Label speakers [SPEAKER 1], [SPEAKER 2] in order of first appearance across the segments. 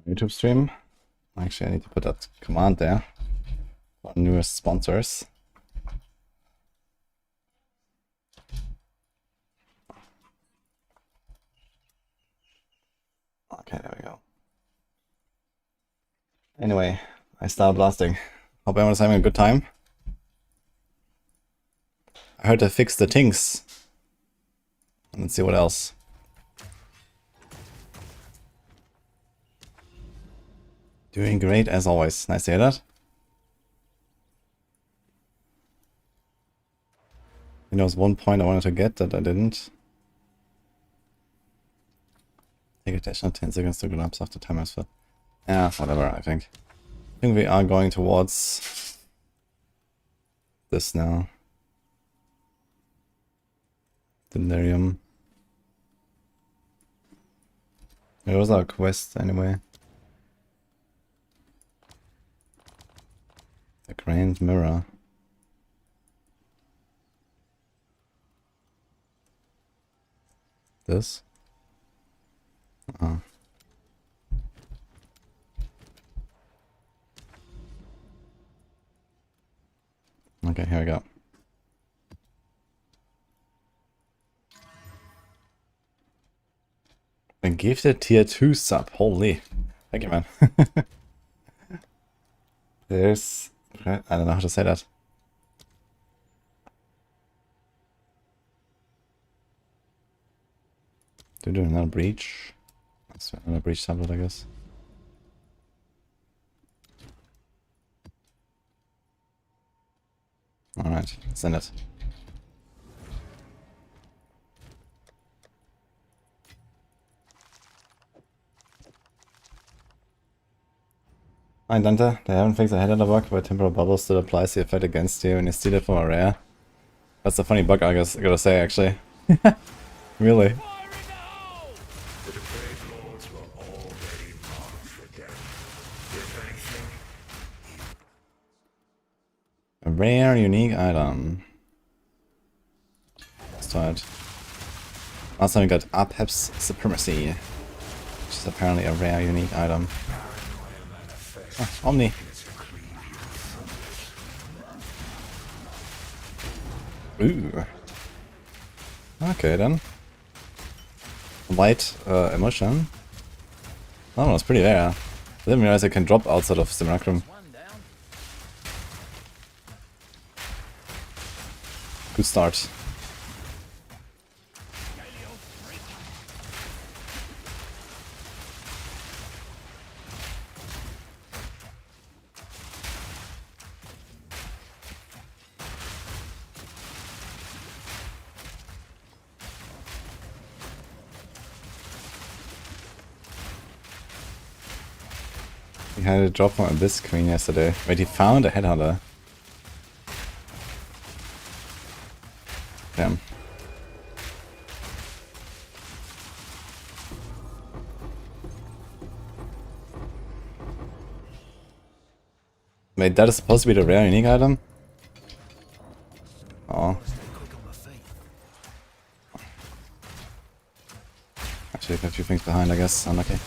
[SPEAKER 1] YouTube stream. Actually, I need to put that command there for newest sponsors. Okay, there we go. Anyway, I started blasting. Hope everyone's having a good time. I heard they fixed the things. Let's see what else. Doing great as always. Nice to hear that. There was one point I wanted to get that I didn't. Take additional 10 seconds to collapse after time has filled. Yeah, whatever, I think. I think we are going towards this now. Delirium. It was our quest anyway. The Grand Mirror. This? Oh. Okay, here we go. A gifted tier 2 sub. Holy. Thank you, man. There's... I don't know how to say that. Do we do another breach? That's another breach tablet, I guess. Alright, send it. Hi Dante, they haven't fixed the header bug where temporal bubble still applies the effect against you when you steal it from a rare. That's a funny bug, I gotta say, actually. Really? A rare, unique item. Let's try it. Last time we got Apex Supremacy, which is apparently a rare, unique item. Oh, Omni. Ooh. Okay then. White emotion. That one was pretty rare. I didn't realize I can drop outside of Simulacrum. Good start. We had a drop from Abyss Queen yesterday. Wait, he found a headhunter. Damn. Wait, that is supposed to be the rare unique item? Oh. Actually, got a few things behind, I guess. Unlucky.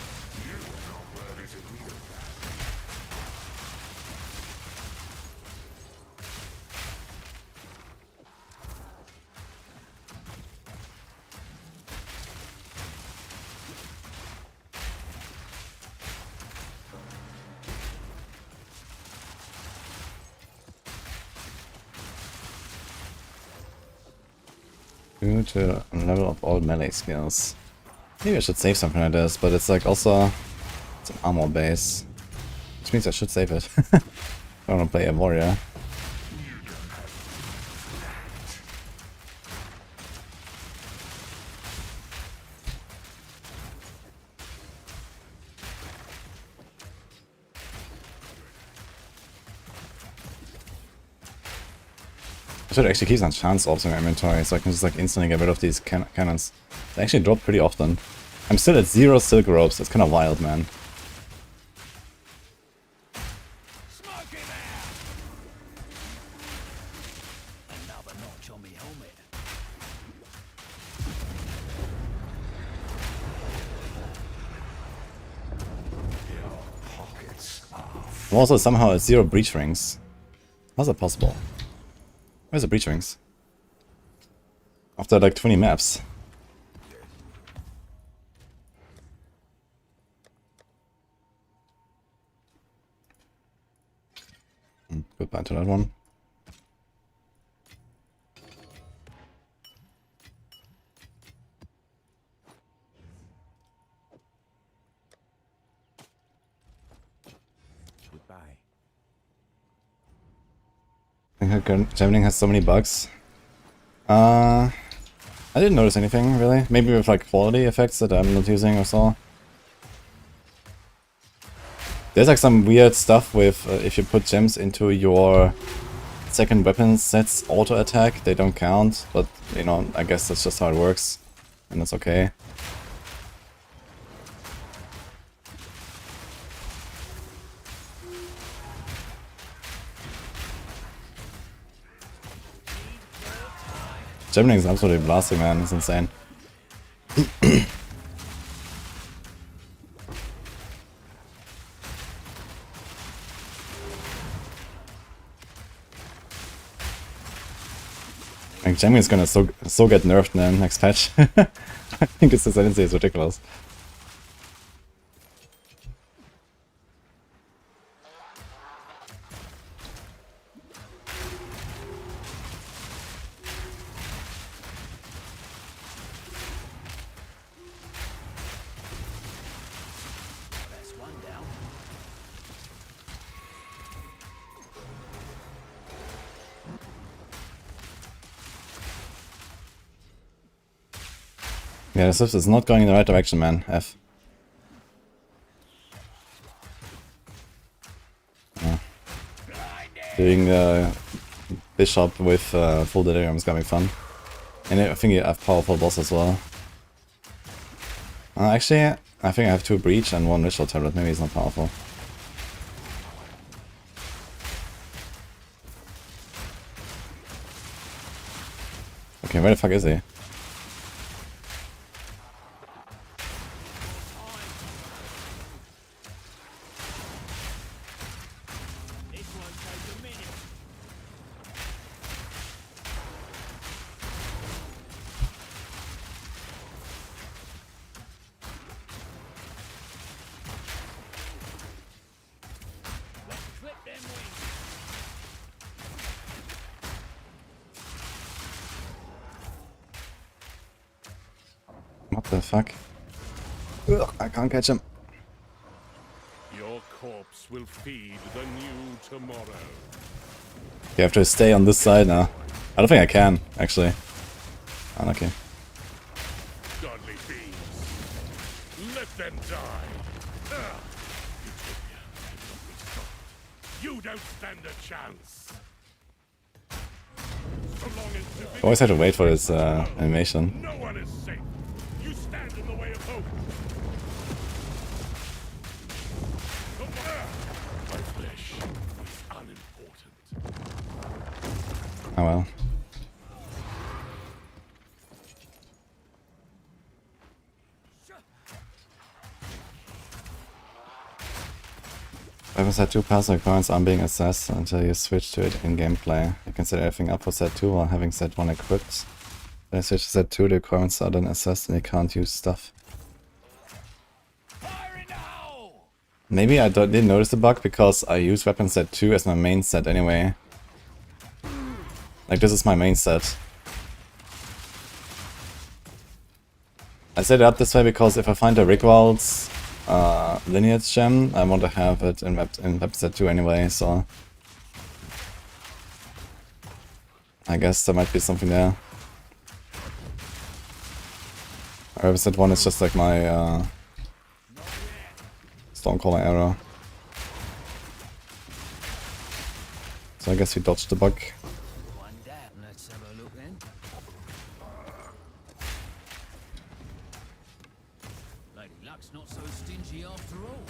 [SPEAKER 1] Due to level of all melee skills. Maybe I should save something like this, but it's like also... It's an armor base. Which means I should save it. I want to play a warrior. I should actually keep some chance orbs in my inventory so I can just like instantly get rid of these cannons. They actually drop pretty often. I'm still at 0 silk ropes, that's kind of wild, man. Also, somehow it's 0 breach rings. How's that possible? Where's the breach rings? After like 20 maps. Goodbye to that one. I think Gemini has so many bugs. I didn't notice anything really. Maybe with like quality effects that I'm not using or so. There's like some weird stuff with if you put gems into your second weapon set's auto attack, they don't count, but you know, I guess that's just how it works, and that's okay. Gemini is absolutely blasting, man, it's insane. Like, Gemini is gonna so get nerfed in the next patch. I think its ascendancy is ridiculous. Yeah, the Swift is not going in the right direction, man. F. Doing Bishop with full delirium is gonna be fun. And I think you have powerful boss as well. Actually, I think I have 2 breach and 1 ritual tablet. Maybe he's not powerful. Okay, where the fuck is he? What the fuck? Ugh, I can't catch him.
[SPEAKER 2] Your corpse will feed the new tomorrow.
[SPEAKER 1] You have to stay on this side now. I don't think I can, actually. Unlucky.
[SPEAKER 2] Godly beings, let them die. You don't stand a chance. So long as
[SPEAKER 1] I always have to wait for this animation.
[SPEAKER 2] no one is safe. You stand in the way of hope. My flesh is unimportant.
[SPEAKER 1] Oh well. Weapon set 2 passive requirements aren't being assessed until you switch to it in gameplay. You can set everything up for set 2 while having set 1 equipped. When you switch to set 2, the requirements are then assessed and you can't use stuff. Maybe I didn't notice the bug because I use weapon set 2 as my main set anyway. Like, this is my main set. I set it up this way because if I find a Rigwald's lineage gem, I want to have it in weapon set 2 anyway, so... I guess there might be something there. Weapon set 1 is just like my Stormcaller arrow. So I guess we dodged the bug.
[SPEAKER 3] Let's have a look then. Lady Luck's not so stingy after all.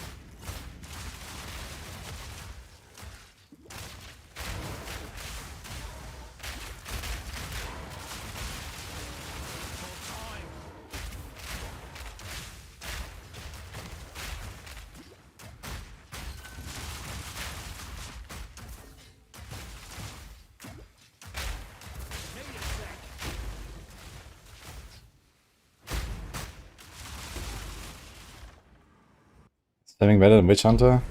[SPEAKER 1] Saving better than Witch Hunter?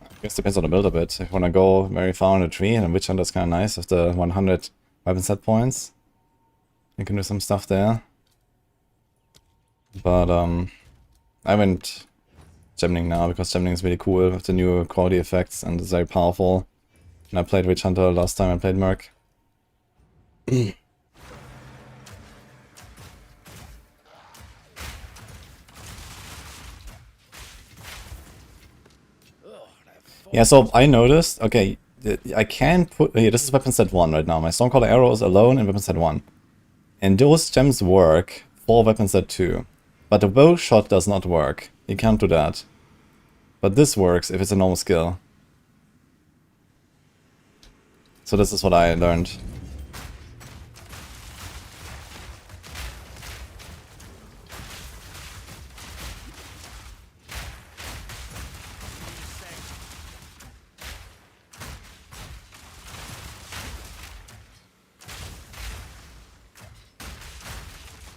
[SPEAKER 1] I guess depends on the build a bit. If you wanna go very far on the tree, then Witch Hunter is kinda nice with the 100 weapon set points. You can do some stuff there. But I went Gemning now because Gemning is really cool with the new quality effects and it's very powerful. And I played Witch Hunter last time I played Merc. Yeah, so I noticed, okay, I can put, here, this is weapon set 1 right now. My Stormcaller arrow is alone in weapon set 1. And those gems work for weapon set 2. But the bow shot does not work. You can't do that. But this works if it's a normal skill. So this is what I learned.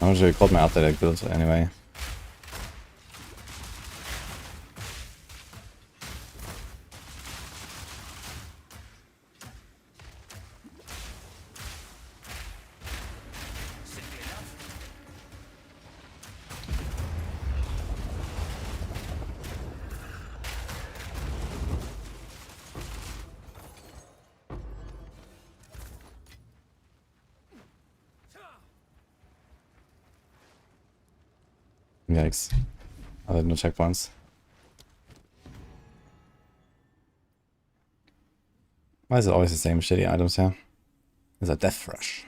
[SPEAKER 1] I usually called my athletic build anyway. Yikes. I had no checkpoints. Why is it always the same shitty items here? There's a death rush.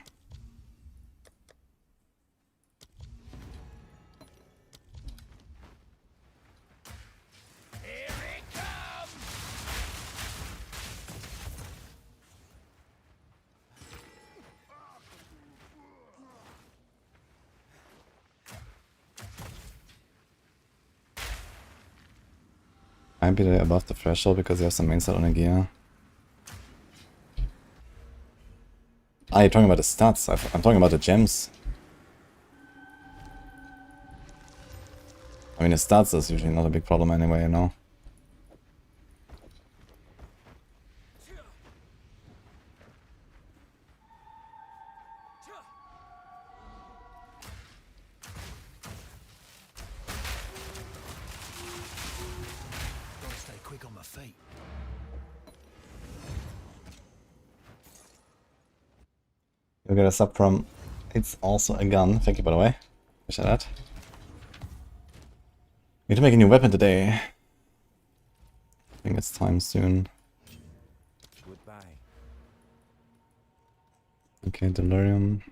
[SPEAKER 1] I'm be above the threshold because you have some main set on a gear. Ah, you're talking about the stats. I'm talking about the gems. I mean, the stats is usually not a big problem anyway, you know?
[SPEAKER 3] Gotta stay quick on my feet.
[SPEAKER 1] You'll get a sub from It's Also a Gun. Thank you, by the way. Appreciate that. Need to make a new weapon today. I think it's time soon.
[SPEAKER 2] Goodbye.
[SPEAKER 1] Okay, Delirium.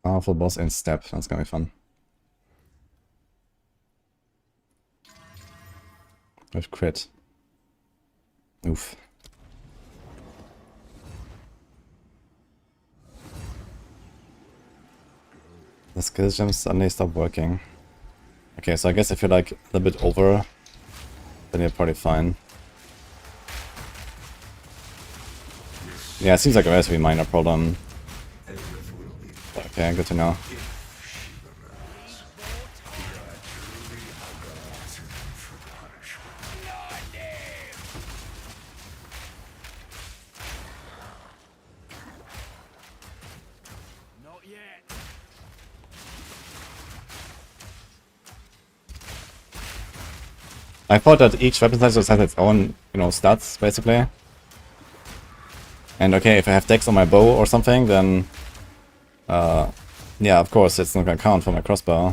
[SPEAKER 1] Powerful boss in step. That's gonna be fun. With crit. Oof. The skill gems suddenly stop working. Okay, so I guess if you're like a little bit over, then you're probably fine. Yeah, it seems like a relatively minor problem. Okay, good to know.
[SPEAKER 2] Not yet.
[SPEAKER 1] I thought that each weapon set has its own, you know, stats, basically. And okay, if I have dex on my bow or something, then yeah, of course, it's not gonna count for my crossbow.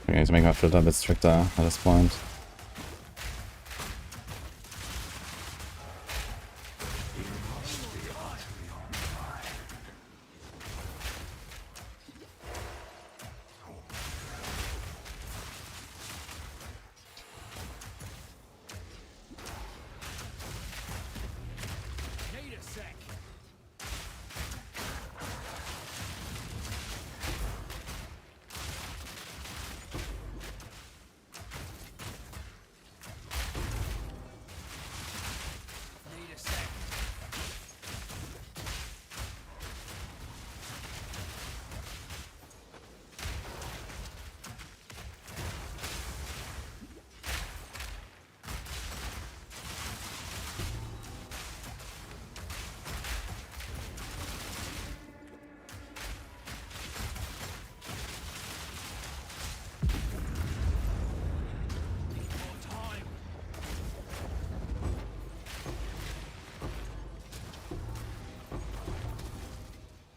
[SPEAKER 1] Okay, to make my filter a bit stricter at this point.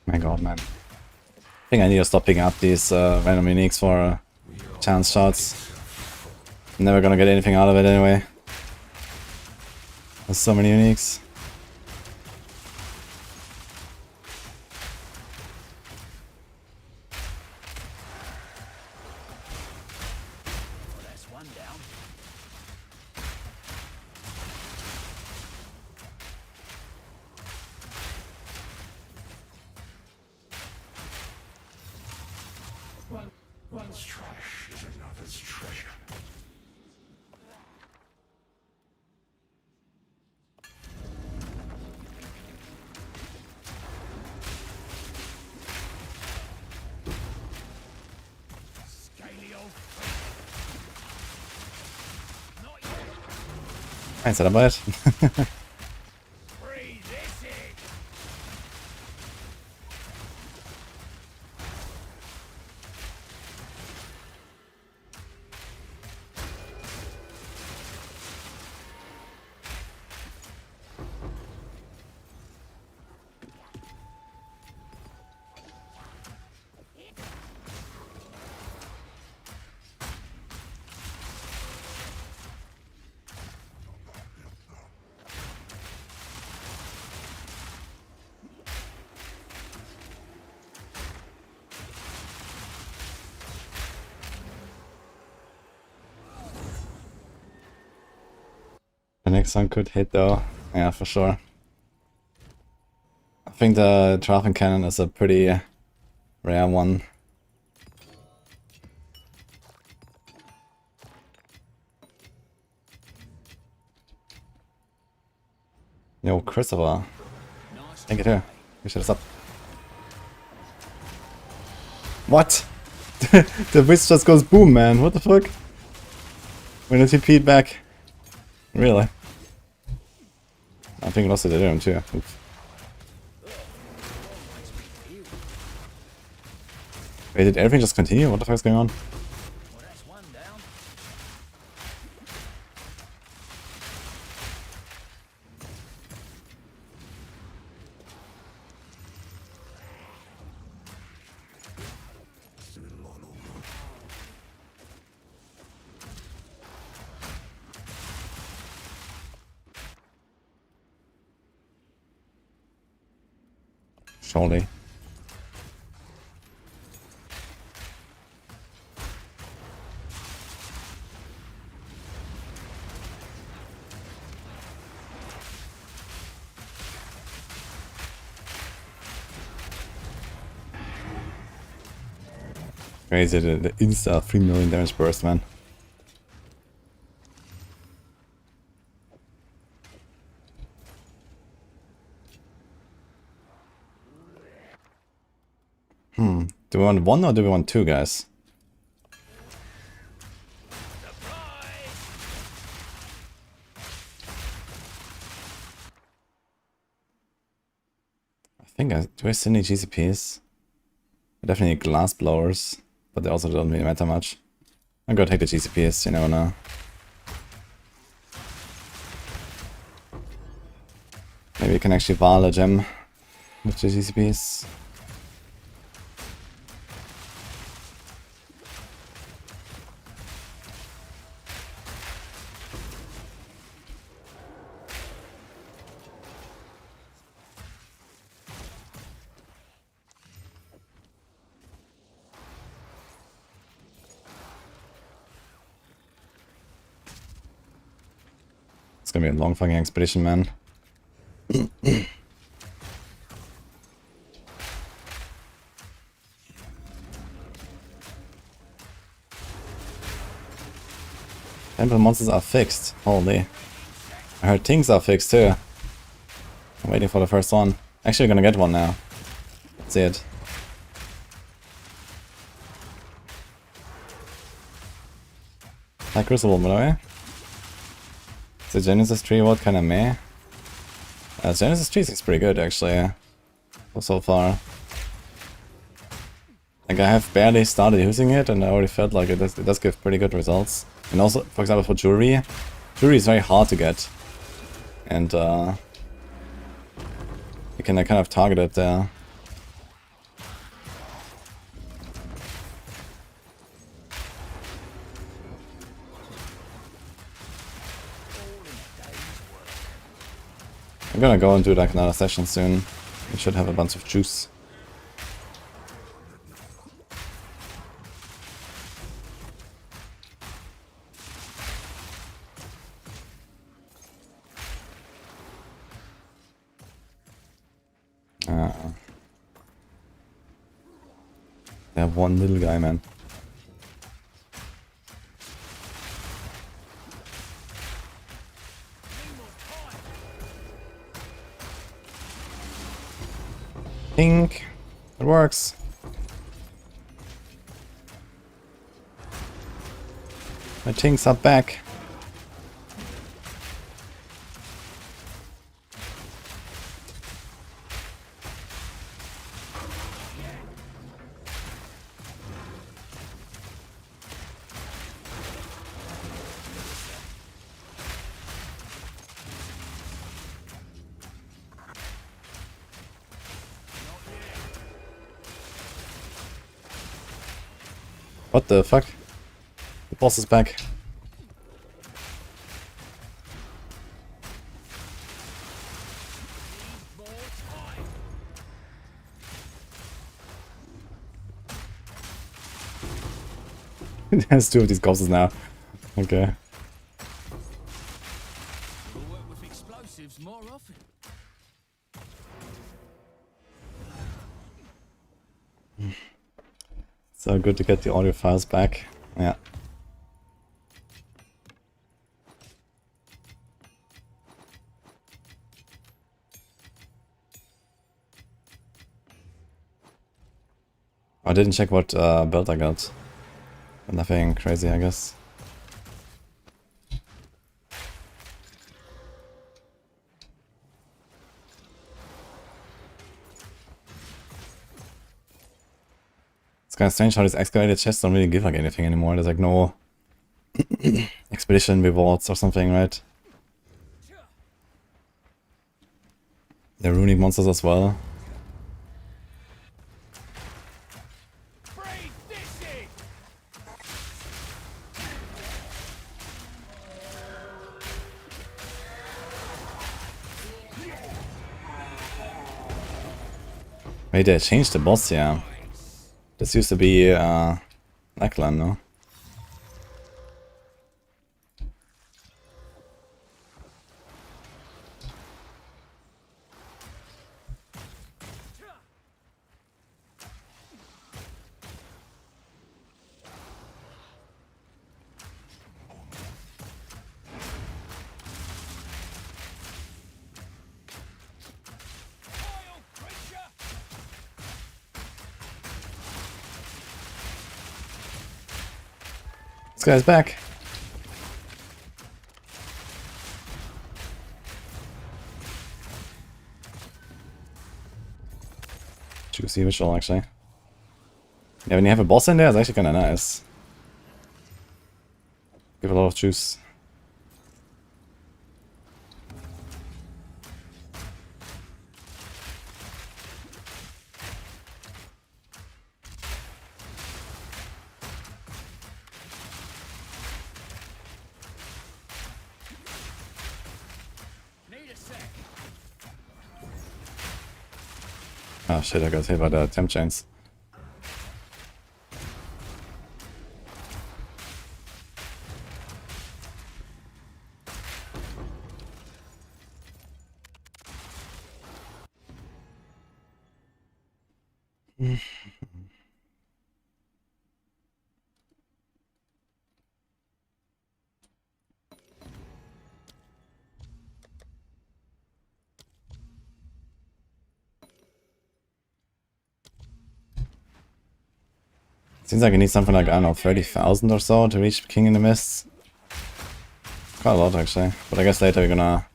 [SPEAKER 1] My god, man. I think I need to stop picking up these random uniques for chance shots. I'm never gonna get anything out of it anyway. There's so many uniques.
[SPEAKER 2] One's trash is another's treasure. Scaly old not yet.
[SPEAKER 1] Eins dabei.
[SPEAKER 2] Free this egg.
[SPEAKER 1] The next one could hit though. Yeah, for sure. I think the Dragon Cannon is a pretty rare one. Yo, Christopher. Thank you too. You should have stopped. What? The witch just goes boom, man. What the fuck? When it TP'd back. Really? I think I lost the Delirium too. Oops. Wait, did everything just continue? What the fuck is going on?
[SPEAKER 3] Well, that's one down.
[SPEAKER 1] Surely. Crazy, the insta 3 million damage burst, man. Do we want one or do we want two, guys? I think do I see any GCPs? I definitely need glass blowers, but they also don't really matter much. I'm gonna take the GCPs, you never know. Maybe we can actually Val a gem with the GCPs. It's gonna be a long fucking expedition, man. 10 monsters are fixed. Holy. I heard things are fixed too. I'm waiting for the first one. Actually, gonna get one now. Let's see it. Like Crucible, by the way. The Genesis tree, what kind of meh? Genesis tree is pretty good actually, so far. Like I have barely started using it and I already felt like it does give pretty good results. And also, for example, for jewelry is very hard to get. And you can kind of target it there. I'm gonna go and do like another session soon. We should have a bunch of juice. They have one little guy, man. Pink. It works. My tinks are back. What the fuck? The boss is back. There's two of these corpses now. Okay.
[SPEAKER 3] We'll work with explosives more often.
[SPEAKER 1] So good to get the audio files back. Yeah. I didn't check what belt I got. But nothing crazy, I guess. It's kind of strange how these excavated chests don't really give like anything anymore. There's like no expedition rewards or something, right? They're runic monsters as well. Wait, they changed the boss, yeah. This used to be Lackland, no? This guy's back. Juicy visual, actually. Yeah, when you have a boss in there, it's actually kind of nice. Give a lot of juice. Oh shit, I got hit by the temp chains. Seems like I need something like, I don't know, 30,000 or so to reach King in the Mists. Quite a lot, actually. But I guess later we're gonna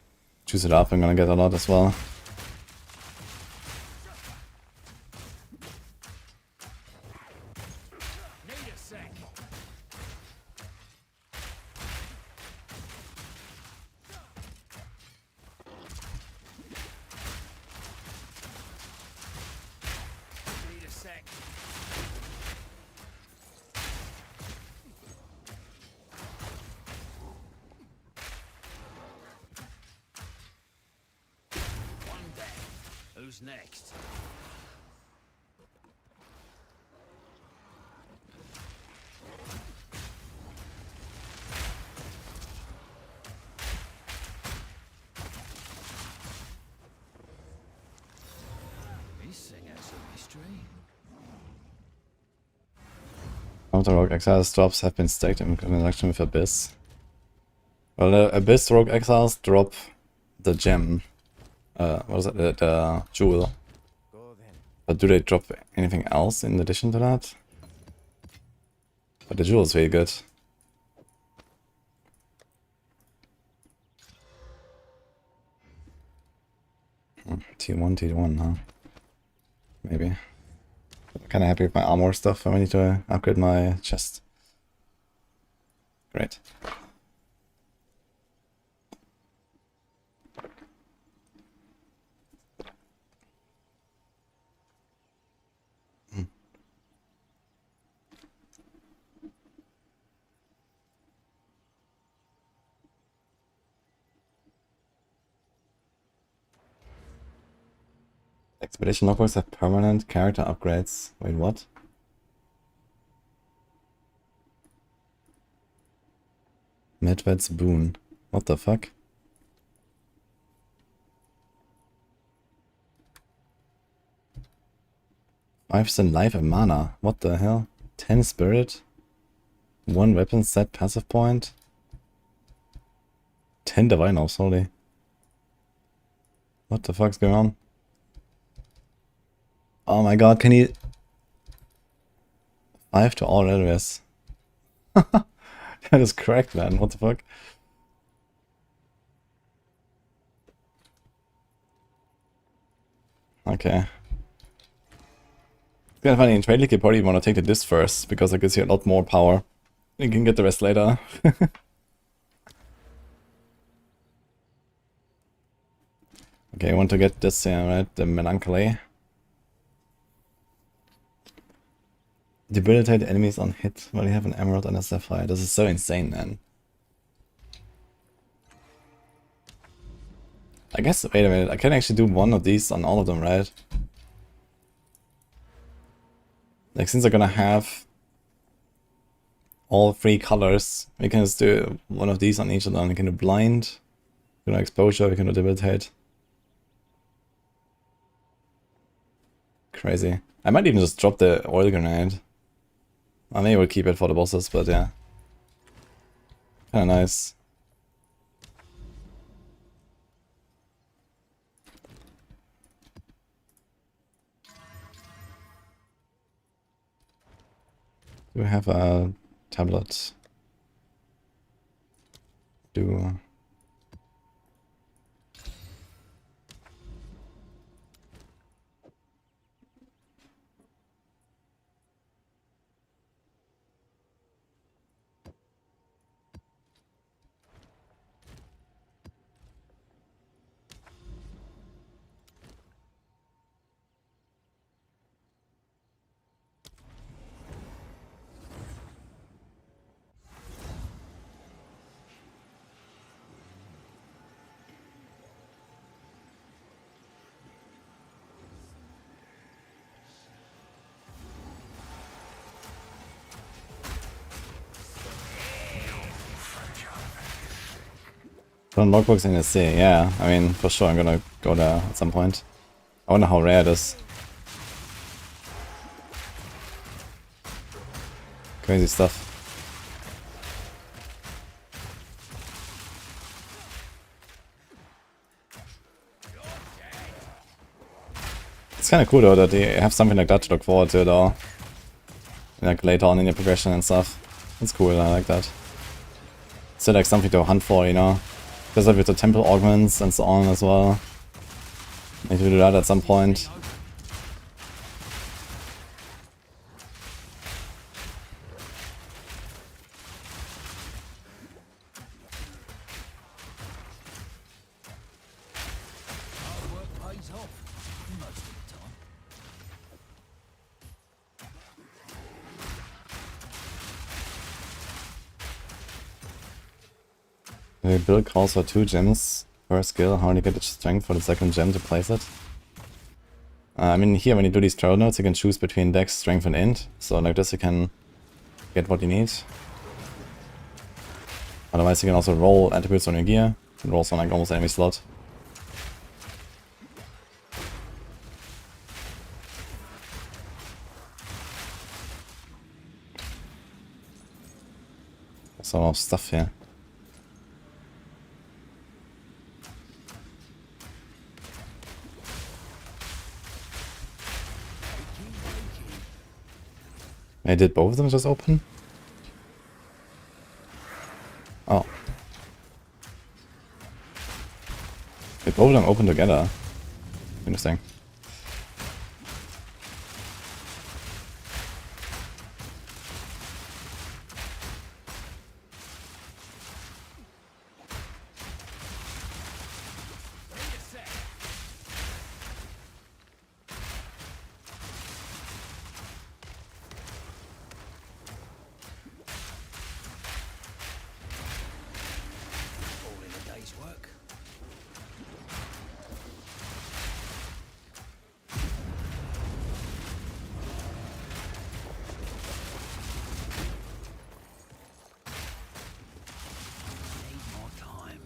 [SPEAKER 1] choose it up and gonna get a lot as well.
[SPEAKER 3] Who's next? This thing has some history.
[SPEAKER 1] Some of the Rogue Exiles drops have been staked in conjunction with Abyss. Well, the Abyss Rogue Exiles drop the gem. What is it? The jewel. But do they drop anything else in addition to that? But the jewel is really good. T1, T1, huh? Maybe. I'm kinda happy with my armor stuff. I need to upgrade my chest. Great. Expedition logbooks have permanent character upgrades. Wait, what? Medved's boon. What the fuck? 5% life and mana. What the hell? 10 spirit? 1 weapon set passive point? 10 divine orbs, holy. What the fuck's going on? Oh my god, can you... 5 to all areas. That is cracked, man. What the fuck? Okay. It's kinda funny, in Trade League you probably want to take the disc first, because it gives you a lot more power. You can get the rest later. Okay, I want to get this here, right? The Melancholy. Debilitate enemies on hit while you have an emerald and a sapphire. This is so insane, man. I guess, wait a minute, I can actually do one of these on all of them, right? Like, since I'm gonna have all 3 colors, we can just do one of these on each of them. We can do blind, we can do exposure, we can do debilitate. Crazy. I might even just drop the oil grenade. I maybe we'll keep it for the bosses, but yeah. Kinda nice. Do we have a tablet? Do... Run logbooks in the sea, yeah. I mean, for sure I'm gonna go there at some point. I wonder how rare it is. Crazy stuff. It's kinda cool though that you have something like that to look forward to though. Like later on in your progression and stuff. It's cool, I like that. It's like something to hunt for, you know? Just like with the temple augments and so on as well. Maybe we'll do that at some point.
[SPEAKER 3] Hard work pays off most of the time.
[SPEAKER 1] The build calls for 2 gems per skill. How do you get the strength for the second gem to place it? I mean, here when you do these throw nodes, you can choose between Dex, Strength, and Int. So like this, you can get what you need. Otherwise, you can also roll attributes on your gear. It rolls on like almost any slot. There's a lot of stuff here. Wait, did both of them just open? Oh. Did both of them open together? Interesting.
[SPEAKER 3] All in a day's work. Need more time.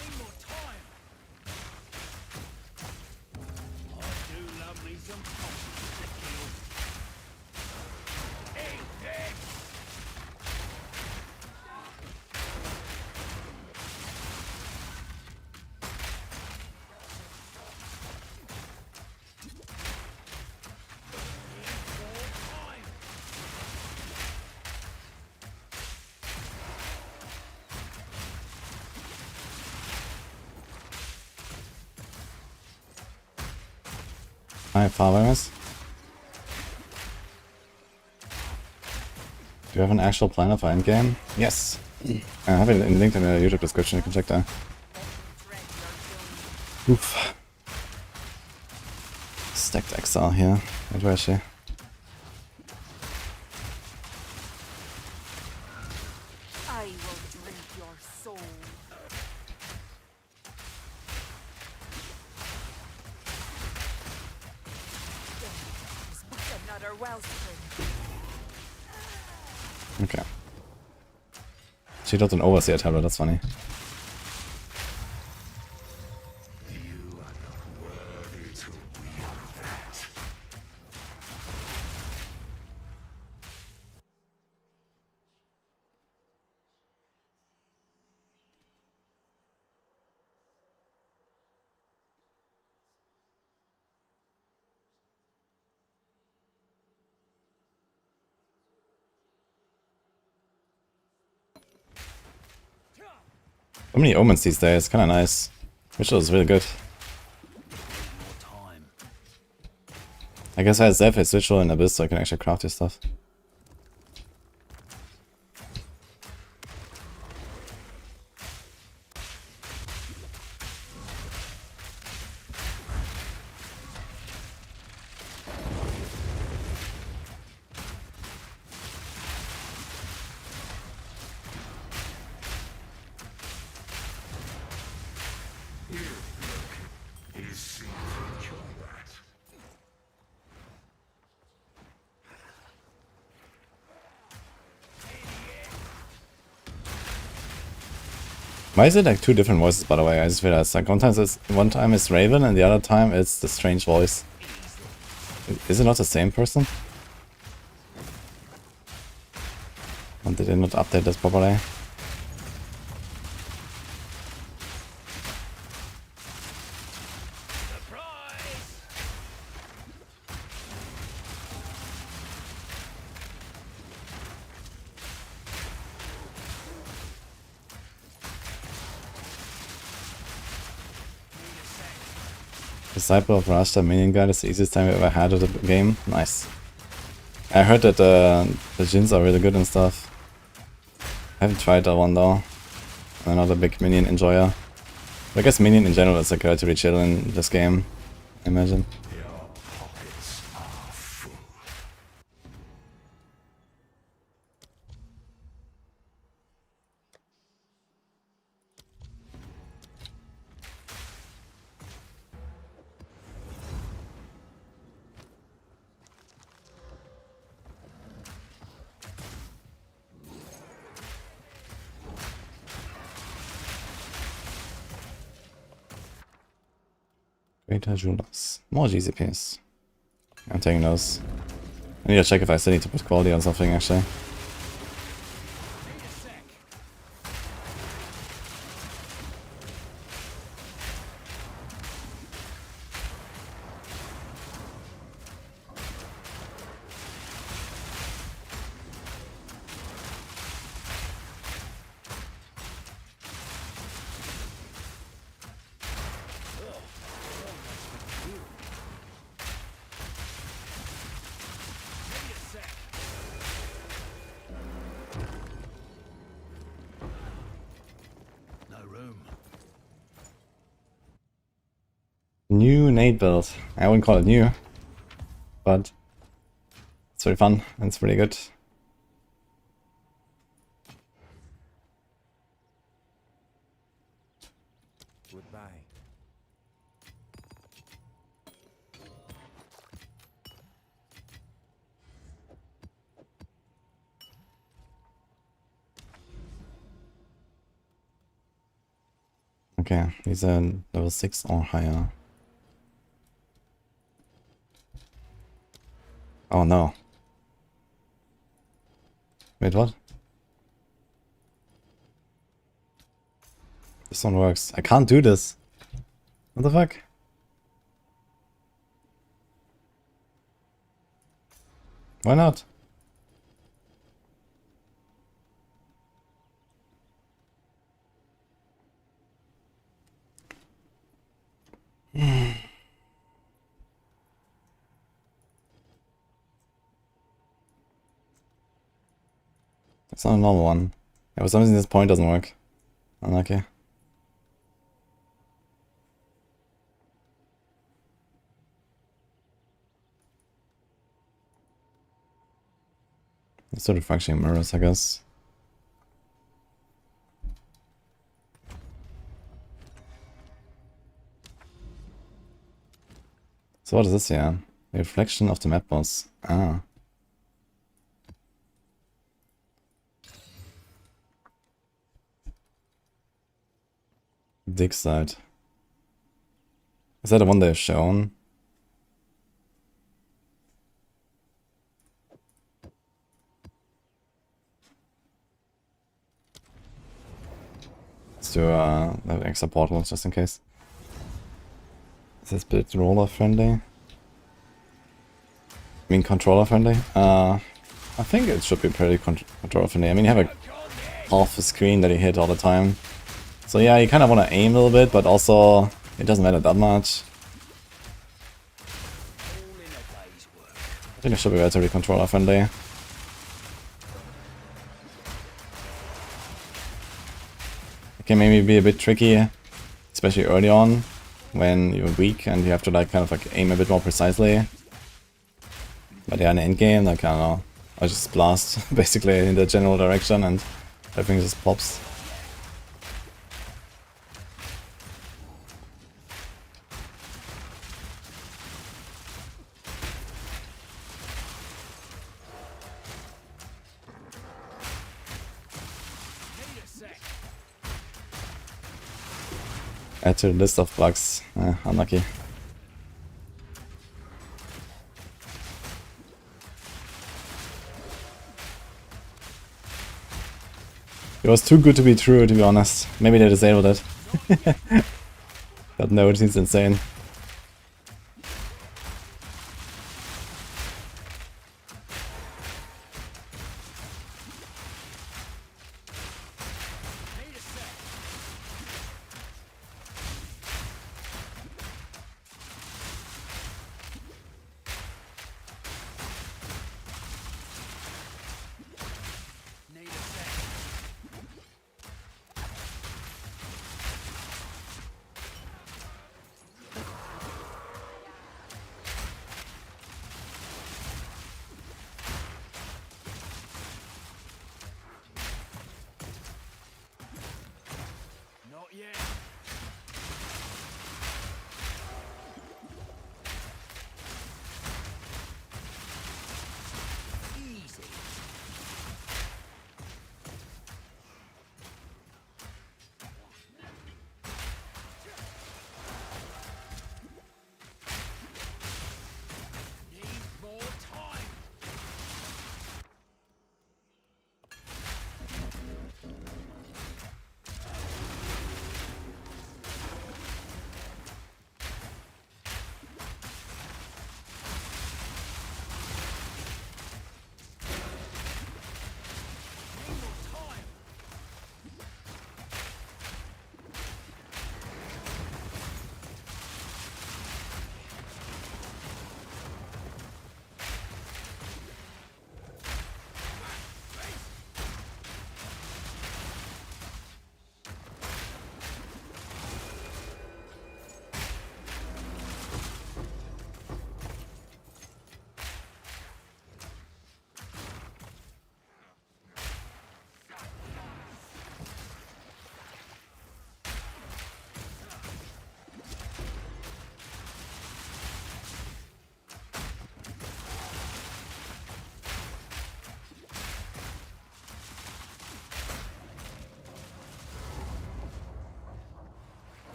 [SPEAKER 3] Need more time. I do love me some monsters to kill. Eat this!
[SPEAKER 1] Hi, followers. Do you have an actual plan for endgame? Yes. I have it linked in the YouTube description, you can check that. Oof. Stacked Exile here. Where is she?
[SPEAKER 4] I will drink your soul. There's another wellspring.
[SPEAKER 1] Okay. She doesn't overseer tablet, that's funny. So many omens these days, kinda nice. Ritual is really good.
[SPEAKER 3] More time.
[SPEAKER 1] I guess I have Zeph, Ritual, and Abyss, so I can actually craft your stuff. Why is it like two different voices, by the way? I just realized, like, one time it's Raven and the other time it's the strange voice. Is it not the same person? Or did they not update this properly? Disciple of Rashta minion guide is the easiest time we ever had at the game. Nice. I heard that the Jins are really good and stuff. I haven't tried that one though. I'm not a big minion enjoyer. But I guess minion in general is like relatively chill in this game, I imagine.
[SPEAKER 2] Your pockets are full.
[SPEAKER 1] Greater Julas. More GCPs. I'm taking those. I need to check if I still need to put quality on something actually.
[SPEAKER 3] No room.
[SPEAKER 1] New nade build. I wouldn't call it new, but it's really fun and it's pretty good.
[SPEAKER 5] Goodbye.
[SPEAKER 1] Okay, these are level 6 or higher. Oh no. Wait, what? This one works. I can't do this. What the fuck? Why not? It's not a normal one. Yeah, for some reason this point doesn't work. Unlucky. It's sort of functioning mirrors, I guess. So what is this here? The reflection of the map boss. Ah. Dig site. Is that the one they've shown? Let's do have extra portals just in case. Is this bit roller friendly? I mean controller friendly? I think it should be pretty controller friendly. I mean you have a half a screen that you hit all the time. So yeah, you kind of want to aim a little bit, but also it doesn't matter that much. I think it should be relatively controller friendly. It can maybe be a bit tricky, especially early on, when you're weak and you have to like kind of like aim a bit more precisely. But yeah, in the end game, like I don't know, I just blast basically in the general direction and everything just pops. Add to the list of bugs. Unlucky. It was too good to be true, to be honest. Maybe they disabled it. But no, it seems insane.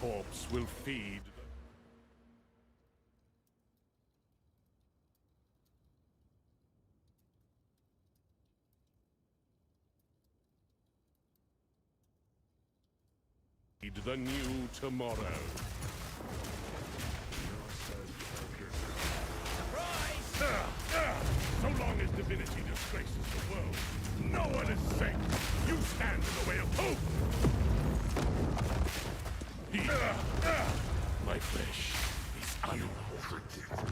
[SPEAKER 2] corpse will feed. The new tomorrow. So long as divinity disgraces the world, no one is safe. You stand in the way of hope. My flesh is unpredictable.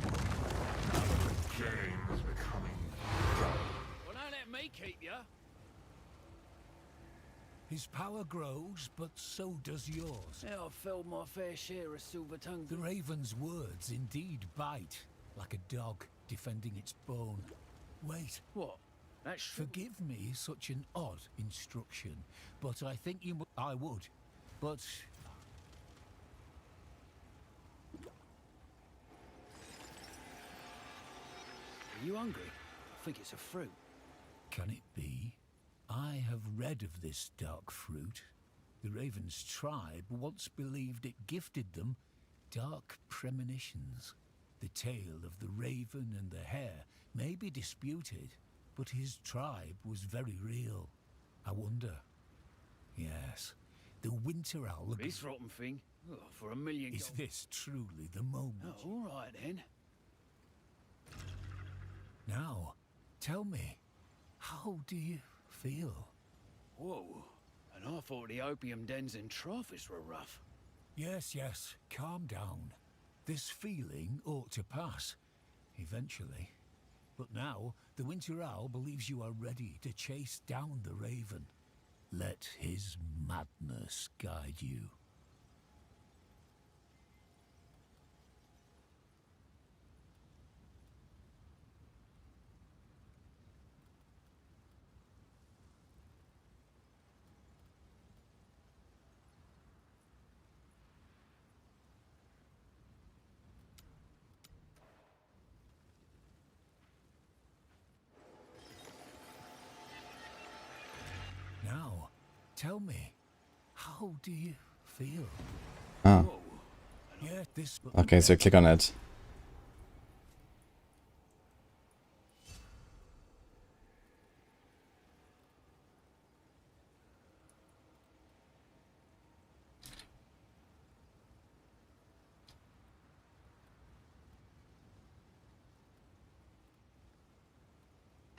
[SPEAKER 2] Now that the game is becoming dull.
[SPEAKER 3] Well, don't let me keep ya.
[SPEAKER 5] His power grows, but so does yours.
[SPEAKER 3] Yeah, I've filled my fair share of silver tongues.
[SPEAKER 5] The raven's words indeed bite, like a dog defending its bone. Wait,
[SPEAKER 3] What? That's
[SPEAKER 5] forgive me such an odd instruction, but I think you I would. But
[SPEAKER 3] Are you hungry? I think it's a fruit.
[SPEAKER 5] can it be? I have read of this dark fruit. The Raven's tribe once believed it gifted them dark premonitions. The tale of the raven and the hare may be disputed, but his tribe was very real. I wonder. Yes, the winter owl.
[SPEAKER 3] This rotten thing? Oh, for a million
[SPEAKER 5] Is
[SPEAKER 3] gold.
[SPEAKER 5] this truly the moment?
[SPEAKER 3] Oh, all right then.
[SPEAKER 5] Now, tell me, how do you feel?
[SPEAKER 3] Whoa. And I thought the opium dens in Traffis were rough.
[SPEAKER 5] Yes, yes, calm down. This feeling ought to pass, eventually. But now, the Winter Owl believes you are ready to chase down the Raven. Let his madness guide you. Now, tell me, how do you feel?
[SPEAKER 1] Ah,
[SPEAKER 5] Yeah, this.
[SPEAKER 1] okay, so click on it.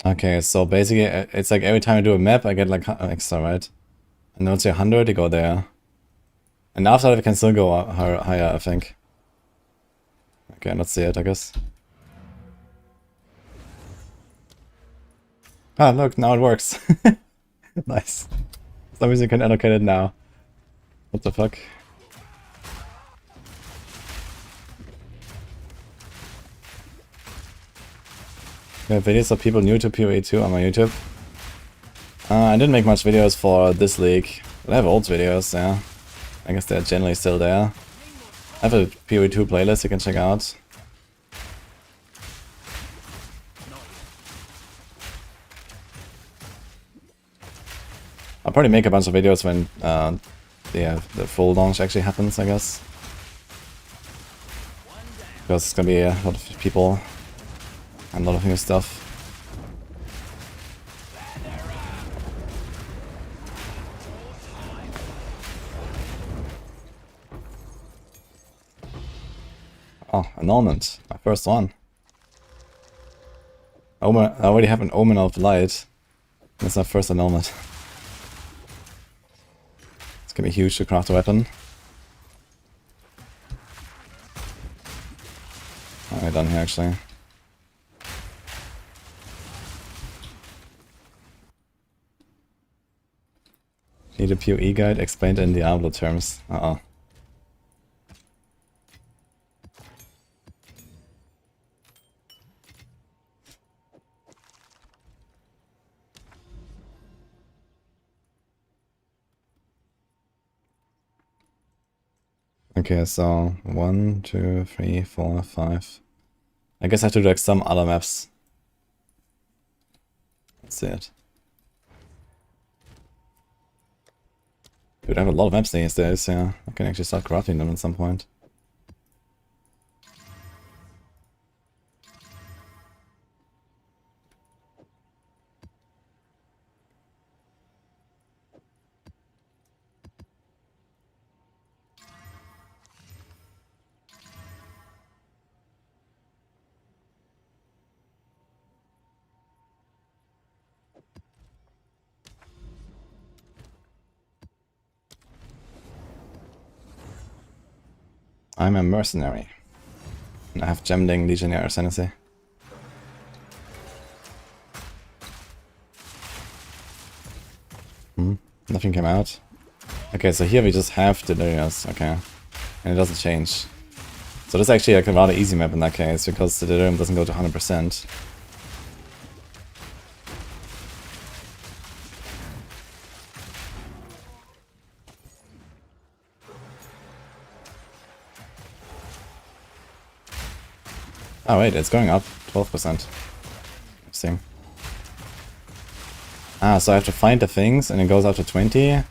[SPEAKER 1] Okay, so basically it's like every time I do a map I get like extra, right? And once you're 100 you go there. And after that we can still go higher, I think. Okay, let's see it, I guess. Ah, look, now it works. Nice. For some reason you can allocate it now. What the fuck? We have videos of people new to PoE 2 on my YouTube. I didn't make much videos for this league, but I have old videos, yeah. I guess they're generally still there. I have a PoE 2 playlist you can check out. I'll probably make a bunch of videos when the full launch actually happens, I guess. Because it's gonna be a lot of people and a lot of new stuff. Oh, annulment. My first one. Omen, I already have an Omen of Light. That's my first annulment. It's gonna be huge to craft a weapon. What have I done here actually? Need a PoE guide explained in Diablo terms. Uh-oh. Okay, so 1, 2, 3, 4, 5. I guess I have to do like some other maps. Let's see it. Dude, I have a lot of maps these days, yeah. I can actually start crafting them at some point. I'm a mercenary. And I have Gemding Legionnaire Ascendancy. Nothing came out. Okay, so here we just have Delirious, okay. And it doesn't change. So this is actually like a rather easy map in that case, because the Delirium doesn't go to 100%. Oh wait, it's going up 12%. Interesting. Ah, so I have to find the things and it goes up to 20. And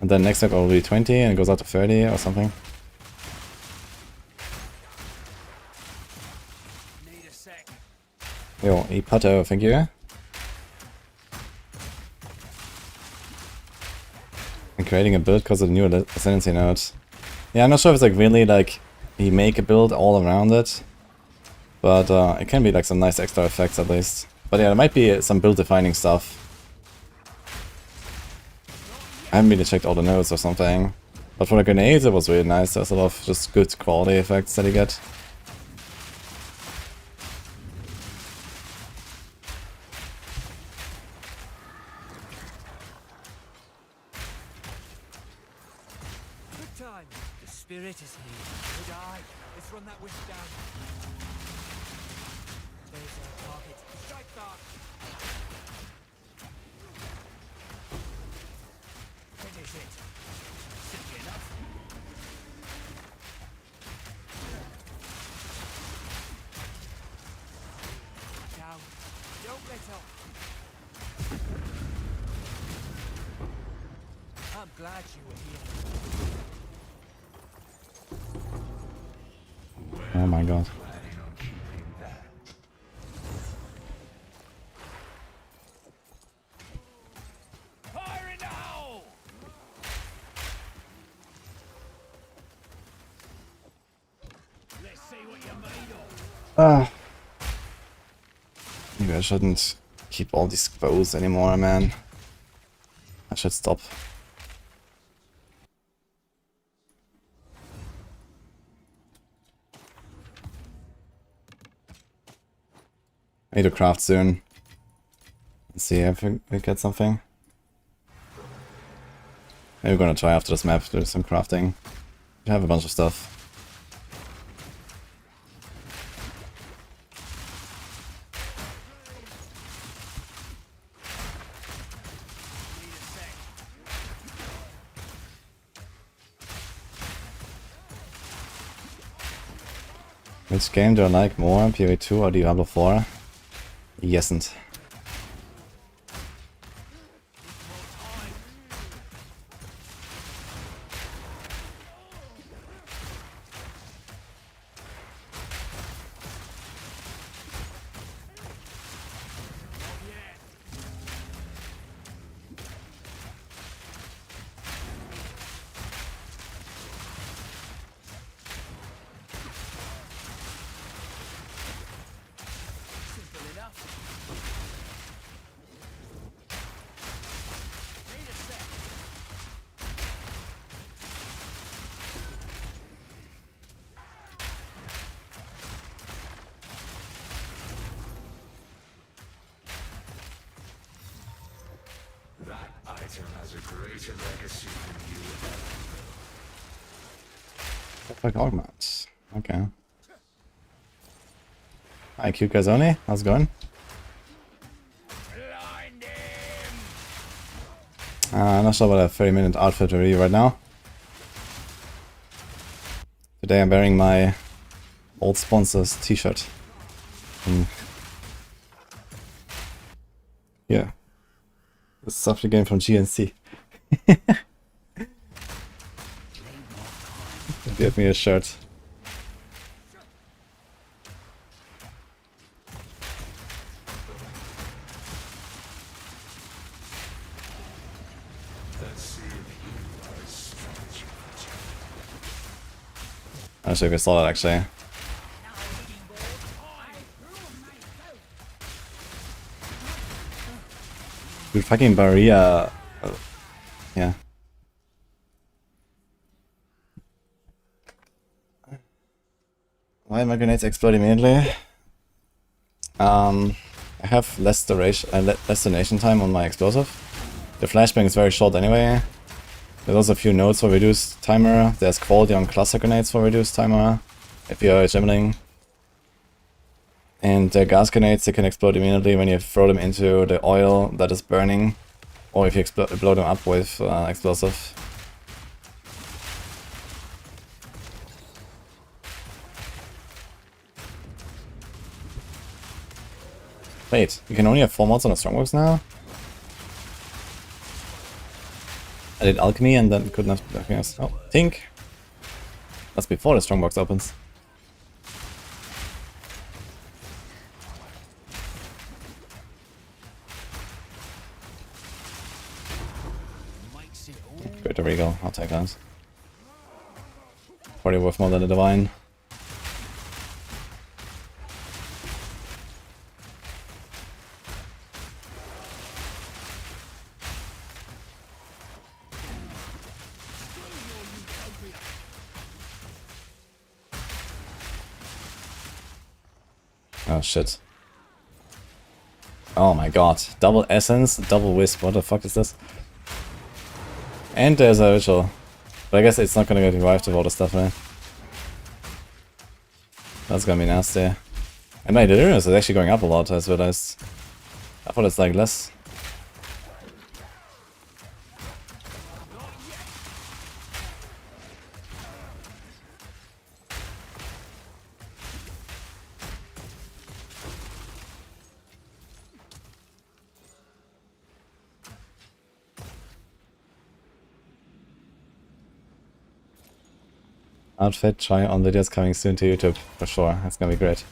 [SPEAKER 1] then next step will be 20 and it goes up to 30 or something.
[SPEAKER 3] Need a sec.
[SPEAKER 1] Yo, Epoch, thank you. And creating a build because of the new Ascendancy nodes. Yeah, I'm not sure if it's like really like you make a build all around it. But it can be like some nice extra effects at least. But yeah, there might be some build defining stuff. I haven't really checked all the nodes or something. But for the grenades it was really nice. There's a lot of just good quality effects that you get.
[SPEAKER 3] Good time. The spirit is here. Good eye. Let's run that wisp down. There's our target. Strike that. Finish it. Simply enough. Down. Don't let up. I'm glad you were here.
[SPEAKER 1] Oh my god.
[SPEAKER 3] Fire in the hole! Let's see what you're made of.
[SPEAKER 1] Maybe I shouldn't keep all these bows anymore, man. I should stop. I need to craft soon. Let's see if we get something. Maybe we're gonna try after this map to do some crafting. We have a bunch of stuff. Which game do I like more, PoE2 or Diablo 4? Yesn't.
[SPEAKER 3] Simple enough. Need a sec.
[SPEAKER 2] That item has a greater legacy than you ever
[SPEAKER 1] Like augments. Okay. Hi, cute Gazoni. How's it going?
[SPEAKER 3] Blind him!
[SPEAKER 1] I'm not sure about a 30-minute outfit review right now. Today I'm wearing my old sponsors t-shirt. Yeah. This is after game from GNC. Give me a shirt. I should have saw that actually. Dude, fucking Barrier. Yeah. Why are my grenades explode immediately? I have less duration, less donation time on my explosive. The flashbang is very short anyway. There's also a few nodes for reduced timer. There's quality on cluster grenades for reduced timer if you're gimmeling. And the gas grenades, they can explode immediately when you throw them into the oil that is burning, or if you blow them up with explosive. Wait, you can only have 4 mods on the strongbox now? I did alchemy and then couldn't have nothing else. Oh, Tink! That's before the strongbox opens. Greater Regal, I'll take that. Probably worth more than the Divine. Oh shit. Oh my god. Double Essence, double Wisp, what the fuck is this? And there's a ritual. But I guess it's not gonna get revived with all the stuff, right? That's gonna be nasty. And my delirium is actually going up a lot, I realized. I thought it's like less. Outfit try on videos coming soon to YouTube, for sure. That's gonna be great.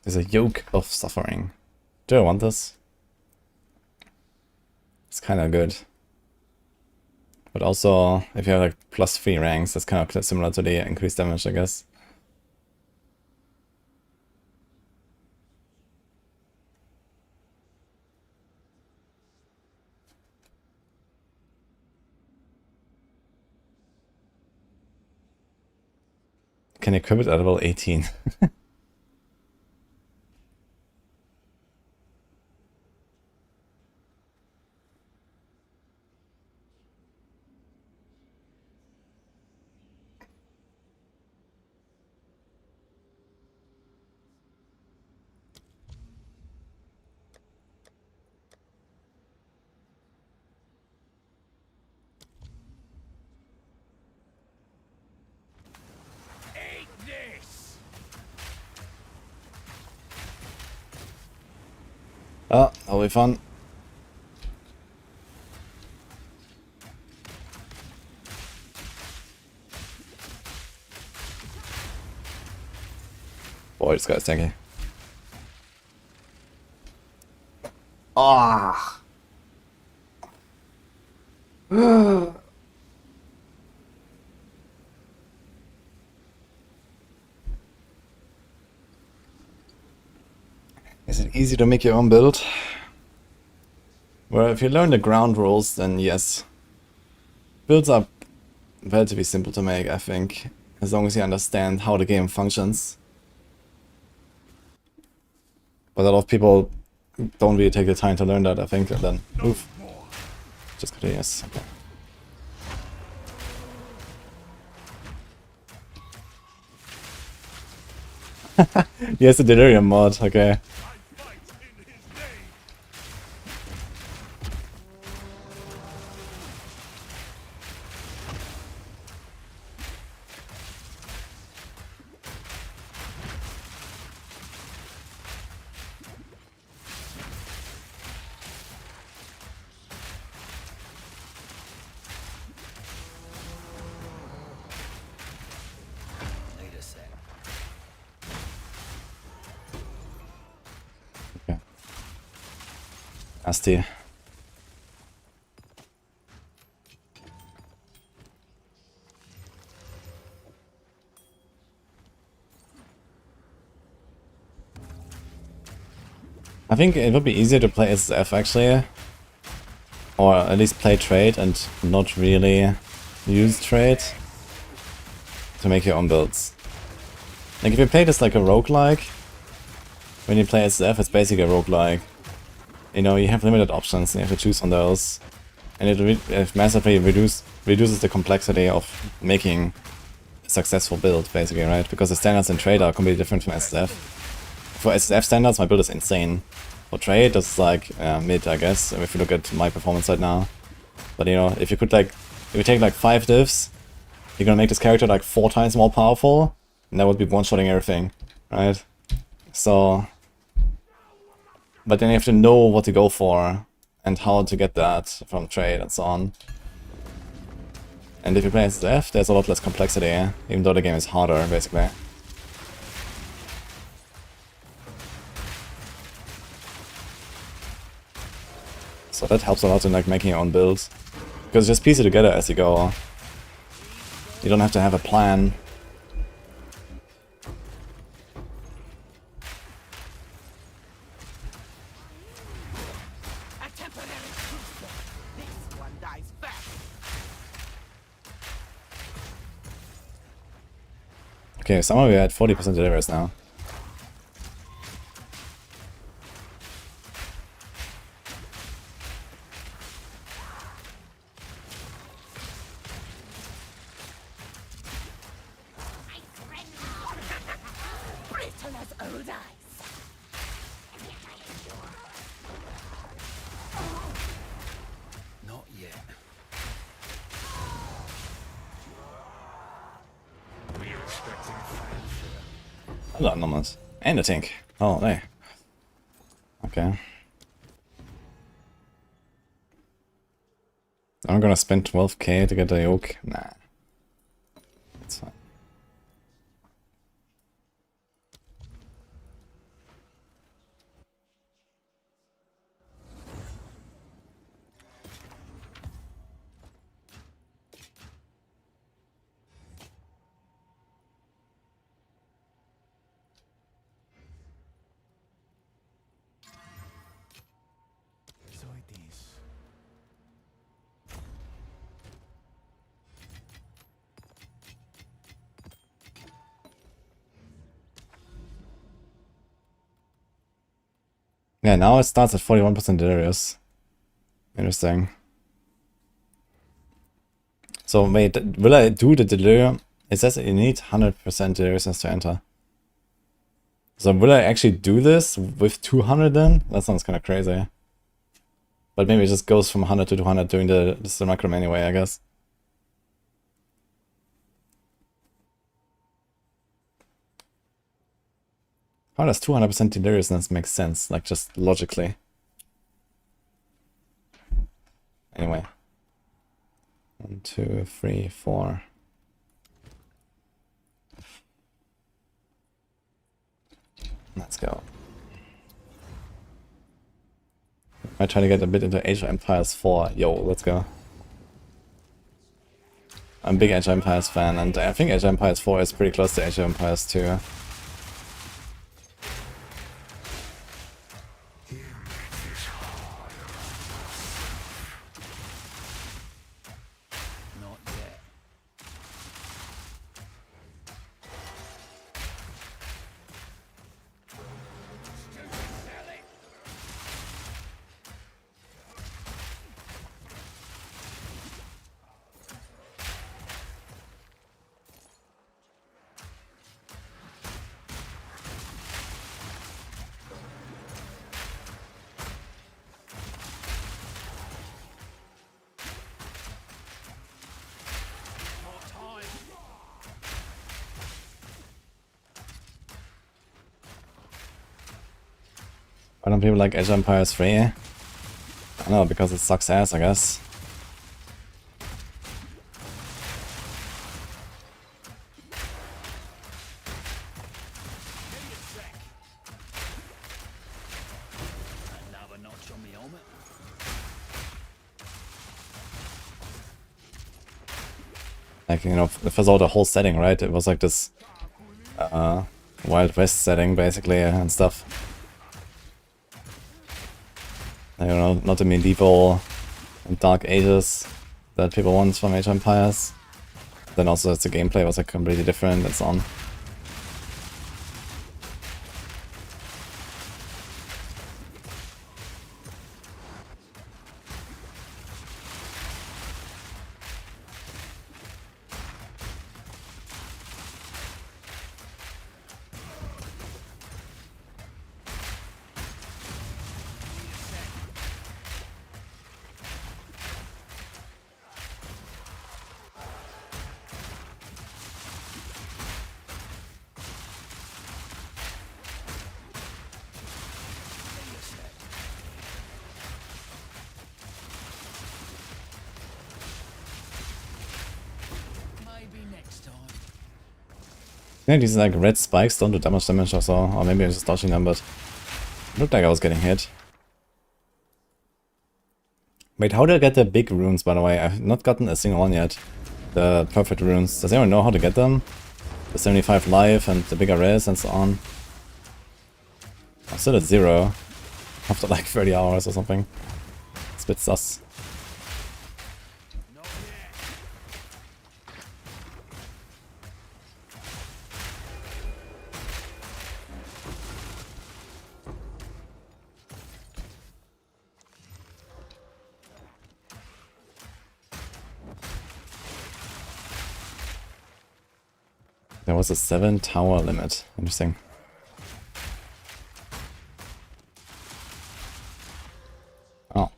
[SPEAKER 1] There's a yoke of suffering. Do I want this? It's kinda good. But also, if you have like +3 ranks, that's kind of similar to the increased damage, I guess. Can equip it at level 18. Oh, that'll be fun. Boy, this guy's tanky. Ah. Is it easy to make your own build? Well, if you learn the ground rules, then yes. Builds are relatively simple to make, I think, as long as you understand how the game functions. But a lot of people don't really take the time to learn that, I think, and then oof. Just continues. Okay. Yes, the delirium mod, okay. Asti. I think it would be easier to play SSF actually, or at least play trade and not really use trade to make your own builds. Like if you play this like a roguelike, when you play SSF it's basically a roguelike. You know, you have limited options and you have to choose on those. And it massively reduces the complexity of making a successful build basically, right? Because the standards in trade are completely different from SSF. For SSF standards, my build is insane. For trade, it's like mid, I guess, if you look at my performance right now. But you know, if you take like 5 divs, you're gonna make this character like 4 times more powerful, and that would be one-shotting everything, right? So, but then you have to know what to go for and how to get that from trade and so on. And if you play SSF, there's a lot less complexity, even though the game is harder, basically. So that helps a lot in like making your own builds. Because just piece it together as you go. You don't have to have a plan.
[SPEAKER 6] A temporary cruiser. This one dies fast.
[SPEAKER 1] Okay, somehow we're at 40% deliveries now.
[SPEAKER 6] Brittle as old ice.
[SPEAKER 5] Not yet.
[SPEAKER 2] We are expecting fanfare.
[SPEAKER 1] Hello, Nomas. And a tank. Oh, hey. Okay. I'm gonna spend 12k to get a yoke. Nah. That's fine.
[SPEAKER 3] Zoides.
[SPEAKER 1] Yeah, now it starts at 41% delirious. Interesting. So wait, will I do the delirium? It says you need 100% deliriousness to enter. So will I actually do this with 200 then? That sounds kind of crazy. But maybe it just goes from 100 to 200 doing the simulacrum anyway, I guess. How does 200% deliriousness make sense, like just logically? Anyway. 1, 2, 3, 4. Let's go. I try to get a bit into Age of Empires 4. Yo, let's go. I'm a big Age of Empires fan, and I think Age of Empires 4 is pretty close to Age of Empires 2.
[SPEAKER 5] Not yet.
[SPEAKER 1] Why don't people like Age of Empires 3? I don't know, because it sucks ass, I guess.
[SPEAKER 5] Another notch on me helmet.
[SPEAKER 1] Like, you know, if I saw the whole setting, right? It was like this Wild West setting, basically, and stuff. I don't know, not the medieval and Dark Ages that people want from Age of Empires. Then also the gameplay was like completely different and so on. Yeah, these like red spikes don't do that much damage or so, or maybe I was just dodging them, but it looked like I was getting hit. Wait, how do I get the big runes, by the way? I've not gotten a single one yet. The perfect runes. Does anyone know how to get them? The 75 life and the bigger res and so on. I'm still at 0 after like 30 hours or something. It's a bit sus. There was a 7 tower limit. Interesting. Oh.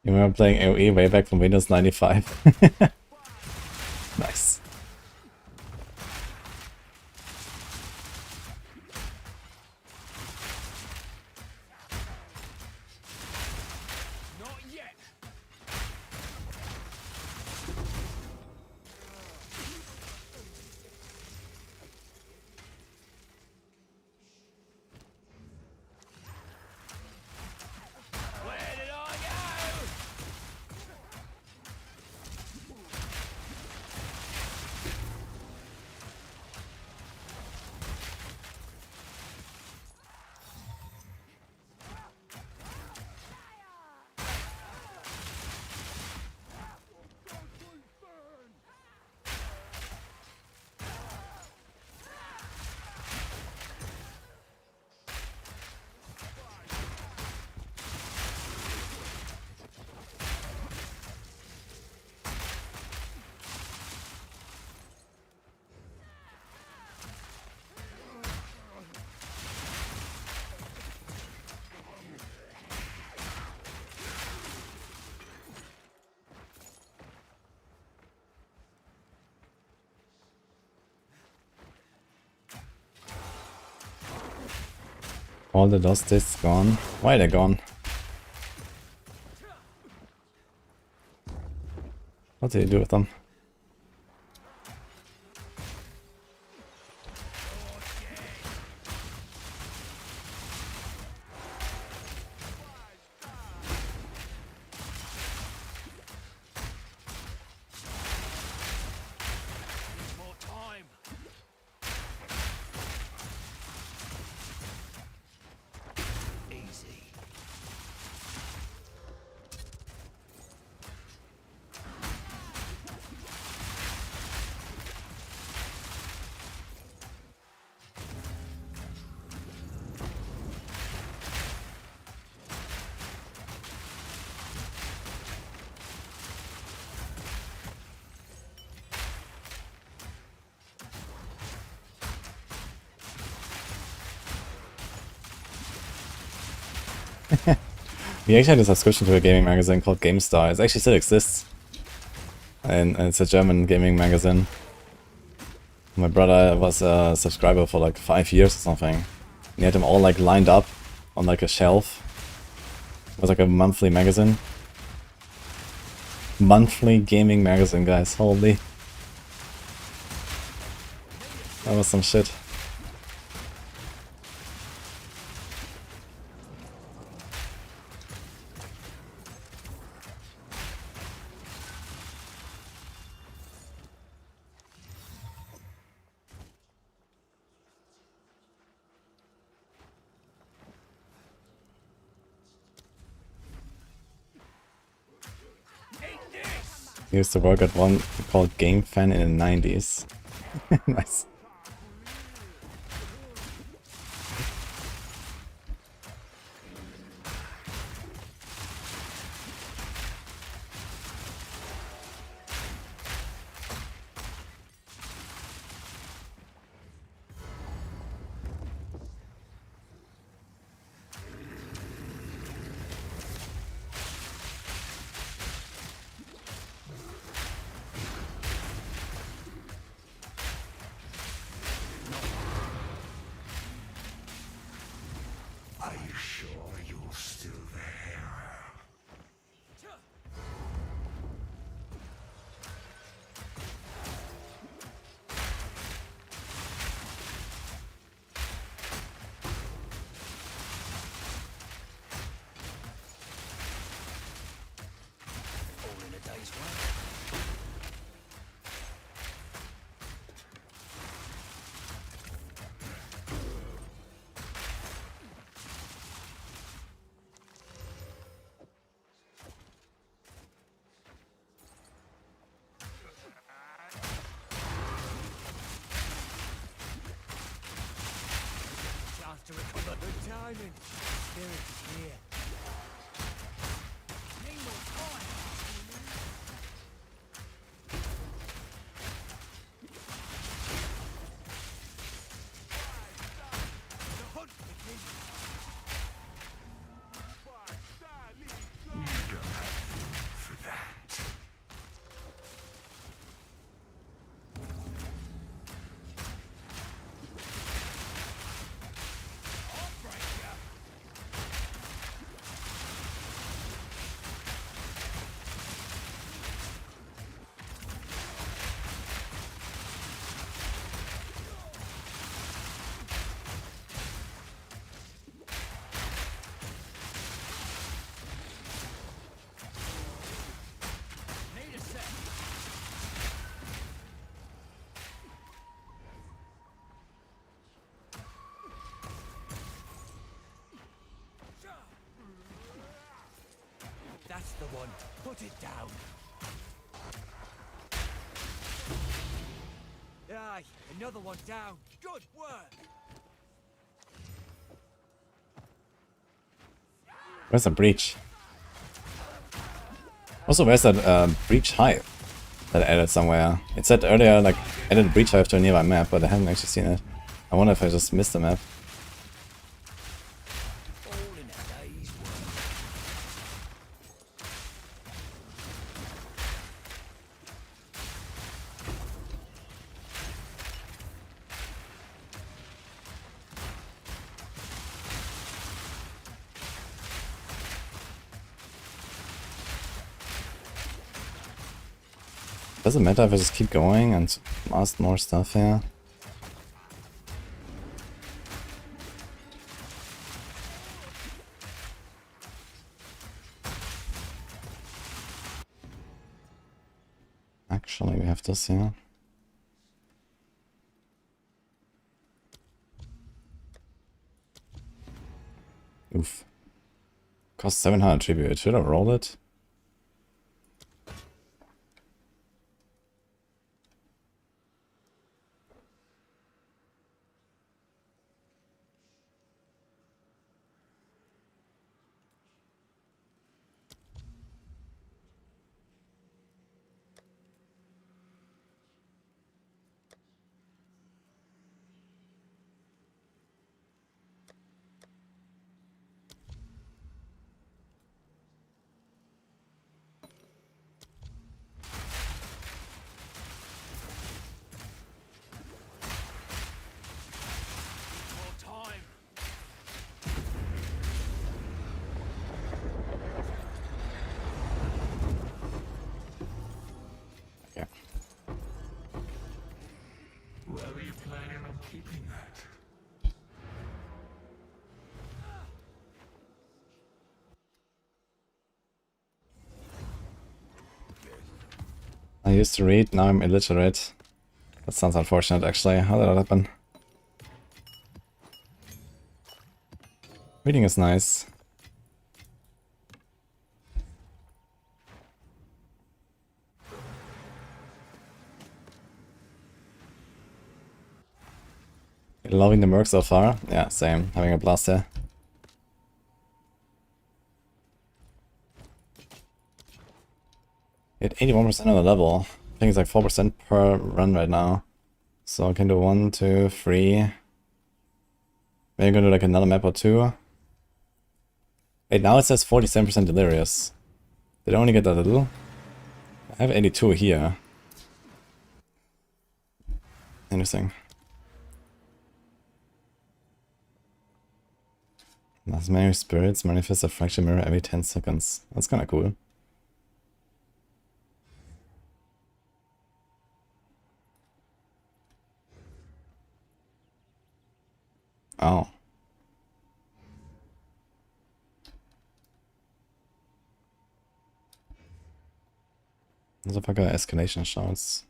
[SPEAKER 1] You remember playing AoE way back from Windows 95? Nice. All the dust is gone. Why are they gone? What did you do with them? We actually had a subscription to a gaming magazine called GameStar. It actually still exists. And it's a German gaming magazine. My brother was a subscriber for like 5 years or something. And he had them all like lined up on like a shelf. It was like a monthly magazine. Monthly gaming magazine, guys. Holy. That was some shit. He used to work at one called Game Fan in the 90s. Nice.
[SPEAKER 2] Are you sure you're still there?
[SPEAKER 3] All in a day's work. Chance to recover. Good timing. Spirit is here. Need more time. The hunt begins.
[SPEAKER 2] For that.
[SPEAKER 3] Need a sec. That's the one. Put it down. Aye, another one down. Good work.
[SPEAKER 1] Where's the breach? Also, where's that breach hive that I added somewhere? It said earlier, like, added a breach hive to a nearby map, but I haven't actually seen it. I wonder if I just missed the map.
[SPEAKER 3] All in a day's work.
[SPEAKER 1] Doesn't matter if I just keep going and ask more stuff here. Actually, we have this here. Oof. Cost 700 tribute. Should I roll it? I used to read, now I'm illiterate. That sounds unfortunate actually. How did that happen? Reading is nice. Loving the Merc so far? Yeah, same. Having a blast here. Hit 81% on the level. I think it's like 4% per run right now. So I can do 1, 2, 3. Maybe I'm gonna do like another map or two. Wait, now it says 47% delirious. Did I only get that little? I have 82 here. Interesting. As many spirits manifest a fracture mirror every 10 seconds. That's kinda cool. Oh. Motherfucker escalation shouts.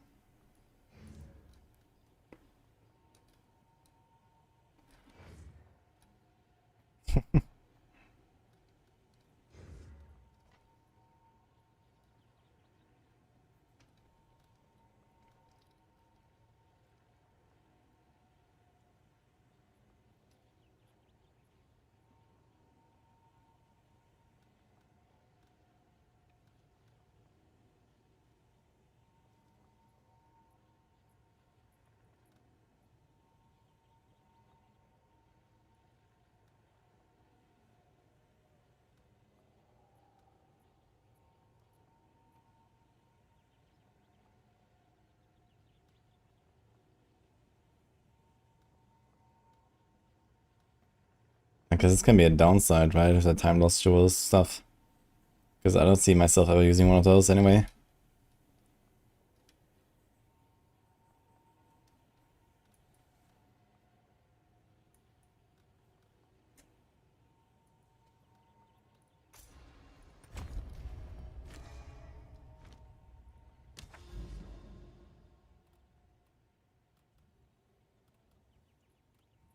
[SPEAKER 1] Because it's gonna be a downside, right? If the time lost jewels stuff. Because I don't see myself ever using one of those anyway.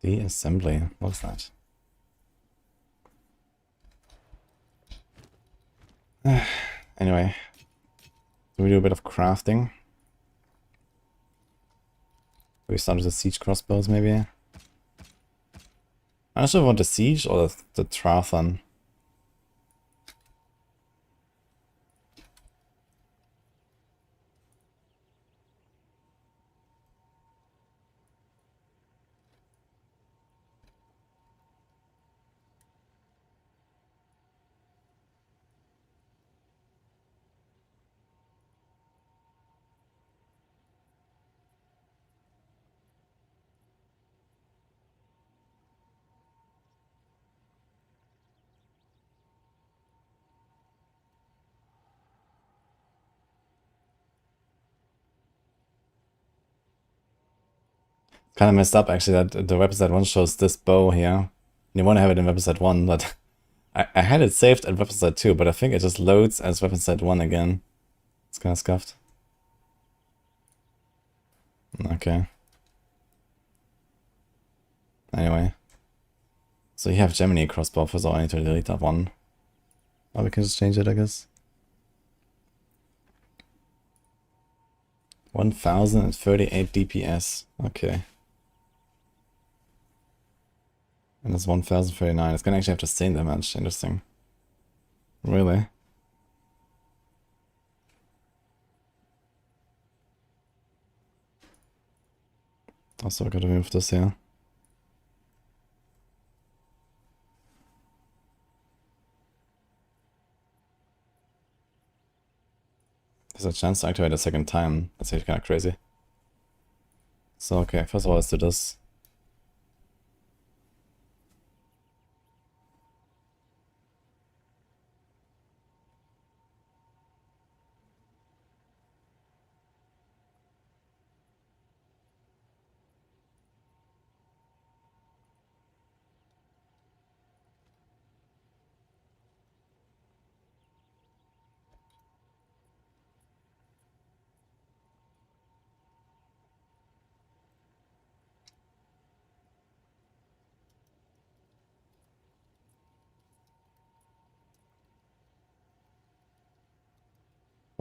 [SPEAKER 1] The assembly. What's that? Anyway. Do we do a bit of crafting? We start with the siege crossbows maybe? I'm not sure if I want the siege or the Trathan. Kind of messed up actually that the website 1 shows this bow here. You want to have it in website 1, but I had it saved at website 2, but I think it just loads as website 1 again. It's kind of scuffed. Okay. Anyway. So you have Gemini crossbow, so I need to delete that one. Or we can just change it, I guess. 1038 DPS. Okay. And it's 1039. It's gonna actually have to stay in that much. Interesting. Really? Also, I gotta move this here. There's a chance to activate a second time. That's actually kind of crazy. So, okay, first of all, let's do this.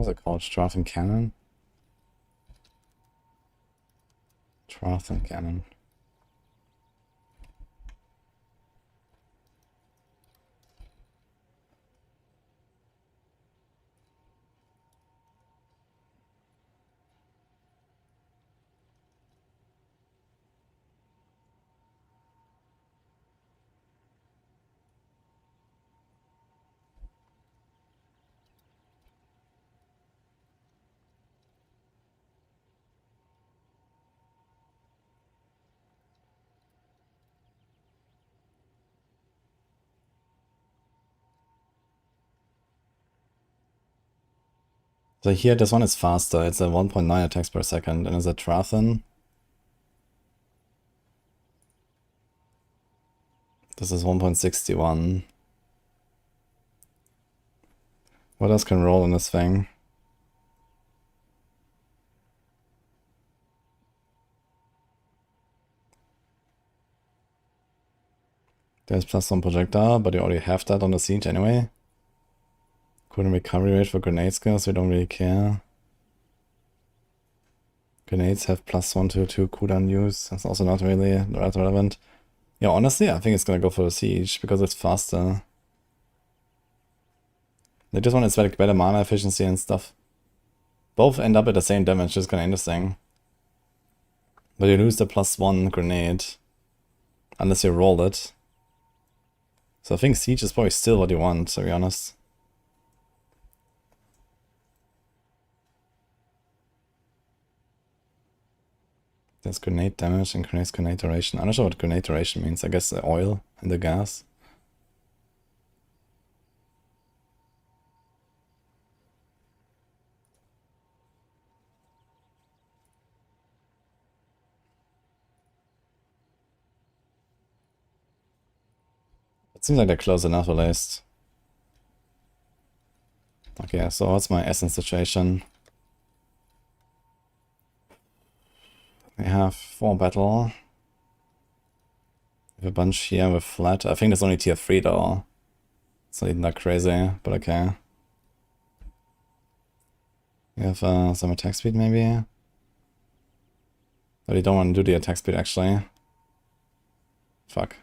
[SPEAKER 1] What's it called? Strathen Cannon? Strathen Cannon. So here, this one is faster. It's a 1.9 attacks per second, and it's a Strathen. This is 1.61. What else can roll in this thing? There's +1 projectile, but you already have that on the siege anyway. Couldn't recovery rate for grenade skills, we don't really care. Grenades have +1 to 2 cooldown use. That's also not really that relevant. Yeah, honestly, I think it's gonna go for the siege because it's faster. They just want its better mana efficiency and stuff. Both end up at the same damage, just kinda interesting. But you lose the +1 grenade. Unless you roll it. So I think siege is probably still what you want, to be honest. There's grenade damage, increased grenade duration. I'm not sure what grenade duration means. I guess the oil and the gas. It seems like they're close enough at least. Okay, so what's my essence situation? We have 4 battle. We have a bunch here with flat. I think there's only tier 3 though. It's not even that crazy, but okay. We have some attack speed maybe. But you don't want to do the attack speed actually. Fuck.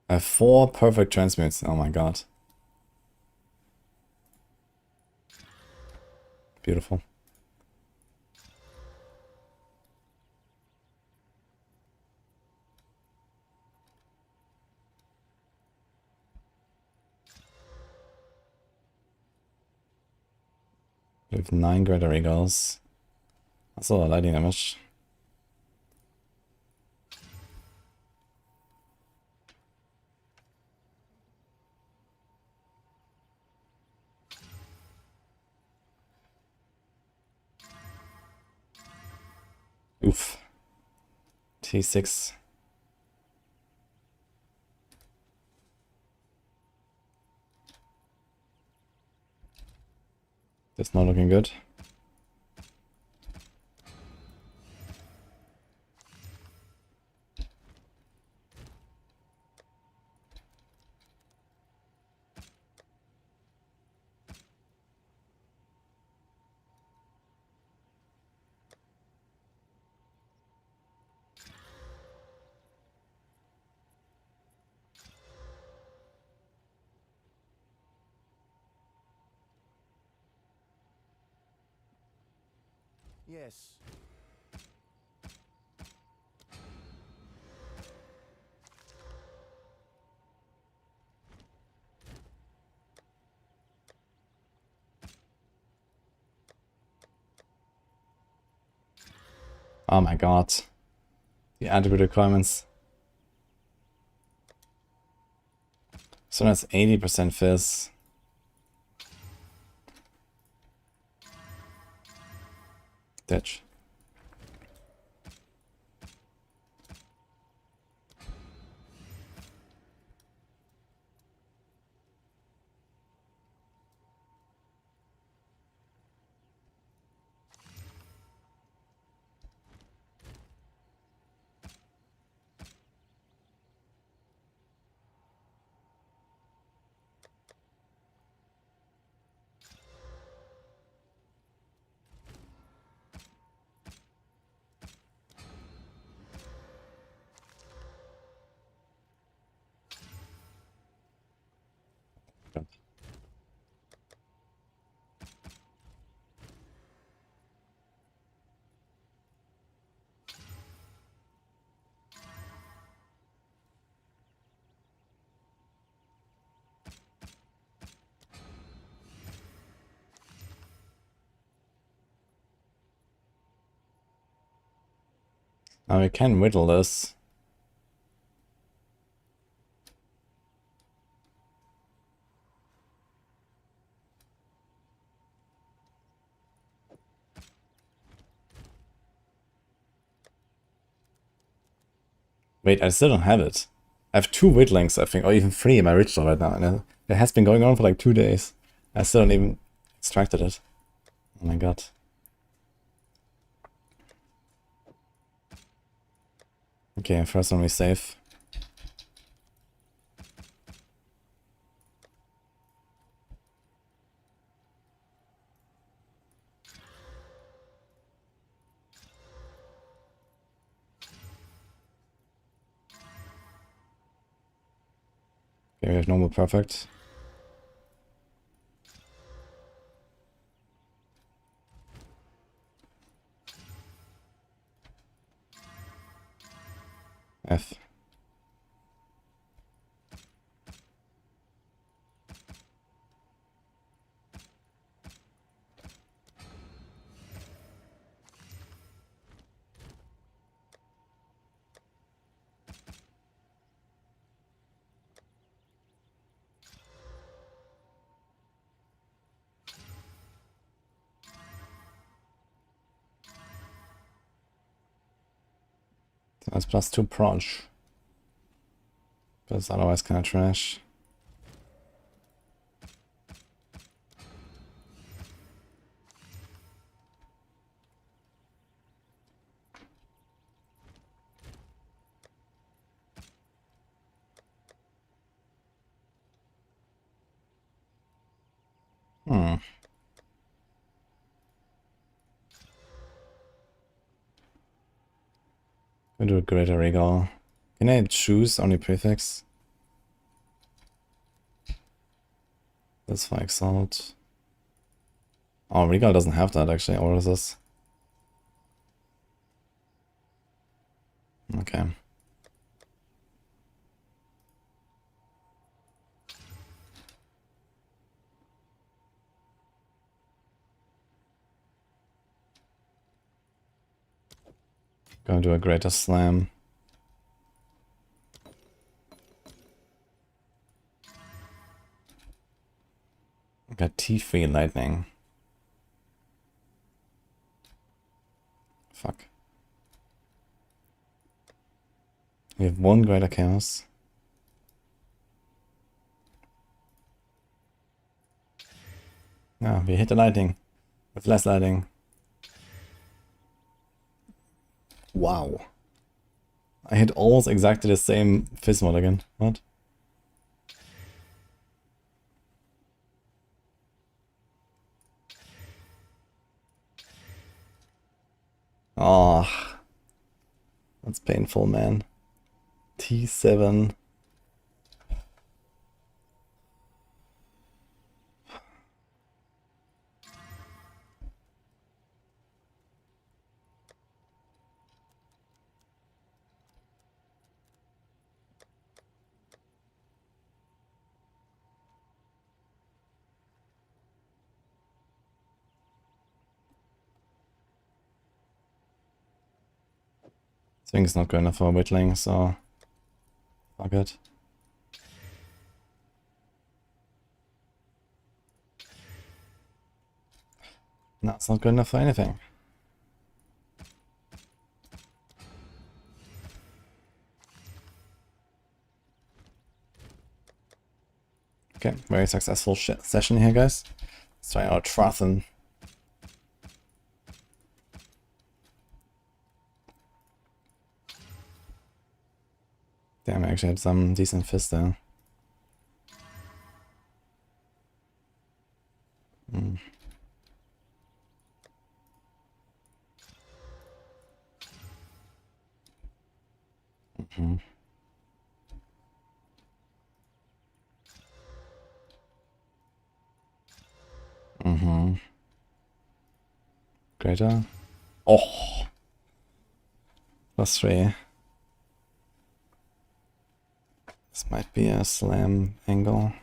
[SPEAKER 1] I have 4 perfect transmutes. Oh my god. Beautiful. We have 9 greater eagles. That's a lot of lightning damage. Oof. T6. That's not looking good.
[SPEAKER 3] Yes.
[SPEAKER 1] Oh my god. The attribute requirements. So that's 80% fizz. Ditch. Now we can whittle this. Wait, I still don't have it. I have 2 whittlings, I think, or even 3 in my ritual right now, and it has been going on for like 2 days. I still don't even extracted it. Oh my god. Okay, first one we save. Okay, we have normal perfect. F. So that's +2 proj. But it's otherwise kinda trash. Hmm. Go do a greater regal. Can I choose only prefix? That's for Exalt. Oh, regal doesn't have that actually, or is this? Okay. Gonna do a greater slam. Got T3 lightning. Fuck. We have 1 greater chaos. Yeah, we hit the lightning. With less lightning. Wow. I hit almost exactly the same fizz mod again. What? Oh, that's painful, man. T7. Thing's not good enough for whittling, so fuck it. No, it's not good enough for anything. Okay, very successful session here, guys. Let's try out Trothan. Damn, I actually had some decent fist there. Mm. Mm-hmm. Mm-hmm. Greater. Oh! +3. This might be a slam angle.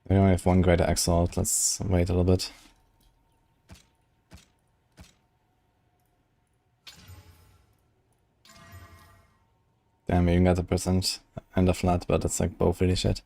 [SPEAKER 1] We only have one greater Exile. Let's wait a little bit. Damn, we even got the percent and a flat, but it's like both really shit.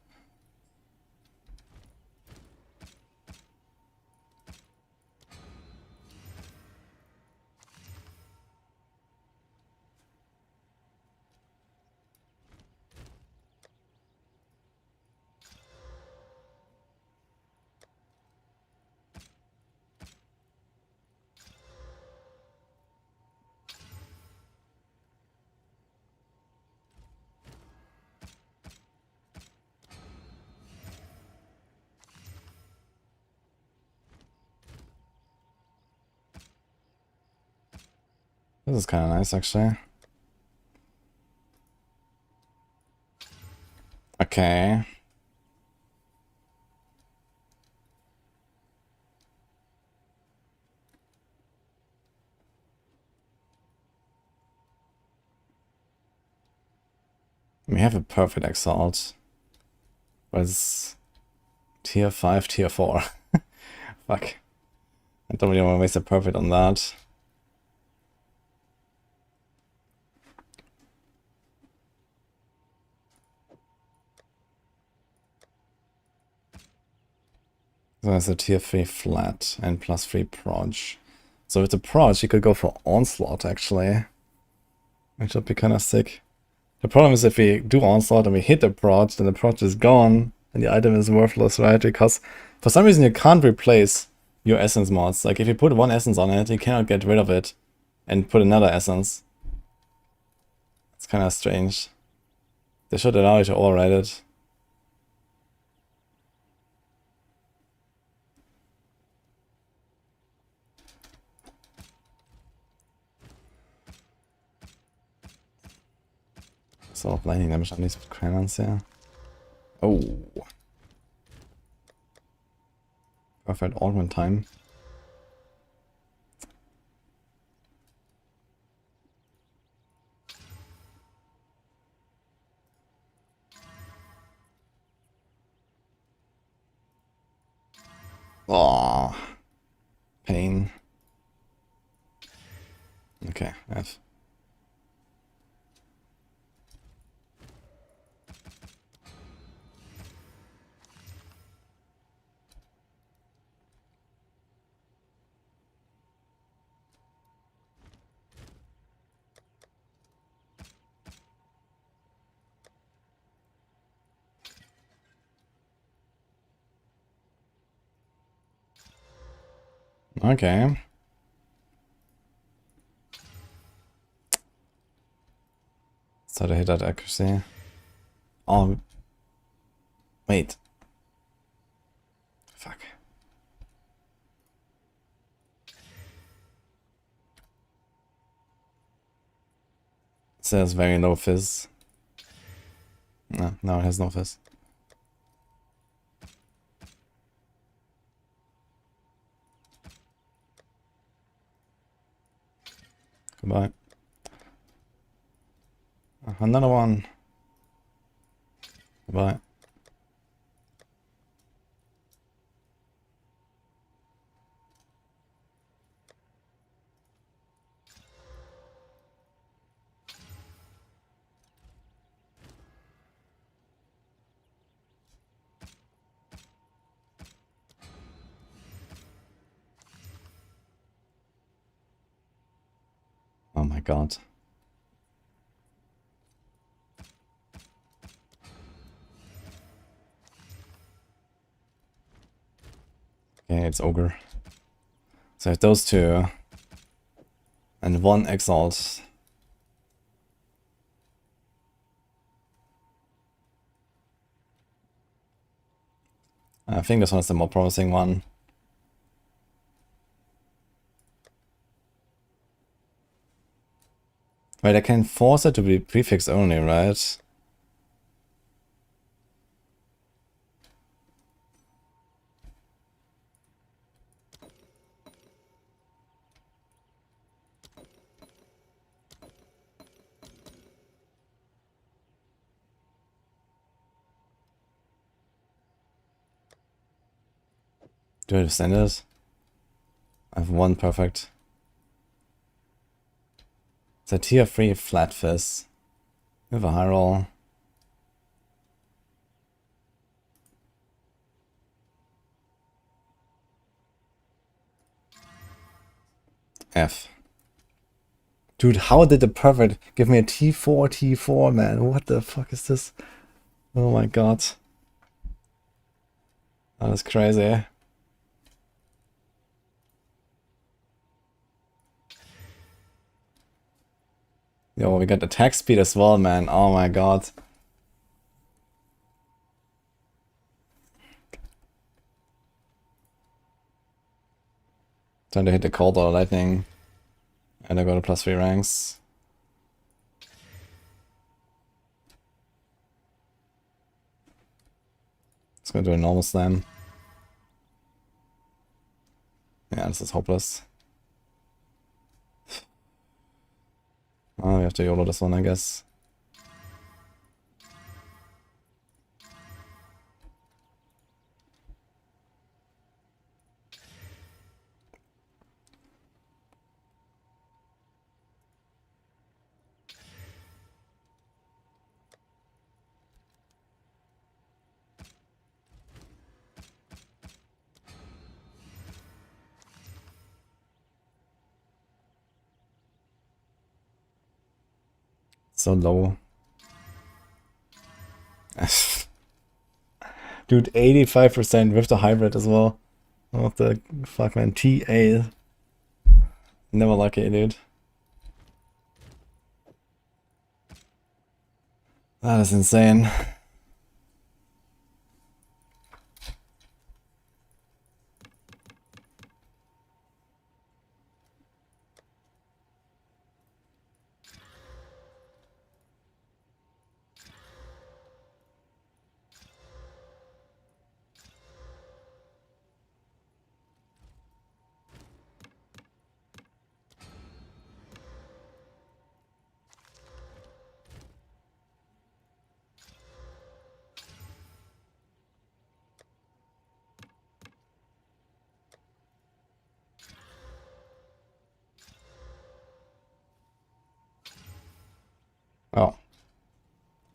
[SPEAKER 1] This is kind of nice, actually. Okay. We have a perfect Exalt. But it's tier 5, tier 4. Fuck. I don't really want to waste a perfect on that. So it's a tier 3 flat and plus 3 proj. So with the proj, you could go for Onslaught actually. Which would be kind of sick. The problem is if we do Onslaught and we hit the proj, then the proj is gone and the item is worthless, right? Because for some reason you can't replace your essence mods. Like if you put one essence on it, you cannot get rid of it and put another essence. It's kind of strange. They should allow you to override it. So blinding damage on these cannons, yeah. Oh. Perfect augment time. Oh, pain. Okay, F. Okay. So to hit that accuracy. Oh, wait. Fuck. It says very low fizz. No, it has no fizz. Goodbye. Another one. Goodbye. Oh my god. Okay, it's Ogre. So I have those two. And one Exalt. I think this one is the more promising one. Wait, I can force it to be prefix only, right? Do I understand it? I have one perfect. It's a tier 3 flat fizz. We have a high roll. F. Dude, how did the perfect give me a T4, T4, man? What the fuck is this? Oh my god. That is crazy. Yo, we got attack speed as well, man. Oh my god. Time to hit the cold or lightning. And I go to +3 ranks. Let's go do a normal slam. Yeah, this is hopeless. Oh, we have to YOLO this one, I guess. So low. Dude, 85% with the hybrid as well. What the fuck, man? TA. Never lucky, dude. That is insane. Oh.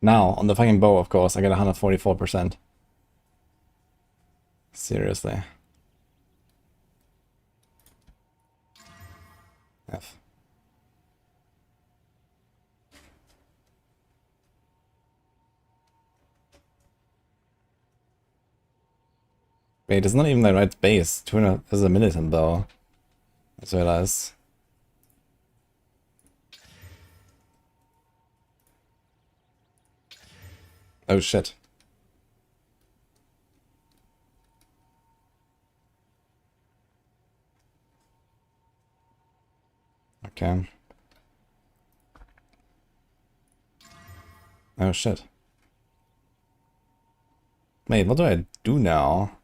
[SPEAKER 1] Now, on the fucking bow, of course, I get 144%. Seriously. F. Wait, it's not even the right base. 200 is a militant bow. I just realized. Oh shit. Okay. Oh shit. Wait, what do I do now?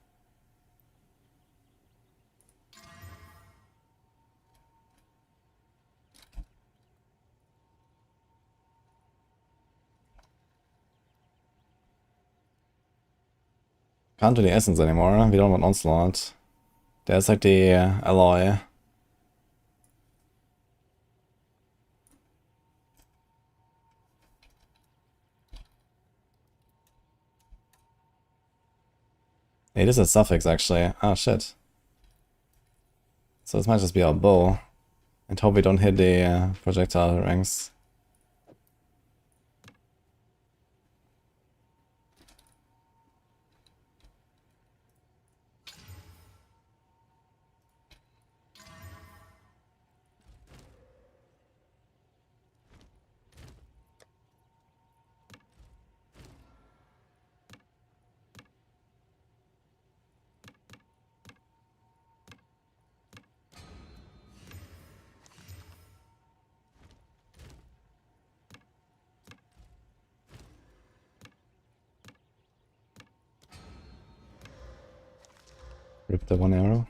[SPEAKER 1] Can't do the essence anymore. We don't want onslaught. There's like the alloy. Hey, this is a suffix actually. Oh shit. So this might just be our bow. And hope we don't hit the projectile ranks. Rip the one arrow.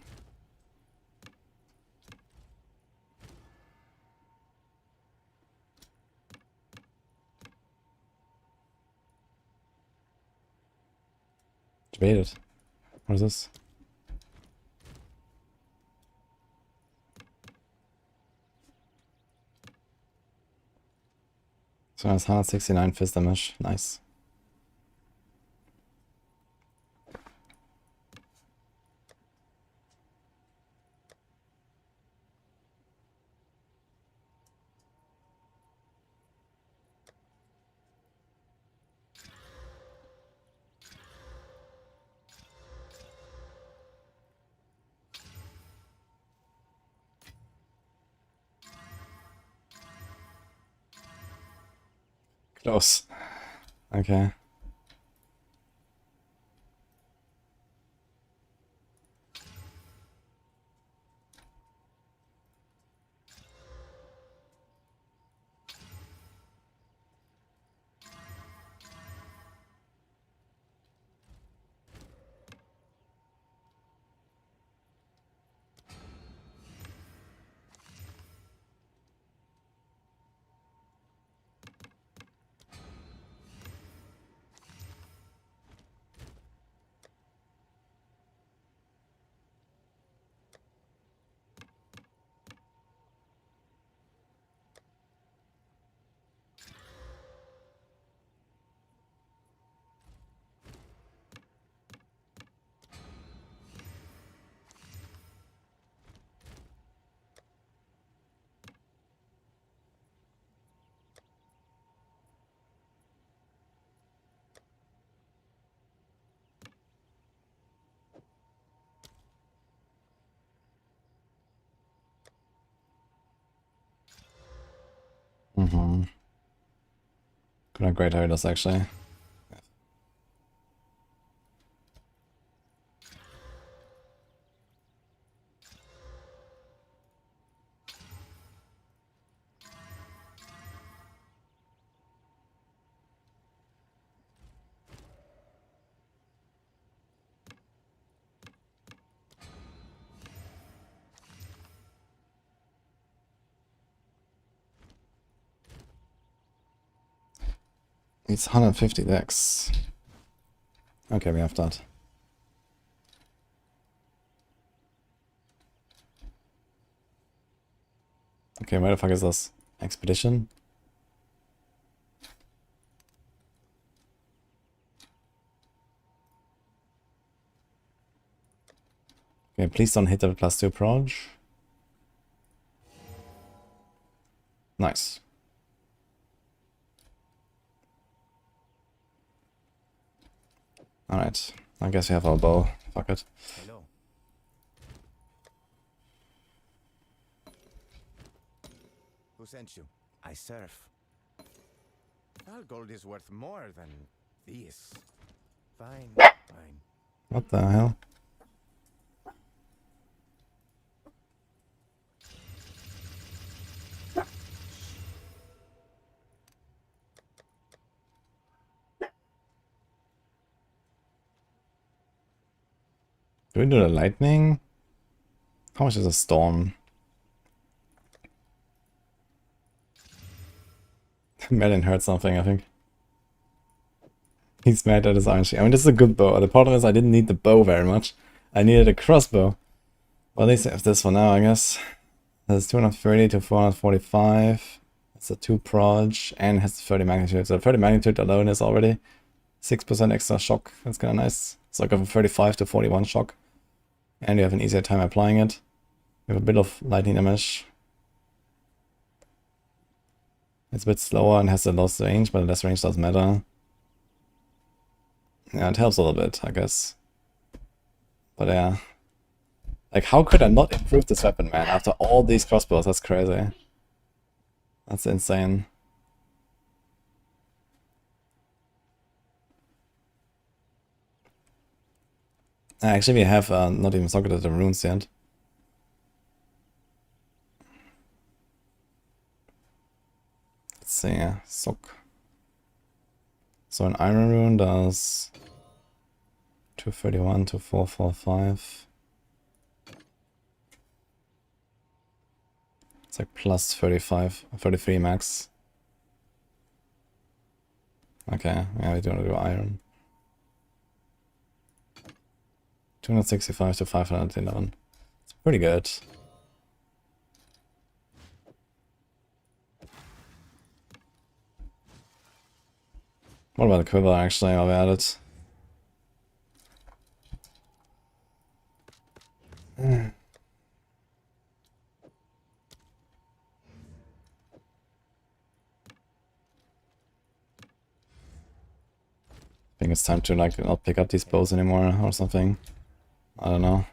[SPEAKER 1] Debated. What is this? So that's 169 fist damage. Nice. Close. Okay. Mm-hmm. Could have great hurdles actually. It's 150 dex. Okay, we have that. Okay, where the fuck is this? Expedition? Okay, please don't hit the +2 proj. Nice. Alright, I guess we have our bow. Fuck it.
[SPEAKER 6] Hello. Who sent you? I surf. All gold is worth more than this. Fine, fine.
[SPEAKER 1] What the hell? Do we do the lightning? How much is a storm? Merlin heard something, I think. He's mad at his iron sheet. I mean, this is a good bow. The problem is I didn't need the bow very much. I needed a crossbow. Well, at least I have this for now, I guess. That's 230 to 445. It's a 2 proj and has 30 magnitude. So 30 magnitude alone is already 6% extra shock. That's kind of nice. So I go from 35 to 41 shock. And you have an easier time applying it. You have a bit of lightning damage. It's a bit slower and has a less range, but the less range doesn't matter. Yeah, it helps a little bit, I guess. But yeah. Like, how could I not improve this weapon, man, after all these crossbows? That's crazy. That's insane. Actually, we have not even socketed the runes yet. Let's see, sock. So an iron rune does 231 to 445. It's like plus 35, 33 max. Okay, yeah, we do want to do iron. 265 to 511. It's pretty good. What about the quiver actually while we're at it? I think it's time to like not pick up these bows anymore or something. I don't know.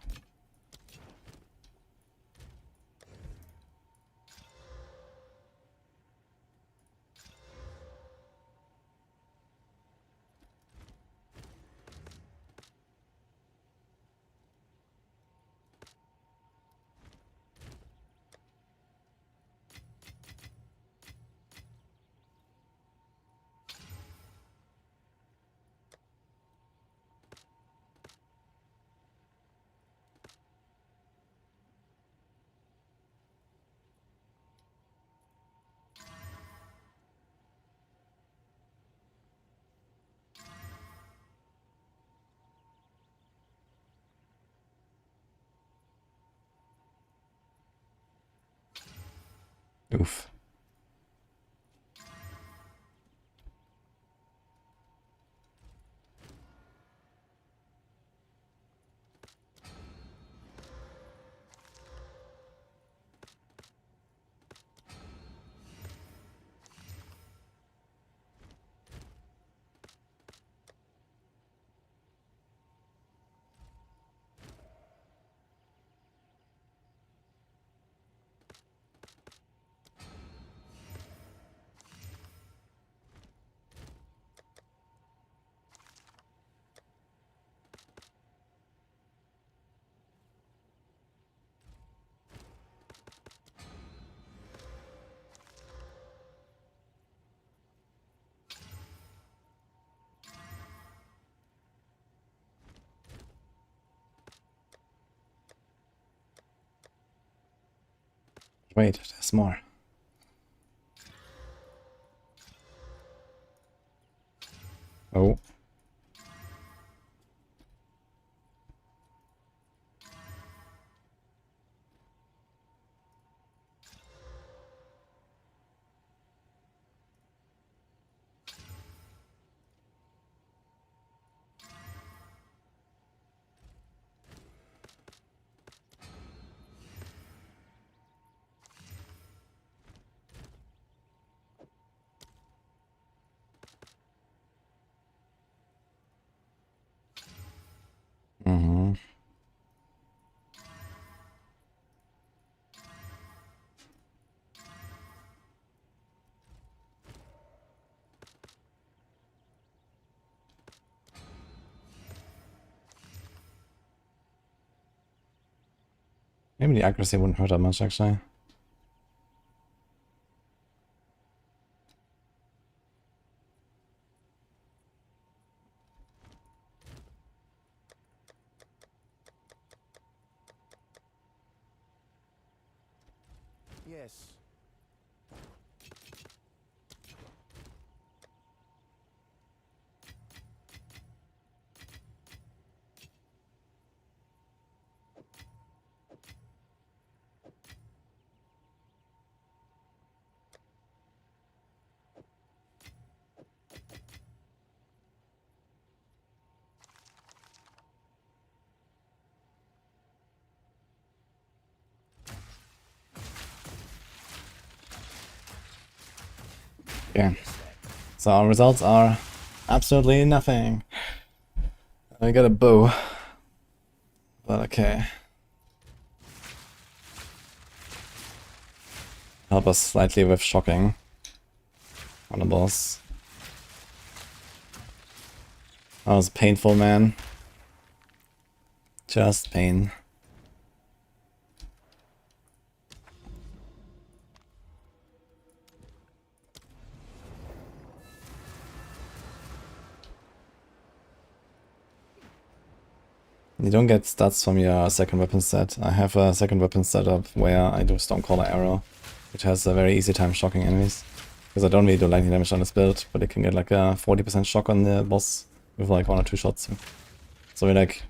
[SPEAKER 1] Oof. Wait, there's more. Oh. Mm-hmm. Maybe the accuracy wouldn't hurt that much actually.
[SPEAKER 6] Yes.
[SPEAKER 1] Yeah. So our results are absolutely nothing. I got a bow. But okay. Help us slightly with shocking on the boss. That was painful, man. Just pain. You don't get stats from your second weapon set. I have a second weapon setup where I do Stonecaller Arrow, which has a very easy time shocking enemies. Because I don't really do lightning damage on this build, but it can get like a 40% shock on the boss with like 1 or 2 shots. So we like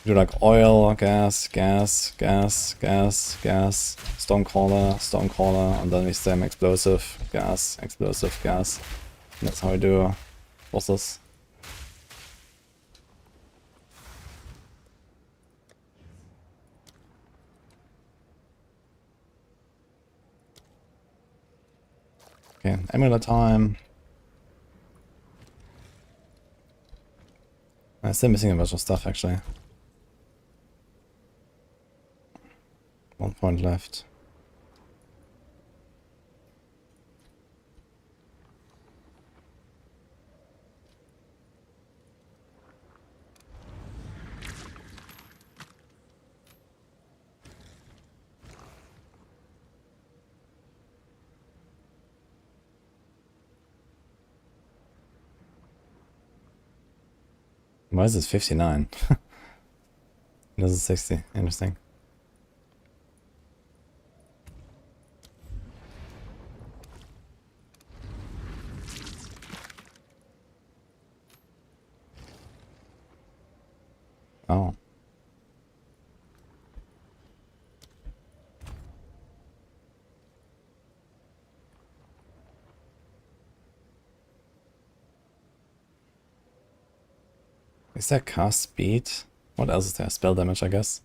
[SPEAKER 1] do like oil, gas, gas, gas, gas, gas, Stonecaller, and then we stem explosive, gas, explosive, gas. And that's how I do bosses. Okay, amulet time. I'm still missing a bunch of stuff actually. 1 point left. Why is this 59? This is 60. Interesting. Oh. Is there cast speed? What else is there? Spell damage, I guess.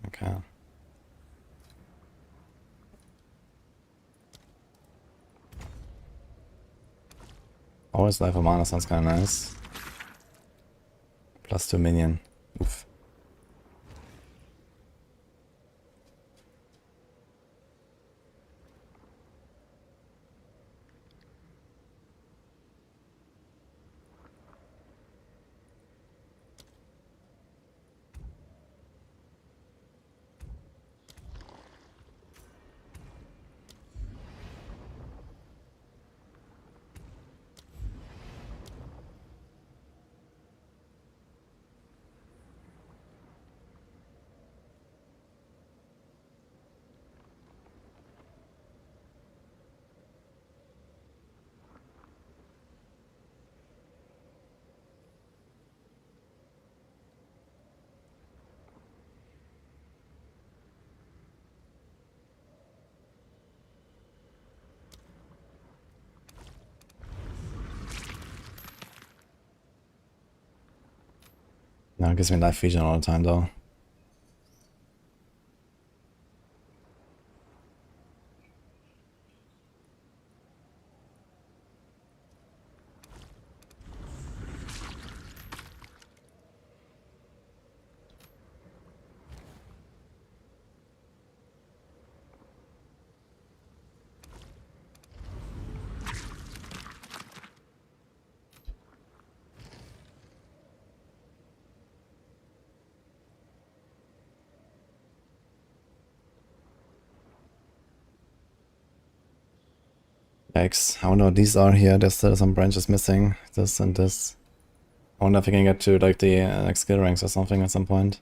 [SPEAKER 1] Okay. Always life of mana sounds kinda nice. +2 minion. Oof. No, it gives me life vision all the time though. Yikes. I wonder what these are here. There's still some branches missing. This and this. I wonder if I can get to like the next skill ranks or something at some point.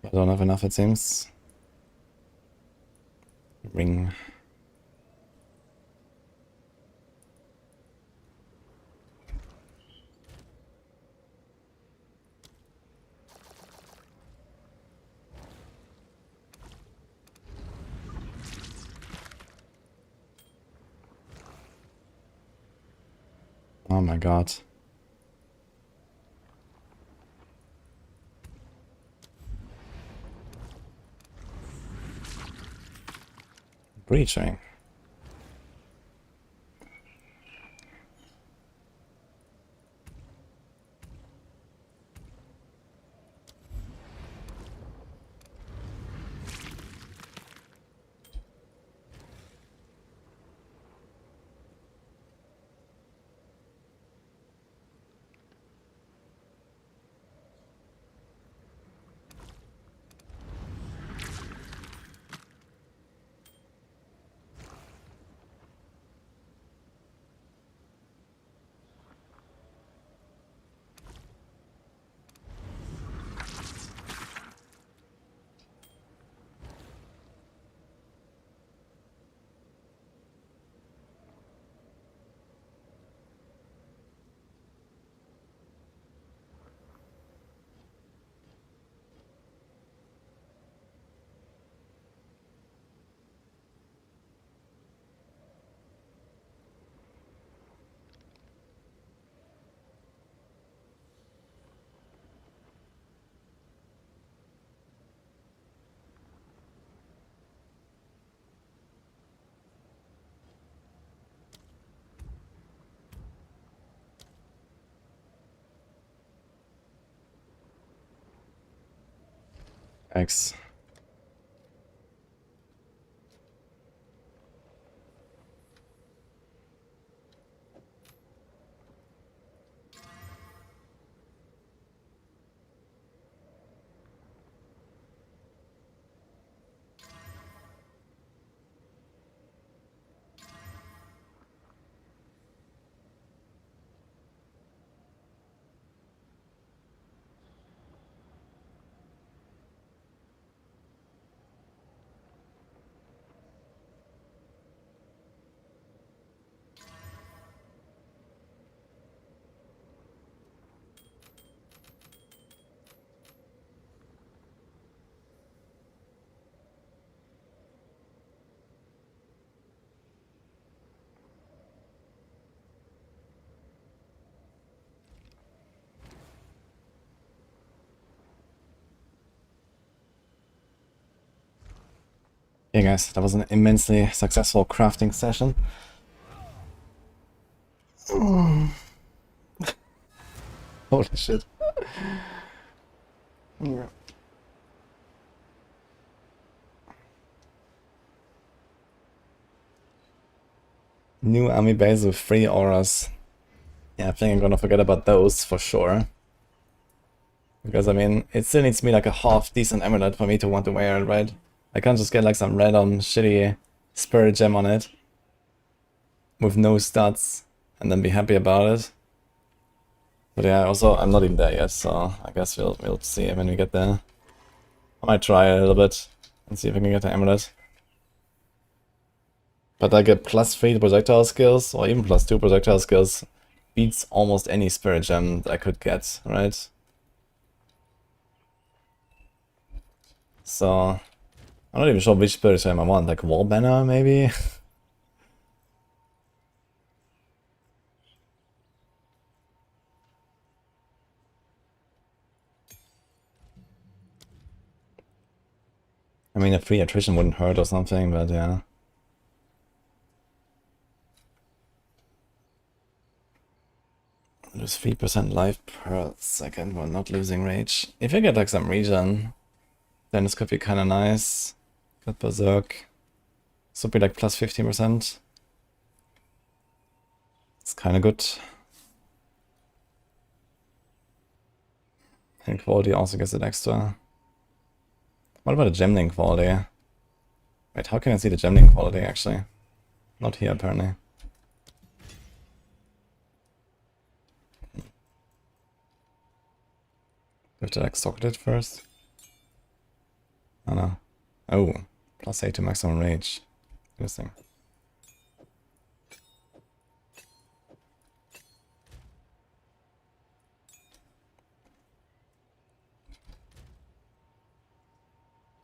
[SPEAKER 1] I don't have enough, it seems. Ring. Oh my god. Breaching. X. Yeah guys, that was an immensely successful crafting session. Holy shit. Yeah. New army base with 3 auras. Yeah, I think I'm gonna forget about those for sure. Because I mean, it still needs to be like a half decent amulet for me to want to wear it, right? I can't just get like some random shitty spirit gem on it with no stats and then be happy about it. But yeah, also I'm not even there yet, so I guess we'll see when we get there. I might try a little bit and see if I can get the amulet. But like a +3 projectile skills or even +2 projectile skills beats almost any spirit gem that I could get, right? So I'm not even sure which spirit gem I want, like Wall Banner maybe? I mean, a free attrition wouldn't hurt or something, but yeah. Lose 3% life per second while not losing rage. If I get like some regen, then this could be kinda nice. Got Berserk. This would be like +15%. It's kinda good. And quality also gets it extra. What about the gemling quality? Wait, how can I see the gemling quality actually? Not here apparently. Do I have to like socket it first? Oh no. Oh, +8 to maximum rage. Interesting.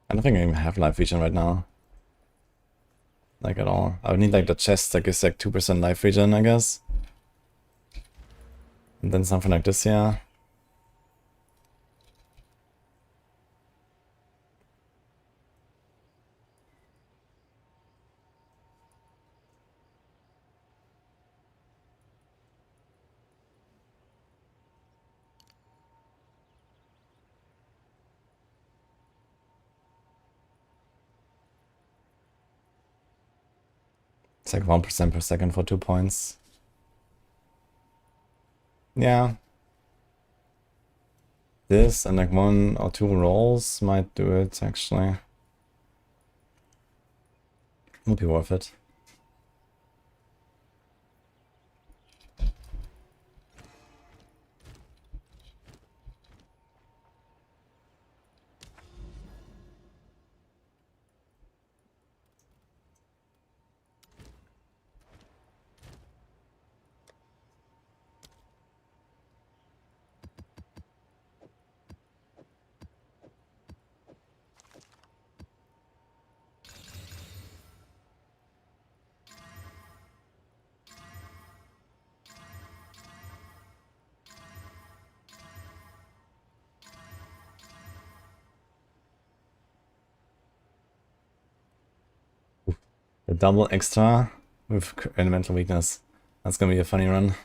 [SPEAKER 1] I don't think I even have life regen right now. Like at all. I would need like the chest that gives like 2% life regen, I guess. And then something like this here. It's like 1% per second for 2 points. Yeah. This and like 1 or 2 rolls might do it actually. Would be worth it. The double extra with elemental weakness. That's gonna be a funny run.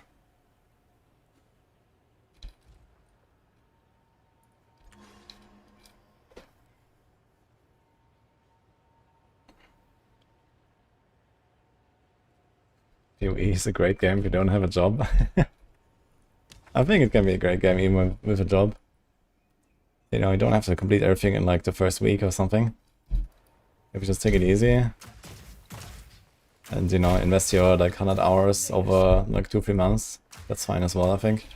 [SPEAKER 1] PoE is a great game if you don't have a job. I think it can be a great game even with a job. You know, you don't have to complete everything in like the first week or something. If you just take it easy. And, you know, invest your like 100 hours over like 2-3 months. That's fine as well, I think.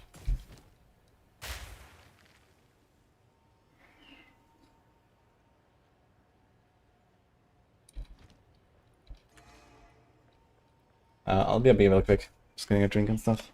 [SPEAKER 1] I'll be real quick. Just getting a drink and stuff.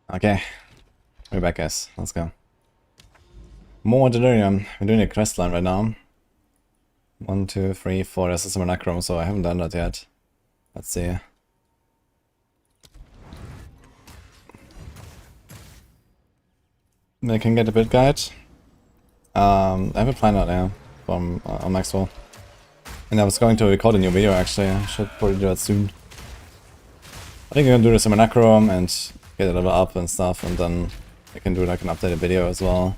[SPEAKER 1] Okay, we're back, guys. Let's go. More delirium. We're doing a quest line right now. 1, 2, 3, 4. There's a simulacrum, so I haven't done that yet. Let's see. I can get a bit guide. I have a plan out there from on Xbow. And I was going to record a new video actually. I should probably do that soon. I think I'm gonna do the simulacrum and get a level up and stuff, and then I can do like an updated video as well.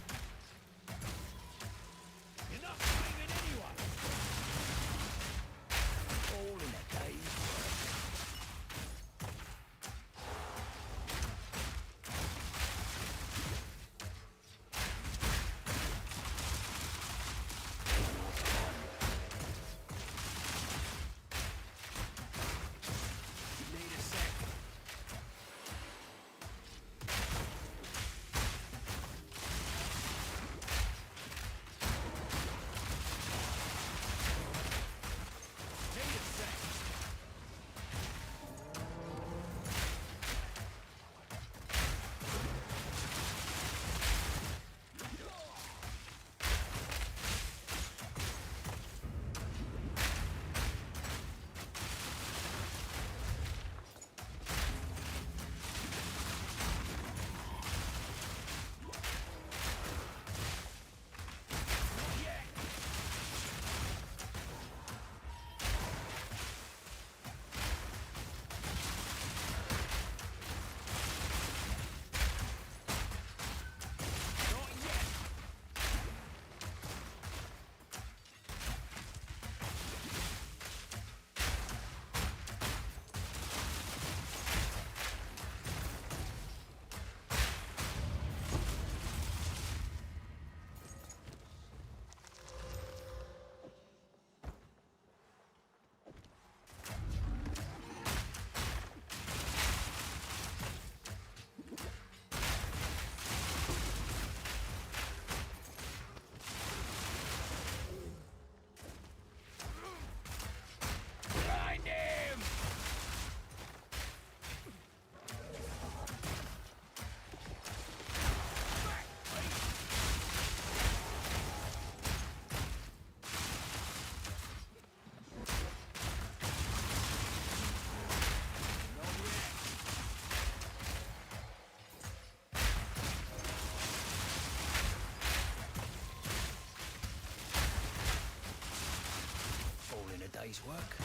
[SPEAKER 3] Day's work.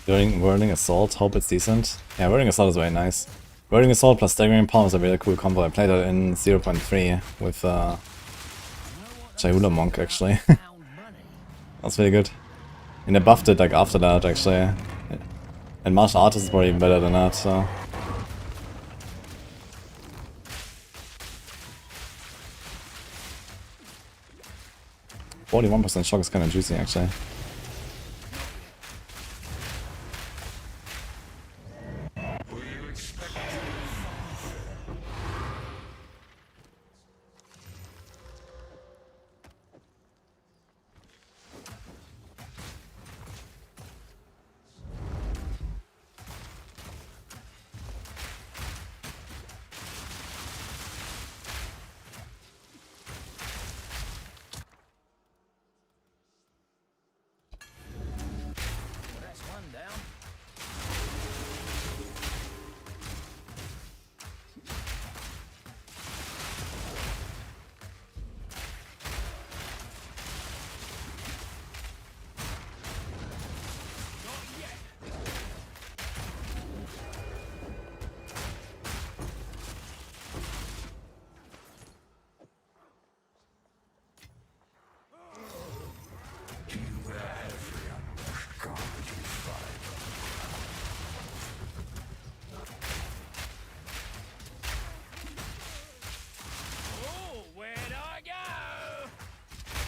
[SPEAKER 1] Whirling Assault, hope it's decent. Yeah, Whirling Assault is very nice. Whirling Assault plus Staggering Palm is a really cool combo. I played that in 0.3 with Chayula Monk actually. That's really good. And I buffed it like after that actually. And Martial Artist is probably even better than that, so. %41 shock is kinda juicy actually.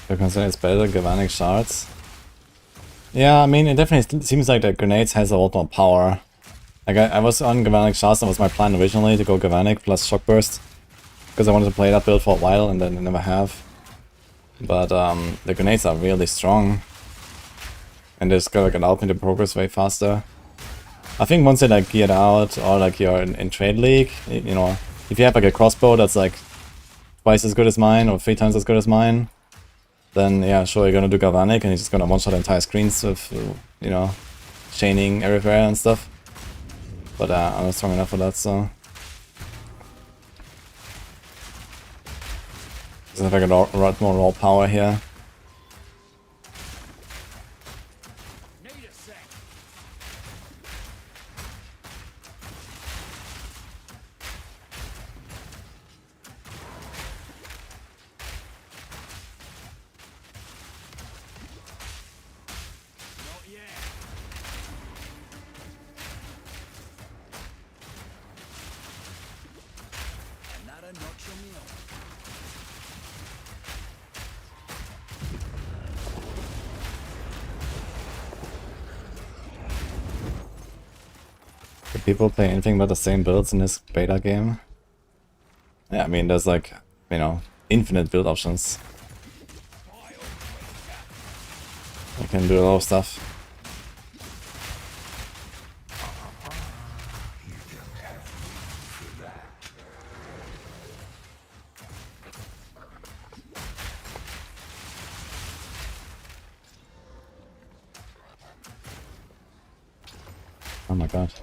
[SPEAKER 1] You're considering it's better galvanic shards. Yeah, I mean, it definitely seems like the grenades has a lot more power. Like, I was on galvanic shards, that was my plan originally, to go galvanic plus shock burst. Because I wanted to play that build for a while, and then I never have. But the grenades are really strong. And this gonna like allow me to progress way faster. I think once they like geared out, or like you're in trade league, you know, if you have like a crossbow that's like twice as good as mine, or 3 times as good as mine, then yeah, sure, you're gonna do galvanic, and you're just gonna one-shot entire screens with, you know, chaining everywhere and stuff. But I'm not strong enough for that, so... Doesn't have like a lot more raw power here. Do people play anything but the same builds in this beta game? Yeah, I mean, there's like, you know, infinite build options. You can do a lot of stuff. Oh my god.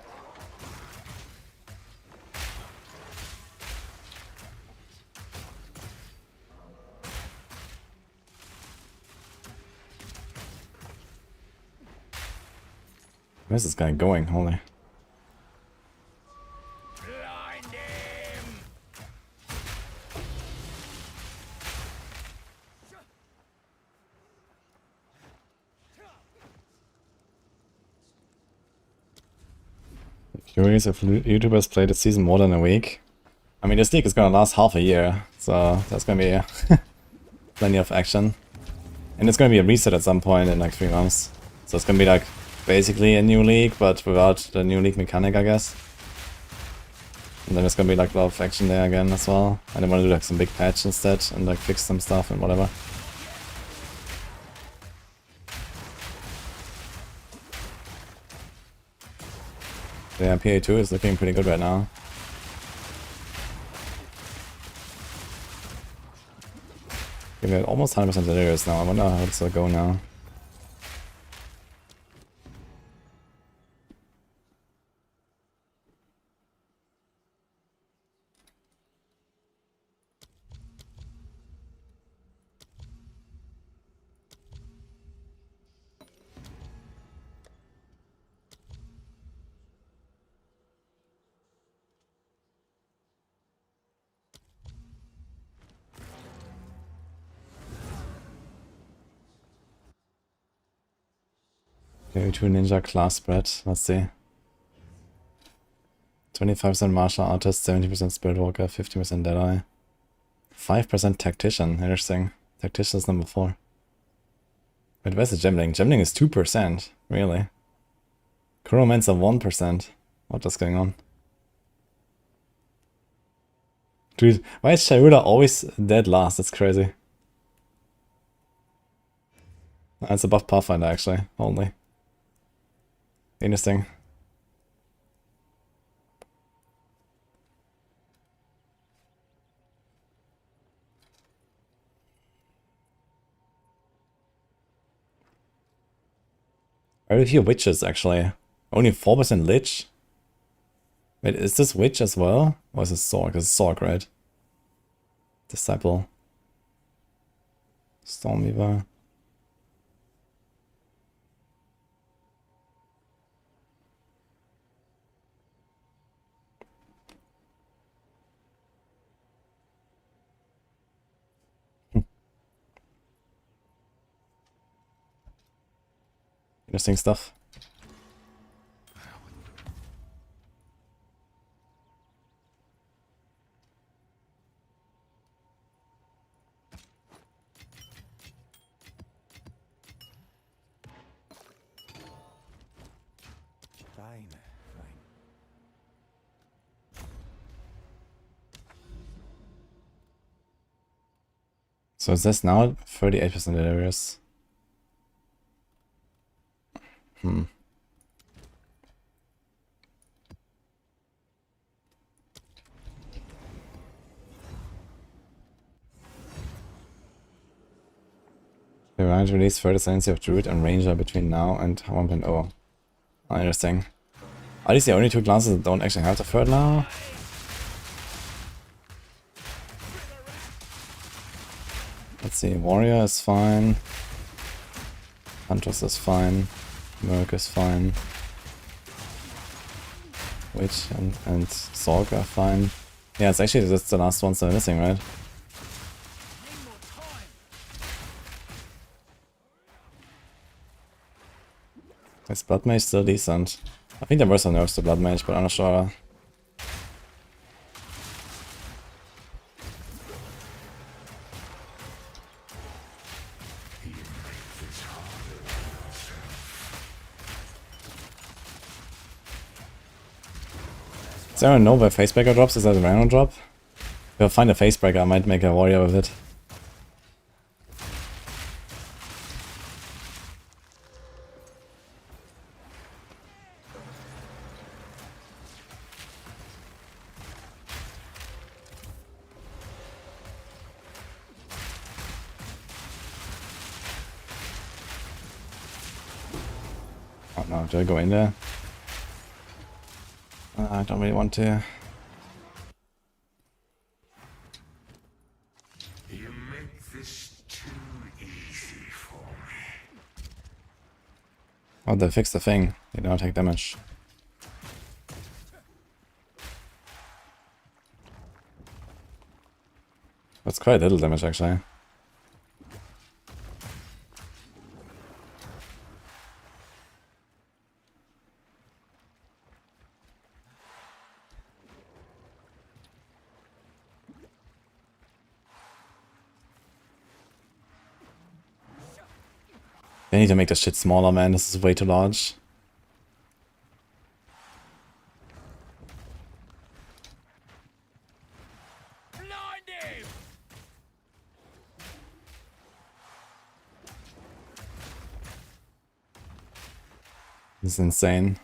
[SPEAKER 1] Where's this guy going? Holy. Curious if YouTubers play the season more than a week. I mean, this league is gonna last half a year, so that's gonna be plenty of action. And it's gonna be a reset at some point in like 3 months. So it's gonna be like basically a new league, but without the new league mechanic, I guess. And then there's gonna be like a lot of action there again as well. I don't want to do like some big patch instead and like fix some stuff and whatever. Yeah, PA2 is looking pretty good right now. Give it almost 100% delirious now. I wonder how it's gonna go now. PA2 ninja class spread. Let's see. 25% martial artist, 70% spirit walker, 50% deadeye. 5% tactician. Interesting. Tactician is number 4. Wait, where's the gemling? Gemling is 2%. Really? Chronomancer 1%. What is going on? Dude, why is Shayura always dead last? That's crazy. It's above Pathfinder actually, only. Interesting. Very few witches actually. Only 4% lich? Wait, is this witch as well? Or is it Sork? It's Sork, right? Disciple. Stormweaver. Interesting stuff.
[SPEAKER 6] Fine, fine.
[SPEAKER 1] So is this now 38% delirious? The range release further sense of Druid and Ranger between now and 1.0. Oh, interesting. Are these the only two classes that don't actually have the third now? Let's see, Warrior is fine. Huntress is fine. Merc is fine. Witch and Sorg are fine. Yeah, it's actually just the last ones that are missing, right? Is Blood Mage still decent? I think there were some nerfs to Blood Mage, but I'm not sure. Does anyone know where Facebreaker drops? Is that a random drop? If I find a Facebreaker, I might make a warrior with it. Oh no, do I go in there? I don't really want to.
[SPEAKER 2] You make this too easy for me.
[SPEAKER 1] Oh, they fixed the thing. They don't take damage. That's quite little damage actually. They need to make this shit smaller, man. This is way too large. This is insane.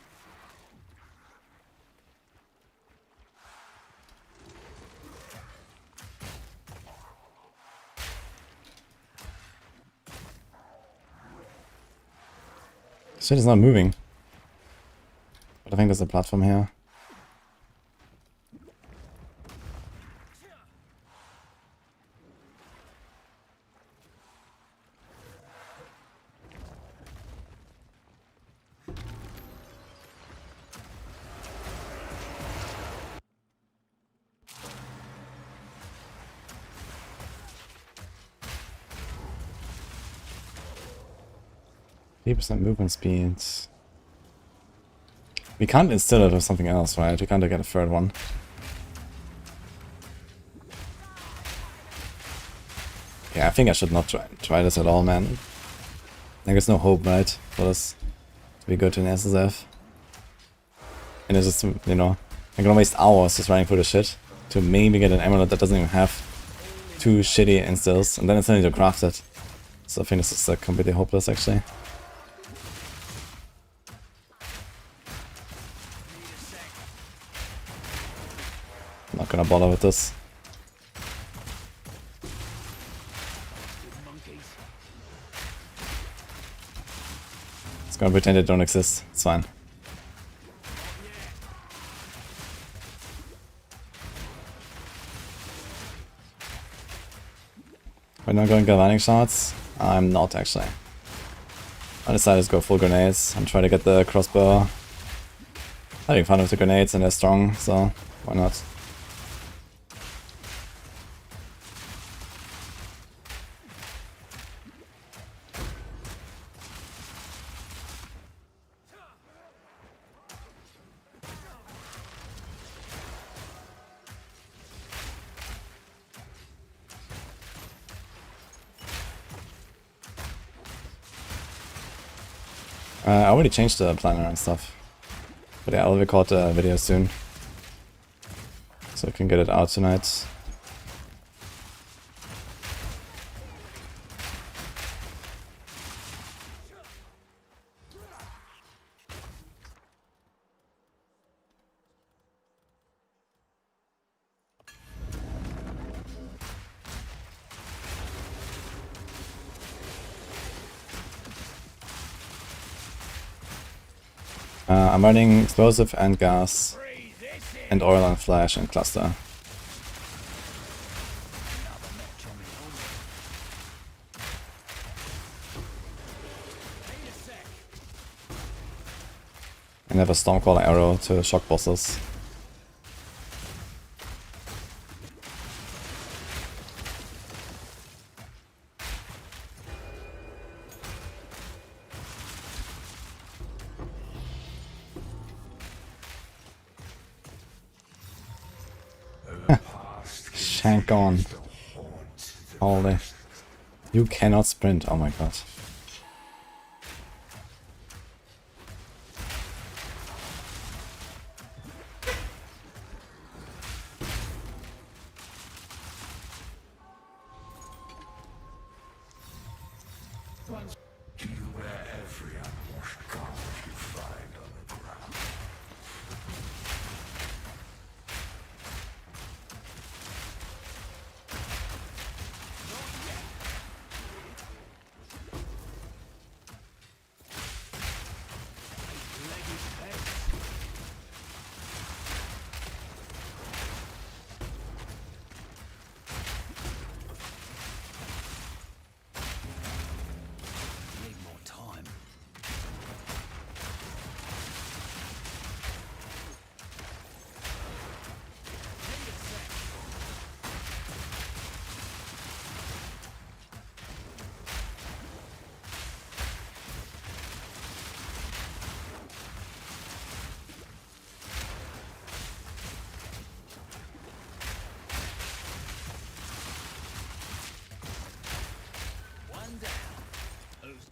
[SPEAKER 1] Shit is not moving. But I think there's a platform here. %, movement speed. We can't instill it with something else, right? We can't get a third one. Yeah, I think I should not try this at all, man. There's no hope, right, for this to be good in SSF. And it's just, you know, I'm gonna waste hours just running through the shit to maybe get an amulet that doesn't even have 2 shitty instills, and then it's only to craft it. So I think this is completely hopeless, actually. I'm not gonna bother with this. It's gonna pretend they don't exist. It's fine. We're not going galvanic shots. I'm not actually. I decided to go full grenades and try to get the crossbow. Having fun with the grenades and they're strong, so why not? I already changed the planner and stuff. But yeah, I'll record the video soon, so I can get it out tonight. I'm running explosive and gas and oil and flash and cluster. And have a Stormcaller arrow to shock bosses. Shank on. Holy. You cannot sprint, oh my god.
[SPEAKER 2] Do you wear every unwashed garment you find on the ground?
[SPEAKER 5] Need more time. One down. Who's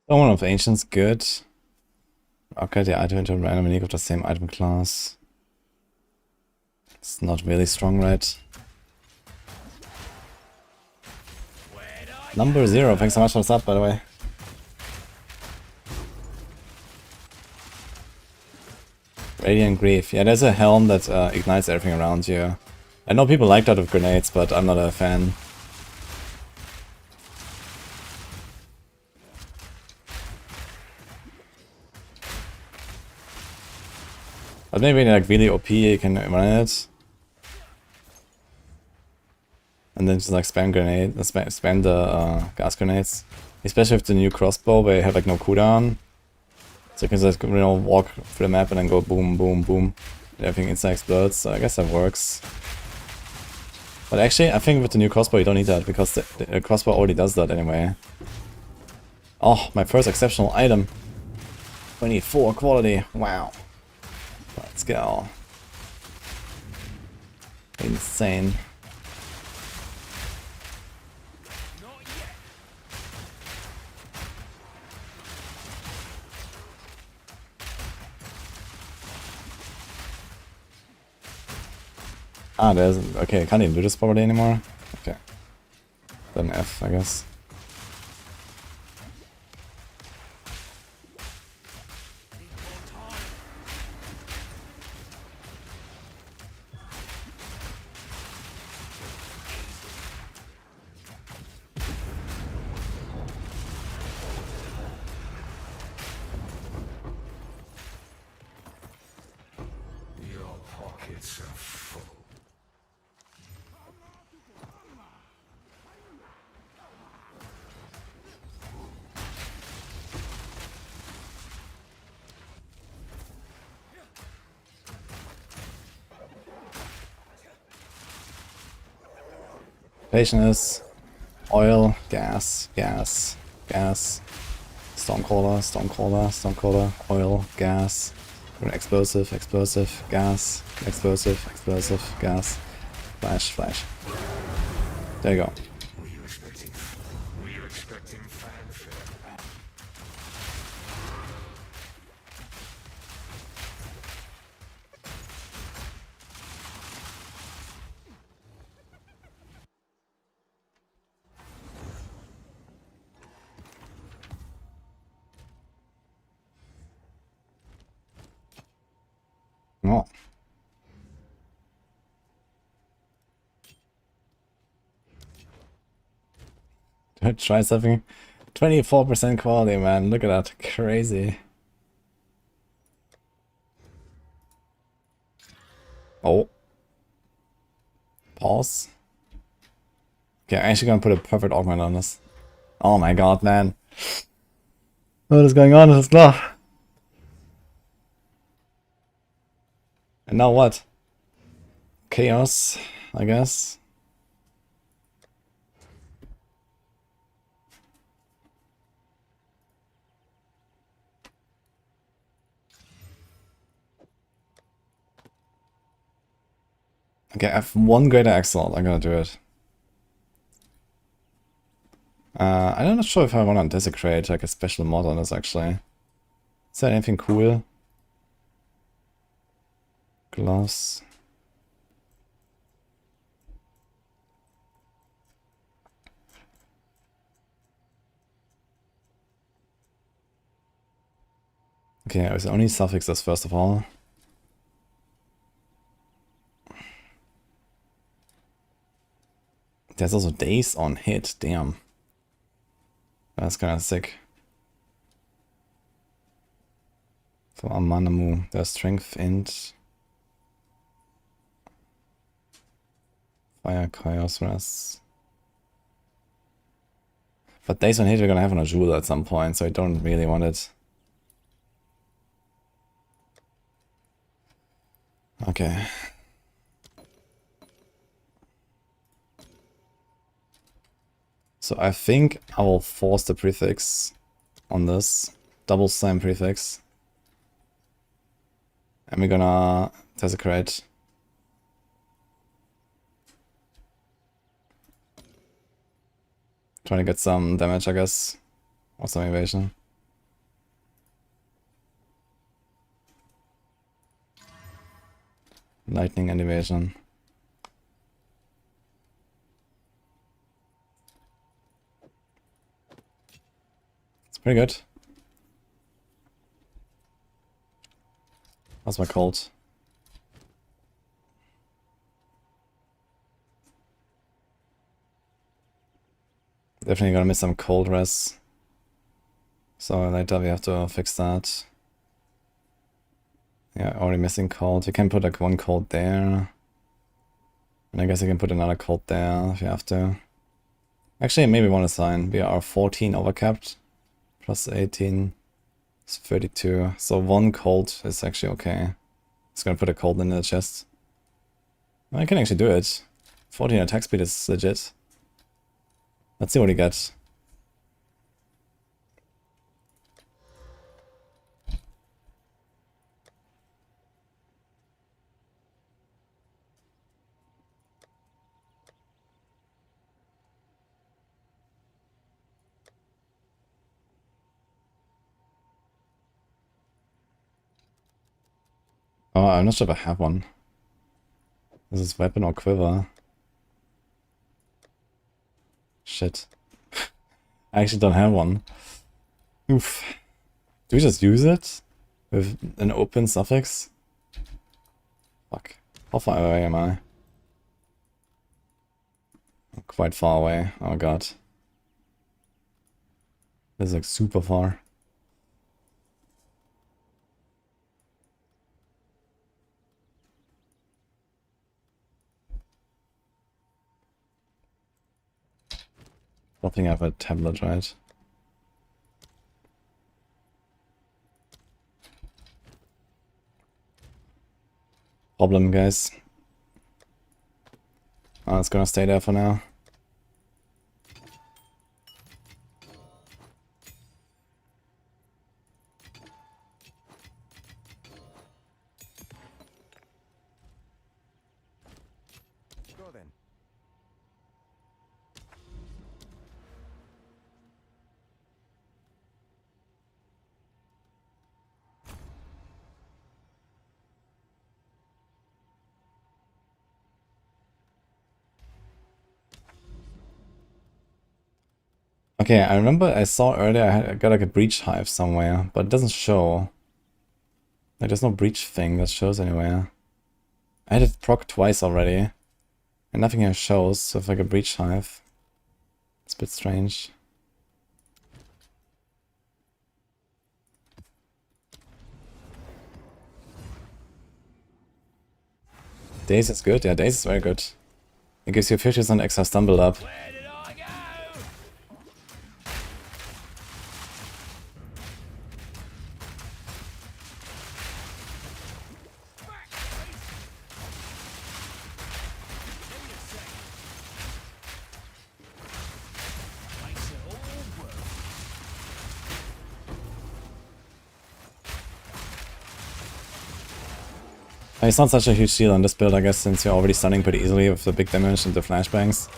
[SPEAKER 1] Someone of Ancients, good. Okay, the item into a random unique of the same item class. It's not really strong, right? Number 0, thanks so much for the sub, by the way. Radiant Grief. Yeah, there's a helm that ignites everything around you. I know people like that with grenades, but I'm not a fan. But maybe like really OP you can run it. And then just like spam the gas grenades. Especially with the new crossbow where you have like no cooldown. So you can just, you know, walk through the map and then go boom, boom, boom. And everything inside explodes, so I guess that works. But actually, I think with the new crossbow you don't need that, because the crossbow already does that anyway. Oh, my first exceptional item. 24 quality, wow. Let's go. Insane. Ah, there's... okay, I can't even do this properly anymore. Okay. Then F, I guess.
[SPEAKER 2] pockets are full.
[SPEAKER 1] Patience, oil, gas, gas, gas. Stormcaller, Stormcaller, Stormcaller, oil, gas. Explosive, explosive, gas, explosive, explosive, gas. Flash, flash. There you go.
[SPEAKER 2] Were you expecting fanfare?
[SPEAKER 1] Oh. Try something. 24% quality, man. Look at that. Crazy. Oh. Pause. Okay, I'm actually gonna put a perfect augment on this. Oh my god, man. What is going on with this glove? And now what? Chaos, I guess. Okay, I have one greater Exile. I'm gonna do it. I'm not sure if I want to desecrate like a special mod on this actually. Is there anything cool? Gloves. Okay, I was only suffixes first of all. There's also days on hit, damn. That's kinda sick. For Amanamu, there's strength int. Fire chaos res. But days on hit we're gonna have on a jewel at some point, so I don't really want it. Okay. So I think I will force the prefix on this. Double slam prefix. And we're gonna desecrate. Trying to get some damage, I guess. Or some evasion. Lightning and evasion. It's pretty good. How's my cold? Definitely gonna miss some cold res. So later we have to fix that. Yeah, already missing cold. You can put like one cold there. And I guess you can put another cold there if you have to. Actually, maybe one assign. We are 14 overcapped. Plus 18 is 32. So one cold is actually okay. It's gonna put a cold in the chest. I can actually do it. 14 attack speed is legit. Let's see what he gets. Oh, I'm not sure if I have one. This is weapon or quiver. Shit. I actually don't have one. Oof. Do we just use it? With an open suffix? Fuck. How far away am I? I'm quite far away. Oh god. This is like super far. don't think I have a tablet, right? Problem, guys. Oh, it's gonna stay there for now.
[SPEAKER 6] Go then.
[SPEAKER 1] Okay, I remember I saw earlier I got like a breach hive somewhere, but it doesn't show. Like, there's no breach thing that shows anywhere. I had it proc twice already, and nothing here shows, so if like a breach hive. It's a bit strange. Daze is good, yeah, Daze is very good. It gives you 50% extra stumble up.
[SPEAKER 5] Where did I go? Makes it all worth.
[SPEAKER 1] It's not such a huge deal on this build, I guess, since you're already stunning pretty easily with the big damage and the flashbangs.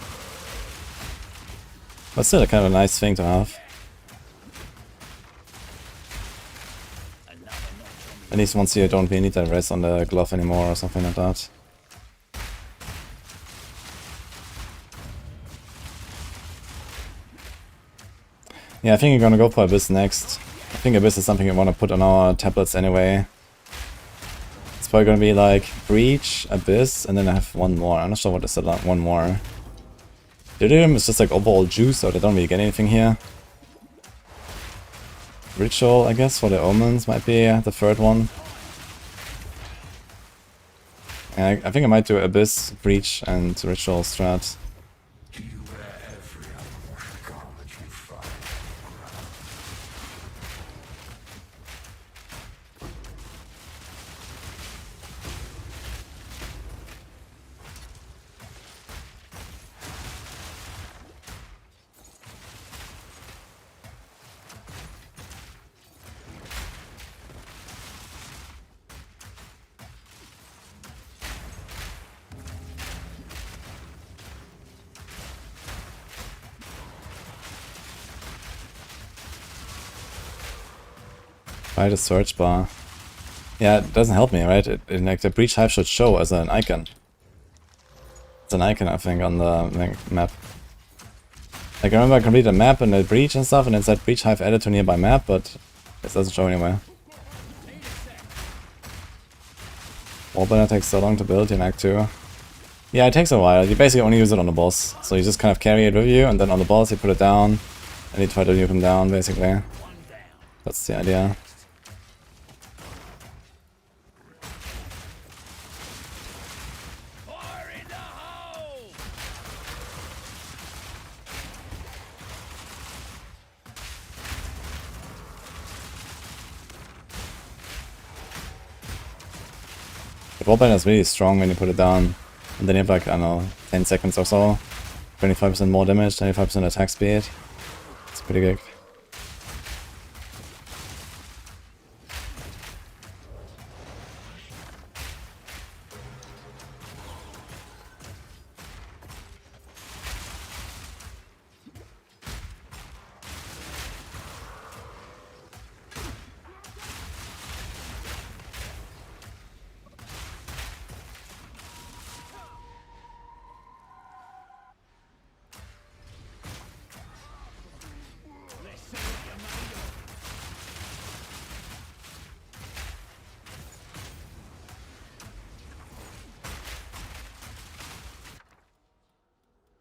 [SPEAKER 1] But still, kind of a nice thing to have. At least once you don't really need that res on the glove anymore or something like that. Yeah, I think you're gonna go for Abyss next. I think Abyss is something you want to put on our tablets anyway. It's probably gonna be like Breach, Abyss, and then I have one more. I'm not sure what is the one more. Delirium is just like overall juice, so they don't really get anything here. Ritual, I guess, for the omens might be the third one. And I think I might do Abyss, Breach, and Ritual strat.
[SPEAKER 2] Do you wear every unwashed garment you find?
[SPEAKER 1] Try the search bar. Yeah, it doesn't help me, right? Like the breach hive should show as an icon. It's an icon, I think, on the map. Like, I remember I completed a map and a breach and stuff, and it said breach hive added to nearby map, but it doesn't show anywhere. Wallbender takes so long to build in Act 2. Yeah, it takes a while. You basically only use it on the boss. So you just kind of carry it with you, and then on the boss you put it down, and you try to nuke him down, basically. That's the idea.
[SPEAKER 5] Fire in the hole!
[SPEAKER 1] The wallbender is really strong when you put it down, and then you have like, I don't know, 10 seconds or so. 25% more damage, 25% attack speed. It's pretty good.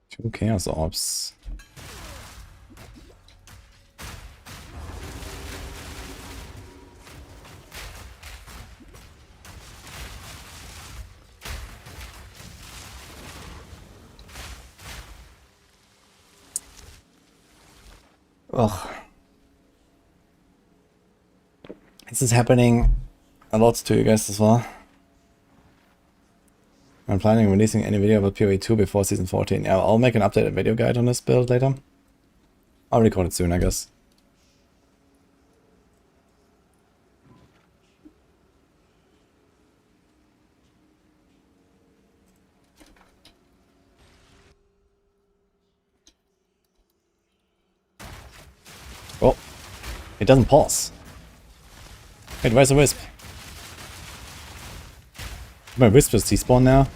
[SPEAKER 1] Two Chaos Orbs. Ugh. This is happening a lot to you guys as well. I'm planning on releasing any video about PoE 2 before season 14. Yeah, I'll make an updated video guide on this build later. I'll record it soon, I guess. Oh, it doesn't pause. Wait, where's the wisp? My wisp just despawn now.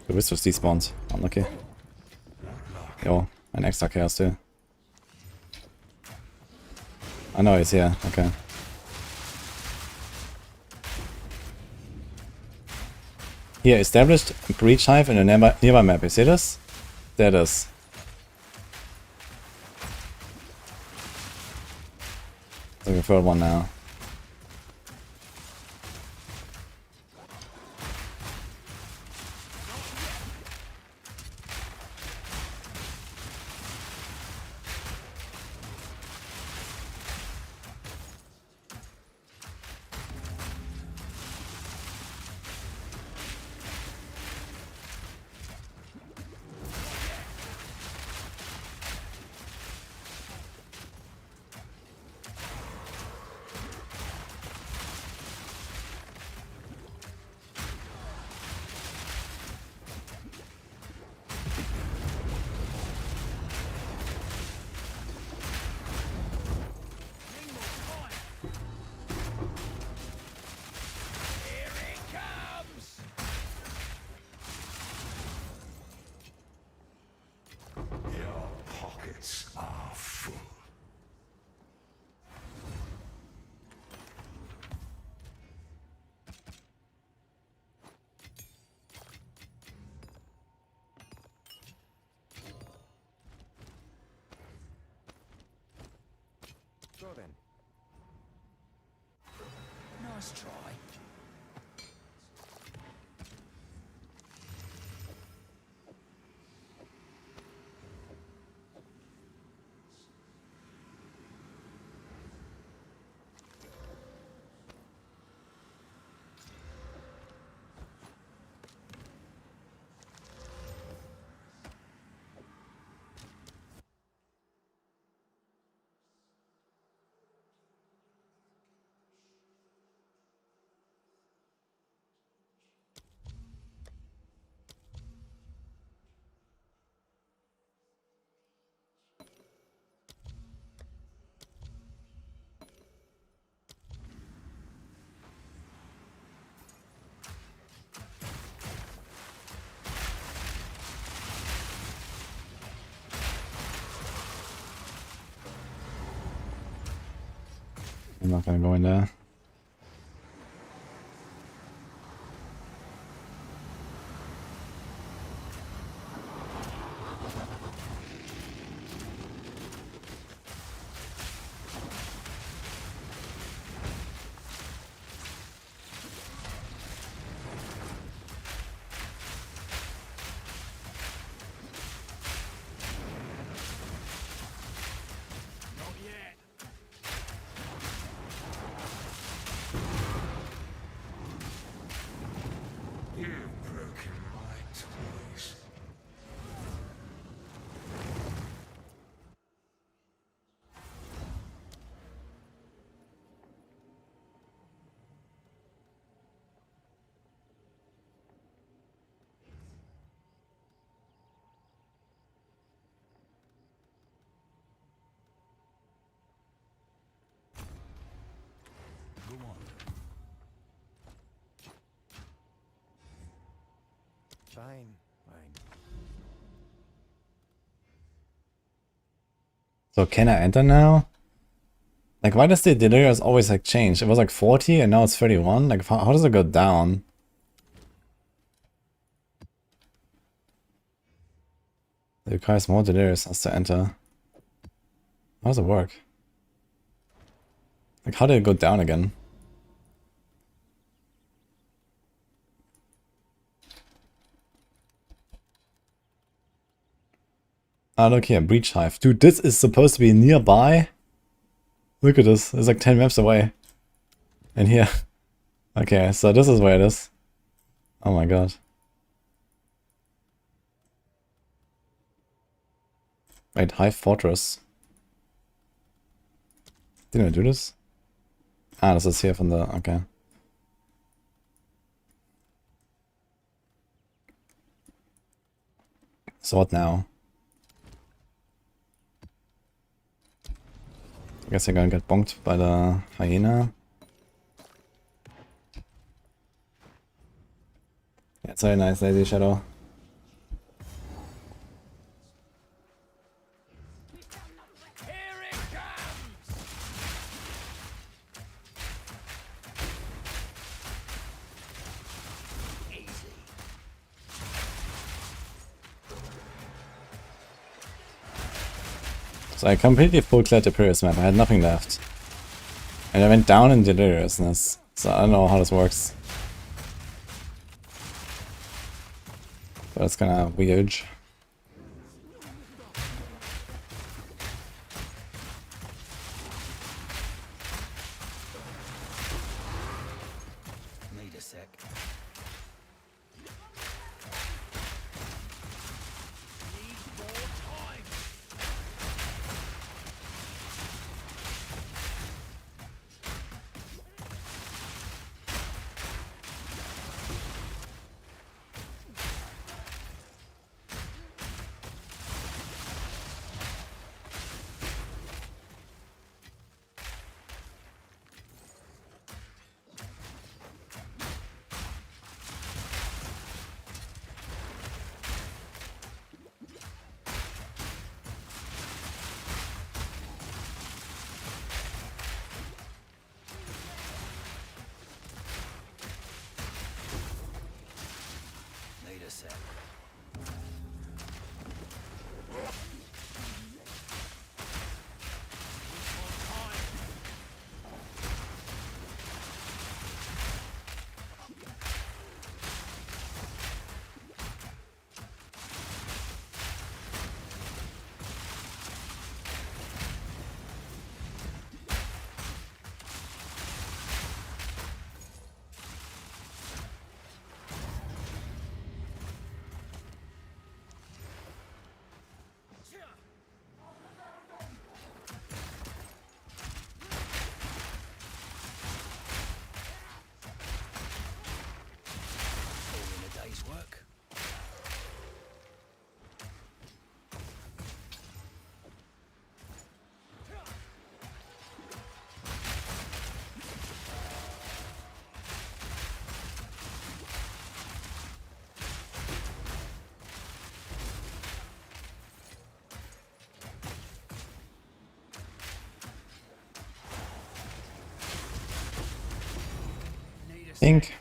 [SPEAKER 1] The wisp just despawned. Unlucky. Yo, an extra chaos too. I know he's here. Okay. Here, established breach hive in a nearby map. You see this? There it is. It's like a third one now.
[SPEAKER 2] Your pockets are full.
[SPEAKER 6] Go then.
[SPEAKER 5] Nice try.
[SPEAKER 1] I'm not gonna go in there.
[SPEAKER 2] You've broken my toys.
[SPEAKER 5] Go on.
[SPEAKER 6] Fine, fine.
[SPEAKER 1] So can I enter now? Like, why does the delirious always like change? It was like 40 and now it's 31. Like, how does it go down? It requires more delirious us to enter. How does it work? Like, how did it go down again? Ah, look here, Breach Hive. Dude, this is supposed to be nearby. Look at this. It's like 10 maps away. And here. Okay, so this is where it is. Oh my god. Wait, Hive Fortress. Didn't I do this? Ah, this is here from the... okay. So what now? I guess I'm gonna get bonked by the hyena. Yeah, it's very nice, Lazy Shadow. So I completely full cleared the previous map, I had nothing left. And I went down in deliriousness, so I don't know how this works. But it's kinda weird.
[SPEAKER 3] Need a sec. Need a sec. Work.
[SPEAKER 1] Ink.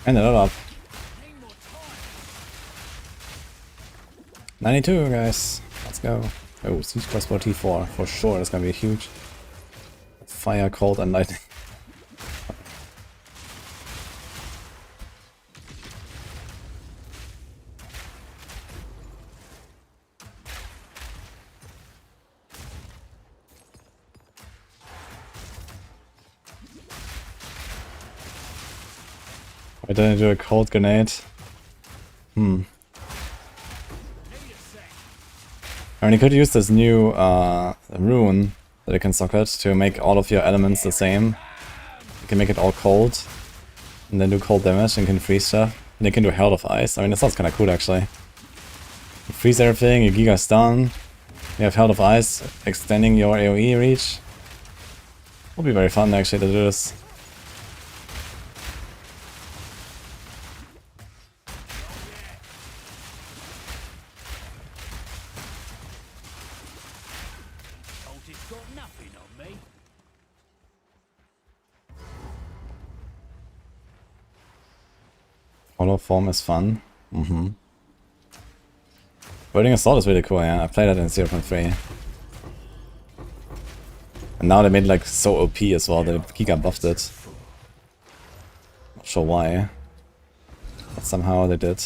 [SPEAKER 1] And a lot up. 92 guys. Let's go. Oh, Siege Crossbow T4. For sure, that's gonna be huge. Fire, cold, and lightning. Why didn't I do a cold grenade? I mean, you could use this new rune that you can socket to make all of your elements the same. You can make it all cold, and then do cold damage, and you can freeze stuff. And you can do Herald of Ice. I mean, that sounds kind of cool, actually. You freeze everything, your Giga stun, you have Herald of Ice, extending your AoE reach. Will be very fun, actually, to do this.
[SPEAKER 5] Got nothing on me.
[SPEAKER 1] Hollow form is fun. Wielding Assault is really cool, yeah. I played that in 0.3. And now they made it like so OP as well, the Giga buffed it. Not sure why. But somehow they did.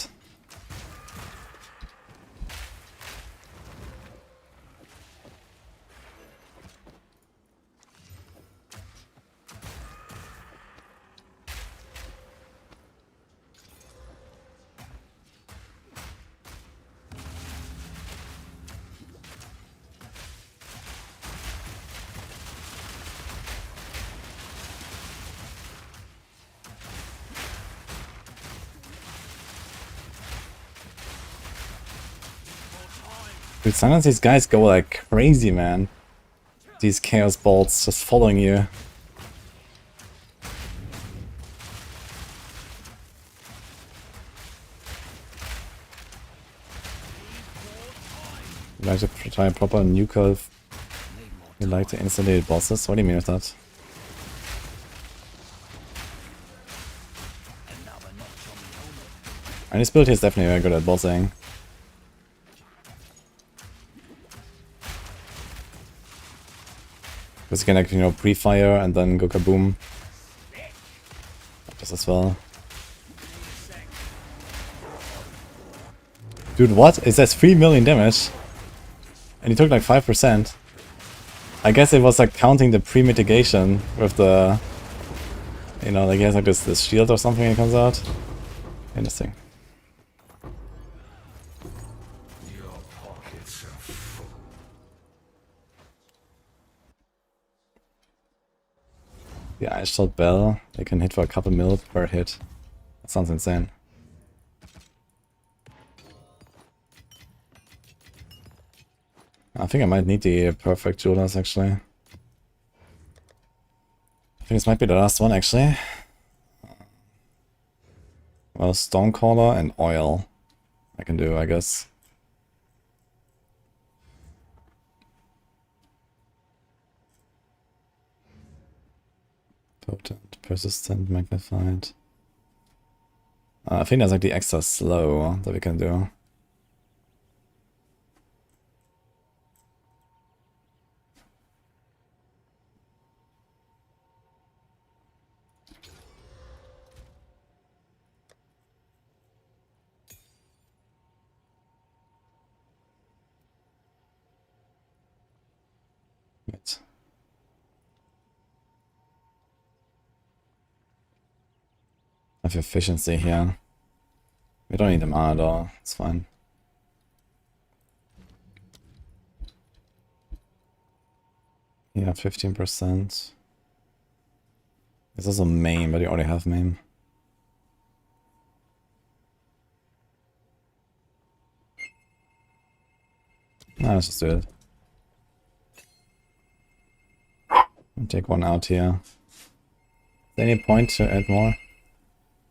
[SPEAKER 1] Dude, sometimes these guys go like crazy, man. These chaos bolts just following you. You like to try a proper nuke. You like to installate bosses? What do you mean with that? And this build here is definitely very good at bossing. Because you can like, you know, pre-fire and then go kaboom. Just as well. Dude, what? It says 3 million damage. And he took like 5%. I guess it was like counting the pre-mitigation with the... You know, like he has like this shield or something that comes out. Interesting.
[SPEAKER 2] Your pockets are full.
[SPEAKER 1] The Ice Shot Bell, they can hit for a couple mil per hit. That sounds insane. I think I might need the perfect jewelers actually. I think this might be the last one actually. Well, Stonecaller and Oil I can do, I guess. Potent, persistent, magnified. I think there's like the extra slow that we can do. Wait. I have efficiency here. We don't need them at all, it's fine. Yeah, 15%. There's also main, but you already have main. Nah, let's just do it. I'll take one out here. Is there any point to add more?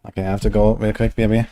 [SPEAKER 1] Okay, I have to go real quick, baby.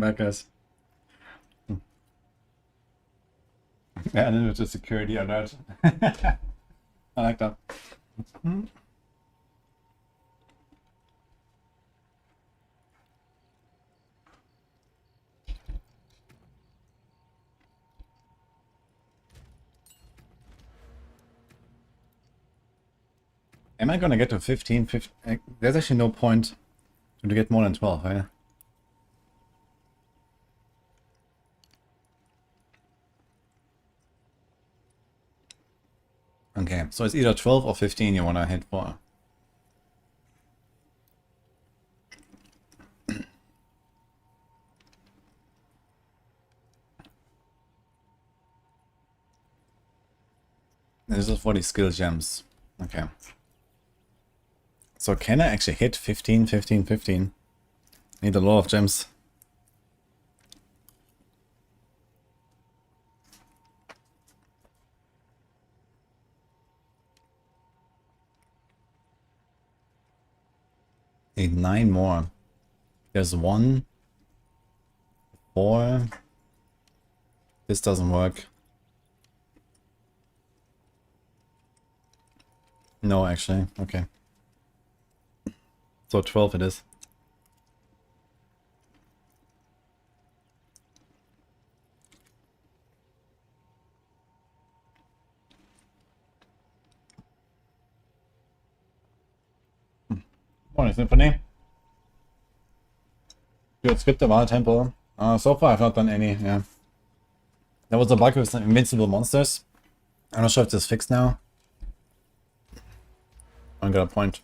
[SPEAKER 1] back, guys. Yeah, and then it's just security alert. I like that. Am I gonna get to 15? There's actually no point to get more than 12, right? Okay, so it's either 12 or 15 you wanna hit for. This is for the skill gems. Okay. So can I actually hit 15, 15, 15? Need a lot of gems. Need 9 more. There's 1, 4. This doesn't work. No, actually. Okay. So 12 it is. Morning, Symphony. Good, skip the Wild Temple. So far I've not done any, yeah. There was a bug with some invincible monsters. I'm not sure if this is fixed now. I got a point.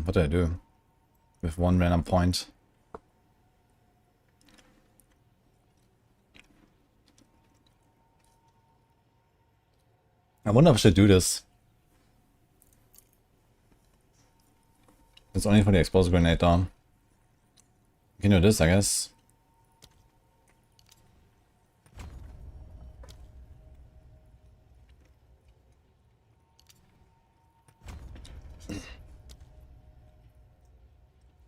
[SPEAKER 1] What do I do? With one random point. I wonder if I should do this. It's only for the explosive grenade though. You can do this, I guess.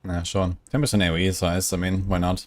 [SPEAKER 1] Nah, sure. 10% AoE size, I mean, why not?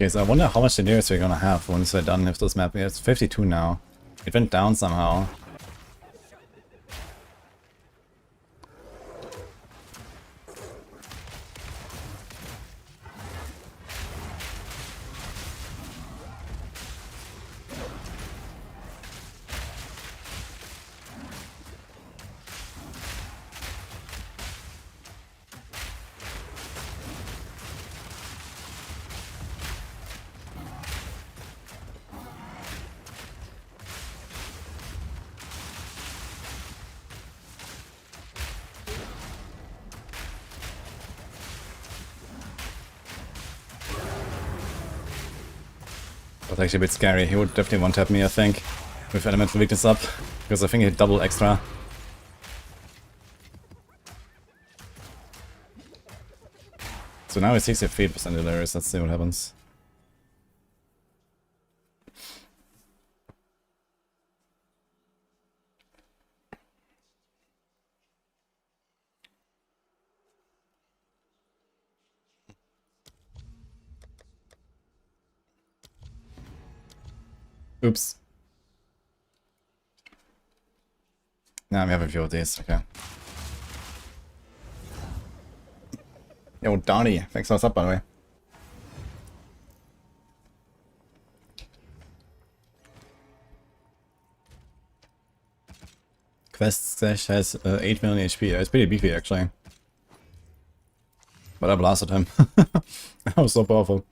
[SPEAKER 1] Okay, so I wonder how much Daenerys we're gonna have once we're done with this map. It's 52 now. It went down somehow. That's actually a bit scary. He would definitely one-tap me, I think, with elemental weakness up, because I think he double extra. So now he's 68% hilarious. Let's see what happens. Oops. Now we have a few of these, okay. Yo, Donnie, thanks for what's up, by the way. Quest Stash has 8 million HP. It's pretty beefy actually. But I blasted him. That was so powerful.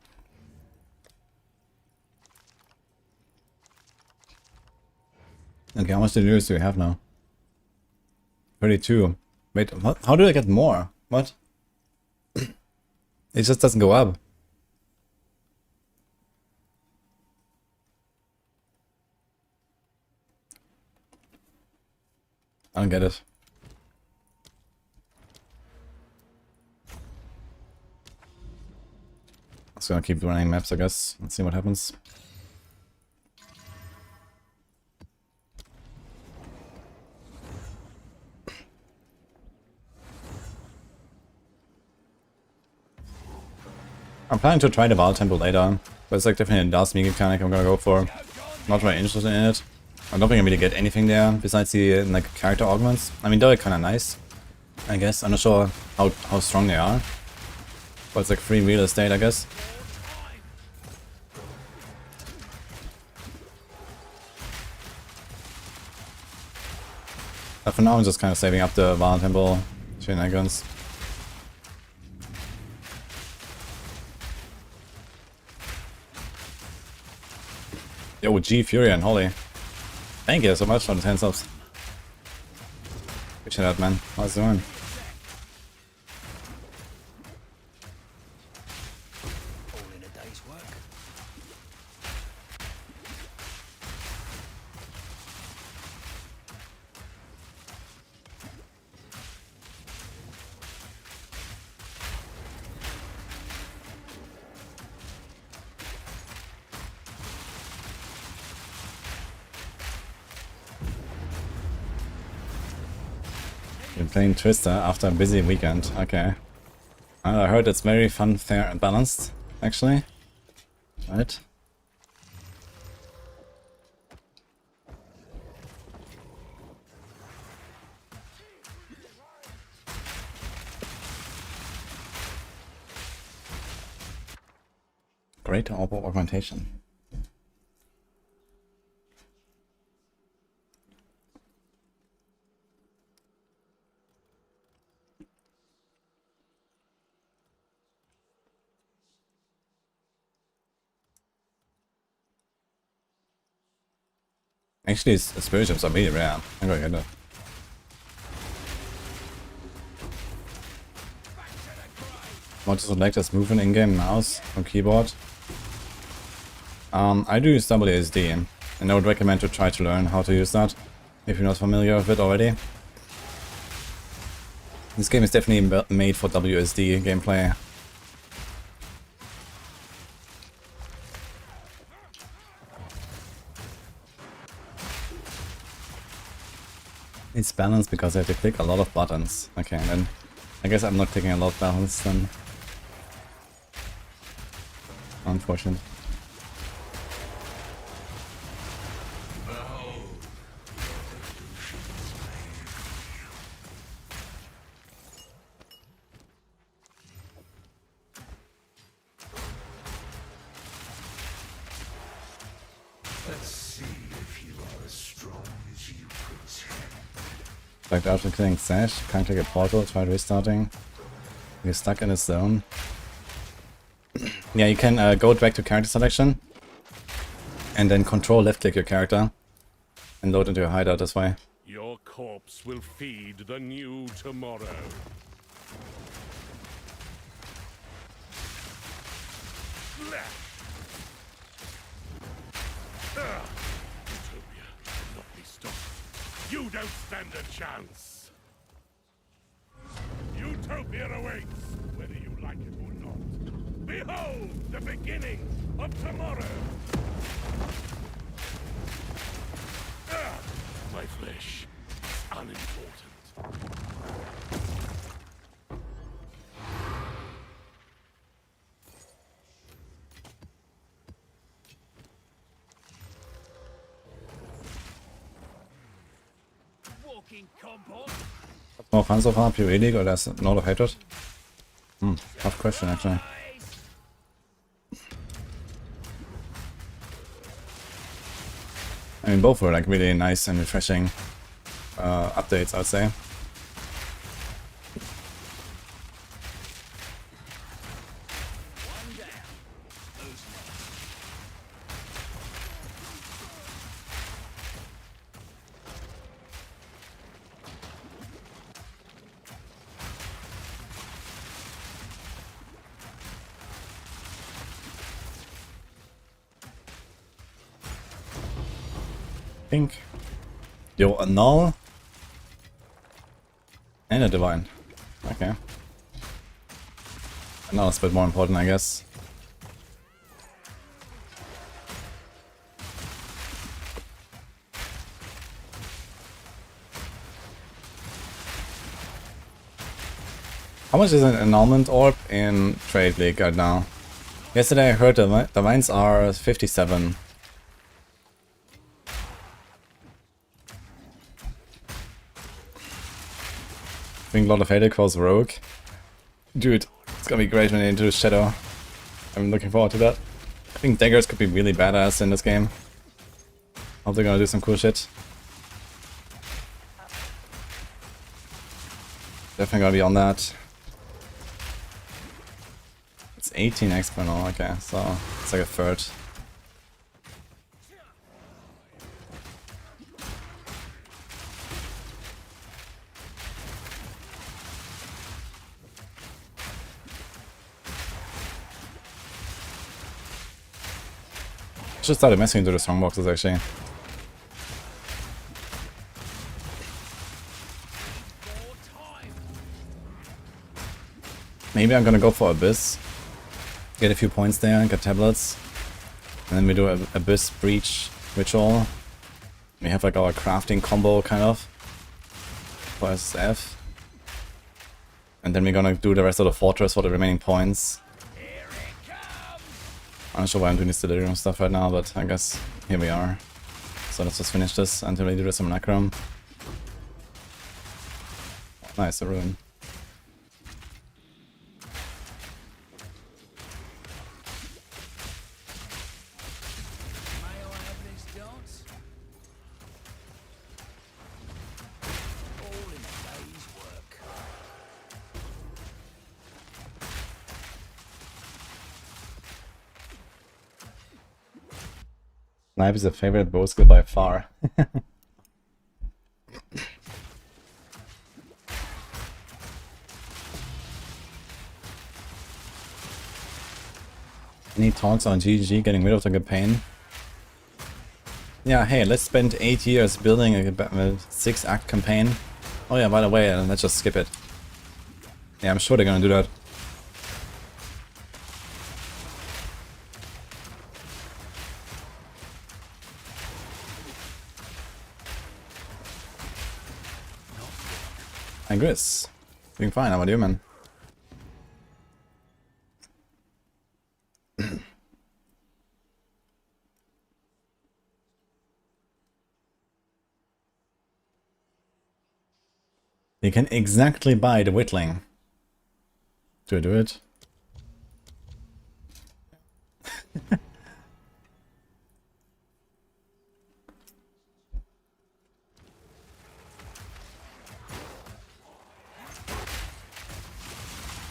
[SPEAKER 1] Okay, how much delirious do we have now? 32. Wait, what? How did I get more? What? It just doesn't go up. I don't get it. I'm just gonna keep running maps, I guess. Let's see what happens. I'm planning to try the Wild Temple later, but it's like definitely a last me mechanic I'm gonna go for. Not really interested in it. I don't think I'm gonna get anything there besides the like character augments. I mean, they're kind of nice, I guess. I'm not sure how strong they are, but it's like free real estate, I guess. But for now, I'm just kind of saving up the Wild Temple shenanigans. Yo, G Furion, holy. Thank you so much for the 10 subs. Good shit out, man. How's it doing?
[SPEAKER 3] All in a day's work.
[SPEAKER 1] Been playing Twister after a busy weekend. Okay. I heard it's very fun, fair, and balanced, actually. Right? Great augmentation. Actually, spirit gems are really rare. I'm gonna get it. Want to select as movement in-game mouse or keyboard? I do use WSD, and I would recommend to try to learn how to use that if you're not familiar with it already. This game is definitely made for WSD gameplay. It's balanced because I have to click a lot of buttons. Okay, then I guess I'm not clicking a lot of buttons then. Unfortunate.
[SPEAKER 2] Let's see if you are as strong as you pretend.
[SPEAKER 1] Like after clicking Sash, can't click a portal, try restarting. You're stuck in a zone. Yeah, you can go back to character selection and then control left click your character and load into your hideout this way.
[SPEAKER 2] Your corpse will feed the new tomorrow. Utopia will not be stopped. You don't stand a chance. Utopia awaits, whether you like it or not. Behold the beginning of tomorrow. My flesh is unimportant.
[SPEAKER 3] Walking compost.
[SPEAKER 1] More fun so far, pure League or there's a lot of hatred? Tough question actually. I mean, both were like really nice and refreshing. updates, I would say. Pink. Yo, a null. And a divine. Okay. A null is a bit more important, I guess. How much is an annulment orb in Trade League right now? Yesterday I heard the divines are 57. I think Lord of Hate calls Rogue. Dude, it's gonna be great when they introduce Shadow. I'm looking forward to that. I think daggers could be really badass in this game. Hope they're gonna do some cool shit. Definitely gonna be on that. It's 18 Expo now, okay, so it's like a third. Just started messing into the strongboxes actually. Maybe I'm gonna go for Abyss. Get a few points there and get tablets. And then we do a Abyss Breach ritual. We have like our crafting combo kind of for SF. And then we're gonna do the rest of the fortress for the remaining points. I'm not sure why I'm doing this delirium stuff right now, but I guess here we are. So let's just finish this until we do the simulacrum. Nice, a ruin. Snipe is a favorite bow skill by far. Any talks on GG getting rid of the campaign? Yeah, hey, let's spend 8 years building a 6-act campaign. Oh yeah, by the way, let's just skip it. Yeah, I'm sure they're gonna do that. Hi Chris, doing fine, how about you, man? You can exactly buy the Whittling. Do I do it?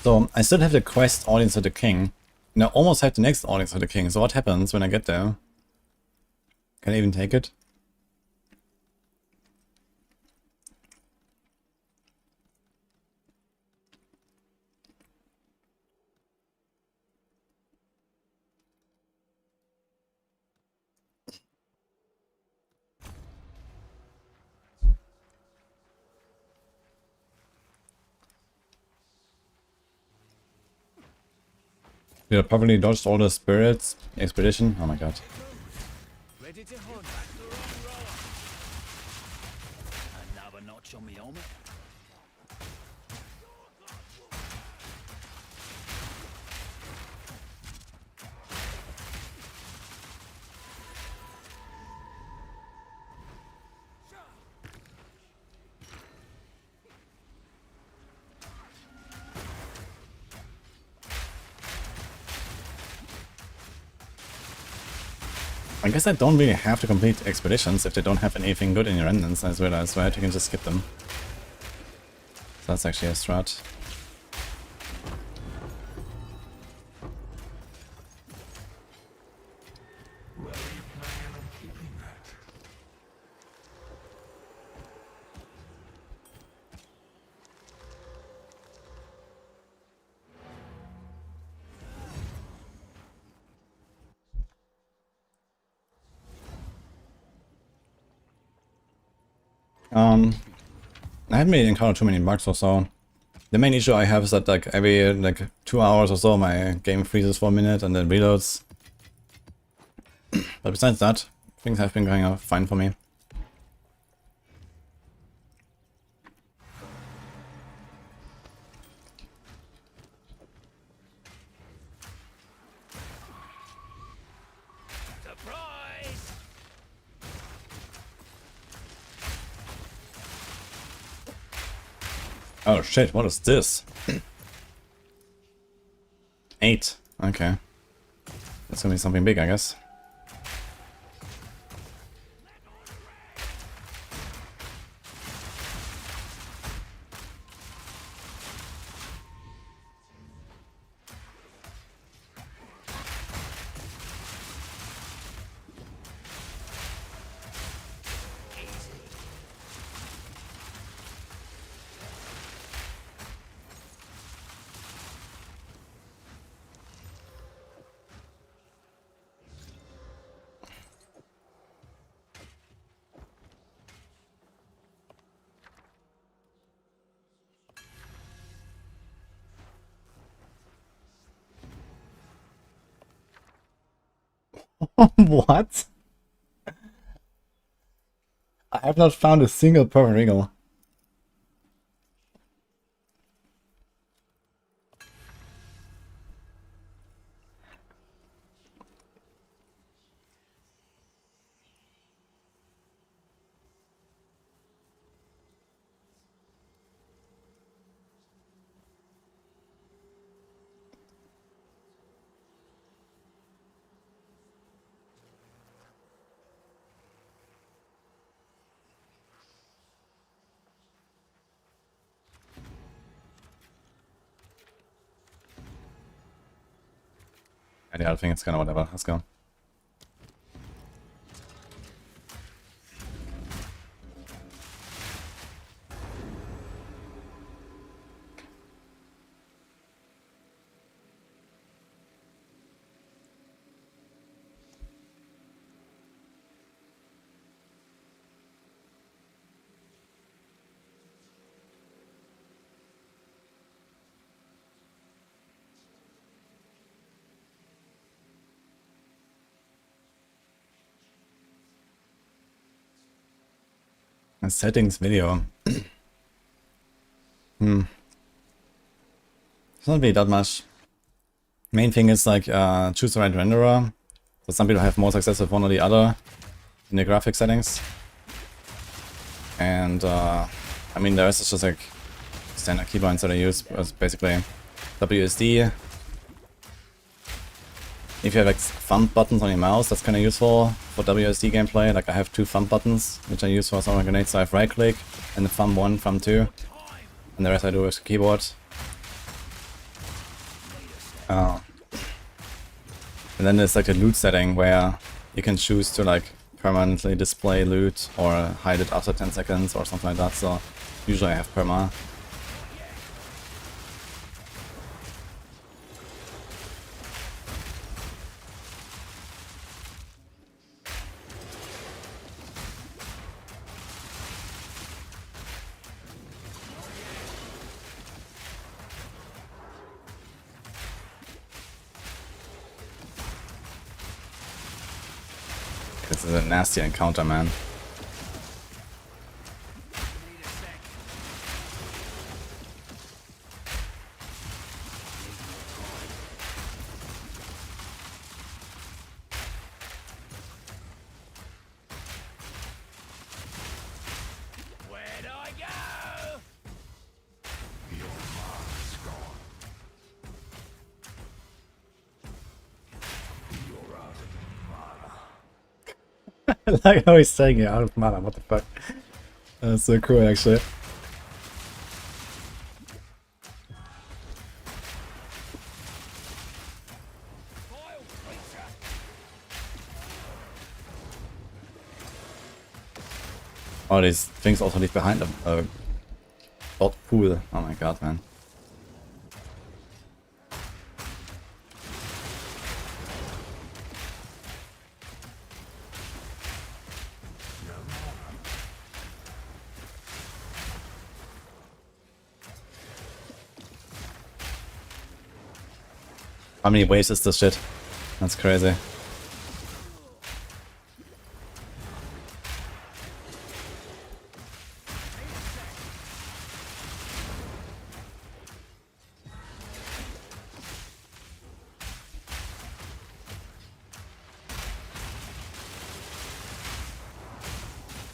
[SPEAKER 1] So, I still have the quest Audience of the King. And I almost have the next Audience of the King, so what happens when I get there? Can I even take it? We have probably dodged all the spirits expedition. Oh my god.
[SPEAKER 3] Ready to hunt. Another notch on me helmet.
[SPEAKER 1] I guess I don't really have to complete expeditions if they don't have anything good in your endings. I realized, right? You can just skip them. So that's actually a strat.
[SPEAKER 2] Where are you planning on keeping that?
[SPEAKER 1] I haven't really encountered too many bugs or so. The main issue I have is that like every like 2 hours or so my game freezes for a minute and then reloads. But besides that, things have been going fine for me.
[SPEAKER 3] Surprise!
[SPEAKER 1] Oh shit, what is this? 8. Okay. That's gonna be something big, I guess. What? I have not found a single perfect wriggle. Yeah, I think it's kind of whatever. Let's go. A settings video. It's not really that much. Main thing is like choose the right renderer. So some people have more success with one or the other in the graphic settings. And I mean the rest is just like standard keybinds that I use, basically WSD. If you have like thumb buttons on your mouse, that's kind of useful for WSD gameplay. Like I have 2 thumb buttons, which I use for some grenades. So I have right click and the thumb 1, thumb 2. And the rest I do with keyboard. And then there's like the loot setting where you can choose to like permanently display loot or hide it after 10 seconds or something like that. So usually I have perma. This is a nasty encounter, man.
[SPEAKER 3] Where'd I go?
[SPEAKER 2] Your mana's gone. You're out of mana.
[SPEAKER 1] I like how he's saying it out of mana, what the fuck. That's so cool actually. Oh, these things also leave behind a dot pool. Oh my god, man. How many waves is this shit? That's crazy.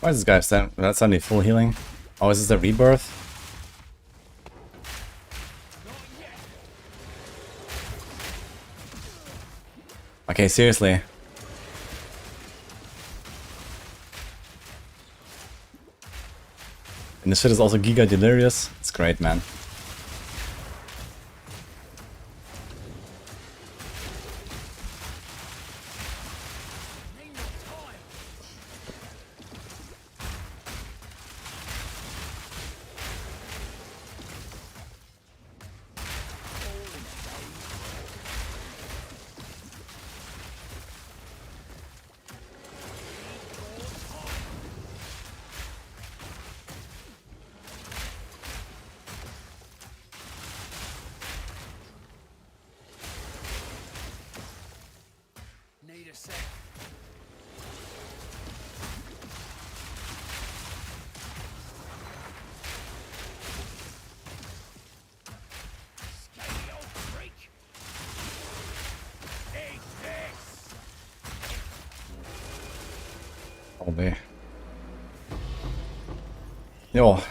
[SPEAKER 1] Why is this guy that's suddenly full healing? Oh, is this a rebirth? Okay, seriously. And this shit is also giga delirious. It's great, man.
[SPEAKER 3] Need a sec. Scaly old freak. Eat this.
[SPEAKER 1] Oh, man. Jo.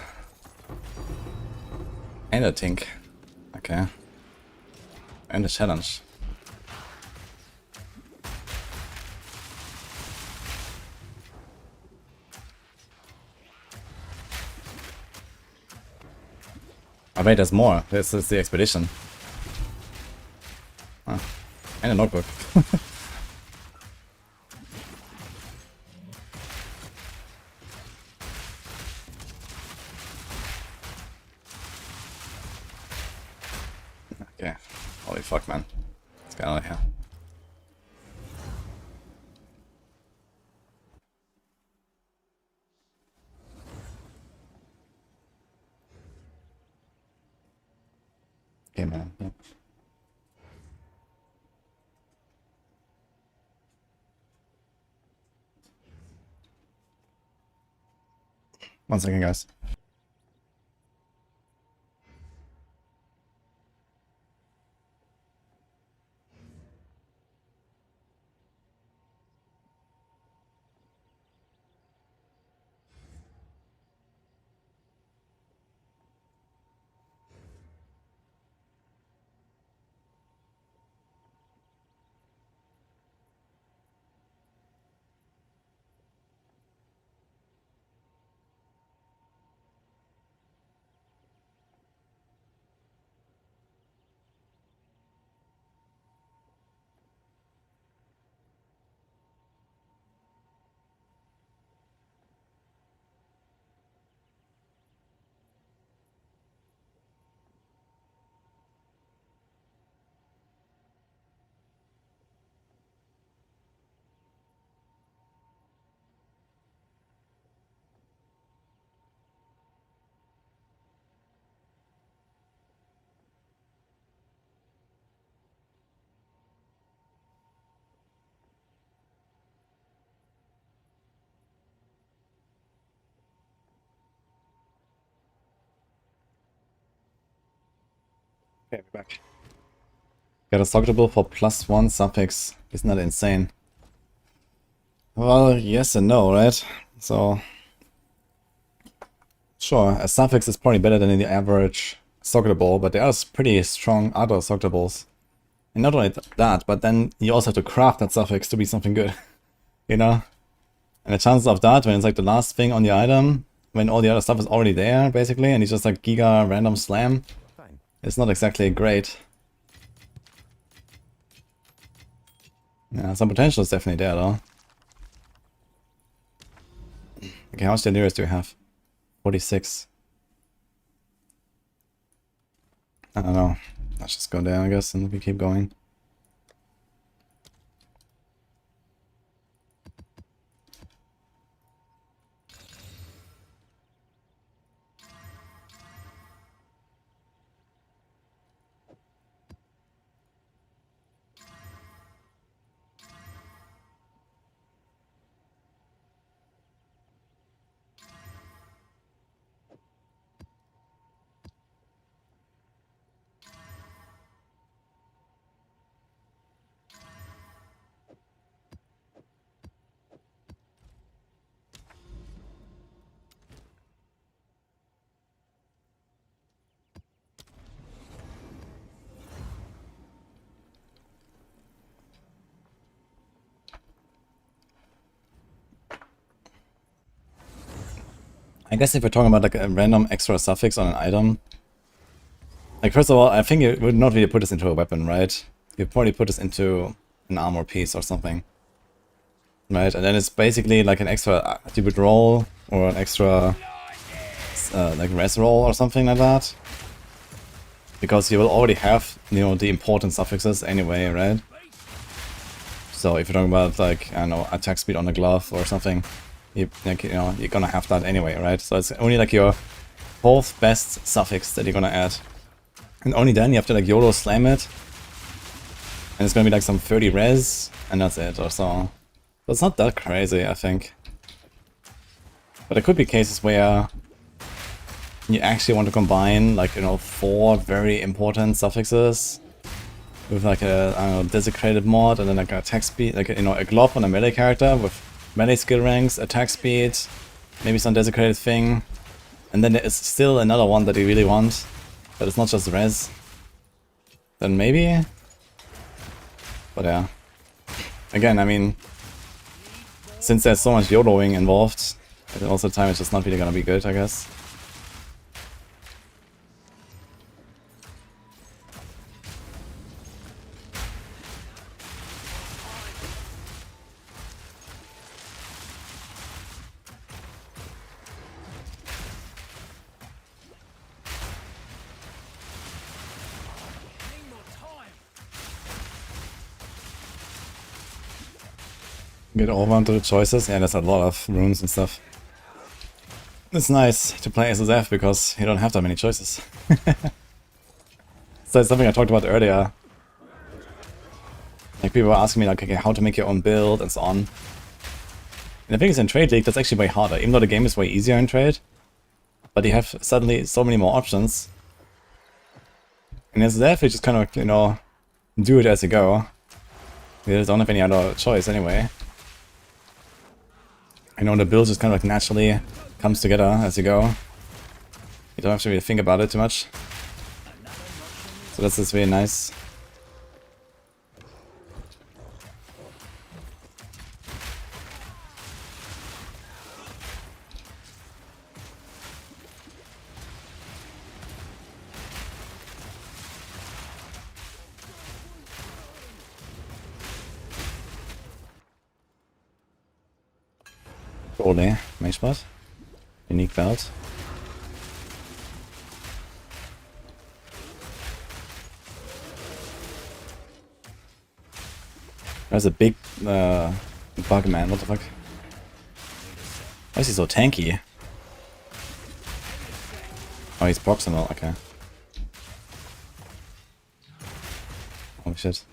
[SPEAKER 1] And a Tink. Okay. And a challenge. Oh wait, there's more. This is the expedition. Ah. And a notebook. Okay. Holy fuck, man. Let's get out of here. Okay, man. Yeah. One second, guys. Okay, we're back. Got a stockable for +1 suffix. Isn't that insane? Well, yes and no, right? So, sure, a suffix is probably better than the average stockable, but there are pretty strong other stockables. And not only that, but then you also have to craft that suffix to be something good. You know? And the chances of that, when it's like the last thing on the item, when all the other stuff is already there, basically, and you just like giga random slam,
[SPEAKER 6] Fine.
[SPEAKER 1] it's not exactly great. Yeah, some potential is definitely there though. Okay, how much delirious do you have? 46. I don't know. Let's just go there, I guess, and we keep going. I guess if we're talking about like a random extra suffix on an item, like first of all, I think you would not really put this into a weapon, right? You'd probably put this into an armor piece or something, right? And then it's basically like an extra attribute roll or an extra like res roll or something like that, because you will already have, you know, the important suffixes anyway, right? So if you're talking about like, I don't know, attack speed on a glove or something, you know, you're gonna have that anyway, right? So it's only like your fourth best suffix that you're gonna add, and only then you have to like YOLO slam it, and it's gonna be like some 30 res, and that's it or so. So it's not that crazy, I think. But there could be cases where you actually want to combine like, you know, 4 very important suffixes with like a, I don't know, desecrated mod, and then like an attack speed, like, you know, a glove on a melee character with melee skill ranks, attack speed, maybe some desecrated thing, and then there is still another one that you really want, but it's not just res. Then maybe? But yeah. Again, I mean, since there's so much YOLOing involved, also time it's just not really gonna be good, I guess. Get over onto the choices. Yeah, there's a lot of runes and stuff. It's nice to play SSF because you don't have that many choices. So it's something I talked about earlier. Like people were asking me like, okay, how to make your own build and so on. And the thing is, in Trade League that's actually way harder, even though the game is way easier in Trade. But you have suddenly so many more options. In SSF you just kind of, you know, do it as you go. You don't have any other choice anyway. You know, the build just kind of like naturally comes together as you go. You don't have to really think about it too much. So that's just really nice. Ole, mage spot. Unique belt. There's a big bug man, what the fuck? Why is he so tanky? Oh, he's proximal, okay. Oh shit.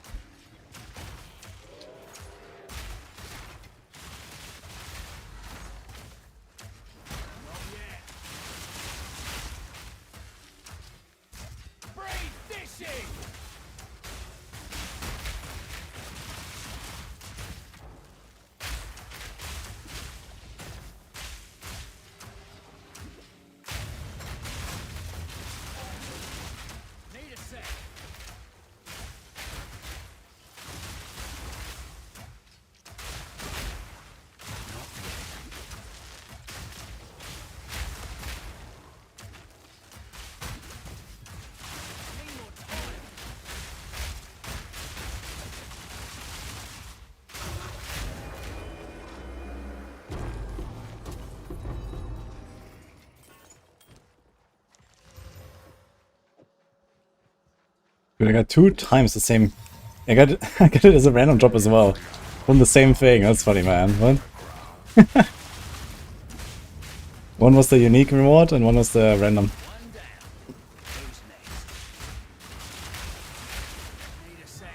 [SPEAKER 1] Dude, I got 2 times the same. I got it, I got it as a random drop as well. From the same thing. That's funny, man. What? One was the unique reward and one was the random.
[SPEAKER 3] One down. Who's next? Need a sec.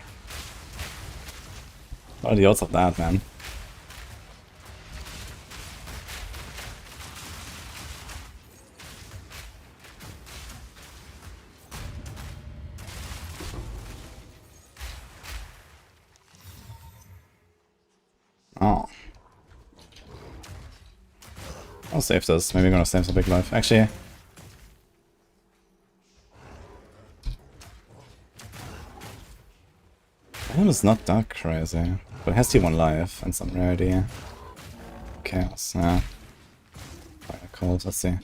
[SPEAKER 1] What are the odds of that, man? Oh. I'll save this. Maybe I'm gonna save some big life. Actually. That is not that crazy. But it has T1 life and some rarity. Chaos, yeah. Fire cold, let's see.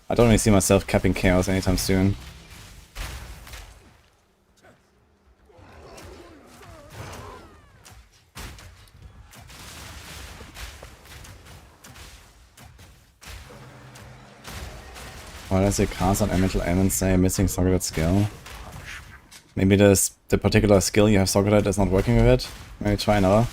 [SPEAKER 1] I don't really see myself capping chaos anytime soon. Why does it cast on elemental element say missing Socrated skill? Maybe the particular skill you have Socrated is not working with it? Maybe try another.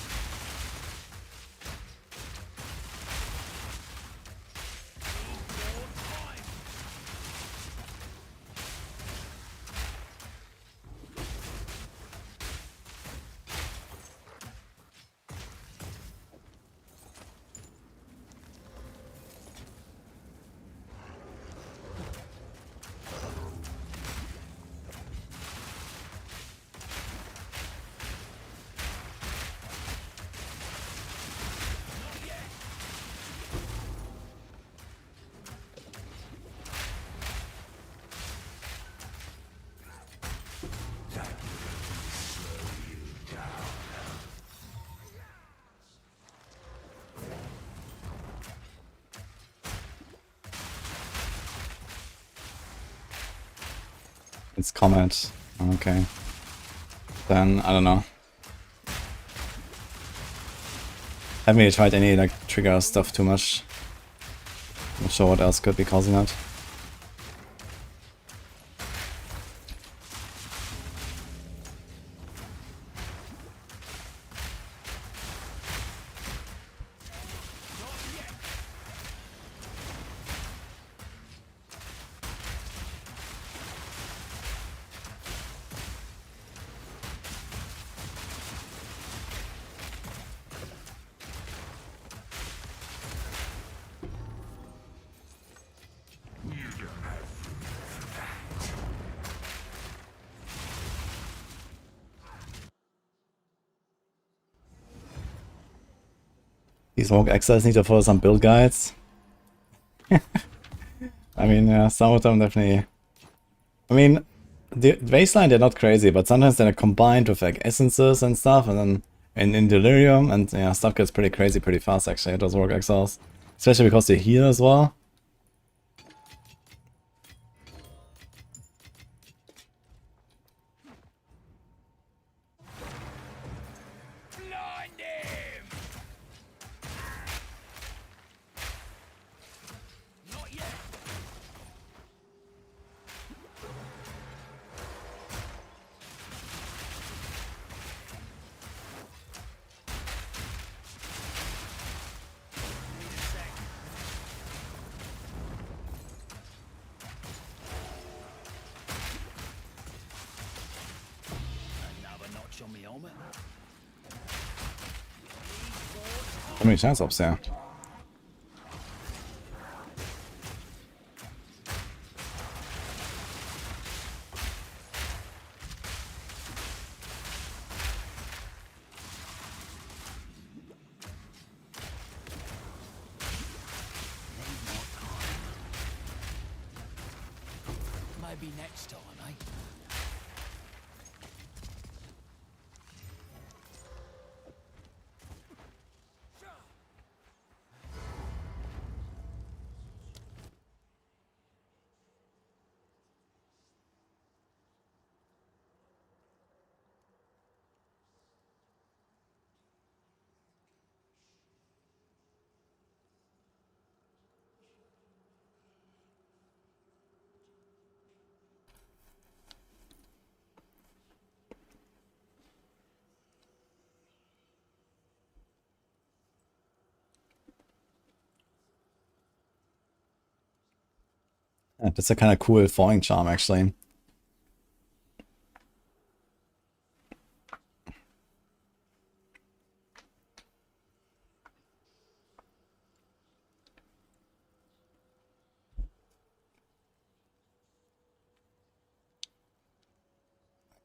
[SPEAKER 1] It's comment. Okay. Then, I don't know. Haven't really tried any like trigger stuff too much. Not sure what else could be causing that. These Rogue Exiles need to follow some build guides. I mean, yeah, some of them definitely... I mean, the baseline they're not crazy, but sometimes they're combined with like essences and stuff, and then in Delirium, and yeah, stuff gets pretty crazy pretty fast actually, those Rogue Exiles. Especially because they heal as well. How many chance ups there?
[SPEAKER 3] Maybe next time, eh?
[SPEAKER 1] Yeah, that's a kind of cool falling charm, actually.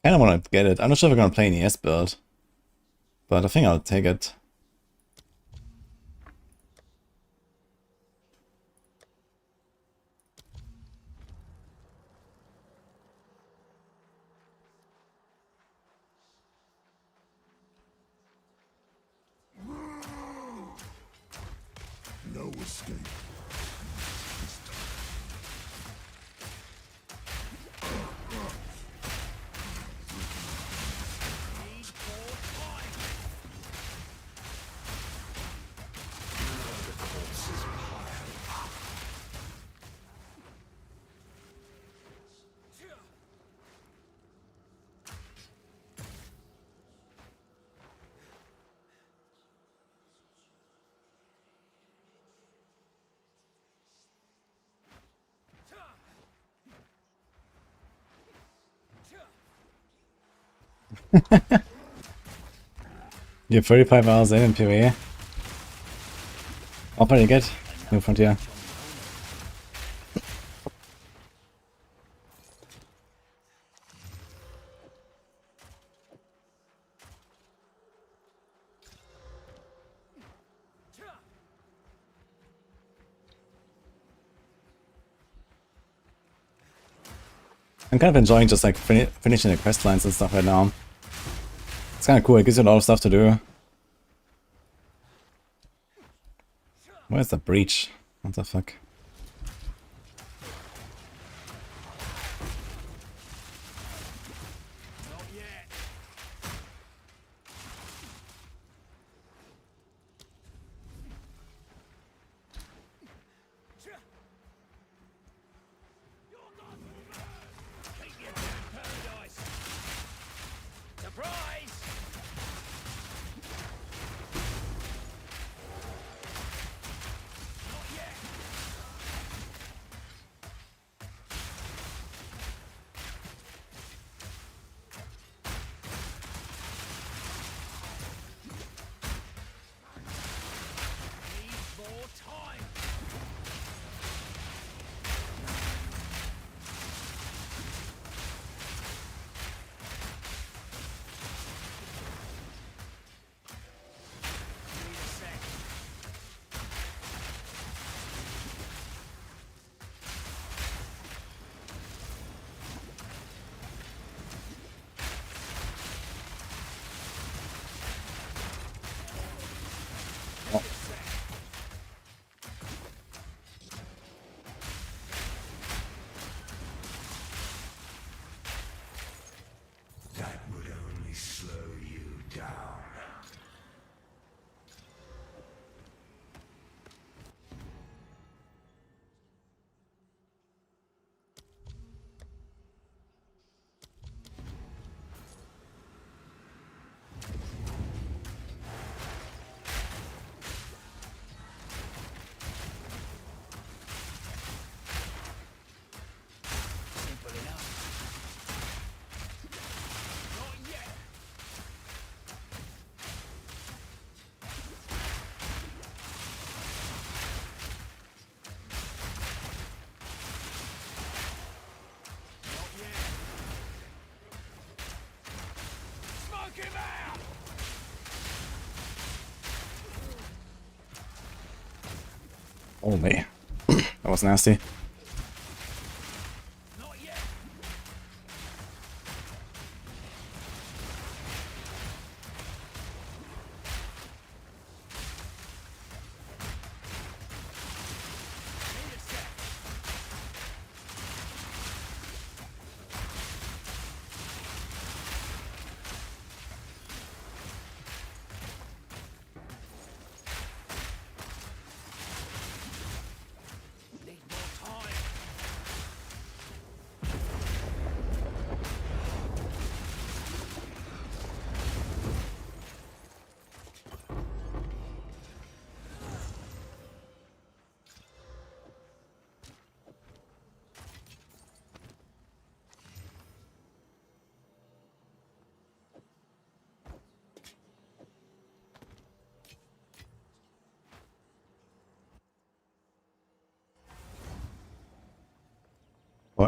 [SPEAKER 1] I kind of want to get it. I'm not sure if I'm going to play an ES build, but I think I'll take it.
[SPEAKER 2] No escape.
[SPEAKER 1] You're 35 hours in PvE. What do you get? New Frontier. I'm kind of enjoying just like finishing the quest lines and stuff right now. It's kind of cool, it gives you a lot of stuff to do. Where's the breach? What the fuck?
[SPEAKER 2] That would only slow you down.
[SPEAKER 1] Holy. That was nasty.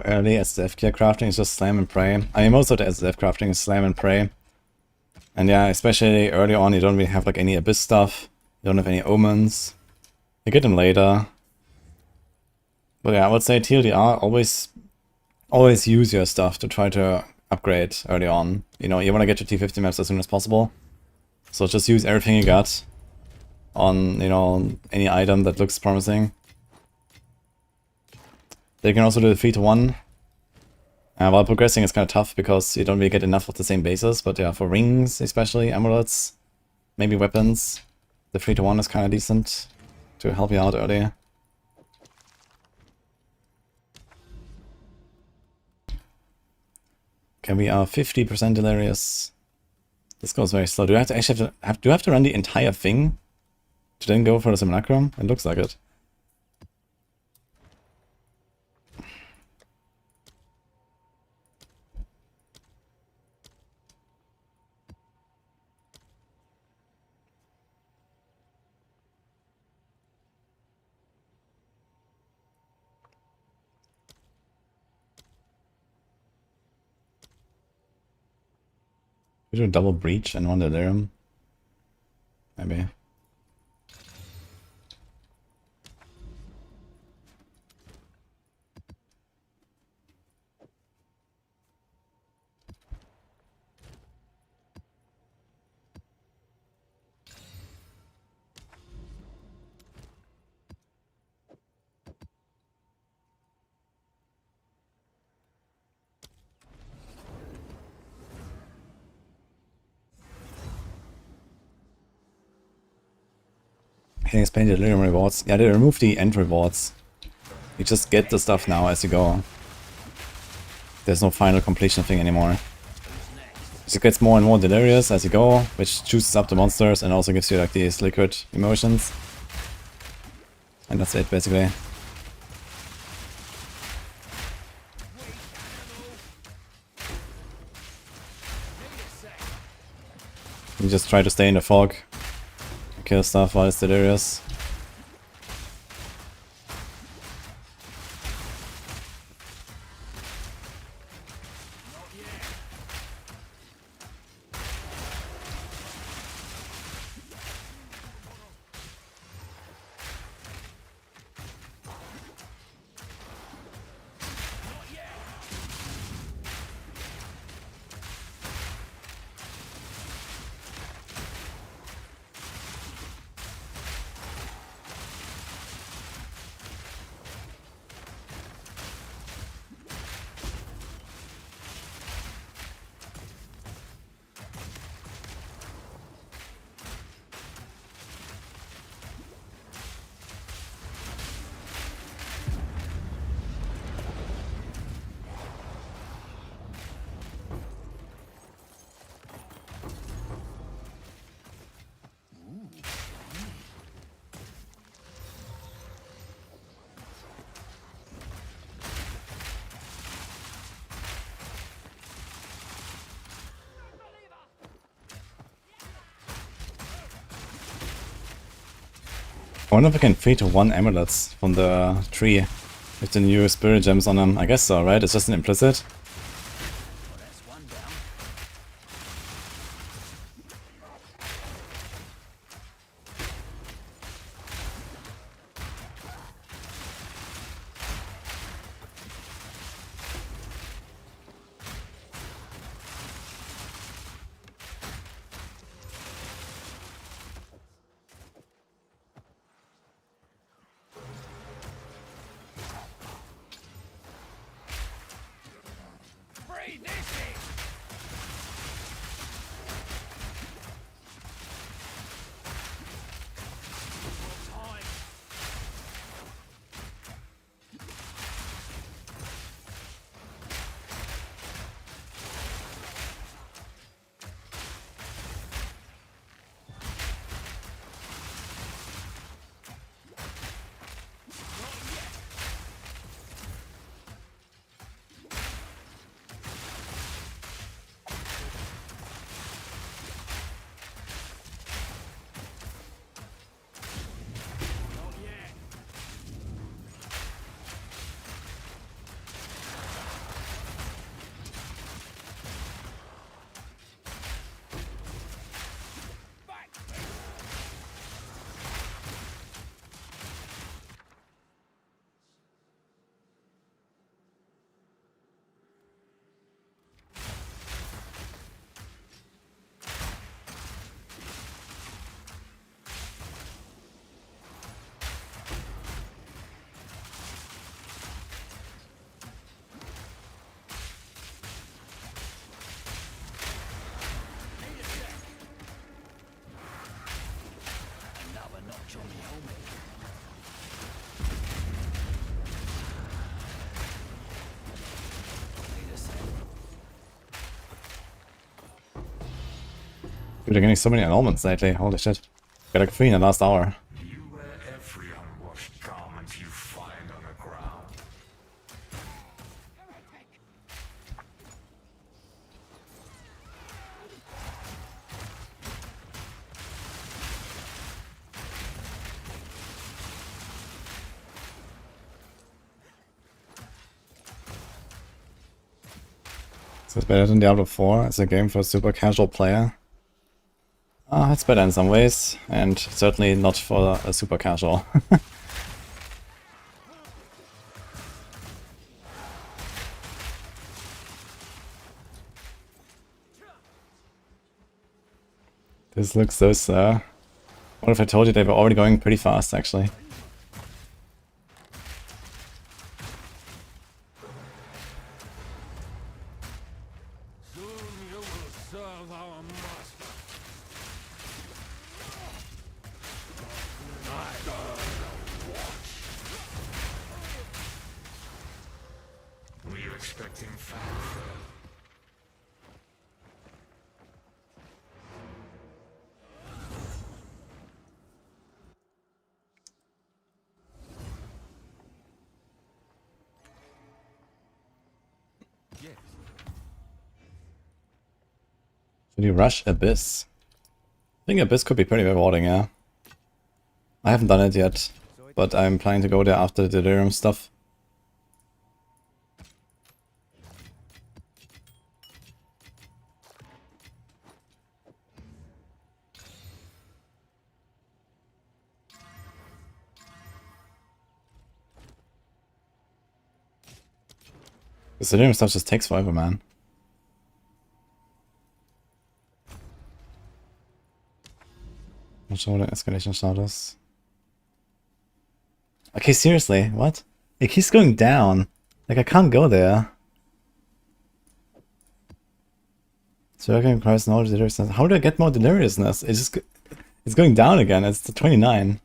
[SPEAKER 1] early SDF gear crafting is just slam and pray. I mean, most of the SDF crafting is slam and pray. And yeah, especially early on, you don't really have like any abyss stuff. You don't have any omens. You get them later. But yeah, I would say TLDR, always use your stuff to try to upgrade early on. You know, you want to get your T50 maps as soon as possible. So just use everything you got on, you know, any item that looks promising. They can also do the 3-to-1. While progressing is kind of tough because you don't really get enough of the same bases, but yeah, for rings especially, amulets, maybe weapons, the 3-to-1 is kind of decent to help you out early. Okay, we are 50% delirious. This goes very slow. Do I have to actually do I have to run the entire thing to then go for the simulacrum? It looks like it. We do a double breach and one delirium. Maybe. Can explain the delirium rewards? Yeah, they remove the end rewards. You just get the stuff now as you go. There's no final completion thing anymore. So it gets more and more delirious as you go, which juices up the monsters and also gives you like these liquid emotions. And that's it basically. You just try to stay in the fog. Kill stuff while it's delirious. I wonder if I can 3-to-1 amulets from the tree with the new spirit gems on them. I guess so, right? It's just an implicit. Dude, they're getting so many elements lately. Holy shit. Got like 3 in the last hour.
[SPEAKER 2] You wear every unwashed garment you find on the ground.
[SPEAKER 1] So it's better than Diablo 4 as a game for a super casual player. It's better in some ways, and certainly not for a super casual. This looks so slow. What if I told you they were already going pretty fast, actually?
[SPEAKER 2] Soon you will serve our master. Were you expecting fanfare? Yes.
[SPEAKER 1] Should you rush Abyss? I think Abyss could be pretty rewarding, yeah. I haven't done it yet, but I'm planning to go there after the Delirium stuff. The Delirium stuff just takes forever, man. Not sure what the escalation shot is. Okay, seriously, what? It keeps going down. Like, I can't go there. So I can requires no deliriousness. How do I get more deliriousness? It's just... It's going down again. It's the 29.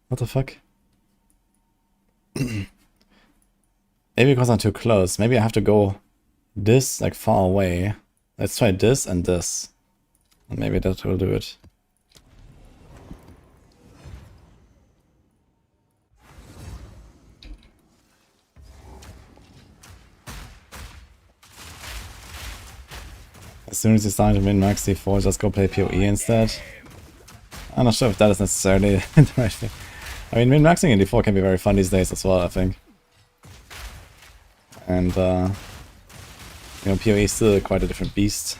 [SPEAKER 1] What the fuck? Maybe because I'm too close. Maybe I have to go this, like, far away. Let's try this and this. And maybe that will do it. As soon as you start to win Merc D4, just go play PoE instead. I'm not sure if that is necessarily the right thing. I mean, min-maxing in D4 can be very fun these days as well, I think. And, you know, PoE is still quite a different beast.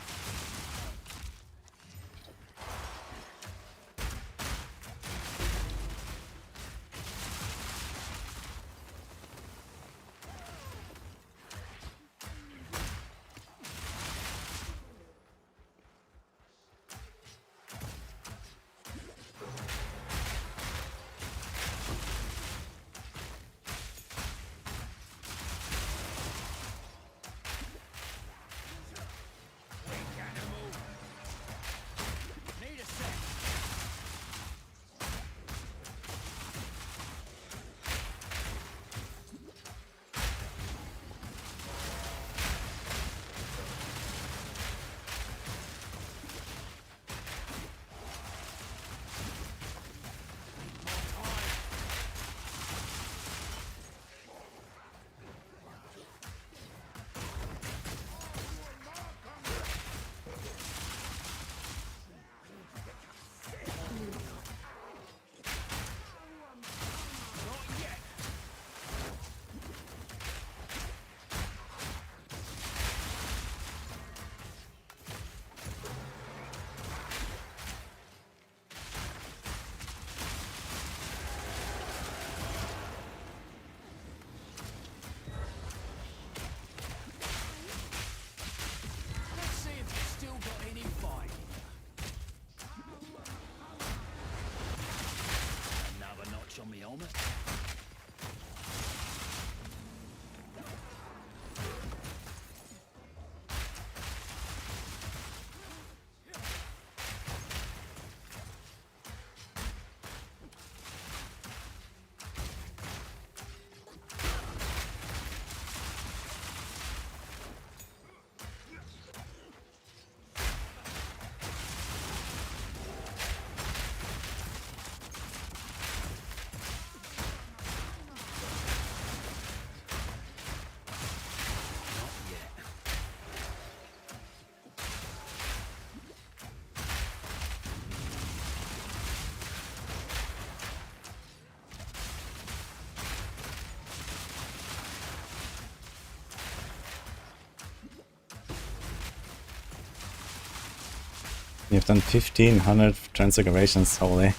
[SPEAKER 1] You've done 1500 transfigurations, holy.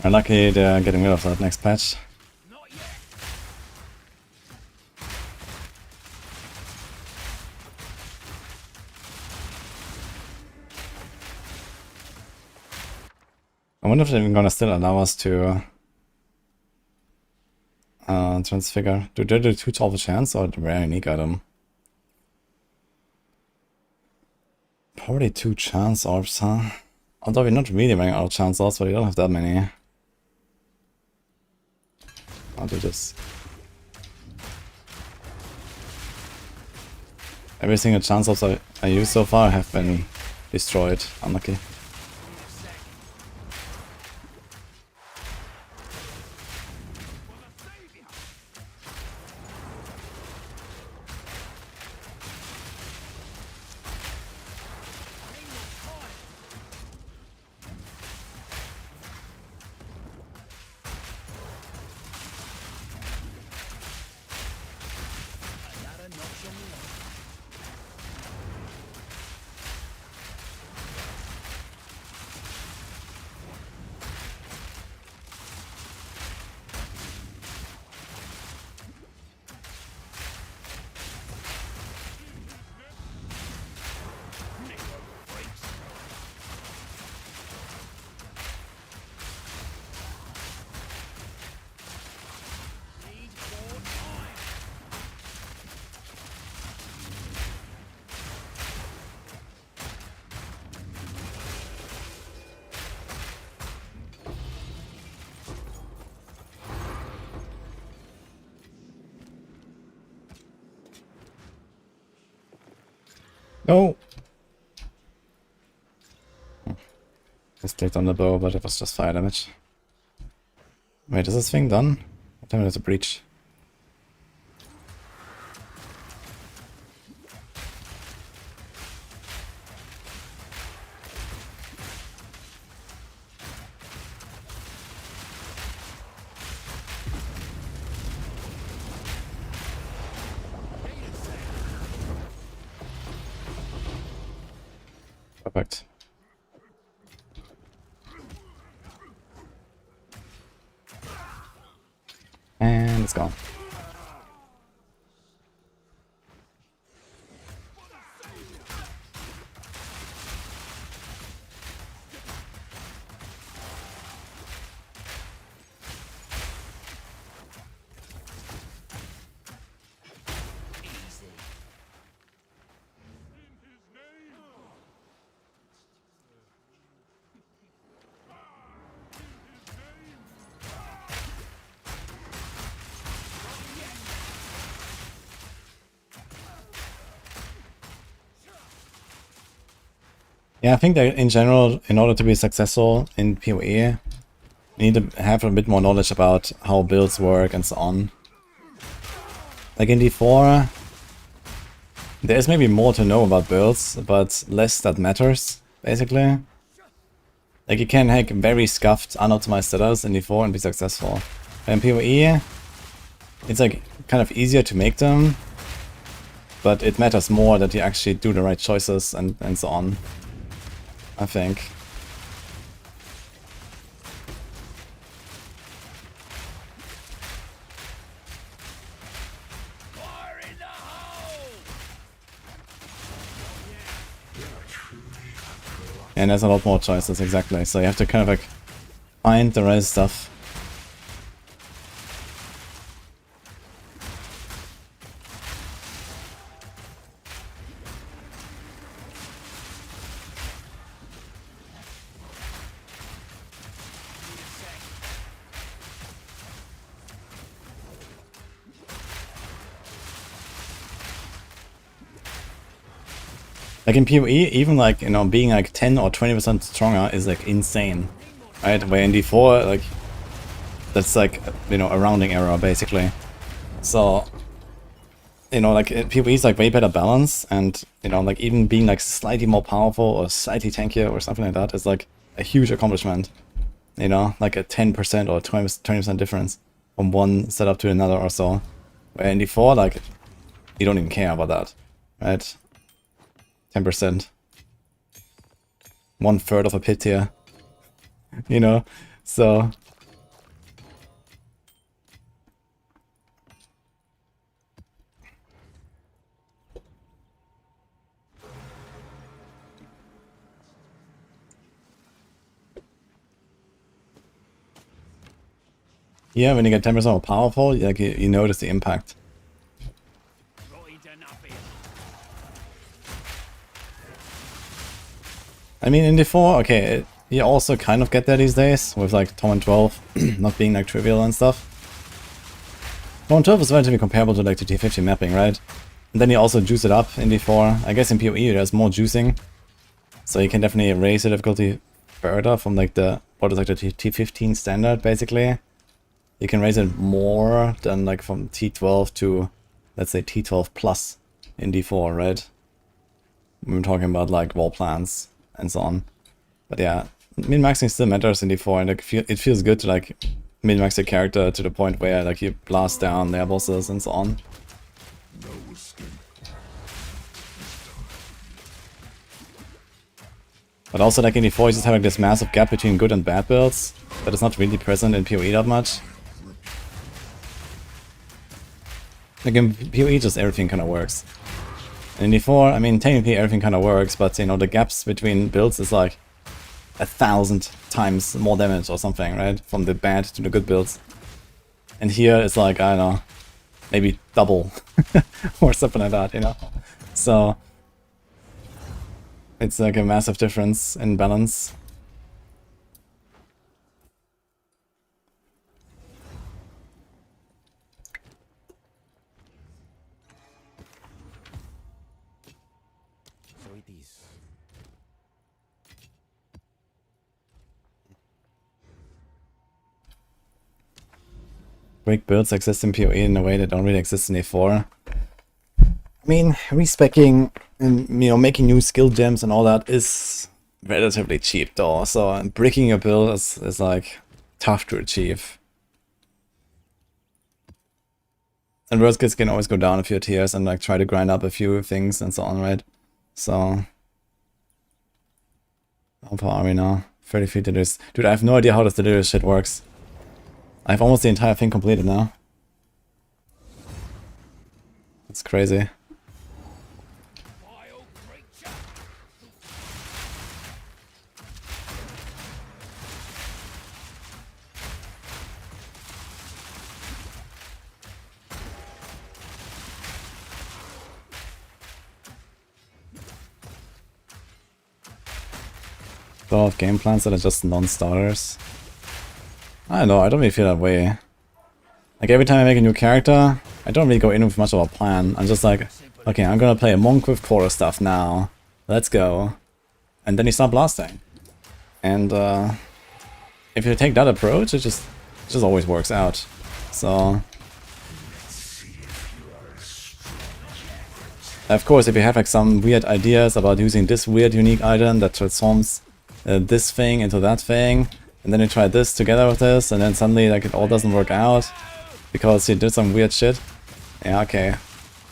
[SPEAKER 1] I'm lucky they're getting rid of that next patch. I wonder if they're gonna still allow us to transfigure. Do they do 2 tall of a chance or the rare unique item? Probably 2 chance orbs, huh? Although we're not really running out of chance orbs, but we don't have that many. I'll do this. Every single chance orbs I used so far have been destroyed. Unlucky. No! Just clicked on the bow, but it was just fire damage. Wait, is this thing done? What time is a breach? Perfect. And it's gone. Yeah, I think that in general, in order to be successful in PoE, you need to have a bit more knowledge about how builds work and so on. Like in D4, there's maybe more to know about builds, but less that matters, basically. Like you can hack very scuffed, unoptimized setups in D4 and be successful. But in PoE, it's like kind of easier to make them, but it matters more that you actually do the right choices and so on, I think. And there's a lot more choices, exactly. So you have to kind of like find the right stuff. Like in PoE, even like, you know, being like 10 or 20% stronger is like insane, right? Where in D4, like, that's like, you know, a rounding error basically. So, you know, like PoE is like way better balance, and, you know, like even being like slightly more powerful or slightly tankier or something like that is like a huge accomplishment. You know, like a 10% or 20% difference from one setup to another or so. Where in D4, like, you don't even care about that, right? 10%. 1/3 of a pit here. You know? So... yeah, when you get 10% more powerful, like you notice the impact. I mean, in D4, okay, you also kind of get there these days, with like Tom and 12 not being like trivial and stuff. Tom and 12 is relatively comparable to like the T50 mapping, right? And then you also juice it up in D4. I guess in PoE there's more juicing, so you can definitely raise the difficulty further from like the, what is like the T15 standard, basically. You can raise it more than like from T12 to, let's say, T12 plus in D4, right? We're talking about like wall plans and so on. But yeah, min-maxing still matters in D4, and like it feels good to like min-max your character to the point where like you blast down their bosses and so on. But also like in D4 you just have like this massive gap between good and bad builds that is not really present in PoE that much. Like in PoE just everything kind of works. And in D4, I mean technically everything kind of works, but you know the gaps between builds is like 1,000 times more damage or something, right? From the bad to the good builds. And here it's like, I don't know, maybe double or something like that, you know? So it's like a massive difference in balance.
[SPEAKER 6] So it is.
[SPEAKER 1] Break builds exist in PoE in a way that don't really exist in A4. I mean, respeccing and, you know, making new skill gems and all that is relatively cheap though, so breaking your build is like tough to achieve. And worst case can always go down a few tiers and like try to grind up a few things and so on, right? So how far are we now? 33 delirious. Dude, I have no idea how this delirious shit works. I have almost the entire thing completed now. That's crazy. A lot of game plans that are just non-starters. I don't know, I don't really feel that way. Like every time I make a new character, I don't really go in with much of a plan. I'm just like, okay, I'm gonna play a monk with quarter stuff now. Let's go. And then you start blasting. And if you take that approach, it just always works out. So of course, if you have like some weird ideas about using this weird unique item that transforms this thing into that thing, and then you try this together with this, and then suddenly like it all doesn't work out because you did some weird shit. Yeah, okay.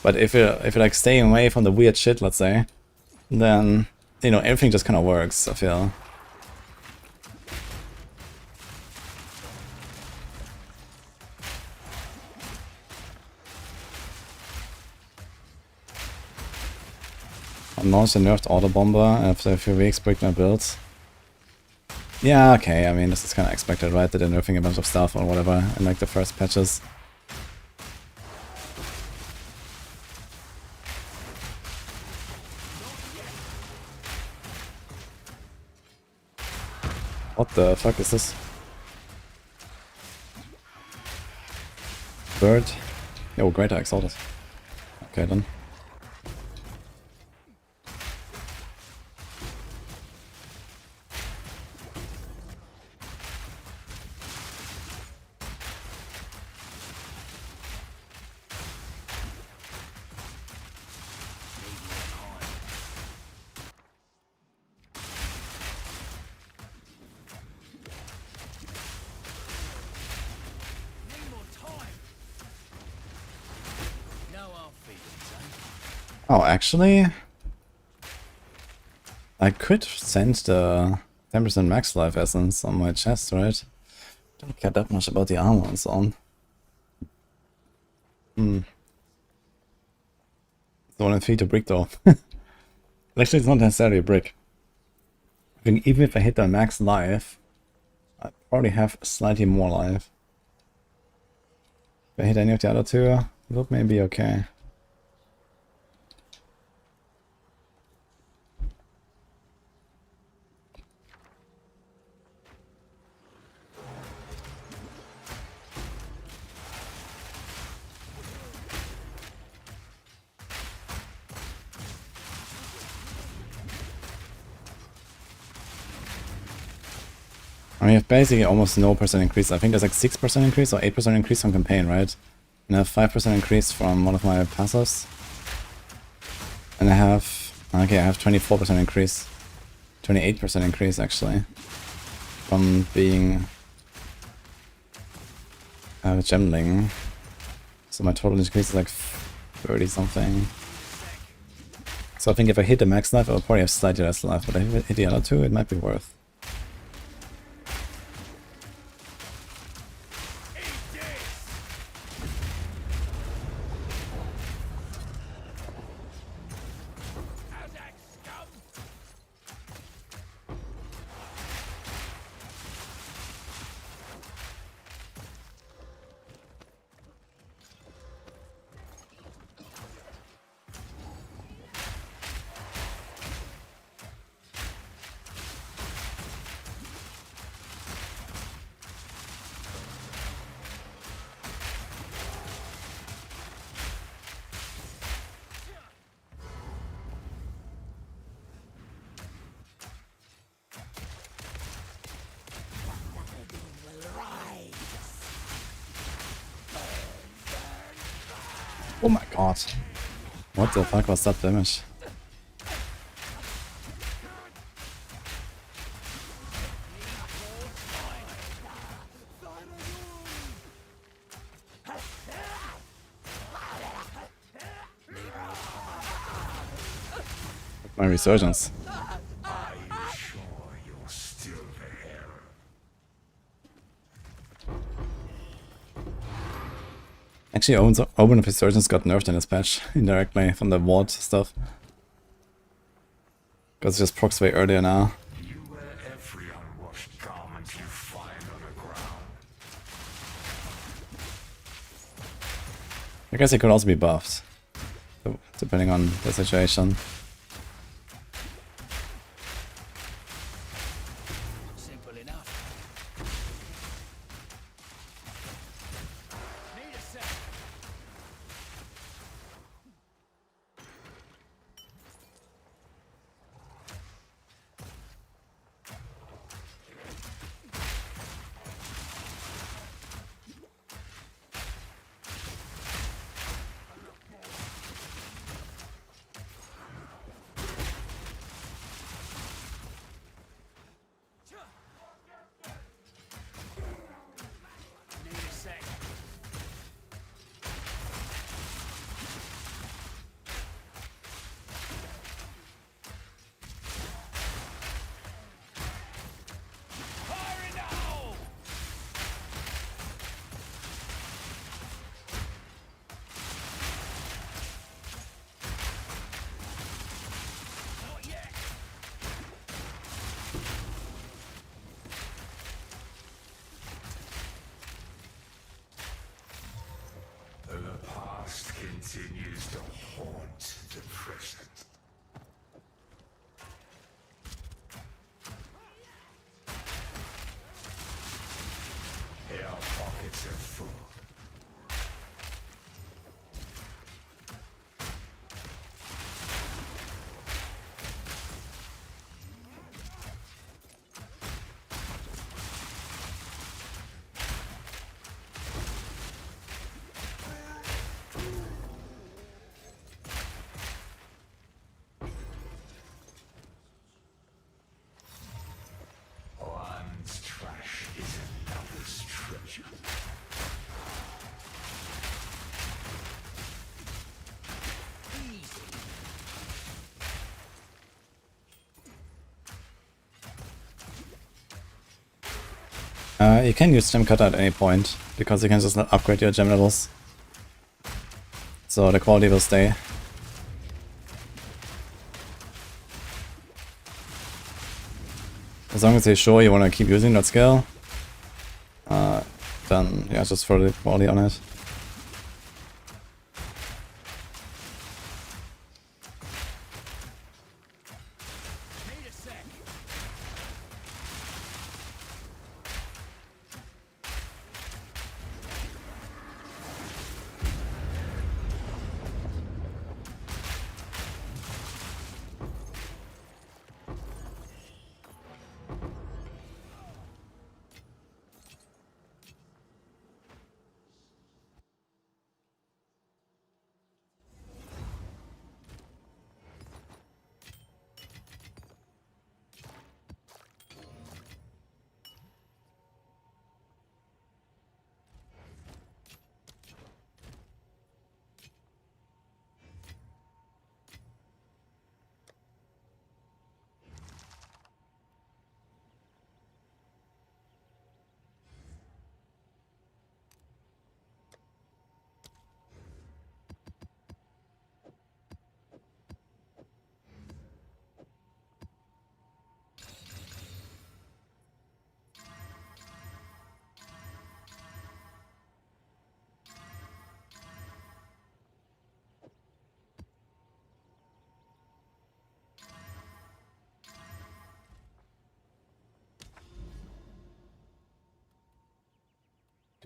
[SPEAKER 1] But if you're like staying away from the weird shit, let's say, then you know everything just kind of works, I feel. I'm also nerfed Auto Bomber after a few weeks, break my builds. Yeah, okay, I mean, this is kind of expected, right? That they're nerfing a bunch of stuff or whatever in like the first patches. What the fuck is this? Bird? Oh, greater exalted. Okay then. Oh, actually? I could send the 10% max life essence on my chest, right? Don't care that much about the armor and so on. It's only 3 to brick though. Actually, it's not necessarily a brick. I think even if I hit the max life, I probably have slightly more life. If I hit any of the other two, that may be okay. I mean, you have basically almost no percent increase. I think there's like 6% increase or 8% increase on campaign, right? And I have 5% increase from one of my passives. And I have, okay, I have 24% increase. 28% increase actually. From being a gemling. So my total increase is like 30 something. So I think if I hit the max life, I'll probably have slightly less life. But if I hit the other two, it might be worth. Oh my god. What the fuck was that damage? My resurgence.
[SPEAKER 2] Are you sure you're still there?
[SPEAKER 1] Actually, Omen of Resurgence got nerfed in this patch indirectly from the ward stuff. Because it just procs way earlier now.
[SPEAKER 2] You wear every unwashed garment you find on the ground.
[SPEAKER 1] I guess it could also be buffed. Depending on the situation.
[SPEAKER 3] Simple enough. Need a sec.
[SPEAKER 1] You can use gem cutter at any point, because you can just not upgrade your gem levels. So the quality will stay. As long as they show you want to keep using that skill, then yeah, just throw the quality on it.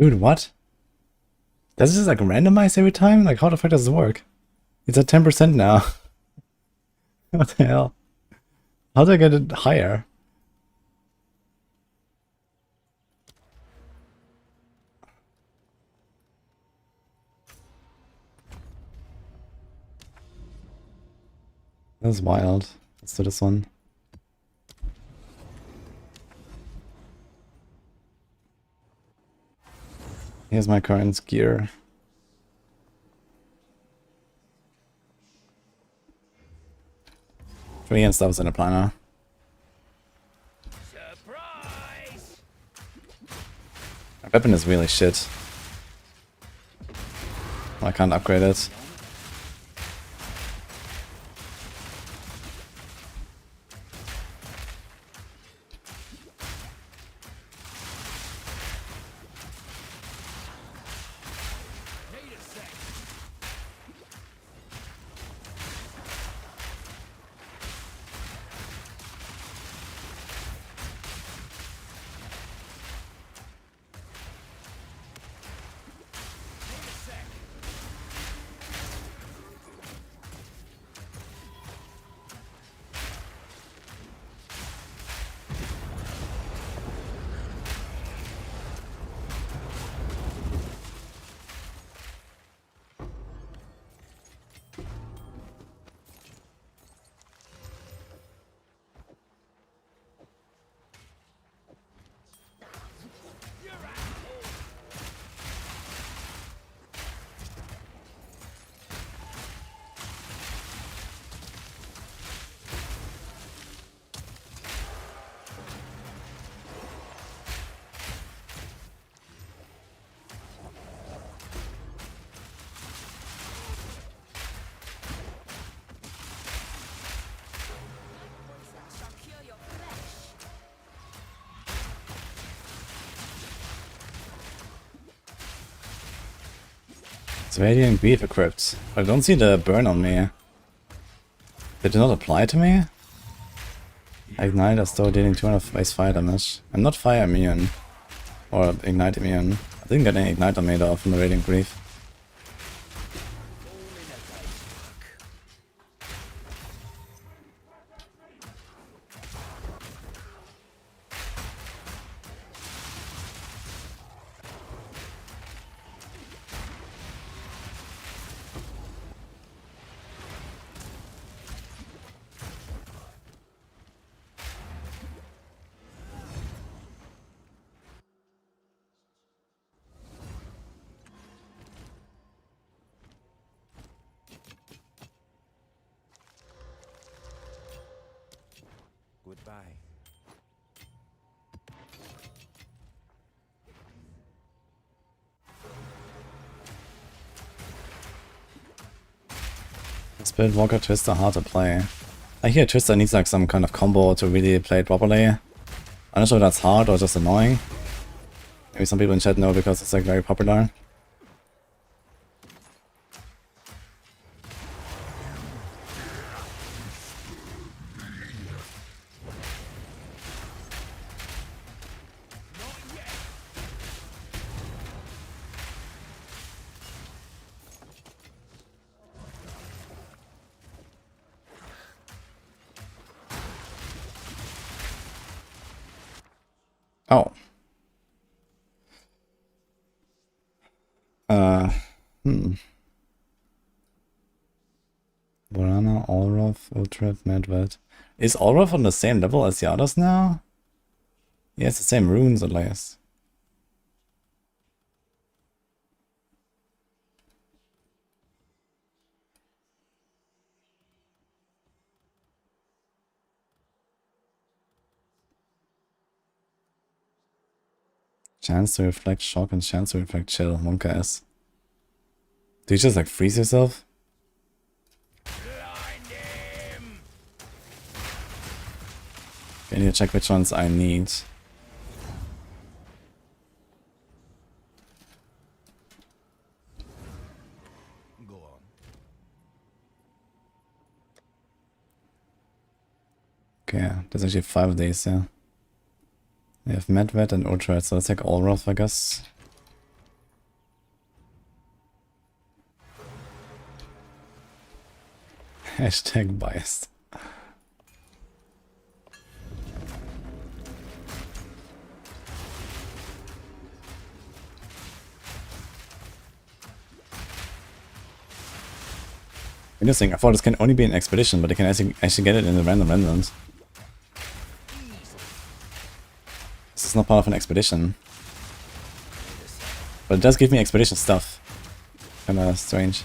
[SPEAKER 1] Dude, what? Does this like randomize every time? Like how the fuck does this work? It's at 10% now. What the hell? How do I get it higher? That's wild. Let's do this one. Here's my current gear. Three and stuff's in the planner.
[SPEAKER 3] Surprise!
[SPEAKER 1] My weapon is really shit. I can't upgrade it. It's Radiant Beef equipped. I don't see the burn on me. Did it not apply to me? Ignite is still dealing 200 base fire damage. I'm not fire immune. Or ignite immune. I didn't get any ignite on me though from the Radiant Grief.
[SPEAKER 6] Goodbye.
[SPEAKER 1] Build Walker Twister hard to play. I hear Twister needs like some kind of combo to really play it properly. I'm not sure if that's hard or just annoying. Maybe some people in chat know because it's like very popular. Oh. Varana, Olroth, Ultrap, Medved. Is Olroth on the same level as the others now? He has the same runes at least. Chance to reflect shock and chance to reflect chill. Monka S. Do you just like freeze yourself? I need to check which ones I need.
[SPEAKER 6] Go on.
[SPEAKER 1] Okay, there's actually 5 of these, yeah. We have Medved and Ultra, so let's take Olroth, I guess. Hashtag biased. Interesting, I thought this can only be an expedition, but I can actually get it in the random remnant. This is not part of an expedition. But it does give me expedition stuff. Kinda strange.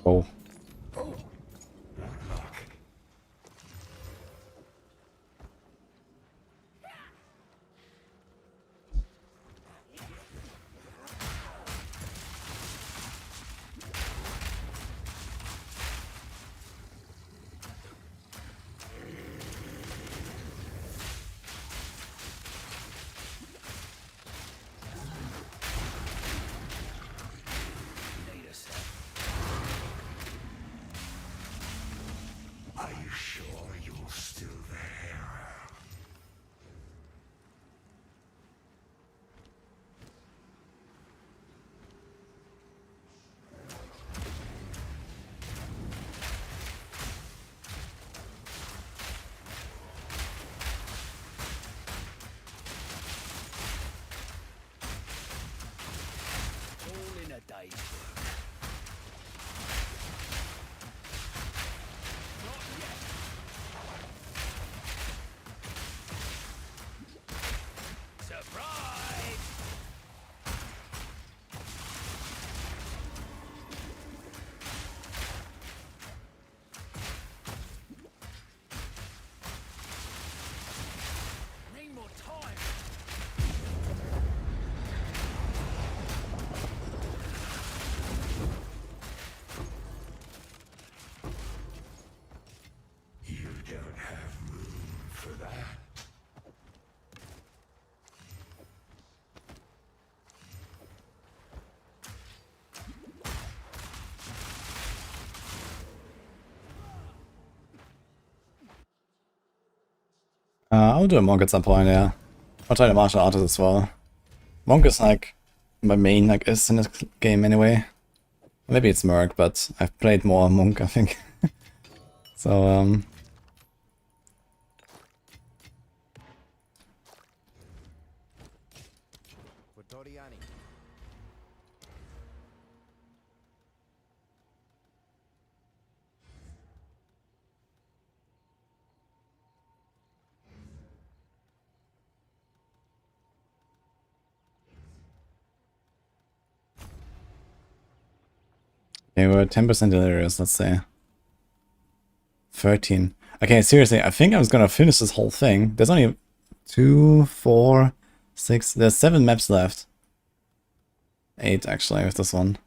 [SPEAKER 1] Oh.
[SPEAKER 2] Are you sure you're still there?
[SPEAKER 5] All in a day's work. Surprise! Need more time.
[SPEAKER 2] You don't have room for that.
[SPEAKER 1] I'll do a Monk at some point, yeah. I'll try the martial artist as well. Monk is like my main like is in this game anyway. Maybe it's Merc, but I've played more Monk, I think. So
[SPEAKER 6] Toriani.
[SPEAKER 1] Okay, we're 10% delirious, let's say. 13. Okay, seriously, I think I was gonna finish this whole thing. There's only 2, 4, 6, there's 7 maps left. 8 actually with this one.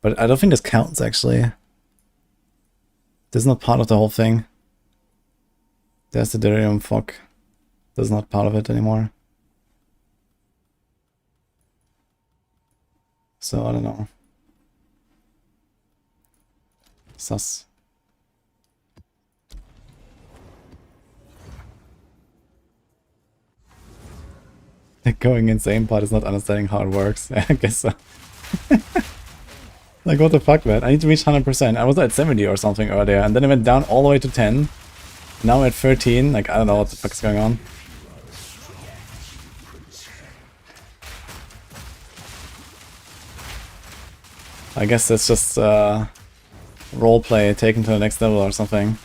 [SPEAKER 1] But I don't think this counts actually. This is not part of the whole thing. There's the delirium fog. This is not part of it anymore. So I don't know. Sus. The going insane part is not understanding how it works. I guess so. Like, what the fuck, man? I need to reach 100%. I was at 70 or something earlier, and then I went down all the way to 10. Now I'm at 13. Like, I don't know what the fuck is going on. I guess that's just roleplay taken to the next level or something.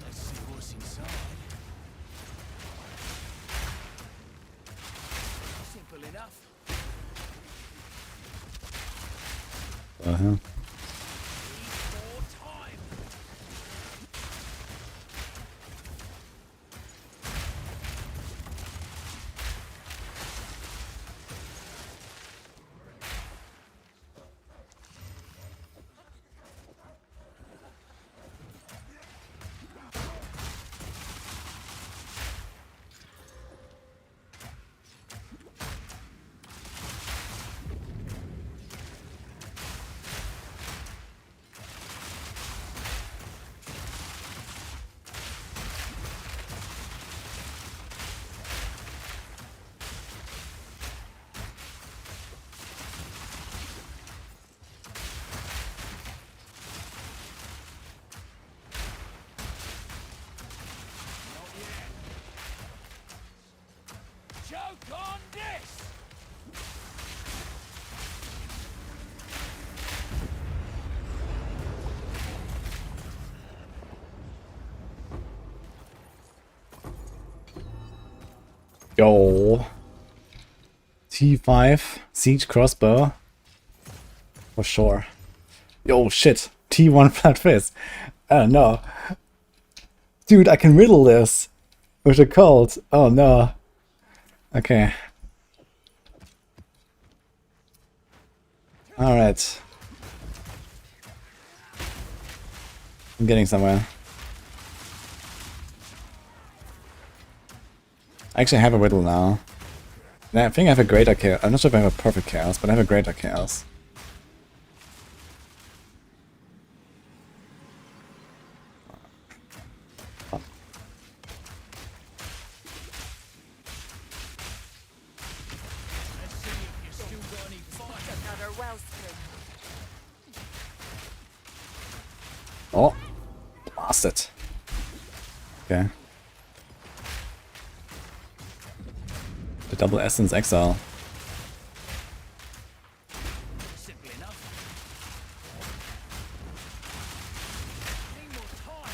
[SPEAKER 5] Let's see what's inside. Simple enough.
[SPEAKER 1] Uh-huh.
[SPEAKER 5] More time. Choke on this!
[SPEAKER 1] Yo. T5 siege crossbow. For sure. Yo, shit. T1 flat fist. I don't know. Dude, I can riddle this with a cold. Oh no. Okay. Alright. I'm getting somewhere. I actually have a riddle now. And I think I have a greater chaos. I'm not sure if I have a perfect chaos, but I have a greater chaos.
[SPEAKER 5] Let's see if you still got any fight.
[SPEAKER 4] Another wellspring.
[SPEAKER 1] Oh, blast it. Okay. The double essence exile.
[SPEAKER 5] Simple enough. Need more time.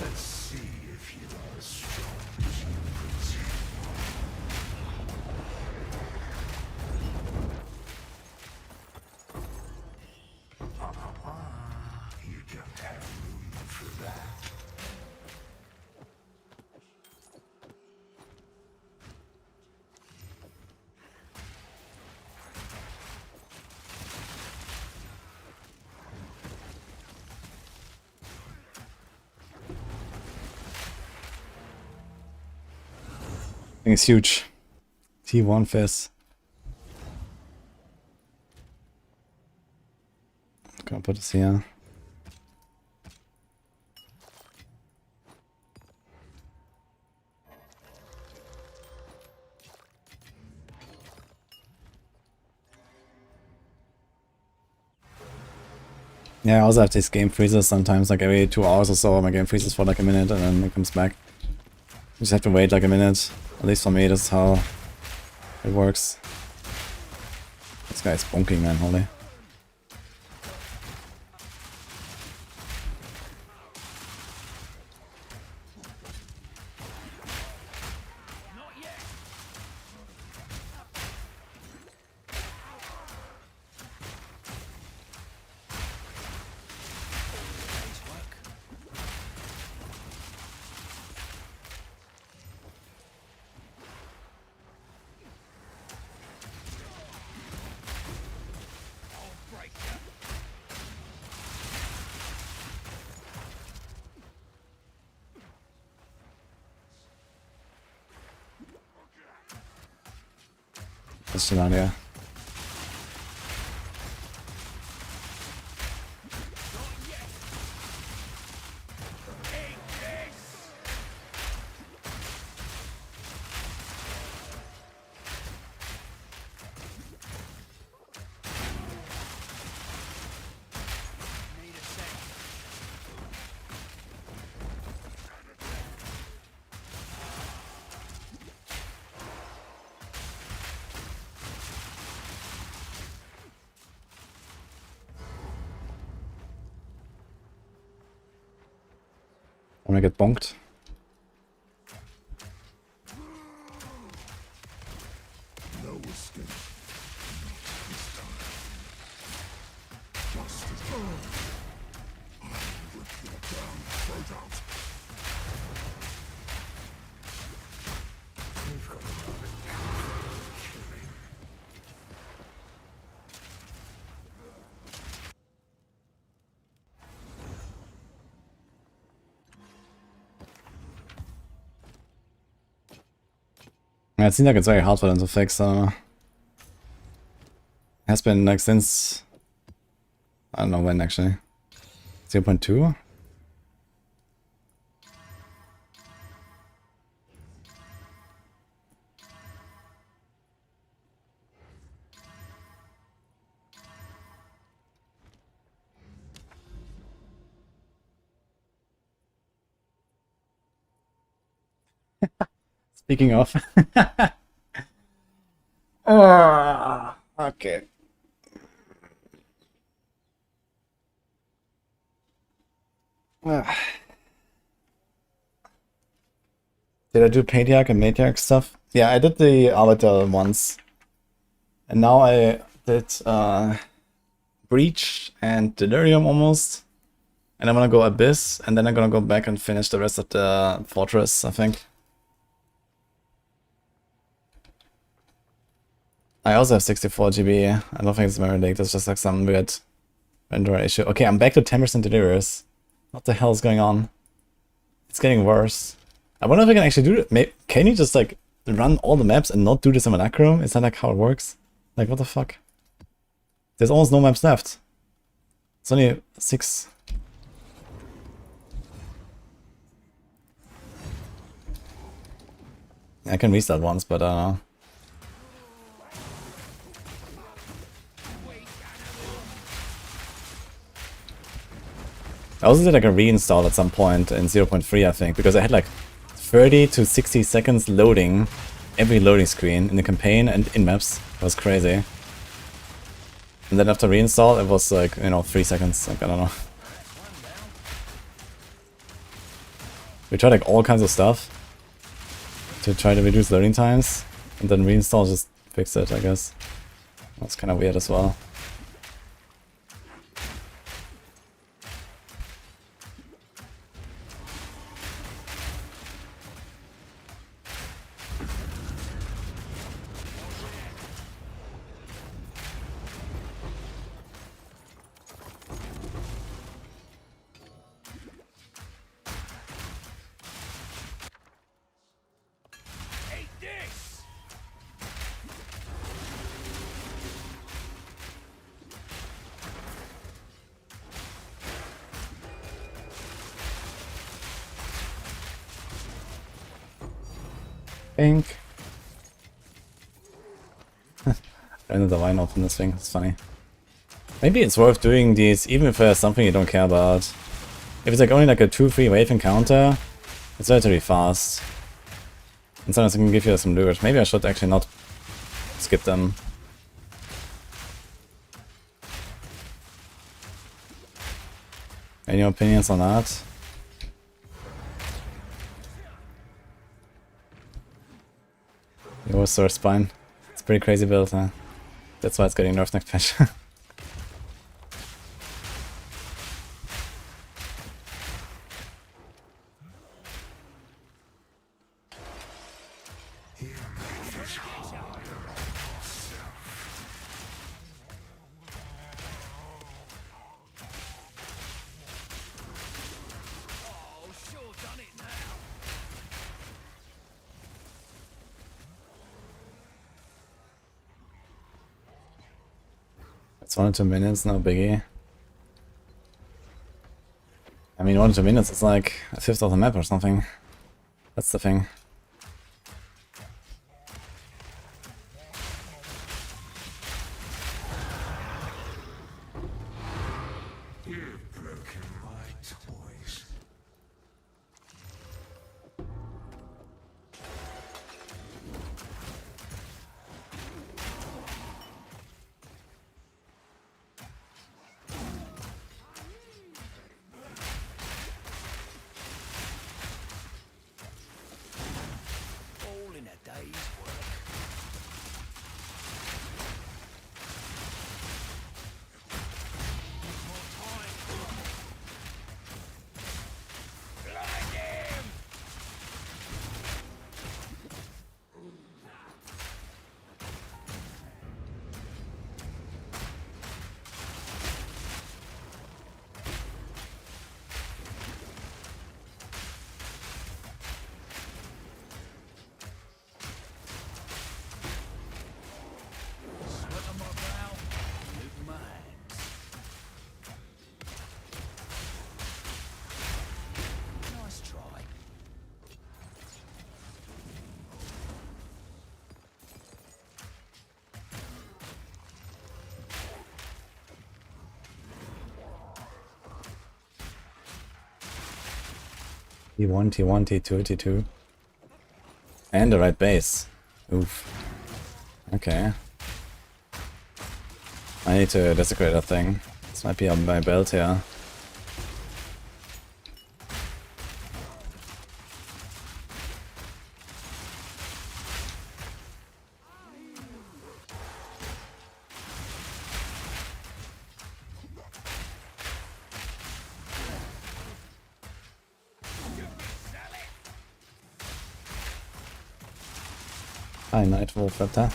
[SPEAKER 2] Let's
[SPEAKER 1] Thing is huge. T1 fizz. Gonna put this here. Yeah, I also have these game freezes sometimes, like every 2 hours or so my game freezes for like a minute and then it comes back. You just have to wait like a minute. At least for me, that's how it works. This guy is bonking, man, holy. That's still out here. Wanna get bonked?
[SPEAKER 2] No escape. This time. Justice. I will rip your damn throat out. We've got a lot of killing.
[SPEAKER 1] Yeah, it seems like it's very hard for them to fix. Has been like since I don't know when actually. 0.2? Speaking of. Okay. Did I do Patriarch and Matriarch stuff? Yeah, I did the Arbiter once. And now I did Breach and Delirium almost. And I'm gonna go Abyss, and then I'm gonna go back and finish the rest of the Fortress, I think. I also have 64 GB. I don't think it's memory leak, that's just like some weird render issue. Okay, I'm back to 10% Delirious. What the hell is going on? It's getting worse. I wonder if I can actually do it. Can you just like run all the maps and not do the simulacrum? Is that like how it works? Like what the fuck? There's almost no maps left. It's only 6. I can restart once, but I don't know. I also did like a reinstall at some point in 0.3, I think, because I had like 30 to 60 seconds loading every loading screen in the campaign and in maps. It was crazy. And then after reinstall, it was like, you know, 3 seconds. Like, I don't know. We tried like all kinds of stuff to try to reduce loading times, and then reinstall just fixed it, I guess. That's kind of weird as well. Pink. I don't know why not open this thing, it's funny. Maybe it's worth doing these even if there's something you don't care about. If it's like only like a 2-3 wave encounter, it's relatively fast. And sometimes it can give you some loot. Maybe I should actually not skip them. Any opinions on that? Your sword spine. It's a pretty crazy build, huh? That's why it's getting nerfed next patch. It's 1 or 2 minutes, no biggie. I mean, 1 or 2 minutes is like a fifth of the map or something. That's the thing.
[SPEAKER 2] You've broken my toys.
[SPEAKER 5] All in a day's work. Sweat on my brow, loot in my hands. Nice try.
[SPEAKER 1] T1, T1, T2, T2. And the right base. Oof. Okay. I need to desecrate that thing. This might be on my belt here. Hi, Night Wolf Raptor.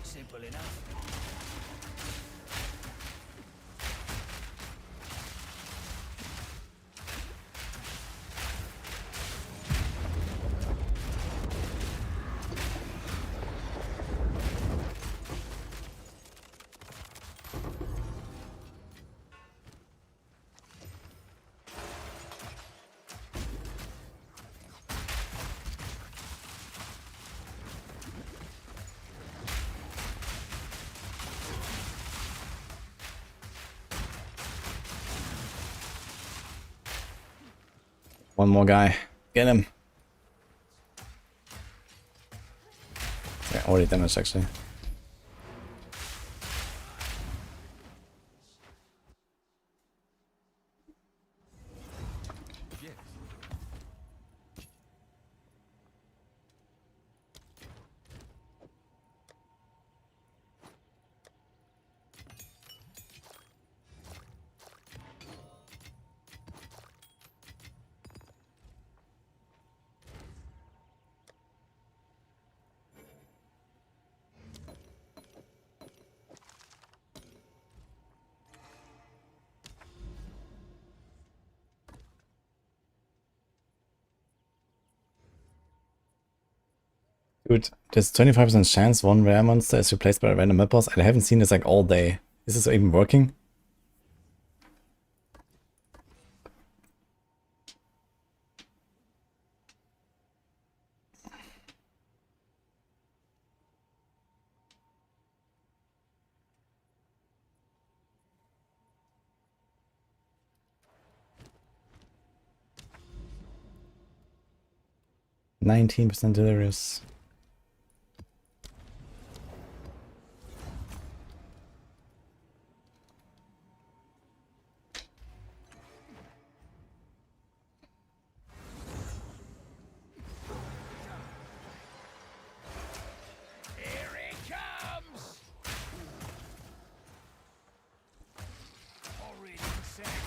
[SPEAKER 1] Simple enough. One more guy. Get him. Yeah, already damaged actually. Dude, there's 25% chance one rare monster is replaced by a random map boss. I haven't seen this like all day. Is this even working? %, delirious.
[SPEAKER 5] Here it comes! Horrid insect.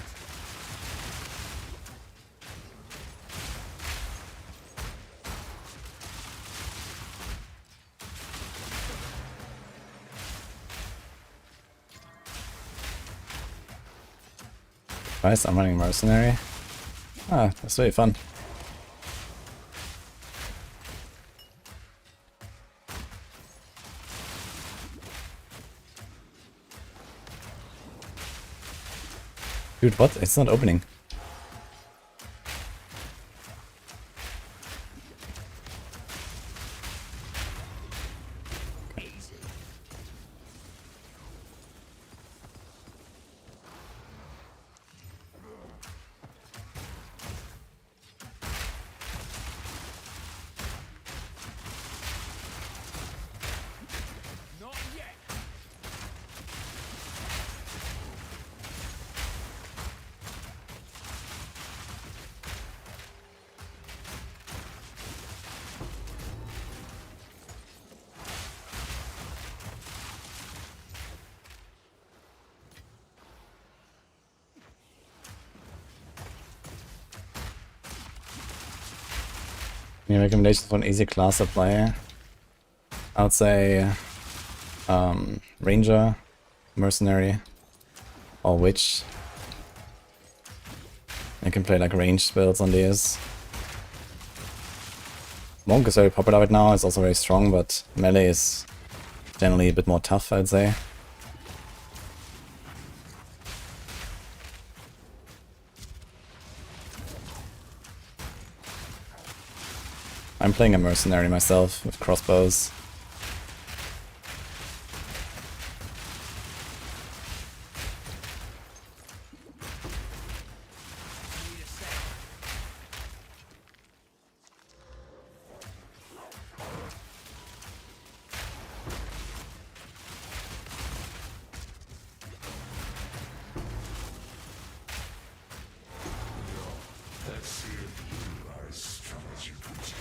[SPEAKER 1] Nice, I'm running mercenary. Ah, that's really fun. Dude, what? It's not opening.
[SPEAKER 5] Not yet.
[SPEAKER 1] Any recommendations for an easy class to play? I would say Ranger, Mercenary, or Witch. I can play like ranged builds on these. Monk is very popular right now, it's also very strong, but melee is generally a bit more tough, I'd say. I'm playing a mercenary myself with crossbows.
[SPEAKER 2] Let's see if you are as strong as you pretend.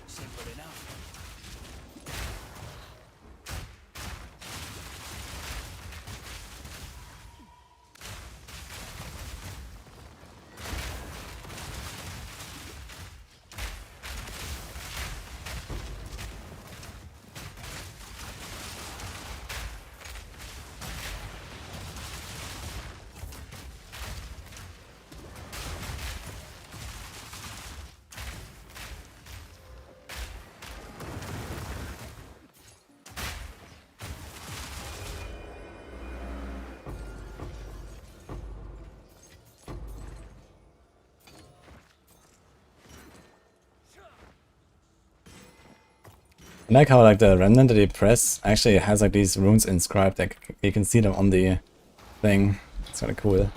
[SPEAKER 5] Simple enough.
[SPEAKER 1] I like how like the remnant that you press actually has like these runes inscribed, like you can see them on the thing. It's kind of cool.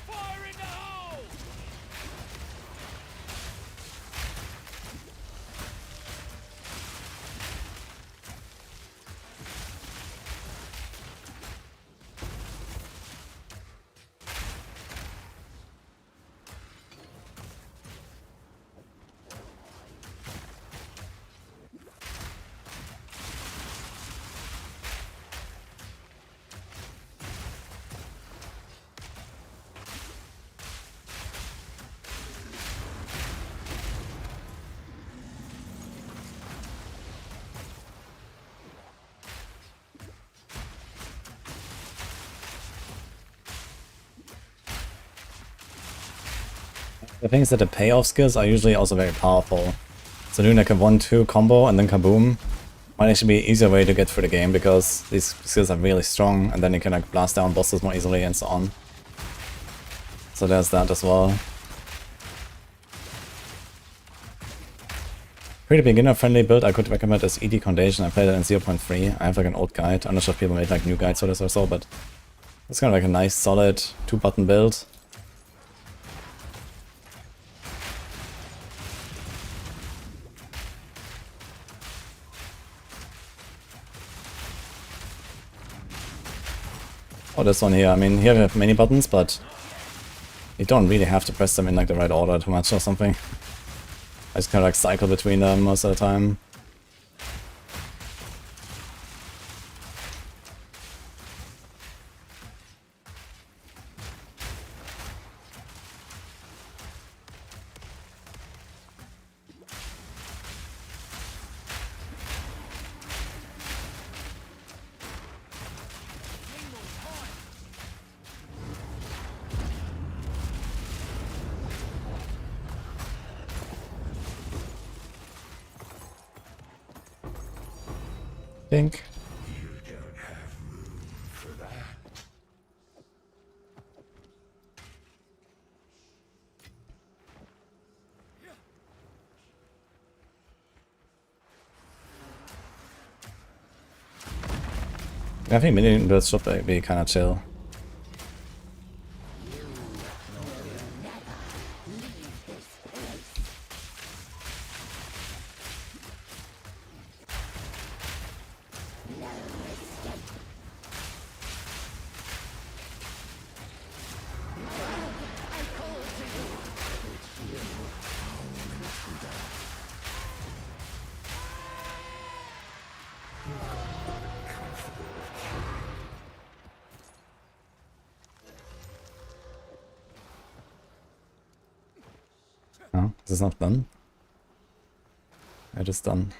[SPEAKER 5] Fire in the hole!
[SPEAKER 1] The thing is that the payoff skills are usually also very powerful. So doing like a 1-2 combo and then kaboom might actually be an easier way to get through the game because these skills are really strong and then you can like blast down bosses more easily and so on. So there's that as well. Pretty beginner friendly build I could recommend is ED Contagion. I played it in 0.3. I have like an old guide. I'm not sure if people made like new guides for this or so, but it's kind of like a nice solid 2-button build. Oh, this one here. I mean, here we have many buttons, but you don't really have to press them in like the right order too much or something. I just kind of like cycle between them most of the time. Think.
[SPEAKER 2] You don't have room for that.
[SPEAKER 1] I think mini builds should be kind of chill. Oh, this is not done. It is done.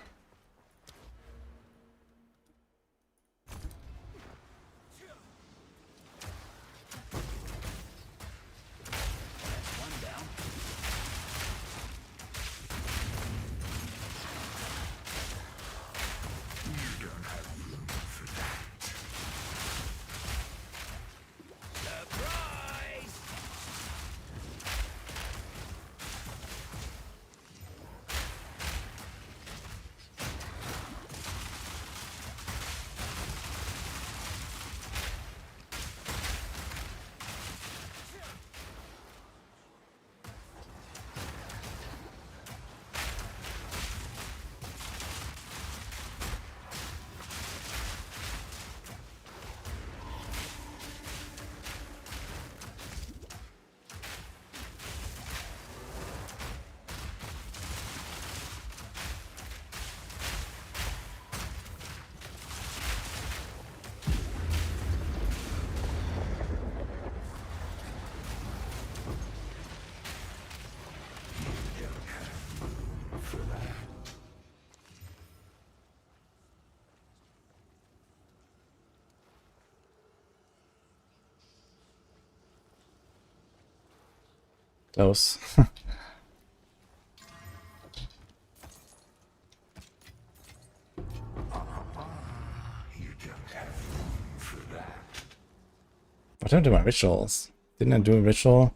[SPEAKER 1] Close. What happened to my rituals? Didn't I do a ritual?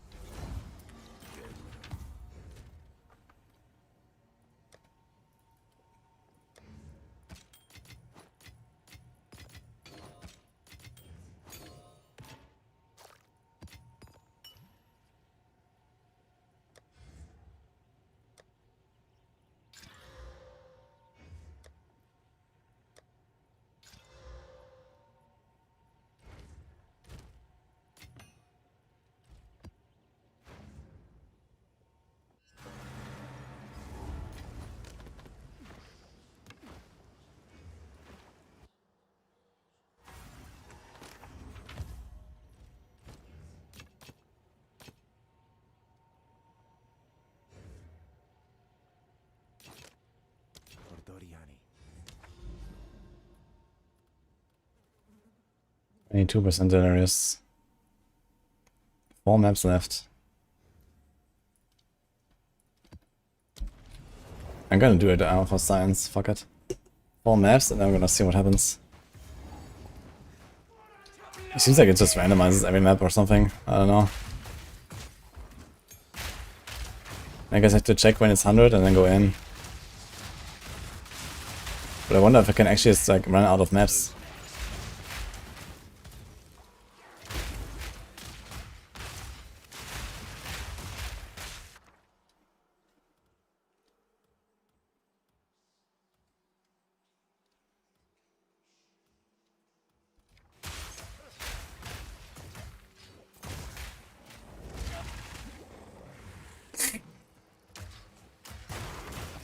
[SPEAKER 6] Ordoriani.
[SPEAKER 1] 22% delirious. 4 maps left. I'm gonna do it for science, fuck it. 4 maps and I'm gonna see what happens. It seems like it just randomizes every map or something, I don't know. I guess I have to check when it's 100 and then go in. But I wonder if I can actually just like run out of maps.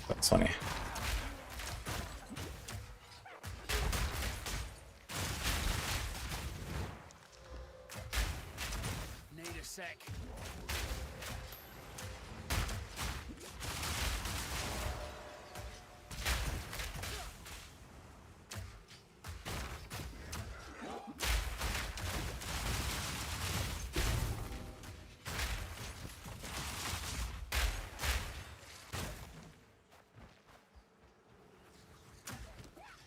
[SPEAKER 1] That's funny.
[SPEAKER 3] Need a sec.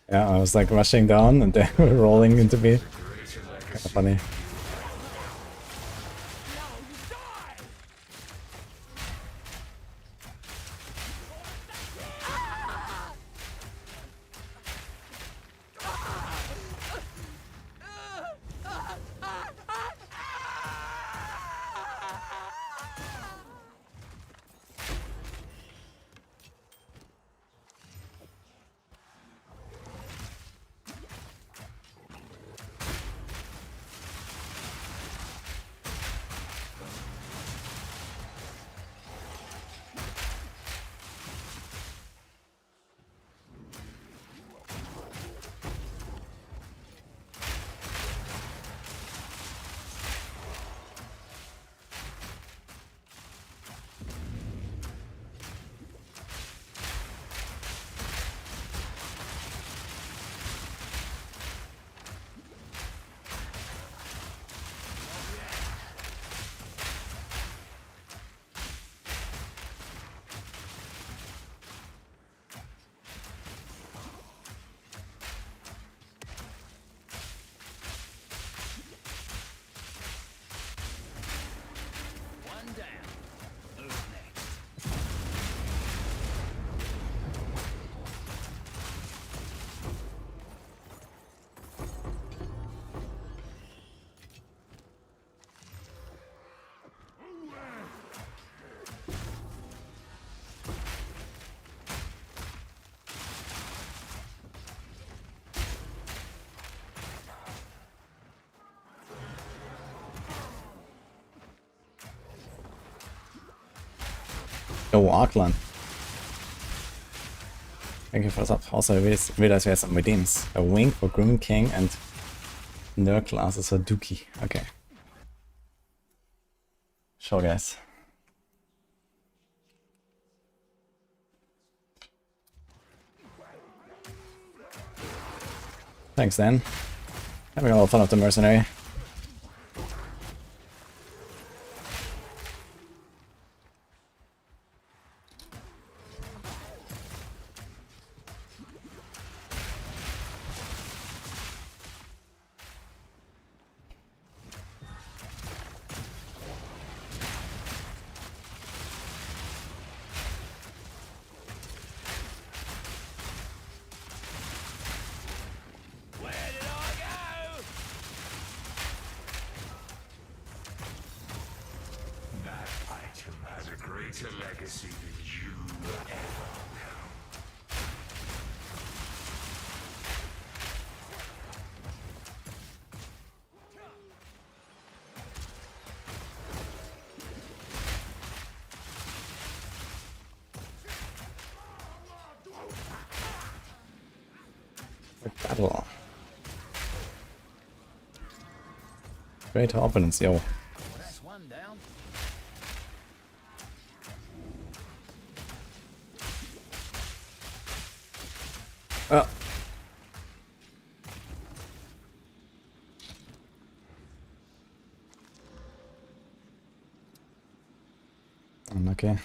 [SPEAKER 1] Yeah, I was like rushing down and they were rolling into me. Kinda funny.
[SPEAKER 3] One down. Who's next?
[SPEAKER 1] Oh, Arklan. Thank you for the sub. Also, I realized we have some redeems. A wing for Groom King and Nerc classes for Dookie. Okay. Sure, guys. Thanks, Dan. Having a lot of fun with the mercenary.
[SPEAKER 3] Where did I go?
[SPEAKER 2] That item has a greater legacy than you ever will.
[SPEAKER 1] Battle. Greater opponents, yo.
[SPEAKER 3] That's one down.
[SPEAKER 1] Ah. Okay.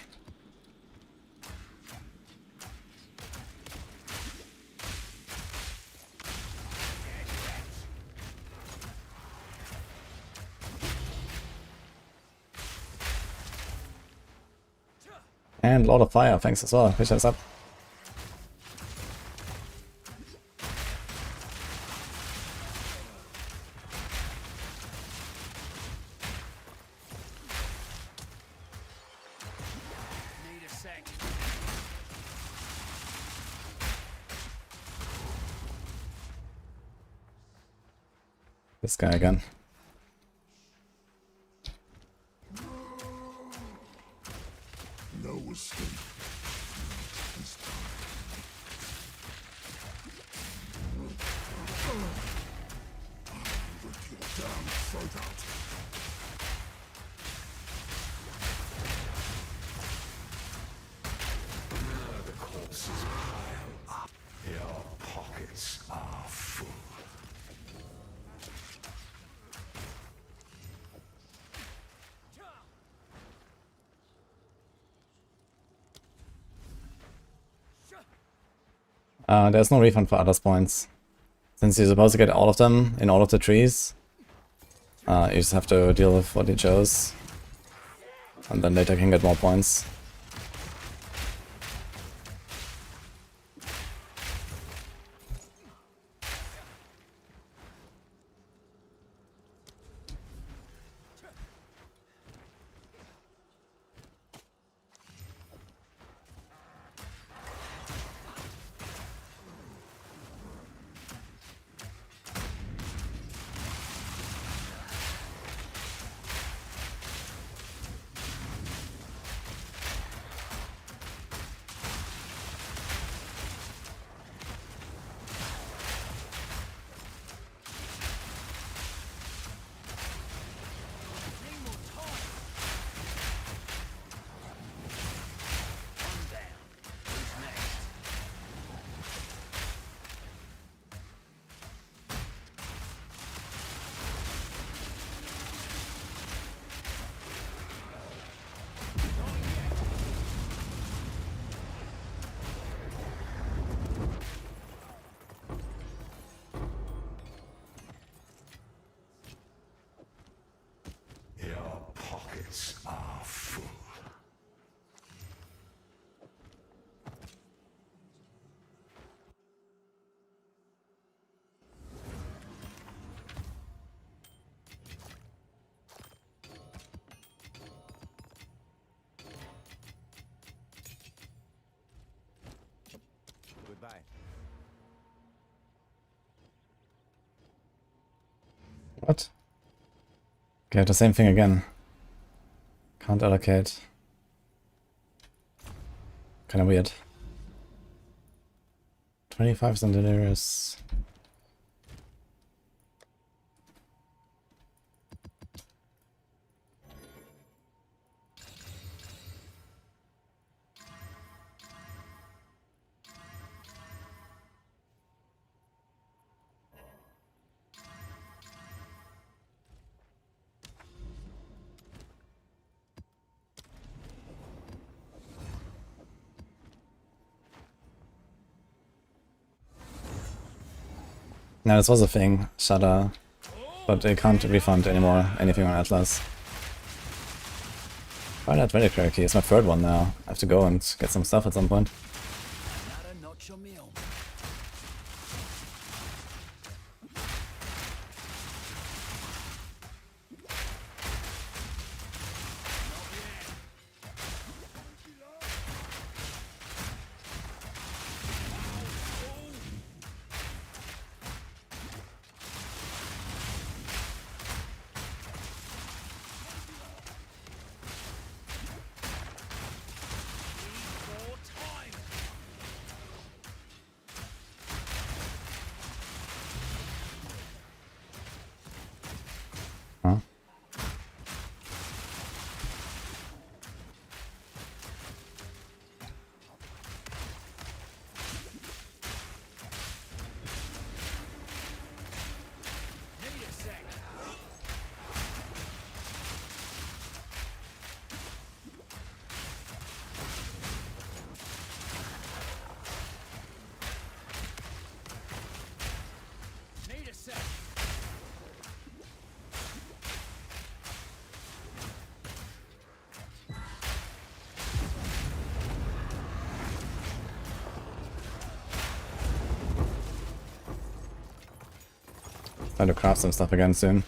[SPEAKER 1] And Lord of Fire, thanks as well. Appreciate us up.
[SPEAKER 3] Need a sec.
[SPEAKER 1] This guy again.
[SPEAKER 2] No escape. This time. I'll rip your damn throat out. The corpses pile up. Your pockets are full.
[SPEAKER 1] There's no refund for others points. Since you're supposed to get all of them in all of the trees, you just have to deal with what you chose. And then later you can get more points.
[SPEAKER 2] Your pockets are full.
[SPEAKER 6] Goodbye.
[SPEAKER 1] What? Okay, the same thing again. Can't allocate. Kinda weird. 25% delirious. No, this was a thing, Shudder, but they can't refund anymore anything on Atlas. Oh, that Reliquary key is my third one now. I have to go and get some stuff at some point.
[SPEAKER 3] Not a notch on me own.
[SPEAKER 1] Try to craft some stuff again soon.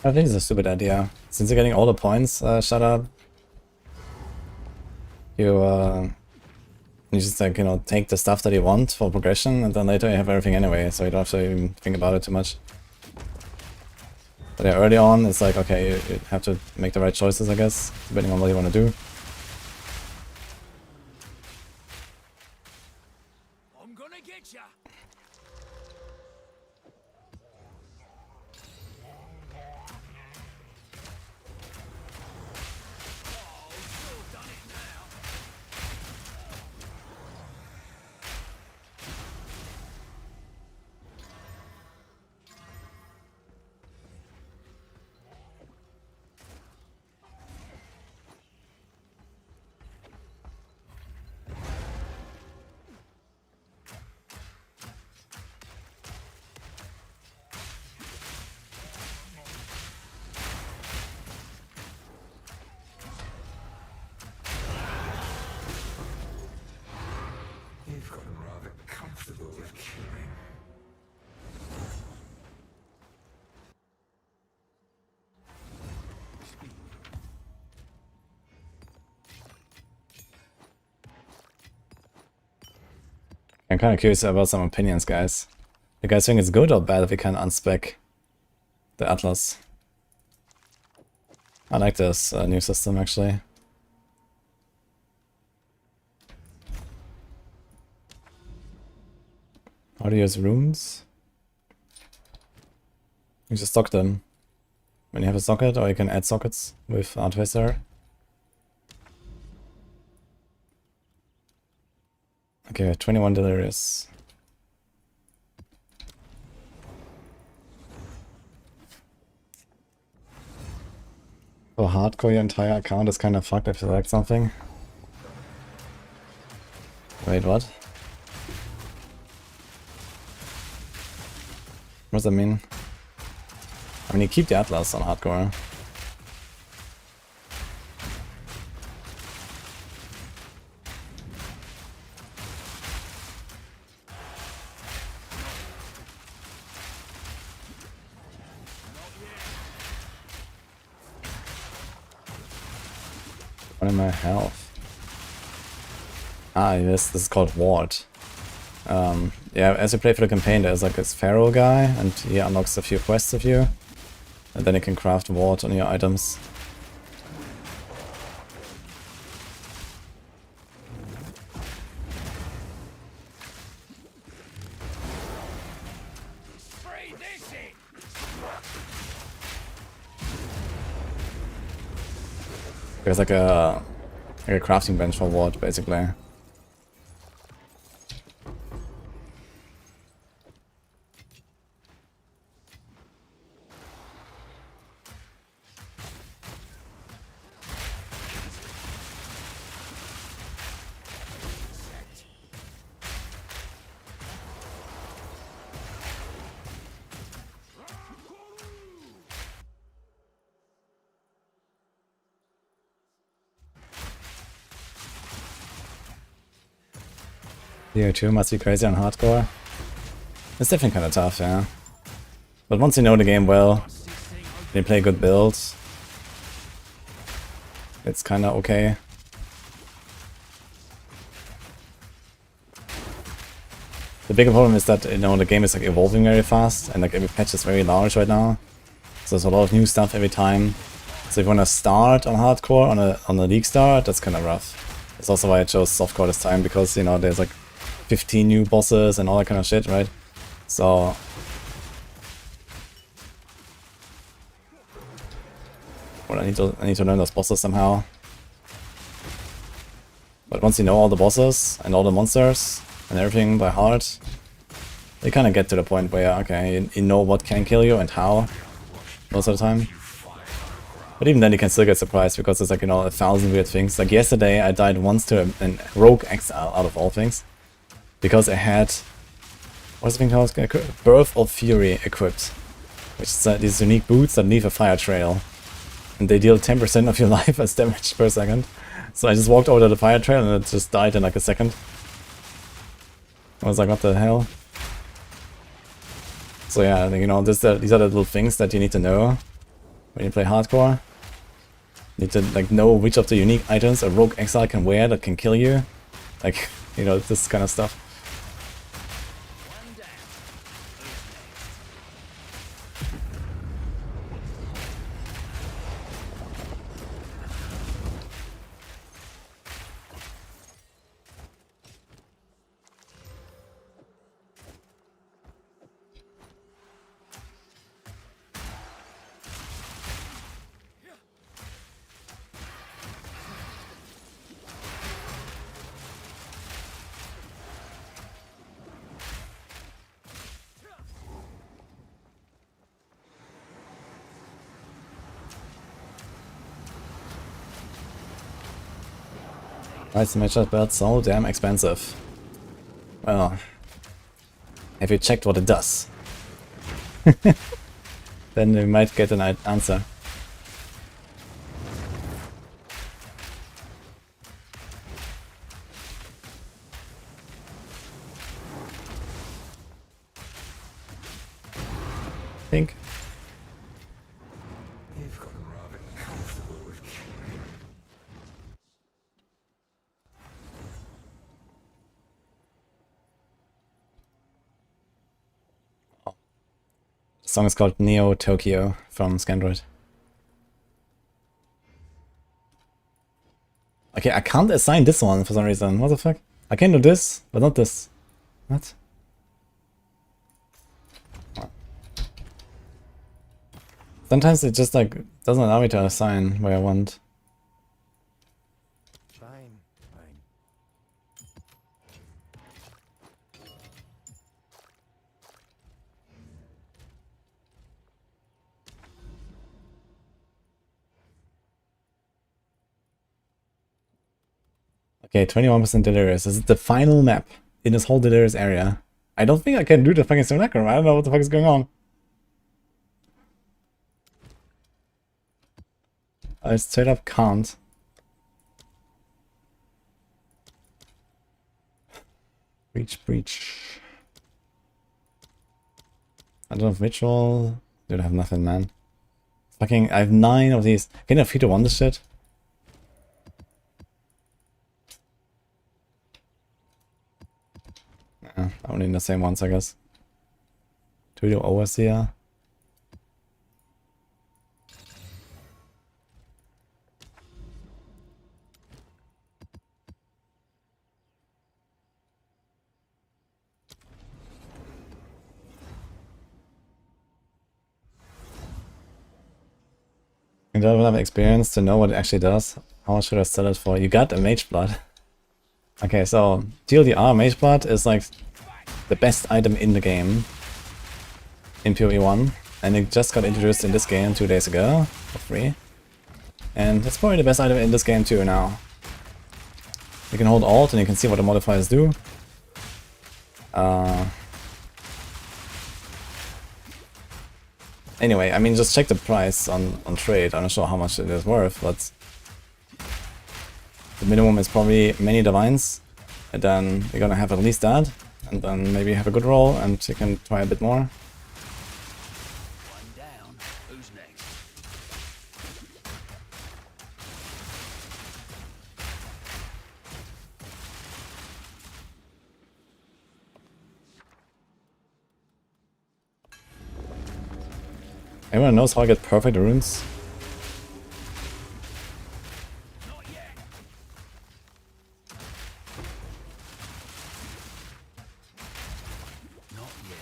[SPEAKER 1] I think it's a stupid idea. Since you're getting all the points, shut up. You just like, you know, take the stuff that you want for progression, and then later you have everything anyway, so you don't have to even think about it too much. But yeah, early on, it's like, okay, you have to make the right choices, I guess, depending on what you want to do.
[SPEAKER 3] I'm gonna get ya.
[SPEAKER 2] You've gotten rather comfortable with killing.
[SPEAKER 1] I'm kind of curious about some opinions, guys. You guys think it's good or bad if we can unspec the Atlas? I like this new system, actually. How do you use runes? You just stock them when you have a socket, or you can add sockets with Artificer. Okay, 21 delirious. For hardcore, your entire account is kind of fucked if you select something. Wait, what? What does that mean? I mean, you keep the Atlas on hardcore. What am I health? Ah, yes, this is called Ward. Yeah, as you play for the campaign, there's like this Pharaoh guy, and he unlocks a few quests of you. And then you can craft Ward on your items. There's like a crafting bench for Ward, basically. DO2 must be crazy on hardcore. It's definitely kind of tough, yeah. But once you know the game well, and you play good builds, it's kind of okay. The bigger problem is that, you know, the game is like evolving very fast, and like every patch is very large right now. So there's a lot of new stuff every time. So if you want to start on hardcore on a league start, that's kind of rough. That's also why I chose softcore this time, because, you know, there's like 15 new bosses and all that kind of shit, right? So well, I need to learn those bosses somehow. But once you know all the bosses and all the monsters and everything by heart, you kind of get to the point where, okay, you know what can kill you and how most of the time. But even then you can still get surprised, because there's like, you know, 1,000 weird things. Like yesterday I died once to a rogue Exile, out of all things, because I had, what's the thing called? Birth of Fury equipped, which is these unique boots that leave a fire trail, and they deal 10% of your life as damage per second. So I just walked over to the fire trail and it just died in like a second. I was like, what the hell? So yeah, I think, you know, these are the little things that you need to know when you play hardcore. You need to like know which of the unique items a rogue exile can wear that can kill you. Like, you know, this kind of stuff. Why is the matchup belt so damn expensive? Well, have you checked what it does? Then we might get an answer. Think. The song is called Neo Tokyo from Scandroid. Okay, I can't assign this one for some reason. What the fuck? I can do this, but not this. What? Sometimes it just like doesn't allow me to assign where I want.
[SPEAKER 6] Fine, fine.
[SPEAKER 1] Okay, 21% Delirious. This is the final map in this whole Delirious area. I don't think I can do the fucking Simulacrum. I don't know what the fuck is going on. I straight up can't. Breach. I don't have ritual. Dude, I have nothing, man. Fucking, I have 9 of these. Can you feed to one this shit? Nah, I only need the same ones, I guess. Do we do Overseer? You don't have experience to know what it actually does. How much should I sell it for? You got a Mage Blood. Okay, so TLDR Mage Blood is like the best item in the game in PoE 1, and it just got introduced in this game 2 days ago for free. And it's probably the best item in this game too now. You can hold Alt and you can see what the modifiers do. Anyway, I mean, just check the price on trade. I'm not sure how much it is worth, but the minimum is probably many divines And then we're gonna have at least that, and then maybe have a good roll, and you can try a bit more.
[SPEAKER 5] One down. Who's next?
[SPEAKER 1] Anyone knows how I get perfect runes?
[SPEAKER 5] Not yet. Not yet.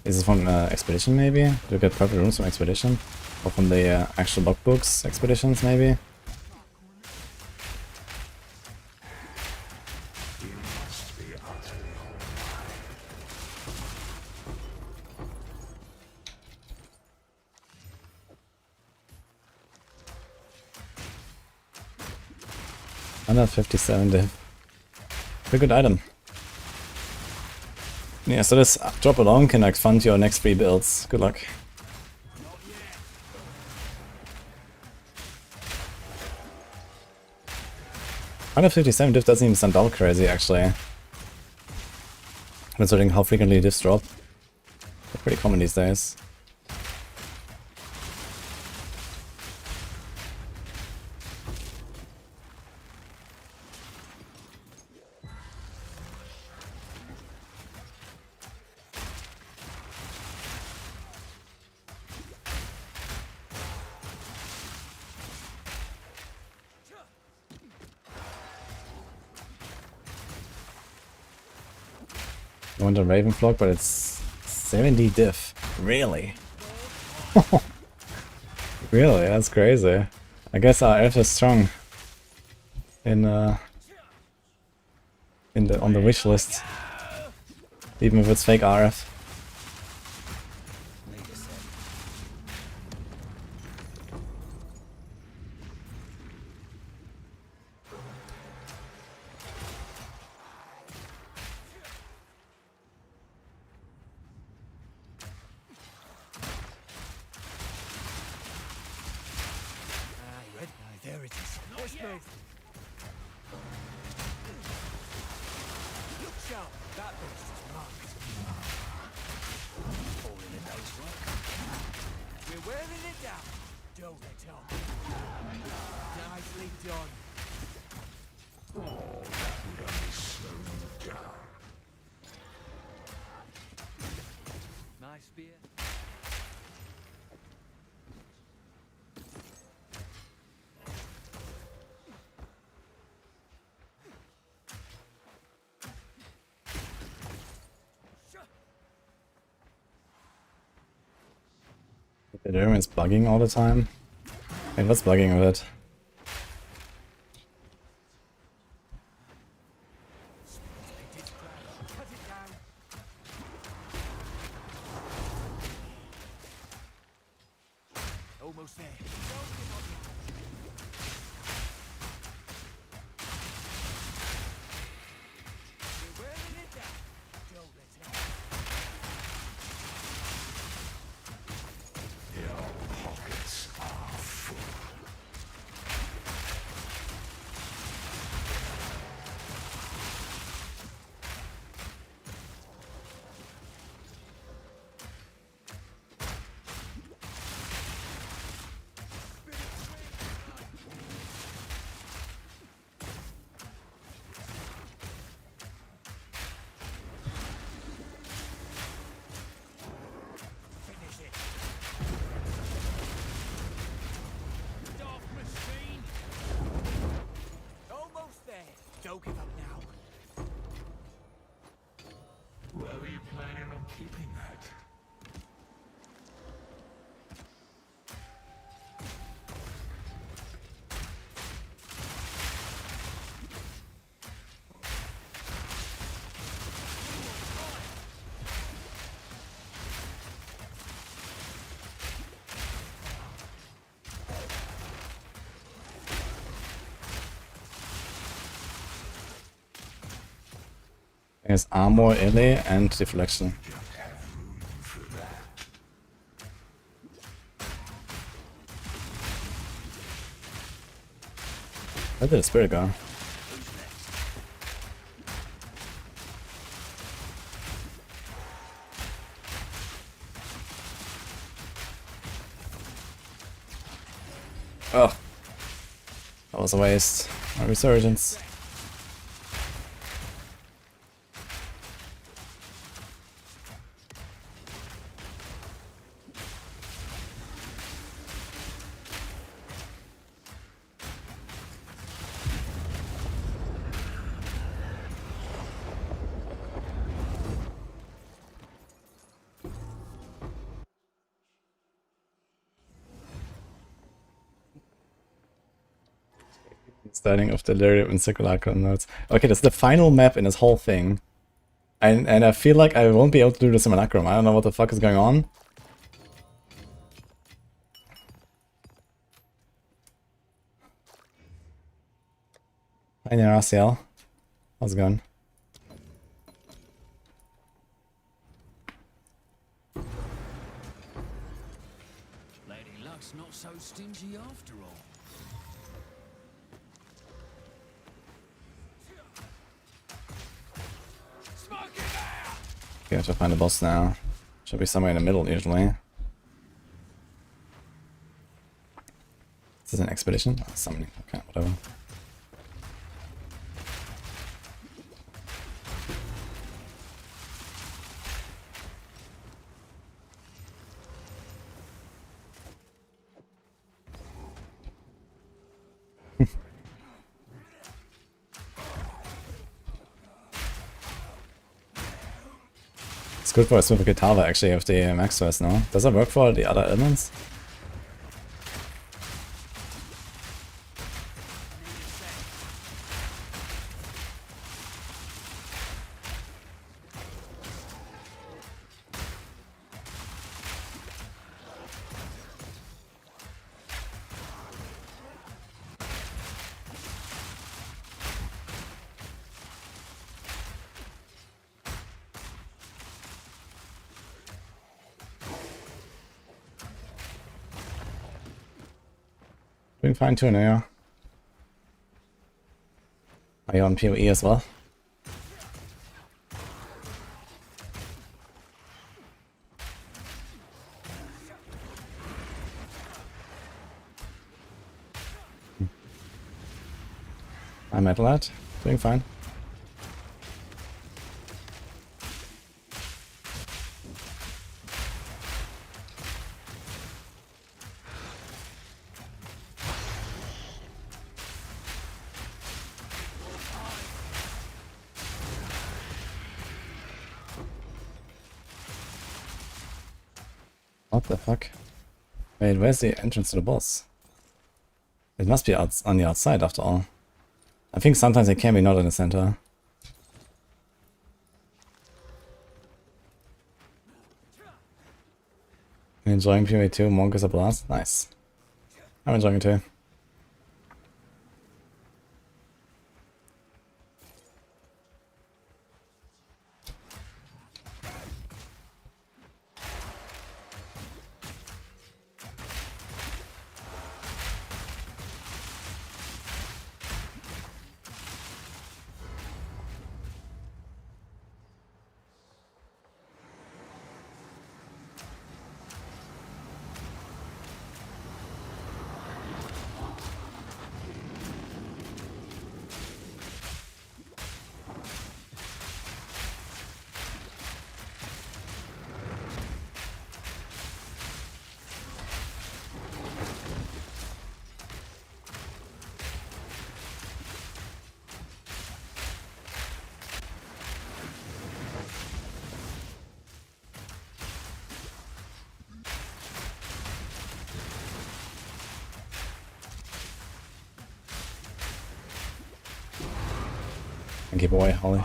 [SPEAKER 1] Is this from Expedition maybe? Do you get perfect runes from Expedition? Or from the actual logbooks expeditions maybe?
[SPEAKER 2] You must be utterly
[SPEAKER 1] Another 57 div. A good item. Yeah, so this drop alone can like fund your next 3 builds. Good luck.
[SPEAKER 5] Not yet.
[SPEAKER 1] 157 div doesn't even sound that crazy actually. Considering how frequently divs drop. They're pretty common these days. I want a Raven flock, but it's 70 diff. Really? Really? That's crazy. I guess our elf is strong in on the wish list, even if it's fake RF.
[SPEAKER 5] Need a sec.
[SPEAKER 3] Red. There it is. Let's move. Look sharp. That beast is marked.
[SPEAKER 5] All in a day's work.
[SPEAKER 3] We're wearing it down. Don't let on. Nicely done.
[SPEAKER 2] slow you down.
[SPEAKER 3] Nice spear.
[SPEAKER 1] The German's bugging all the time. Wait, what's bugging with it?
[SPEAKER 3] Cut it down. Almost there. We're wearing it down. Don't let on.
[SPEAKER 2] Your pockets are full.
[SPEAKER 3] Finish it. Dark machine. Almost there. Don't give up now.
[SPEAKER 2] Where were you planning on keeping that?
[SPEAKER 1] There's armor, ele, and deflection.
[SPEAKER 2] Don't have room for that.
[SPEAKER 1] Where did the spirit go? Oh, that was a waste. My resurgence. Starting of delirium and circular notes. Okay, this is the final map in this whole thing. And I feel like I won't be able to do the simulacrum. I don't know what the fuck is going on. Hi there, RCL. How's it going?
[SPEAKER 5] Lady Luck's not so stingy after all.
[SPEAKER 1] Okay, I have to find the boss now. Should be somewhere in the middle usually. Is this an expedition? Oh, summoning. Okay, whatever. It's good for a Smith Guitar actually if the max first, no? Does that work for the other elements? Doing fine too now. Are you on PoE as well? I'm at that. Doing fine. What the fuck? Wait, where's the entrance to the boss? It must be out on the outside after all. I think sometimes it can be not in the center. Enjoying PoE 2, Monk is a blast? Nice. I'm enjoying it too. Thank you, boy, Holly.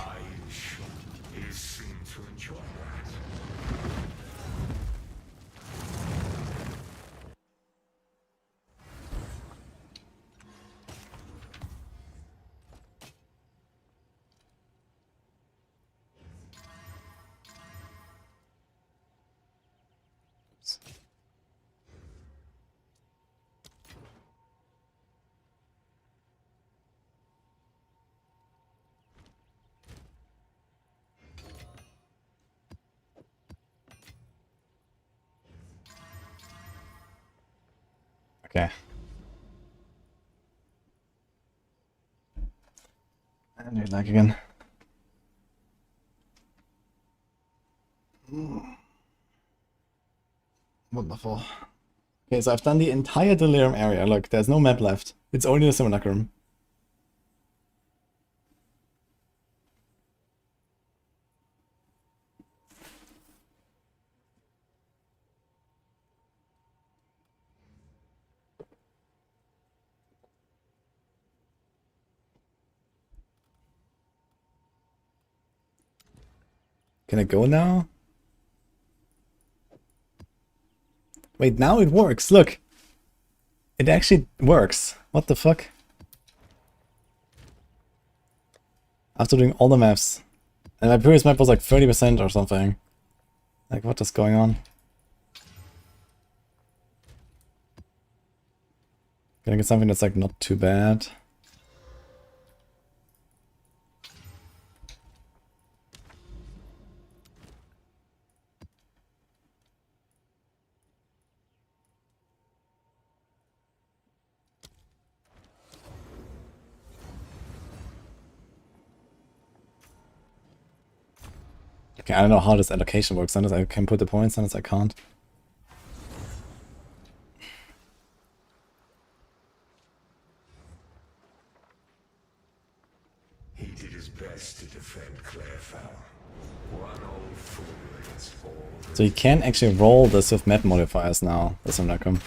[SPEAKER 2] You seem to enjoy that.
[SPEAKER 1] Okay. And you're lag again. Wonderful. Okay, so I've done the entire Delirium area. Look, there's no map left. It's only the Simulacrum. Can I go now? Wait, now it works, look! It actually works. What the fuck? After doing all the maps. And my previous map was like 30% or something. Like, what is going on? Gonna get something that's like not too bad. Okay, I don't know how this allocation works. Sometimes I can put the points, sometimes I can't.
[SPEAKER 2] He did his best to defend Clairfowl. One old fool against all the...
[SPEAKER 1] So you can actually roll this with map modifiers now, the Simulacrum.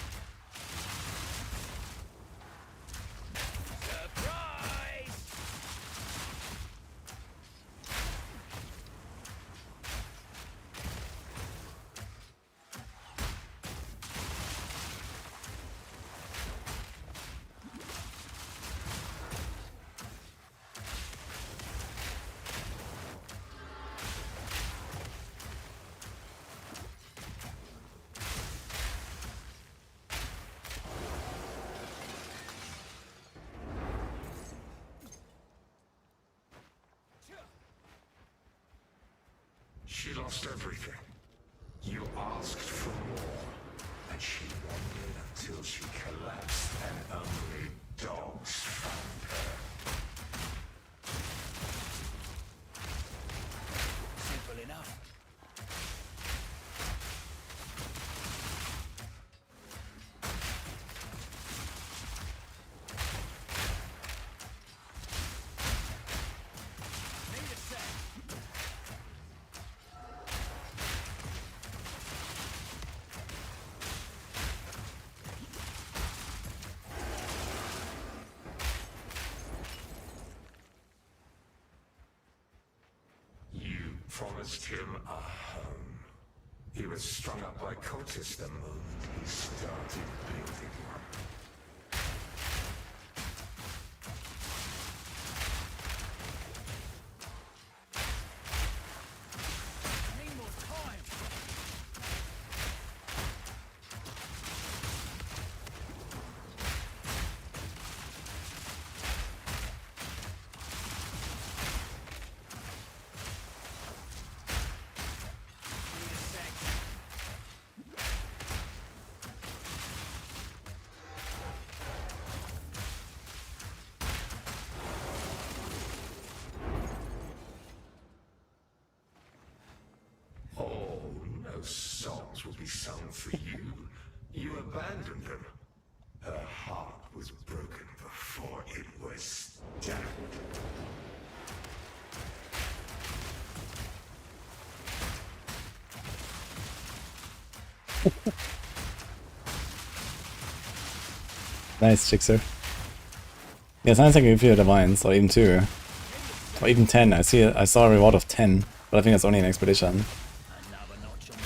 [SPEAKER 2] She lost everything. You asked for more, and she wandered until she collapsed, and only dogs found her.
[SPEAKER 3] Simple enough. Need a sec.
[SPEAKER 2] You promised him a home. He was strung up by cultists the moment he started building one.
[SPEAKER 3] Need more time. Need a sec.
[SPEAKER 2] Oh, no songs will be sung for you. You abandoned them. Her heart was broken before it was done.
[SPEAKER 1] Nice, Jixer. Yeah, sounds like if you had Divines, or even 2. Or even 10. I saw a reward of 10, but I think that's only an expedition.
[SPEAKER 3] Another notch on the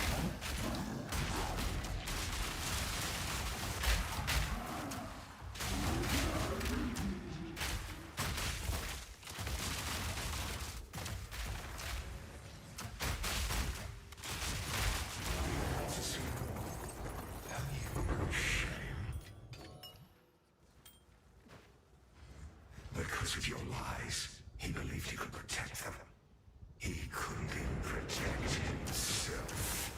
[SPEAKER 2] Because of your lies, he believed he could protect them. He couldn't even protect himself.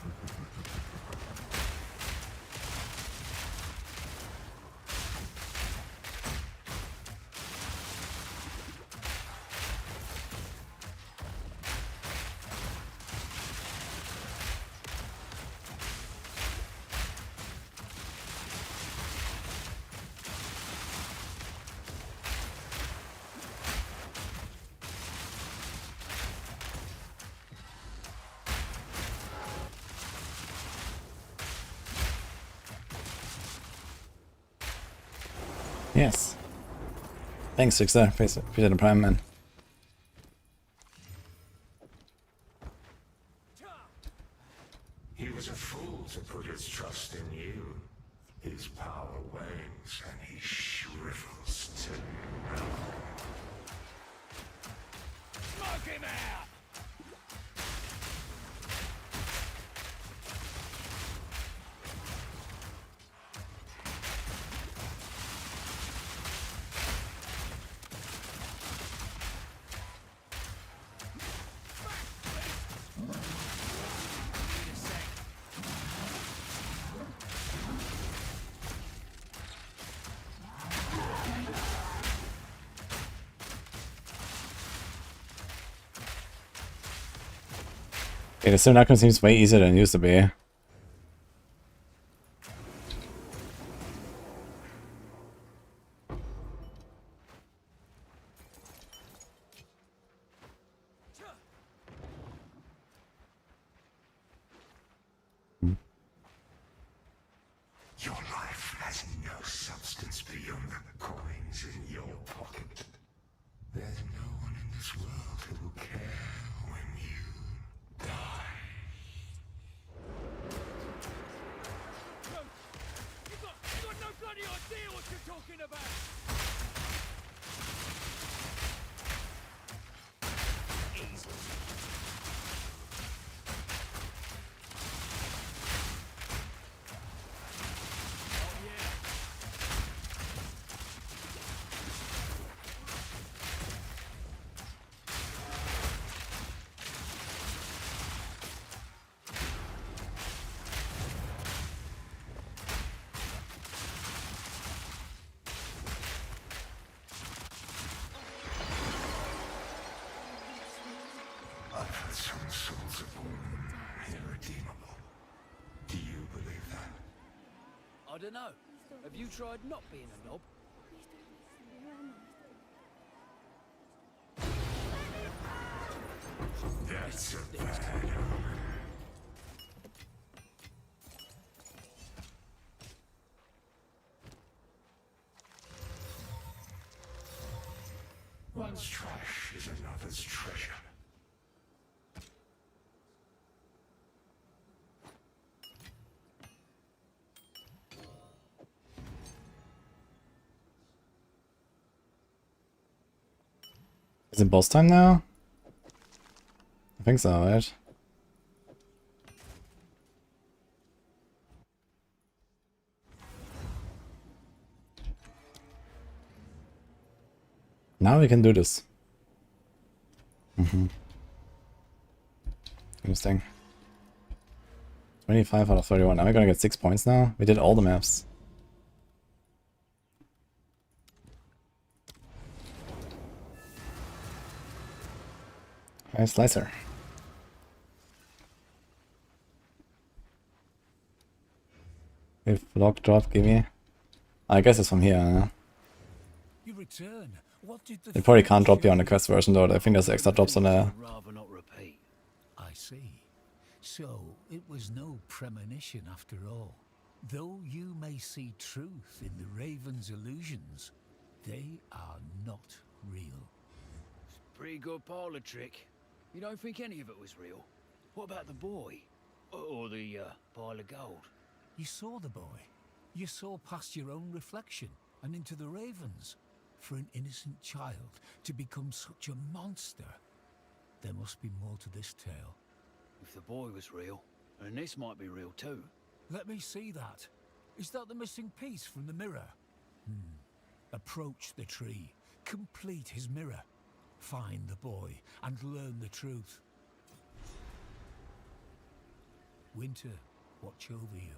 [SPEAKER 1] Yes. Thanks, Sixer. Appreciate the prime, man.
[SPEAKER 2] He was a fool to put his trust in you. His power wanes and he shrivels to nothing.
[SPEAKER 3] Smoke him out!
[SPEAKER 1] Okay, the Simulacrum seems way easier than it used to be.
[SPEAKER 2] Your life has no substance beyond the coins in your pocket. There's no one in this world who will care when you die.
[SPEAKER 3] You got no bloody idea what you're talking about!
[SPEAKER 2] I've had some souls born irredeemable. Do you believe that?
[SPEAKER 3] I don't know. Have you tried not being a knob?
[SPEAKER 2] That's a bad omen. One's trash is another's treasure.
[SPEAKER 1] Is it boss time now? I think so, right? Now we can do this. Interesting. 25 out of 31. Am I gonna get 6 points now? We did all the maps. Nice slicer. If block drop, give me. I guess it's from here, huh?
[SPEAKER 5] You return. What did the
[SPEAKER 1] They probably
[SPEAKER 5] thing
[SPEAKER 1] can't drop you on the
[SPEAKER 5] show
[SPEAKER 1] quest version though. I think there's extra drops on there.
[SPEAKER 5] Rather not repeat. I see. So it was no premonition after all. Though you may see truth in the Raven's illusions, they are not real.
[SPEAKER 3] Pretty good parlor trick. You don't think any of it was real? What about the boy? Or the pile of gold?
[SPEAKER 5] You saw the boy. You saw past your own reflection and into the Ravens. For an innocent child to become such a monster, there must be more to this tale.
[SPEAKER 3] If the boy was real, then this might be real too.
[SPEAKER 5] Let me see that. Is that the missing piece from the mirror? Approach the tree, complete his mirror, find the boy, and learn the truth. Winter, watch over you.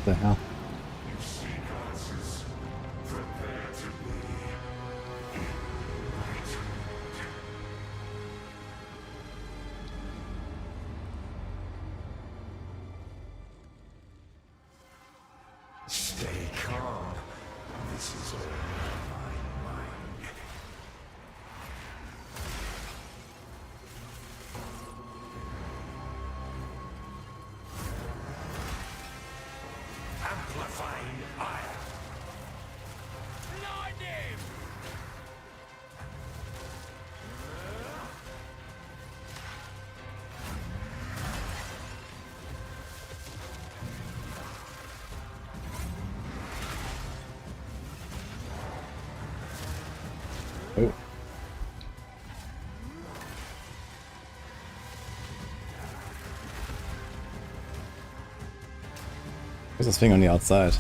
[SPEAKER 1] the hell?
[SPEAKER 2] You seek answers. Prepare to be enlightened. Stay calm. This is all in my mind. Amplifying ire. Lightning!
[SPEAKER 1] Oh. Where's this thing on the outside?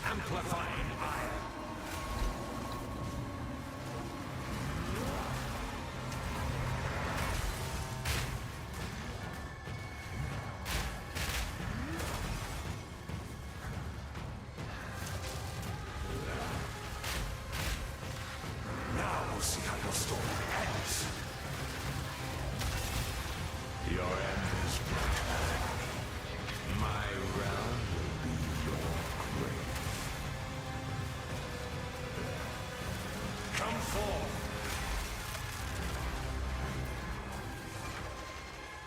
[SPEAKER 2] Amplifying ire. Now we'll see how your story ends. Your end is bright. My realm will be your grave. Come forth.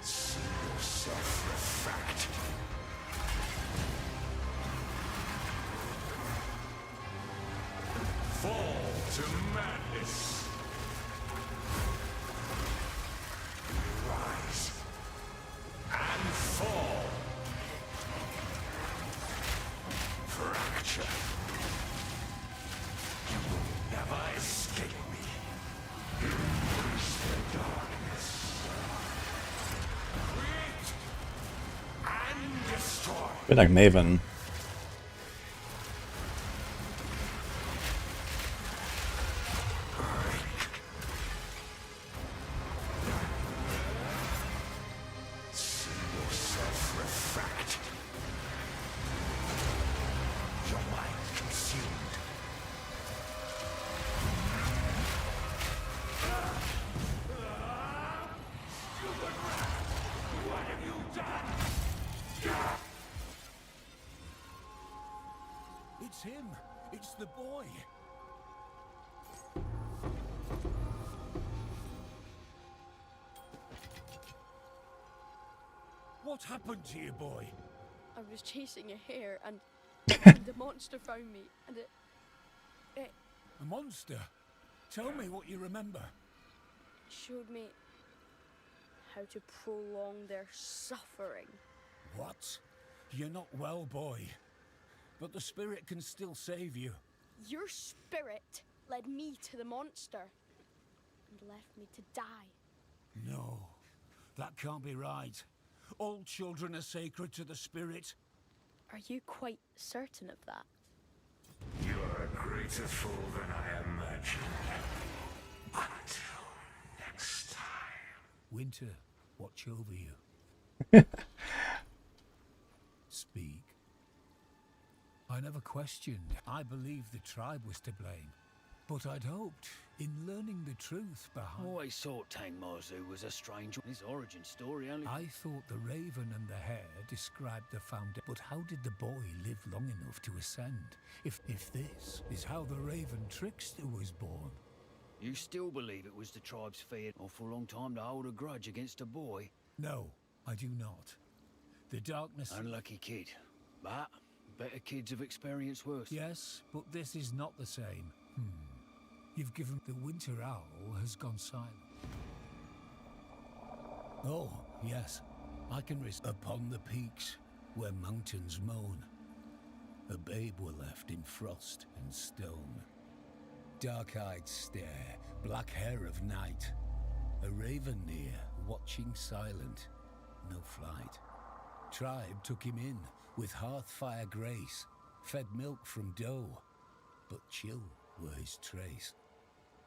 [SPEAKER 2] See yourself refract. Fall to madness. Rise and fall. Fracture. You will never escape me. Embrace the darkness. Create and destroy.
[SPEAKER 1] Bit like Maven.
[SPEAKER 2] See yourself refract. Your mind consumed. What have you done?
[SPEAKER 5] It's him. It's the boy. What happened to you, boy?
[SPEAKER 7] I was chasing a hare and the monster found me and it
[SPEAKER 5] A monster? Tell me what you remember.
[SPEAKER 7] showed me how to prolong their suffering.
[SPEAKER 5] What? You're not well, boy. But the spirit can still save you.
[SPEAKER 7] Your spirit led me to the monster and left me to die.
[SPEAKER 5] No, that can't be right. All children are sacred to the spirit.
[SPEAKER 7] Are you quite certain of that?
[SPEAKER 2] You're a greater fool than I imagined. Until next time.
[SPEAKER 5] Winter, watch over you. Speak. I never questioned. I believed the tribe was to blame. But I'd hoped, in learning the truth behind...
[SPEAKER 3] Always thought Tang Marzu was a stranger. His origin story only...
[SPEAKER 5] I thought the raven and the hare described the foundation. But how did the boy live long enough to ascend? If this is how the raven trickster was born.
[SPEAKER 3] You still believe it was the tribe's fear? Awful long time to hold a grudge against a boy.
[SPEAKER 5] No, I do not. The darkness...
[SPEAKER 3] Unlucky kid. But better kids have experienced worse.
[SPEAKER 5] Yes, but this is not the same. You've given... The winter owl has gone silent. Oh, yes. I can risk upon the peaks where mountains moan. A babe were left in frost and stone. Dark-eyed stare, black hair of night. A raven near, watching silent, no flight. Tribe took him in with hearth-fire grace, fed milk from doe, but chill were his trace.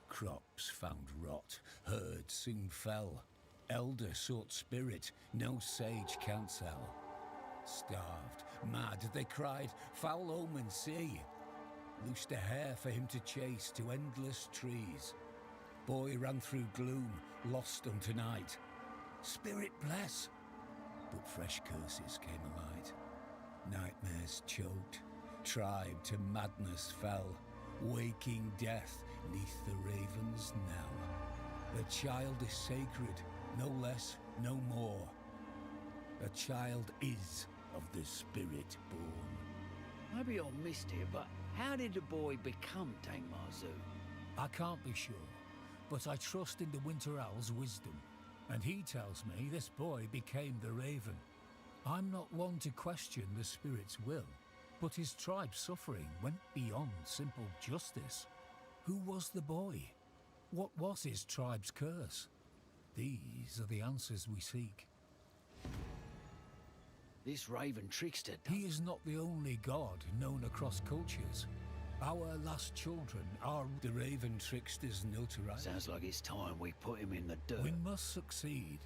[SPEAKER 5] Crops found rot, herds soon fell. elder sought spirit, no sage counsel. Starved, mad, they cried, foul omen see. Loosed a hare for him to chase to endless trees. Boy ran through gloom, lost unto night. Spirit bless! But fresh curses came alight. Nightmares choked, tribe to madness fell, waking death neath the raven's knell. A child is sacred, no less, no more. A child is of the spirit born.
[SPEAKER 3] Maybe I missed it, but how did the boy become Dame Marzu?
[SPEAKER 5] I can't be sure, but I trust in the Winter Owl's wisdom. And he tells me this boy became the Raven. I'm not one to question the spirit's will, but his tribe's suffering went beyond simple justice. Who was the boy? What was his tribe's curse? These are the answers we seek.
[SPEAKER 3] This Raven trickster
[SPEAKER 5] He is not the only god known across cultures. Our last children are the Raven trickster's notoriety.
[SPEAKER 3] sounds like it's time we put him in the dirt.
[SPEAKER 5] We must succeed.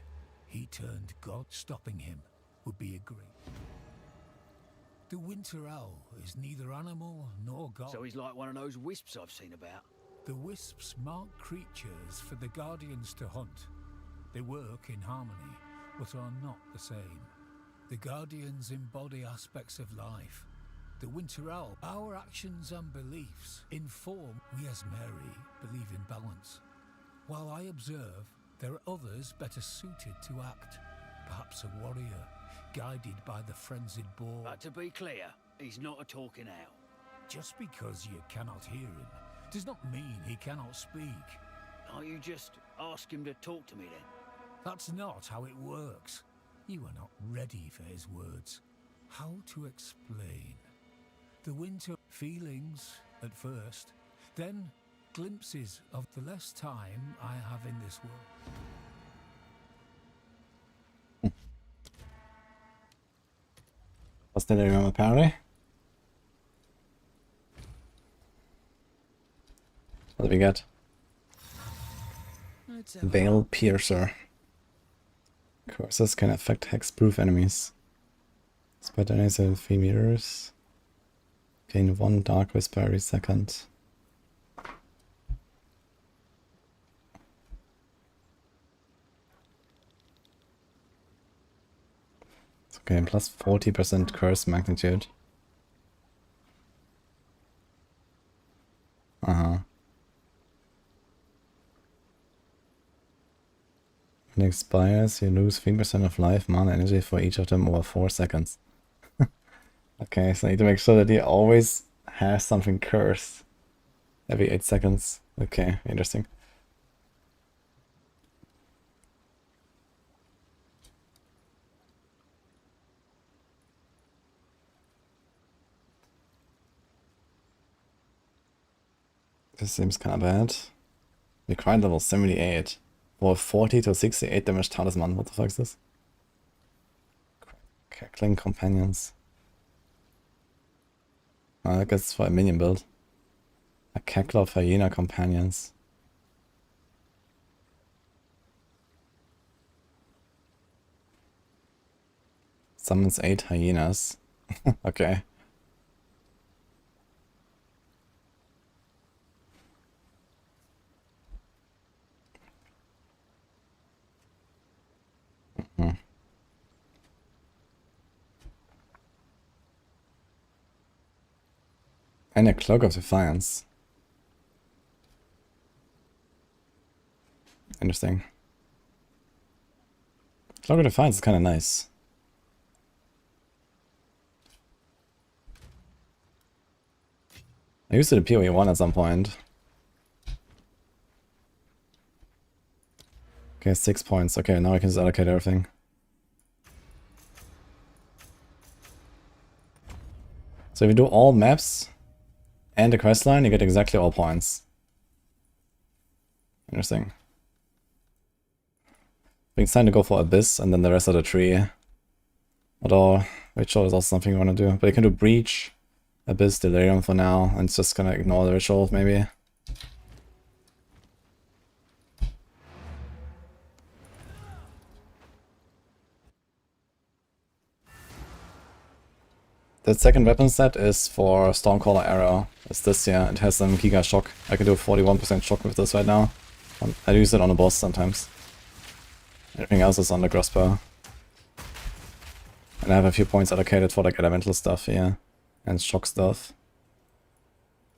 [SPEAKER 5] He turned god. Stopping him would be a great. The Winter Owl is neither animal nor god.
[SPEAKER 3] So he's like one of those wisps I've seen about.
[SPEAKER 5] The wisps mark creatures for the guardians to hunt. They work in harmony, but are not the same. The guardians embody aspects of life. The Winter Owl, our actions and beliefs inform. We as Mary believe in balance. While I observe, there are others better suited to act. Perhaps a warrior, guided by the frenzied boar.
[SPEAKER 3] But to be clear, he's not a talking owl.
[SPEAKER 5] Just because you cannot hear him, does not mean he cannot speak.
[SPEAKER 3] Can't you just ask him to talk to me then?
[SPEAKER 5] That's not how it works. You are not ready for his words. How to explain? The winter feelings at first, then glimpses of the less time I have in this world.
[SPEAKER 1] Was did I remember parry? What did we get? Veil Piercer. Curses can affect hex-proof enemies. Spot enemies in 3 meters. Gain 1 Dark Whisper every second. Okay, plus 40% curse magnitude. When it expires, you lose 3% of life mana energy for each of them over 4 seconds. Okay, so I need to make sure that he always has something cursed every 8 seconds. Okay, interesting. This seems kinda bad. Required level 78. For 40 to 68 damage talisman. What the fuck is this? Cackling companions. I guess it's for a minion build. A cackle of hyena companions. Summons 8 hyenas. Okay. And a Cloak of Defiance. Interesting. Cloak of Defiance is kind of nice. I used it in PoE 1 at some point. Okay, 6 points. Okay, now I can just allocate everything. So if you do all maps and the quest line, you get exactly all points. Interesting. I think it's time to go for Abyss and then the rest of the tree. Although, Ritual is also something you want to do. But you can do Breach, Abyss, Delirium for now, and it's just gonna ignore the Ritual maybe. The second weapon set is for Stormcaller Arrow. It's this here. It has some Giga Shock. I can do 41% shock with this right now. I use it on a boss sometimes. Everything else is on the crossbow. And I have a few points allocated for like elemental stuff here. And shock stuff.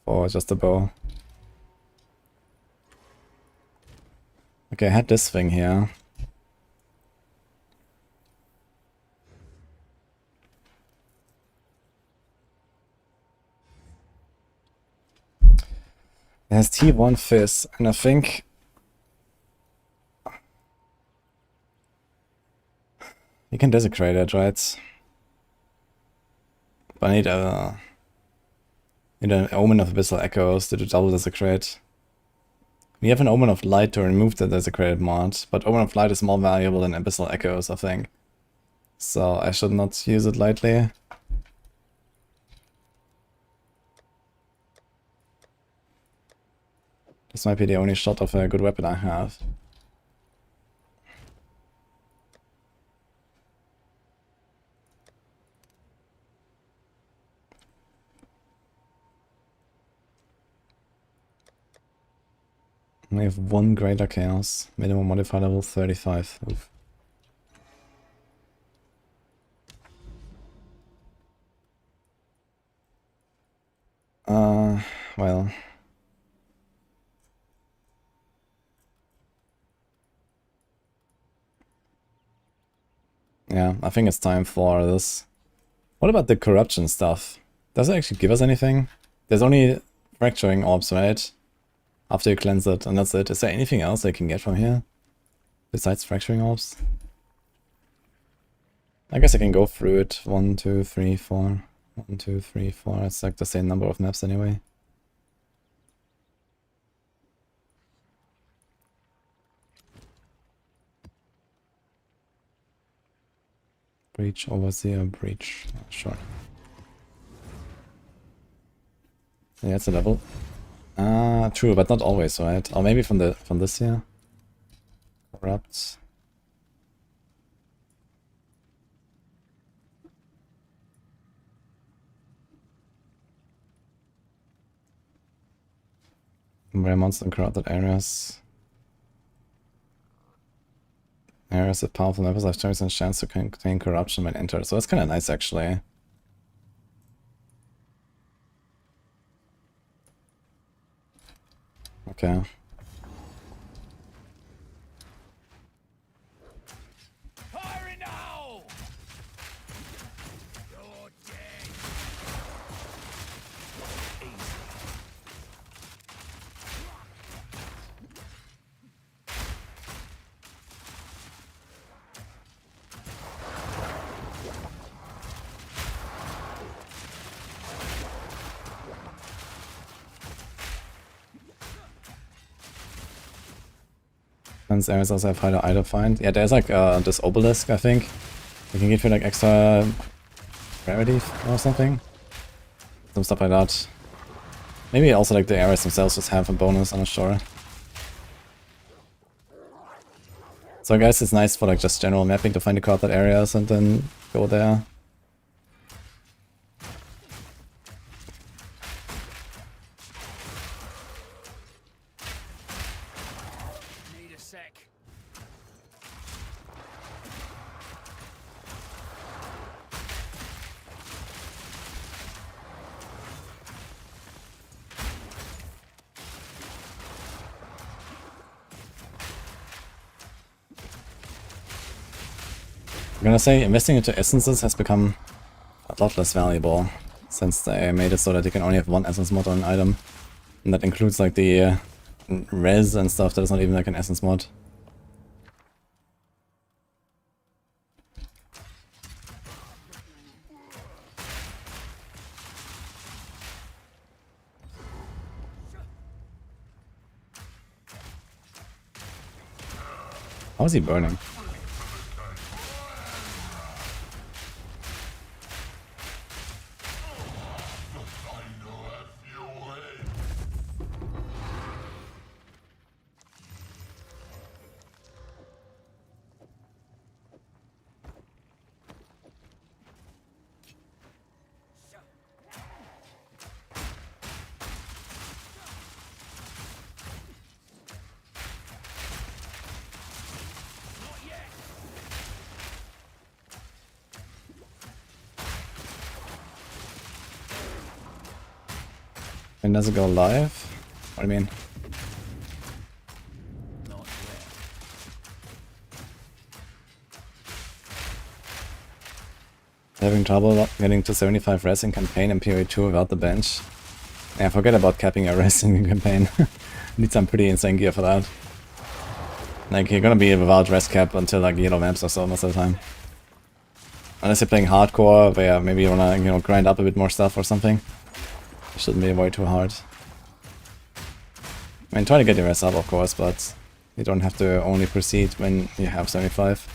[SPEAKER 1] For just the bow. Okay, I had this thing here. It has T1 Fizz, and I think you can desecrate it, right? But I need an Omen of Abyssal Echoes to do double desecrate. We have an Omen of Light to remove the desecrated mod, but Omen of Light is more valuable than Abyssal Echoes, I think. So I should not use it lightly. This might be the only shot of a good weapon I have. We have one Greater Chaos, minimum modifier level 35. Oof. Well. Yeah, I think it's time for this. What about the corruption stuff? Does it actually give us anything? There's only fracturing orbs, right? After you cleanse it, and that's it. Is there anything else I can get from here? Besides fracturing orbs? I guess I can go through it. 1, 2, 3, 4. 1, 2, 3, 4. It's like the same number of maps anyway. Breach, Overseer, Breach. Sure. Yeah, it's a level. True, but not always, right? Or maybe from this here. Corrupt. Rare monster in corrupted areas. Areas with powerful members have turns and chance to contain corruption when entered. So that's kind of nice, actually. Okay.
[SPEAKER 3] Fire now! You're dead.
[SPEAKER 1] These areas also have higher item find. Yeah, there's like this obelisk, I think. You can give you like extra gravity or something. Some stuff like that. Maybe also like the areas themselves just have a bonus, I'm not sure. So I guess it's nice for like just general mapping to find the corrupted areas and then go there.
[SPEAKER 3] Need a sec.
[SPEAKER 1] I'm gonna say investing into essences has become a lot less valuable since they made it so that you can only have one essence mod on an item. And that includes like the res and stuff that is not even like an essence mod. How is he burning? And does it go live? What do you mean?
[SPEAKER 5] Not yet.
[SPEAKER 1] Having trouble getting to 75 res in campaign and PoE2 without the bench. Yeah, forget about capping your res in campaign. Need some pretty insane gear for that. Like, you're gonna be without res cap until like yellow maps or so most of the time. Unless you're playing hardcore, where maybe you wanna, you know, grind up a bit more stuff or something. It shouldn't be way too hard. I mean, try to get your res up, of course, but you don't have to only proceed when you have 75.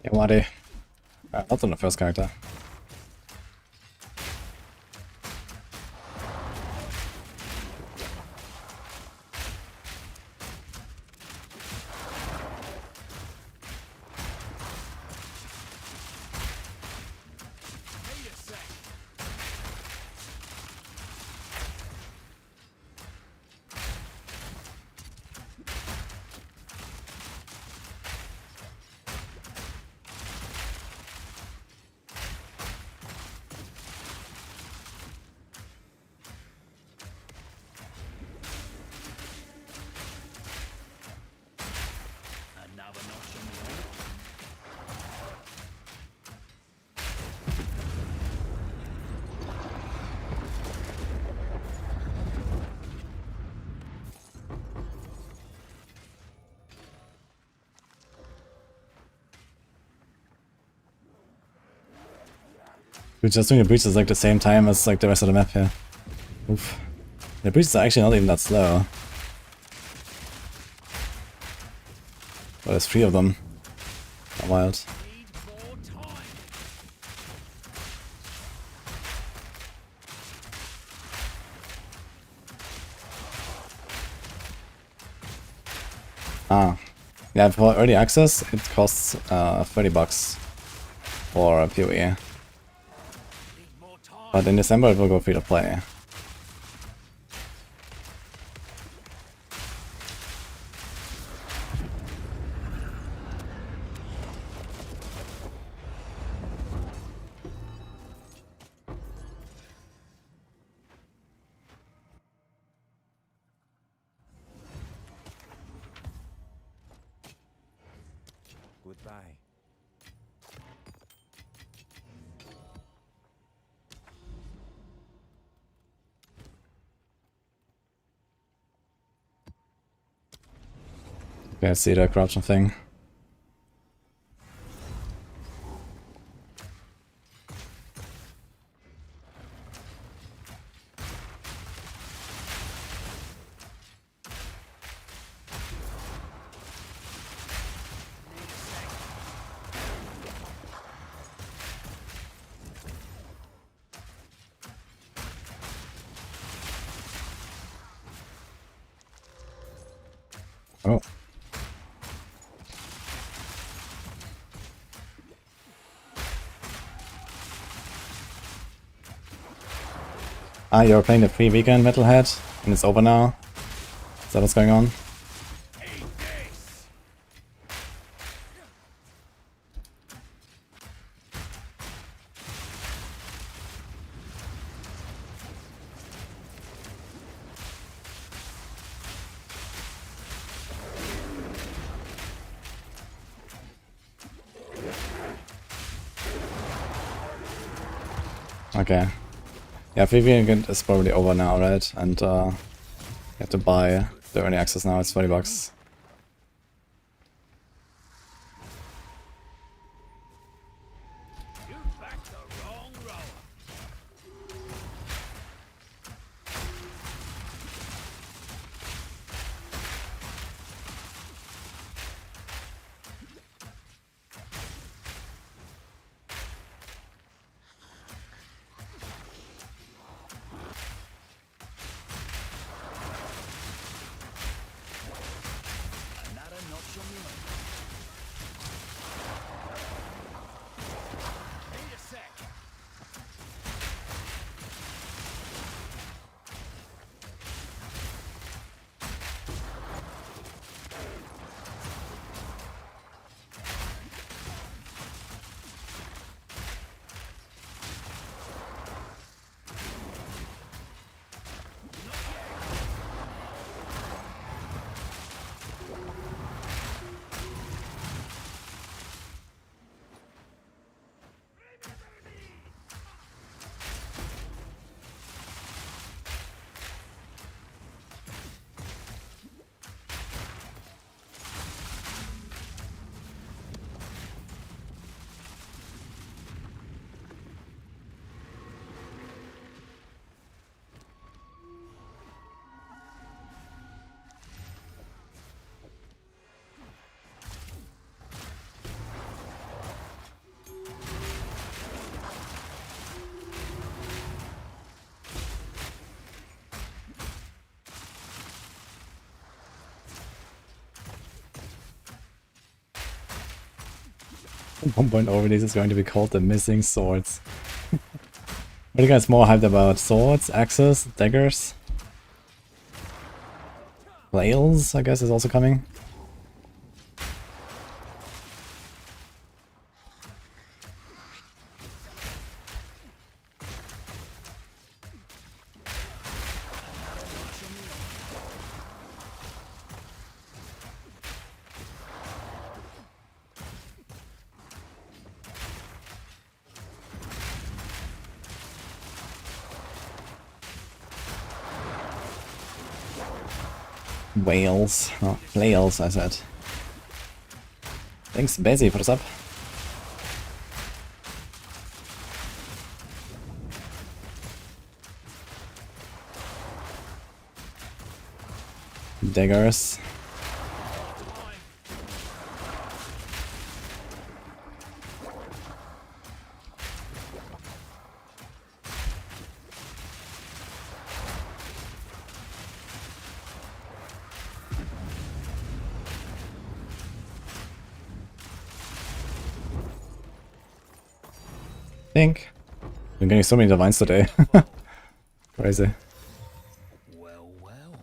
[SPEAKER 1] Yeah, Wadi. Not on the first character.
[SPEAKER 3] Another notch in the old.
[SPEAKER 1] We're just doing the breaches like the same time as like the rest of the map here. Oof. The breaches are actually not even that slow. Well, there's 3 of them. Not wild.
[SPEAKER 3] Need more time.
[SPEAKER 1] Ah. Yeah, for early access, it costs 30 bucks for PoE.
[SPEAKER 3] Need more time.
[SPEAKER 1] But in December it will go free to play.
[SPEAKER 6] Goodbye.
[SPEAKER 1] Okay, I see the crouching thing. Oh. Ah, you're playing the free weekend Metalhead, and it's over now? Is that what's going on? Okay. Yeah, Vivian is probably over now, right? And you have to buy the early access now, it's 20 bucks.
[SPEAKER 3] You backed the wrong rower. Another notch on your own. Need a sec.
[SPEAKER 1] One point over this is going to be called the missing swords. What are you guys more hyped about? Swords, axes, daggers? Flails, I guess, is also coming. Whales, no, flails, I said. Thanks, Bezzy, for the sub. Daggers. Think. I'm getting so many divines today. Crazy.
[SPEAKER 3] Well, well.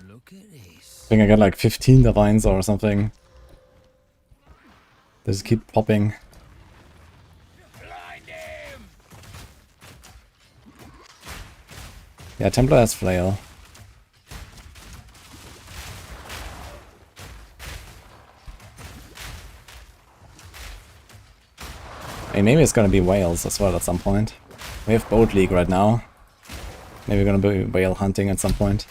[SPEAKER 3] Look at this.
[SPEAKER 1] I think I got like 15 divines or something. They just keep popping.
[SPEAKER 3] Blind him!
[SPEAKER 1] Yeah, Templar has flail. Hey, maybe it's gonna be whales as well at some point. We have boat league right now. Maybe we're gonna be whale hunting at some point.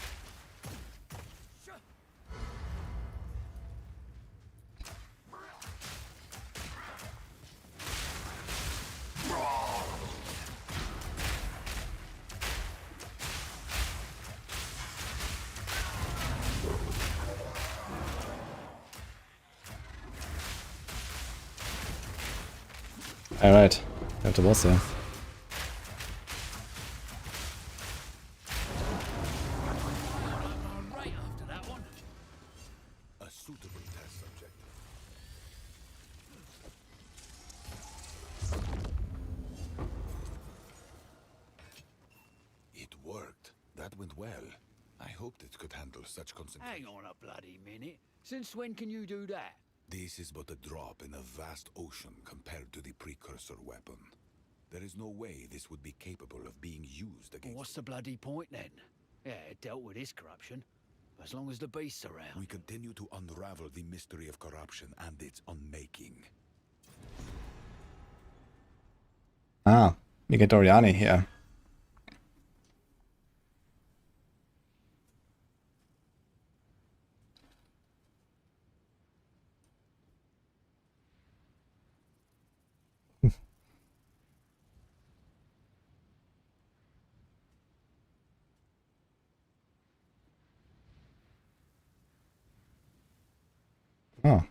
[SPEAKER 1] Alright, we have the boss here.
[SPEAKER 3] Right after that one.
[SPEAKER 2] A suitable test subject. It worked. That went well. I hoped it could handle such concentration.
[SPEAKER 3] Hang on a bloody minute. Since when can you do that?
[SPEAKER 2] This is but a drop in a vast ocean compared to the precursor weapon. There is no way this would be capable of being used
[SPEAKER 3] Well,
[SPEAKER 2] against...
[SPEAKER 3] what's the bloody point then? Yeah, it dealt with his corruption. As long as the beast's around.
[SPEAKER 2] We continue to unravel the mystery of corruption and its unmaking.
[SPEAKER 1] Ah, You get Oriani here. Oh.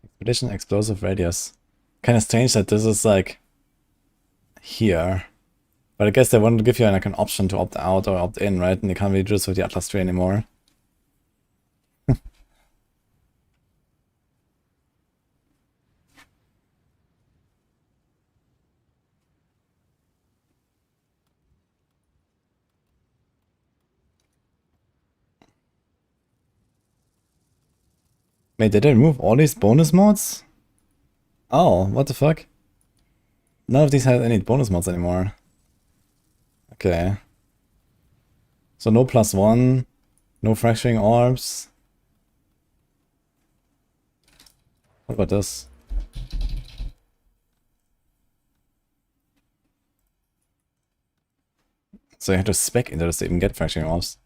[SPEAKER 1] Expedition explosive radius. Kinda strange that this is like here. But I guess they wanted to give you like an option to opt out or opt in, right? And you can't really do this with the Atlas tree anymore. Wait, did they remove all these bonus mods? Oh, what the fuck? None of these have any bonus mods anymore. Okay. So no +1, no fracturing orbs. What about this? So you have to spec into this to even get fracturing orbs.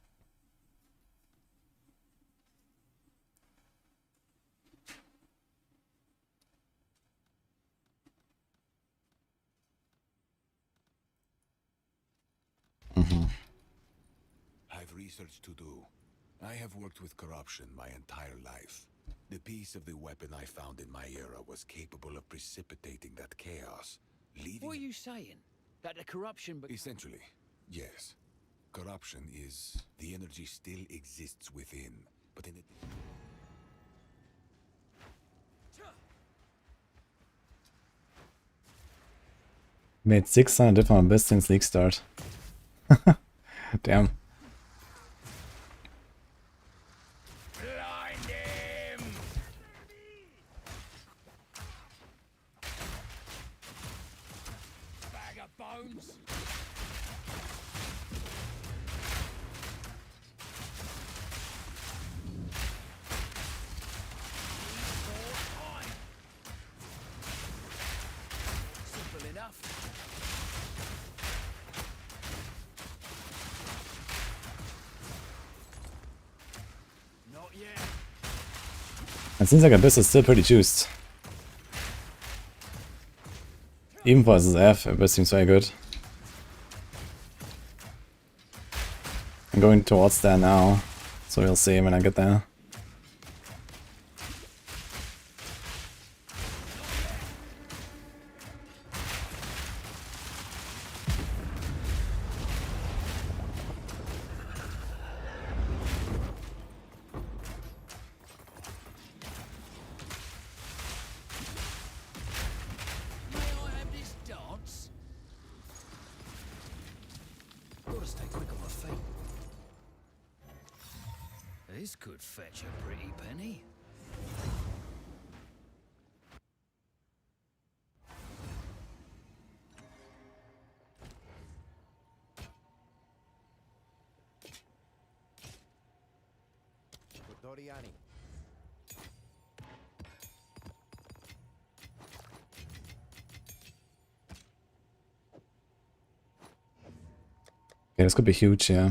[SPEAKER 2] I've research to do. I have worked with corruption my entire life. The piece of the weapon I found in my era was capable of precipitating that chaos, leaving...
[SPEAKER 3] What are you saying? That the corruption...
[SPEAKER 2] Essentially, yes. Corruption is... the energy still exists within, but in it...
[SPEAKER 1] Made 600 different best since league start. Damn.
[SPEAKER 3] Blind him! Bag of bones! Simple enough. Not yet.
[SPEAKER 1] It seems like Abyss is still pretty juiced. Even for SSF, Abyss seems very good. I'm going towards there now, so we'll see when I get there.
[SPEAKER 3] May I have this dance? Gotta stay quick on my feet. This could fetch a pretty penny.
[SPEAKER 6] Doriani.
[SPEAKER 1] Yeah, this could be huge, yeah.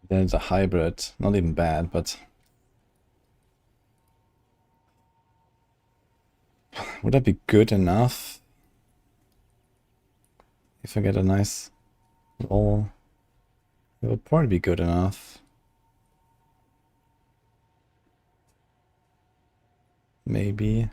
[SPEAKER 1] Then it's a hybrid. Not even bad, but... would that be good enough? If I get a nice roll, it would probably be good enough. Maybe.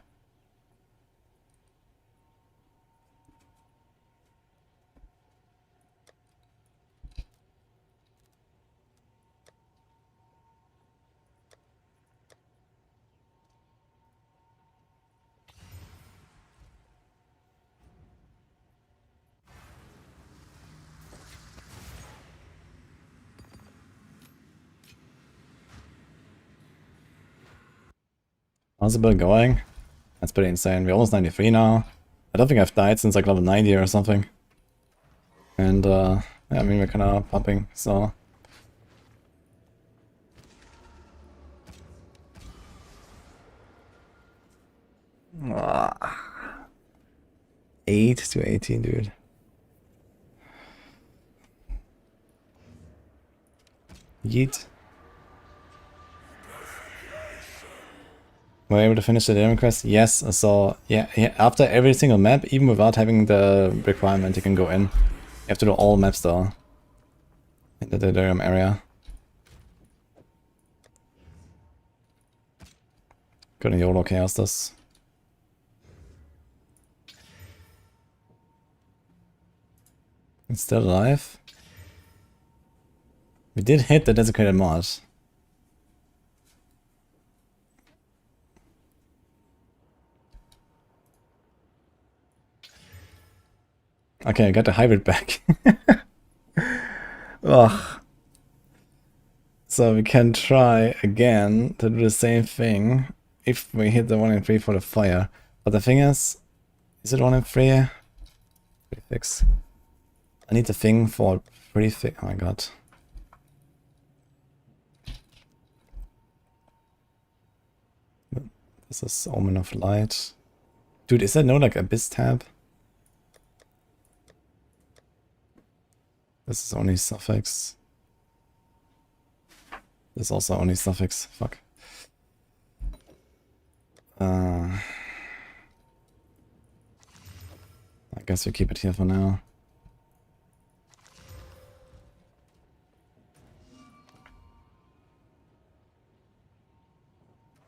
[SPEAKER 1] How's the build going? That's pretty insane. We're almost 93 now. I don't think I've died since like level 90 or something. And yeah, I mean, we're kind of pumping, so... Ah. 8 to 18, dude. Yeet. Were you able to finish the daring quest? Yes, so yeah, after every single map, even without having the requirement, you can go in. You have to do all maps though. In the Delirium area. Gonna YOLO chaos this. It's still alive. We did hit the desecrated mod. Okay, I got the hybrid back. Ugh. So we can try again to do the same thing if we hit the 1 in 3 for the fire. But the thing is it 1 in 3? Prefix. I need the thing for prefix. Oh my god. This is Omen of Light. Dude, is there no like Abyss tab? This is only suffix. This is also only suffix. Fuck. I guess we keep it here for now.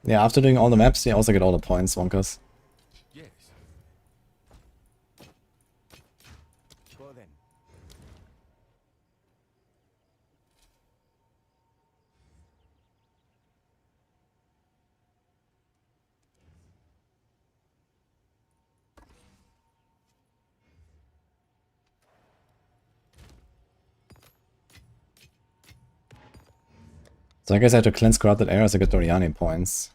[SPEAKER 1] Yeah, after doing all the maps, you also get all the points, Wonkers.
[SPEAKER 6] Yes. Go then.
[SPEAKER 1] So I guess I have to cleanse corrupted areas to get Doriani points.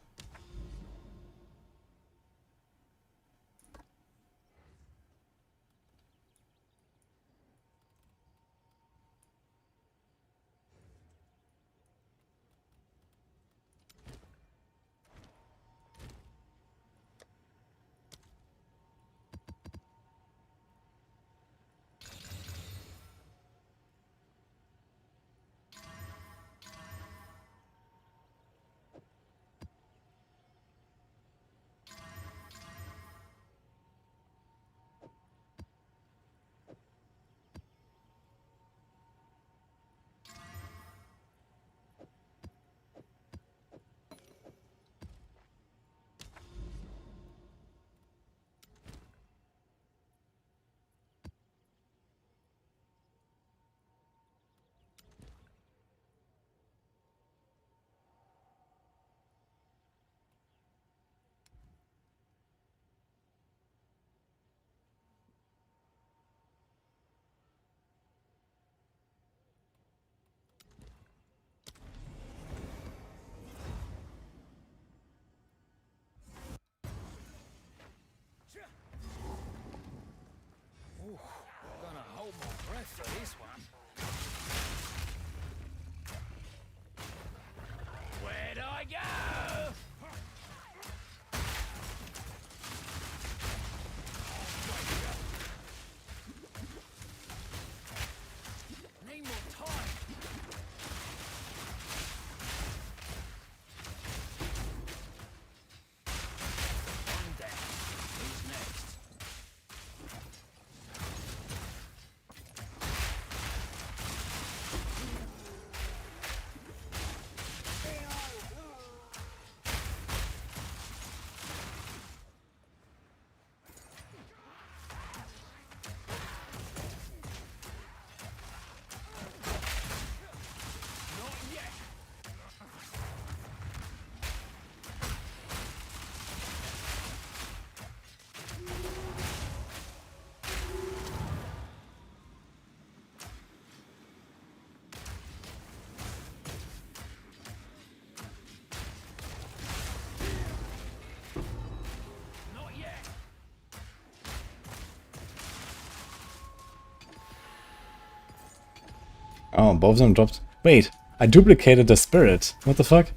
[SPEAKER 1] Oh, both of them dropped. Wait, I duplicated the spirit. What the fuck?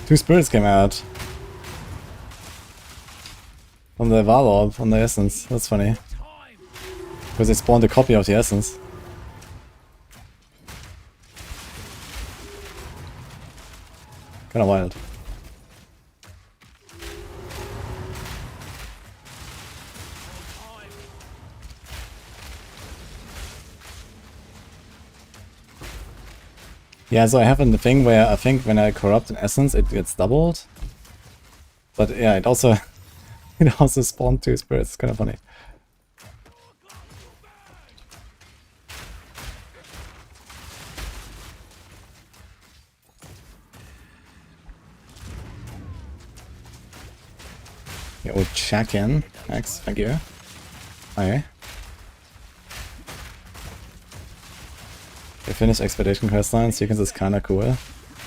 [SPEAKER 1] 2 spirits came out. From the Warlord, from the essence. That's funny. Because they spawned a copy of the essence. Kinda wild. Yeah, so I have a thing where I think when I corrupt an essence it gets doubled. But yeah, it also it also spawned 2 spirits, it's kinda funny. Yeah, we'll check in. Thanks, thank you. Okay. We finished Expedition questline, sequence is kinda cool.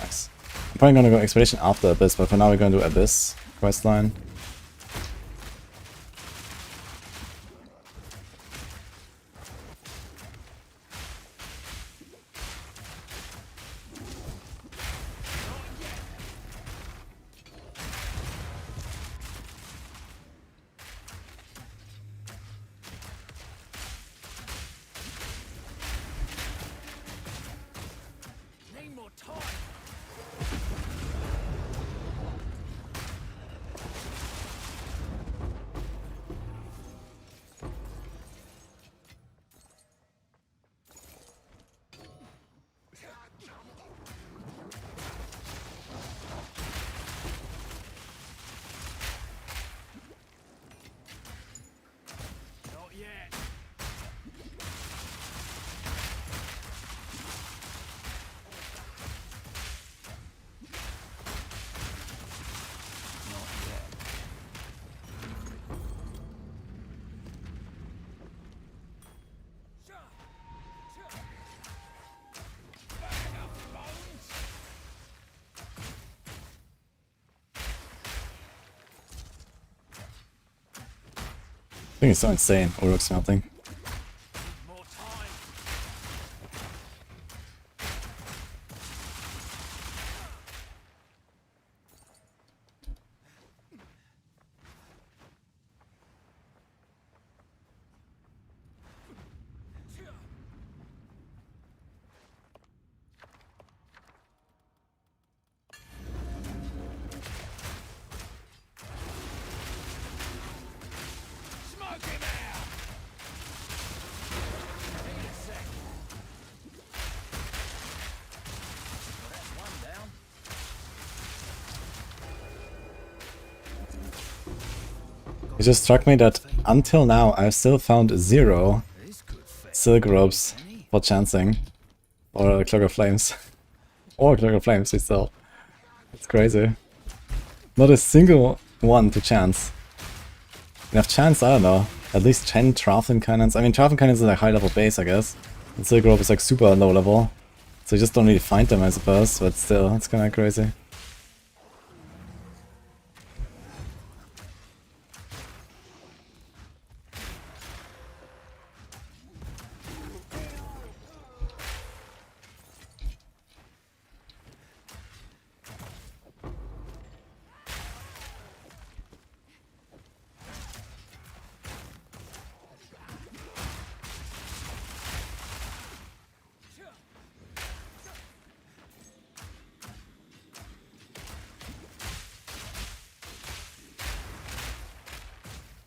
[SPEAKER 1] Nice. I'm probably gonna go Expedition after Abyss, but for now we're gonna do Abyss questline.
[SPEAKER 3] Need more time. Not yet. Not yet. Bag of bones.
[SPEAKER 1] I think it's so insane, Uruk smelting.
[SPEAKER 3] More time. Smoke him out. Need a sec. Well, that's one down.
[SPEAKER 1] It just struck me that until now I've still found 0
[SPEAKER 3] This could fit.
[SPEAKER 1] silk ropes for chancing. Or Cloak of Flames. Or Cloak of Flames itself. It's crazy. Not a single one to chance. And I've chanced, I don't know, at least 10 Trafen Cannons. I mean, Trafen Cannons is like high level base, I guess. And Silk Rope is like super low level. So you just don't really find them, I suppose, but still, it's kinda crazy.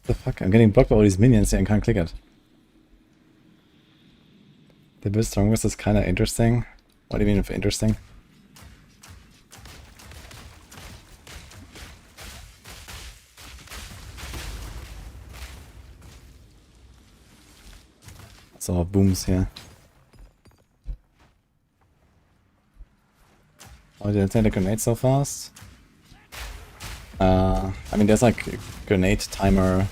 [SPEAKER 1] The fuck? I'm getting blocked by all these minions here and can't click it. The bit strongest is kinda interesting. What do you mean if interesting? So booms here. Oh, did I take the grenade so fast? I mean, there's like a grenade timer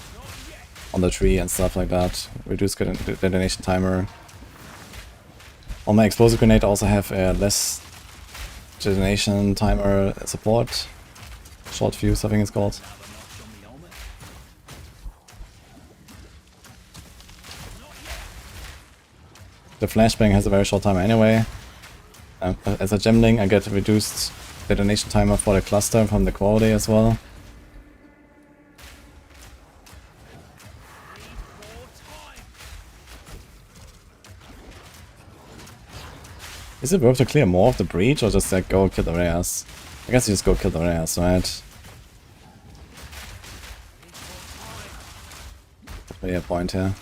[SPEAKER 1] on the tree and stuff like that. Reduce detonation timer. On my explosive grenade I also have a less detonation timer support. Short fuse, I think it's called.
[SPEAKER 3] Another notch on the helmet. Not yet.
[SPEAKER 1] the flashbang has a very short timer anyway. As a gemling, I get reduced detonation timer for the cluster from the quality as well. Is it worth to clear more of the breach or just like go kill the rares? I guess you just go kill the rares, right? That's really a point here.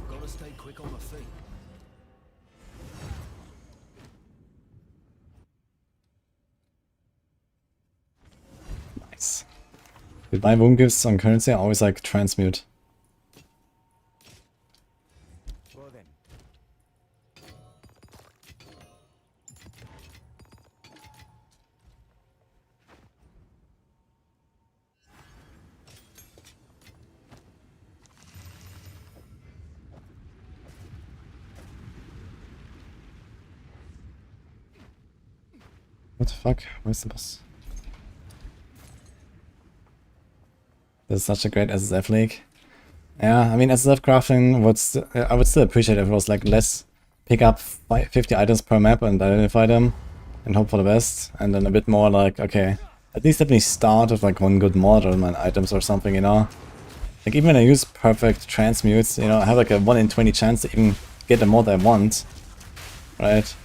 [SPEAKER 3] Gotta stay quick on my feet.
[SPEAKER 1] Nice. With my wound gifts on currency, I always like transmute.
[SPEAKER 6] Well then.
[SPEAKER 1] What the fuck? Where's the boss? This is such a great SSF league. Yeah, I mean SSF crafting I would still appreciate if it was like less pick up 50 items per map and identify them and hope for the best, and then a bit more like, okay, at least let me start with like one good mod on my items or something, you know? Like even when I use perfect transmutes, you know, I have like a 1 in 20 chance to even get the mod I want, right?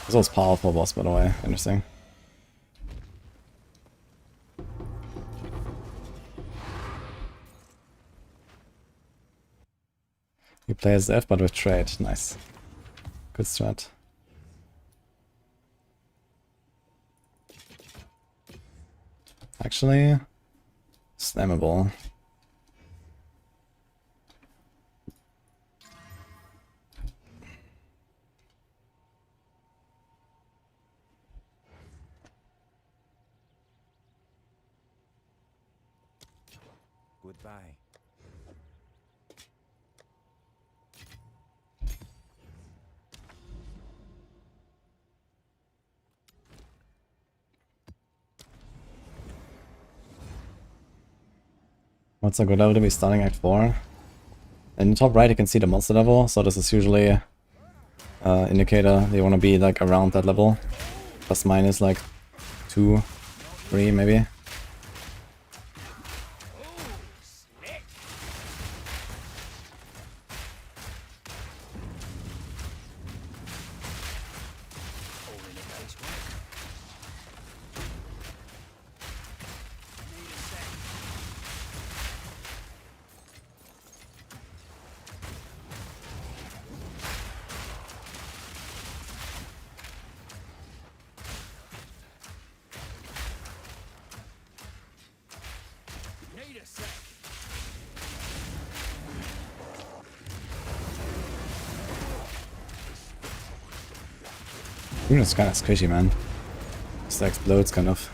[SPEAKER 1] This was powerful boss, by the way. Interesting. You play as F, but with trade. Nice. Good strat. Actually, snammable.
[SPEAKER 6] Goodbye.
[SPEAKER 1] What's a good level to be starting Act 4? In the top right you can see the monster level, so this is usually indicator they want to be like around that level. Plus minus like 2, 3 maybe. Even it's kind of squishy, man. Just explodes, kind of.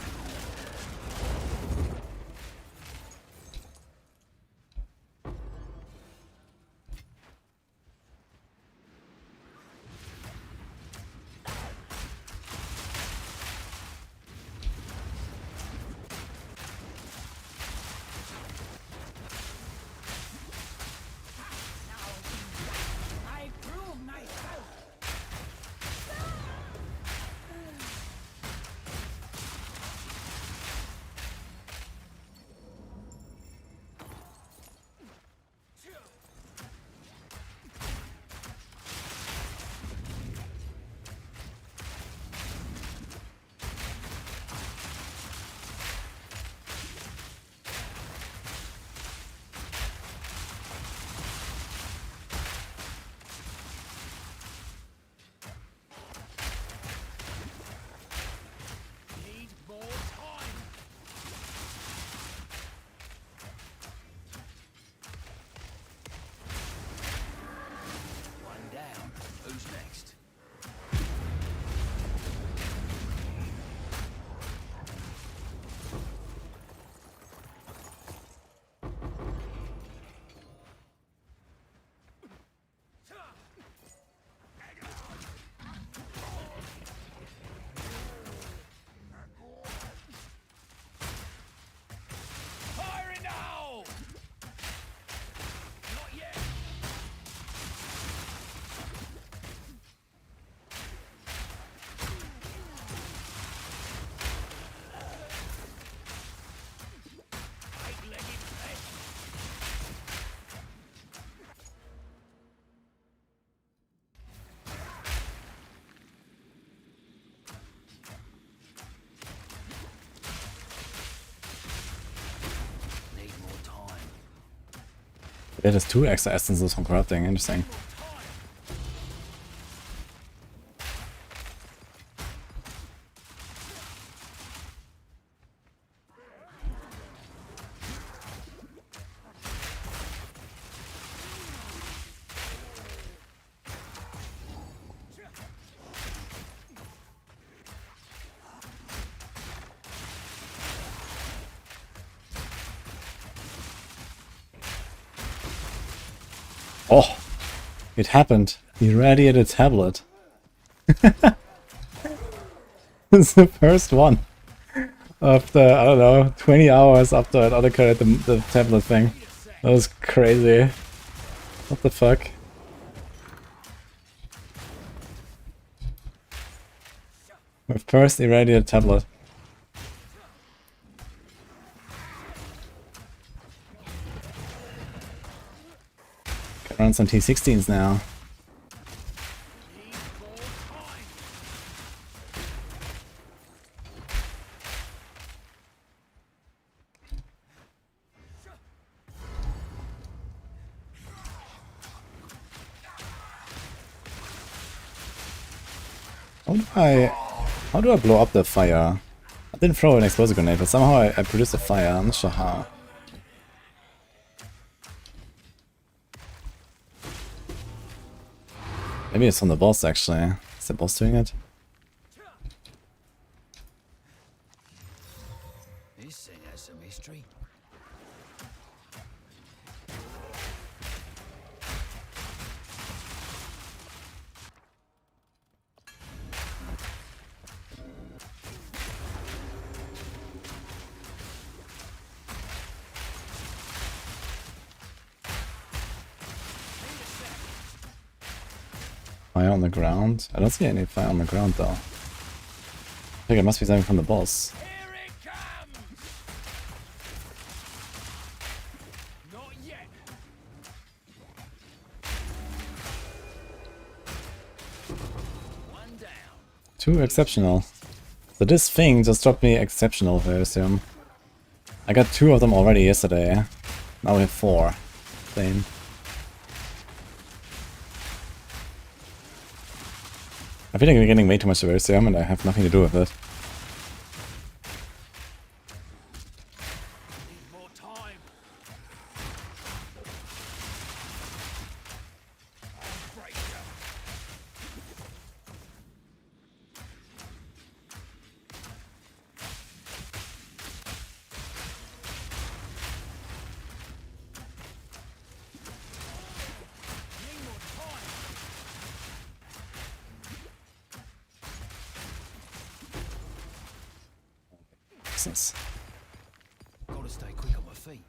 [SPEAKER 1] It has 2 extra essences from corrupting, interesting. Oh, it happened. He radiated a tablet. It's the first one after, I don't know, 20 hours after I autocorrected the tablet thing. That was crazy. What the fuck? My first irradiated tablet. Can run some T16s now. How do I blow up the fire? I didn't throw an explosive grenade, but somehow I produced a fire. I'm not sure how. Maybe it's on the boss actually. Is the boss doing it?
[SPEAKER 3] This thing has some history.
[SPEAKER 1] Fire on the ground? I don't see any fire on the ground though. I think it must be something from the boss.
[SPEAKER 3] Here it comes! Not yet. One down.
[SPEAKER 1] 2 exceptional. So this thing just dropped me exceptional, I assume. I got 2 of them already yesterday. Now we have 4. Same. I feel like we're getting way too much Severitium and I have nothing to do with it.
[SPEAKER 3] Need more time. Break ya. Need more time.
[SPEAKER 1] Business.
[SPEAKER 3] Gotta stay quick on my feet.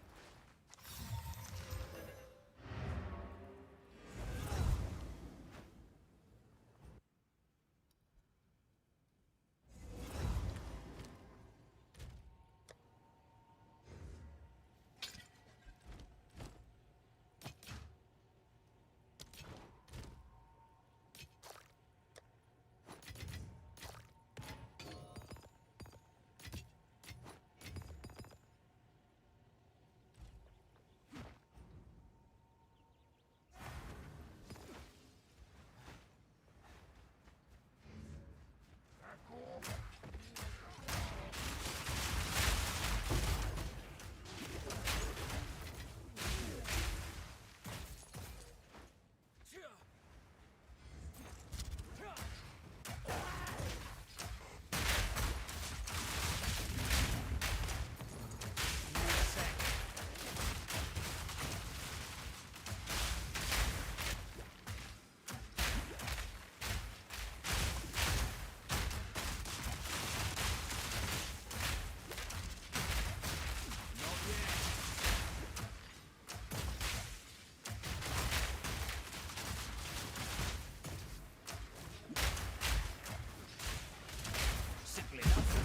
[SPEAKER 3] Simple enough.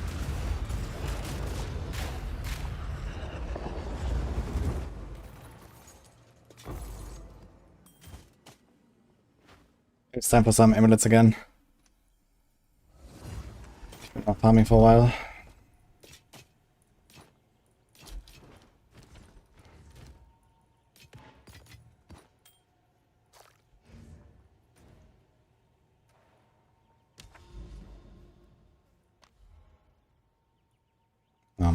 [SPEAKER 1] It's time for some amulets again. Been not farming for a while.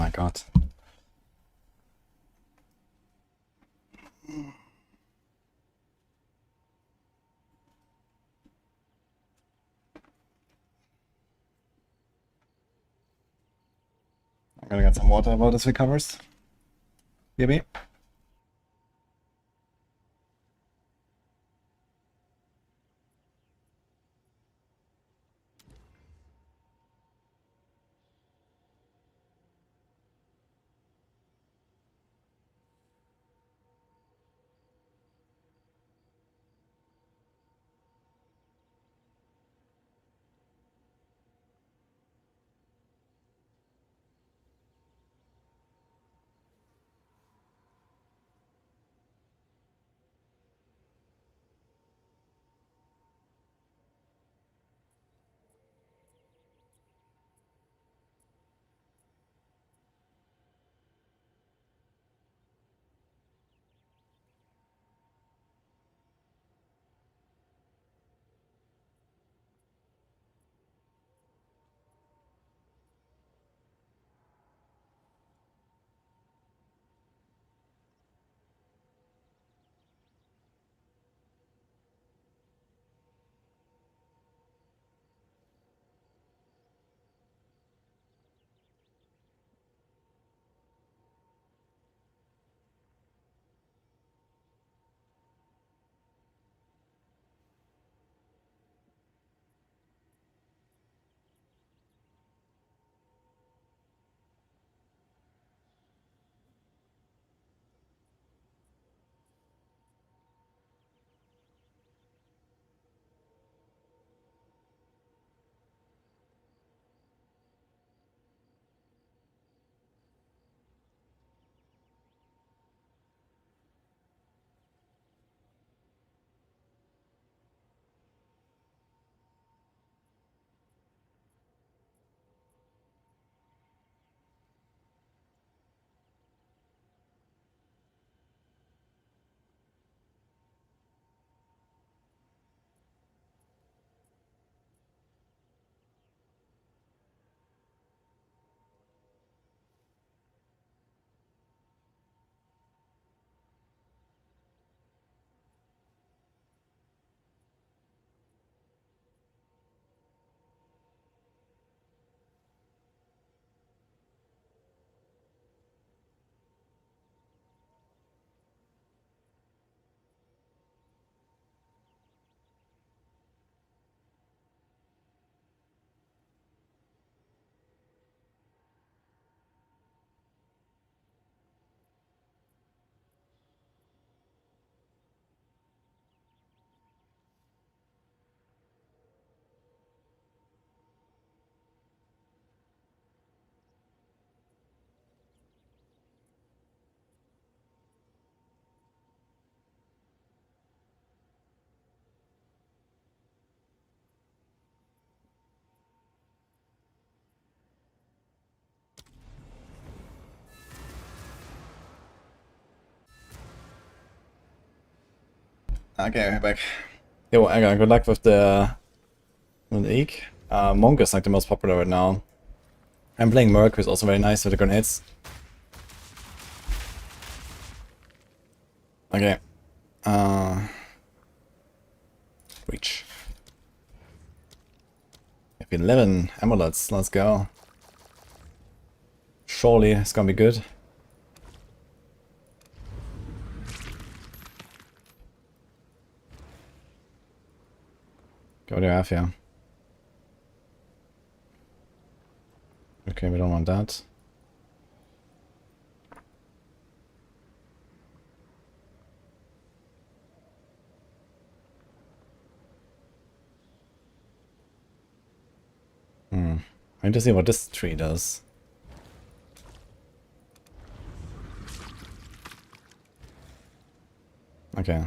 [SPEAKER 1] my god. I'm gonna get some water while this recovers. Maybe. Okay, we're back. Yo, good luck with the league. Monk is like the most popular right now. I'm playing Merc, who's also very nice with the grenades. Okay. Reach. We have 11 amulets, let's go. Surely it's gonna be good. Go to half, yeah. Okay, we don't want that. I need to see what this tree does. Okay.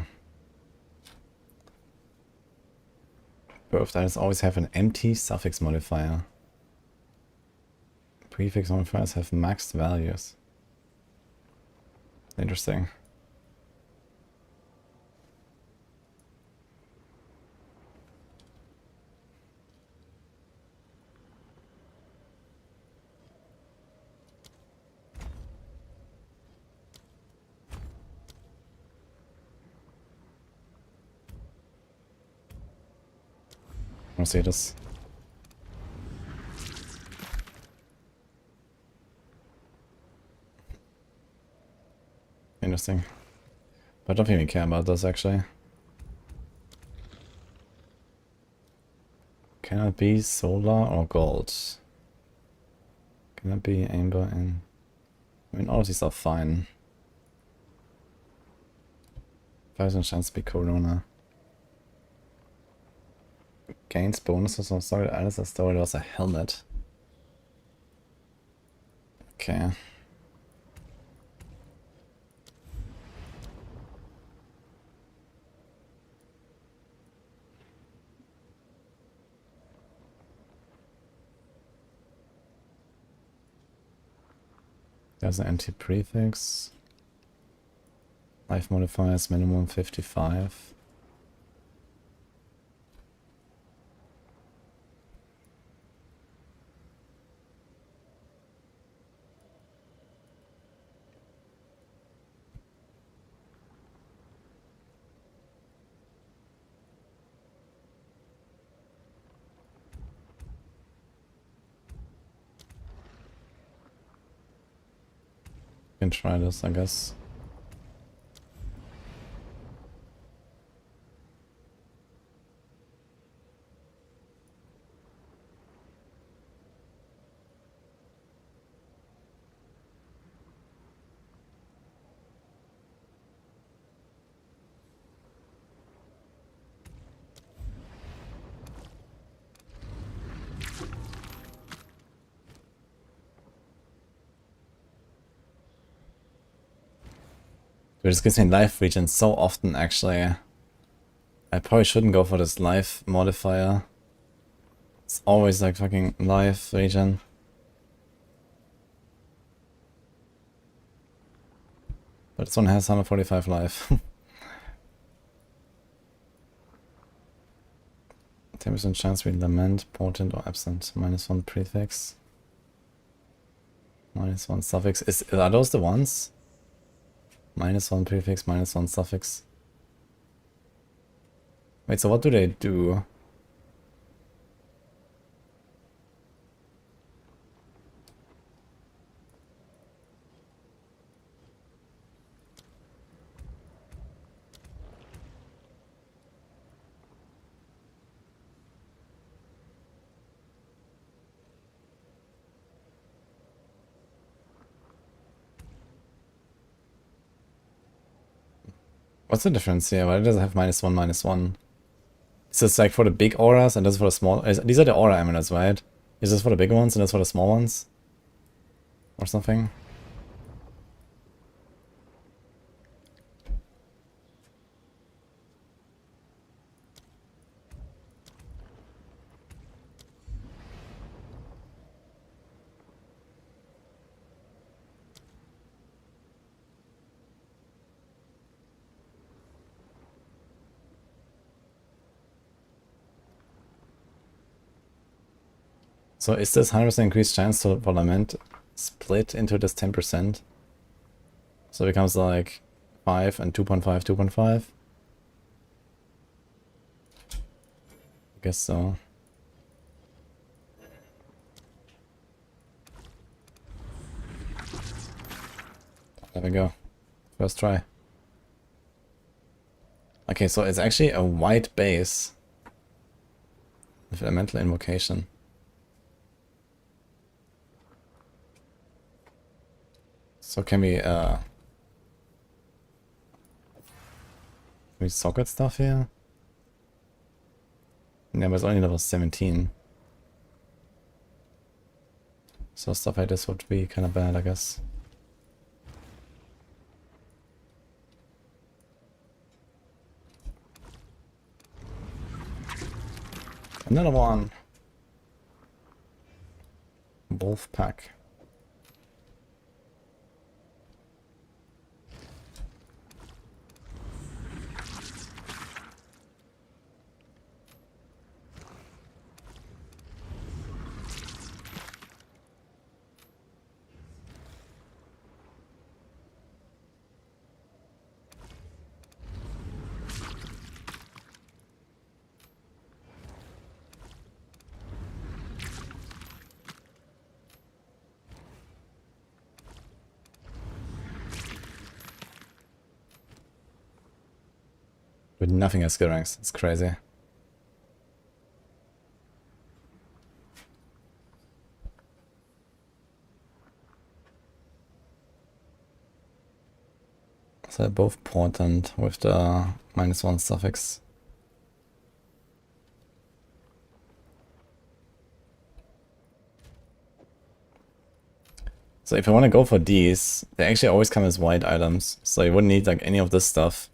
[SPEAKER 1] Both dials always have an empty suffix modifier. Prefix modifiers have maxed values. Interesting. wanna see this. Interesting. But I don't even care about this actually. Can it be solar or gold? Can it be amber and... I mean all of these are fine. 5% chance to be Corona. Gains bonuses on story. Alles as though it was a helmet. Okay. There's an anti-prefix. Life modifiers minimum 55. Can try this, I guess. Dude, this gives me life region so often actually. I probably shouldn't go for this life modifier. It's always like fucking life region. But this one has 145 life. 10% chance we lament, portent or absent. -1 prefix. -1 suffix. Are those the ones? -1 prefix, -1 suffix. Wait, so what do they do? What's the difference here? Why does it have -1, -1? Is this like for the big auras and this for the small? These are the aura amulets, right? Is this for the big ones and this for the small ones? Or something? So is this 100% increased chance for lament split into this 10%? So it becomes like 5 and 2.5, 2.5? I guess so. There we go. First try. Okay, so it's actually a white base with elemental invocation. So can we socket stuff here? Yeah, but it's only level 17. So stuff like this would be kind of bad, I guess. Another one. Wolf pack. But nothing has skill ranks. It's crazy. So they're both important with the -1 suffix. So if I want to go for these, they actually always come as white items. So you wouldn't need like any of this stuff.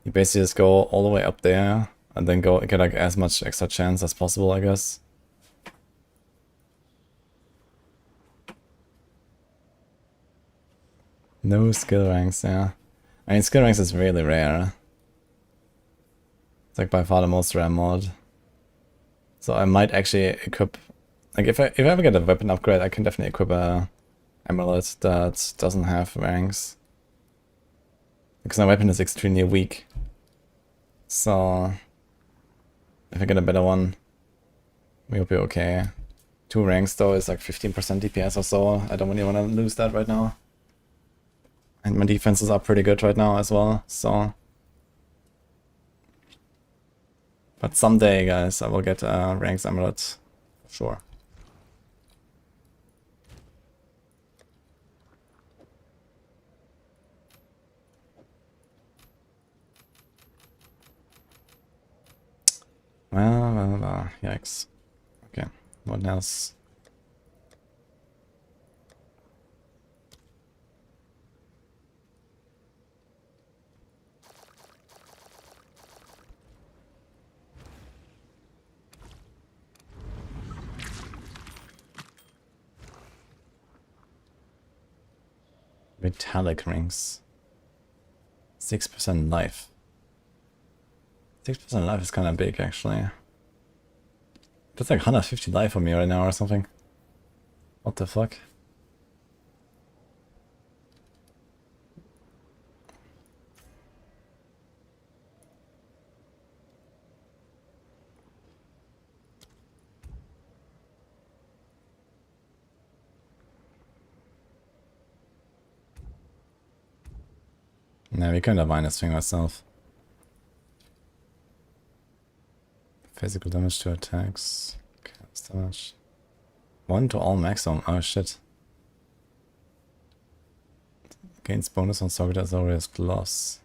[SPEAKER 1] You basically just go all the way up there and then go get like as much extra chance as possible, I guess. No skill ranks, yeah. I mean, skill ranks is really rare. It's like by far the most rare mod. So I might actually equip, like if I ever get a weapon upgrade, I can definitely equip a amulet that doesn't have ranks. Because my weapon is extremely weak. So if I get a better one, we'll be okay. 2 ranks though is like 15% DPS or so. I don't really want to lose that right now. And my defenses are pretty good right now as well, so. But someday, guys, I will get a ranks amulet, for sure. Well, yikes. Okay, what else? Metallic rings. 6% life. 6% life is kind of big, actually. That's like 150 life for me right now or something. What the fuck? Nah, we can divine this thing ourselves. Physical damage to attacks. Cast damage. 1 to all maximum. Oh shit. Gains bonus on target as always gloss.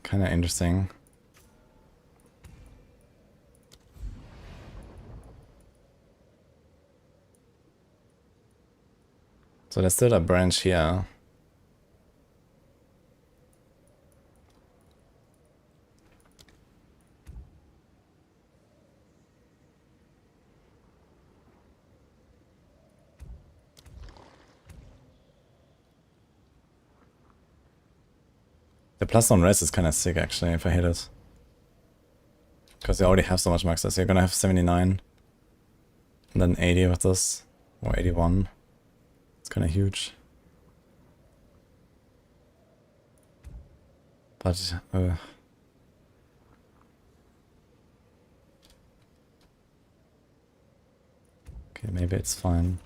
[SPEAKER 1] Kinda interesting. So there's still a branch here. The plus on res is kind of sick actually if I hit it. Because you already have so much maxes. You're gonna have 79. And then 80 with this. Or 81. It's kind of huge. But, okay, maybe it's fine.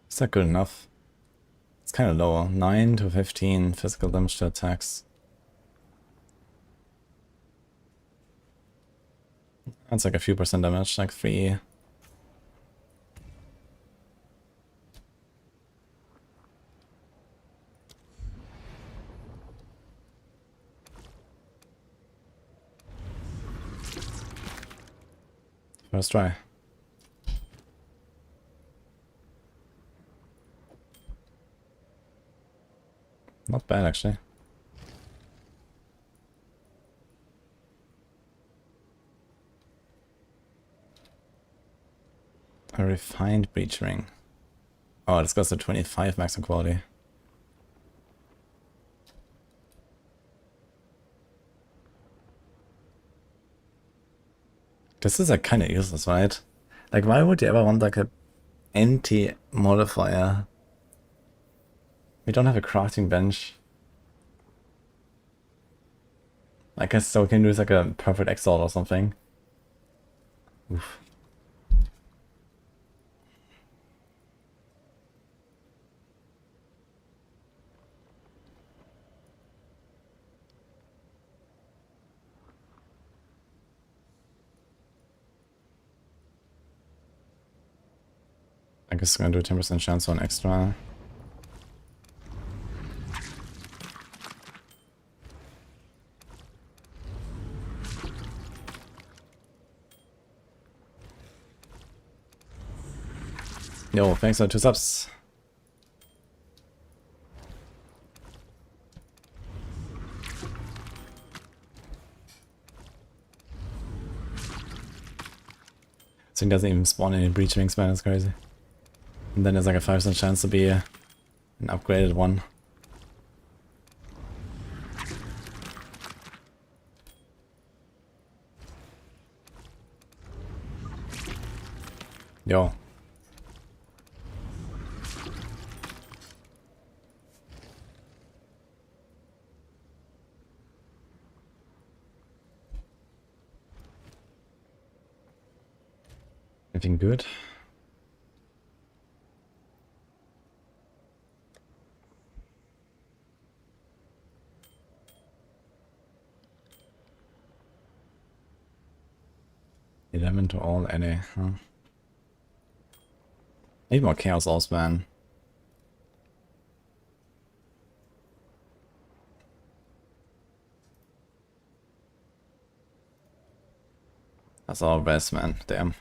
[SPEAKER 1] Is that good enough? It's kind of low. 9 to 15 physical damage to attacks. That's like a few percent damage, like 3. First try. Not bad actually. A refined breach ring. Oh, this goes to 25 maximum quality. This is like kind of useless, right? Like, why would you ever want like a anti-modifier? We don't have a crafting bench. I guess so we can use like a perfect Exile or something. Oof. is gonna do a 10% chance on extra. Yo, thanks for 2 subs. This thing doesn't even spawn any breach wingspan, that's crazy. And then there's like a 5% chance to be an upgraded one. Yo. Anything good? $11 to all NA, huh? Need more Chaos Orbs, man. That's all best, man. Damn.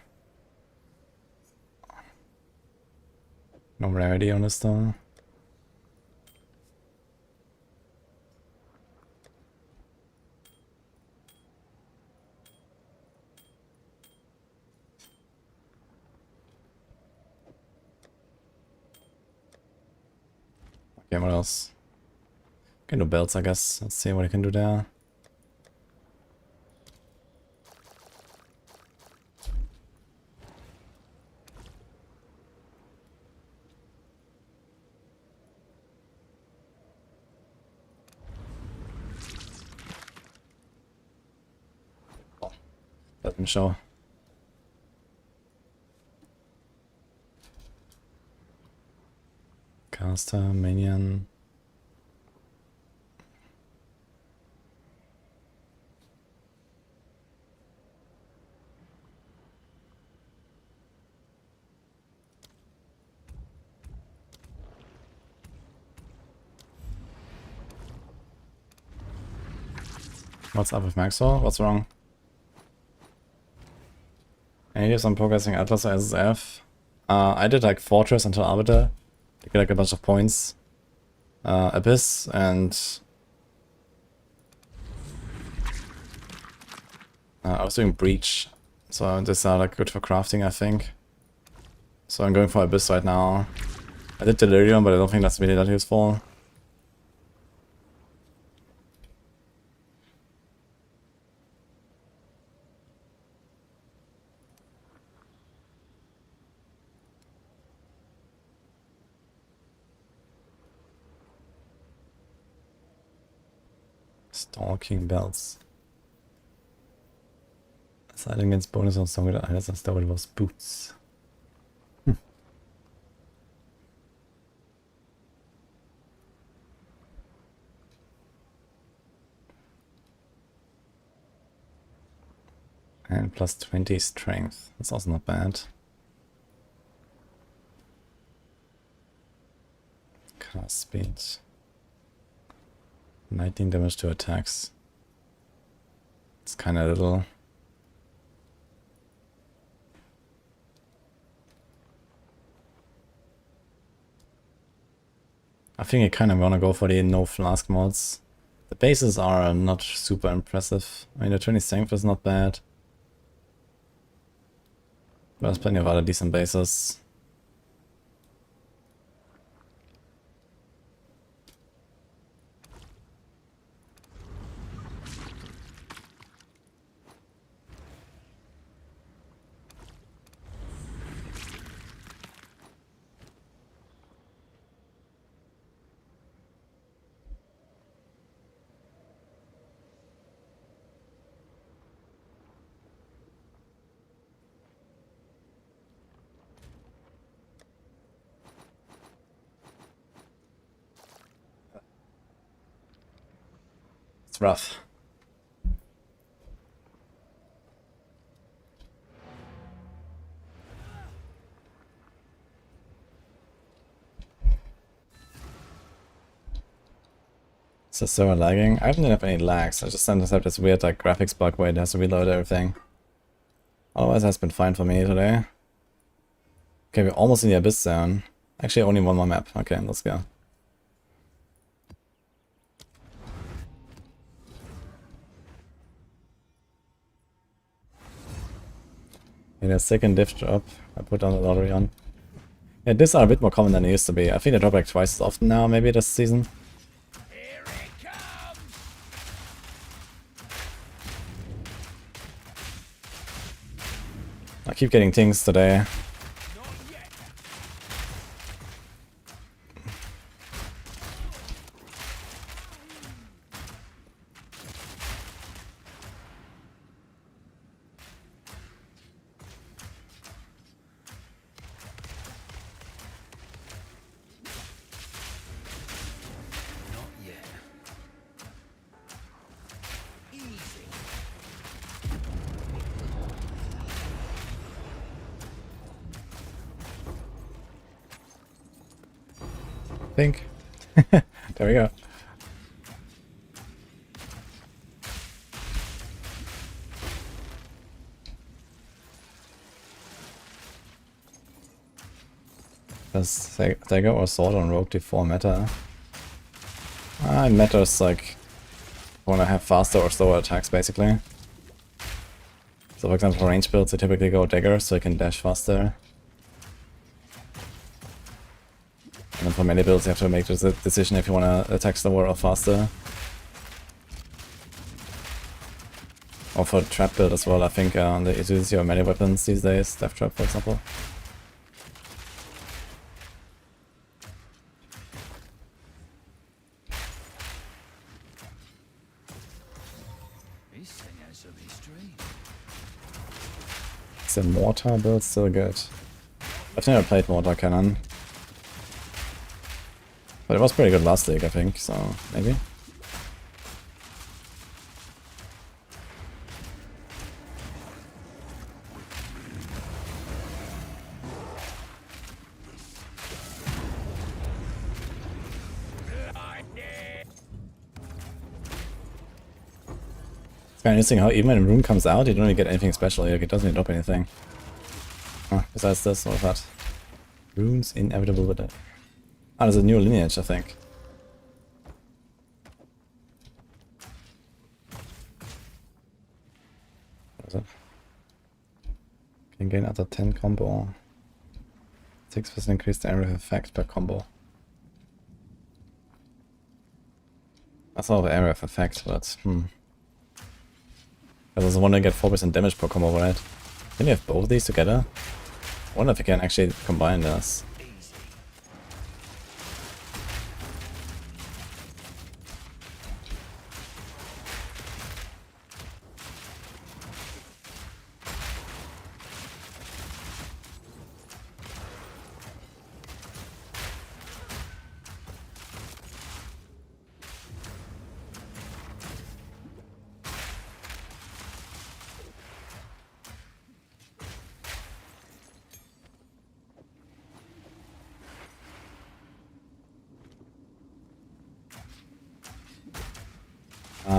[SPEAKER 1] No rarity on this though. Okay, what else? Can do belts, I guess. Let's see what I can do there. Oh, let me show. Caster, minion. What's up with Maxwell? What's wrong? Any tips on progressing Atlas or SSF? I did like Fortress until Arbiter. To get like a bunch of points. Abyss and... I was doing Breach. So these are like good for crafting, I think. So I'm going for Abyss right now. I did Delirium, but I don't think that's really that useful. Stalking belts. Siding against bonus on stronger items and stowed was boots. And plus 20 strength. That's also not bad. Cast speed. 19 damage to attacks. It's kinda little. I think I kinda wanna go for the no flask mods. The bases are not super impressive. I mean, the 20 strength is not bad. But there's plenty of other decent bases. It's rough. Is the server lagging? I haven't had any lags. I just sometimes have this weird like graphics bug where it has to reload everything. Otherwise, it has been fine for me today. Okay, we're almost in the Abyss Zone. Actually, only one more map. Okay, let's go. In a second diff drop, I put on the lottery on. Yeah, diffs are a bit more common than they used to be. I think they drop like twice as often now, maybe this season.
[SPEAKER 3] Here it comes!
[SPEAKER 1] I keep getting things today.
[SPEAKER 3] Not yet. Not yet. Easy.
[SPEAKER 1] Think. There we go. Does Dagger or Sword on Rogue D4 matter? It matters like when I have faster or slower attacks basically. So for example for range builds I typically go Dagger so I can dash faster. And then for melee builds you have to make the decision if you want to attack slower or faster. Or for trap build as well, I think they use your melee weapons these days, Death Trap for example.
[SPEAKER 3] This thing has some history.
[SPEAKER 1] Is the mortar build still good? I've never played mortar cannon. But it was pretty good last league I think, so maybe. It's kind of interesting how even when a rune comes out, you don't really get anything special, like it doesn't even drop anything. Besides this, what was that? Runes inevitable with it. Ah, there's a new lineage, I think. What is it? Can gain up to 10 combo. 6% increased area of effect per combo. That's not the area of effect, but I was wondering get 4% damage per combo, right? Can you have both of these together? I wonder if you can actually combine this.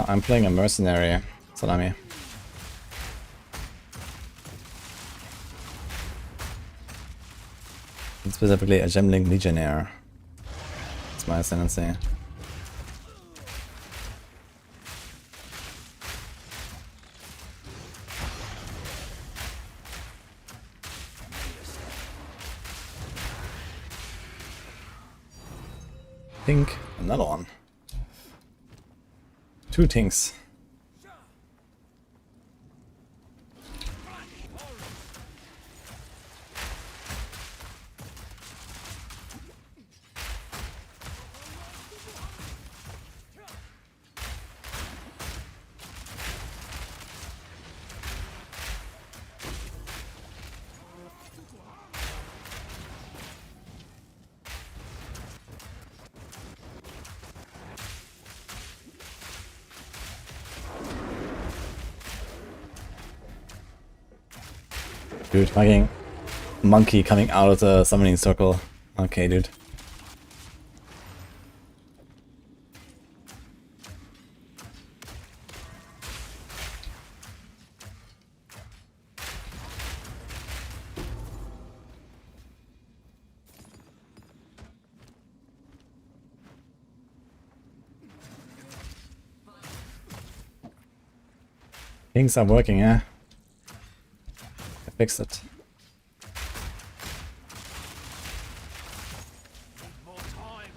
[SPEAKER 1] I'm playing a mercenary, Salami. And specifically a Gemling Legionnaire. That's my ascendancy. Think another one. Two things. Dude, fucking monkey coming out of the summoning circle. Okay, dude. Things are working, yeah. I fixed it.
[SPEAKER 3] More time.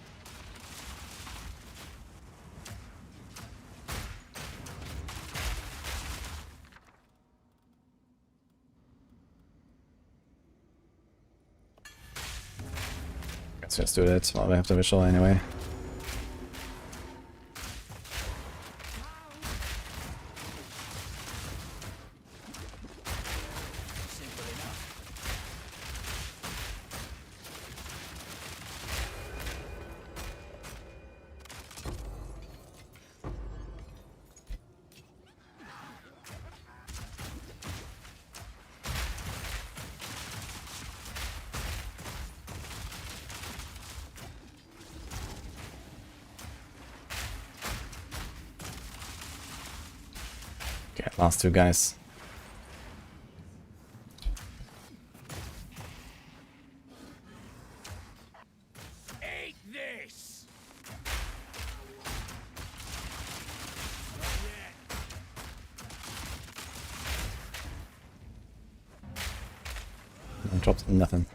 [SPEAKER 1] Let's just do that while we have the visual anyway.
[SPEAKER 3] Simple enough.
[SPEAKER 1] Okay, last two guys.
[SPEAKER 3] Eat this.
[SPEAKER 1] No drops, nothing.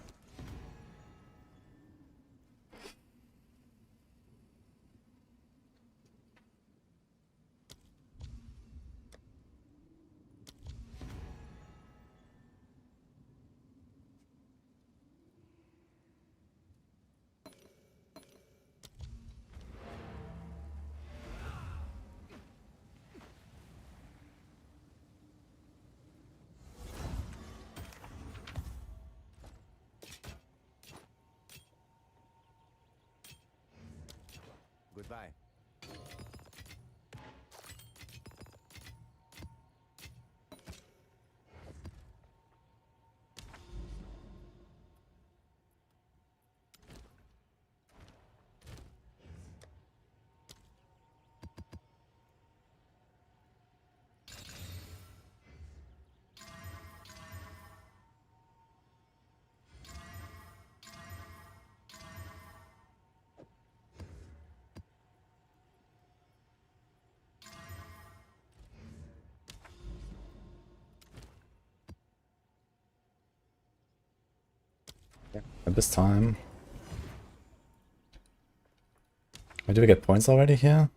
[SPEAKER 6] Goodbye.
[SPEAKER 1] At this time. Wait, do we get points already here?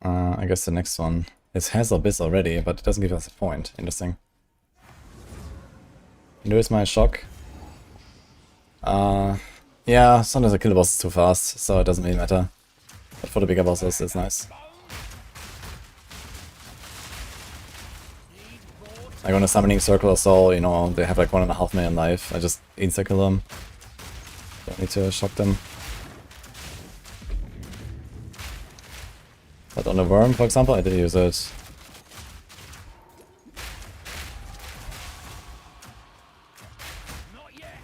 [SPEAKER 1] I guess the next one. It has Abyss already, but it doesn't give us a point. Interesting. Here's my shock. Yeah, sometimes I kill the bosses too fast, so it doesn't really matter. But for the bigger bosses, it's nice. Like on a summoning circle or so, you know, they have like 1.5 million life. I just insta-kill them. Don't need to shock them. But on a worm, for example, I did use it.
[SPEAKER 3] Not yet.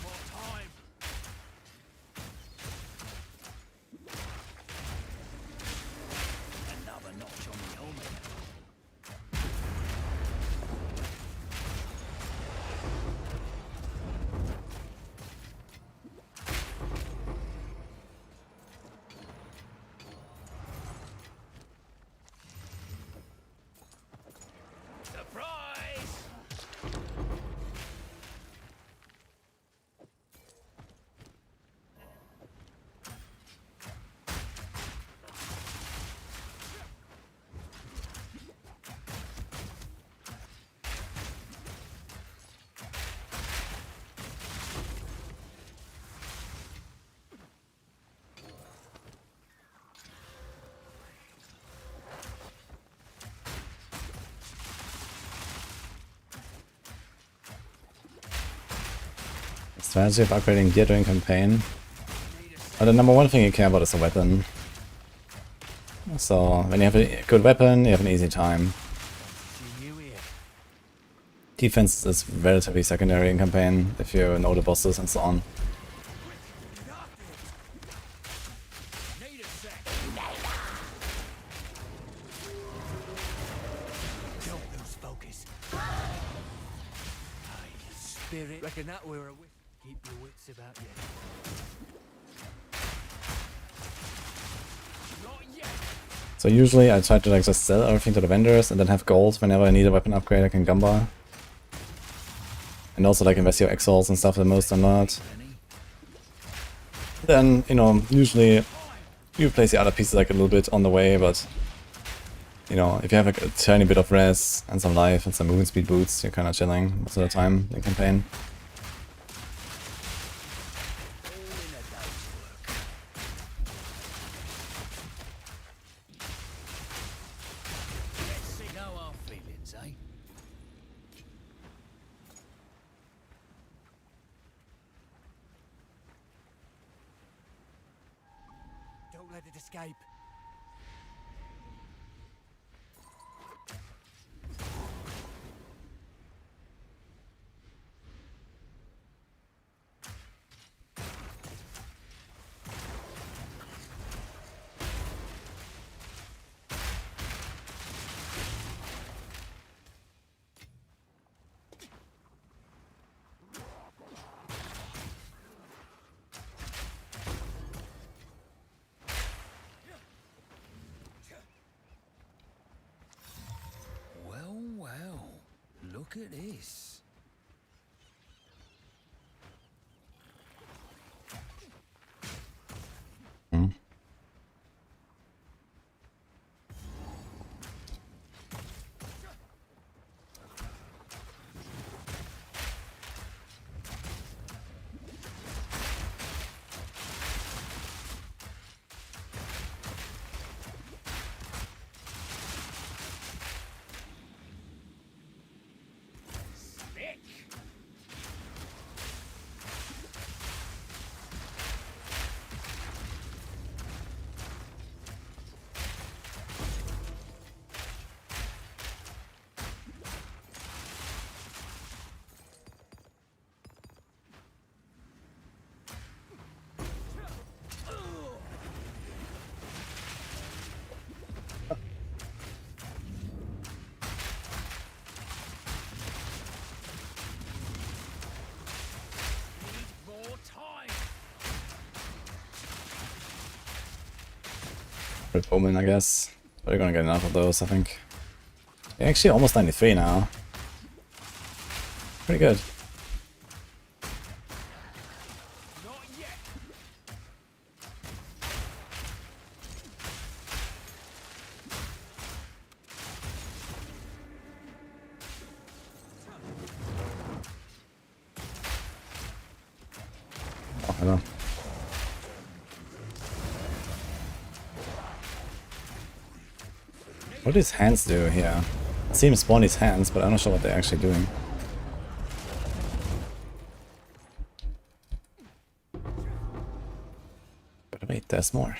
[SPEAKER 3] More time. Another notch on the helmet. Surprise!
[SPEAKER 1] Strategy of upgrading gear during campaign. But the number one thing you care about is the weapon. So when you have a good weapon, you have an easy time. Defense is relatively secondary in campaign, if you know the bosses and so on.
[SPEAKER 3] Need a sec.
[SPEAKER 5] spirit. Reckon that we're a keep your wits about you.
[SPEAKER 1] So usually I try to like just sell everything to the vendors and then have gold whenever I need a weapon upgrade I can gamba. And also like invest your exiles and stuff, the most are not. Then, you know, usually you place the other pieces like a little bit on the way, but you know, if you have like a tiny bit of res and some life and some movement speed boots, you're kind of chilling most of the time in campaign.
[SPEAKER 5] Don't let it escape. Well, look at this.
[SPEAKER 1] Red Omen, I guess. We're gonna get enough of those, I think. Yeah, actually almost 93 now. Pretty good. Oh, hello. What do his hands do here? I see him spawn his hands, but I'm not sure what they're actually doing. But wait, there's more.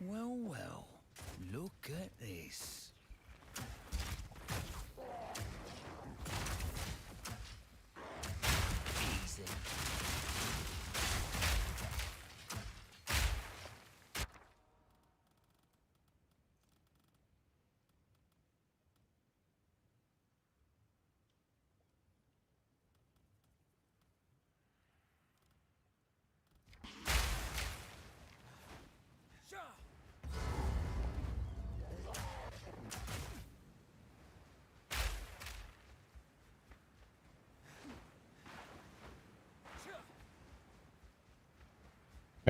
[SPEAKER 5] Well, look at this. Easy.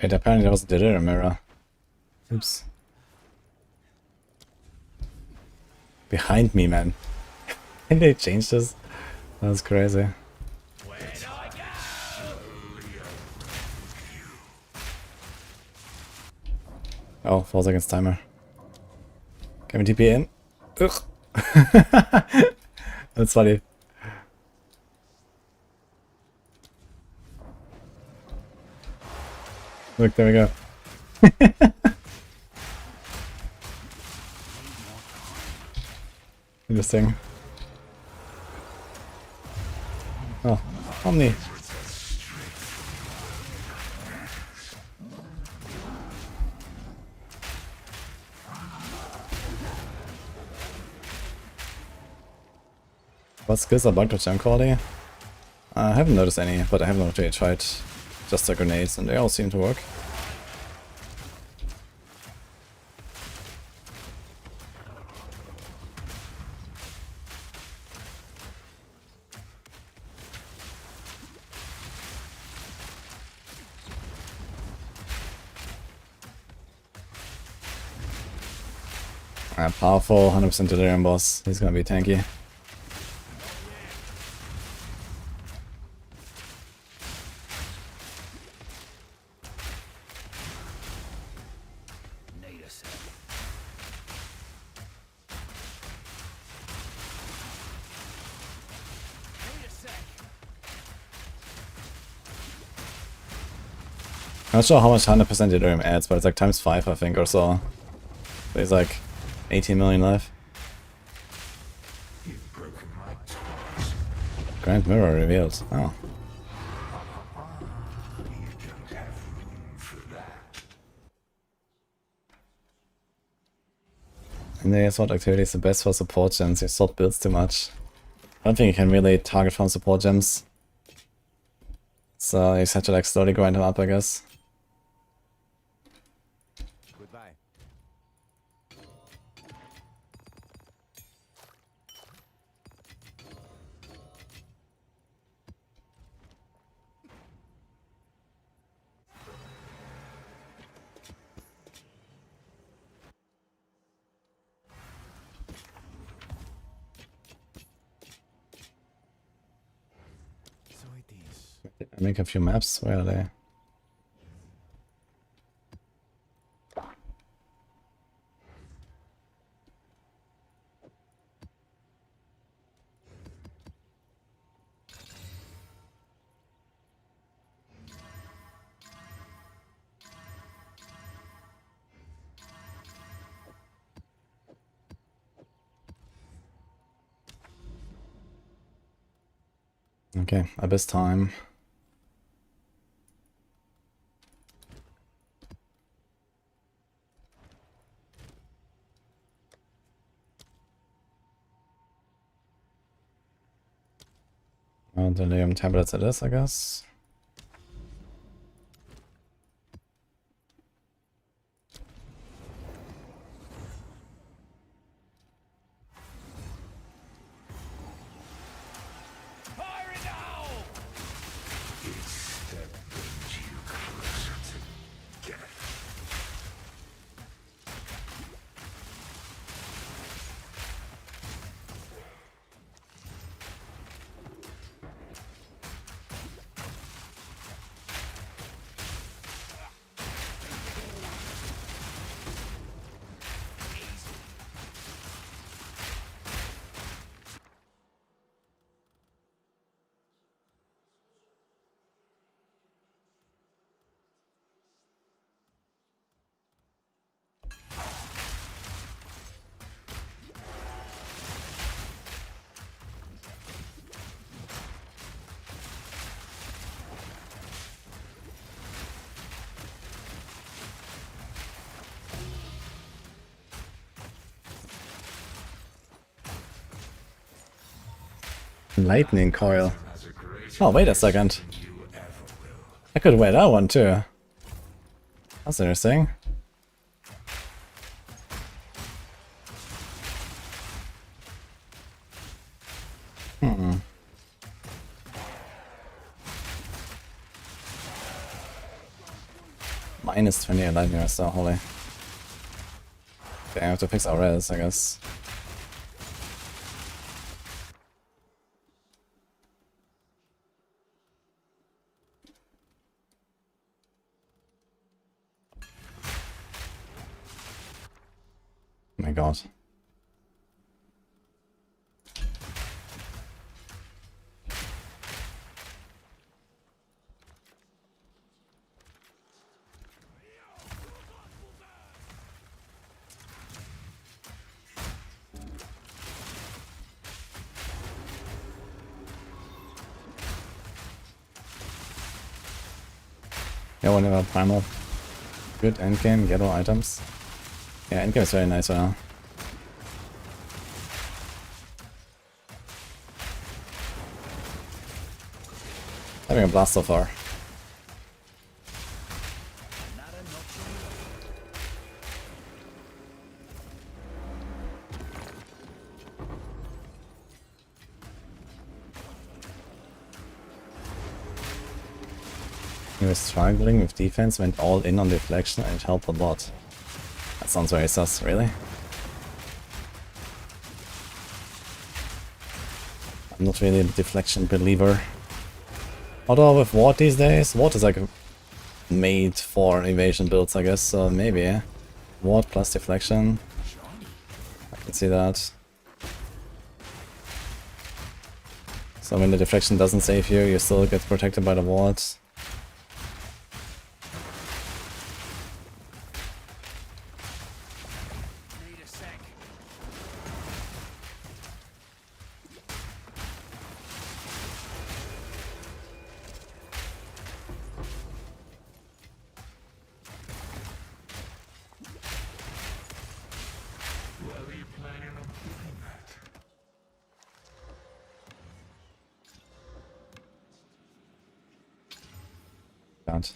[SPEAKER 1] Wait, apparently that was the Delirium mirror. Oops. Behind me, man. Can they change this? That's crazy. Oh, 4 seconds timer. Can we TP in? Ugh. That's funny. Look, there we go. Interesting. Oh, Omni. What skills are bugged with gem quality? I haven't noticed any, but I haven't really tried just the grenades, and they all seem to work. Powerful, 100% delirium boss. He's gonna be tanky.
[SPEAKER 3] Need a sec. Need a sec.
[SPEAKER 1] I'm not sure how much 100% delirium adds, but it's like times 5 I think or so. So he's like 18 million life.
[SPEAKER 2] You've broken my toys.
[SPEAKER 1] Grand Mirror revealed. Oh.
[SPEAKER 2] You don't have room for that.
[SPEAKER 1] And the sword activity is the best for support gems. Your sword builds too much. I don't think you can really target from support gems. So you just have to like slowly grind them up, I guess.
[SPEAKER 6] Goodbye. So it is.
[SPEAKER 1] I make a few maps. Where are they? Okay, Abyss time. Delirium tablets it is, I guess.
[SPEAKER 3] Fire in the hole!
[SPEAKER 2] Each step brings you closer to death.
[SPEAKER 1] Lightning coil.
[SPEAKER 2] Has a great
[SPEAKER 1] Oh, wait a second.
[SPEAKER 2] you ever will.
[SPEAKER 1] I could wear that one too. That's interesting. Minus 20 lightning or so, holy. Okay, I have to fix our res, I guess. Oh my god. Yeah, whenever primal. Good endgame, yellow items. Yeah, endgame is very nice, Having a blast so far. He was struggling with defense, went all in on deflection, and it helped a lot. That sounds very sus, really? I'm not really a deflection believer. Although with Ward these days, Ward is like made for evasion builds, I guess, so maybe. Ward plus deflection. I can see that. So when the deflection doesn't save you, you still get protected by the wards. Can't.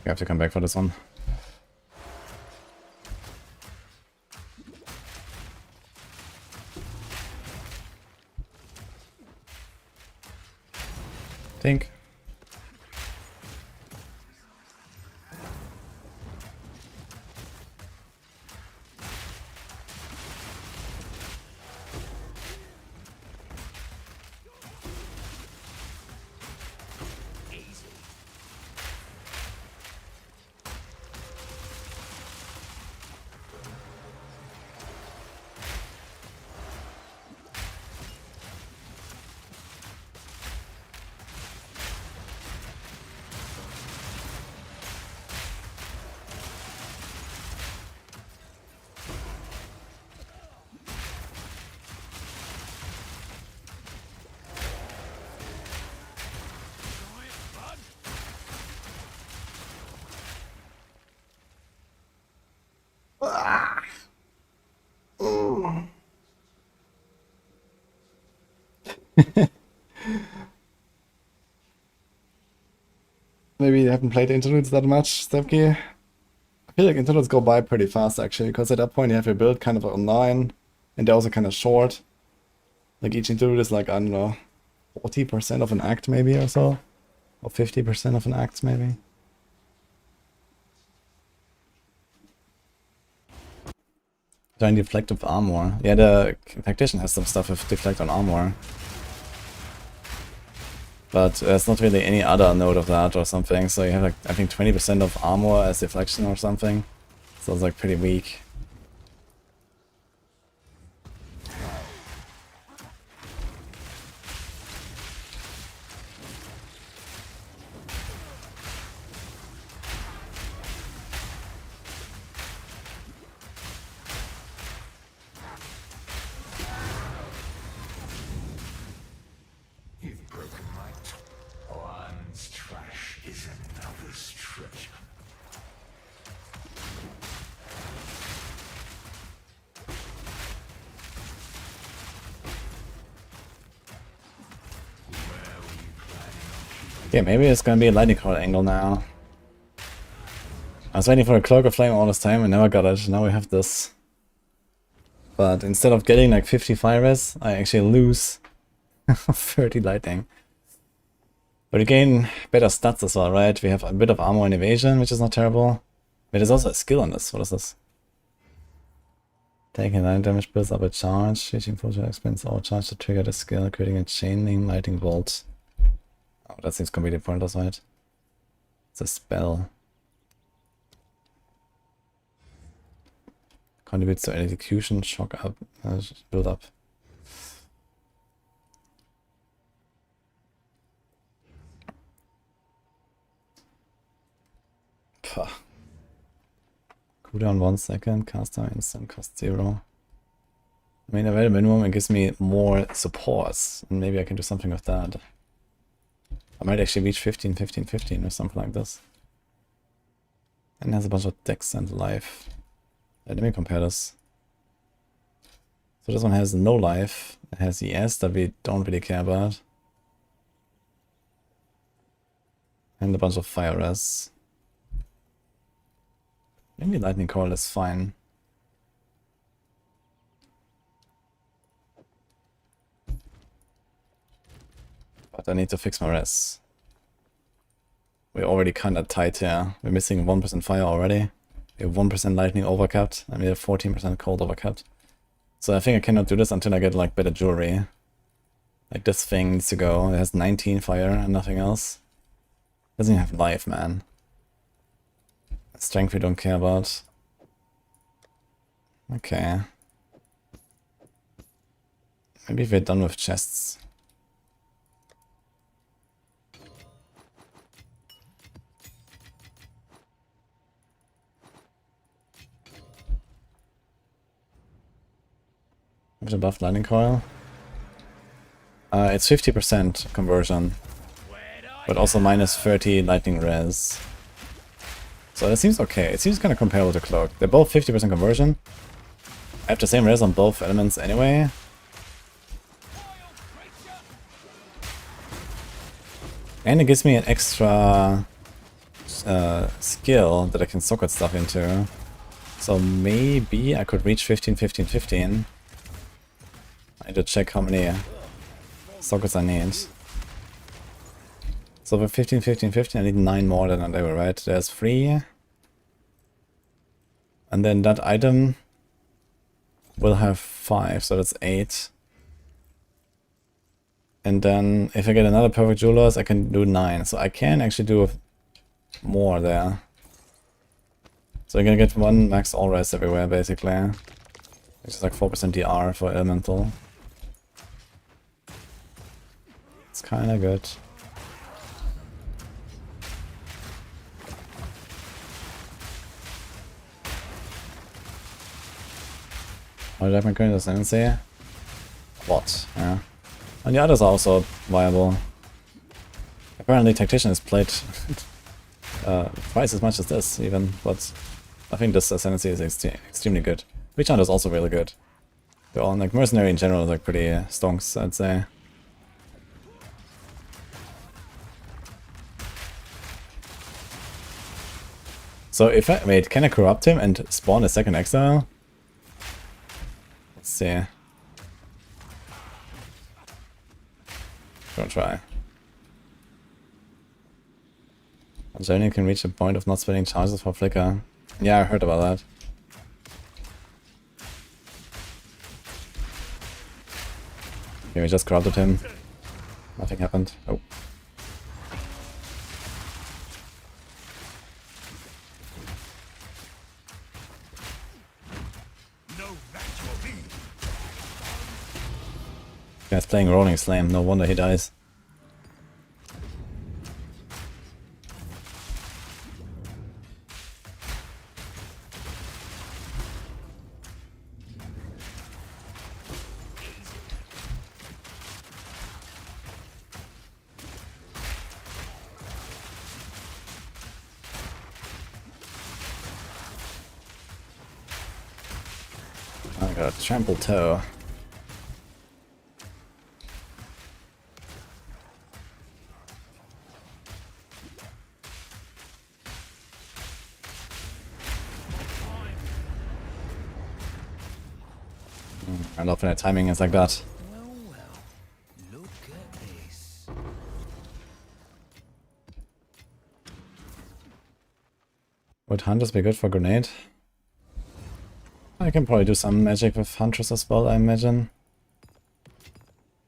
[SPEAKER 1] You have to come back for this one. Think. Maybe you haven't played interludes that much, Stepke. I feel like interludes go by pretty fast actually, because at that point you have your build kind of online, and they're also kind of short. Like each interlude is like, I don't know, 40% of an act maybe or so, or 50% of an act maybe. Trying deflect with armor. Yeah, the Tactician has some stuff with deflect on armor. But there's not really any other node of that or something, so you have like, I think 20% of armor as deflection or something. So it's like pretty weak.
[SPEAKER 2] You've broken my one's trash is another's treasure.
[SPEAKER 1] Yeah, maybe it's gonna be a lightning cord angle now. I was waiting for a Cloak of Flame all this time and never got it. Now we have this. But instead of getting like 50 fire res, I actually lose 30 lightning. But we gain better stats as well, right? We have a bit of armor and evasion, which is not terrible. But there's also a skill on this. What is this? Taking 9 damage builds up a charge. Reaching full expense all charge to trigger the skill, creating a chaining lightning bolt. Oh, that seems completely pointless, right? It's a spell. Contributes to execution, shock up, build up. Puh. Cooldown 1 second, cast time instant, cost 0. I mean, at a minimum, it gives me more supports, and maybe I can do something with that. I might actually reach 15, 15, 15 or something like this. And has a bunch of dex and life. Let me compare this. So this one has no life. It has ES that we don't really care about. And a bunch of fire res. Maybe lightning coil is fine. But I need to fix my res. We're already kinda tight here. We're missing 1% fire already. We have 1% lightning overcapped, and we have 14% cold overcapped. So I think I cannot do this until I get like better jewelry. Like this thing needs to go. It has 19 fire and nothing else. Doesn't even have life, man. Strength we don't care about. Okay. Maybe we're done with chests. With a buffed lightning coil. It's 50% conversion, but also minus 30 lightning res. So that seems okay. It seems kind of comparable to Cloak. They're both 50% conversion. I have the same res on both elements anyway. And it gives me an extra skill that I can socket stuff into. So maybe I could reach 15, 15, 15. I need to check how many sockets I need. So for 15, 15, 15, I need 9 more than I were, right? There's 3. And then that item will have 5, so that's 8. And then if I get another perfect jewelers, I can do 9. So I can actually do more there. So I'm gonna get 1 max all res everywhere, basically. Which is like 4% DR for elemental. It's kinda good. What did I make the sensei? What? Yeah. And the others are also viable. Apparently Tactician is played twice as much as this even, but I think this ascendancy is extremely good. Witch Hunt is also really good. They're all like mercenary in general is like pretty stonks, I'd say. So if I wait, can I corrupt him and spawn a second exile? Let's see. Gonna try. Journey can reach a point of not spending charges for flicker. Yeah, I heard about that. Okay, we just corrupted him. Nothing happened. Oh. Guy's playing Rolling Slam, no wonder he dies. I got a trample toe. I love when the timing is like that.
[SPEAKER 5] Well, look at this.
[SPEAKER 1] Would Hunters be good for grenade? I can probably do some magic with Huntress as well, I imagine.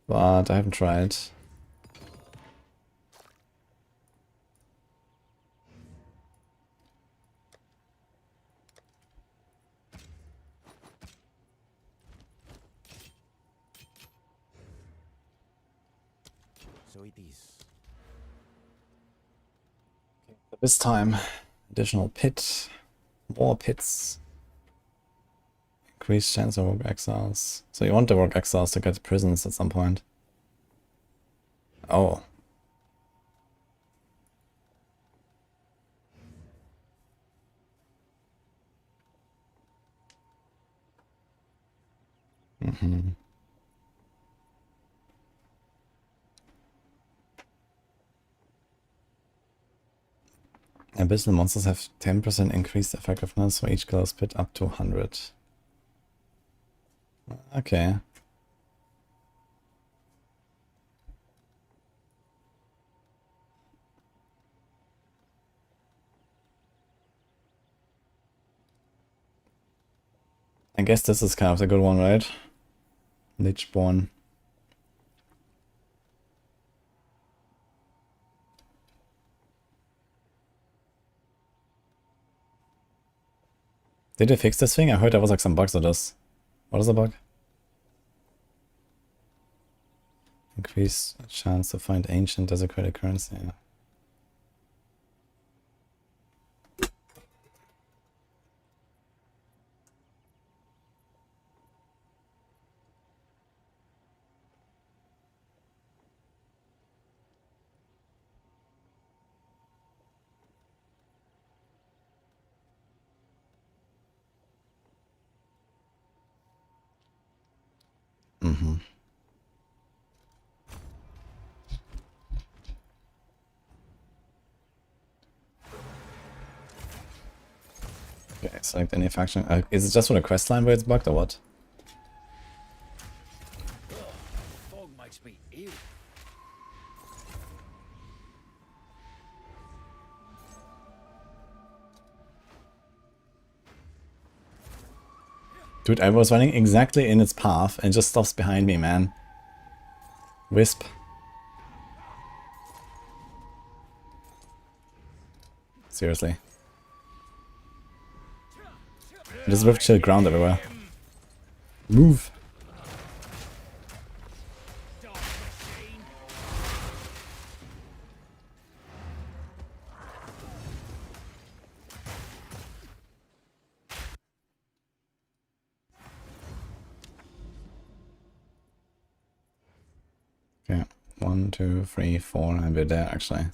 [SPEAKER 1] But I haven't tried.
[SPEAKER 6] So it is.
[SPEAKER 1] This time, additional pit, more pits. Increased chance of rogue exiles. So you want the rogue exiles to get prisons at some point. Oh. Mm-hmm. Abyssal monsters have 10% increased effectiveness for each close pit up to 100. Okay. I guess this is kind of the good one, right? Lichborn. Did they fix this thing? I heard there was like some bugs with this. What is the bug? Increase chance to find ancient desecrated currency. Mm-hmm. Okay, select any faction. Is it just for the quest line where it's bugged or what?
[SPEAKER 3] Fog makes me ill.
[SPEAKER 1] Dude, I was running exactly in its path and just stops behind me, man. Wisp. Seriously. There's with chill ground everywhere. Move. Okay, 1, 2, 3, 4, and we're there actually.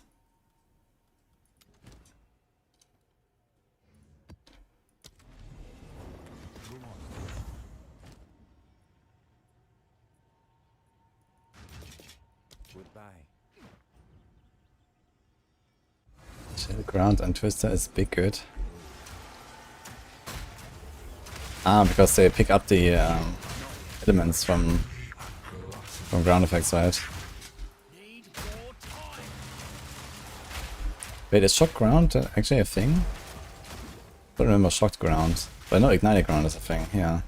[SPEAKER 6] Goodbye.
[SPEAKER 1] Chill ground and Twister is big good. Ah, because they pick up the elements from ground effects, right? Wait, is shock ground actually a thing? I don't remember shocked ground, but I know ignited ground is a thing, yeah.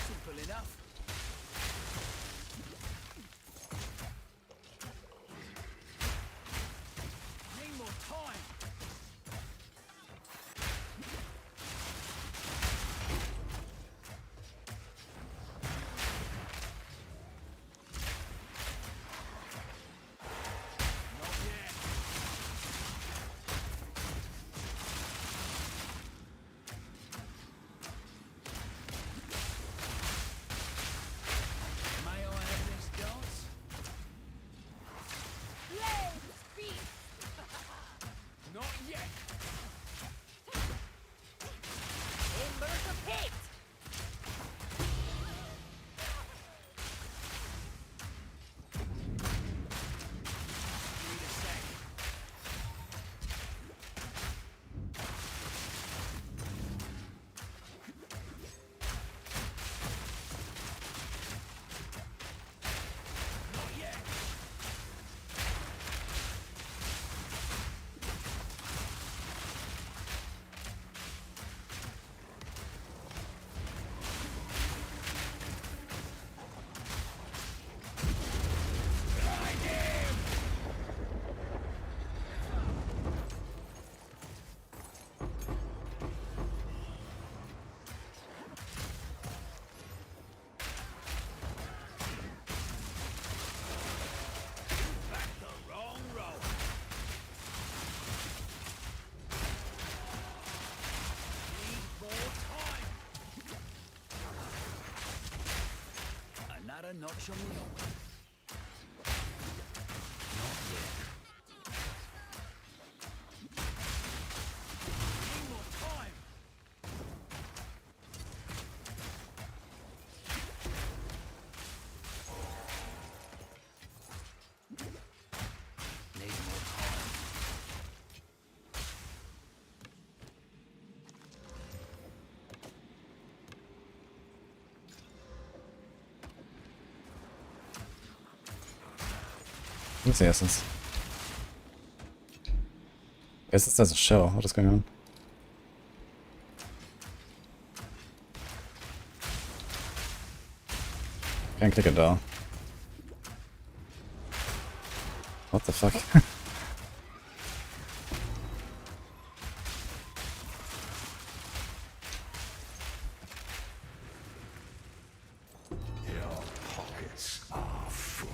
[SPEAKER 3] Simple enough. Need more time. Another notch on the old. Not yet. Need more
[SPEAKER 1] What's the essence? Guess this doesn't show. What is going on? Can't click it though. What the fuck?
[SPEAKER 2] Your pockets are full.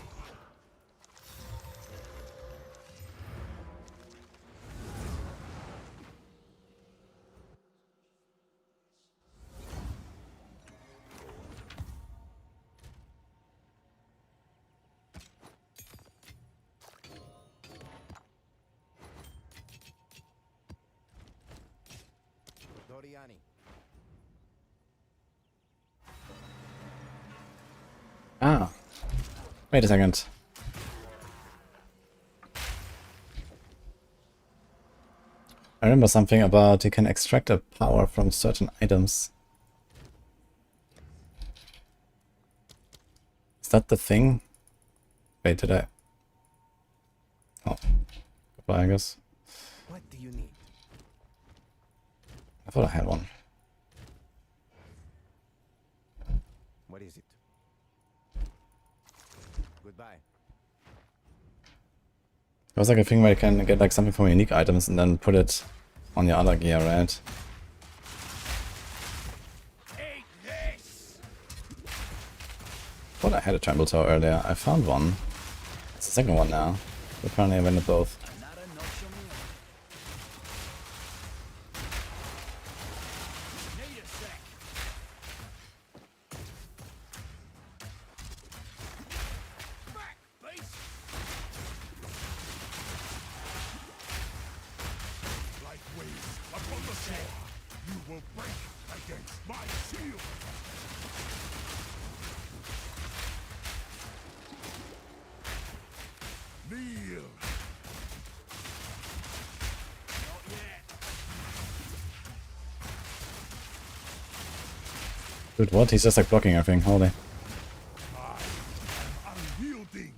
[SPEAKER 6] Doriani.
[SPEAKER 1] Ah. Wait a second. I remember something about you can extract a power from certain items. Is that the thing? Wait, did I? Oh. Goodbye, I guess.
[SPEAKER 6] What do you need?
[SPEAKER 1] I thought I had one.
[SPEAKER 6] What is it? Goodbye.
[SPEAKER 1] There was like a thing where you can get like something from unique items and then put it on your other gear, right? Thought I had a tremble toe earlier. I found one. It's the second one now. Apparently I went both.
[SPEAKER 3] Another notch on the arm. Need a sec. Back, beast.
[SPEAKER 2] Like waves upon the shore, you will break against my shield. Kneel.
[SPEAKER 3] Not yet.
[SPEAKER 1] Dude, what? He's just like blocking everything. Holy.
[SPEAKER 2] I am unyielding.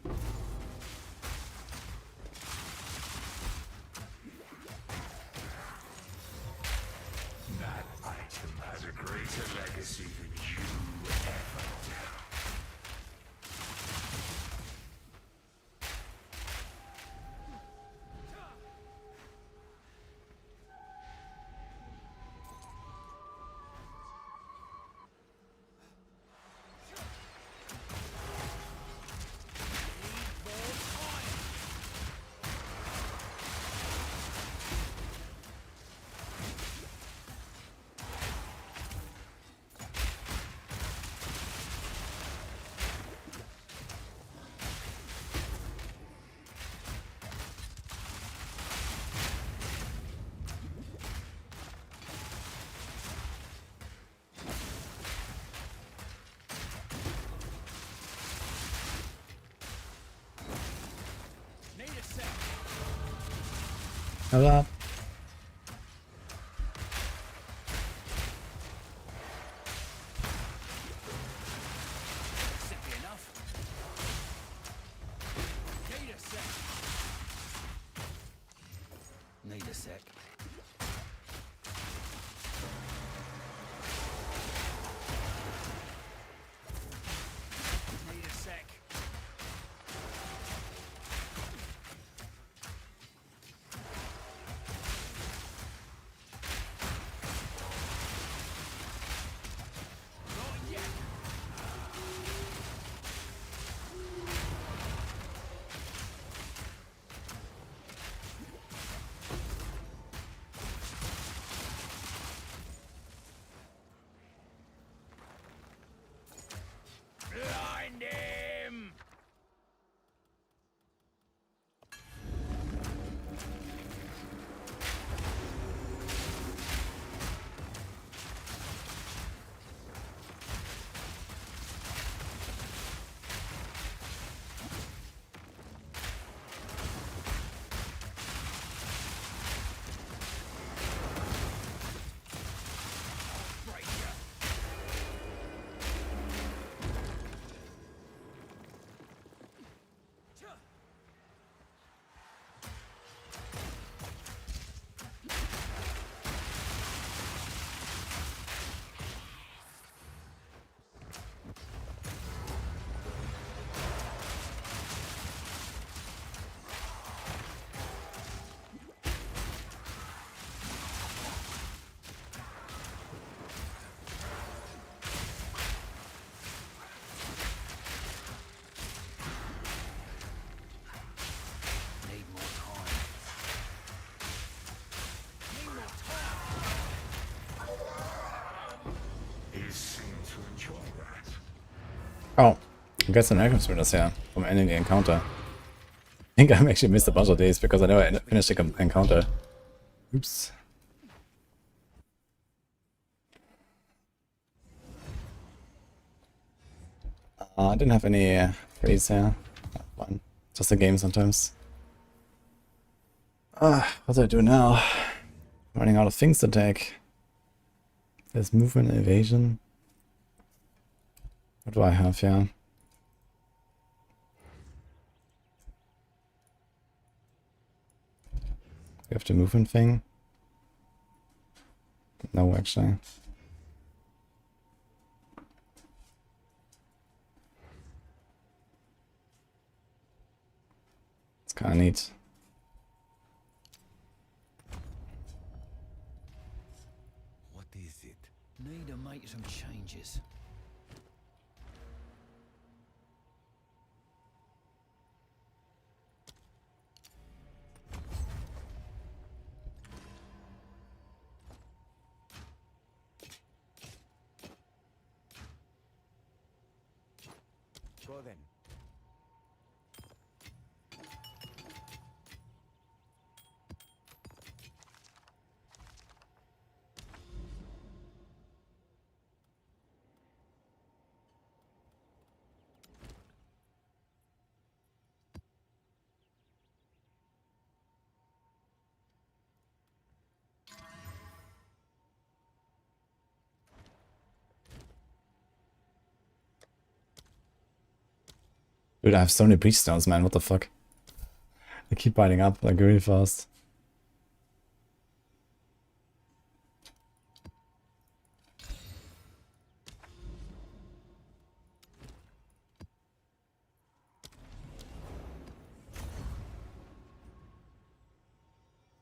[SPEAKER 2] That item has a greater legacy than you ever will.
[SPEAKER 3] Need a sec.
[SPEAKER 1] Hello.
[SPEAKER 3] Simply enough. Need a sec. Need a sec. Need a sec. Not yet.
[SPEAKER 1] Oh, I got some items for us here from ending the encounter. I think I've actually missed a bunch of these because I never finished the encounter. Oops. I didn't have any praise here. Fine. Just a game sometimes. What do I do now? Running out of things to take. There's movement and evasion. What do I have here? We have the movement thing. No, actually. It's kind of neat.
[SPEAKER 6] What is it?
[SPEAKER 3] Need to make some changes.
[SPEAKER 6] Go then.
[SPEAKER 1] Dude, I have so many breach stones, man. What the fuck? They keep biting up like really fast.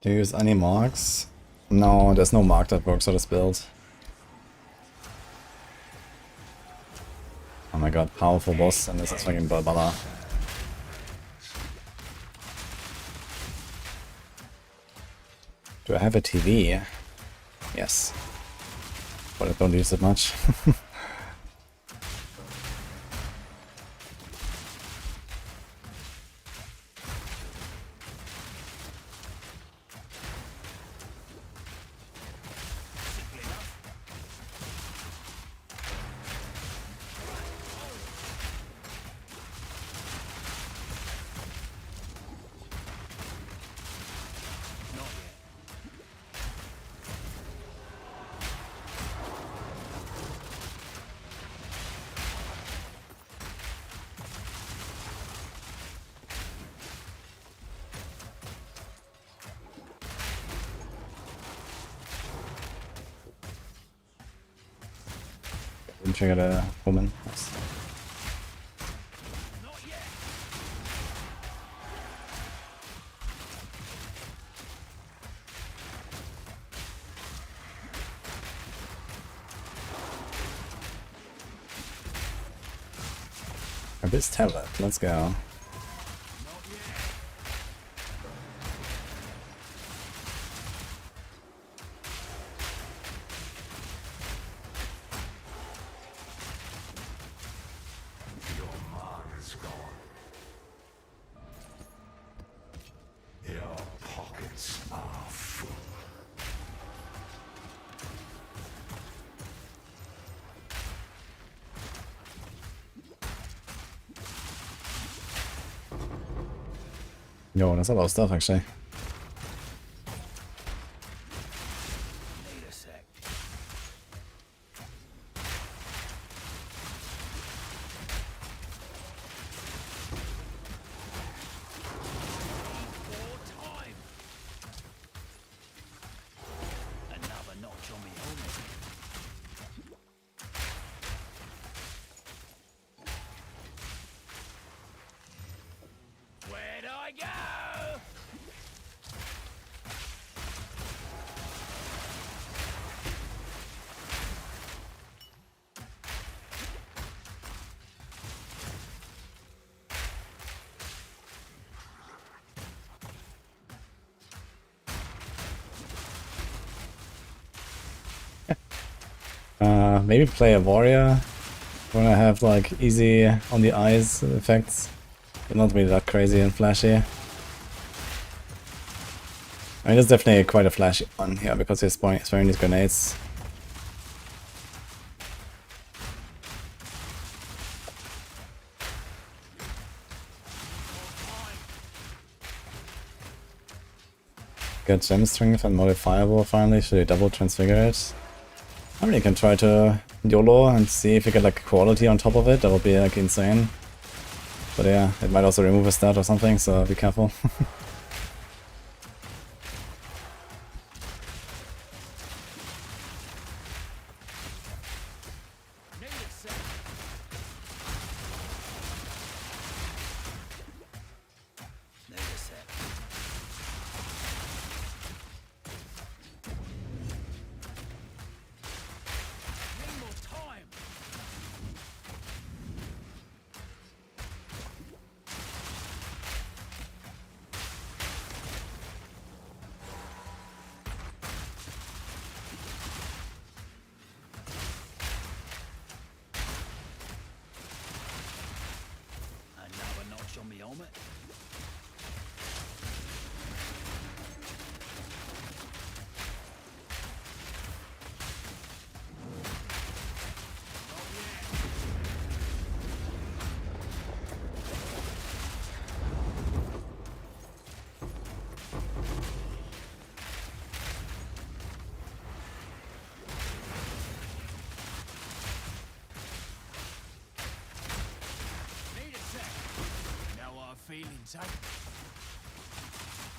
[SPEAKER 1] Do you use any marks? No, there's no mark that works for this build. Oh my god, powerful boss, and this is fucking Balbala. Do I have a TV? Yes. But I don't use it much. Didn't trigger the woman. Nice. Abyss tablet, let's go.
[SPEAKER 2] Your mana's gone. Your pockets are full.
[SPEAKER 1] Yo, that's a lot of stuff actually.
[SPEAKER 3] Need a sec. More time. Another notch on me helmet. Where'd I go?
[SPEAKER 1] Maybe play a warrior When I have like easy on the eyes effects, but not really that crazy and flashy. I mean, it's definitely quite a flashy one here because he's throwing these grenades. Get gem strength and modifiable finally. Should I double transfigure it? I mean, you can try to YOLO and see if you get like quality on top of it. That would be like insane. But yeah, it might also remove a stat or something, so be careful.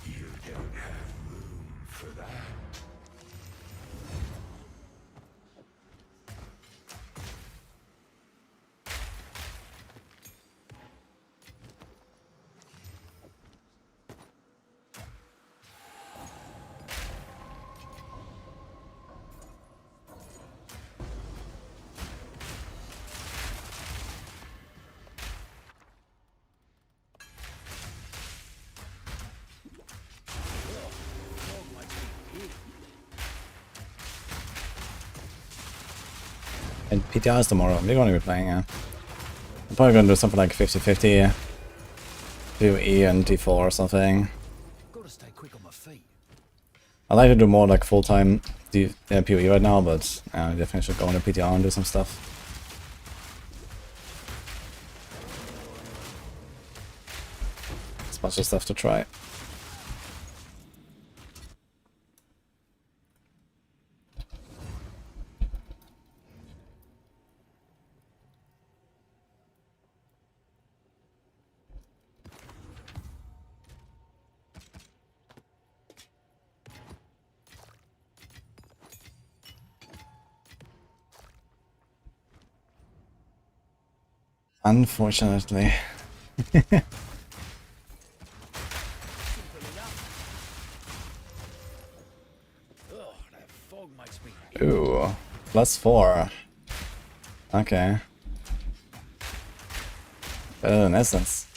[SPEAKER 2] You don't have room for that.
[SPEAKER 1] And PTR is tomorrow. We're gonna be playing, yeah. I'm probably gonna do something like 50-50. PvE and D4 or something.
[SPEAKER 3] Gotta stay quick on my feet.
[SPEAKER 1] I like to do more like full-time PvE right now, but I definitely should go into PTR and do some stuff. It's a bunch of stuff to try. Unfortunately. Ooh, +4. Okay. Better than Essence.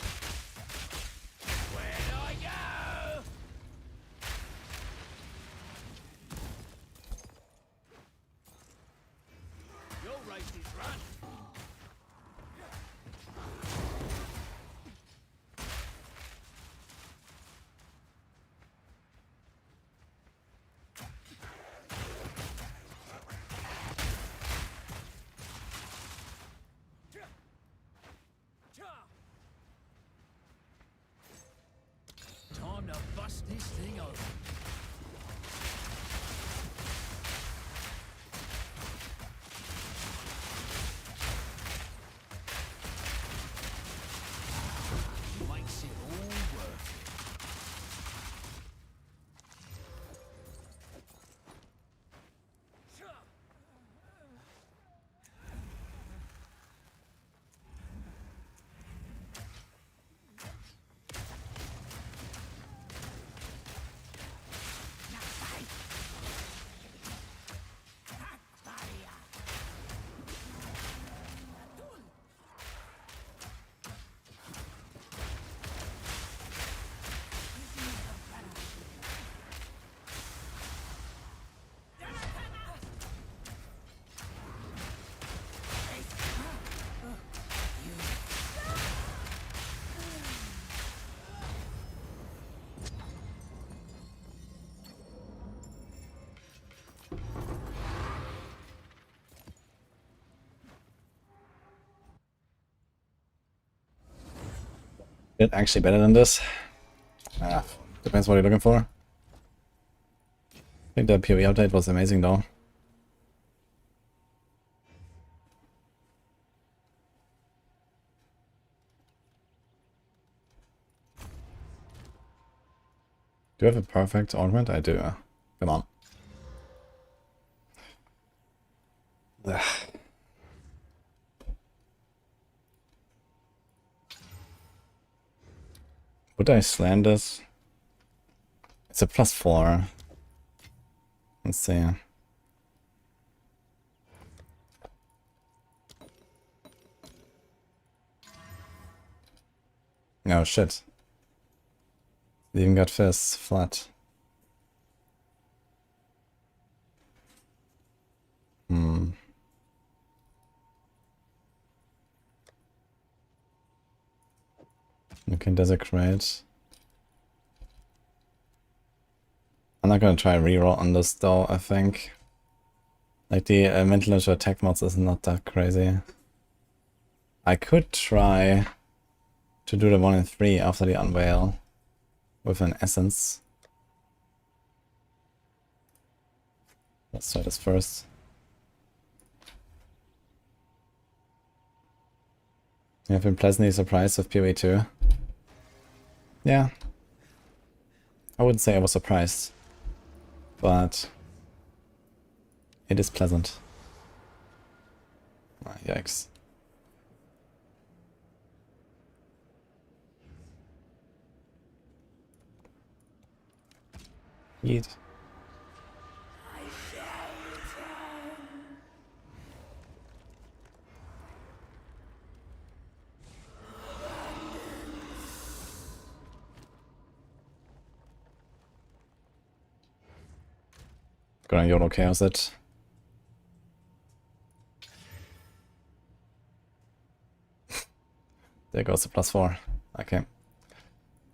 [SPEAKER 3] Time to bust this thing open. Makes it all worth it.
[SPEAKER 1] bit actually better than this. Depends what you're looking for. I think the PoE update was amazing though. Do I have a perfect augment? I do. Come on. Ugh. Would I slam this? It's a +4. Let's see. Oh shit. They even got fists flat. Okay, desecrate. I'm not gonna try reroll on this though, I think. Like the mental to attack mods is not that crazy. I could try to do the 1 in 3 after the unveil with an essence. Let's try this first. I've been pleasantly surprised with PoE 2. Yeah. I wouldn't say I was surprised, but it is pleasant. Ah, yikes. Yeet. Gonna YOLO chaos it. There goes the +4. Okay.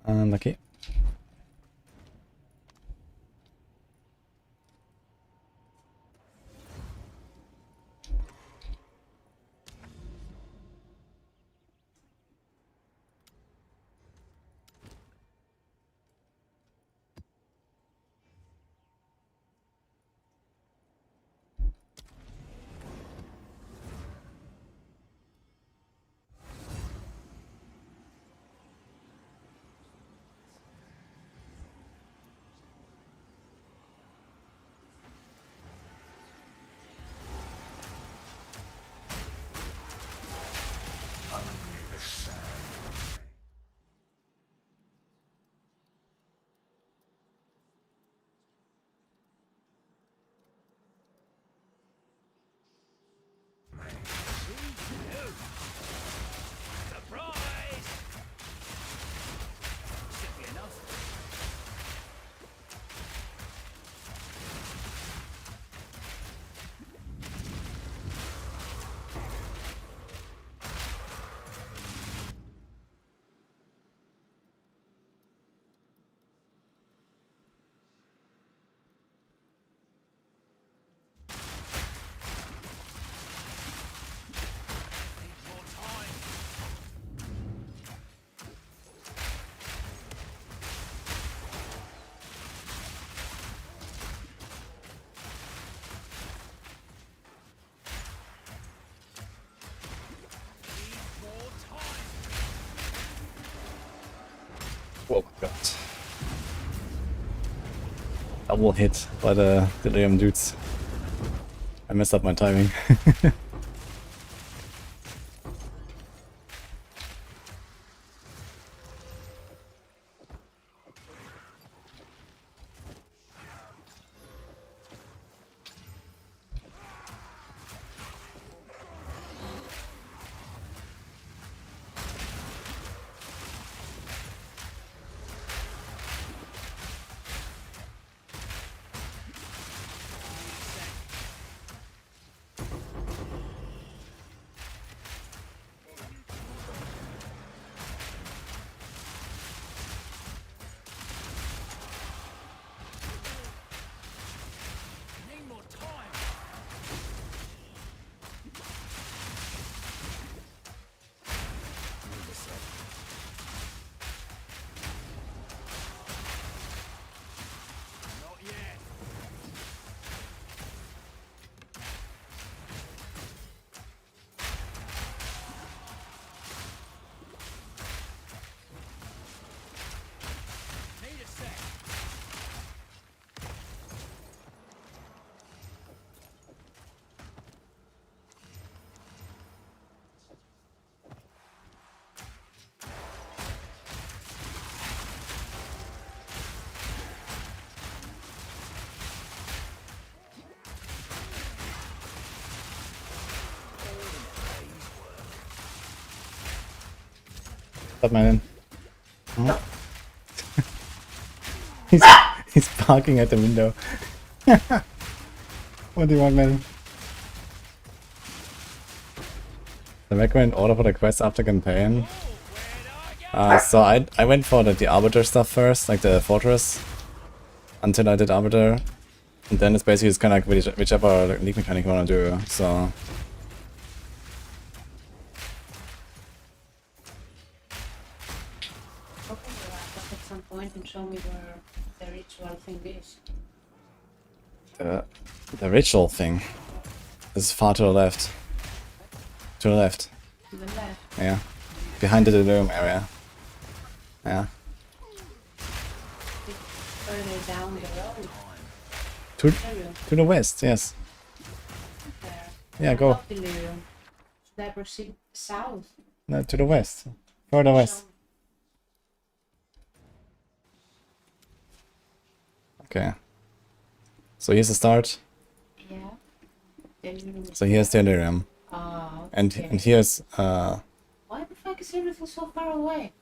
[SPEAKER 1] Unlucky. Oh my god. Double hit by the delirium dudes. I messed up my timing. Stop, man. Hmm? He's barking at the window. What do you want, man? The recommend order for the quest after campaign. So I went for the Arbiter stuff first, like the fortress, until I did Arbiter, and then it's basically just kind of like whichever league mechanic you want to do. So
[SPEAKER 8] Open your laptop at some point and show me where the ritual thing is.
[SPEAKER 1] the ritual thing is far to the left. To the left.
[SPEAKER 8] To the left.
[SPEAKER 1] Yeah. Behind the delirium area. Yeah.
[SPEAKER 8] Bit further down the road.
[SPEAKER 1] To the west, yes.
[SPEAKER 8] There.
[SPEAKER 1] Yeah,
[SPEAKER 8] I
[SPEAKER 1] go.
[SPEAKER 8] love delirium. Should I proceed south?
[SPEAKER 1] No, to the west. Further west. Okay. So here's the start.
[SPEAKER 8] Yeah. Delirium is
[SPEAKER 1] So here's
[SPEAKER 8] there.
[SPEAKER 1] delirium.
[SPEAKER 8] Ah,
[SPEAKER 1] And
[SPEAKER 8] okay.
[SPEAKER 1] here's
[SPEAKER 8] Why the fuck is everything so far away?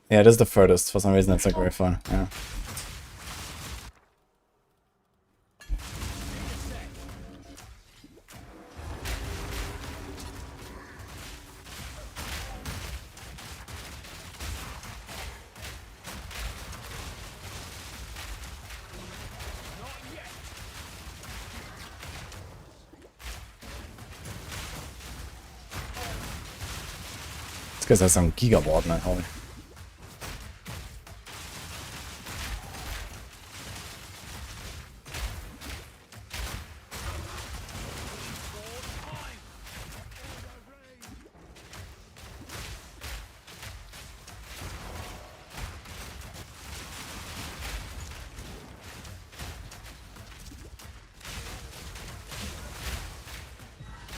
[SPEAKER 1] yeah, this is the furthest. For some reason it's like very far. Yeah. This guy has some gigawatt, man. Holy.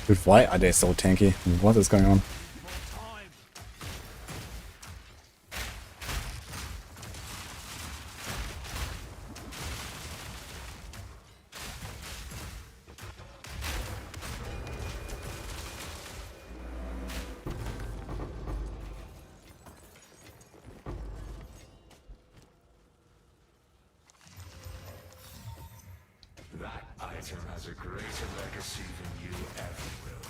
[SPEAKER 1] Dude, why are they so tanky? What is going on?
[SPEAKER 2] That item has a greater legacy than you ever will.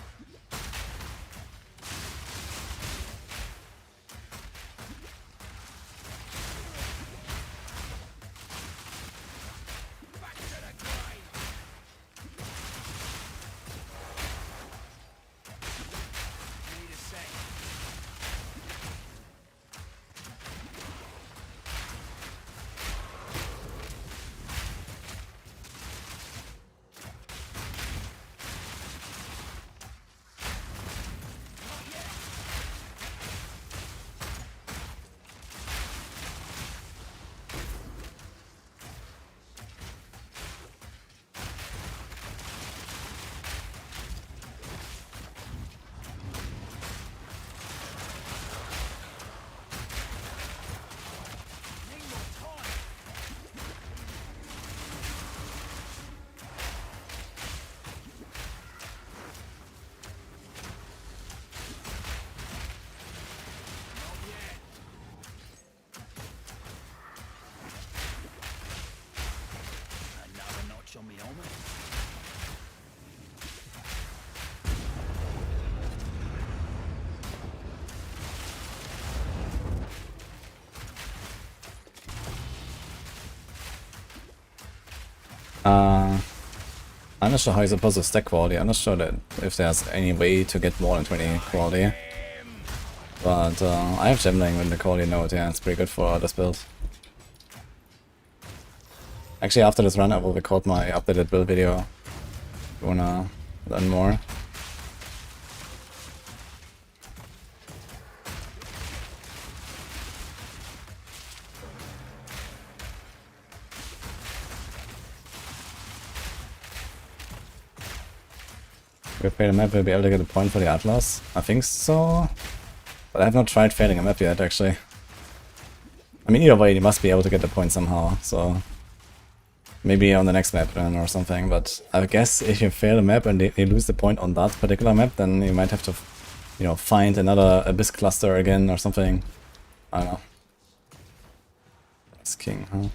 [SPEAKER 3] Another notch on me helmet.
[SPEAKER 1] I'm not sure how you're supposed to stack quality. I'm not sure that if there's any way to get more than 20 quality. But I have Gemling with the quality node, yeah, it's pretty good for this build. Actually, after this run I will record my updated build video. If you wanna learn more. If we play the map, we'll be able to get a point for the Atlas. I think so. But I have not tried failing a map yet, actually. I mean, either way, you must be able to get the point somehow, so... Maybe on the next map then or something, but I guess if you fail a map and you lose the point on that particular map, then you might have to, you know, find another Abyss cluster again or something. I don't know. That's king, huh?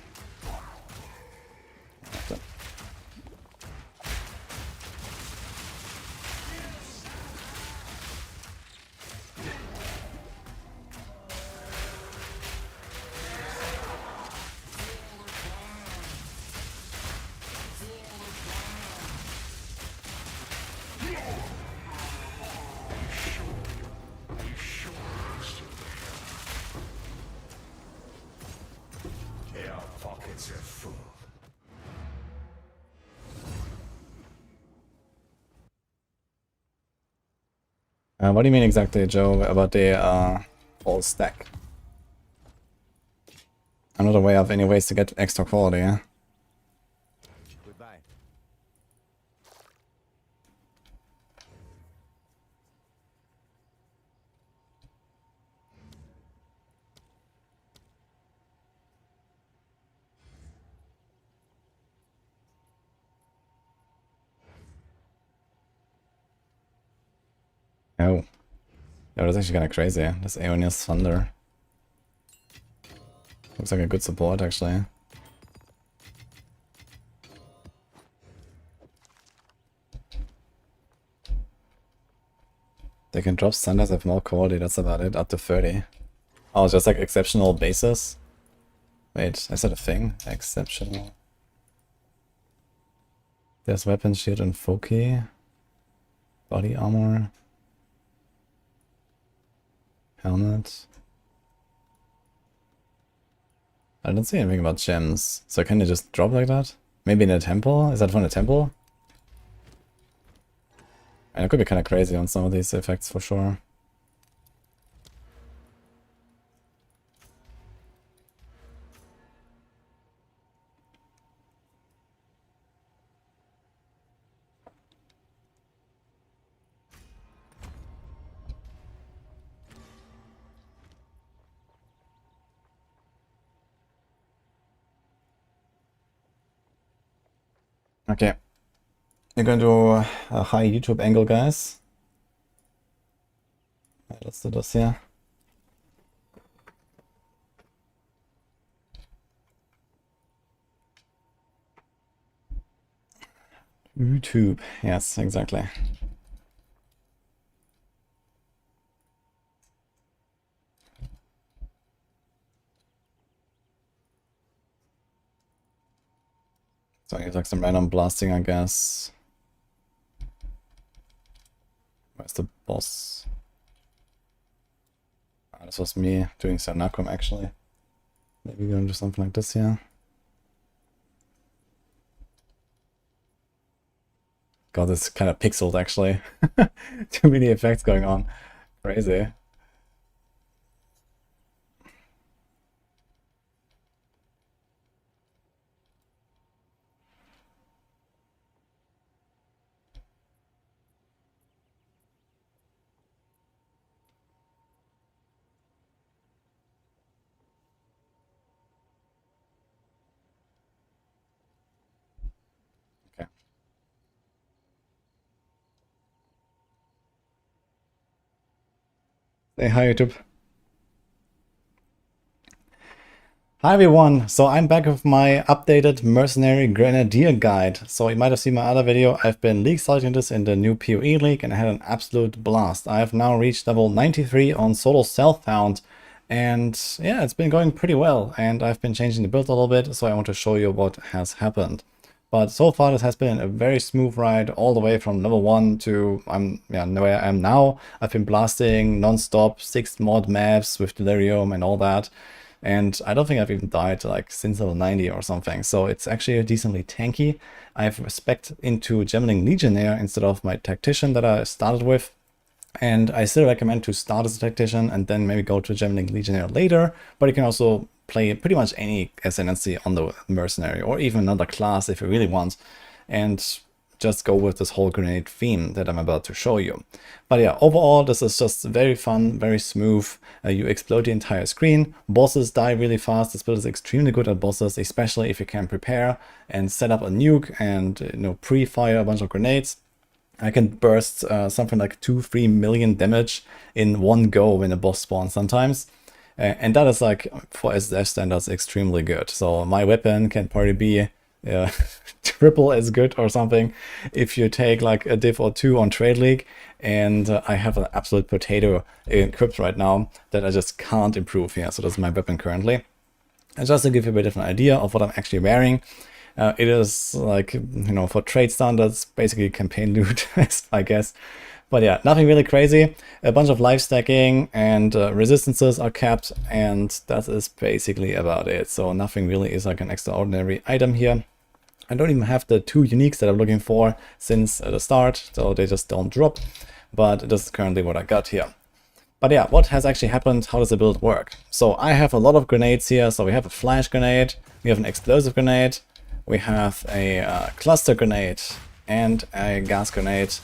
[SPEAKER 2] Our pockets are full.
[SPEAKER 1] What do you mean exactly, Joe, about the whole stack? I'm not aware of any ways to get extra quality, yeah?
[SPEAKER 6] Goodbye.
[SPEAKER 1] Oh. Yeah, that's actually kind of crazy. This Aeonia's Thunder. Looks like a good support, actually. They can drop Thunders have more quality, that's about it, up to 30. Oh, just like exceptional bases? Wait, is that a thing? Exceptional. There's weapon, shield, and Foki. Body armor. Helmet. I don't see anything about gems. So can they just drop like that? Maybe in a temple? Is that from a temple? And it could be kind of crazy on some of these effects for sure. Okay. We're going to a high YouTube angle, guys. Right, let's do this here. YouTube, yes, exactly. So he's like some random blasting, I guess. Where's the boss? Ah, this was me doing Sarnakum actually. Maybe we're gonna do something like this here. God, this is kind of pixeled actually. Too many effects going on. Crazy. Okay. Say hi, YouTube. Hi everyone, so I'm back with my updated Mercenary Grenadier guide. So you might have seen my other video, I've been league starting this in the new PoE league and I had an absolute blast. I have now reached level 93 on Solo Stealthhound and yeah, it's been going pretty well and I've been changing the build a little bit, so I want to show you what has happened. But so far this has been a very smooth ride all the way from level 1 to where I am now. I've been blasting non-stop 6 mod maps with Delirium and all that. And I don't think I've even died like since level 90 or something. So it's actually decently tanky. I've spec'd into Gemeling Legionnaire instead of my Tactician that I started with. And I still recommend to start as a Tactician and then maybe go to Gemeling Legionnaire later. But you can also play pretty much any ascendancy on the Mercenary or even another class if you really want. And just go with this whole grenade theme that I'm about to show you. But yeah, overall this is just very fun, very smooth. You explode the entire screen. Bosses die really fast. This build is extremely good at bosses, especially if you can prepare and set up a nuke and pre-fire a bunch of grenades. I can burst something like 2-3 million damage in one go when a boss spawns sometimes. And that is like, for SSF standards, extremely good. So my weapon can probably be triple as good or something if you take like a div or two on Trade League. And I have an absolute potato equipped right now that I just can't improve here. So that's my weapon currently. And just to give you a bit of an idea of what I'm actually wearing, it is like, you know, for trade standards, basically campaign loot, I guess. But yeah, nothing really crazy. A bunch of life stacking and resistances are capped, and that is basically about it. So nothing really is like an extraordinary item here. I don't even have the 2 uniques that I'm looking for since the start, so they just don't drop. But this is currently what I got here. But yeah, what has actually happened? How does the build work? So I have a lot of grenades here. So we have a flash grenade, we have an explosive grenade, we have a cluster grenade and a gas grenade.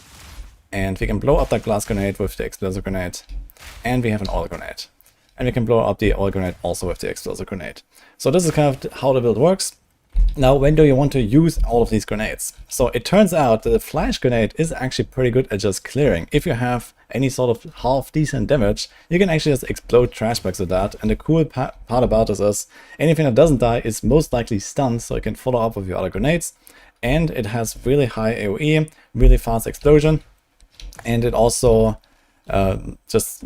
[SPEAKER 1] And we can blow up that glass grenade with the explosive grenade. And we have an oil grenade. And we can blow up the oil grenade also with the explosive grenade. So this is kind of how the build works. Now, when do you want to use all of these grenades? So it turns out that the flash grenade is actually pretty good at just clearing. If you have any sort of half decent damage, you can actually just explode trash bags with that. And the cool part about this is anything that doesn't die is most likely stunned, so you can follow up with your other grenades. And it has really high AoE, really fast explosion. And it also just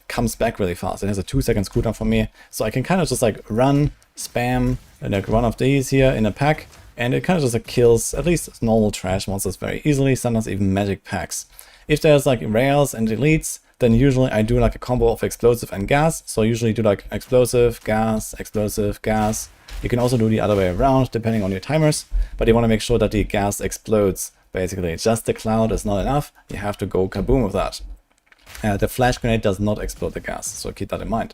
[SPEAKER 1] comes back really fast. It has a 2 seconds cooldown for me, so I can kind of just like run, spam, and like one of these here in a pack, and it kind of just like kills at least normal trash monsters very easily, sometimes even magic packs. If there's like rares and elites, then usually I do like a combo of explosive and gas. So I usually do like explosive, gas, explosive, gas. You can also do the other way around depending on your timers, but you want to make sure that the gas explodes. Basically, just the cloud is not enough. You have to go kaboom with that. The flash grenade does not explode the gas, so keep that in mind.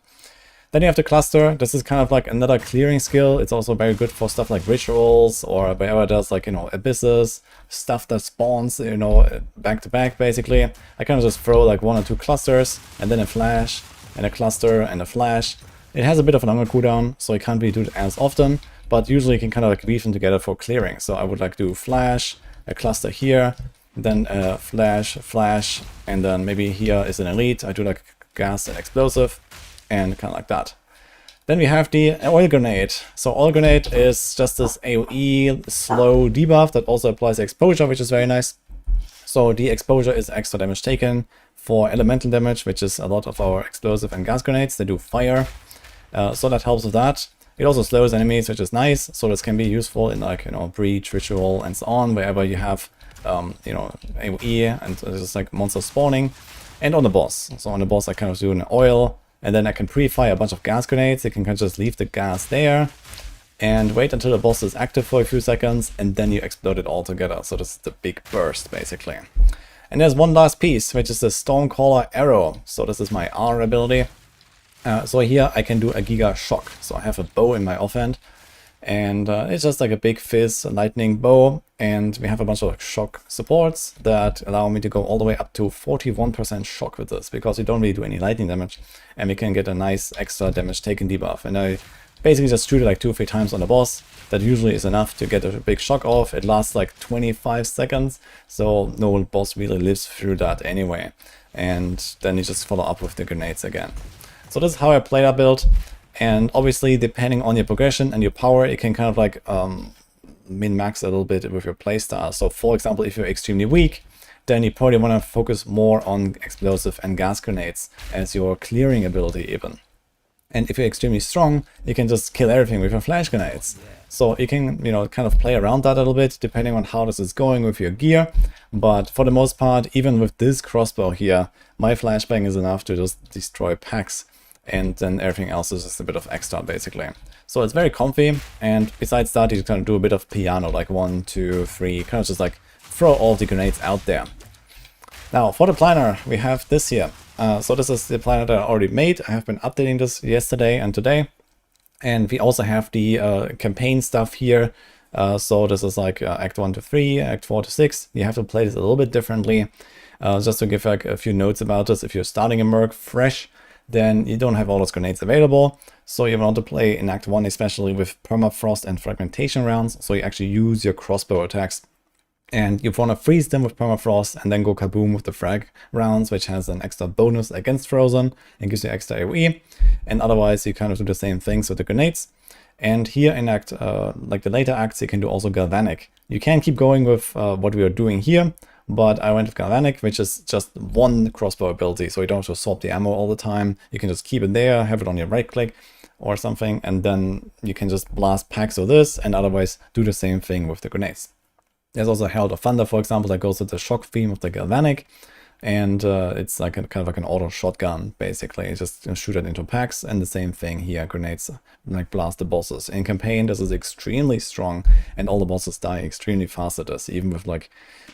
[SPEAKER 1] Then you have the cluster. This is kind of like another clearing skill. It's also very good for stuff like rituals or wherever there's like, you know, abysses, stuff that spawns, you know, back to back basically. I kind of just throw like 1 or 2 clusters and then a flash and a cluster and a flash. It has a bit of a longer cooldown, so you can't really do it as often, but usually you can kind of like weave them together for clearing. So I would like do flash, a cluster here, then a flash, flash, and then maybe here is an elite. I do like gas and explosive, and kind of like that. Then we have the oil grenade. So oil grenade is just this AoE slow debuff that also applies exposure, which is very nice. So the exposure is extra damage taken for elemental damage, which is a lot of our explosive and gas grenades. They do fire, so that helps with that. It also slows enemies, which is nice. So this can be useful in like, you know, breach, ritual, and so on, wherever you have, you know, AoE and just like monster spawning. And on the boss. So on the boss, I kind of do an oil, and then I can pre-fire a bunch of gas grenades. You can kind of just leave the gas there and wait until the boss is active for a few seconds, and then you explode it all together. So this is the big burst, basically. And there's one last piece, which is the Stormcaller Arrow. So this is my R ability. So here I can do a Giga Shock. So I have a bow in my offhand, and it's just like a big fizz lightning bow, and we have a bunch of shock supports that allow me to go all the way up to 41% shock with this, because we don't really do any lightning damage, and we can get a nice extra damage taken debuff. And I basically just shoot it like 2 or 3 times on the boss. That usually is enough to get a big shock off. It lasts like 25 seconds, so no boss really lives through that anyway. And then you just follow up with the grenades again. So this is how I play that build. And obviously, depending on your progression and your power, it can kind of like min-max a little bit with your playstyle. So for example, if you're extremely weak, then you probably want to focus more on explosive and gas grenades as your clearing ability even. And if you're extremely strong, you can just kill everything with your flash grenades. So you can, you know, kind of play around that a little bit, depending on how this is going with your gear. But for the most part, even with this crossbow here, my flashbang is enough to just destroy packs. And then everything else is just a bit of extra, basically. So it's very comfy, and besides that, you kind of do a bit of piano, like 1, 2, 3, kind of just like throw all the grenades out there. Now, for the planner, we have this here. So this is the planner that I already made. I have been updating this yesterday and today. And we also have the campaign stuff here. So this is like Act 1 to 3, Act 4 to 6. You have to play this a little bit differently. Just to give like a few notes about this, if you're starting a Merc fresh, then you don't have all those grenades available. So you want to play in Act 1 especially with permafrost and fragmentation rounds, so you actually use your crossbow attacks and you want to freeze them with permafrost and then go kaboom with the frag rounds, which has an extra bonus against frozen and gives you extra AoE. And otherwise you kind of do the same things with the grenades. And here in act, like the later acts, you can do also galvanic. You can keep going with what we are doing here, but I went with galvanic, which is just one crossbow ability, so you don't have to swap the ammo all the time. You can just keep it there, have it on your right click or something, and then you can just blast packs of this and otherwise do the same thing with the grenades. There's also Herald of Thunder, for example, that goes with the shock theme of the galvanic, and it's like kind of like an auto shotgun, basically. You just shoot it into packs, and the same thing here, grenades like blast the bosses. In campaign, this is extremely strong, and all the bosses die extremely fast at this, even with like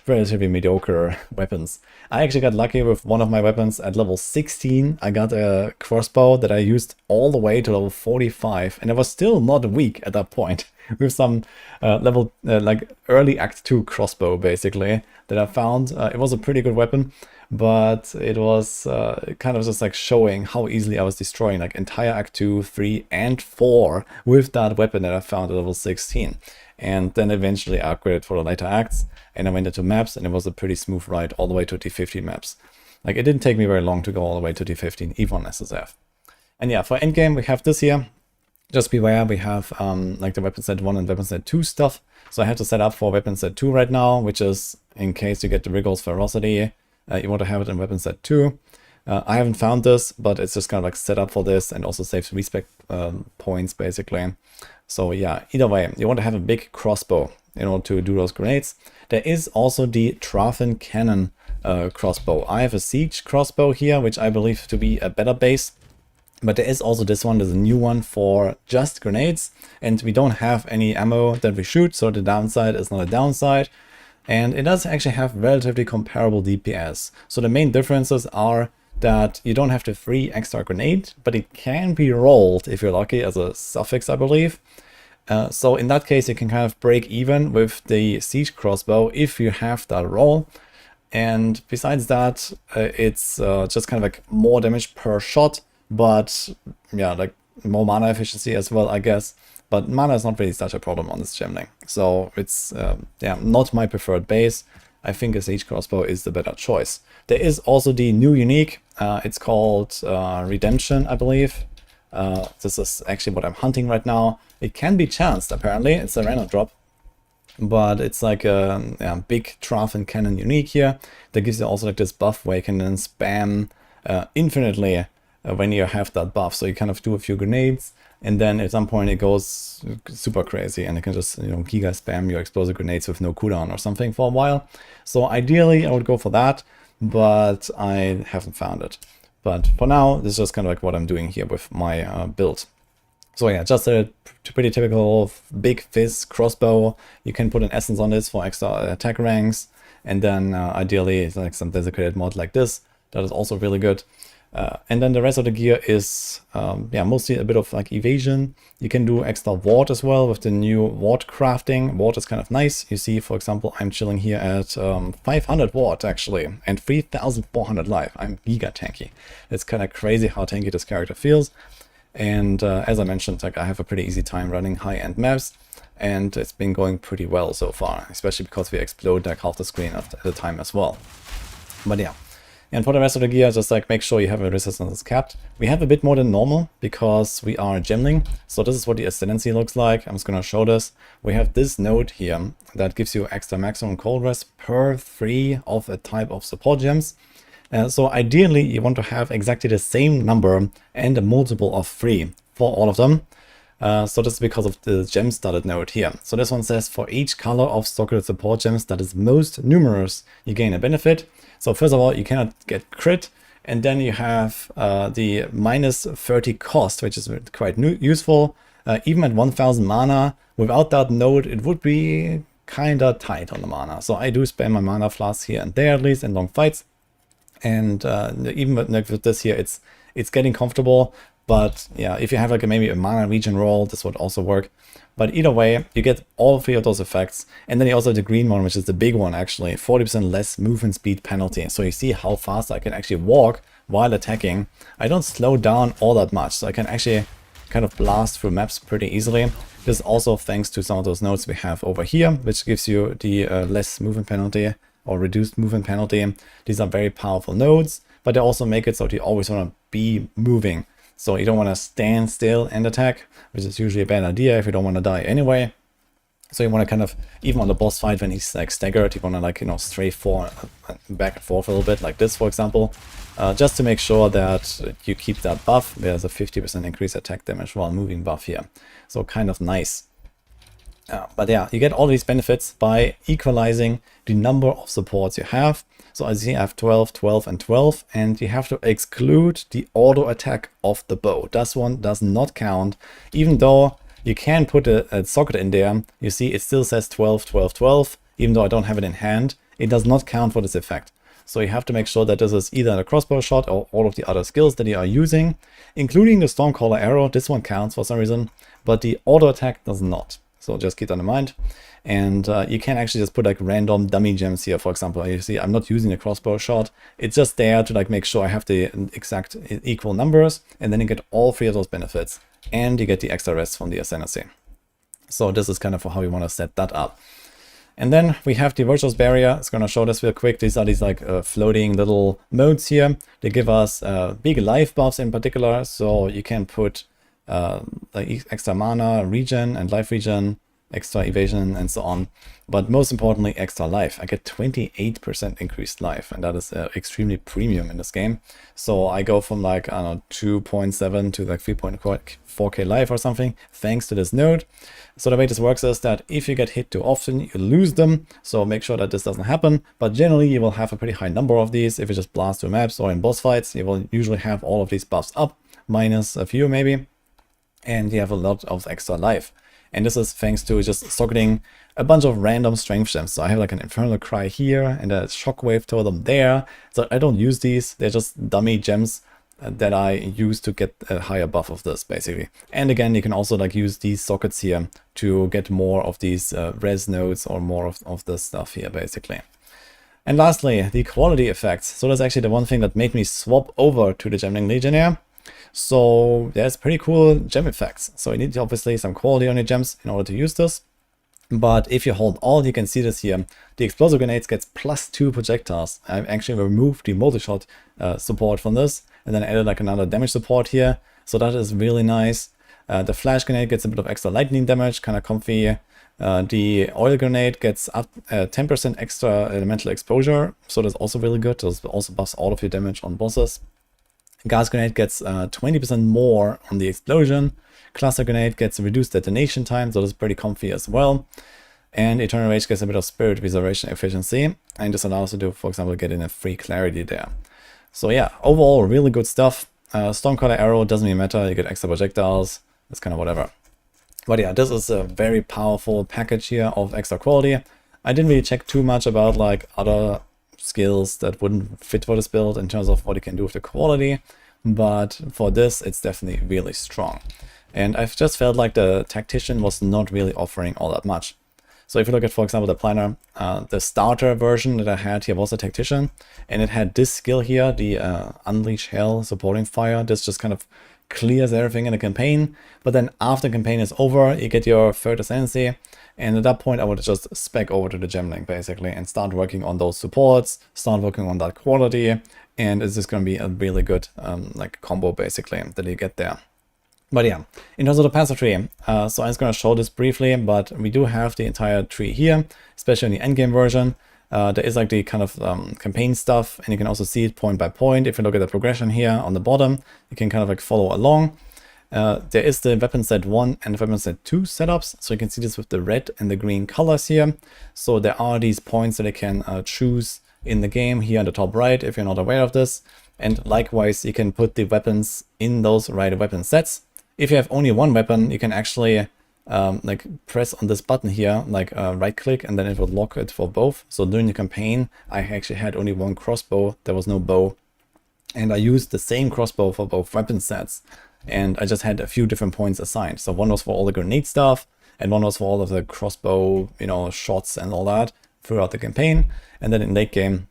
[SPEAKER 1] relatively mediocre weapons. I actually got lucky with one of my weapons at level 16. I got a crossbow that I used all the way to level 45, and I was still not weak at that point. With some level like early Act 2 crossbow, basically, that I found. It was a pretty good weapon, but it was kind of just like showing how easily I was destroying like entire Act 2, 3, and 4 with that weapon that I found at level 16. And then eventually I upgraded for the later acts, and I went into maps, and it was a pretty smooth ride all the way to D15 maps. Like, it didn't take me very long to go all the way to D15, even on SSF. And yeah, for endgame, we have this here. Just beware, we have like the weapon set 1 and weapon set 2 stuff. So I have to set up for weapon set 2 right now, which is in case you get the Wriggle's Ferocity, you want to have it in weapon set 2. I haven't found this, but it's just kind of like set up for this and also saves respec points, basically. So yeah, either way, you want to have a big crossbow in order to do those grenades. There is also the Trafin Cannon crossbow. I have a siege crossbow here, which I believe to be a better base. But there is also this one, there's a new one for just grenades, and we don't have any ammo that we shoot, so the downside is not a downside. And it does actually have relatively comparable DPS. So the main differences are that you don't have the free extra grenade, but it can be rolled, if you're lucky, as a suffix, I believe. So in that case, you can kind of break even with the siege crossbow if you have that roll. And besides that, it's just kind of like more damage per shot. But yeah, like more mana efficiency as well, I guess. But mana is not really such a problem on this gemling. So it's yeah, not my preferred base. I think a siege crossbow is the better choice. There is also the new unique. It's called Redemption, I believe. This is actually what I'm hunting right now. It can be chanced, apparently. It's a random drop. But it's like a yeah, big Trafin Cannon unique here. That gives you also like this buff where you can then spam infinitely when you have that buff. So you kind of do a few grenades, and then at some point it goes super crazy, and you can just, you know, giga spam your explosive grenades with no cooldown or something for a while. So ideally I would go for that, but I haven't found it. But for now, this is just kind of like what I'm doing here with my build. So yeah, just a pretty typical big fizz crossbow. You can put an essence on this for extra attack ranks, and then ideally like some desecrated mod like this. That is also really good. And then the rest of the gear is yeah, mostly a bit of like evasion. You can do extra ward as well with the new ward crafting. Ward is kind of nice. You see, for example, I'm chilling here at 500 ward actually, and 3400 life. I'm giga tanky. It's kind of crazy how tanky this character feels. And as I mentioned, like, I have a pretty easy time running high-end maps, and it's been going pretty well so far, especially because we explode like half the screen at a time as well. But yeah. And for the rest of the gear, just like make sure you have a resistance capped. We have a bit more than normal because we are gemling. So this is what the ascendancy looks like. I'm just going to show this. We have this node here that gives you extra maximum cold rest per 3 of a type of support gems. So ideally you want to have exactly the same number and a multiple of 3 for all of them. So this is because of the gem studded node here. So this one says for each color of socketed support gems that is most numerous, you gain a benefit. So first of all, you cannot get crit, and then you have the minus 30 cost, which is quite useful. Even at 1000 mana, without that node, it would be kinda tight on the mana. So I do spam my mana flasks here and there, at least in long fights. And even with this here, it's getting comfortable. But yeah, if you have like maybe a mana regen roll, this would also work. But either way, you get all 3 of those effects. And then you also have the green one, which is the big one actually, 40% less movement speed penalty. So you see how fast I can actually walk while attacking. I don't slow down all that much, so I can actually kind of blast through maps pretty easily. This is also thanks to some of those nodes we have over here, which gives you the less movement penalty or reduced movement penalty. These are very powerful nodes, but they also make it so that you always want to be moving. So you don't want to stand still and attack, which is usually a bad idea if you don't want to die anyway. So you want to kind of, even on the boss fight when he's like staggered, you want to like, you know, stray back and forth a little bit like this, for example, just to make sure that you keep that buff. There's a 50% increased attack damage while moving buff here. So kind of nice. But yeah, you get all these benefits by equalizing the number of supports you have. So as you see, I have 12, 12, and 12, and you have to exclude the auto attack of the bow. This one does not count, even though you can put a socket in there. You see, it still says 12, 12, 12, even though I don't have it in hand. It does not count for this effect. So you have to make sure that this is either a crossbow shot or all of the other skills that you are using, including the Stormcaller arrow. This one counts for some reason, but the auto attack does not. So just keep that in mind. And you can actually just put like random dummy gems here, for example. You see, I'm not using a crossbow shot. It's just there to like make sure I have the exact equal numbers, and then you get all 3 of those benefits, and you get the extra rest from the ascendancy. So this is kind of how you want to set that up. And then we have the Virtuous Barrier. It's going to show this real quick. These are these like floating little modes here. They give us big life buffs in particular. So you can put like extra mana regen and life regen, extra evasion, and so on. But most importantly, extra life. I get 28% increased life, and that is extremely premium in this game. So I go from like, I don't know, 2.7 to like 3.4k life or something, thanks to this node. So the way this works is that if you get hit too often, you lose them. So make sure that this doesn't happen. But generally, you will have a pretty high number of these. If you just blast through maps or in boss fights, you will usually have all of these buffs up, minus a few maybe. And you have a lot of extra life. And this is thanks to just socketing a bunch of random strength gems. So I have like an Infernal Cry here and a Shockwave Totem there. So I don't use these. They're just dummy gems that I use to get a higher buff of this, basically. And again, you can also like use these sockets here to get more of these res nodes or more of this stuff here, basically. And lastly, the quality effects. So that's actually the one thing that made me swap over to the Gemling Legionnaire. So there's pretty cool gem effects. So you need obviously some quality on your gems in order to use this. But if you hold Alt, you can see this here. The explosive grenades gets +2 projectiles. I've actually removed the multi-shot support from this, and then added like another damage support here. So that is really nice. The flash grenade gets a bit of extra lightning damage, kind of comfy. The oil grenade gets up 10% extra elemental exposure. So that's also really good. This also buffs all of your damage on bosses. Gas grenade gets 20% more on the explosion. Cluster grenade gets reduced detonation time, so that's pretty comfy as well. And Eternal Rage gets a bit of spirit reservation efficiency, and this allows you to, for example, get in a free clarity there. So yeah, overall really good stuff. Stormcaller arrow doesn't even matter, you get extra projectiles, it's kind of whatever. But yeah, this is a very powerful package here of extra quality. I didn't really check too much about like other skills that wouldn't fit for this build in terms of what you can do with the quality, but for this it's definitely really strong. And I've just felt like the Tactician was not really offering all that much. So if you look at, for example, the planner, the starter version that I had here was a Tactician, and it had this skill here, the Unleash Hell supporting fire. This just kind of clears everything in the campaign, but then after the campaign is over, you get your third ascendancy, and at that point I would just spec over to the Gemling basically and start working on those supports, start working on that quality, and it's just going to be a really good like combo basically that you get there. But yeah, in terms of the passive tree, so I'm just going to show this briefly, but we do have the entire tree here, especially in the endgame version. There is like the kind of campaign stuff, and you can also see it point by point. If you look at the progression here on the bottom, you can kind of like follow along. There is the weapon set 1 and the weapon set 2 setups, so you can see this with the red and the green colors here. So there are these points that you can choose in the game here on the top right, if you're not aware of this. And likewise, you can put the weapons in those right weapon sets. If you have only one weapon, you can actually like press on this button here, like right click, and then it will lock it for both. So during the campaign, I actually had only one crossbow, there was no bow. And I used the same crossbow for both weapon sets. And I just had a few different points assigned. So one was for all the grenade stuff, and one was for all of the crossbow, you know, shots and all that throughout the campaign. And then in late game,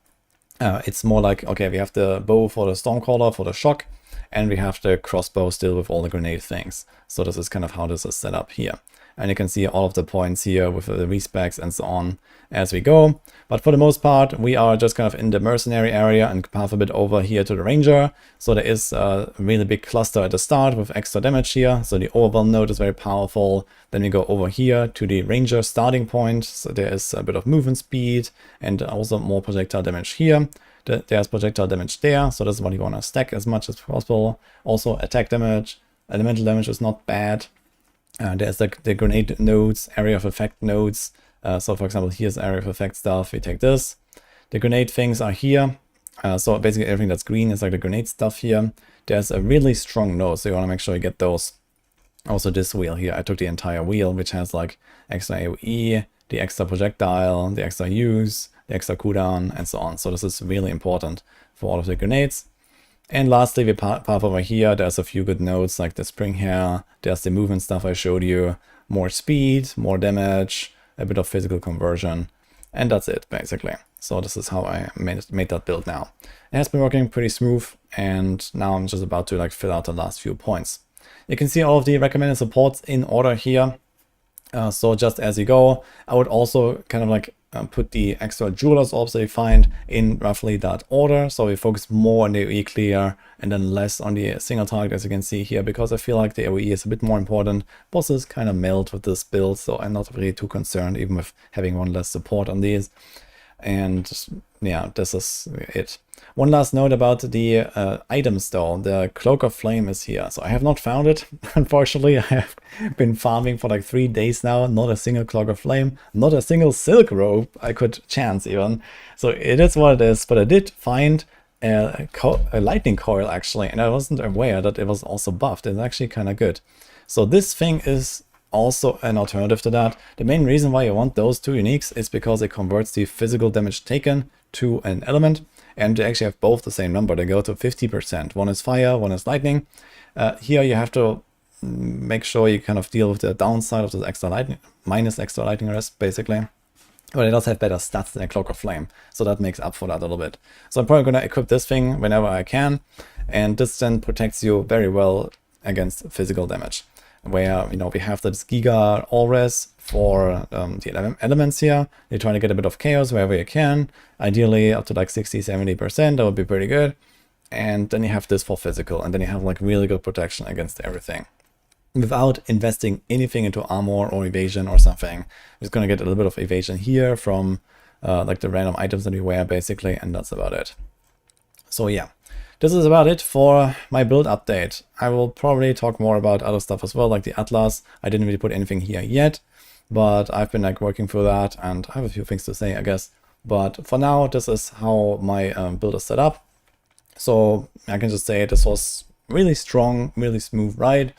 [SPEAKER 1] it's more like, okay, we have the bow for the Stormcaller, for the shock, and we have the crossbow still with all the grenade things. So this is kind of how this is set up here. and you can see all of the points here with the respecs and so on as we go. But for the most part, we are just kind of in the mercenary area and path a bit over here to the ranger. So there is a really big cluster at the start with extra damage here. So the overwhelm node is very powerful. Then we go over here to the ranger starting point. So there is a bit of movement speed and also more projectile damage here. There's projectile damage there. So this is what you want to stack as much as possible. Also attack damage, elemental damage is not bad. There's like the grenade nodes, area of effect nodes. So for example, here's area of effect stuff. We take this. The grenade things are here. So basically everything that's green is like the grenade stuff here. There's a really strong node, so you want to make sure you get those. Also this wheel here, I took the entire wheel, which has like extra AoE, the extra projectile, the extra use, the extra cooldown, and so on. So this is really important for all of the grenades. And lastly, we path over here. There's a few good nodes like the spring hair. There's the movement stuff I showed you. More speed, more damage, a bit of physical conversion. And that's it, basically. So this is how I made that build now. It has been working pretty smooth. And now I'm just about to like fill out the last few points. You can see all of the recommended supports in order here. So just as you go, I would also kind of like put the extra Jeweler's Orbs that you find in roughly that order. So we focus more on the AoE clear and then less on the single target, as you can see here, because I feel like the AoE is a bit more important. Bosses kind of melt with this build, so I'm not really too concerned even with having one less support on these. And yeah, this is it. One last note about the items though. The Cloak of Flame is here. So I have not found it, unfortunately. I have been farming for like 3 days now. Not a single Cloak of Flame, not a single Silk Robe I could chance even. So it is what it is, but I did find a lightning coil actually, and I wasn't aware that it was also buffed. It's actually kind of good. So this thing is also an alternative to that. The main reason why you want those two uniques is because it converts the physical damage taken to an element, and they actually have both the same number. They go to 50%. One is fire, one is lightning. Here you have to make sure you kind of deal with the downside of this extra lightning, minus extra lightning rest, basically. But it does have better stats than a Cloak of Flame, so that makes up for that a little bit. So I'm probably going to equip this thing whenever I can, and this then protects you very well against physical damage. Where, you know, we have this Giga All-Res for the elements here. You try to get a bit of chaos wherever you can. Ideally up to like 60-70%, that would be pretty good. And then you have this for physical, and then you have like really good protection against everything. Without investing anything into armor or evasion or something. I'm just gonna get a little bit of evasion here from like the random items that we wear basically, and that's about it. So yeah. This is about it for my build update. I will probably talk more about other stuff as well, like the Atlas. I didn't really put anything here yet, but I've been like working through that, and I have a few things to say, I guess. But for now, this is how my build is set up. So I can just say this was really strong, really smooth ride,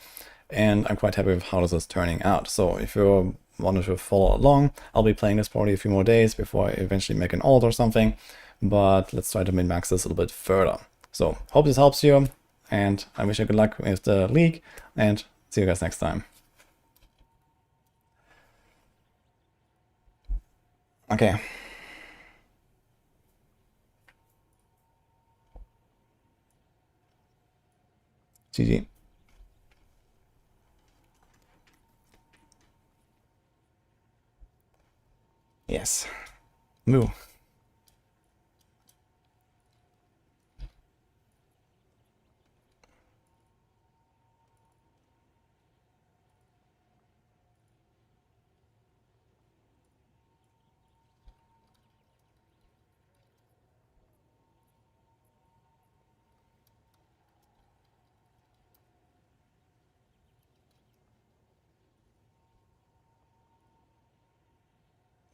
[SPEAKER 1] and I'm quite happy with how this is turning out. So if you want to follow along, I'll be playing this probably a few more days before I eventually make an alt or something. But let's try to min-max this a little bit further. So, hope this helps you, and I wish you good luck with the league, and see you guys next time. Okay. GG. Yes. Moo.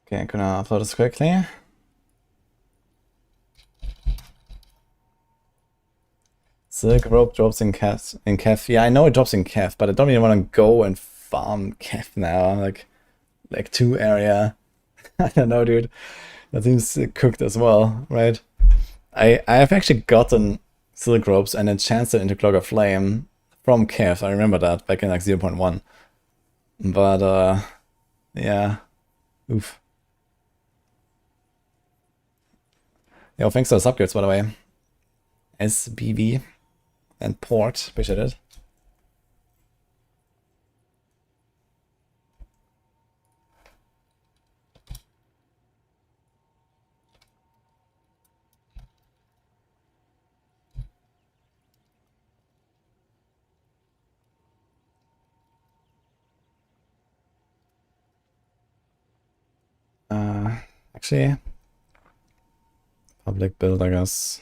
[SPEAKER 1] Okay, I'm gonna upload this quickly. Silk rope drops in Kef. Yeah, I know it drops in Kef, but I don't really want to go and farm Kef now. Like 2 area. I don't know, dude. That seems cooked as well, right? I have actually gotten silk ropes and then chanced it into Cloak of Flame from Kef. I remember that back in like 0.1. But yeah. Oof. Yo, thanks for the subgifts, by the way. SBV and Port, appreciate it. Actually, public build, I guess.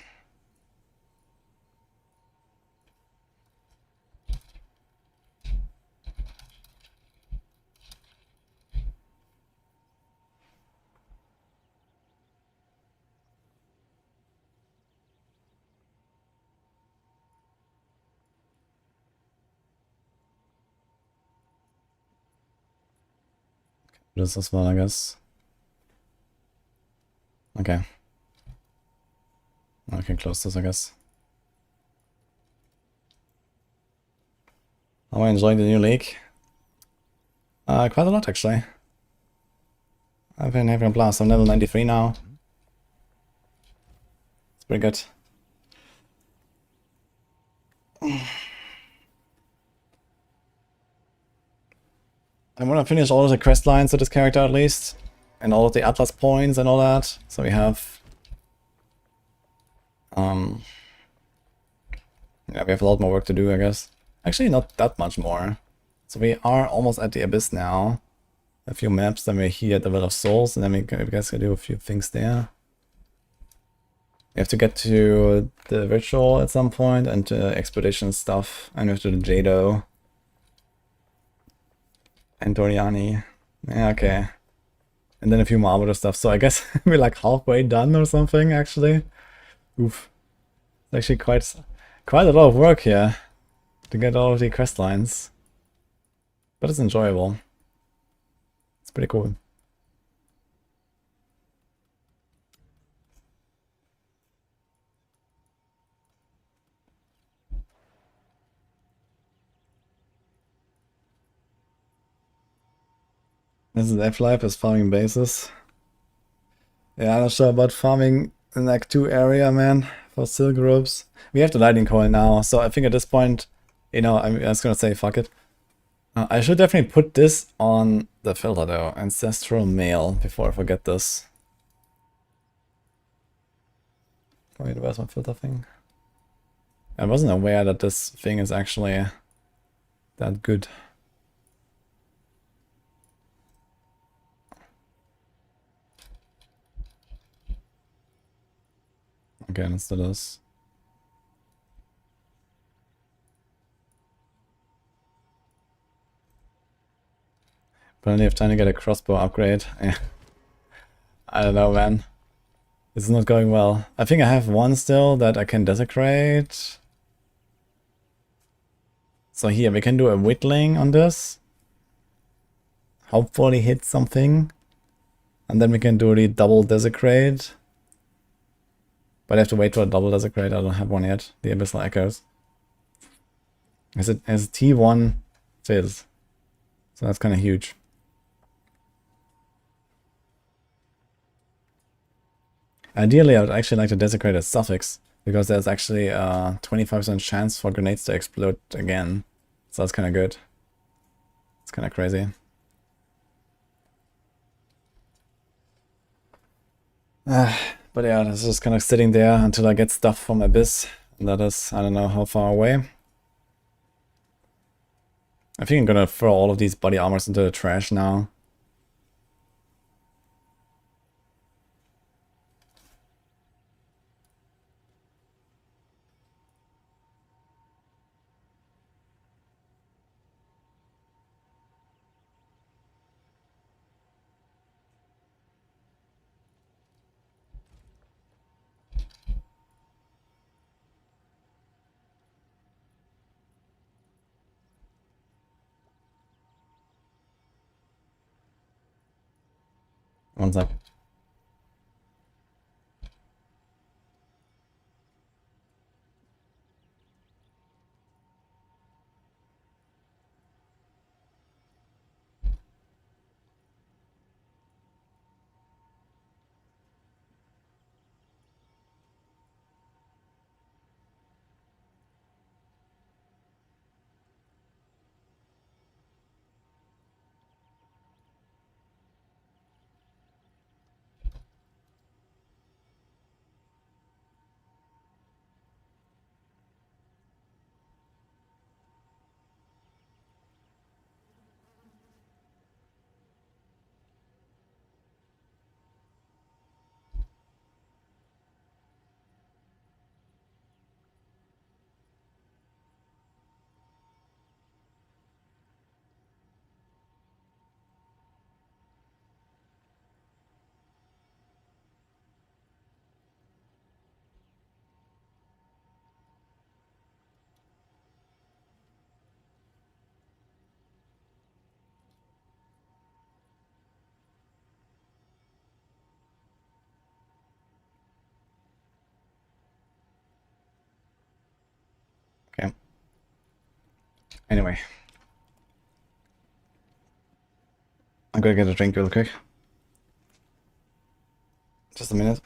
[SPEAKER 1] This as well, I guess. Okay. I can close this, I guess. Am I enjoying the new league? Quite a lot, actually. I've been having a blast. I'm level 93 now. It's pretty good. I want to finish all of the quest lines of this character at least. And all of the Atlas points and all that. So we have... yeah, we have a lot more work to do, I guess. Actually, not that much more. So we are almost at the Abyss now. A few maps, then we're here at the Well of Souls, and then we guys can do a few things there. We have to get to the ritual at some point, and to expedition stuff, and we have to do the Jado. And Doriani. Yeah, okay. And then a few more Arbiter stuff, so I guess we're like halfway done or something, actually. Oof. It's actually quite a lot of work here to get all of the quest lines. But it's enjoyable. It's pretty cool. This is F-Life is farming bases. Yeah, I'm not sure about farming in Act 2 area, man, for silk ropes. We have the lightning coil now, so I think at this point, you know, I'm just gonna say fuck it. I should definitely put this on the filter though, Ancestral Mail, before I forget this. Wait, where's my filter thing? I wasn't aware that this thing is actually that good. Okay, let's do this. Plenty of time to get a crossbow upgrade. Yeah. I don't know, man. It's not going well. I think I have one still that I can desecrate. So here, we can do a whittling on this. Hopefully hit something. And then we can do the double desecrate. But I have to wait for a double desecrate. I don't have one yet. The Abyssal Echoes. As T1 says. So that's kind of huge. Ideally, I would actually like to desecrate a suffix, because there's actually a 25% chance for grenades to explode again. So that's kind of good. It's kind of crazy. But yeah, it's just kind of sitting there until I get stuff from Abyss. And that is, I don't know how far away. I think I'm gonna throw all of these body armors into the trash now. One sec. Anyway. I'm gonna get a drink real quick. Just a minute.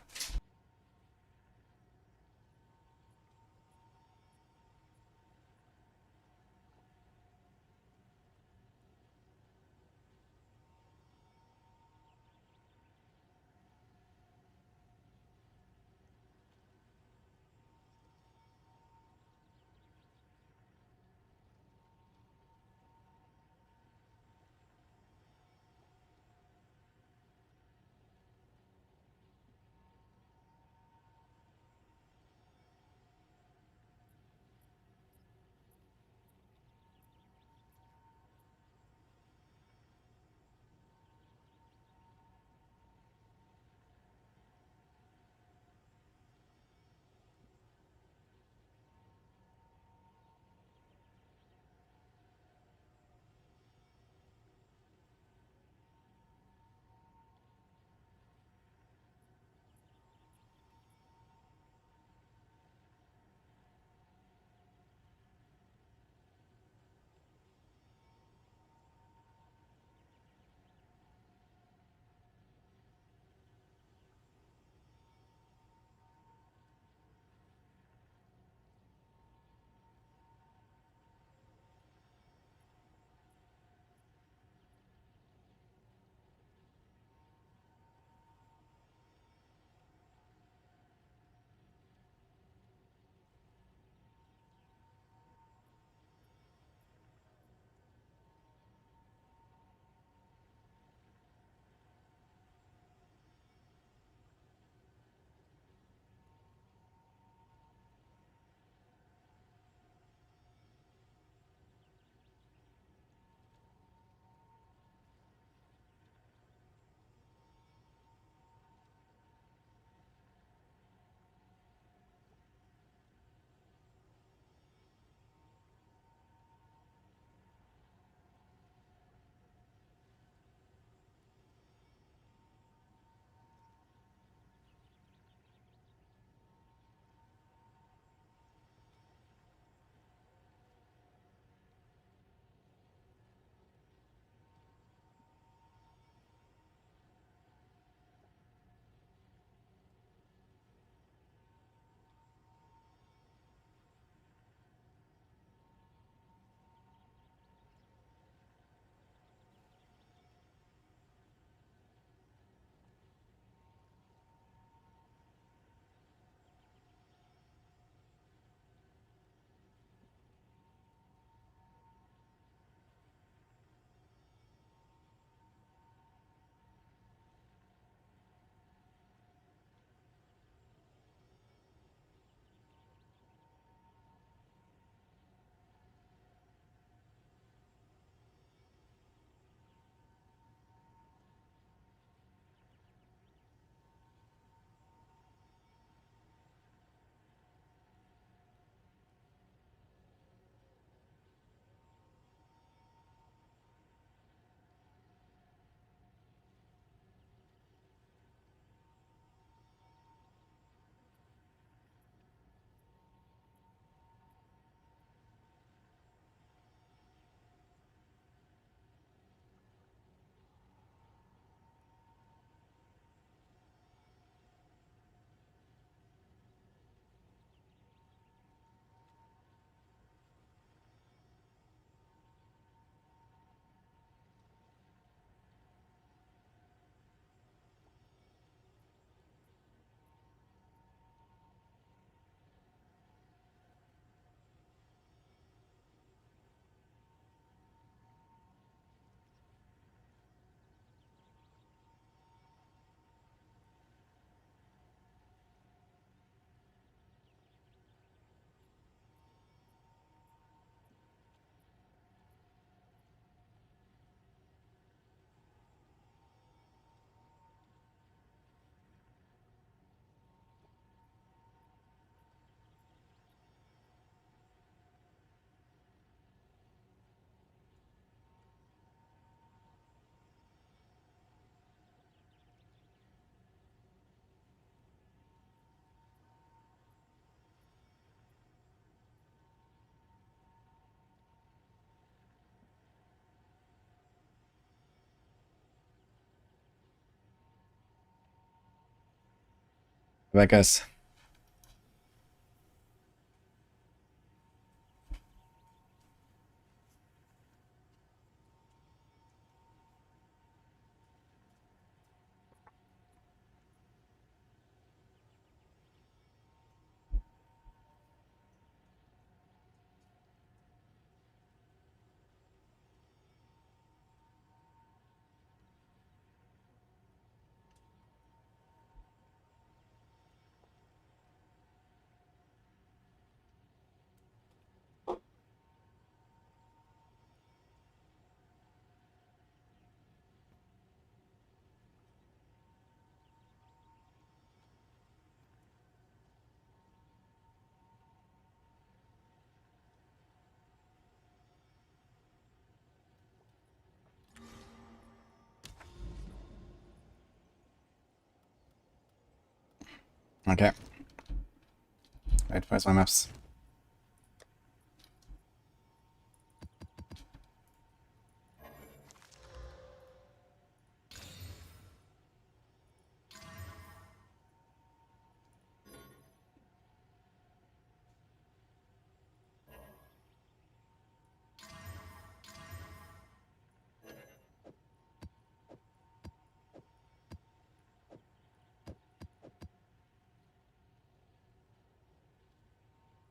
[SPEAKER 1] Bye guys. Okay. Wait, where's my maps?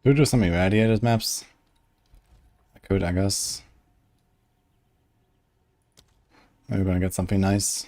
[SPEAKER 1] Could we do some irradiated maps? I could, I guess. Maybe we're gonna get something nice.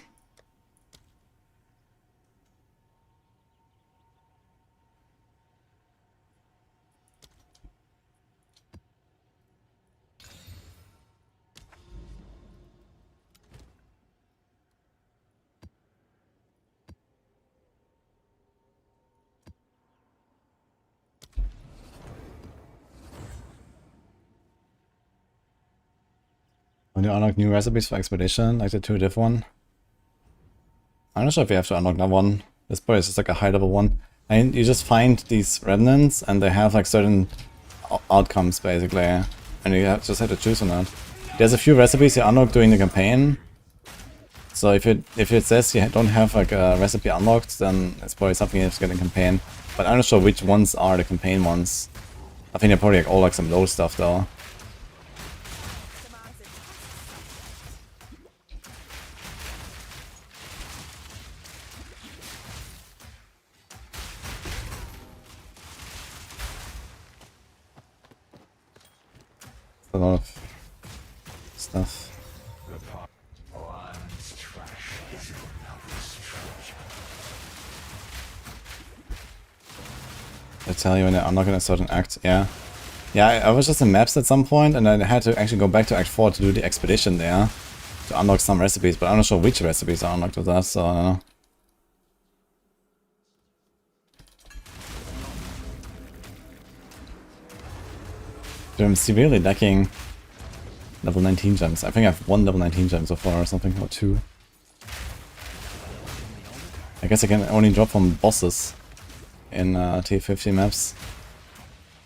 [SPEAKER 1] When you unlock new recipes for expedition, like the 2 diff one. I'm not sure if you have to unlock that one. This probably is just like a high level one. And you just find these remnants and they have like certain outcomes basically. And you just have to choose on that. There's a few recipes you unlock during the campaign. So if it says you don't have like a recipe unlocked, then it's probably something you have to get in campaign. But I'm not sure which ones are the campaign ones. I think they're probably like all like some low stuff though. A lot of stuff. I tell you when they're unlocking a certain act, yeah. Yeah, I was just in maps at some point and I had to actually go back to Act 4 to do the expedition there. To unlock some recipes, but I'm not sure which recipes are unlocked with that, so I don't know. I'm severely lacking level 19 gems. I think I have 1 level 19 gem so far or something, or 2. I guess I can only drop from bosses in T50 maps.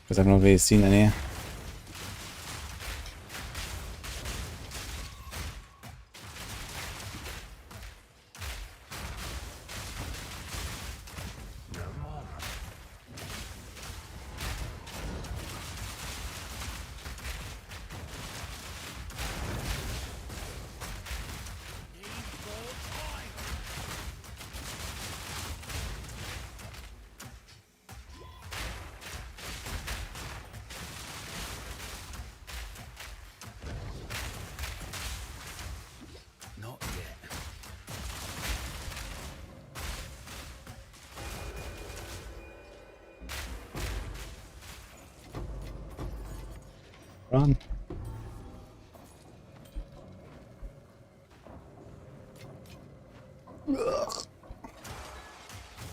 [SPEAKER 1] Because I've not really seen any. Run. Ugh.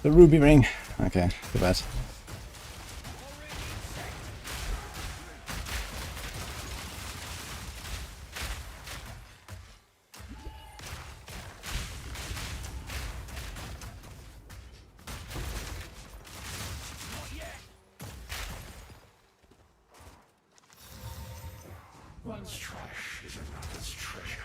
[SPEAKER 1] The ruby ring. Okay, too bad.
[SPEAKER 2] One's trash is another's treasure.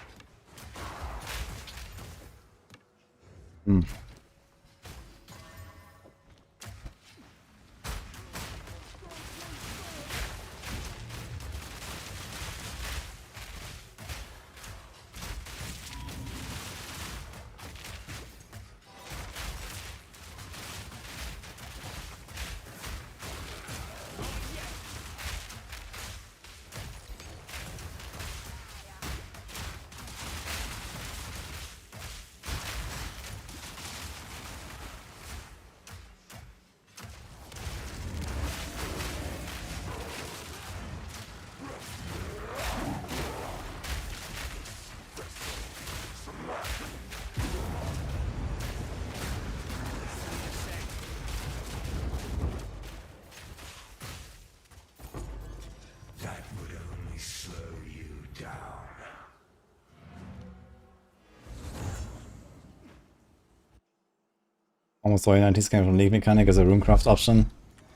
[SPEAKER 1] Almost all 90s came from League Mechanic as a runecraft option.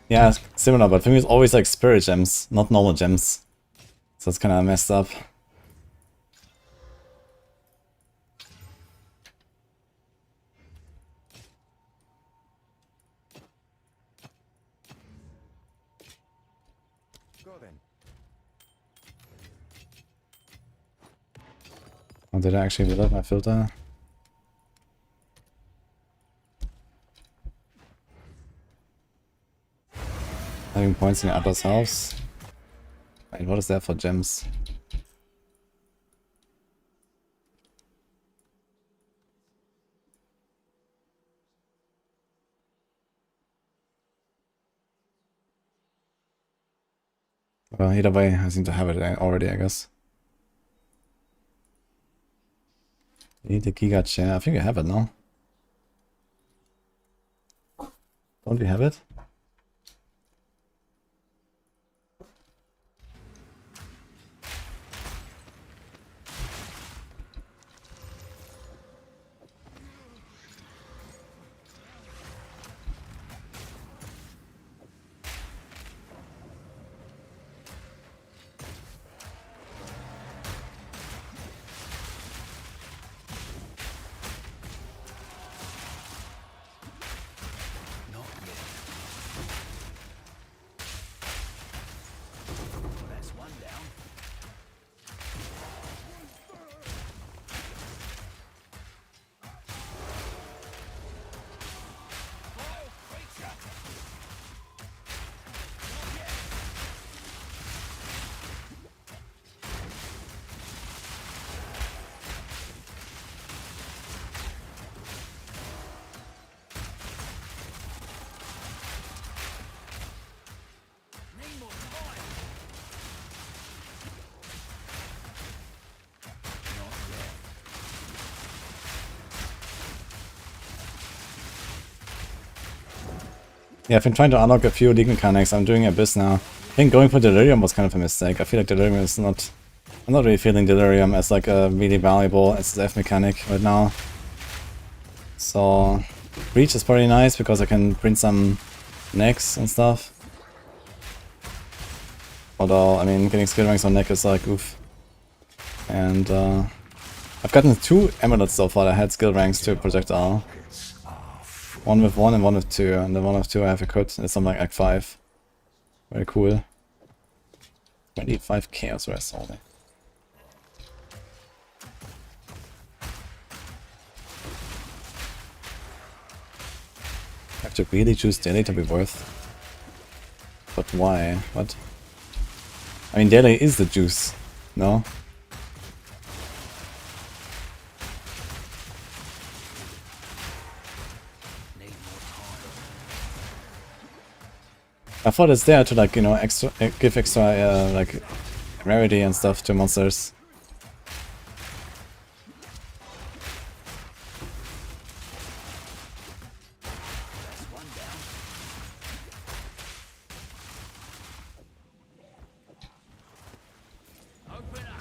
[SPEAKER 1] Yeah, similar, but for me it's always like spirit gems, not normal gems. So it's kind of messed up.
[SPEAKER 6] Go then.
[SPEAKER 1] Oh, did I actually reload my filter? Having points in the other's house. Wait, what is there for gems? Well, either way, I seem to have it already, I guess. Need the Giga chair. I think I have it now. Don't we have it?
[SPEAKER 3] Not yet. Well, that's one down. Oh, creature! Not yet. Need more time. Not yet.
[SPEAKER 1] Yeah, I've been trying to unlock a few League mechanics. I'm doing Abyss now. I think going for Delirium was kind of a mistake. I feel like Delirium is not... I'm not really feeling Delirium as like a really valuable SSF mechanic right now. So... Reach is pretty nice because I can print some necks and stuff. Although, I mean, getting skill ranks on neck is like, oof. And I've gotten 2 amulets so far that had skill ranks to projectile. One with 1 and one with 2, and the one with 2 I have equipped. It's something like Act 5. Very cool. 25 Chaos Rest only. I have to really choose daily to be worth. But why? What? I mean, daily is the juice, no?
[SPEAKER 3] Need more time.
[SPEAKER 1] I thought it's there to like, you know, extra give extra like rarity and stuff to monsters.
[SPEAKER 3] That's one down. Open up.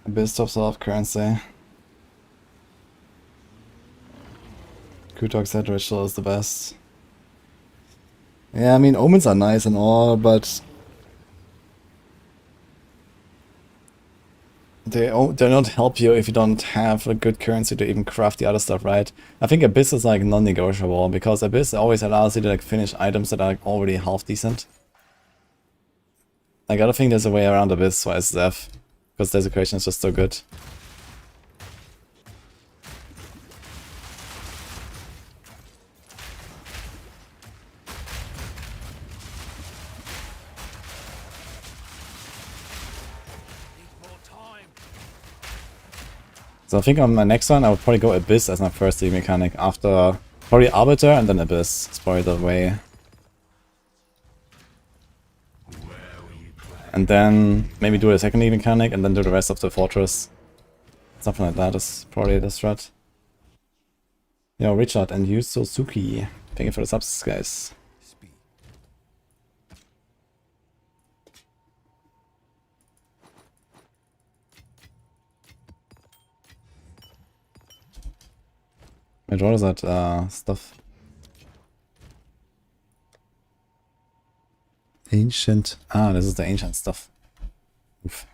[SPEAKER 1] Abyss tops off currency. Kutok said Ritual is the best. Yeah, I mean, omens are nice and all, but they don't help you if you don't have a good currency to even craft the other stuff, right? I think Abyss is like non-negotiable because Abyss always allows you to like finish items that are like already half decent. I gotta think there's a way around Abyss for SSF because Desecration is just so good.
[SPEAKER 3] Need more time.
[SPEAKER 1] So I think on my next one I would probably go Abyss as my first League mechanic after probably Arbiter and then Abyss. It's probably the way. And then maybe do a second League mechanic and then do the rest of the Fortress. Something like that is probably the strat. Yo, Richard and you Suzuki. Thank you for the subs, guys.
[SPEAKER 6] Speed.
[SPEAKER 1] Wait, what is that stuff? Ancient. Ah, this is the ancient stuff. Oof.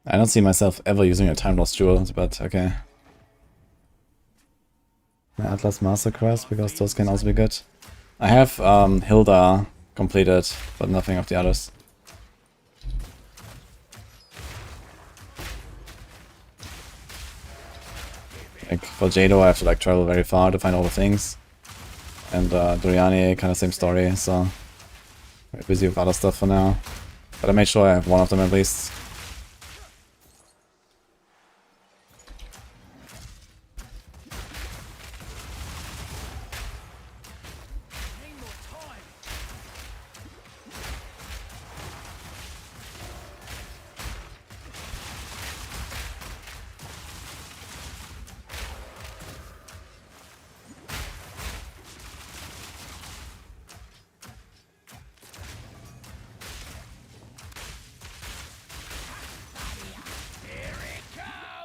[SPEAKER 1] I don't see myself ever using a time lost jewel, but okay. Atlas Master Quest, because those can also be good. I have Hilda completed, but nothing of the others. Like for Jado, I have to like travel very far to find all the things. And Doriani, kind of same story, so very busy with other stuff for now. But I made sure I have one of them at least.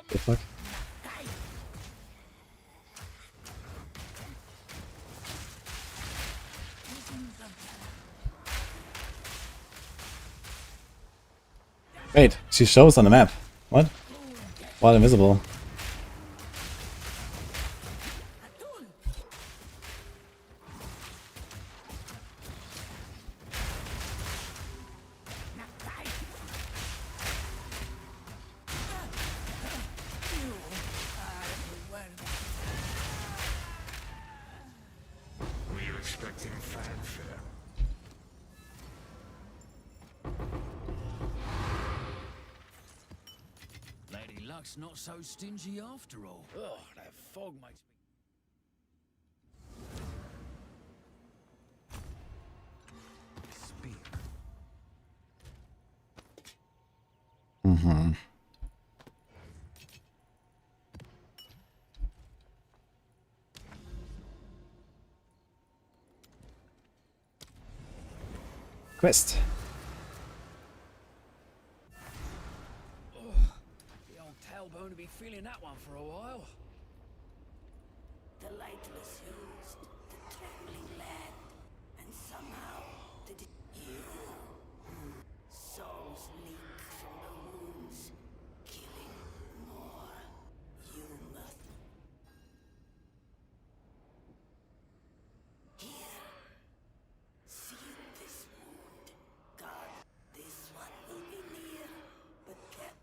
[SPEAKER 1] The fuck? Wait, she shows on the map. What? While invisible.
[SPEAKER 2] Were you expecting fanfare?
[SPEAKER 3] Lady Luck's not so stingy after all. Ugh, that fog makes me...
[SPEAKER 6] Speed.
[SPEAKER 1] Mm-hmm. Quest.
[SPEAKER 3] The old tailbone will be feeling that one for a while.
[SPEAKER 9] The light was used, the trembling land, and somehow souls leak from the wounds, killing more. You must here. Seal this wound. God, this one will be near, but careful.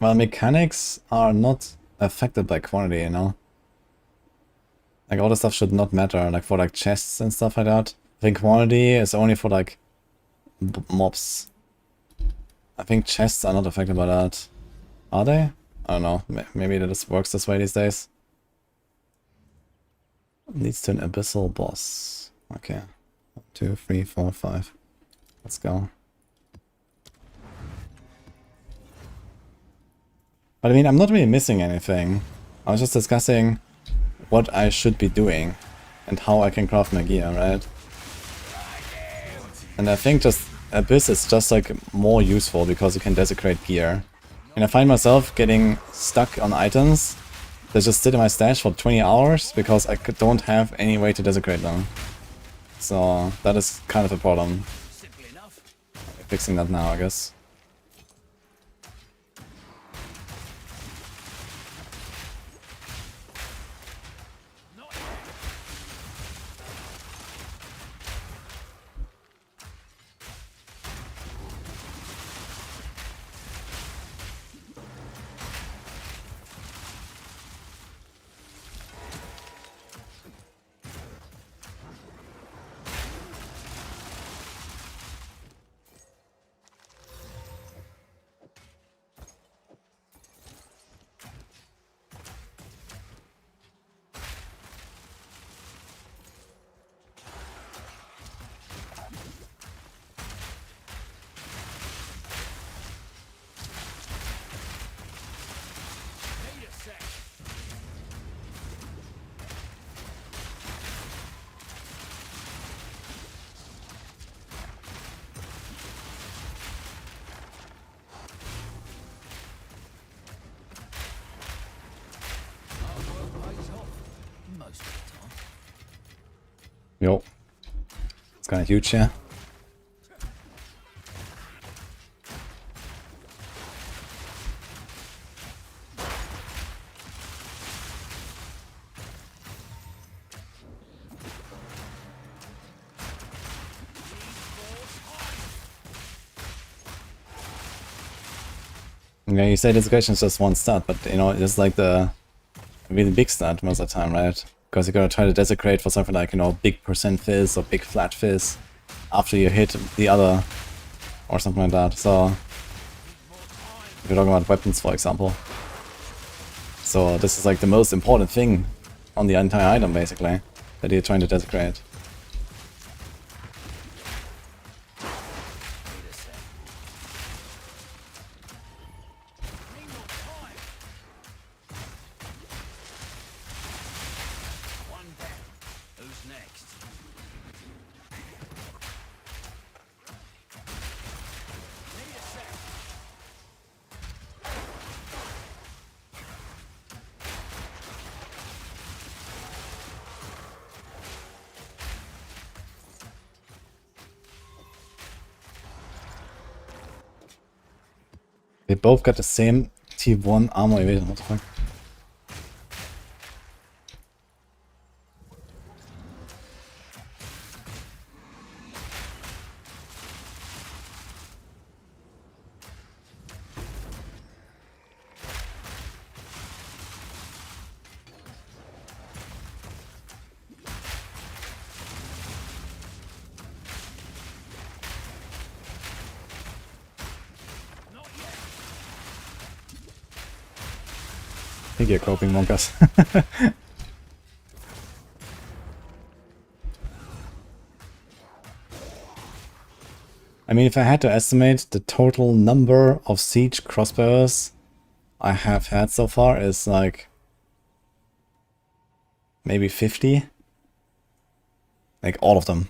[SPEAKER 1] Well, mechanics are not affected by quantity, you know? Like, all the stuff should not matter, like, for, like, chests and stuff like that. I think quantity is only for, like, mobs. I think chests are not affected by that. Are they? I don't know. Maybe that just works this way these days. Leads to an abyssal boss. Okay. 1, 2, 3, 4, 5. Let's go. But I mean, I'm not really missing anything. I was just discussing what I should be doing and how I can craft my gear, right? And I think just Abyss is just like more useful because you can desecrate gear. And I find myself getting stuck on items that just sit in my stash for 20 hours because I don't have any way to desecrate them. So that is kind of a problem.
[SPEAKER 3] Simple enough.
[SPEAKER 1] Fixing that now, I guess. Yo. It's kind of huge here. Yeah, you say desecration is just one stat, but you know, it's like the really big stat most of the time, right? Because you're gonna try to desecrate for something like, you know, big percent fizz or big flat fizz after you hit the other or something like that. So if you're talking about weapons, for example. So this is like the most important thing on the entire item, basically, that you're trying to desecrate. They both got the same T1 armor evasion, what the fuck? I think you're coping, Monkas. I mean, if I had to estimate the total number of siege crossbows I have had so far is like maybe 50. Like all of them.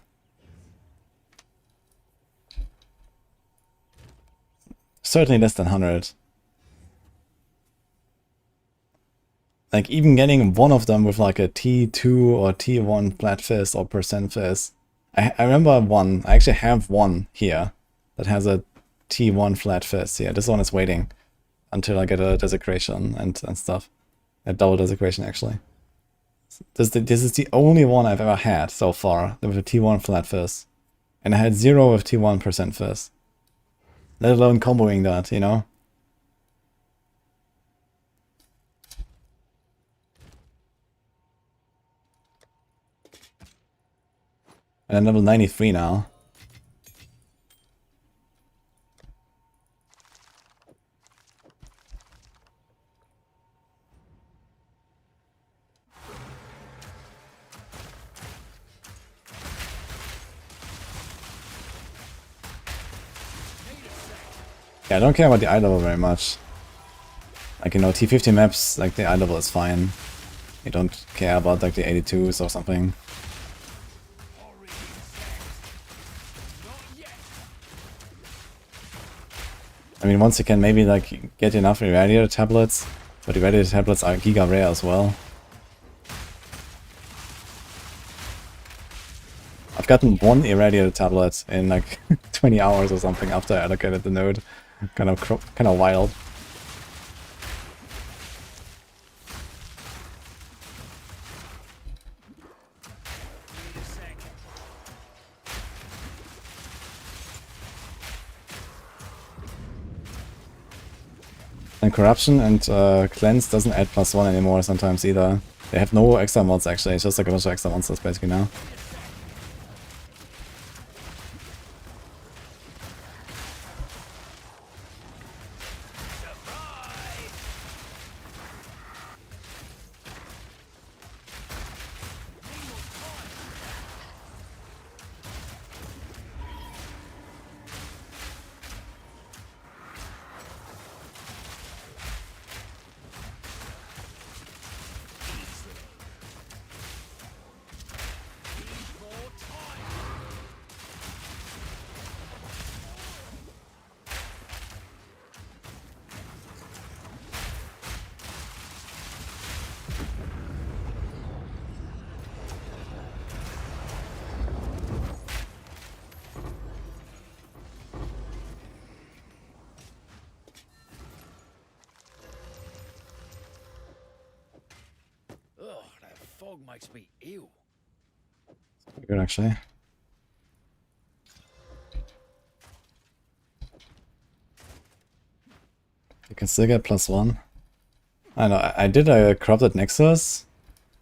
[SPEAKER 1] Certainly less than 100. Like even getting one of them with like a T2 or T1 flat fizz or percent fizz. I remember one, I actually have one here that has a T1 flat fizz. Yeah, this one is waiting until I get a desecration and stuff. A double desecration actually. This is the only one I've ever had so far with a T1 flat fizz. And I had 0 with T1% fizz. Let alone comboing that, you know? And I'm level 93 now. Yeah, I don't care about the eye level very much. Like, you know, T50 maps, like the eye level is fine. You don't care about like the 82s or something. I mean, once you can maybe like get enough irradiator tablets, but irradiator tablets are giga rare as well. I've gotten one irradiator tablet in like 20 hours or something after I allocated the node. Kind of wild. And corruption and cleanse doesn't add +1 anymore sometimes either. They have no extra mods actually, it's just like a bunch of extra monsters basically now.
[SPEAKER 3] fog makes me ill.
[SPEAKER 1] Good actually. You can still get +1. I know, I did a corrupted Nexus.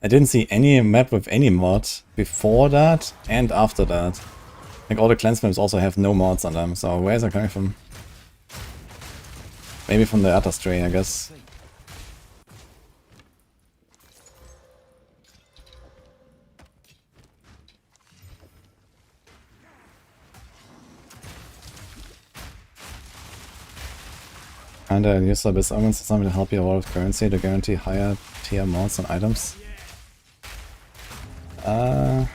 [SPEAKER 1] I didn't see any map with any mod before that and after that. Like all the cleanse maps also have no mods on them, so where is it coming from? Maybe from the other stray, I guess. And use Abyss Omens or something to help you evolve currency to guarantee higher tier mods and items. I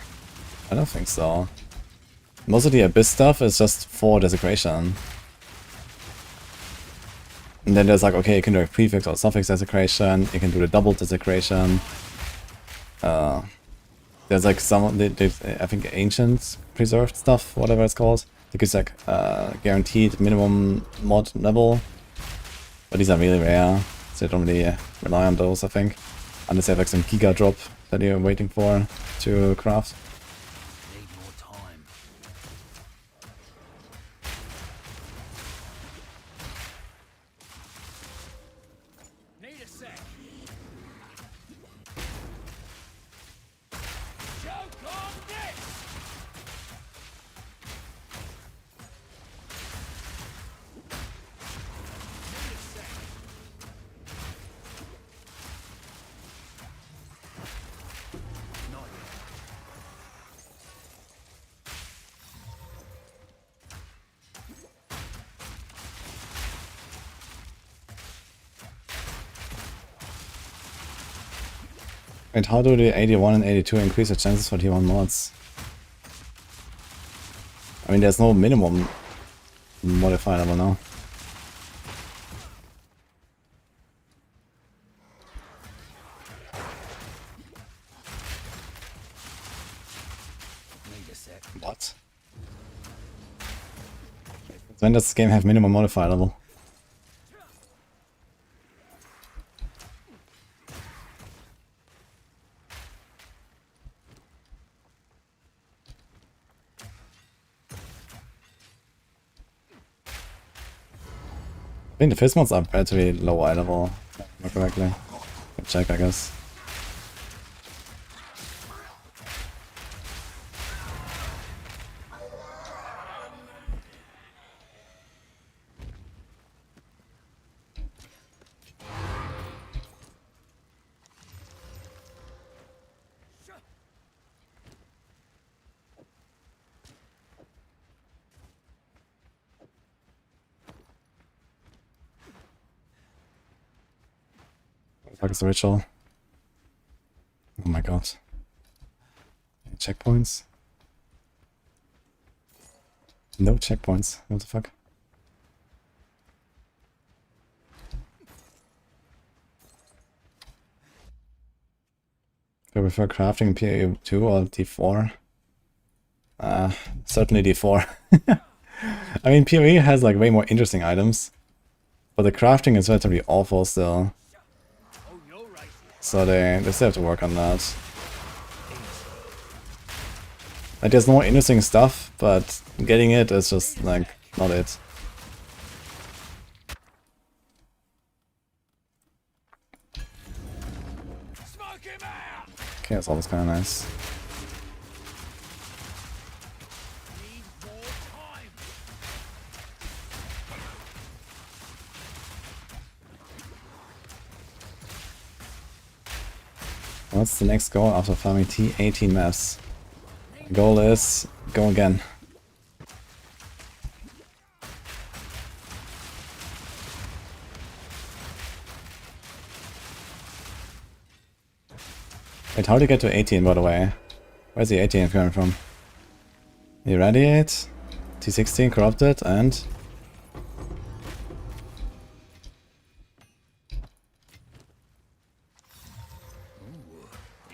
[SPEAKER 1] don't think so. Most of the Abyss stuff is just for desecration. And then there's like, okay, you can do a prefix or suffix desecration, you can do the double desecration. There's like some, I think ancient preserved stuff, whatever it's called. It gives like guaranteed minimum mod level. But these are really rare, so you don't really rely on those, I think. Unless you have like some giga drop that you're waiting for to craft.
[SPEAKER 3] Need more time. Need a sec. Choke on this!
[SPEAKER 1] Wait, how do the 81 and 82 increase the chances for T1 mods? I mean, there's no minimum modifier level now.
[SPEAKER 3] Need a sec.
[SPEAKER 1] What? When does this game have minimum modifier level? I think the fizz mods are relatively low eye level, if I remember correctly. Can check, I guess. What the fuck is the ritual? Oh my god. Any checkpoints? No checkpoints. What the fuck? Do I prefer crafting in PA2 or D4? Certainly D4. I mean, PoE has like way more interesting items, but the crafting is relatively awful still. So they still have to work on that. Like, there's more interesting stuff, but getting it is just like not it. Okay, that's always kind of nice. What's the next goal after farming T18 maps? The goal is go again. Wait, how do you get to 18 by the way? Where's the 18 coming from? Irradiate, T16 corrupted, and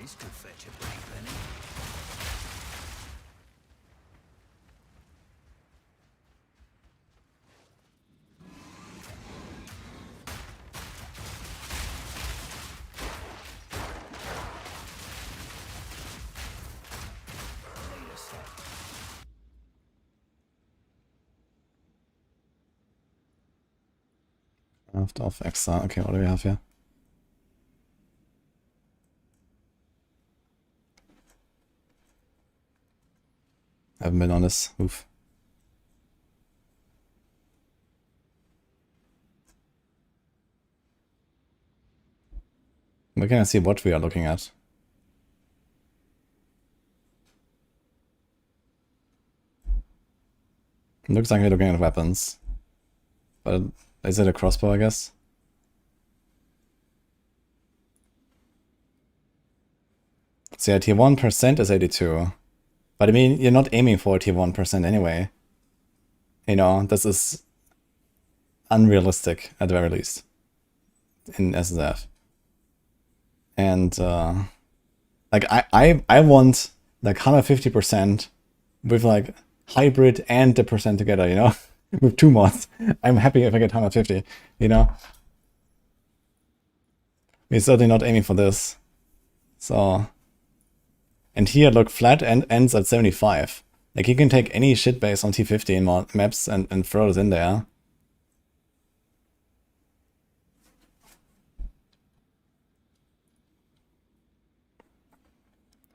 [SPEAKER 3] This could fetch a pretty penny.
[SPEAKER 1] Left of Exile. Okay, what do we have here? Haven't been on this. Oof. We can see what we are looking at. Looks like we're looking at weapons. But is it a crossbow, I guess? So yeah, tier 1% is 82. But I mean, you're not aiming for tier 1% anyway. You know, this is unrealistic at the very least in SSF. And like I want like 150% with like hybrid and the percent together, you know, with 2 mods. I'm happy if I get 150, you know. We're certainly not aiming for this. So, and here look, flat and ends at 75. Like you can take any shit base on T15 maps and throw it in there.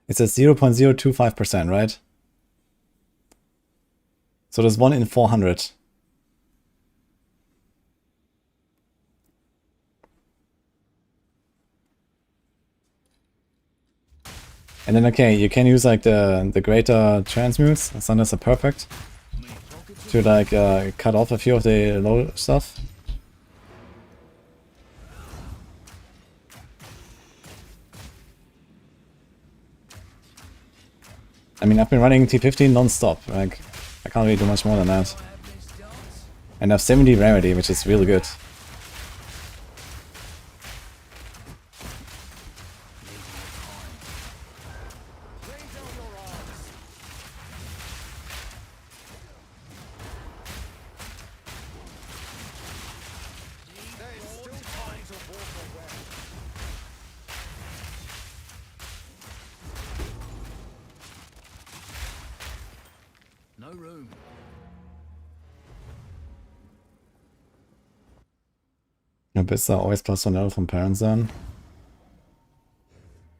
[SPEAKER 1] It's at 0.025%, right? So there's 1 in 400. And then okay, you can use like the greater transmutes, sometimes are perfect, to like cut off a few of the low stuff. I mean, I've been running T15 non-stop, like I can't really do much more than that. And I have 70 rarity, which is really good.
[SPEAKER 3] No room.
[SPEAKER 1] Abyssal always +1 from Parent Zone.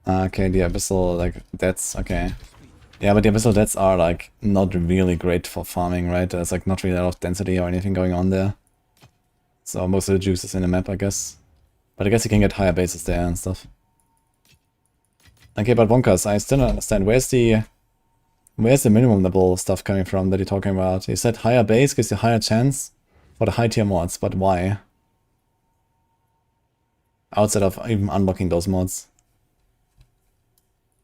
[SPEAKER 1] Okay, the Abyssal, like, that's okay. Yeah, but the Abyssal deaths are, like, not really great for farming, right? There's, like, not really a lot of density or anything going on there. So most of the juice is in the map, I guess. But I guess you can get higher bases there and stuff. Okay, but Wonkas, I still don't understand. Where's the minimum level stuff coming from that you're talking about? You said higher base gives you higher chance for the high tier mods, but why? Outside of even unlocking those mods.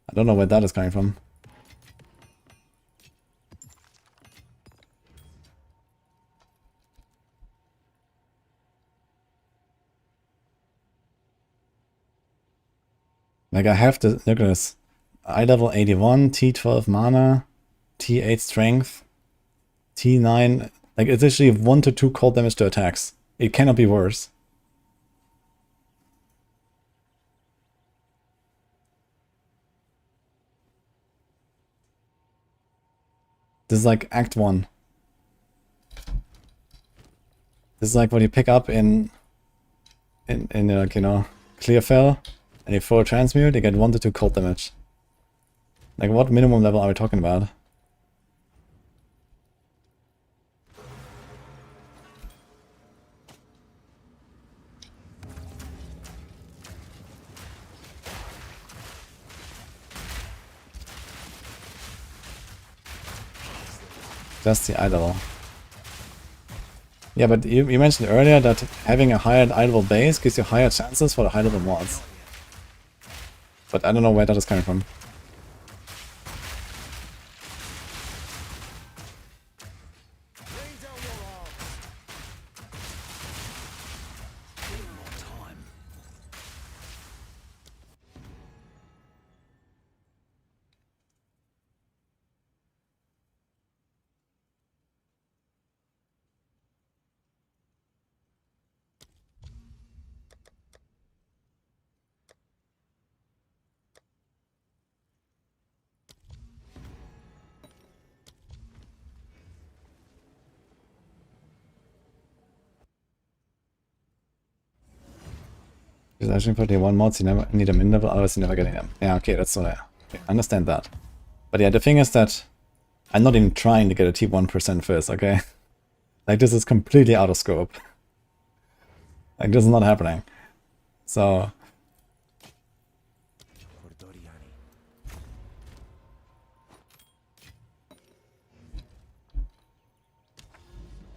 [SPEAKER 1] I don't know where that is coming from. Like I have to look at this. I level 81, T12 mana, T8 strength, T9. Like it's actually 1 to 2 cold damage to attacks. It cannot be worse. This is like Act 1. This is like what you pick up in like, you know, Clearfell, and you throw a transmute, you get 1 to 2 cold damage. Like what minimum level are we talking about? Just the eye level. Yeah, but you mentioned earlier that having a higher eye level base gives you higher chances for the high level mods. But I don't know where that is coming from. Because actually for T1 mods, you never need them in level, otherwise you never get them. Yeah, okay, that's what I understand that. But yeah, the thing is that I'm not even trying to get a T1% first, okay? Like, this is completely out of scope. Like, this is not happening. So...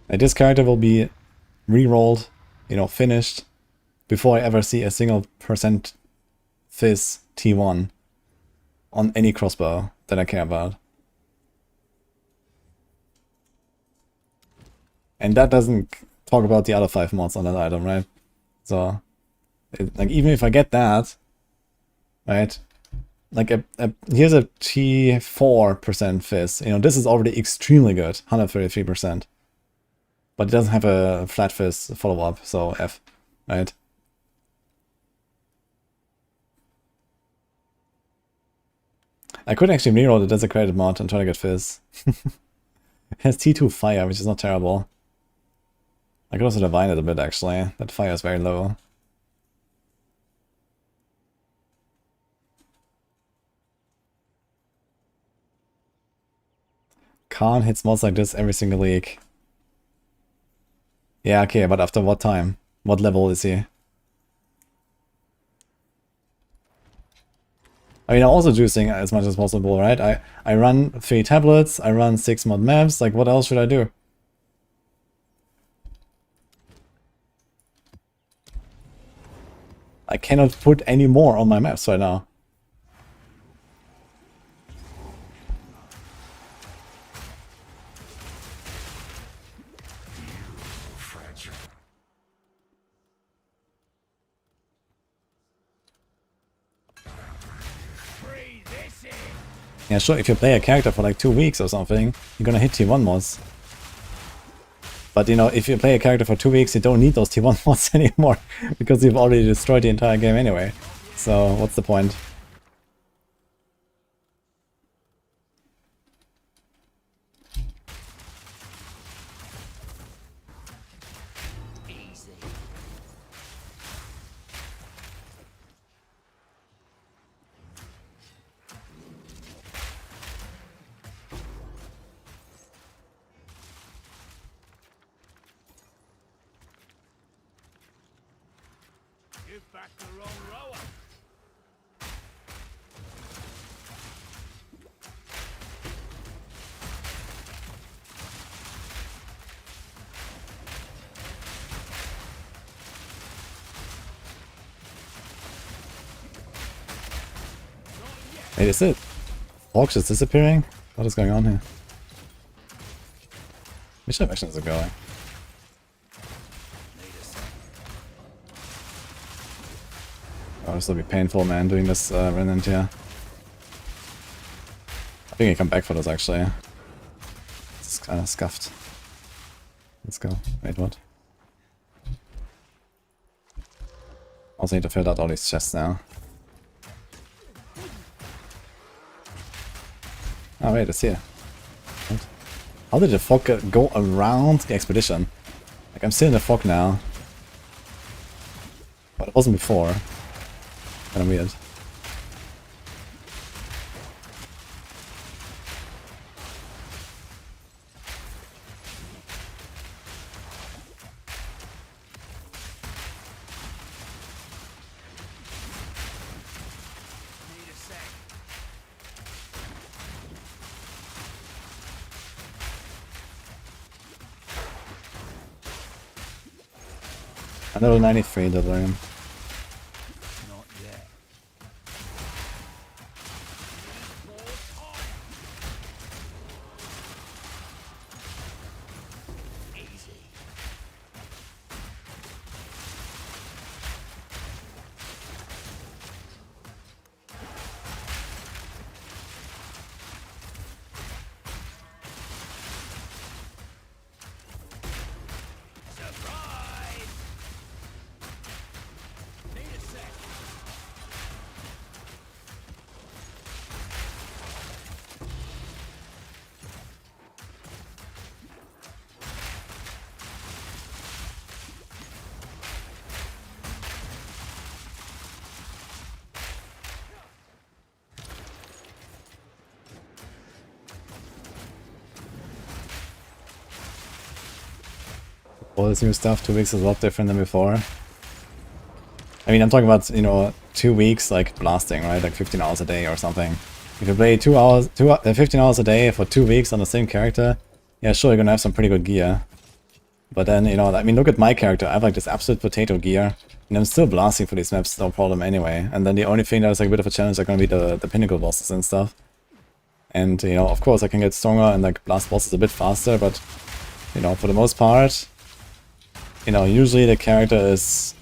[SPEAKER 1] like, this character will be re-rolled, you know, finished, before I ever see a single percent fizz T1 on any crossbow that I care about. And that doesn't talk about the other 5 mods on that item, right? So, like, even if I get that, right? Like, here's a T4% fizz. You know, this is already extremely good, 133%. But it doesn't have a flat fizz follow-up, so F, right? I could actually reroll the Desecrated mod and try to get fizz. It has T2 fire, which is not terrible. I could also divine it a bit, actually. That fire is very low. Khan hits mods like this every single week. Yeah, okay, but after what time? What level is he? I mean, I'm also juicing as much as possible, right? I run 3 tablets, I run 6 mod maps, like what else should I do? I cannot put any more on my maps right now. Yeah, sure, if you play a character for like 2 weeks or something, you're gonna hit T1 mods. But you know, if you play a character for 2 weeks, you don't need those T1 mods anymore, because you've already destroyed the entire game anyway. So, what's the point? Wait, is it? Orcs is disappearing? What is going on here? Which direction is it going? Oh, this will be painful, man, doing this remnant here. I think I come back for this, actually. It's kind of scuffed. Let's go. Wait, what? Also need to fill out all these chests now. Oh wait, it's here. What? How did the fog go around the expedition? Like, I'm still in the fog now. But it wasn't before. Kinda weird. Level 93 delirium.
[SPEAKER 5] Not yet. Easy.
[SPEAKER 1] all this new stuff. 2 weeks is a lot different than before. I mean, I'm talking about, you know, 2 weeks like blasting, right? Like 15 hours a day or something. If you play 15 hours a day for 2 weeks on the same character, yeah, sure, you're gonna have some pretty good gear. But then, you know, I mean, look at my character. I have like this absolute potato gear, and I'm still blasting for these maps, no problem anyway. And then the only thing that is like a bit of a challenge are gonna be the pinnacle bosses and stuff. And, you know, of course I can get stronger and like blast bosses a bit faster, but, you know, for the most part, you know, usually the character is,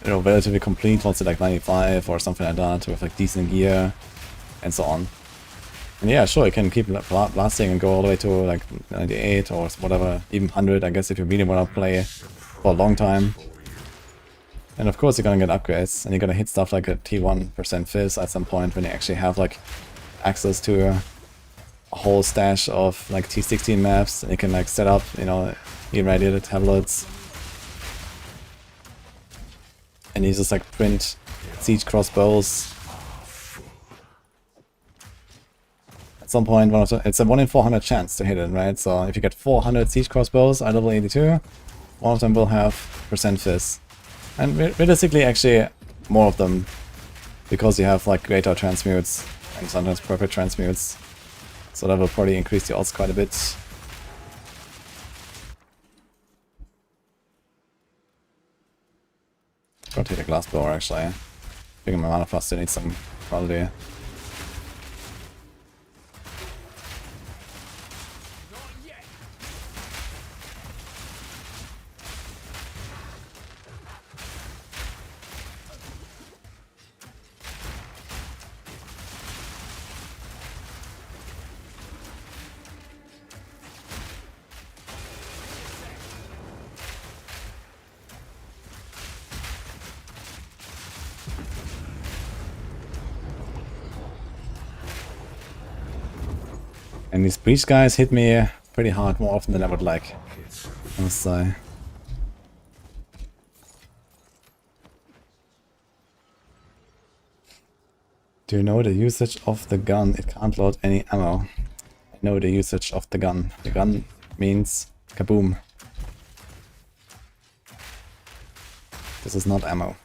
[SPEAKER 1] you know, relatively complete once it's like 95 or something like that, with like decent gear and so on. And yeah, sure, you can keep blasting and go all the way to like 98 or whatever, even 100, I guess, if you really want to play for a long time. And of course you're gonna get upgrades, and you're gonna hit stuff like a T1% fizz at some point when you actually have like access to a whole stash of like T16 maps, and you can like set up, you know, irradiated tablets. And you just like print siege crossbows. At some point, it's a 1 in 400 chance to hit it, right? So if you get 400 siege crossbows at level 82, one of them will have % fizz. And realistically, actually, more of them, because you have like greater transmutes and sometimes perfect transmutes. So that will probably increase the odds quite a bit. Go take a glass blower actually. I think my mana plus still needs some quality. And these breach guys hit me pretty hard, more often than I would like, I must say. Do you know the usage of the gun? It can't load any ammo. I know the usage of the gun. The gun means kaboom. This is not ammo.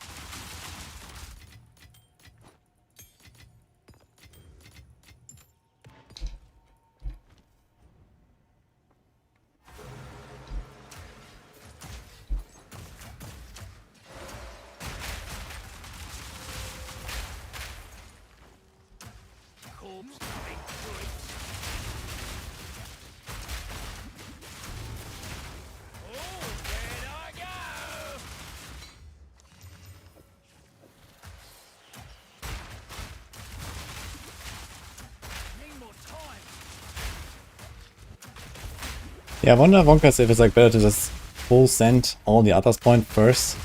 [SPEAKER 1] Yeah, I wonder, Wonkas, if it's like better to just full send all the others point first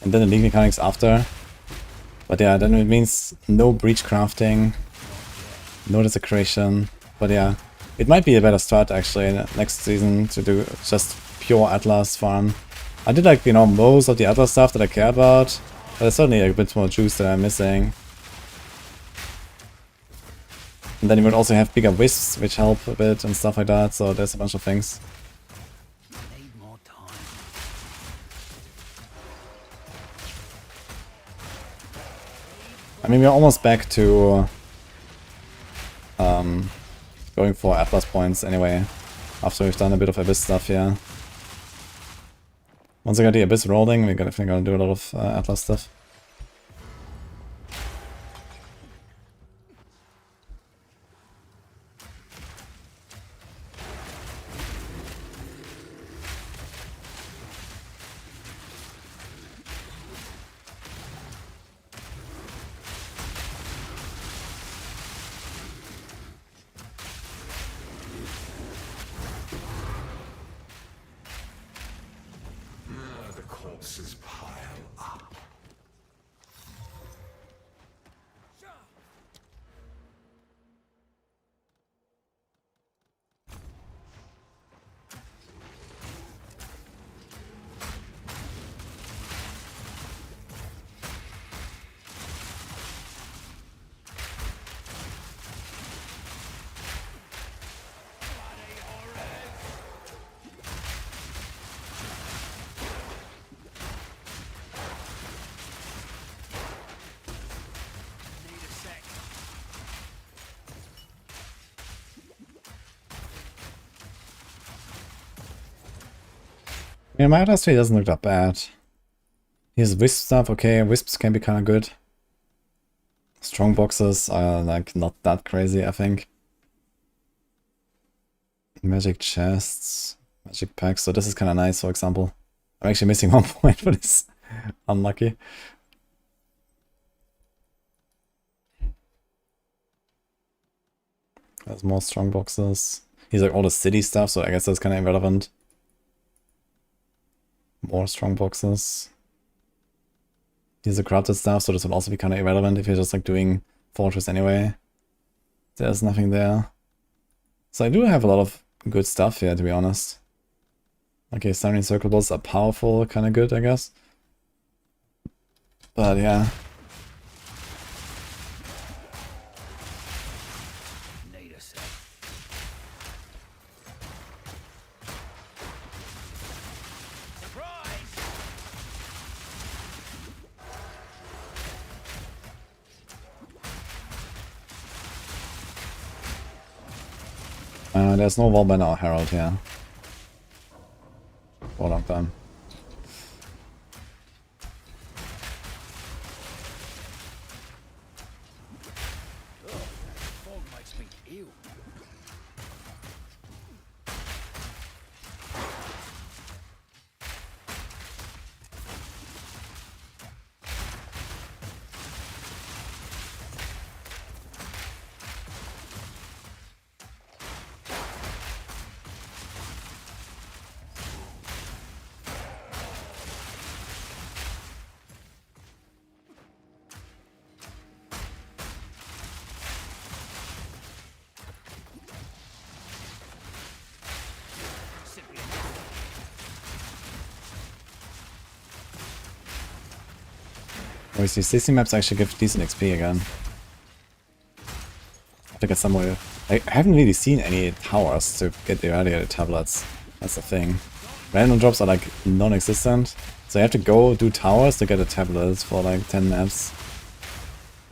[SPEAKER 1] and then the league mechanics after. But yeah, then it means no breach crafting, no desecration. But yeah, it might be a better start actually next season to do just pure Atlas farm. I did like, you know, most of the other stuff that I care about, but there's certainly a bit more juice that I'm missing. And then you would also have bigger wisps, which help a bit and stuff like that, so there's a bunch of things. I mean, we're almost back to going for Atlas points anyway, after we've done a bit of Abyss stuff here. Once I got the Abyss rolling, we're definitely gonna do a lot of Atlas stuff.
[SPEAKER 2] The corpses pile up.
[SPEAKER 1] Yeah, my last tree doesn't look that bad. Here's wisp stuff, okay, wisps can be kind of good. Strong boxes are like not that crazy, I think. Magic chests, magic packs, so this is kind of nice, for example. I'm actually missing 1 point for this. Unlucky. There's more strong boxes. Here's like all the city stuff, so I guess that's kind of irrelevant. More strong boxes. Here's the corrupted stuff, so this will also be kind of irrelevant if you're just like doing fortress anyway. There's nothing there. So I do have a lot of good stuff here, to be honest. Okay, Siren Circles are powerful, kind of good, I guess. But yeah. There's no Wallbender or Herald here. For a long time. These CC maps actually give decent XP again. I think it's somewhere. I haven't really seen any towers to get irradiated tablets. That's the thing. Random drops are like non-existent, so you have to go do towers to get a tablet for like 10 maps.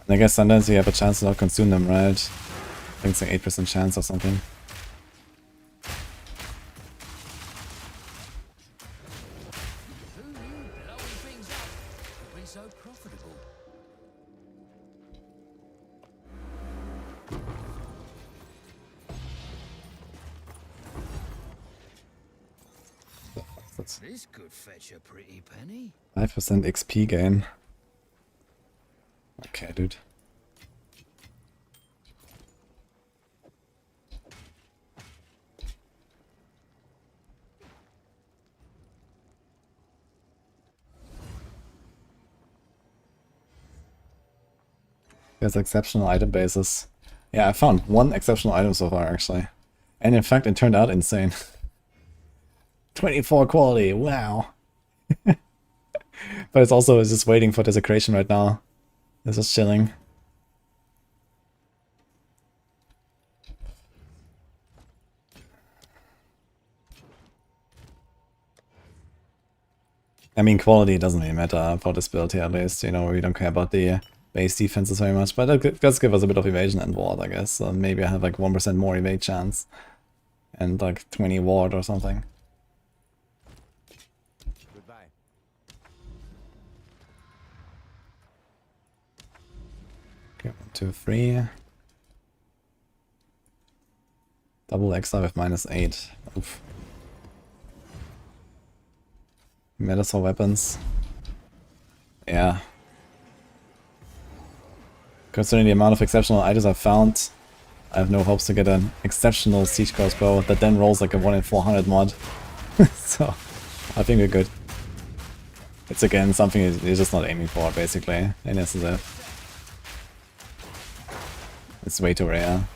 [SPEAKER 1] And I guess sometimes you have a chance to not consume them, right? I think it's like 8% chance or something.
[SPEAKER 3] This could fetch a pretty penny.
[SPEAKER 1] 5% XP gain. Okay, dude. There's exceptional item bases. Yeah, I found 1 exceptional item so far, actually. And in fact, it turned out insane. 24 quality, wow. But it's also just waiting for desecration right now. It's just chilling. I mean, quality doesn't really matter for this build here, at least. You know, we don't care about the base defenses very much, but it does give us a bit of evasion and ward, I guess. So maybe I have like 1% more evade chance. And like 20 ward or something. Okay, 1, 2, 3. Double Exile with -8. Oof. Medals for weapons. Yeah. Considering the amount of exceptional items I've found, I have no hopes to get an exceptional siege crossbow that then rolls like a 1 in 400 mod. So, I think we're good. It's again something you're just not aiming for, basically, in SSF. It's way too rare.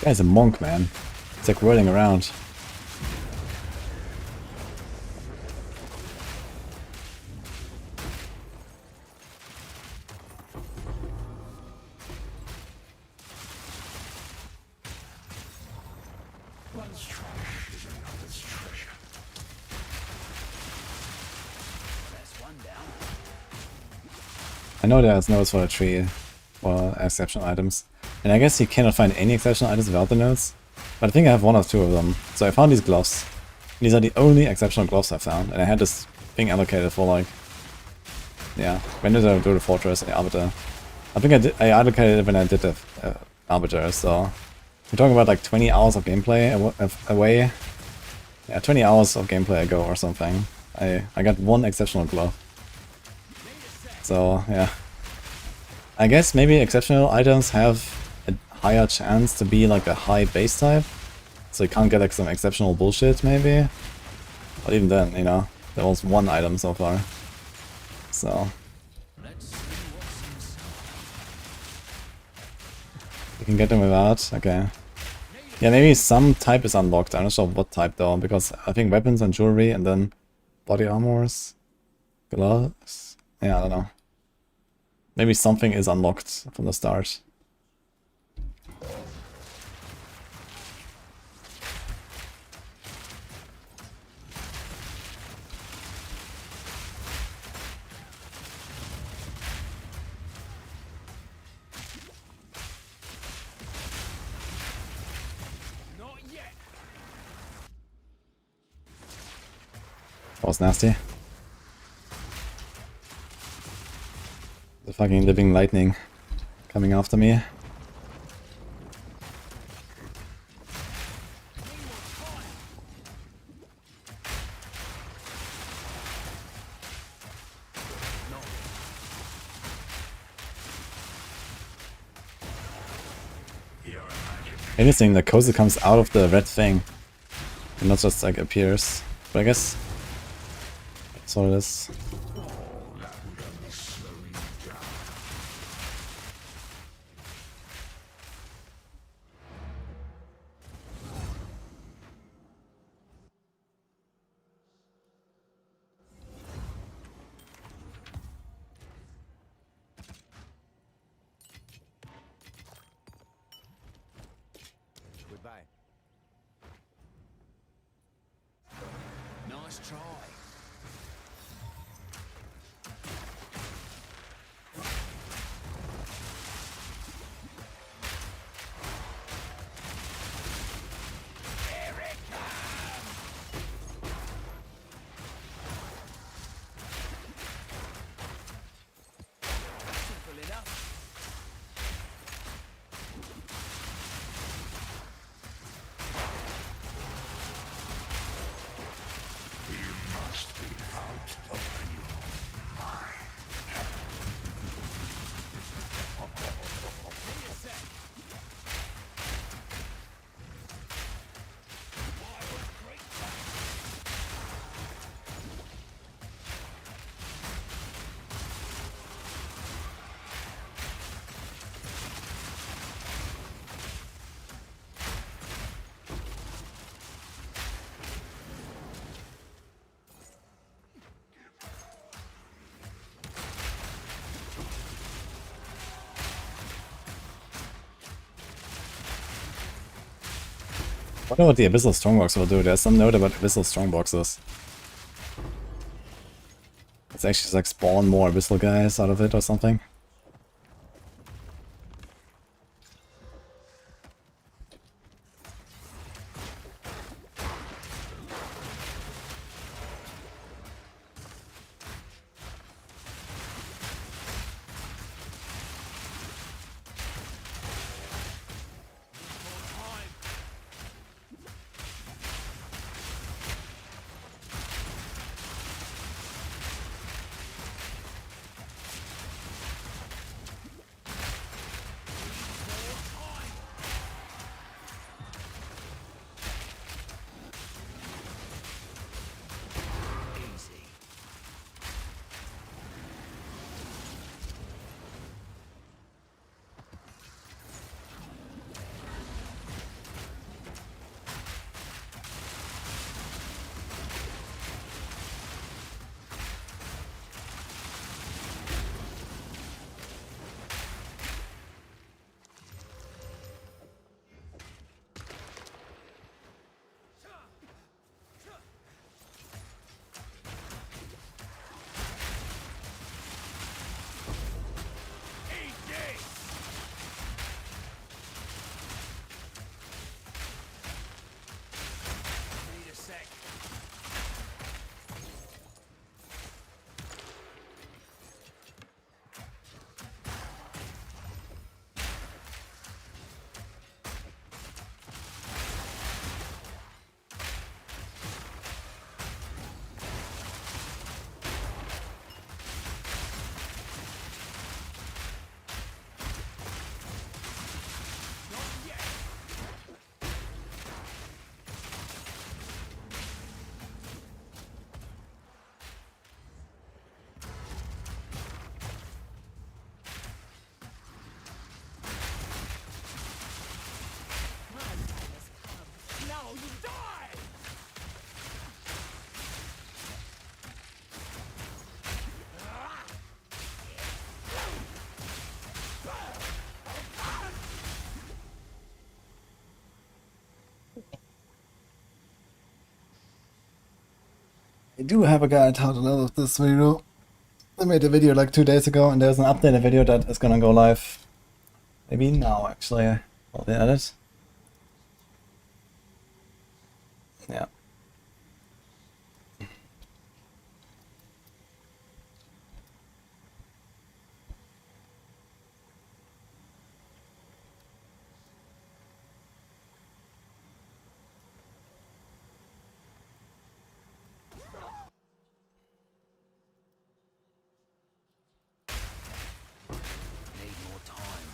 [SPEAKER 1] Guy's a monk, man. It's like whirling around.
[SPEAKER 2] One's trash is another's treasure.
[SPEAKER 3] That's one down.
[SPEAKER 1] I know there's notes for a tree for exceptional items. And I guess you cannot find any exceptional items without the notes. But I think I have one or two of them. So I found these gloves. These are the only exceptional gloves I found. And I had this thing allocated for like... Yeah, when did I do the fortress and the arbiter? I think I allocated it when I did the arbiter, so... We're talking about like 20 hours of gameplay away. Yeah, 20 hours of gameplay ago or something. I got one exceptional glove. So, yeah. I guess maybe exceptional items have a higher chance to be like a high base type. So you can't get like some exceptional bullshit maybe. But even then, you know, there was one item so far. So. You can get them without? Okay. Yeah, maybe some type is unlocked. I'm not sure what type though, because I think weapons and jewelry and then body armors, gloves. Yeah, I don't know. Maybe something is unlocked from the start. That was nasty. The fucking living lightning coming after me. Anything, the coaster comes out of the red thing and not just like appears. But I guess that's what it is.
[SPEAKER 6] Goodbye.
[SPEAKER 3] Nice try. Simple enough.
[SPEAKER 2] You must be out of your mind.
[SPEAKER 3] Wait a sec. Wild creature.
[SPEAKER 1] I wonder what the Abyssal Strongbox will do. There's some note about Abyssal Strongboxes. It's actually just like spawn more Abyssal guys out of it or something. I do have a guide how to download this video. I made a video like 2 days ago, and there's an updated video that is gonna go live. Maybe now, actually. I'll edit. Yeah.
[SPEAKER 3] Need more time.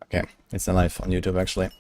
[SPEAKER 1] Okay, it's alive on YouTube actually.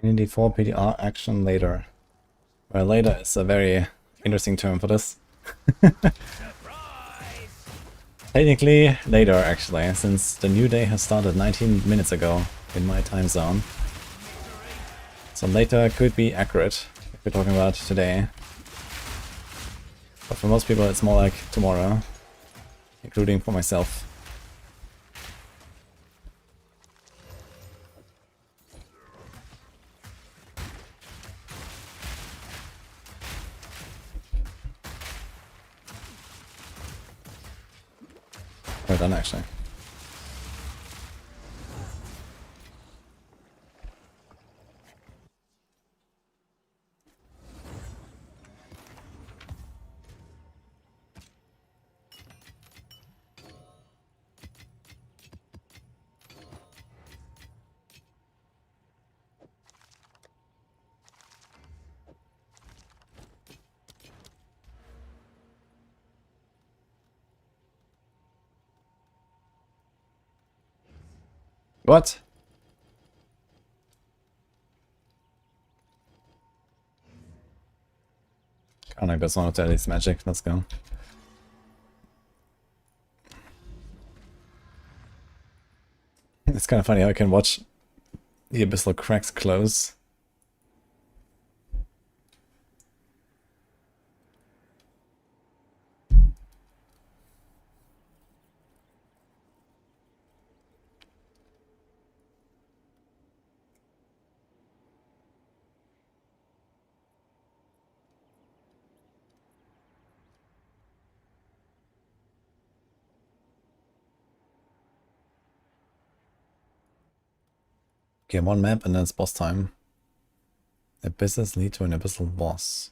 [SPEAKER 1] Unity 4 PDR action later. Well, later is a very interesting term for this. Technically later actually, since the new day has started 19 minutes ago in my time zone. So later could be accurate if we're talking about today. But for most people it's more like tomorrow, including for myself. We're done actually. What? Connect does not tell its magic, let's go. It's kind of funny how I can watch the abyssal cracks close. Okay, one map and then it's boss time. Abysses lead to an abyssal boss.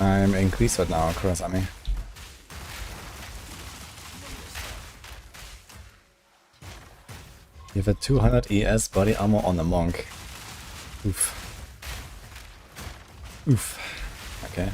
[SPEAKER 1] I'm increased right now, cross army. You have a 200 ES body armor on the monk. Oof. Oof. Okay.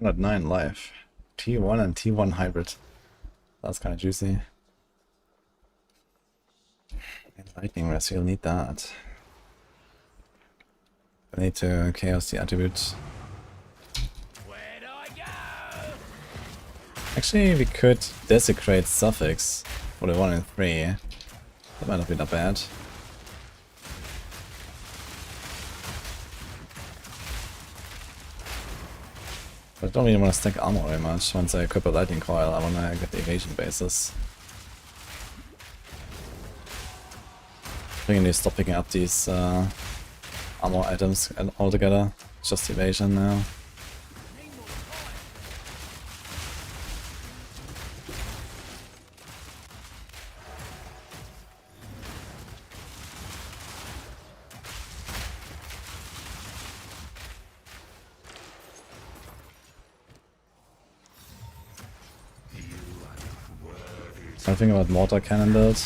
[SPEAKER 1] At 9 life. T1 and T1 hybrid. That's kind of juicy. And lightning rest, you'll need that. I need to chaos the attributes.
[SPEAKER 3] Where'd I go?
[SPEAKER 1] Actually, we could desecrate suffix for the 1 and 3. That might not be that bad. But I don't really want to stack armor very much. Once I equip a lightning coil, I want to get the evasion bases. I think I need to stop picking up these armor items altogether. It's just evasion now. Something about mortar cannon build.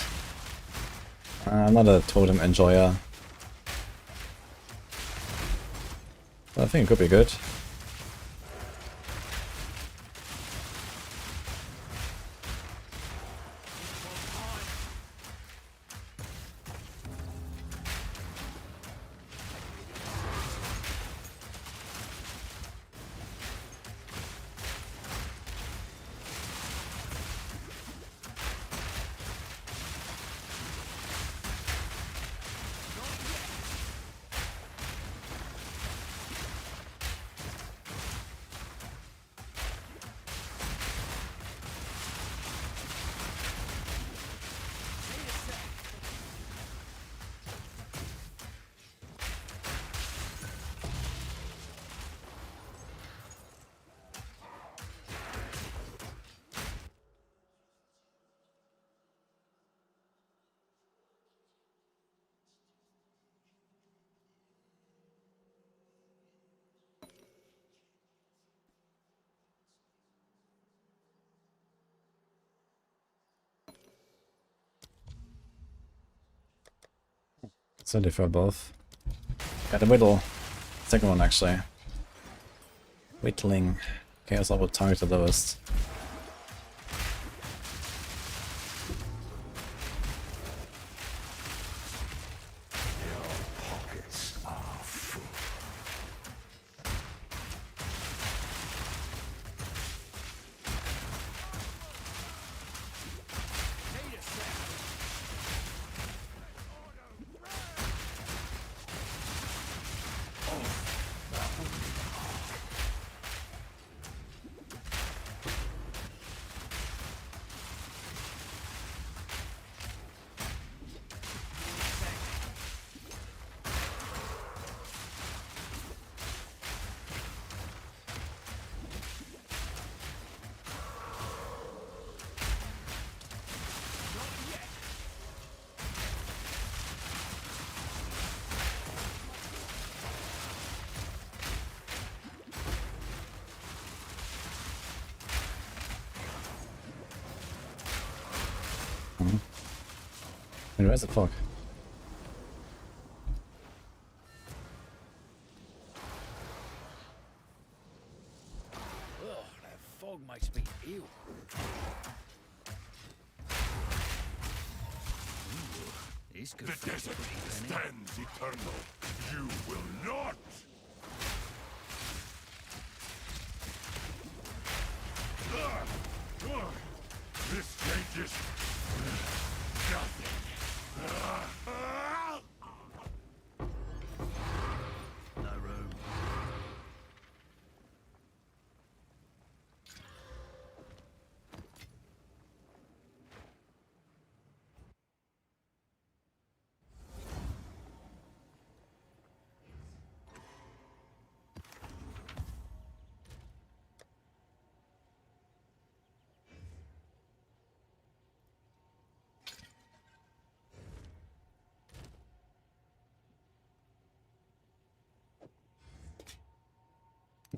[SPEAKER 1] I'm not a totem enjoyer. But I think it could be good. So I defer both. Gotta whittle. Second one actually. Whittling. Chaos Orb will target the lowest.
[SPEAKER 2] Pockets are full.
[SPEAKER 1] And where's the fog?
[SPEAKER 3] Oh, that fog makes me ill. Ooh, this could
[SPEAKER 2] The
[SPEAKER 3] fetch a
[SPEAKER 2] desert
[SPEAKER 3] pretty penny.
[SPEAKER 2] stands eternal. You will not! This changes nothing.
[SPEAKER 3] No room.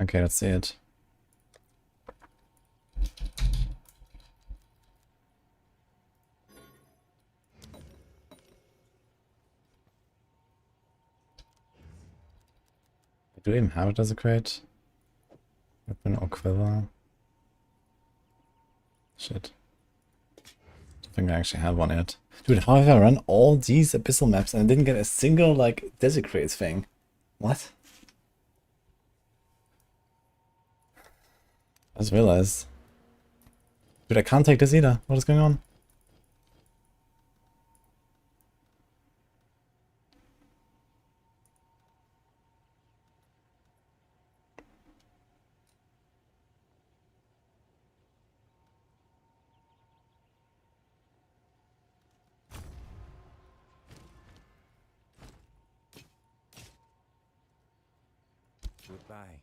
[SPEAKER 1] Okay, let's see it. Do we even have it as a crate? Weapon or quiver? Shit. Don't think I actually have one yet. Dude, how have I run all these abyssal maps and I didn't get a single, like, desecrate thing? What? I just realized. Dude, I can't take this either. What is going on?
[SPEAKER 6] Goodbye.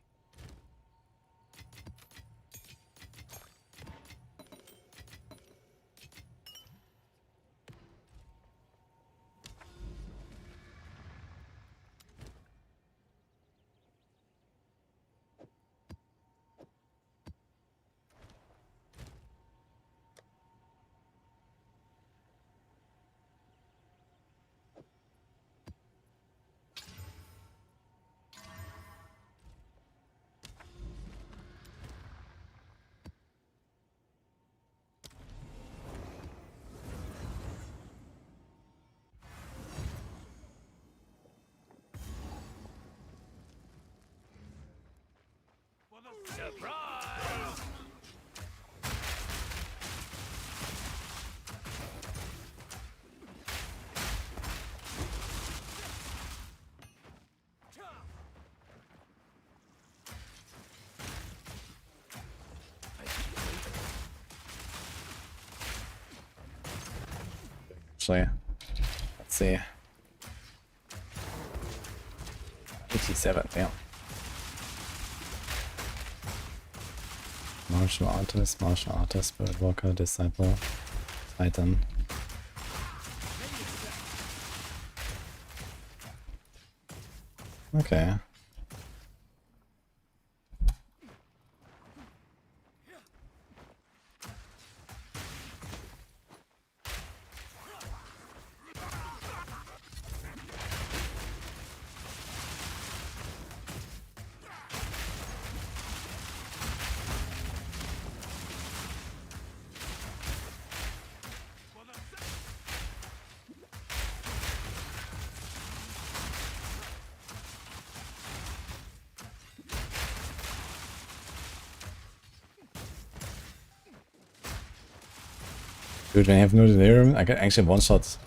[SPEAKER 3] Surprise!
[SPEAKER 1] Actually, let's see. 87, yeah. Martial artist, spirit walker, disciple, titan. Okay. Dude, when you have no delirium, I can actually one-shot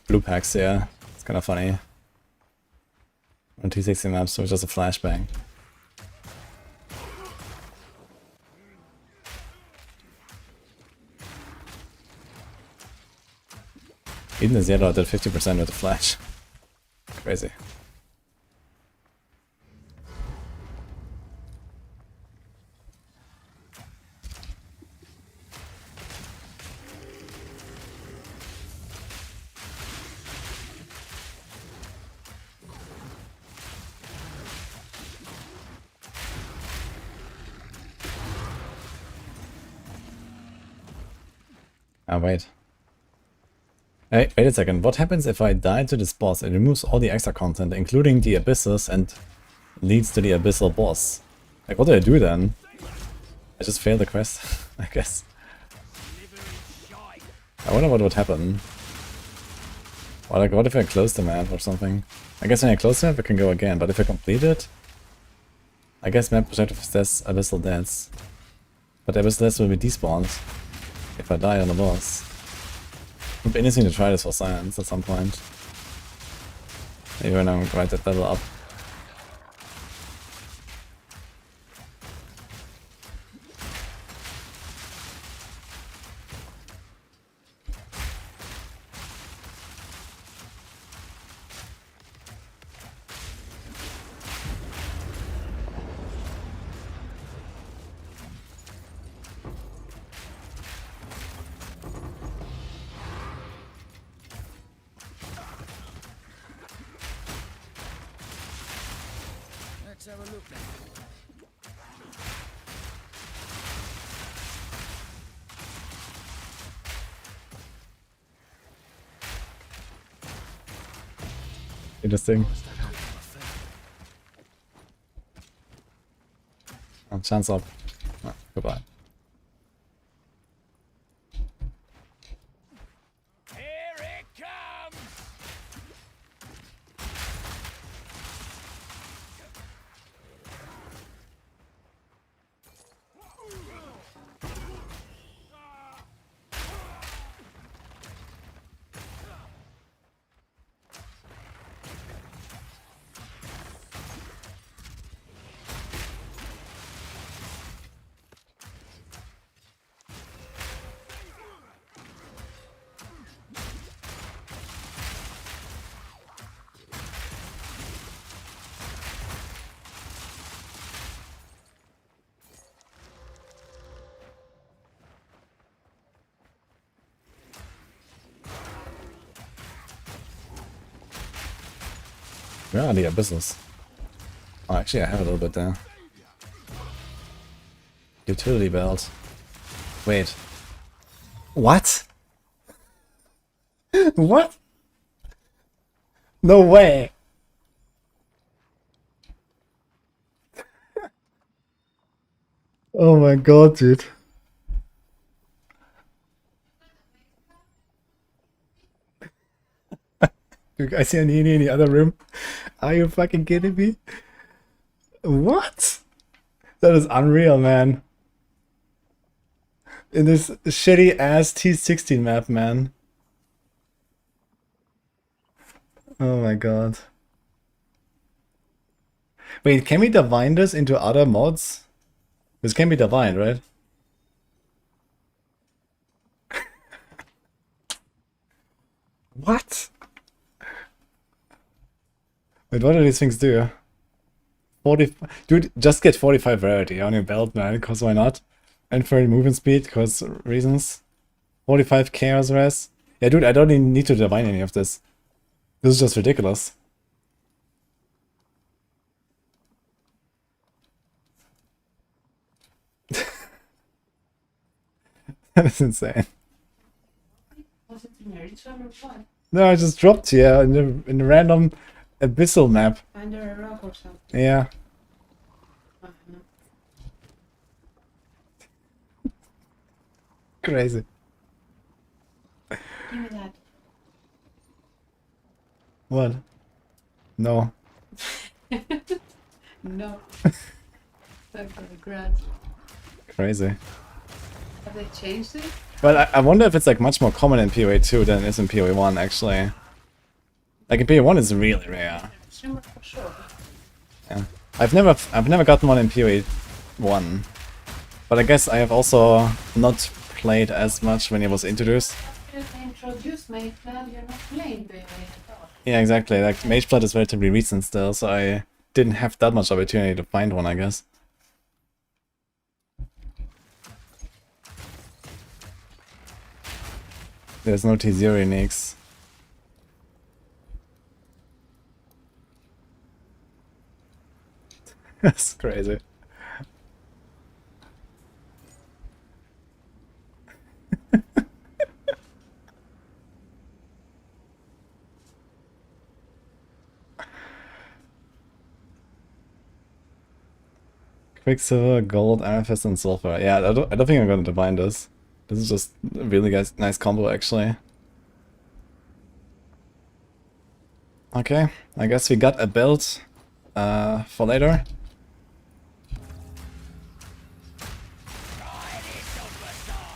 [SPEAKER 1] blue packs here. It's kind of funny. On T60 maps, so it's just a flashbang. Even the Zero did 50% with the flash. Crazy. Ah, wait. Hey, wait a second. What happens if I die to this boss? It removes all the extra content, including the abysses, and leads to the abyssal boss. Like, what do I do then? I just failed the quest, I guess. I wonder what would happen. Or like, what if I close the map or something? I guess when I close the map, I can go again, but if I complete it... I guess map objective says abyssal deaths. But abyssal deaths will be despawned if I die on the boss. It would be interesting to try this for science at some point. Maybe when I'm right at level up.
[SPEAKER 3] Let's have a look now.
[SPEAKER 1] Interesting. Oh, chance up. Oh, goodbye.
[SPEAKER 3] Here it comes!
[SPEAKER 1] Where are the abysses? Oh, actually I have a little bit there. Utility belt. Wait. What? What? No way! Oh my god, dude. Dude, I see an Nini in the other room. Are you fucking kidding me? What? That is unreal, man. In this shitty ass T16 map, man. Oh my god. Wait, can we divine this into other mods? This can be divined, right? What? Wait, what do these things do? 40... Dude, just get 45 rarity on your belt, man, because why not? And for movement speed, because reasons. 45 chaos res. Yeah, dude, I don't even need to divine any of this. This is just ridiculous. That is insane.
[SPEAKER 8] Was it in a ritual or what?
[SPEAKER 1] No, I just dropped here in a random abyssal map.
[SPEAKER 8] Under a rock or something?
[SPEAKER 1] Yeah.
[SPEAKER 8] Uh-huh.
[SPEAKER 1] Crazy.
[SPEAKER 8] Give me that.
[SPEAKER 1] What? No.
[SPEAKER 8] No. Sorry for the grudge.
[SPEAKER 1] Crazy.
[SPEAKER 8] Have they changed it?
[SPEAKER 1] Well, I wonder if it's like much more common in PoE 2 than it is in PoE 1 actually. Like in PoE 1 it's really rare.
[SPEAKER 8] Streamer for sure.
[SPEAKER 1] Yeah. I've never gotten one in PoE 1. But I guess I have also not played as much when it was introduced.
[SPEAKER 8] After they introduced Mageblade, you're not playing PoE at all.
[SPEAKER 1] Yeah, exactly. Like Mageblade is relatively recent still, so I didn't have that much opportunity to find one, I guess. There's no T0 uniques. That's crazy. Quicksilver, gold, amethyst, and sulfur. Yeah, I don't think I'm gonna divine this. This is just a really nice combo, actually. Okay, I guess we got a build for later.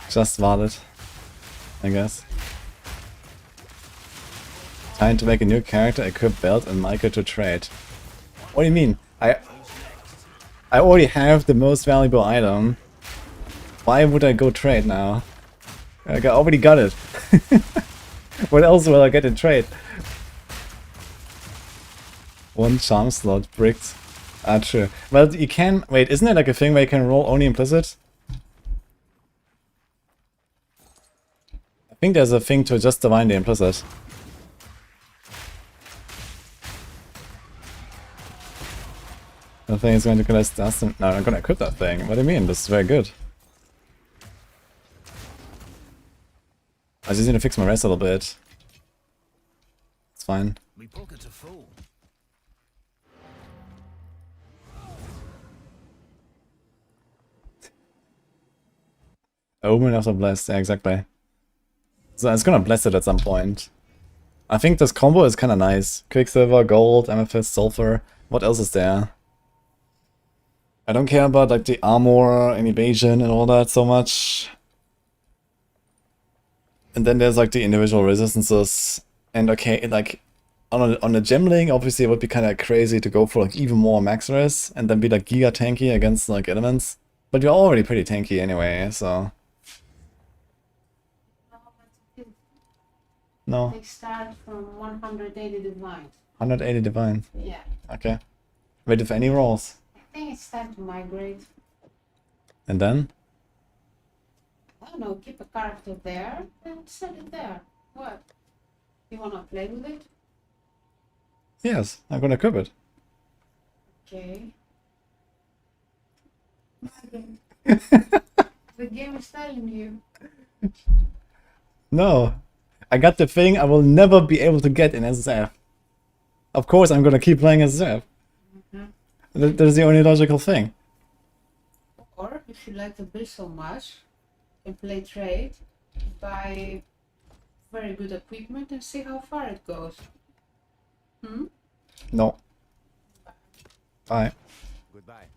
[SPEAKER 1] Just valid, I guess. Time to make a new character, equip belt, and Micah to trade. What do you mean? I already have the most valuable item. Why would I go trade now? Like, I already got it. What else will I get in trade? One charm slot bricked. Ah, true. Well, you can... Wait, isn't there like a thing where you can roll only implicit? I think there's a thing to just divine the implicit. The thing is going to collect dust and... No, I'm gonna equip that thing. What do you mean? This is very good. I just need to fix my rest a little bit. It's fine.
[SPEAKER 3] Me pockets are full.
[SPEAKER 1] Omen of the Blessed, yeah, exactly. So it's gonna bless it at some point. I think this combo is kinda nice. Quicksilver, gold, amethyst, sulfur. What else is there? I don't care about like the armor and evasion and all that so much. And then there's like the individual resistances. And okay, like on a gem link, obviously it would be kinda crazy to go for like even more max res and then be like giga tanky against like elements. But you're already pretty tanky anyway, so... No.
[SPEAKER 8] They start from 180 divine.
[SPEAKER 1] 180 divine.
[SPEAKER 8] Yeah.
[SPEAKER 1] Okay. Ready for any rolls?
[SPEAKER 8] I think it's time to migrate.
[SPEAKER 1] And then?
[SPEAKER 8] I don't know, keep a character there and set it there. What? You wanna play with it?
[SPEAKER 1] Yes, I'm gonna equip it.
[SPEAKER 8] Okay. The game is telling you.
[SPEAKER 1] No. I got the thing I will never be able to get in SSF. Of course I'm gonna keep playing SSF. That's the only logical thing.
[SPEAKER 8] Or, if you like the build so much, you can play trade, buy very good equipment and see how far it goes. Hmm?
[SPEAKER 1] No. Bye.
[SPEAKER 6] Goodbye.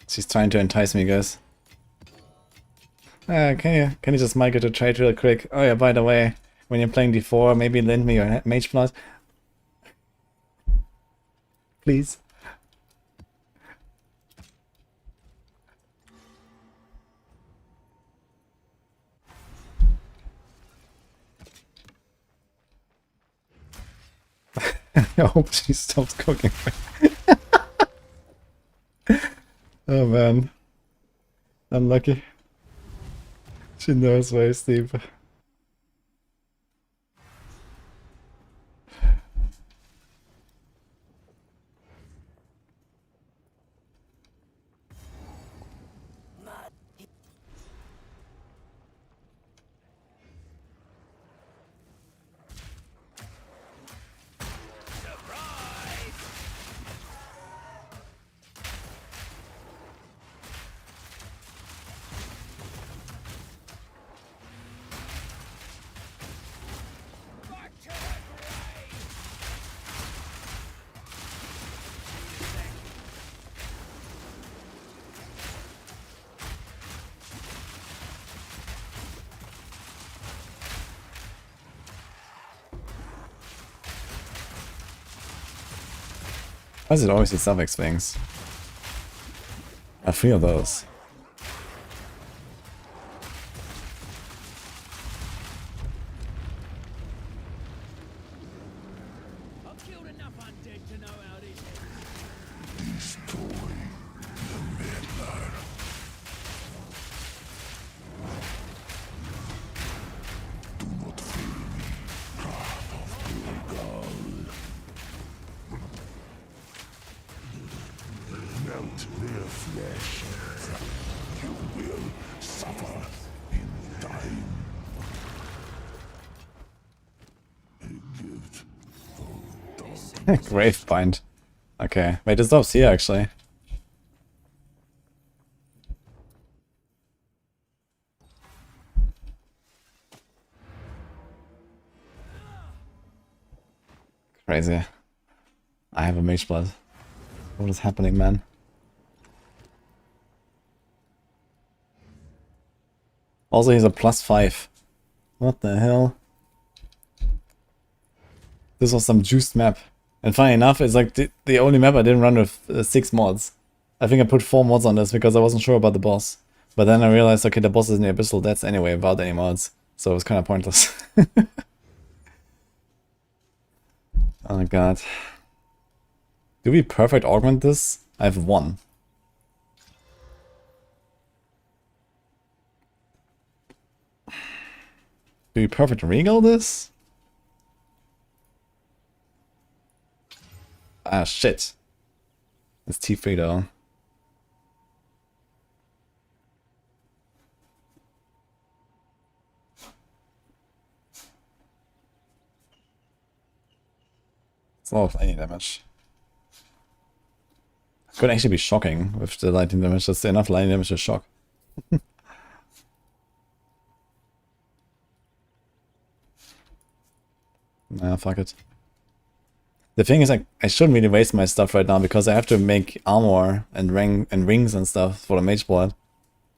[SPEAKER 1] She's trying to entice me, guys. Can you just migrate to trade real quick? Oh yeah, by the way, when you're playing D4, maybe lend me your mage blood. Please. I hope she stops cooking. Oh man. Unlucky. She knows where he's deep. Why is it always these suffix things? I feel those.
[SPEAKER 3] I've killed enough undead to know how this
[SPEAKER 2] Melt their flesh. You will suffer in time. A gift.
[SPEAKER 1] Grave bind. Okay. Wait, it stops here actually. Crazy. I have a mage blood. What is happening, man? Also, he's a +5. What the hell? This was some juiced map. And funny enough, it's like the only map I didn't run with 6 mods. I think I put 4 mods on this because I wasn't sure about the boss. But then I realized, okay, the boss is in the Abyssal Depths anyway without any mods. So it was kind of pointless. Oh my god. Do we perfect augment this? I have 1. Do we perfect regal this? Ah, shit. It's T3 though. It's a lot of lightning damage. Could actually be shocking with the lightning damage. That's enough lightning damage to shock. Nah, fuck it. The thing is, I shouldn't really waste my stuff right now because I have to make armor and rings and stuff for the mage board.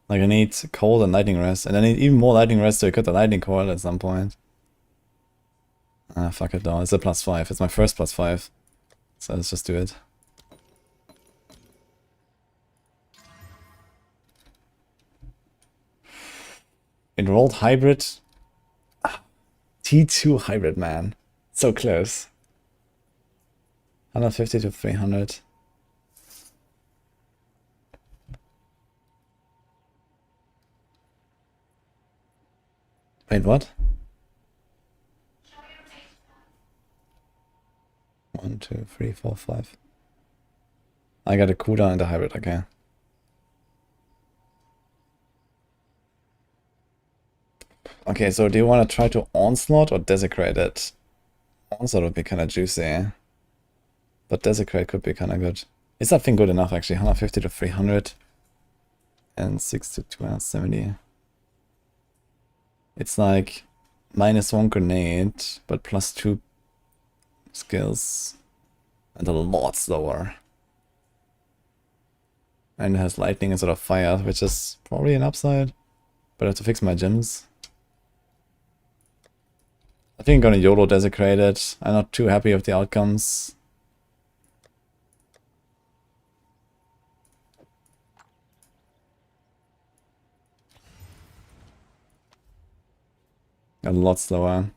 [SPEAKER 1] Like I need cold and lightning rest, and I need even more lightning rest to equip the lightning coil at some point. Ah, fuck it though. It's a +5. It's my first +5. So let's just do it. Enrolled hybrid. T2 hybrid, man. So close. 150 to 300. Wait, what? 1, 2, 3, 4, 5. I got a cooldown in the hybrid, okay. Okay, so do you want to try to onslaught or desecrate it? Onslaught would be kind of juicy. But desecrate could be kind of good. Is that thing good enough actually? 150 to 300. And 6 to 270. It's like -1 grenade, but +2 skills. And a lot slower. And it has lightning instead of fire, which is probably an upside. But I have to fix my gems. I think I'm gonna YOLO desecrate it. I'm not too happy with the outcomes. A lot slower.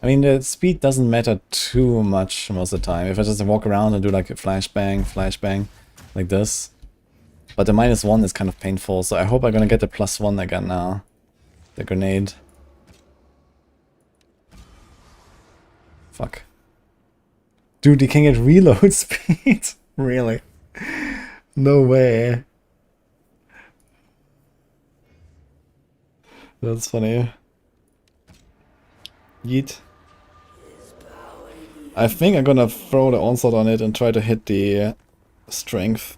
[SPEAKER 1] I mean, the speed doesn't matter too much most of the time. If I just walk around and do like a flashbang, like this. But the -1 is kind of painful, so I hope I'm gonna get the +1 again now. The grenade. Fuck. Dude, you can get reload speed? Really? No way. That's funny. Yeet. I think I'm gonna throw the onslaught on it and try to hit the strength.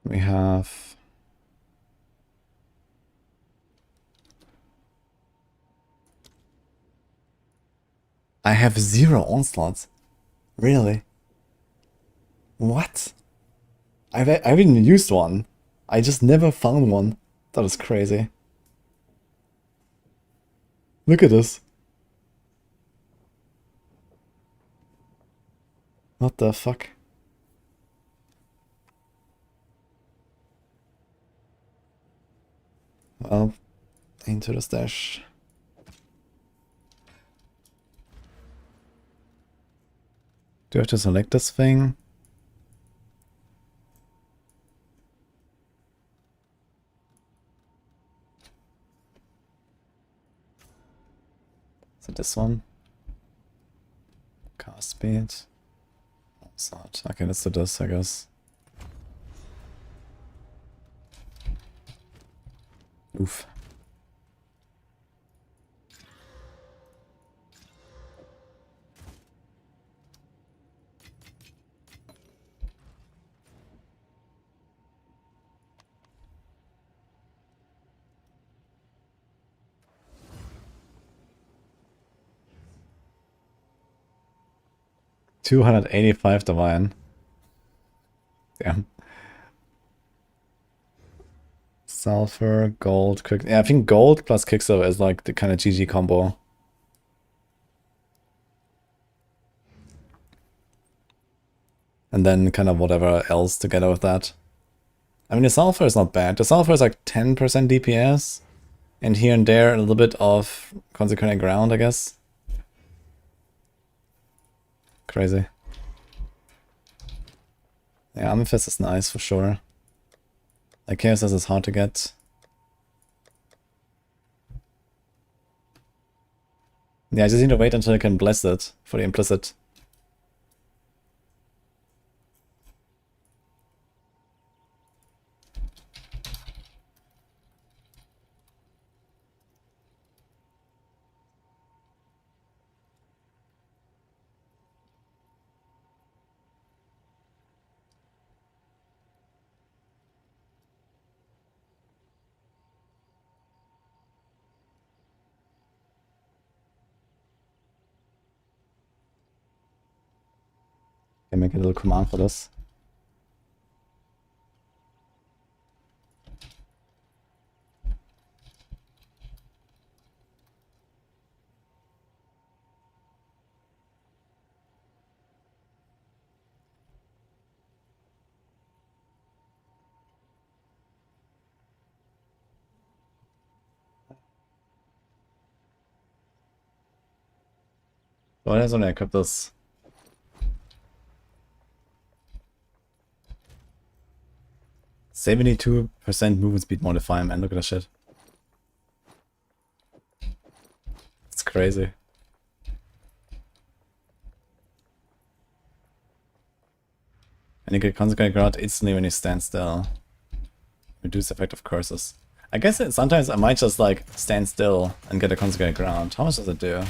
[SPEAKER 1] We have... I have 0 onslaughts. Really? What? I haven't used one. I just never found one. That is crazy. Look at this. What the fuck? Well, into the stash. Do I have to select this thing? Is it this one? Cast speed. Sort. Okay, let's do this, I guess. Oof. $285 divine. Damn. Sulfur, gold, quick. Yeah, I think gold plus Quicksilver is like the kind of GG combo. And then kind of whatever else together with that. I mean, the sulfur is not bad. The sulfur is like 10% DPS. And here and there a little bit of consecrated ground, I guess. Crazy. Yeah, Amethyst is nice for sure. Like Chaos is hard to get. Yeah, I just need to wait until I can bless it for the implicit. Can make a little command for this. Why doesn't I equip this? 72% movement speed modifier, man. Look at that shit. It's crazy. And you get consecrated ground instantly when you stand still. Reduce effect of curses. I guess sometimes I might just like stand still and get a consecrated ground. How much does it do?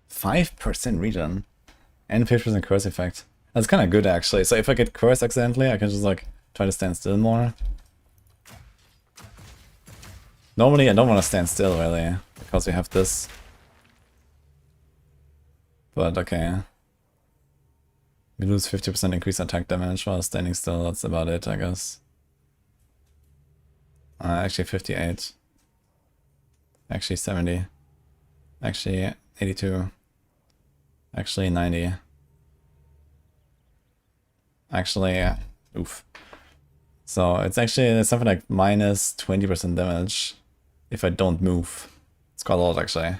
[SPEAKER 1] %5 regen and 50% curse effect. That's kind of good actually. So if I get curse accidentally, I can just like try to stand still more. Normally I don't want to stand still really, because we have this. But okay. We lose 50% increased attack damage while standing still, that's about it I guess. Actually 58. Actually 70. Actually 82. Actually 90. Actually, oof. So it's actually something like minus 20% damage if I don't move. It's quite a lot actually.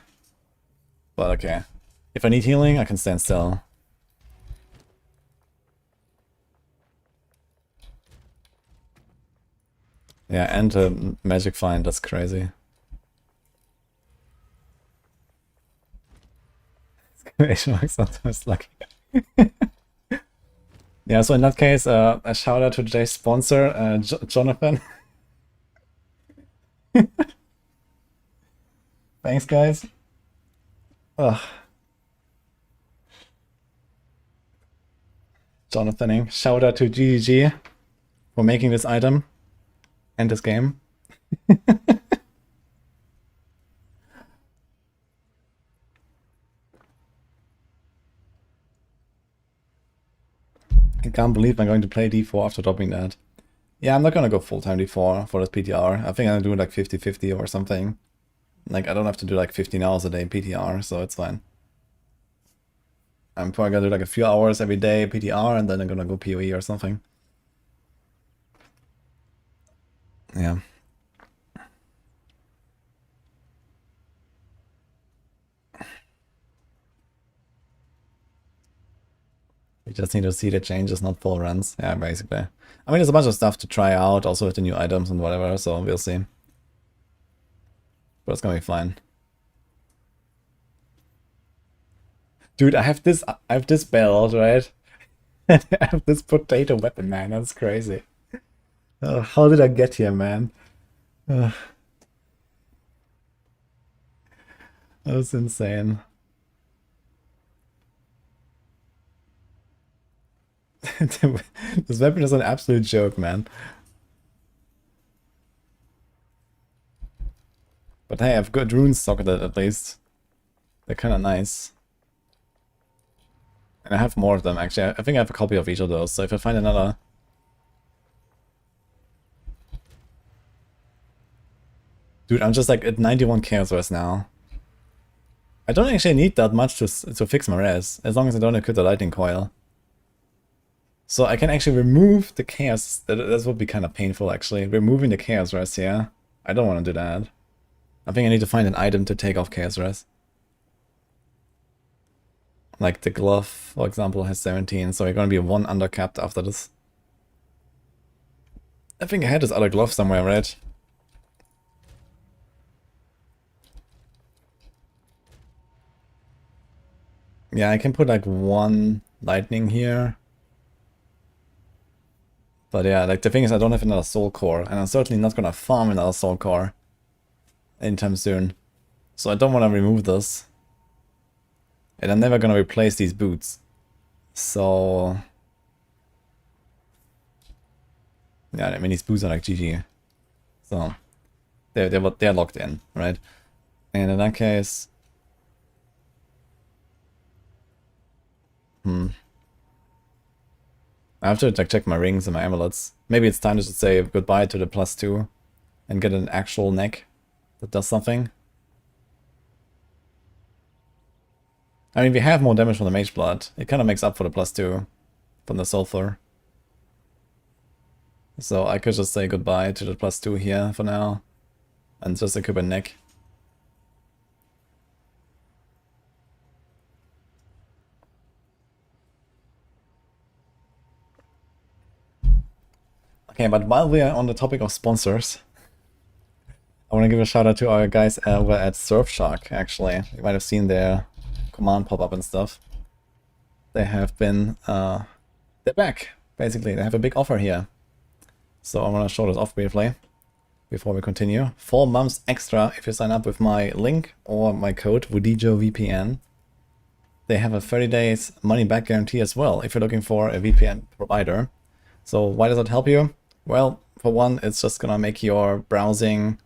[SPEAKER 1] But okay. If I need healing, I can stand still. Yeah, and a magic find, that's crazy. Exclamation mark sometimes lucky. Yeah, so in that case, a shout out to today's sponsor, Jonathan. Thanks, guys. Ugh. Jonathaning. Shout out to GGG for making this item and this game. can't believe I'm going to play D4 after dropping that. Yeah, I'm not gonna go full-time D4 for this PTR. I think I'm gonna do like 50-50 or something. Like, I don't have to do like 15 hours a day PTR, so it's fine. I'm probably gonna do like a few hours every day PTR, and then I'm gonna go PoE or something. Yeah. You just need to see the changes, not full runs. Yeah, basically. I mean, there's a bunch of stuff to try out, also with the new items and whatever, so we'll see. But it's gonna be fine. Dude, I have this build, right? I have this potato weapon, man. That's crazy. How did I get here, man? That was insane. This weapon is an absolute joke, man. But hey, I've got runes socketed at least. They're kind of nice. And I have more of them, actually. I think I have a copy of each of those, so if I find another... Dude, I'm just like at 91 chaos res now. I don't actually need that much to fix my res, as long as I don't equip the lightning coil. So I can actually remove the chaos. That would be kind of painful, actually. Removing the chaos res here. I don't want to do that. I think I need to find an item to take off chaos res. Like the glove, for example, has 17, so you're gonna be 1 undercapped after this. I think I had this other glove somewhere, right? Yeah, I can put like 1 lightning here. But yeah, like the thing is I don't have another soul core, and I'm certainly not gonna farm another soul core anytime soon. So I don't want to remove this. And I'm never gonna replace these boots. So... yeah, I mean these boots are like GG. So... they're locked in, right? And in that case... I have to like check my rings and my amulets. Maybe it's time to just say goodbye to the +2 and get an actual neck that does something. I mean, we have more damage from the Mage Blood. It kind of makes up for the +2 from the Sulfur. So I could just say goodbye to the +2 here for now and just equip a neck. Okay, but while we are on the topic of sponsors, I want to give a shout out to our guys over at Surfshark, actually. You might have seen their command pop up and stuff. They have been, they're back, basically. They have a big offer here. So I want to show this off briefly before we continue. 4 months extra if you sign up with my link or my code wudijo VPN. They have a 30 days money back guarantee as well if you're looking for a VPN provider. So why does that help you? Well, for one, it's just gonna make your browsing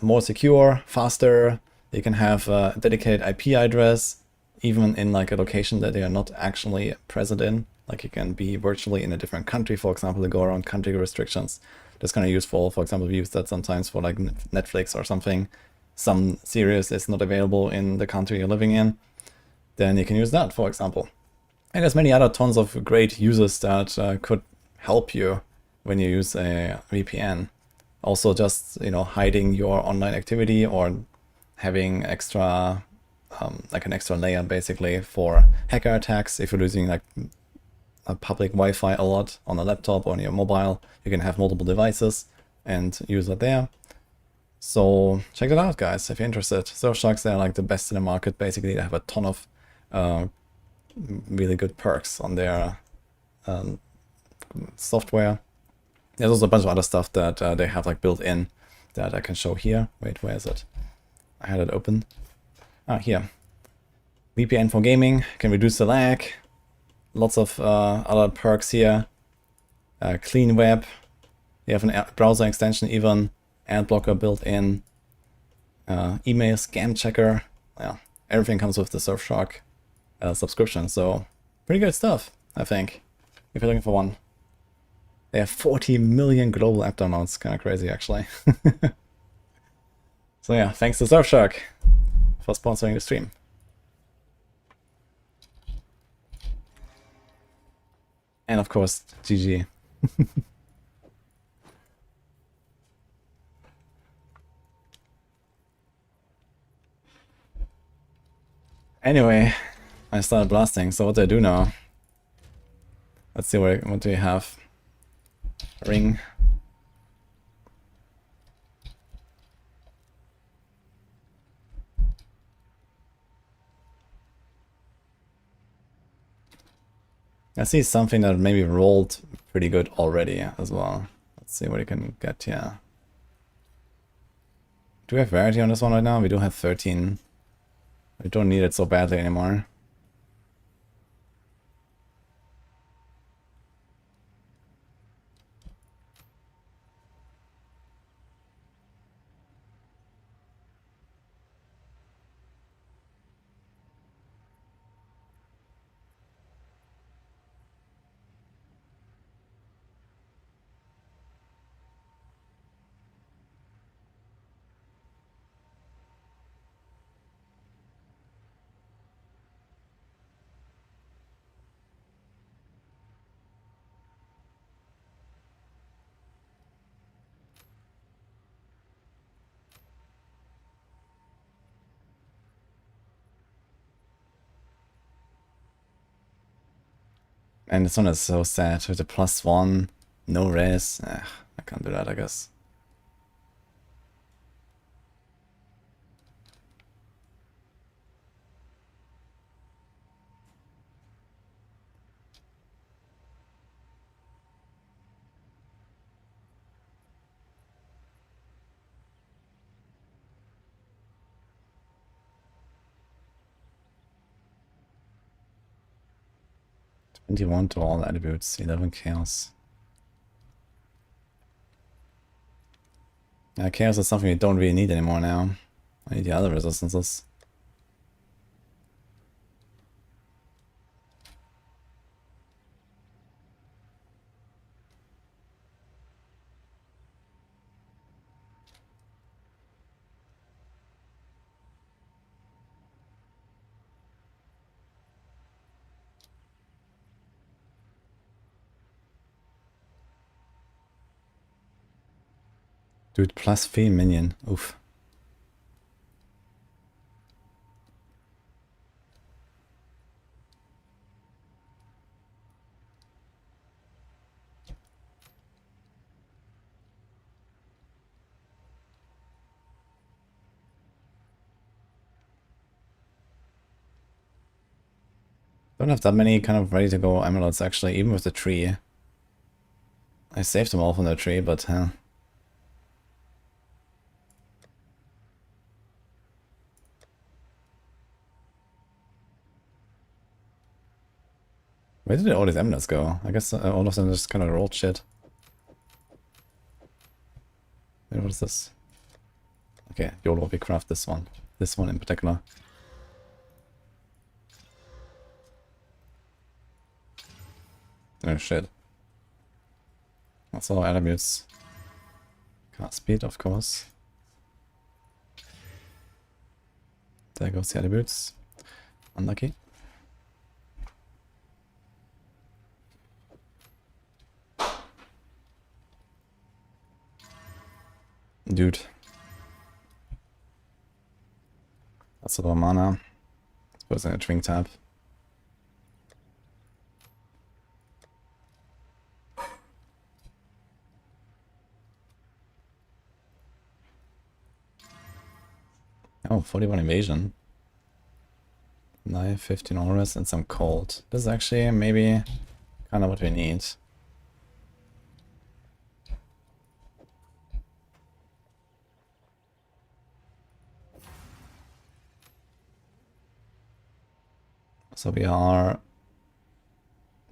[SPEAKER 1] more secure, faster. You can have a dedicated IP address, even in like a location that they are not actually present in. Like you can be virtually in a different country, for example, to go around country restrictions. That's kind of useful. For example, we use that sometimes for like Netflix or something. Some series is not available in the country you're living in. Then you can use that, for example. And there's many other tons of great uses that could help you when you use a VPN. Also just, you know, hiding your online activity or having extra, like an extra layer basically for hacker attacks. If you're using like a public Wi-Fi a lot on a laptop or on your mobile, you can have multiple devices and use it there. So check it out, guys, if you're interested. Surfsharks, they're like the best in the market. Basically, they have a ton of really good perks on their software. There's also a bunch of other stuff that they have like built in that I can show here. Wait, where is it? I had it open. Ah, here. VPN for gaming, can reduce the lag. Lots of other perks here. Clean web. You have a browser extension even. Ad blocker built in. Email scam checker. Yeah, everything comes with the Surfshark subscription. So pretty good stuff, I think. if you're looking for one. They have 40 million global app downloads. Kind of crazy, actually. So yeah, thanks to Surfshark for sponsoring the stream. And of course, GG. Anyway, I started blasting, so what do I do now? Let's see what do we have. Ring. I see something that maybe rolled pretty good already as well. Let's see what we can get here. Do we have variety on this one right now? We do have 13. We don't need it so badly anymore. And this one is so sad with the +1, no race. I can't do that, I guess. $21 to all attributes, 11 chaos. Yeah, chaos is something we don't really need anymore now. I need the other resistances. Dude, +3 minion. Oof. Don't have that many kind of ready to go emeralds actually, even with the tree. I saved them all from the tree, but where did all these emeralds go? I guess all of them just kind of rolled shit. Wait, what is this? Okay, YOLO, we craft this one. This one in particular. Oh shit. That's all attributes. Cast speed, of course. There goes the attributes. Unlucky. Dude. That's a lot of mana. Suppose in a twink tab. Oh, 41 evasion. 9, 15 auras and some cold. This is actually maybe kind of what we need. So we are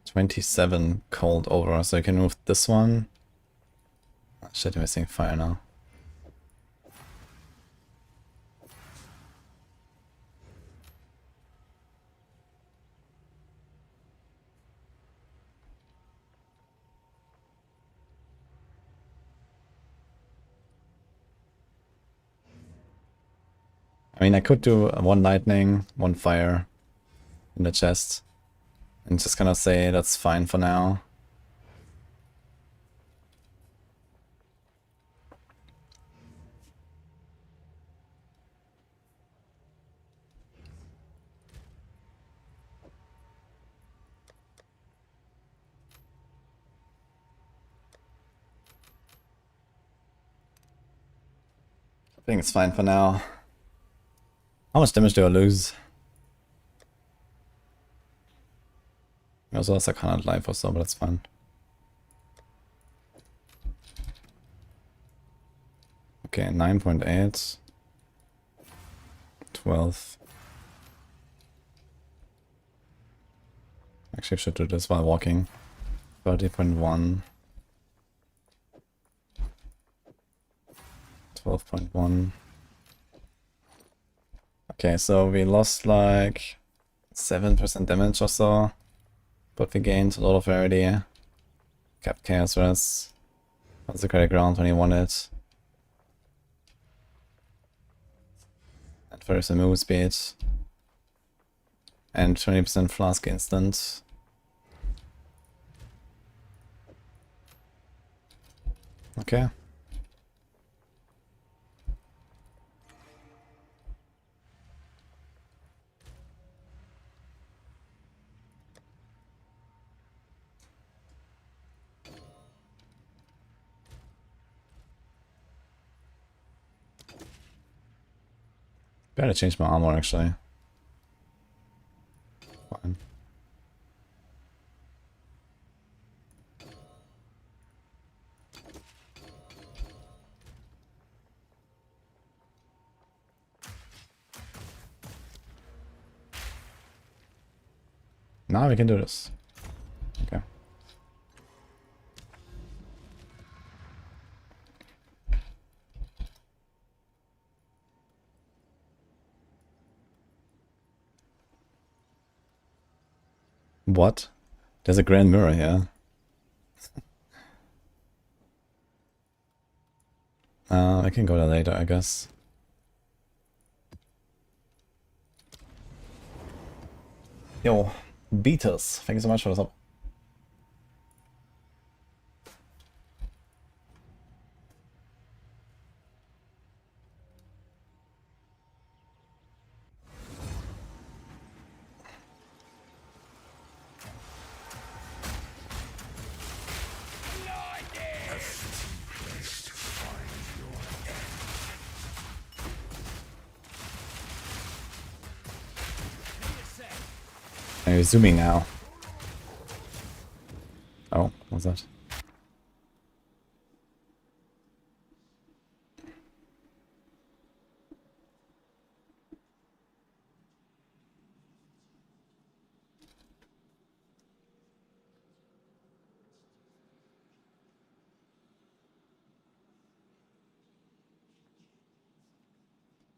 [SPEAKER 1] 27 cold over, so I can move this one. Oh, shit, I'm missing fire now. I mean, I could do one lightning, one fire in the chest. And just kind of say that's fine for now. I think it's fine for now. How much damage do I lose? I also lost like 100 life or so, but that's fine. Okay, 9.8. 12. Actually, I should do this while walking. 30.1. 12.1. Okay, so we lost like 7% damage or so. But we gained a lot of rarity. Kept Chaos Res. Consecrated Ground when you want it. And first a move speed. And 20% flask instant. Okay. Better change my armor actually. Fine. Now we can do this. Okay. What? There's a grand mirror here. I can go there later, I guess. Yo, Beaters, thank you so much for the sub. I'm zooming now. Oh, what's that?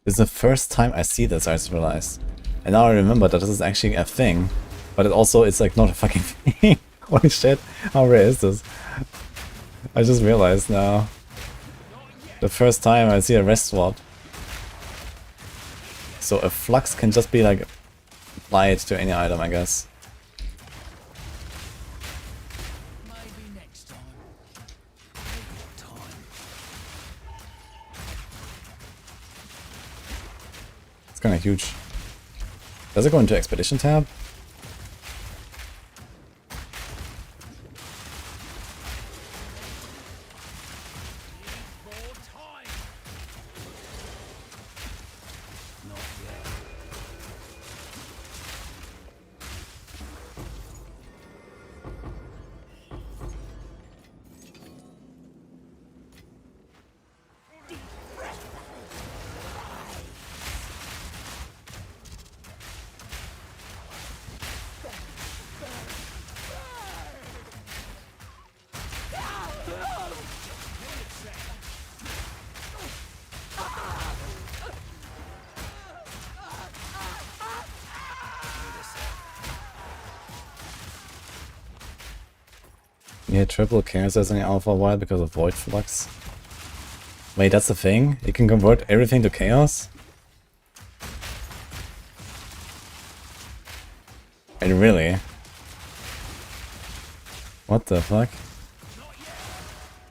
[SPEAKER 1] This is the first time I see this, I just realized. And now I remember that this is actually a thing. But it also, it's like not a fucking thing. Holy shit, how rare is this? I just realized now. The first time I see a rest swap. So a flux can just be like applied to any item, I guess. It's kind of huge. Does it go into Expedition tab? Yeah, triple chaos as an alpha while because of void flux. Wait, that's the thing? You can convert everything to chaos? Wait, really? What the fuck?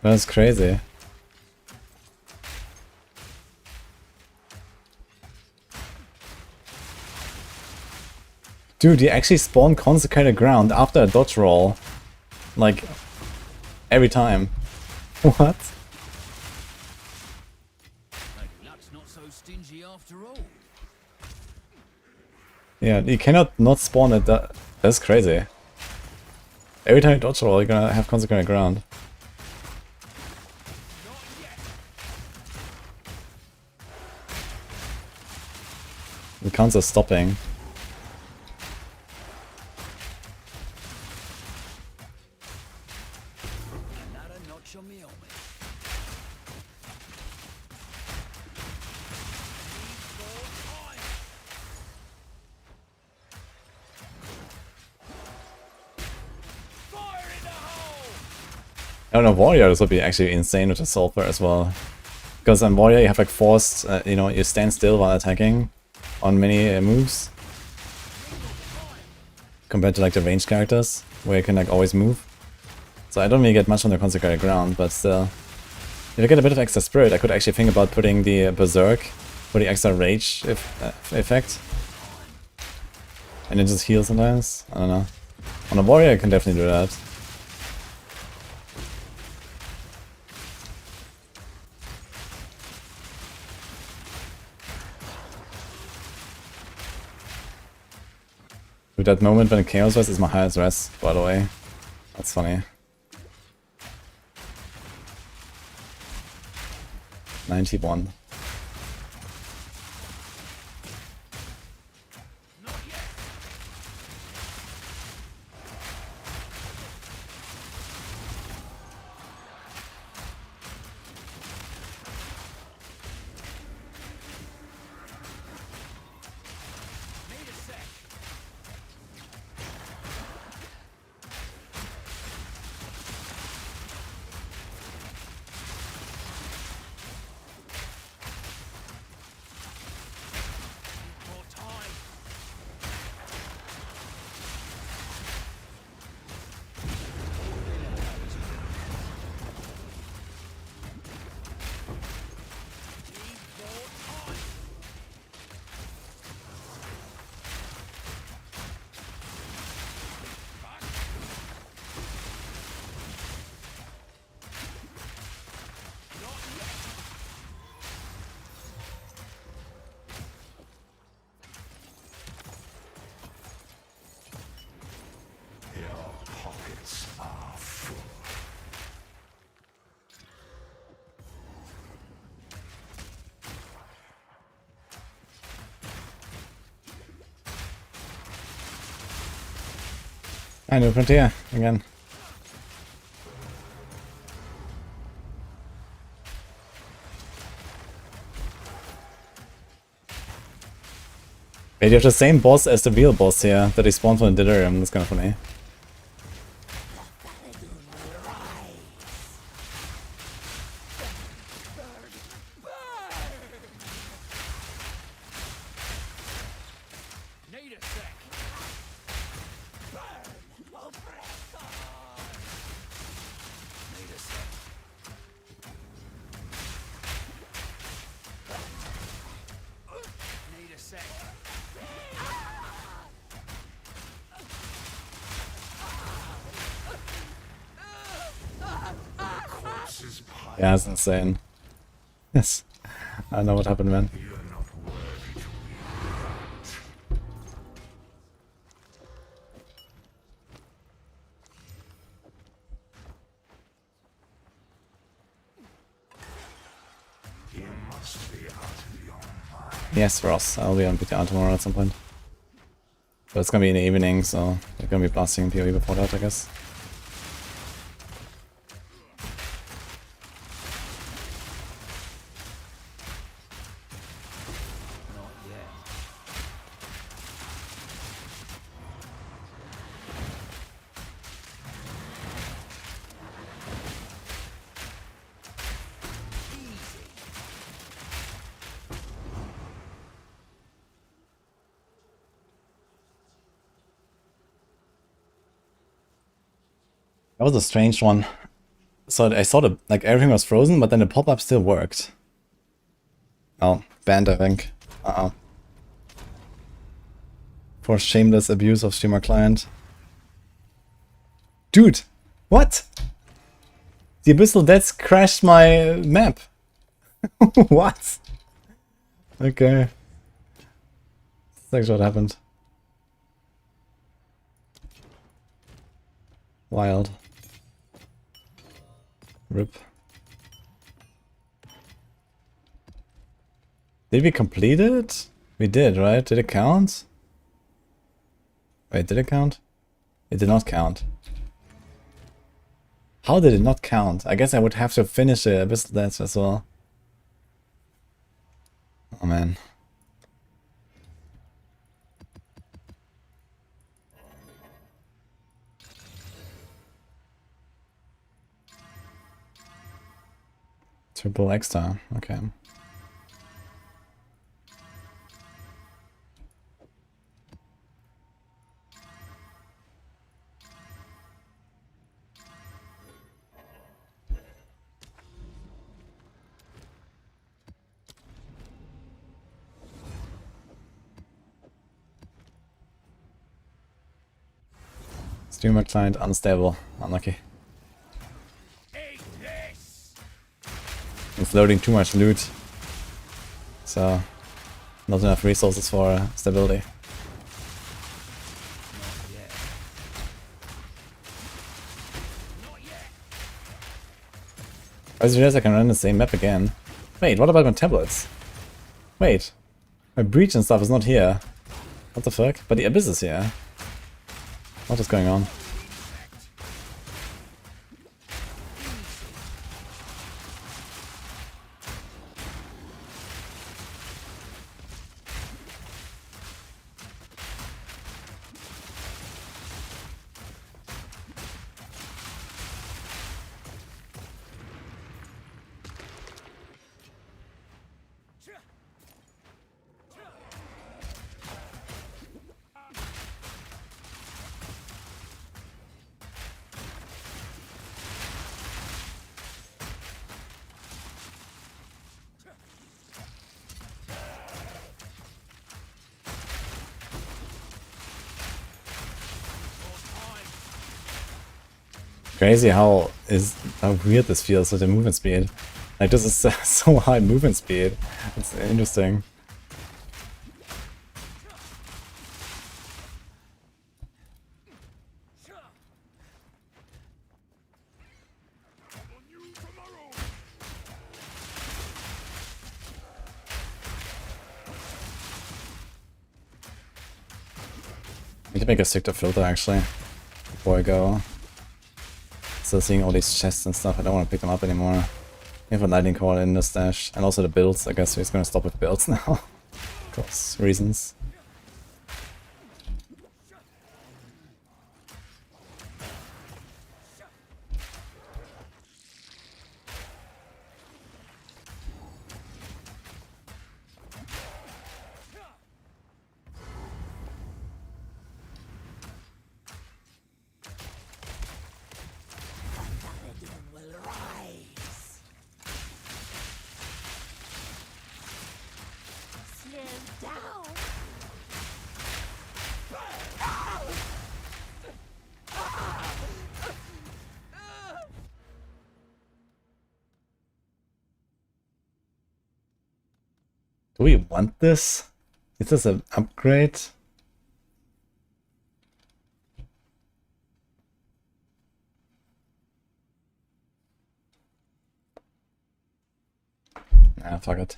[SPEAKER 1] That's crazy. Dude, he actually spawned consecrated ground after a dodge roll. Like, every time. What?
[SPEAKER 3] Maybe luck's not so stingy after all.
[SPEAKER 1] Yeah, you cannot not spawn at that. That's crazy. Every time you dodge roll, you're gonna have consecrated ground. The counts are stopping.
[SPEAKER 3] Another notch on me helmet. Fire in the hole!
[SPEAKER 1] I don't know, Warrior, this would be actually insane with the Sulfur as well. Because on Warrior you have like forced, you know, you stand still while attacking on many moves. Compared to like the ranged characters, where you can like always move. So I don't really get much on the consecrated ground, but still. If I get a bit of extra spirit, I could actually think about putting the Berserk for the extra rage effect. And it just heals sometimes, I don't know. On a Warrior I can definitely do that. With that moment when Chaos Res is my highest res, by the way. That's funny. 91.
[SPEAKER 2] Your pockets are full.
[SPEAKER 1] I know Frontier again. Wait, you have the same boss as the real boss here that he spawned from the Delirium. That's kind of funny.
[SPEAKER 3] Need a sec. Need a sec. Need a sec.
[SPEAKER 2] Corpses pile.
[SPEAKER 1] Yeah, it's insane. Yes. I don't know what happened, man.
[SPEAKER 2] You're not worthy to wield. You must be out of your mind.
[SPEAKER 1] Yes, Ross. I'll be on PTR tomorrow at some point. But it's gonna be in the evening, so we're gonna be blasting PoE before that, I guess.
[SPEAKER 3] Not yet.
[SPEAKER 1] That was a strange one. So I saw the, like, everything was frozen, but then the pop-up still worked. Oh, banned, I think. Uh-oh. For shameless abuse of streamer client. Dude! What? The Abyssal Deaths crashed my map. What? Okay. That's actually what happened. Wild. RIP. Did we complete it? We did, right? Did it count? Wait, did it count? It did not count. How did it not count? I guess I would have to finish the Abyssal Dance as well. Oh man. Triple extra, okay. Streamer client unstable, unlucky. It's loading too much loot, so not enough resources for stability. I just realized I can run the same map again. Wait, what about my tablets? Wait, my breach and stuff is not here. What the fuck? But the abyss is here. What is going on? Crazy how weird this feels with the movement speed. Like, this is so high movement speed. It's interesting. I need to make a stricter filter actually before I go. Still seeing all these chests and stuff, I don't want to pick them up anymore. We have a lightning core in the stash, and also the builds. I guess we're just gonna stop with builds now. Of course, reasons. Do we want this? Is this an upgrade? Nah, fuck it.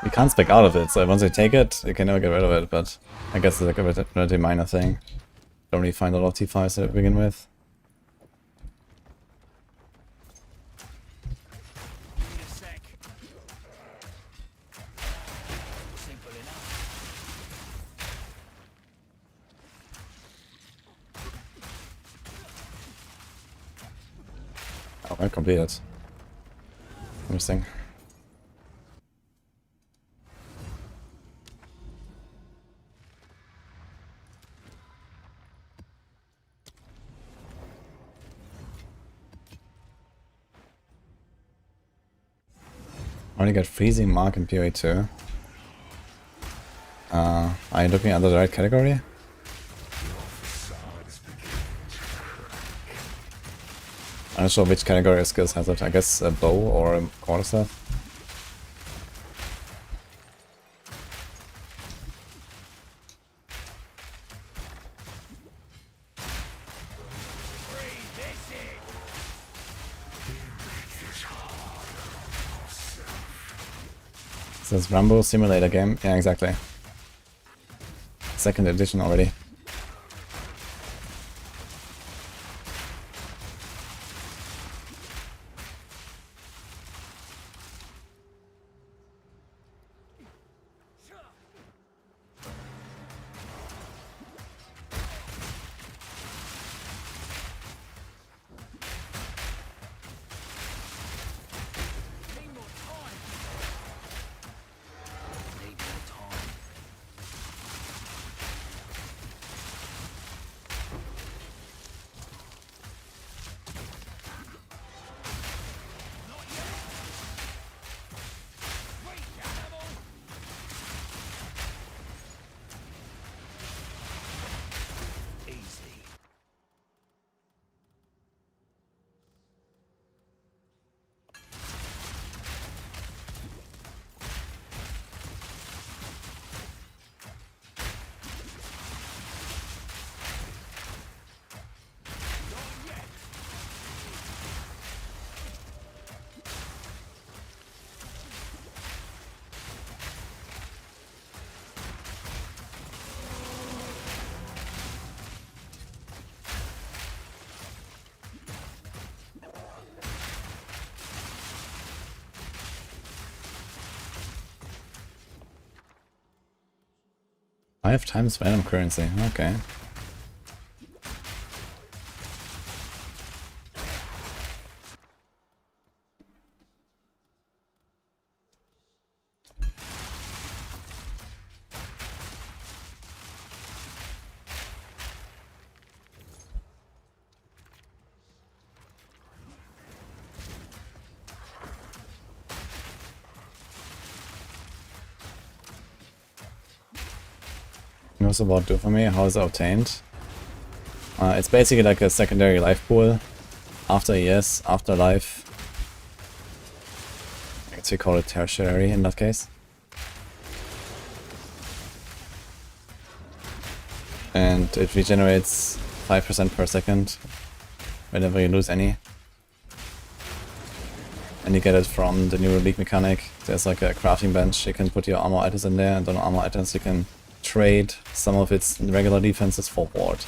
[SPEAKER 1] You can't spec out of it, so once you take it, you can never get rid of it, but I guess it's like a relatively minor thing. Don't really find a lot of T5s to begin with. Oh, I completed. Interesting. Only got freezing mark in PoE 2. Are you looking at the right category? I'm not sure which category of skills has it. I guess a bow or a quarterstaff. This Rambo simulator game? Yeah, exactly. Second edition already. Five times random currency, okay. Knows about do for me, how is it obtained? It's basically like a secondary life pool. After ES, after life. I guess we call it tertiary in that case. And it regenerates 5% per second whenever you lose any. And you get it from the new league mechanic. There's like a crafting bench, you can put your armor items in there, and on armor items you can trade some of its regular defenses for ward.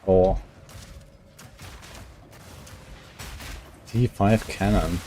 [SPEAKER 1] Oh. T5 cannon.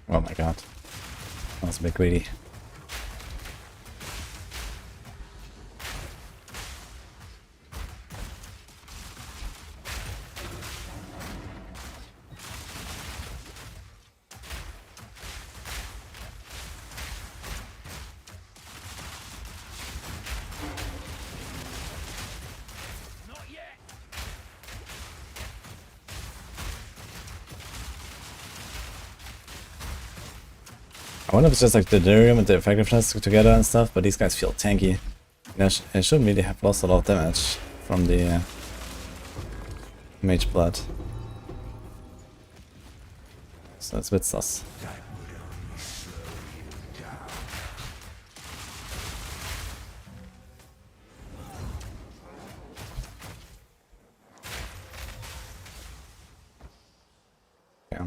[SPEAKER 1] Oh my god. That was a bit greedy. I wonder if it's just like the delirium and the effectiveness together and stuff, but these guys feel tanky. I shouldn't really have lost a lot of damage from the mage blood. So it's a bit sus. Yeah.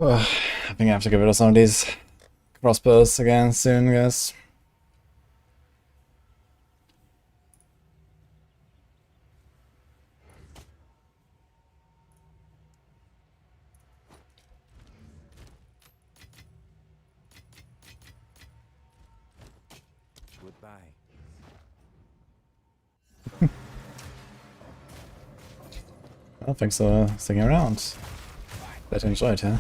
[SPEAKER 1] Ugh, I think I have to get rid of some of these crossbows again soon, guys.
[SPEAKER 6] Goodbye.
[SPEAKER 1] Well, thanks for sticking around. Glad you enjoyed, huh?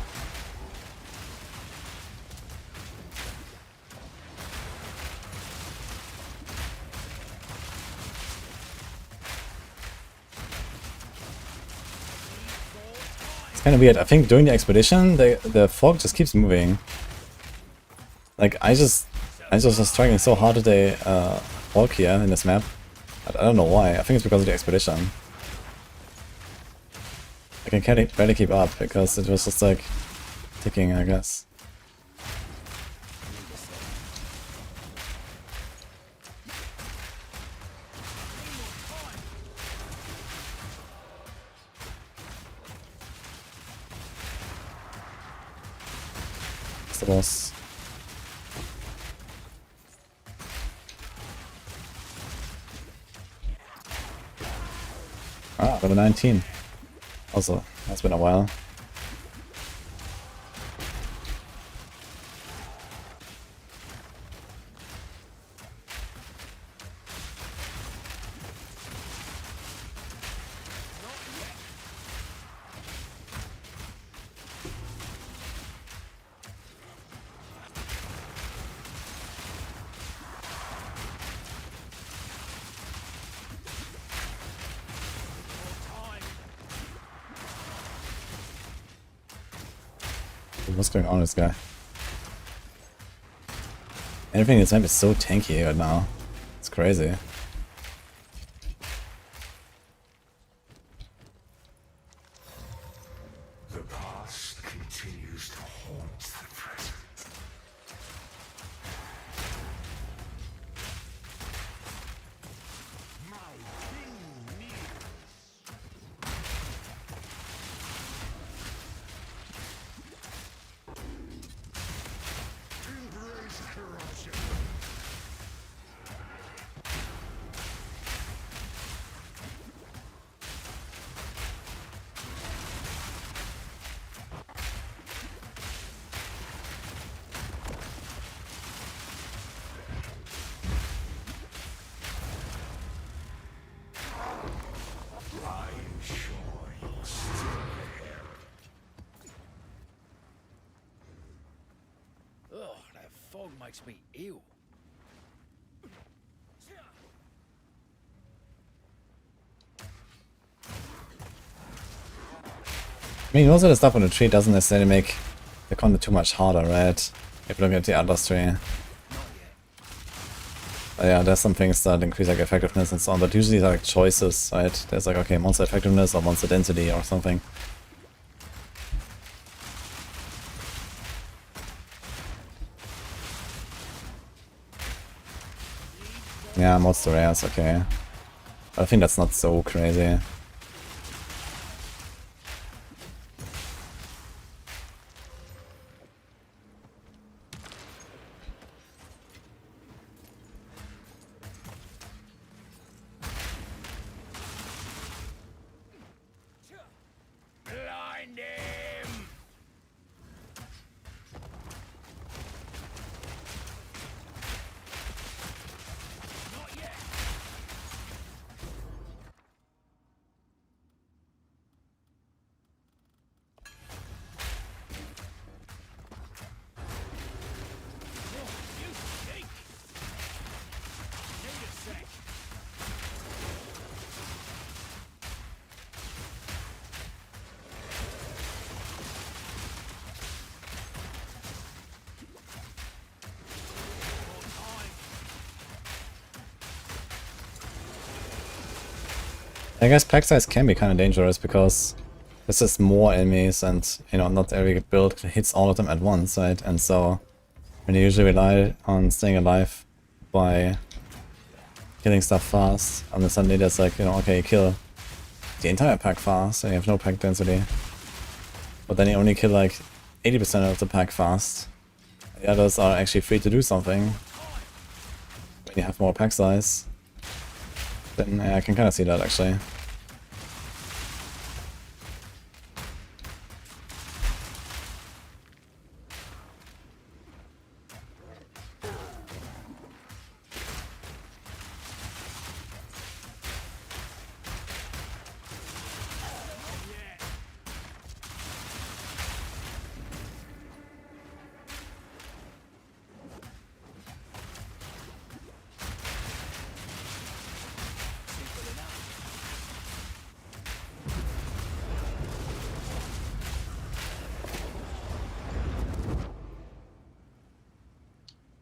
[SPEAKER 1] It's kind of weird. I think during the expedition, the fog just keeps moving. Like I just was struggling so hard with the fog here in this map. I don't know why. I think it's because of the expedition. I can barely keep up because it was just like ticking, I guess. It's the boss. Ah, level 19. Also, that's been a while. What's going on with this guy? Everything in this map is so tanky right now. It's crazy.
[SPEAKER 2] The past continues to haunt the present. My king needs. Embrace corruption. I am sure you're still there.
[SPEAKER 3] Ugh, that fog makes me ill.
[SPEAKER 1] I mean, most of the stuff on the tree doesn't necessarily make the content too much harder, right? If you look at the other tree. But yeah, there's some things that increase like effectiveness and so on, but usually they're like choices, right? There's like, okay, monster effectiveness or monster density or something. Yeah, monster rares, okay. But I think that's not so crazy. I guess pack size can be kind of dangerous because there's just more enemies and, you know, not every build hits all of them at once, right? And so when you usually rely on staying alive by killing stuff fast, and then suddenly there's like, you know, okay, you kill the entire pack fast and you have no pack density. But then you only kill like 80% of the pack fast. The others are actually free to do something. When you have more pack size, then I can kind of see that actually.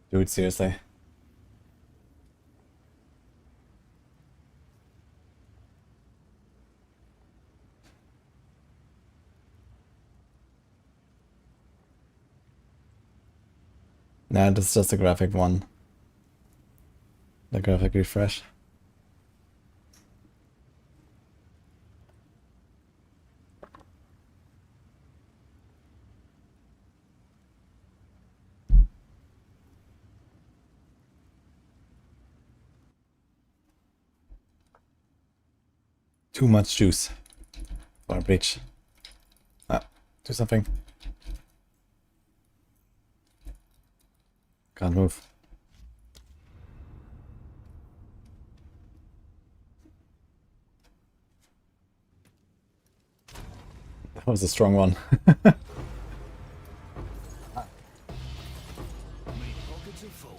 [SPEAKER 1] Dude, seriously. Nah, this is just a graphic one. The graphic refresh. Too much juice for a breach. Ah, do something. Can't move. That was a strong one.
[SPEAKER 5] Pockets are full.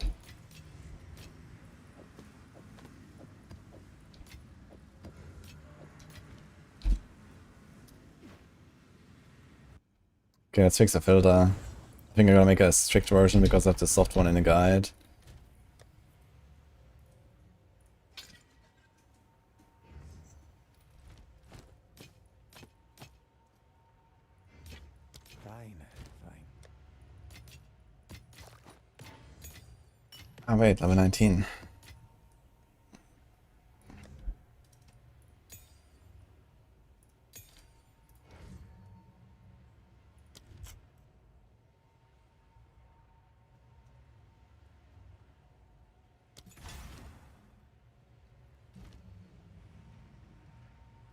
[SPEAKER 1] Okay, let's fix the filter. I think I'm gonna make a strict version because I have the soft one in the guide.
[SPEAKER 6] Fine, fine.
[SPEAKER 1] Ah wait, level 19.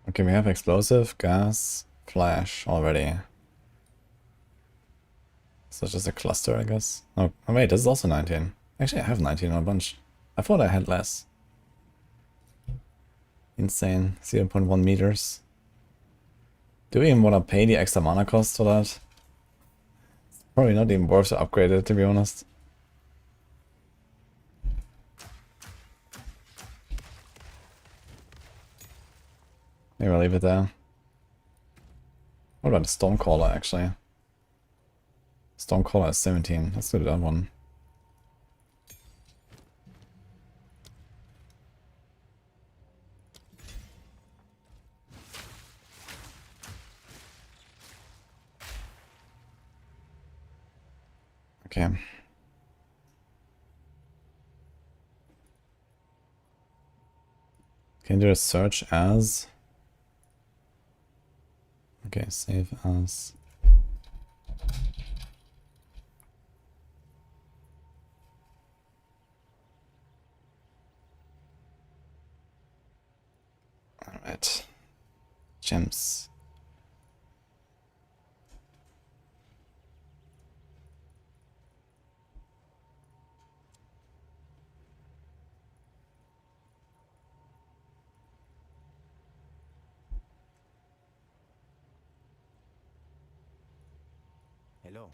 [SPEAKER 1] Okay, we have explosive, gas, flash already. So just a cluster, I guess. Oh wait, this is also 19. Actually, I have 19 on a bunch. I thought I had less. Insane. 0.1 meters. Do we even want to pay the extra mana cost for that? Probably not even worth to upgrade it, to be honest. Maybe I'll leave it there. What about the Stormcaller, actually? Stormcaller is 17. Let's do that one. Okay. Can you do a search as? Okay, save as. Alright. Gems.
[SPEAKER 6] Hello.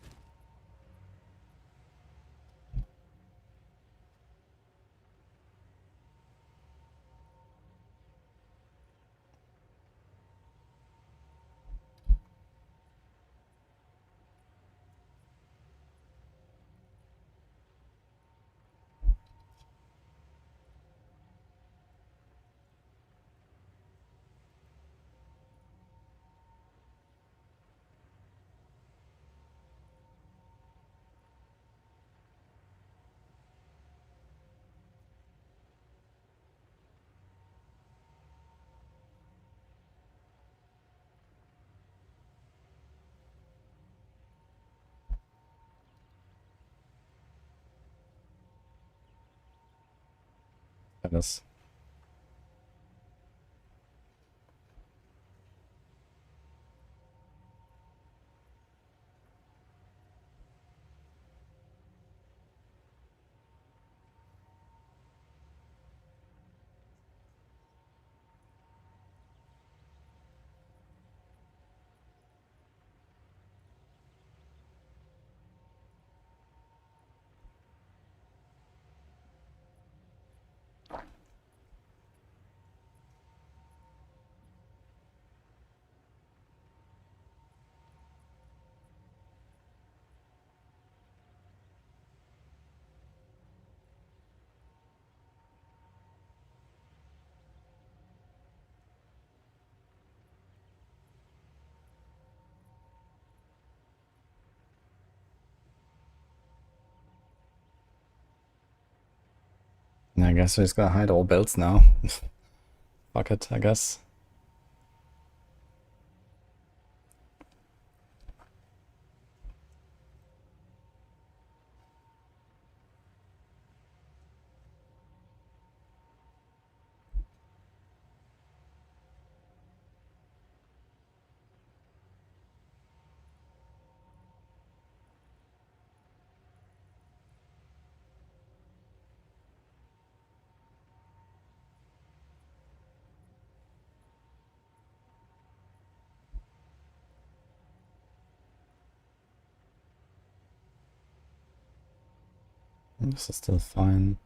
[SPEAKER 1] That is. I guess we're just gonna hide all belts now. Fuck it, I guess. This is still fine.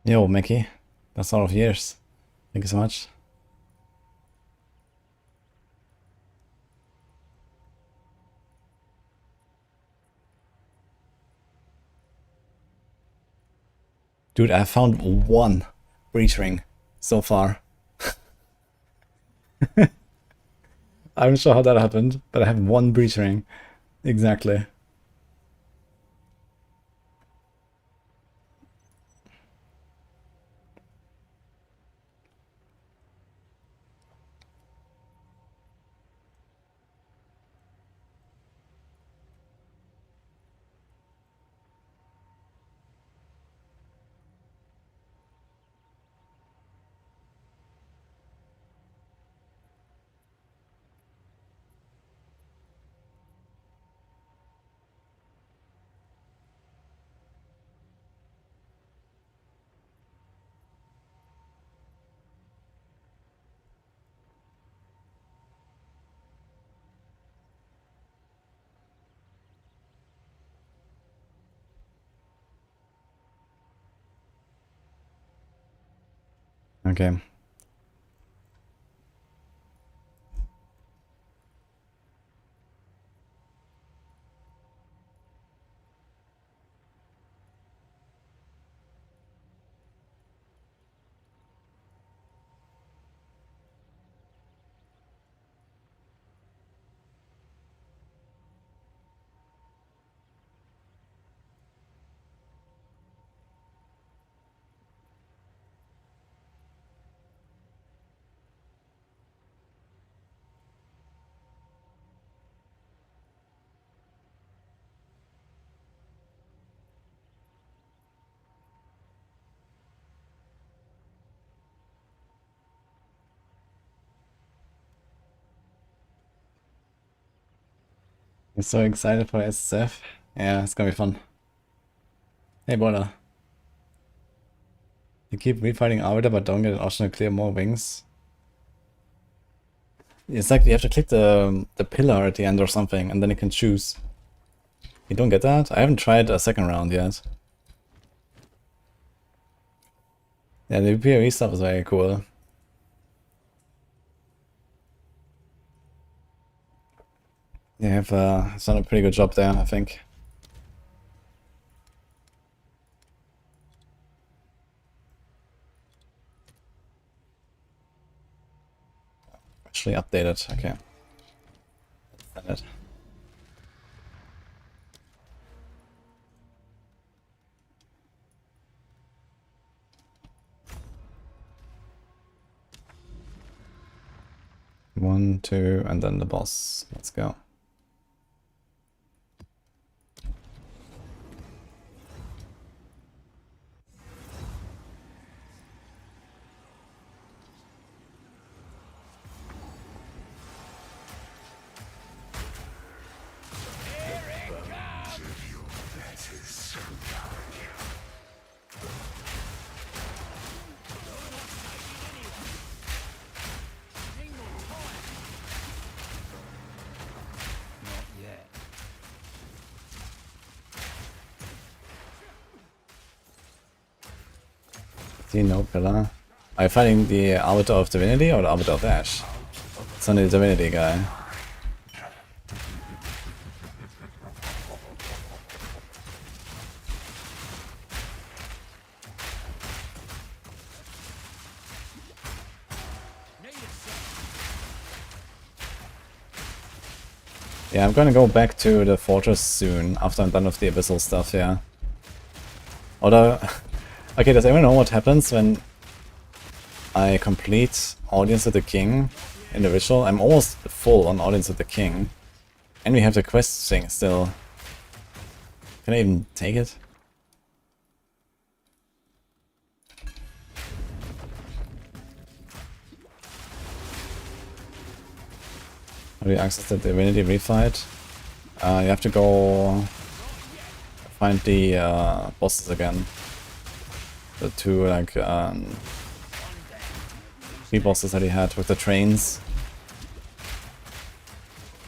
[SPEAKER 1] Yo, Mickey. That's all of years. Thank you so much. Dude, I found one breach ring so far. I'm not sure how that happened, but I have one breach ring. Exactly. Okay. I'm so excited for SSF. Yeah, it's gonna be fun. Hey, brother. You keep refighting Arbiter, but don't get an option to clear more wings. It's like you have to click the pillar at the end or something, and then you can choose. You don't get that? I haven't tried a second round yet. Yeah, the PoE stuff is very cool. They have done a pretty good job there, I think. Actually updated, okay. That's it. One, two, and then the boss. Let's go. See, no pillar. Are you fighting the Arbiter of Divinity or the Arbiter of Ash? It's only the Divinity guy. Yeah, I'm gonna go back to the fortress soon, after I'm done with the abyssal stuff, yeah. Although, okay, does anyone know what happens when I complete Audience with the King in the ritual? I'm almost full on Audience with the King. And we have the quest thing still. Can I even take it? How do you access the Divinity refight? You have to go find the bosses again. The two like three bosses that he had with the trains.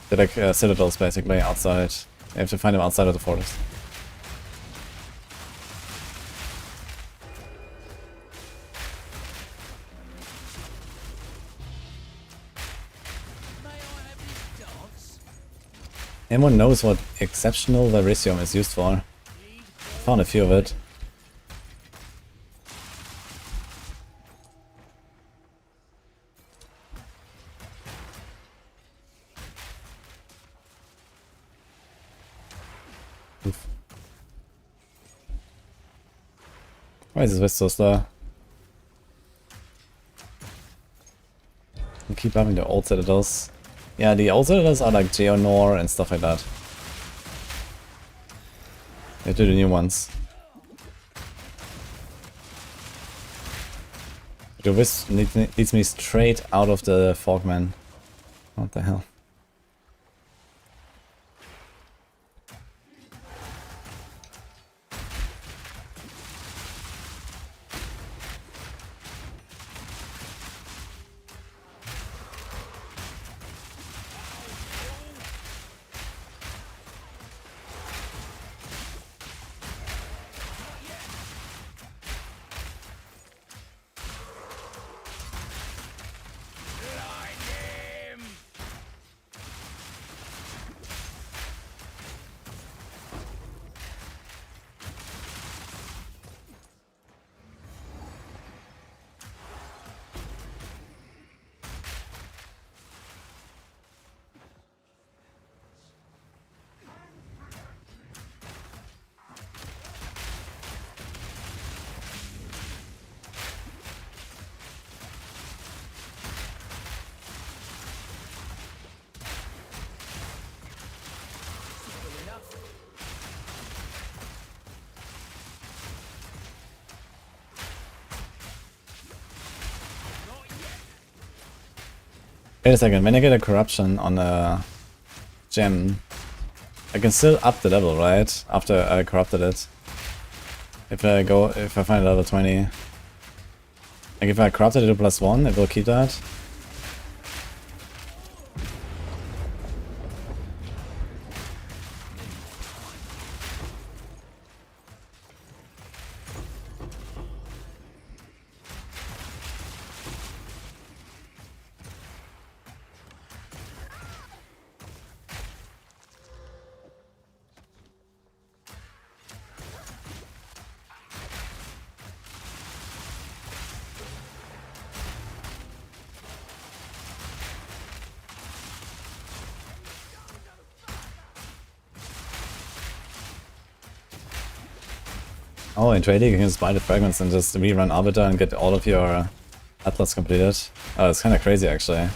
[SPEAKER 1] They're like citadels basically outside. You have to find them outside of the fortress. Anyone knows what exceptional Varisium is used for? Found a few of it. Oof. Why is this west so slow? You keep having the old citadels. Yeah, the old citadels are like Geonor and stuff like that. They do the new ones. The wisp leads me straight out of the Fogman. What the hell? Wait a second, when I get a corruption on a gem, I can still up the level, right? After I corrupted it. If I find a level 20. Like if I corrupted it to +1, it will keep that. Oh, in trading you can just buy the fragments and just rerun Arbiter and get all of your Atlas completed. Oh, it's kinda crazy actually.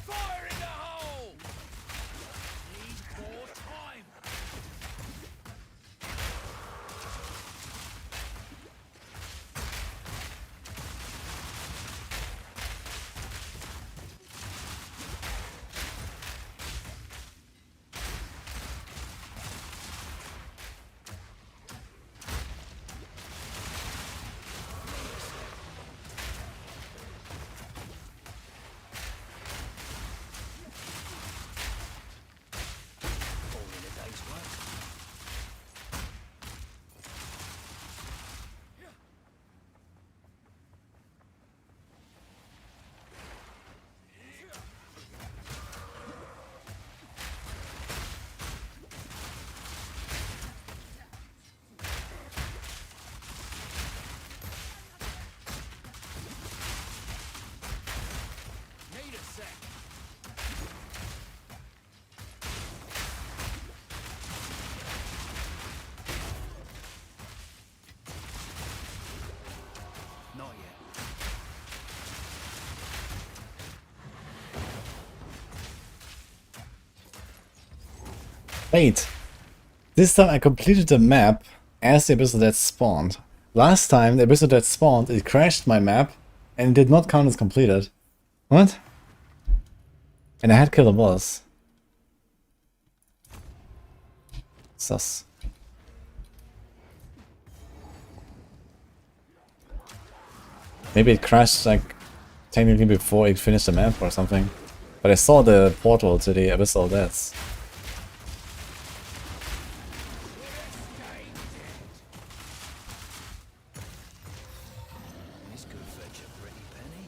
[SPEAKER 3] Fire in the hole! Need more time.
[SPEAKER 1] Wait. This time I completed the map as the Abyssal Dead spawned. Last time the Abyssal Dead spawned, it crashed my map and it did not count as completed. What? And I had killed a boss. Sus. Maybe it crashed like technically before it finished the map or something. But I saw the portal to the Abyssal Deaths.
[SPEAKER 3] This could fetch a pretty penny.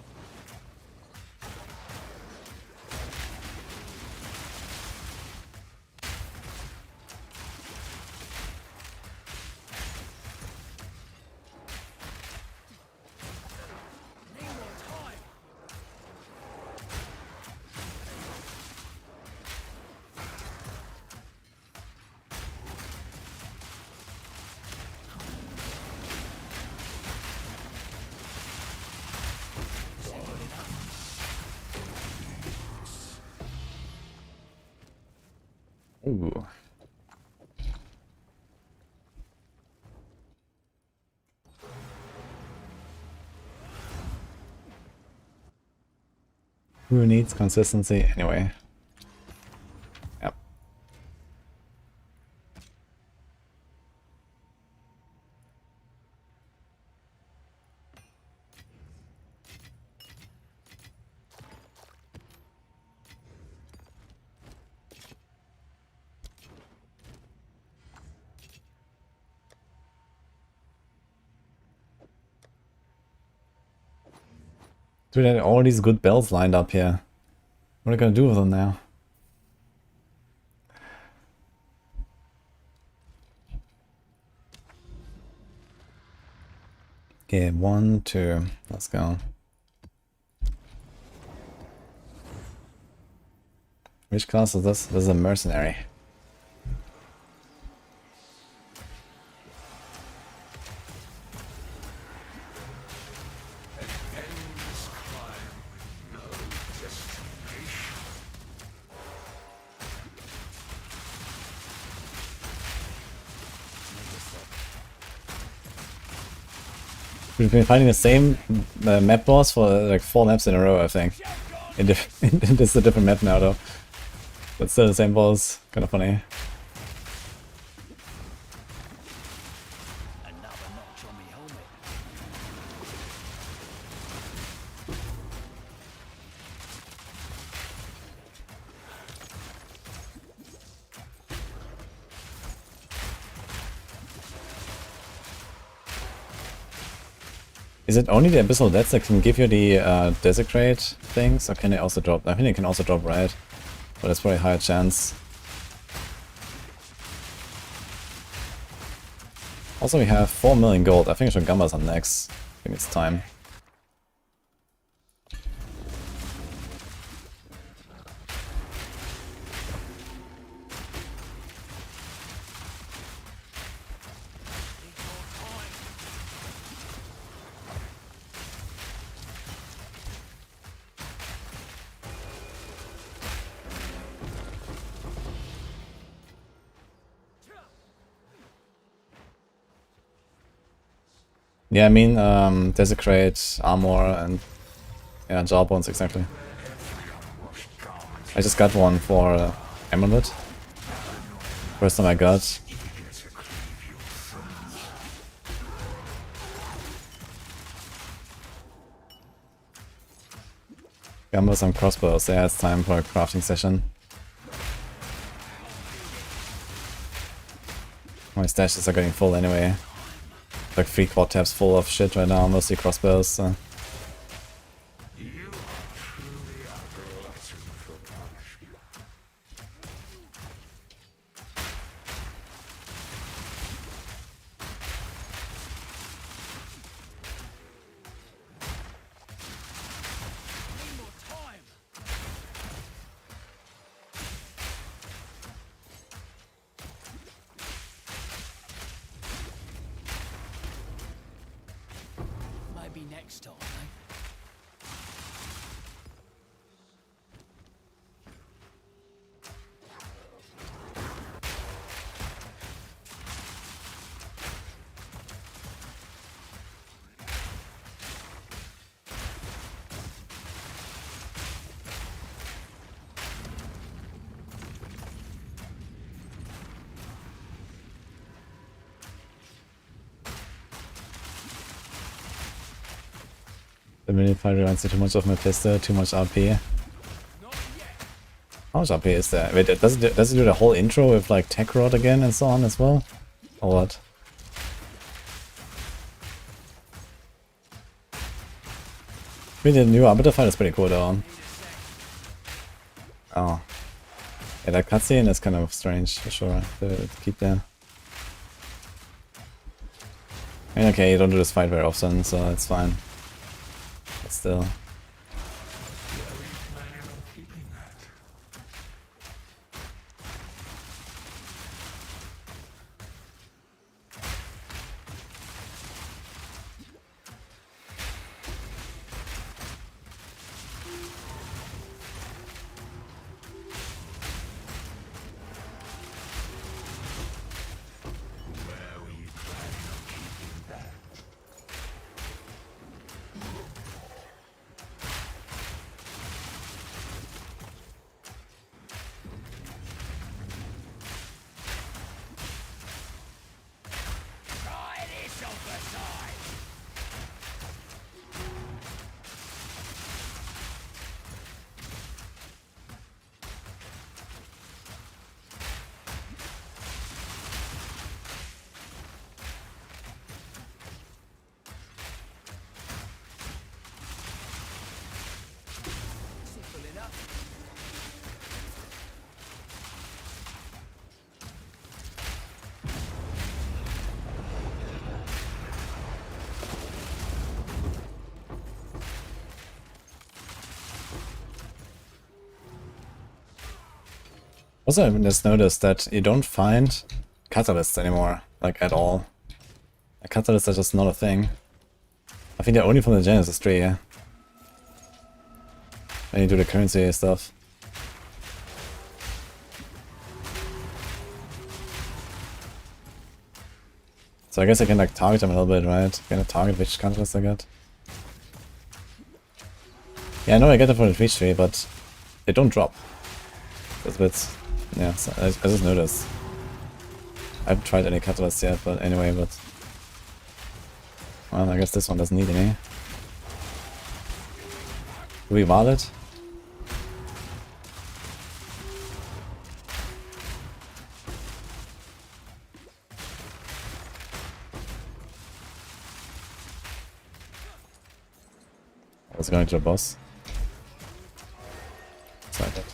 [SPEAKER 3] Need more time.
[SPEAKER 1] Ooh. Who needs consistency anyway? Yep. Dude, I had all these good bells lined up here. What are you gonna do with them now? Okay, 1, 2, let's go. Which class is this? This is a mercenary. We've been finding the same map boss for like 4 maps in a row, I think. It's a different map now though. But still the same boss. Kind of funny.
[SPEAKER 3] Another notch on me helmet.
[SPEAKER 1] Is it only the Abyssal Deaths that can give you the Desecrate things? Or can they also drop? I think they can also drop Red. But that's probably a higher chance. Also we have 4 million gold. I think I should Gambas on next. I think it's time. Yeah, I mean, Desecrate, Armor, and yeah, Jawbones, exactly. I just got one for Amulet. First time I got. Gamble some crossbows, yeah, it's time for a crafting session. My stashes are getting full anyway. Like 3 quad tabs full of shit right now, mostly crossbows. So.
[SPEAKER 3] Maybe next time, eh?
[SPEAKER 1] The melee fighter reminds me too much of Mephisto, too much RP. How much RP is there? Wait, does it do the whole intro with like Tech Rod again and so on as well? Or what? I mean, the new Arbiter fight is pretty cool though. Oh. Yeah, that cutscene is kind of strange for sure to keep there. I mean, okay, you don't do this fight very often, so it's fine. But still. Also, I just noticed that you don't find catalysts anymore, like at all. A catalysts are just not a thing. I think they're only from the Genesis tree, yeah. When you do the currency stuff. So I guess I can like target them a little bit, right? Can I target which catalyst I get? Yeah, I know I get them from the Twitch tree, but they don't drop. That's a bit... Yeah, so I just noticed. I haven't tried any catalysts yet, but anyway, but... Well, I guess this one doesn't need any. Do we wall it? I was going to the boss. Sorry, that.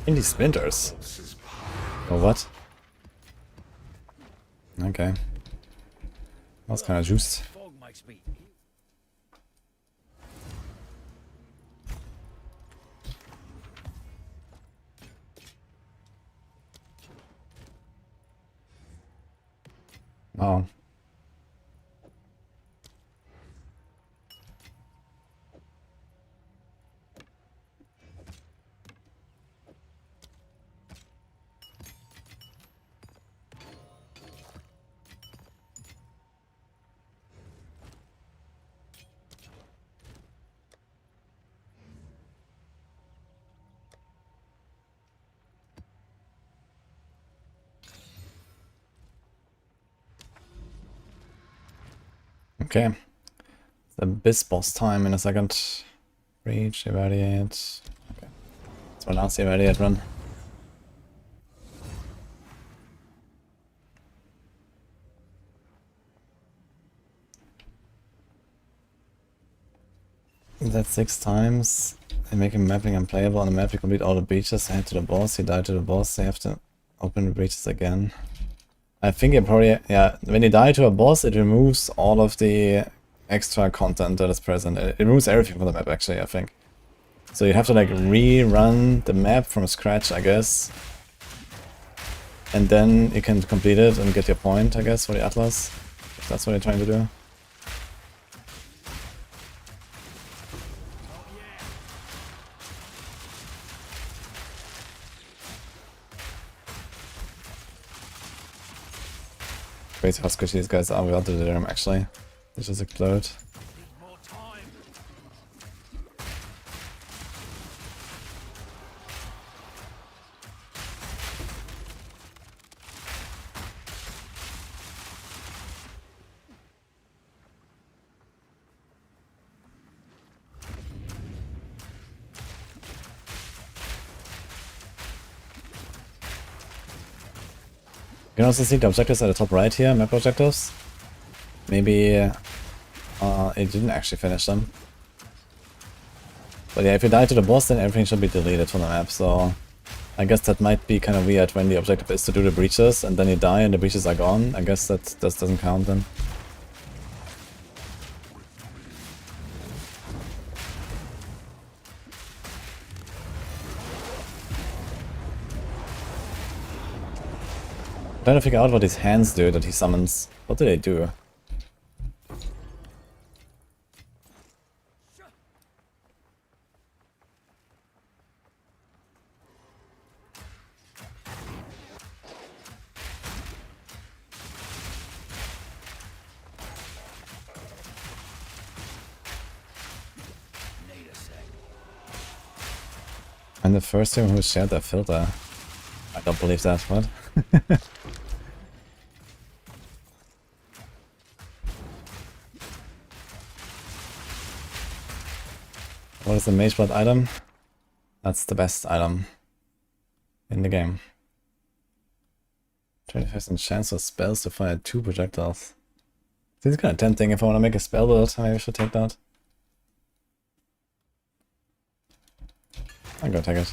[SPEAKER 1] In these splinters. Or what? Okay. That's kind of juiced.
[SPEAKER 3] Fog makes me.
[SPEAKER 1] Oh. Okay. The Abyss boss time in a second. Reach, irradiate. Okay. That's my last irradiate run. That's 6 times. They make him mapping unplayable. On the map, you complete all the breaches, head to the boss, you die to the boss, they have to open the breaches again. I think it probably, yeah, when you die to a boss, it removes all of the extra content that is present. It removes everything from the map, actually, I think. So you have to like rerun the map from scratch, I guess. And then you can complete it and get your point, I guess, for the Atlas. If that's what you're trying to do. Crazy how squishy these guys are without the Delirium, actually. They just explode. You can also see the objectives at the top right here, map objectives. Maybe it didn't actually finish them. But yeah, if you die to the boss, then everything should be deleted from the map, so I guess that might be kind of weird when the objective is to do the breaches and then you die and the breaches are gone. I guess that doesn't count then. I'm trying to figure out what his hands do that he summons. What do they do? I'm the first one who shared that filter. I don't believe that, what? What is the Mage Blood item? That's the best item in the game. 25% chance of spells to fire 2 projectiles. This is kind of tempting. If I want to make a spell build, maybe I should take that. I'm gonna take it.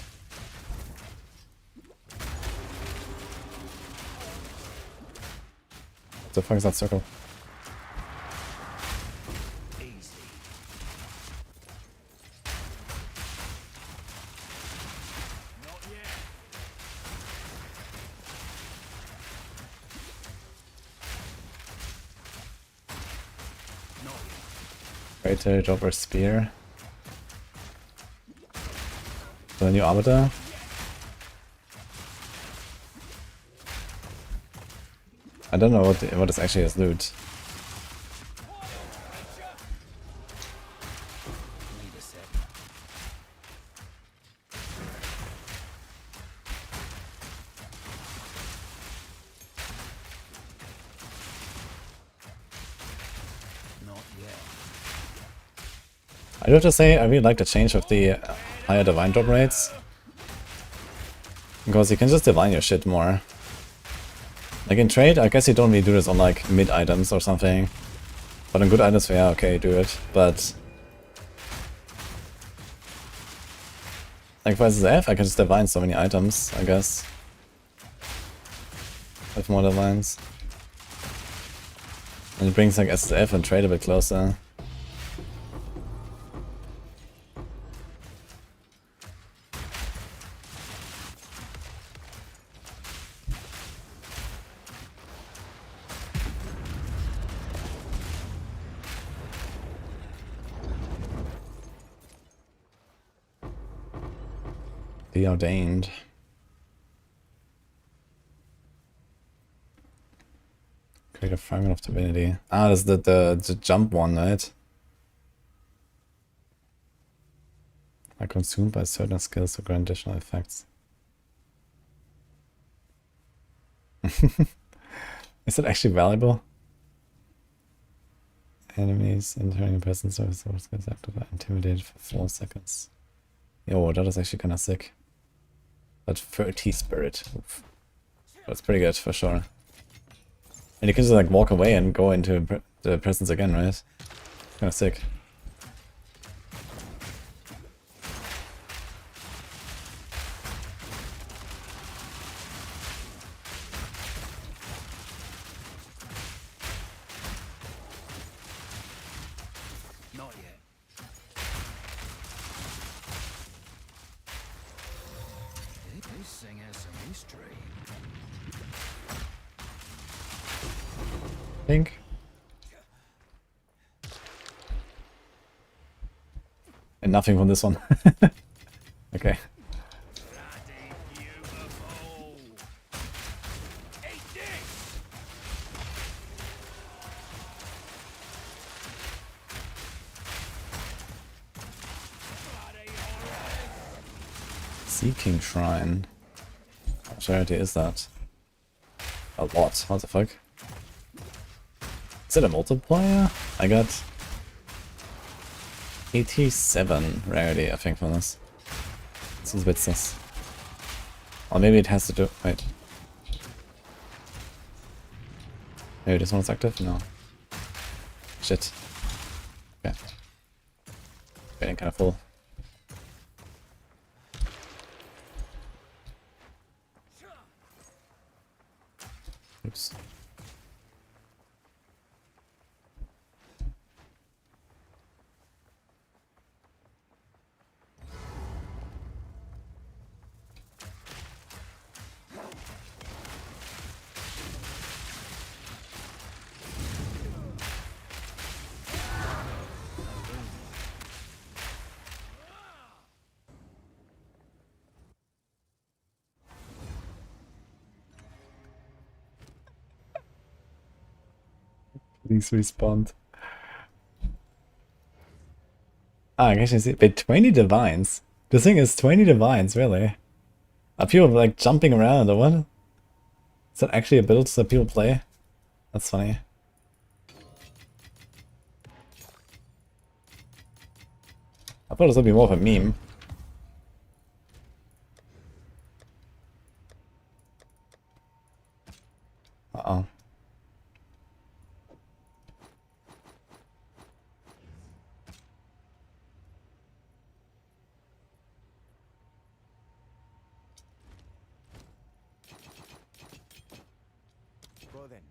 [SPEAKER 1] What the fuck is that circle? Greater Dropper Spear. The new Arbiter. I don't know what is actually his loot. I do have to say, I really like the change of the higher divine drop rates. Because you can just divine your shit more. Like in trade, I guess you don't really do this on like mid items or something. But on good items, yeah, okay, do it. But like for SSF, I can just divine so many items, I guess. With more divines. And it brings like SSF and trade a bit closer. The Ordained. Create a fragment of divinity. Ah, that's the jump one, right? Are consumed by certain skills to grant additional effects. Is it actually valuable? enemies entering a presence of source gets active are intimidated for 4 seconds. Yo, that is actually kind of sick. But 30 spirit. Oof. That's pretty good for sure. And you can just like walk away and go into the presence again, right? Kind of sick.
[SPEAKER 3] Not yet. This thing has some history.
[SPEAKER 1] Think. And nothing from this one. Okay.
[SPEAKER 3] Bloody beautiful. Eat this. Bloody horrors.
[SPEAKER 1] Seeking Shrine. How much rarity is that? A lot. What the fuck? Is it a multiplier? I got 87 rarity, I think, for this. This is a bit sus. Or maybe it has to do... Wait. Maybe this one's active? No. Shit. Okay. Getting kind of full. Oops. Please respond. Ah, I can see. Wait, 20 divines? The thing is 20 divines, really? Are people like jumping around or what? Is that actually a build that people play? That's funny. I thought this would be more of a meme. Uh-oh.
[SPEAKER 6] Go then.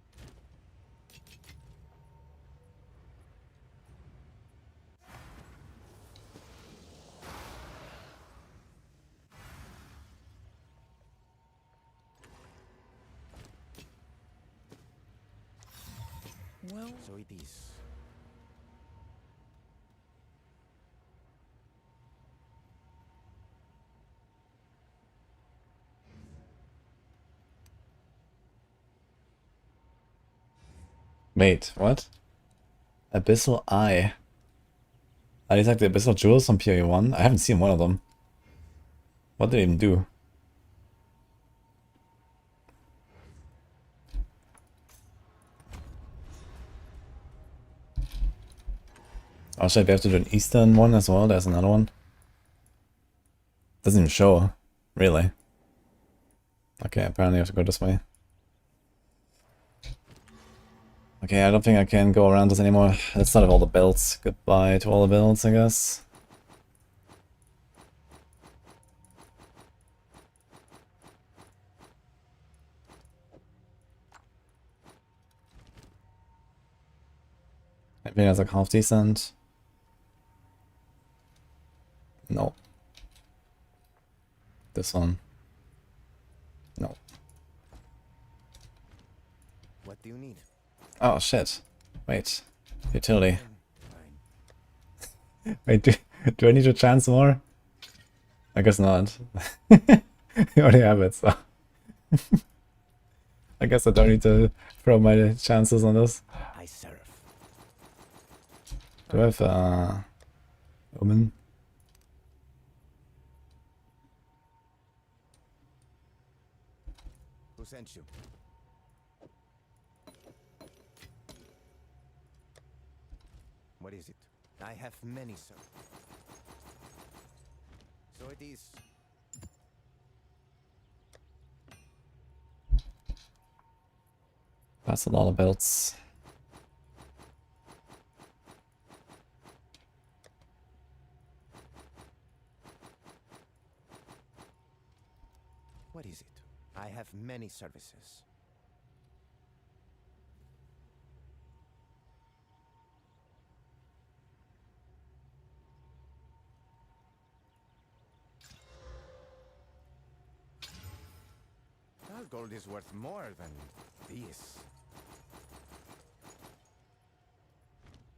[SPEAKER 3] Well,
[SPEAKER 6] So it is.
[SPEAKER 1] Wait, what? Abyssal Eye. Are these like the Abyssal Jewels from PoE1? I haven't seen one of them. What did they even do? Oh shit, we have to do an Eastern one as well. There's another one. Doesn't even show. Really. Okay, apparently I have to go this way. Okay, I don't think I can go around this anymore. Let's not have all the belts. Goodbye to all the belts, I guess. I think that's like half decent. No. This one. No.
[SPEAKER 6] What do you need?
[SPEAKER 1] Oh shit. Wait. Utility.
[SPEAKER 6] Fine.
[SPEAKER 1] Wait, do I need to chance more? I guess not. You already have it, so. I guess I don't need to throw my chances on this.
[SPEAKER 6] I serve.
[SPEAKER 1] Do I have Omen?
[SPEAKER 6] Who sent you? What is it? I have many, sir. So it is.
[SPEAKER 1] That's a lot of belts.
[SPEAKER 6] What is it? I have many services. Our gold is worth more than this.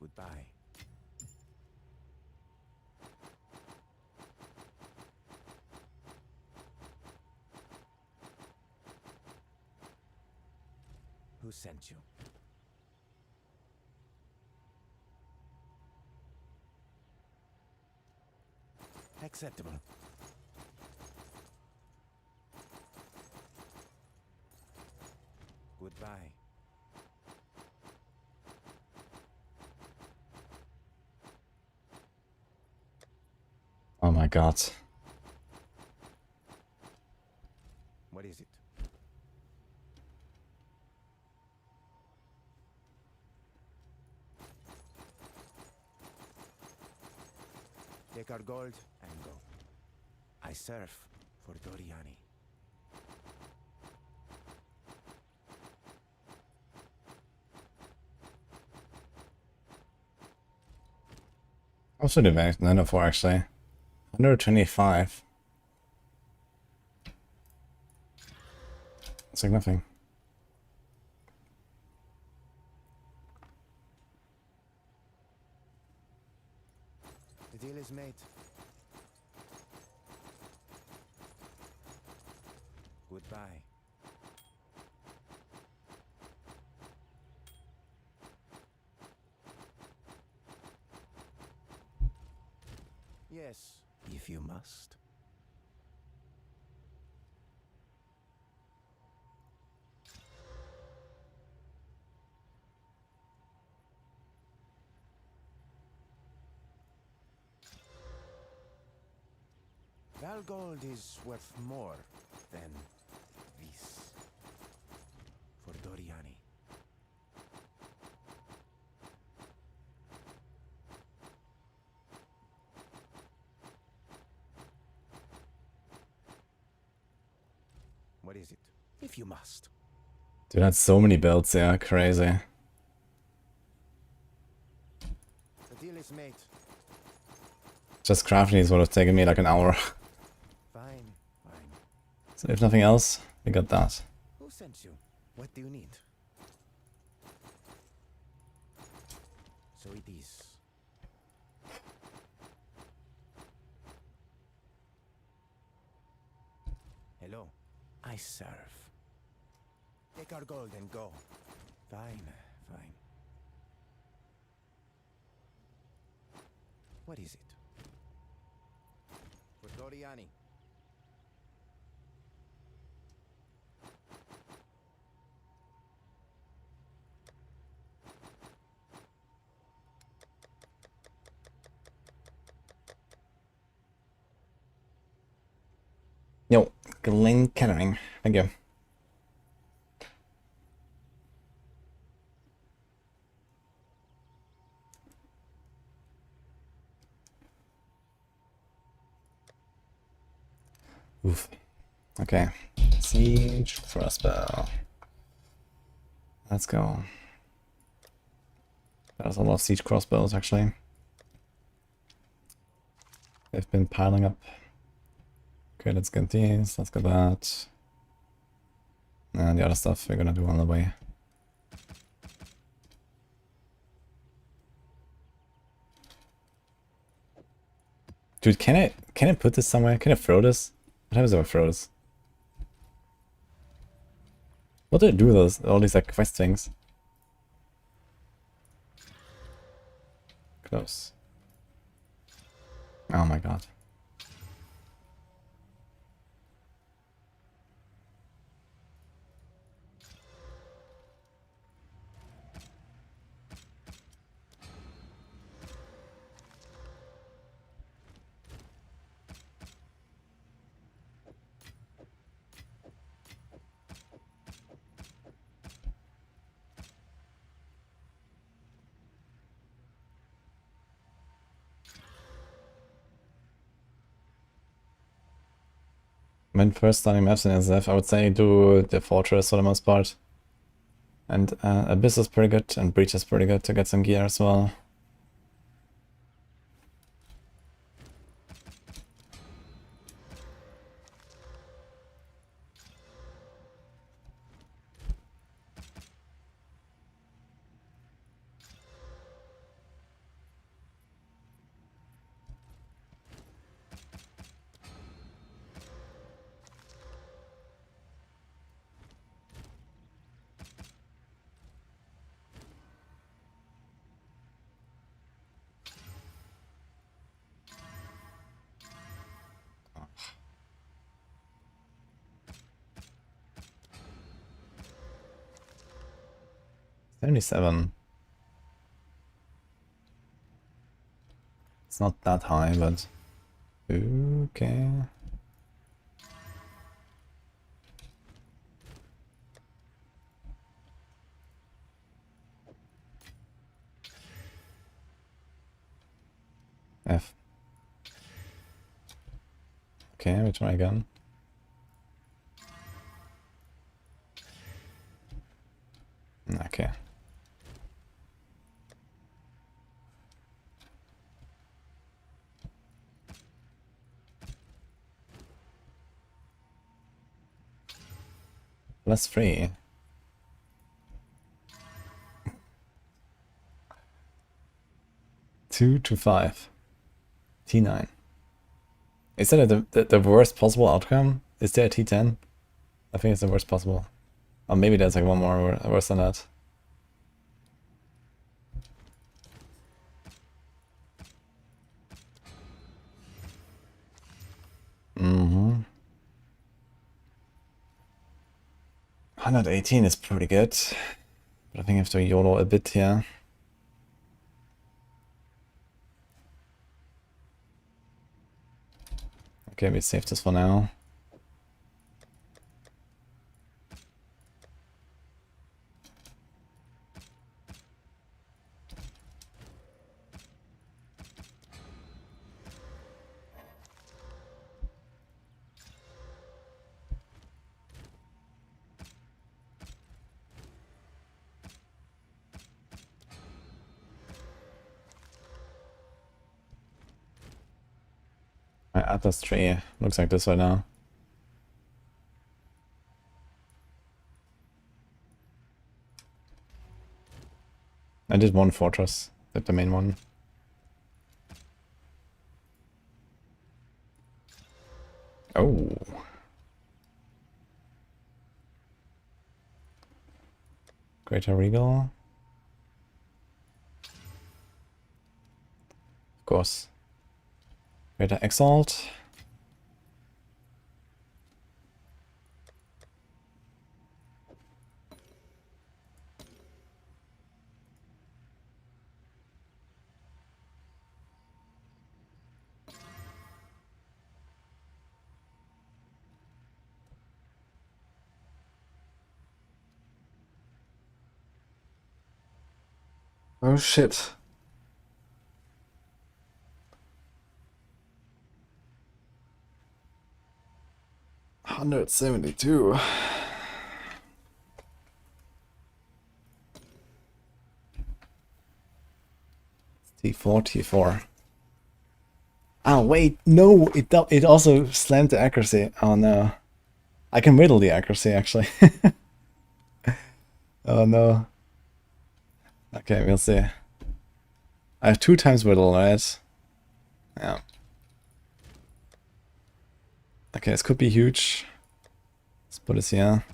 [SPEAKER 6] Goodbye. Who sent you? Acceptable. Goodbye.
[SPEAKER 1] Oh my god.
[SPEAKER 6] What is it? Take our gold and go. I serve for Doriani.
[SPEAKER 1] Also do back 904 actually. 125. It's like nothing.
[SPEAKER 6] The deal is made. Goodbye. Yes, if you must. Valgold is worth more than this. For Doriani. What is it? If you must.
[SPEAKER 1] Dude, that's so many belts, yeah, crazy.
[SPEAKER 6] The deal is made.
[SPEAKER 1] Just crafting these would have taken me like an hour.
[SPEAKER 6] Fine, fine.
[SPEAKER 1] So if nothing else, we got that.
[SPEAKER 6] Who sent you? What do you need? So it is. Hello. I serve. Take our gold and go. Fine, fine. What is it? For Doriani.
[SPEAKER 1] Yo, Glen Kettering. Thank you. Oof. Okay. Siege crossbow. Let's go. There's a lot of siege crossbows actually. They've been piling up. Okay, let's get these. Let's get that. And the other stuff we're gonna do on the way. Dude, can I put this somewhere? Can I throw this? What happens if I throw this? What do I do with those, all these like quest things? Close. Oh my god. When first starting maps in SF, I would say do the Fortress for the most part. And Abyss is pretty good, and Breach is pretty good to get some gear as well. $77. It's not that high, but okay. F. Okay, we try again. Okay. Plus 3. Two to 5. T9. Is that the worst possible outcome? Is there a T10? I think it's the worst possible. Or maybe there's like one more worse than that. Mm-hmm. 118 is pretty good. But I think I have to YOLO a bit here. Okay, we save this for now. My Atlas tree looks like this right now. I did one fortress, did the main one. Oh. Greater Regal. Of course. Greater Exalt. Oh shit. $172. T4, T4. Oh wait, no, it also slammed the accuracy. Oh no. I can whittle the accuracy actually. Oh no. Okay, we'll see. I have 2 times whittle, right? Yeah. Okay, this could be huge. Let's put this here.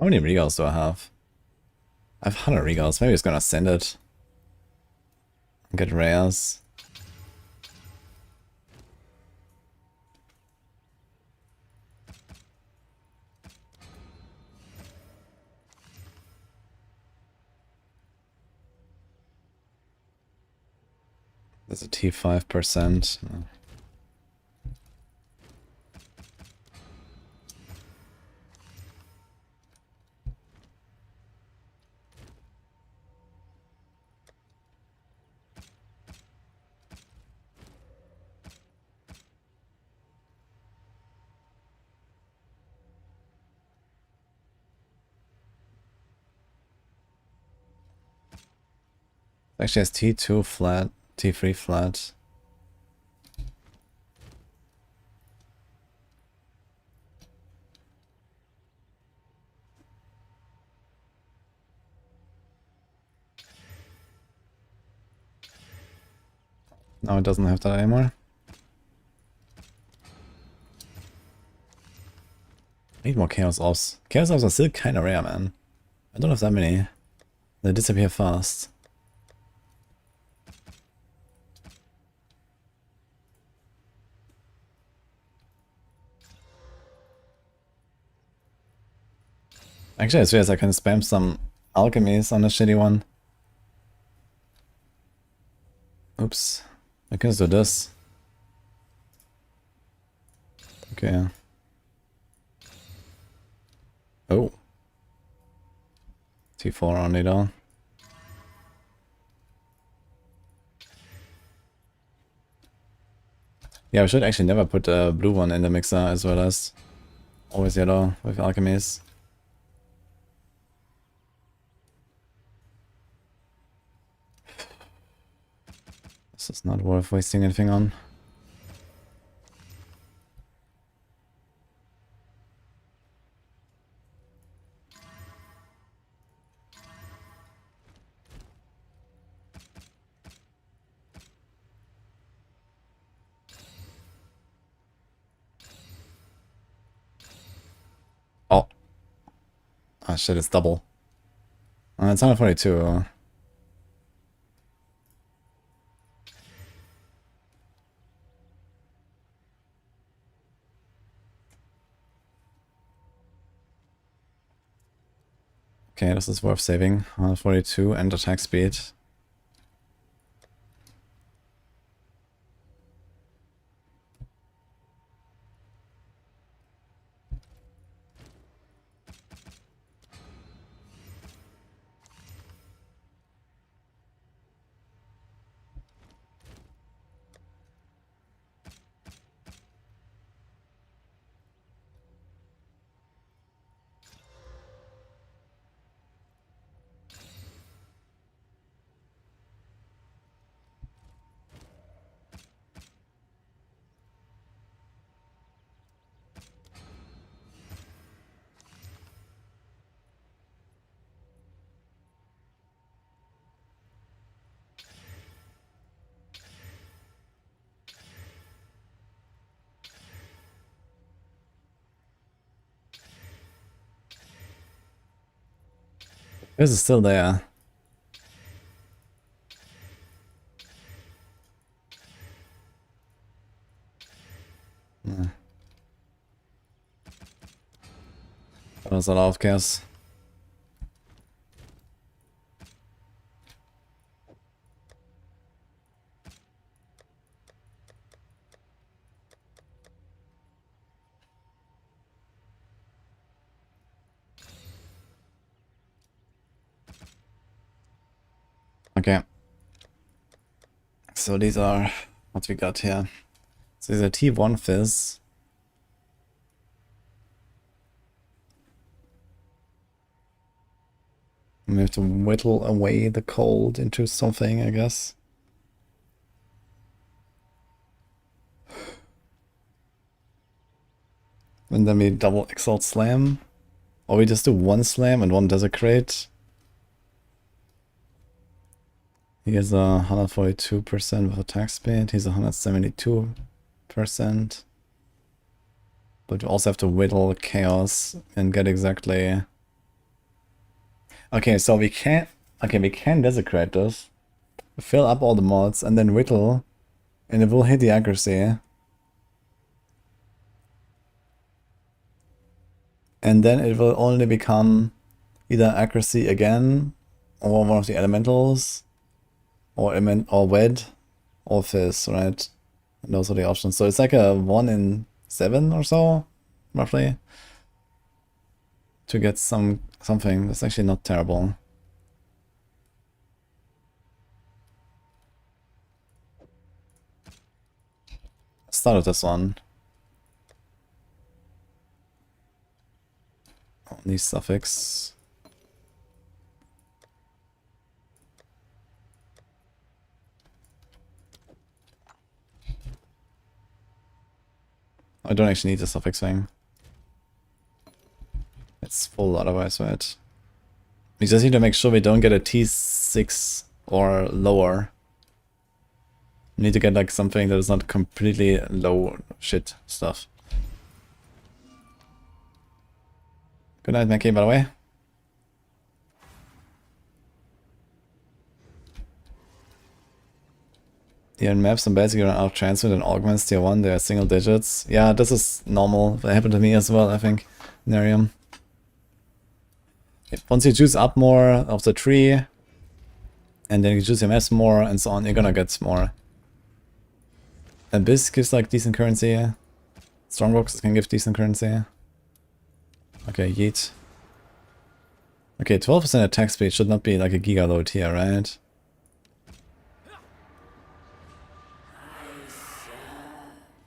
[SPEAKER 1] How many regals do I have? I have 100 regals. Maybe it's gonna send it. Get rares. There's a T5%. Actually has T2 flat, T3 flat. No, it doesn't have that anymore. Need more Chaos Orbs. Chaos Orbs are still kinda rare, man. I don't have that many. They disappear fast. Actually, I swear I can spam some alchemies on the shitty one. Oops. I can just do this. Okay. Oh. T4 only though. Yeah, we should actually never put a blue one in the mixer as well as always yellow with alchemies. This is not worth wasting anything on. Oh. Ah shit, it's double. It's 142. Okay, this is worth saving. 142 and attack speed. This is still there. That was a lot of chaos. Okay. So these are what we got here. So these are T1 fizz. And we have to whittle away the cold into something, I guess. And then we double Exalt Slam. Or we just do one Slam and one Desecrate. He has a 142% of attack speed. He's 172%. But you also have to whittle Chaos and get exactly... Okay, so we can... Okay, we can Desecrate this. Fill up all the mods and then whittle. And it will hit the accuracy. And then it will only become either accuracy again, or one of the elementals, or wed, or fizz, right? And those are the options. So it's like a 1 in 7 or so, roughly, to get something. That's actually not terrible. Start with this one. Only suffix. I don't actually need the suffix thing. It's full otherwise, right? We just need to make sure we don't get a T6 or lower. We need to get like something that is not completely low shit stuff. Good night, Mackie, by the way. Yeah, in maps and basically run out of transmit and augments tier 1, they are single digits. Yeah, this is normal. That happened to me as well, I think, in Arium. Once you juice up more of the tree, and then you juice your maps more and so on, you're gonna get more. Abyss gives like decent currency. Strongboxes can give decent currency. Okay, yeet. Okay, 12% attack speed should not be like a giga load here, right?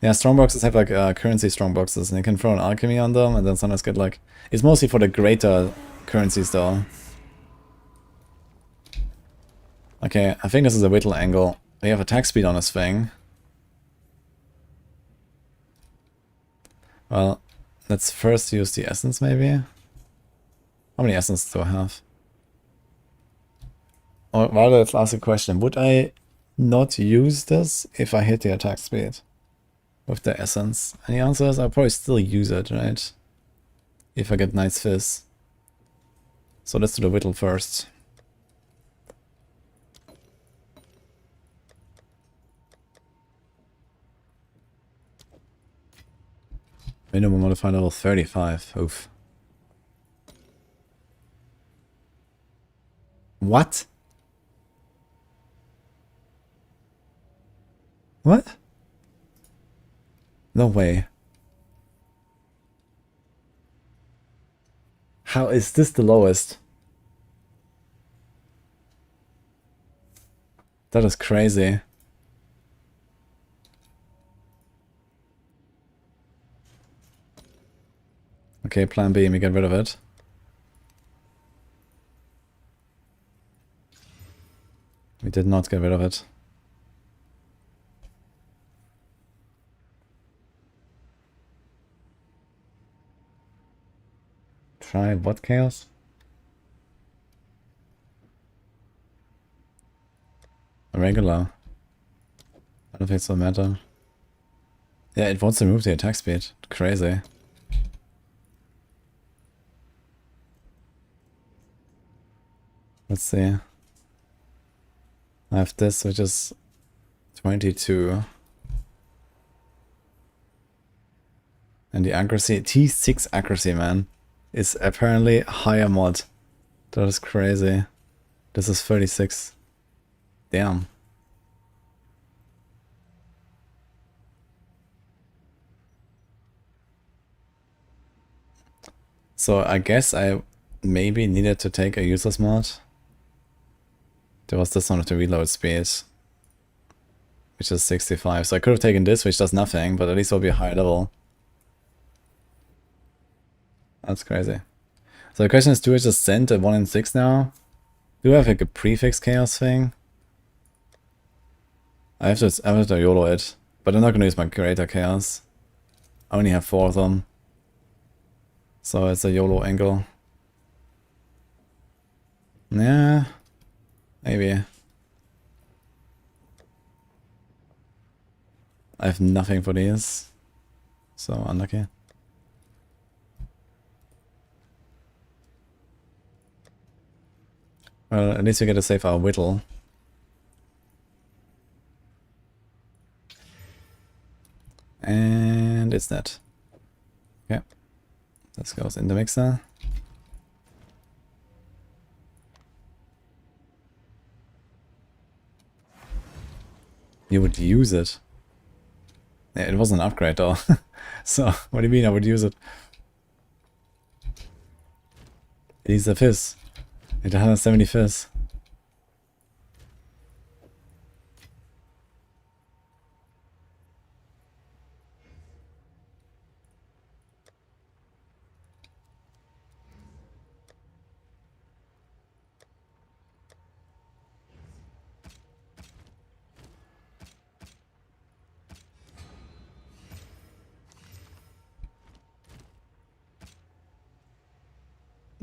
[SPEAKER 1] Yeah, strongboxes have like currency strongboxes, and you can throw an alchemy on them, and then sometimes get like... It's mostly for the greater currencies though. Okay, I think this is a whittle angle. We have attack speed on this thing. Well, let's first use the essence maybe. How many essences do I have? Or rather, let's ask a question. Would I not use this if I hit the attack speed with the essence? And the answer is I'll probably still use it, right? If I get nice fizz. So let's do the whittle first. Minimum modifier level 35. Oof. What? What? No way. How is this the lowest? That is crazy. Okay, plan B, we get rid of it. We did not get rid of it. Try what chaos? A regular. I don't think it's a matter. Yeah, it wants to remove the attack speed. Crazy. Let's see. I have this, which is 22. And the accuracy, T6 accuracy, man, is apparently higher mod. That is crazy. This is 36. Damn. So I guess I maybe needed to take a useless mod. There was this one with the reload speed, which is 65. So I could have taken this, which does nothing, but at least it'll be a higher level. That's crazy. So the question is, do I just send a 1 in 6 now? Do I have like a prefix chaos thing? I have to YOLO it, but I'm not gonna use my greater chaos. I only have 4 of them. So it's a YOLO angle. Yeah, maybe. I have nothing for these, so unlucky. Well, at least we get to save our whittle. And it's that. Okay. This goes in the mixer. You would use it. Yeah, it was an upgrade though. So, what do you mean I would use it? It needs a fizz. It has 170 fizz.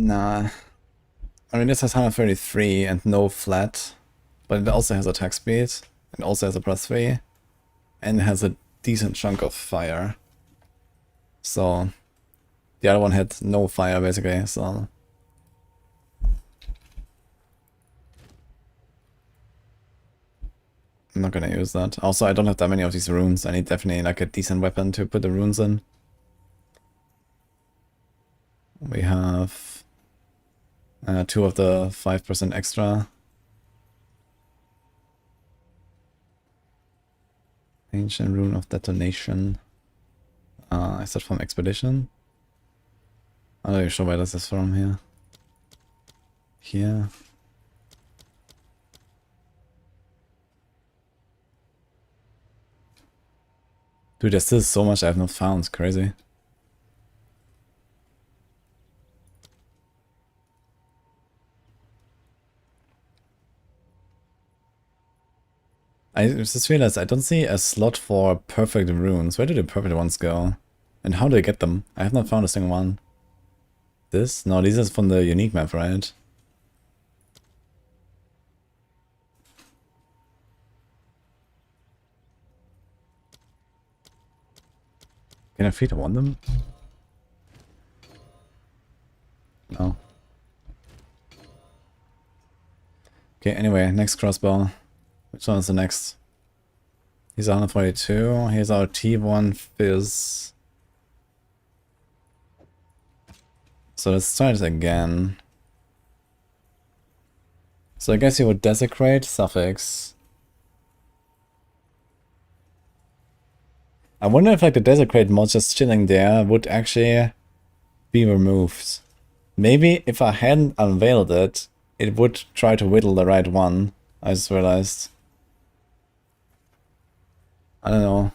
[SPEAKER 1] Nah. I mean, this has 133 and no flat. But it also has attack speed. It also has a +3. And it has a decent chunk of fire. So, the other one had no fire basically, so... I'm not gonna use that. Also, I don't have that many of these runes. I need definitely like a decent weapon to put the runes in. We have 2 of the 5% extra. Ancient Rune of Detonation. Is that from Expedition? I'm not really sure where this is from here. Here. Dude, there's still so much I have not found. It's crazy. I just realized I don't see a slot for perfect runes. Where do the perfect ones go? And how do I get them? I have not found a single one. This? No, this is from the unique map, right? Can I free to want them? No. Okay, anyway, next crossbow. Which one is the next? He's 142. Here's our T1 Fizz. So let's try this again. So I guess you would desecrate suffix. I wonder if like the desecrate mod just chilling there would actually be removed. Maybe if I hadn't unveiled it, it would try to whittle the right one. I just realized. I don't know.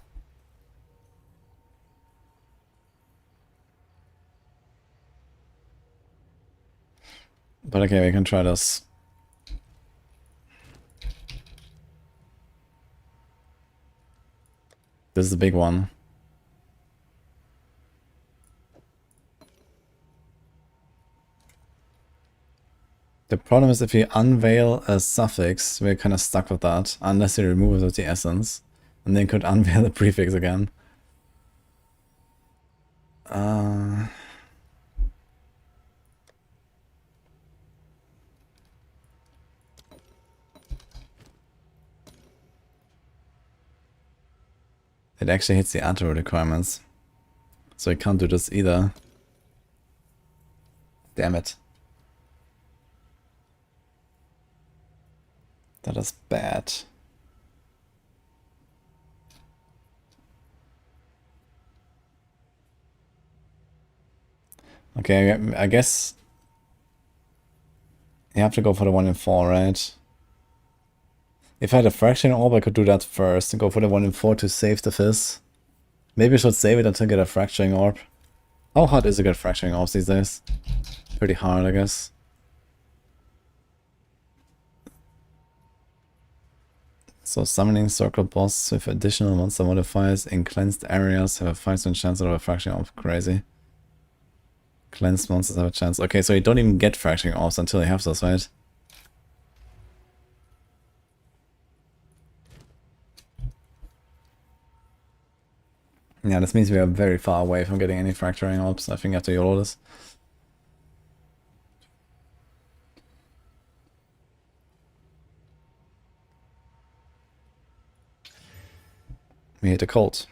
[SPEAKER 1] But okay, we can try this. This is the big one. The problem is if you unveil a suffix, we're kind of stuck with that, unless you remove it with the essence. And then could unveil the prefix again. It actually hits the auto requirements. So I can't do this either. Damn it. That is bad. Okay, I guess you have to go for the 1 in 4, right? If I had a fraction orb, I could do that first and go for the 1 in 4 to save the fizz. Maybe I should save it until I get a fracturing orb. How hard is it to get fracturing orbs these days? Pretty hard, I guess. So summoning circle boss with additional monster modifiers in cleansed areas have a 5% chance of a fracturing orb. Crazy. Cleansed monsters have a chance. Okay, so you don't even get fracturing orbs until you have those, right? Yeah, this means we are very far away from getting any fracturing orbs. I think after YOLO this. We hit a cult.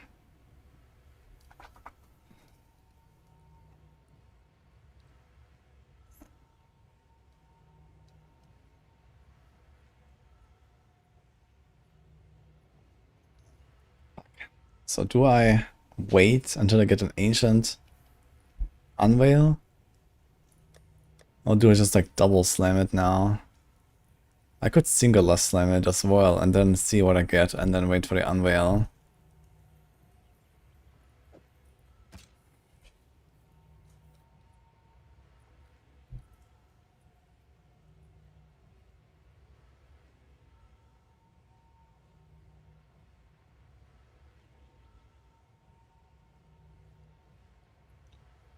[SPEAKER 1] So do I wait until I get an ancient unveil? Or do I just like double slam it now? I could singular slam it as well and then see what I get and then wait for the unveil.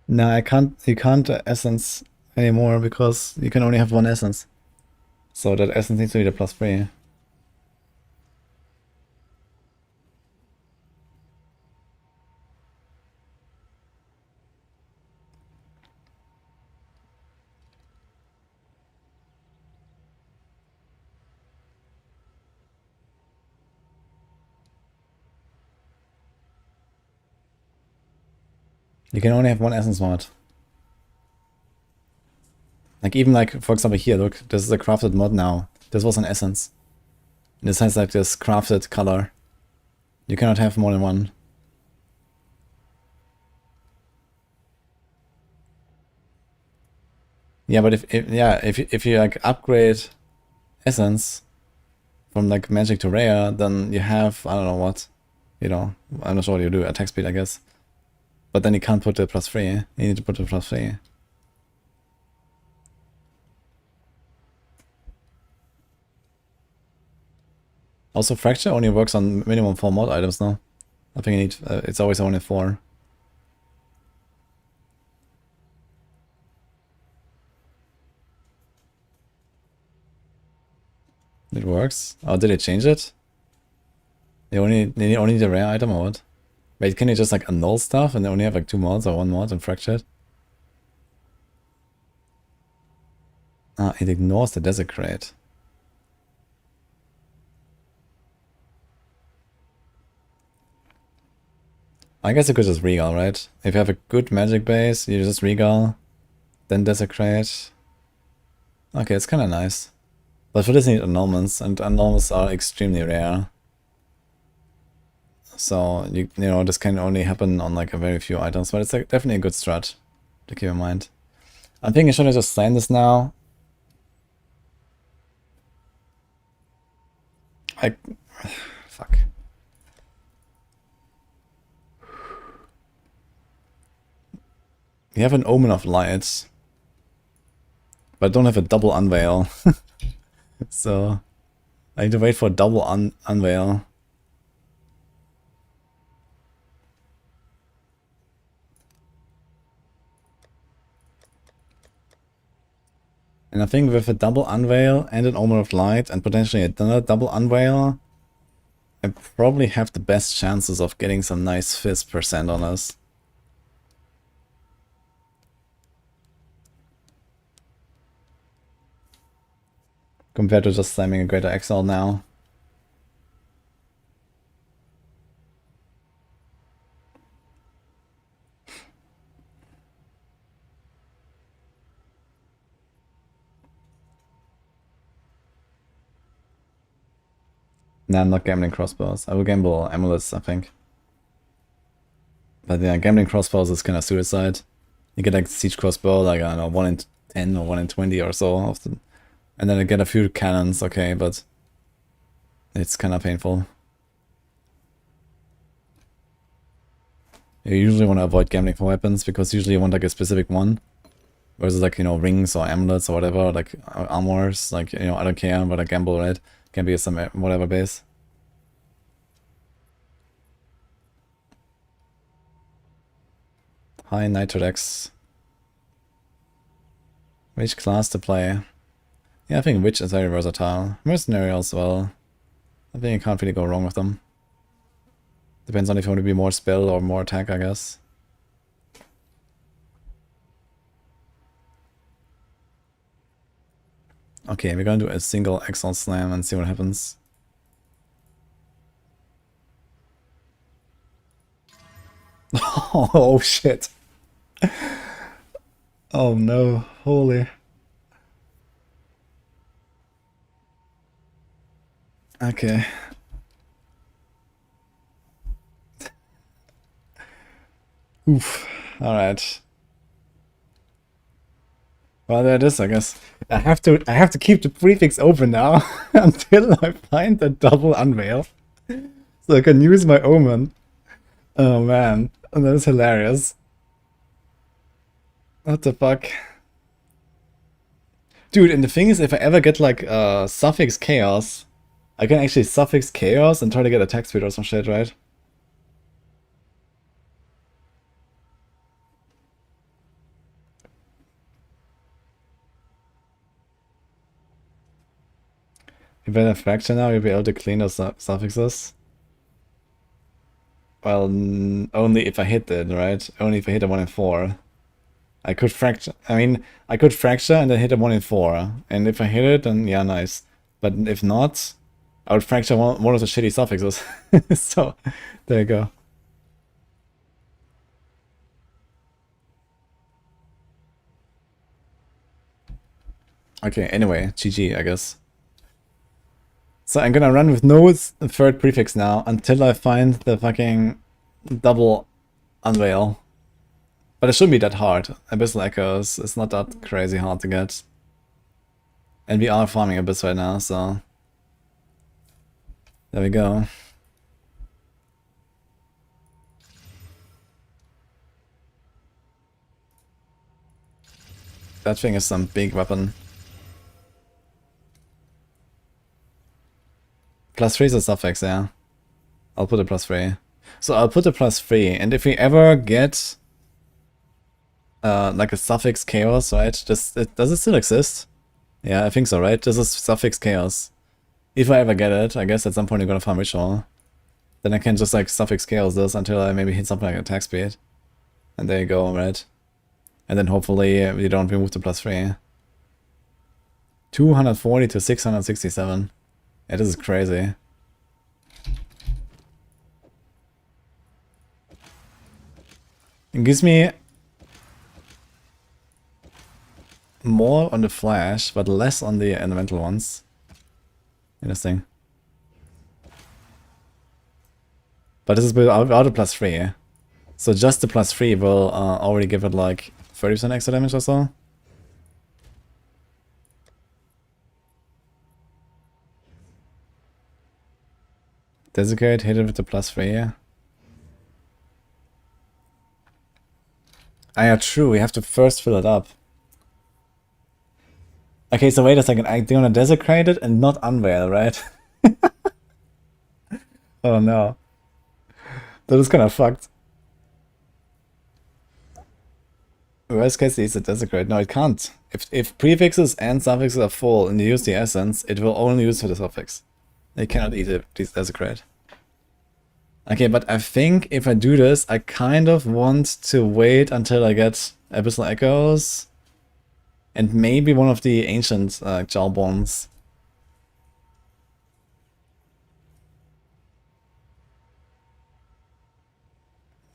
[SPEAKER 1] No, I can't. You can't essence anymore because you can only have one essence. So that essence needs to be the +3. You can only have one essence mod. Like even like, for example here, look, this is a crafted mod now. This was an essence. And this has like this crafted color. You cannot have more than one. Yeah, but if you like upgrade essence from like magic to rare, then you have, I don't know what, you know, I'm not sure what you do, attack speed I guess. But then you can't put the +3, you need to put the +3. Also Fracture only works on minimum 4 mod items now. I think you need, it's always only 4. It works? Oh, did it change it? They only need a rare item or what? Wait, can you just like annul stuff and they only have like 2 mods or 1 mod and fracture it? Ah, it ignores the desecrate. I guess you could just regal, right? If you have a good magic base, you just regal, then desecrate. Okay, it's kinda nice. But for this you need annulments, and annulments are extremely rare. So, you know, this can only happen on like a very few items, but it's like definitely a good strat to keep in mind. I'm thinking, should I just slam this now? Fuck. We have an Omen of Light, but I don't have a double unveil. So, I need to wait for a double unveil. And I think with a double unveil and an Omen of Light and potentially another double unveil, I probably have the best chances of getting some nice fizz % on us. Compared to just slamming a Greater Exile now. Nah, I'm not gambling crossbows. I will gamble amulets, I think. But yeah, gambling crossbows is kind of suicide. You get like siege crossbow, like I don't know, 1 in 10 or 1 in 20 or so often. And then I get a few cannons, okay, but it's kind of painful. You usually want to avoid gambling for weapons because usually you want like a specific one. Versus like, you know, rings or amulets or whatever, like armors, like, you know, I don't care, but I gamble, right? Can be some whatever base. High Nitrodex. Which class to play? Yeah, I think Witch is very versatile. Mercenary as well. I think you can't really go wrong with them. Depends on if you want to be more spell or more attack, I guess. Okay, we're gonna do a single Exile Slam and see what happens. Oh shit. Oh no, holy. Okay. Oof. Alright. Well, there it is, I guess. I have to keep the prefix open now until I find a double unveil. So I can use my omen. Oh man, that is hilarious. What the fuck? Dude, and the thing is, if I ever get like suffix chaos, I can actually suffix chaos and try to get attack speed or some shit, right? If I have fracture now, you'll be able to clean those suffixes. Well, only if I hit it, right? Only if I hit a 1 in 4. I could fracture. I mean, I could fracture and then hit a 1 in 4. And if I hit it, then yeah, nice. But if not, I would fracture one of the shitty suffixes. So, there you go. Okay, anyway, GG, I guess. So I'm gonna run with no third prefix now until I find the fucking double unveil. But it shouldn't be that hard. Abyssal Echoes, it's not that crazy hard to get. And we are farming Abyss right now, so... There we go. That thing is some big weapon. +3 is a suffix, yeah. I'll put a +3. So I'll put a +3, and if we ever get like a suffix chaos, right? Does it still exist? Yeah, I think so, right? This is suffix chaos. If I ever get it, I guess at some point I'm gonna farm ritual. Then I can just like suffix chaos this until I maybe hit something like attack speed. And there you go, right? And then hopefully we don't remove the +3. 240 to 667. Yeah, this is crazy. It gives me more on the flash, but less on the elemental ones. Interesting. But this is without a +3. So just the +3 will already give it like 30% extra damage or so. Desecrate, hit it with the +3. Ah yeah, true, we have to first fill it up. Okay, so wait a second, I'm gonna desecrate it and not unveil, right? Oh no. That is kinda fucked. Worst case needs to desecrate. No, it can't. If prefixes and suffixes are full and you use the essence, it will only use for the suffix. It cannot either desecrate. Okay, but I think if I do this, I kind of want to wait until I get Abyssal Echoes. And maybe one of the ancient Jawbones.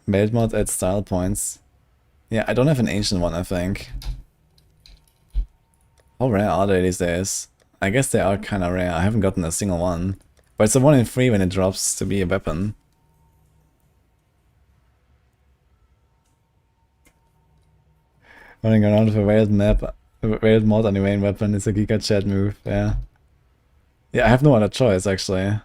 [SPEAKER 1] Meld mod adds style points. Yeah, I don't have an ancient one, I think. How rare are they these days? I guess they are kind of rare. I haven't gotten a single one. But it's a 1 in 3 when it drops to be a weapon. Running around with a veiled map, veiled mod on your main weapon is a Giga Chat move, yeah. Yeah, I have no other choice, actually.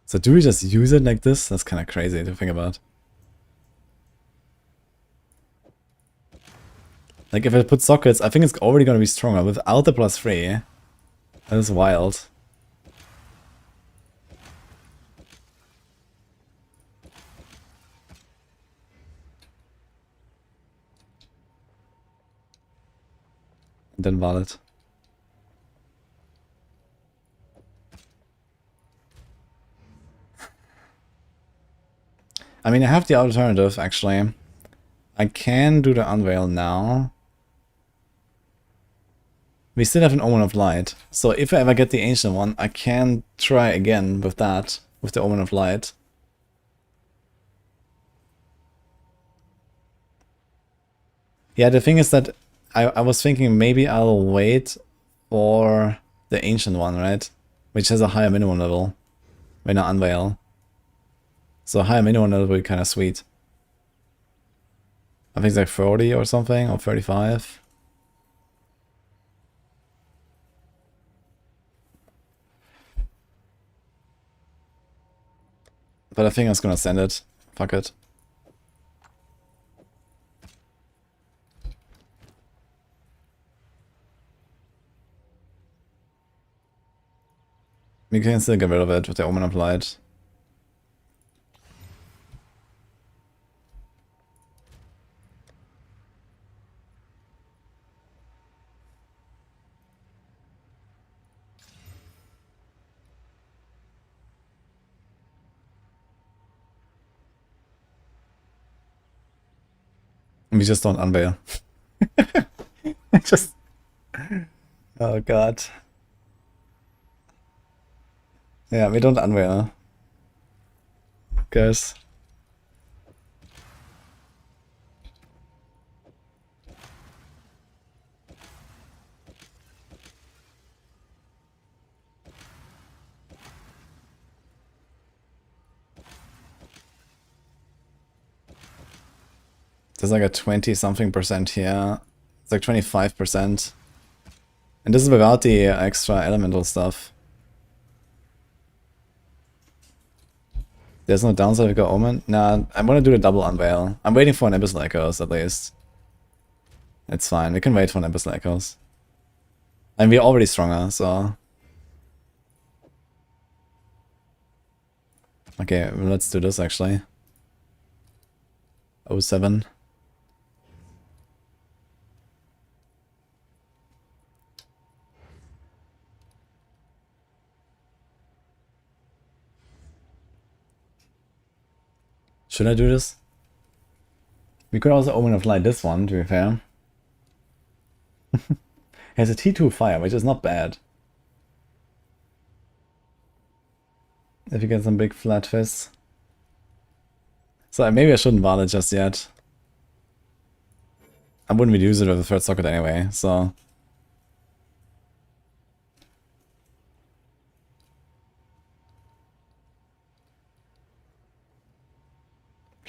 [SPEAKER 1] So do we just use it like this? That's kind of crazy to think about. Like if I put sockets, I think it's already going to be stronger without the +3. That is wild. And then valid. I mean, I have the alternative, actually. I can do the unveil now. We still have an Omen of Light. So if I ever get the ancient one, I can try again with that, with the Omen of Light. Yeah, the thing is that I was thinking maybe I'll wait for the ancient one, right? which has a higher minimum level. Wait, not Unveil. So a higher minimum level would be kind of sweet. I think it's like 40 or something, or 35. But I think I was gonna send it. Fuck it. We can still get rid of it with the Omen applied. We just don't unveil. Just... Oh god. Yeah, we don't unveil. Guys. There's like a 20-something% here. It's like 25%. And this is without the extra elemental stuff. There's no downside if we go Omen? Nah, I want to do the double unveil. I'm waiting for an Abyssal Echoes at least. It's fine, we can wait for an Abyssal Echoes. And we're already stronger, so... Okay, well, let's do this actually. 07. Should I do this? We could also Omen of Light this one, to be fair. It has a T2 fire, which is not bad. If you get some big flat fists. So maybe I shouldn't Vard it just yet. I wouldn't use it with the third socket anyway, so...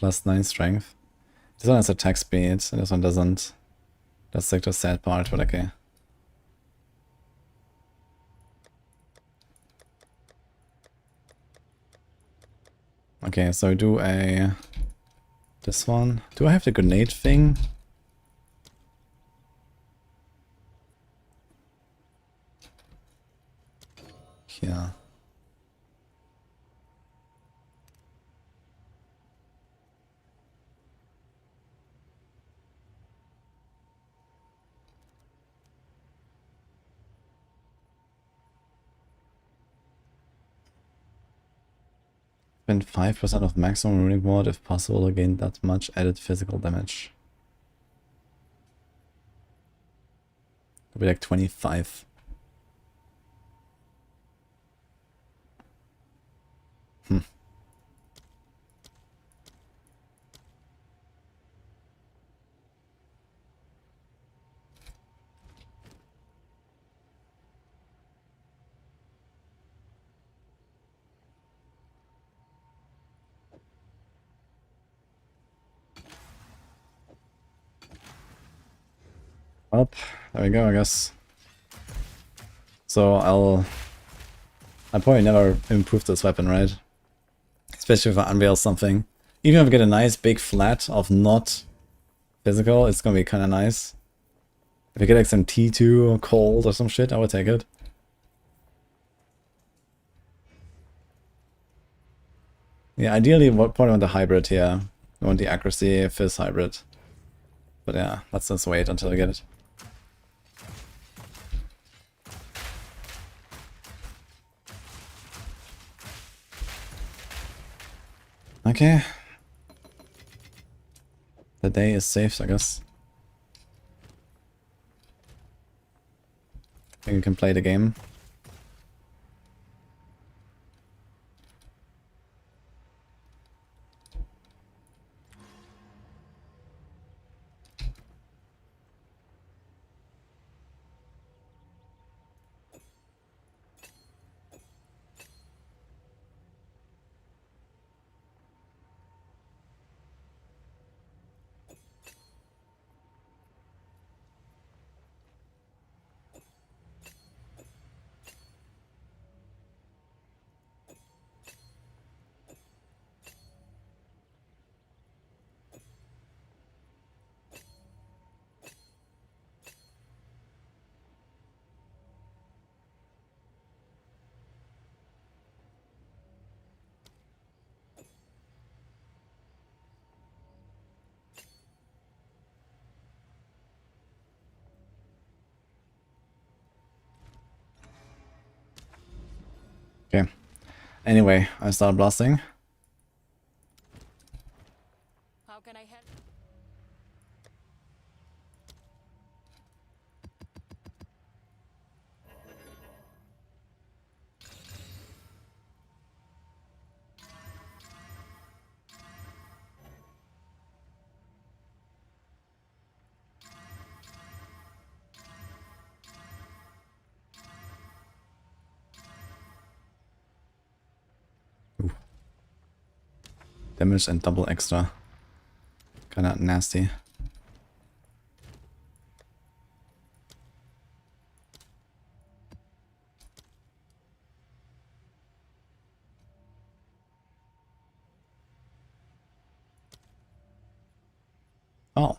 [SPEAKER 1] +9 strength. This one has attack speed, and this one doesn't. That's like the sad part, but okay. Okay, so do a... this one. Do I have the grenade thing? Yeah. Spend 5% of maximum runic ward if possible to gain that much added physical damage. It'll be like 25. Up, there we go, I guess. So I'll probably never improve this weapon, right? Especially if I unveil something. Even if I get a nice big flat of not physical, it's gonna be kinda nice. If I get like some T2 or cold or some shit, I would take it. Yeah, ideally probably want the hybrid here. I want the accuracy fizz hybrid. But yeah, let's just wait until I get it. Okay. The day is safe, I guess. I think we can play the game. Anyway, I start blasting.
[SPEAKER 4] How can I help?
[SPEAKER 1] Damage and double extra. Kinda nasty. Oh.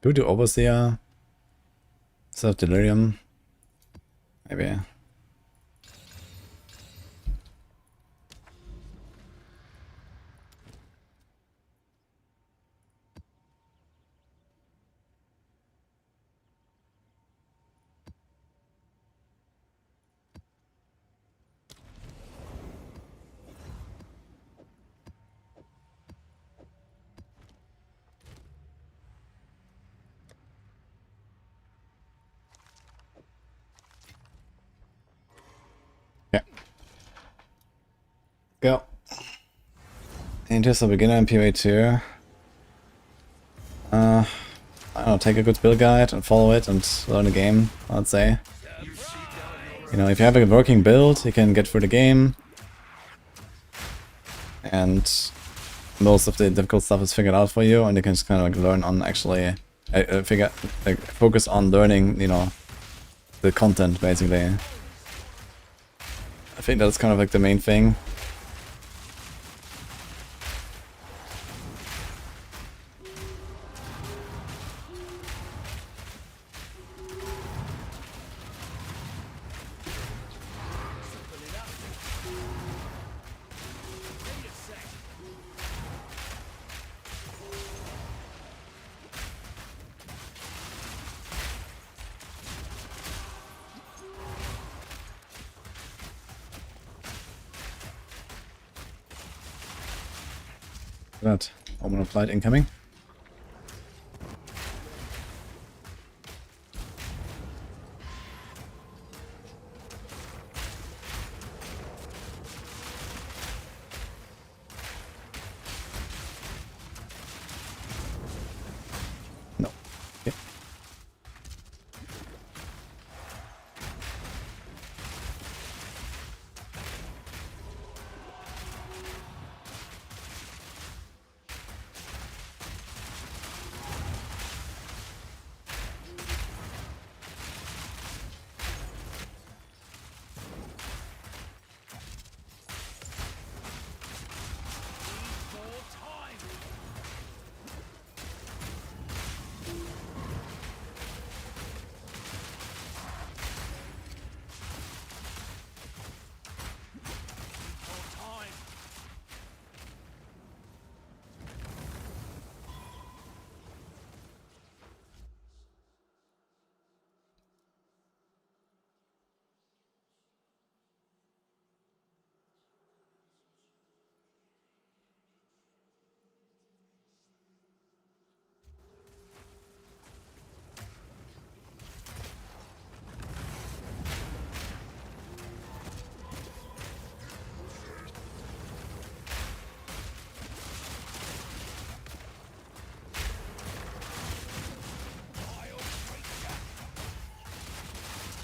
[SPEAKER 1] Do we do Overseer? Instead of Delirium? Maybe. Yeah. Go. Just a beginner in PvE2. I don't know, take a good build guide and follow it and learn the game, I'd say. You know, if you have a working build, you can get through the game. And most of the difficult stuff is figured out for you, and you can just kind of like learn on actually focus on learning, you know, the content basically. I think that's kind of like the main thing. That Omen of Light incoming. No. Okay.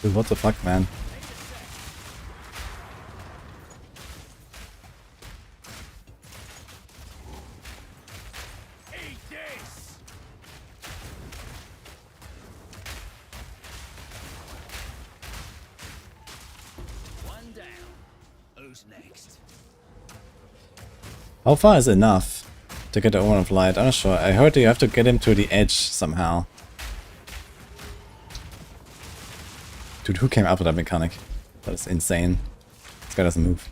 [SPEAKER 1] Dude, what the fuck, man?
[SPEAKER 3] One down. Who's next?
[SPEAKER 1] How far is enough to get the Omen of Light? I'm not sure. I heard you have to get him to the edge somehow. Dude, who came up with that mechanic? That is insane. This guy doesn't move.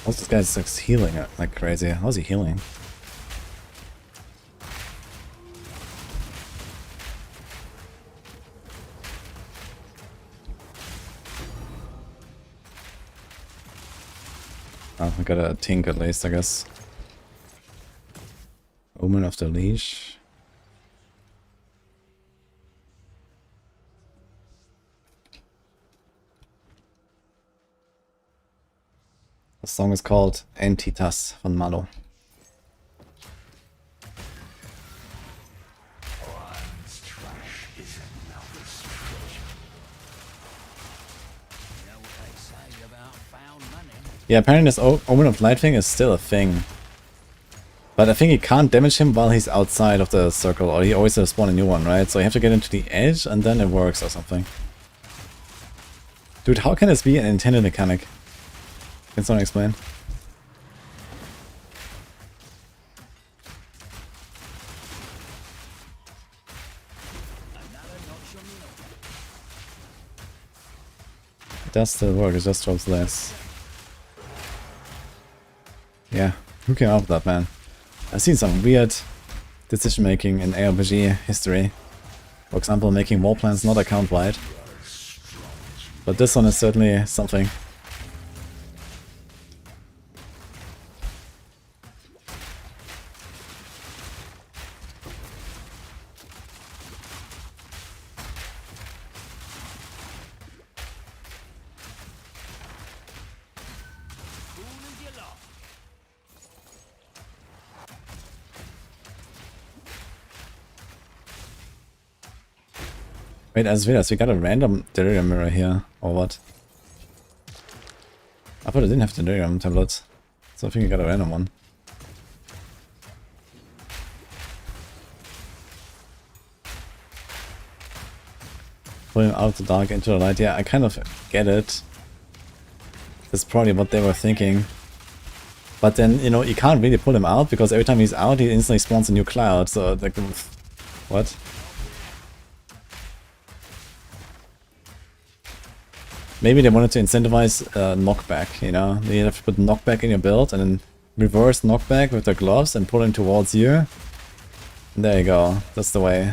[SPEAKER 1] Also, this guy's like healing like crazy. How's he healing? Oh, we got a tink at least, I guess. Omen of the Leash. The song is called Entitas von Malo.
[SPEAKER 2] One's trash is another's treasure.
[SPEAKER 3] You know what they say about found money?
[SPEAKER 1] Yeah, apparently this Omen of Light thing is still a thing. But I think he can't damage him while he's outside of the circle, or he always has to spawn a new one, right? So you have to get into the edge and then it works or something. Dude, how can this be an intended mechanic? Can someone explain? It does still work, it just drops less. Yeah, who came up with that, man? I've seen some weird decision making in ARPG history. For example, making war plans not account wide. But this one is certainly something. Wait, as Vedas, we got a random delirium mirror here, or what? I thought I didn't have delirium tablets, so I think I got a random one. Pulling out of the dark into the light, yeah, I kind of get it. That's probably what they were thinking. But then, you know, you can't really pull him out, because every time he's out, he instantly spawns a new cloud, so like, what? Maybe they wanted to incentivize knockback, you know? You have to put knockback in your build and then reverse knockback with the gloves and pull him towards you. And there you go. That's the way.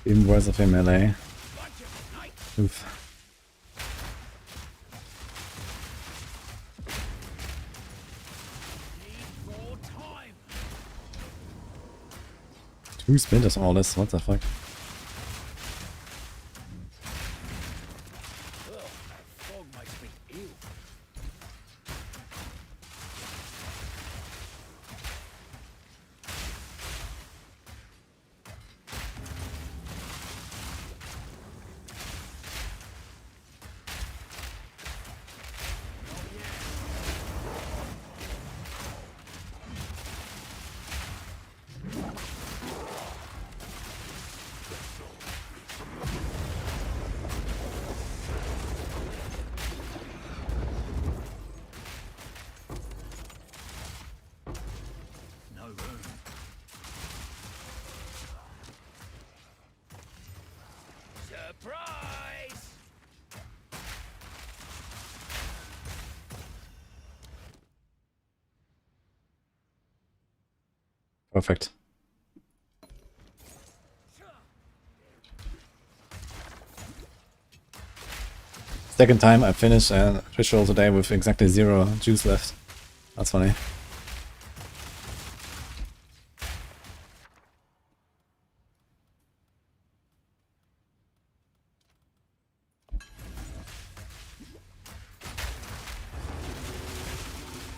[SPEAKER 1] Even worse of him, melee. Oof. Two splinters on all this, what the fuck?
[SPEAKER 3] Surprise!
[SPEAKER 1] Perfect. Second time I finished a ritual today with exactly 0 juice left. That's funny.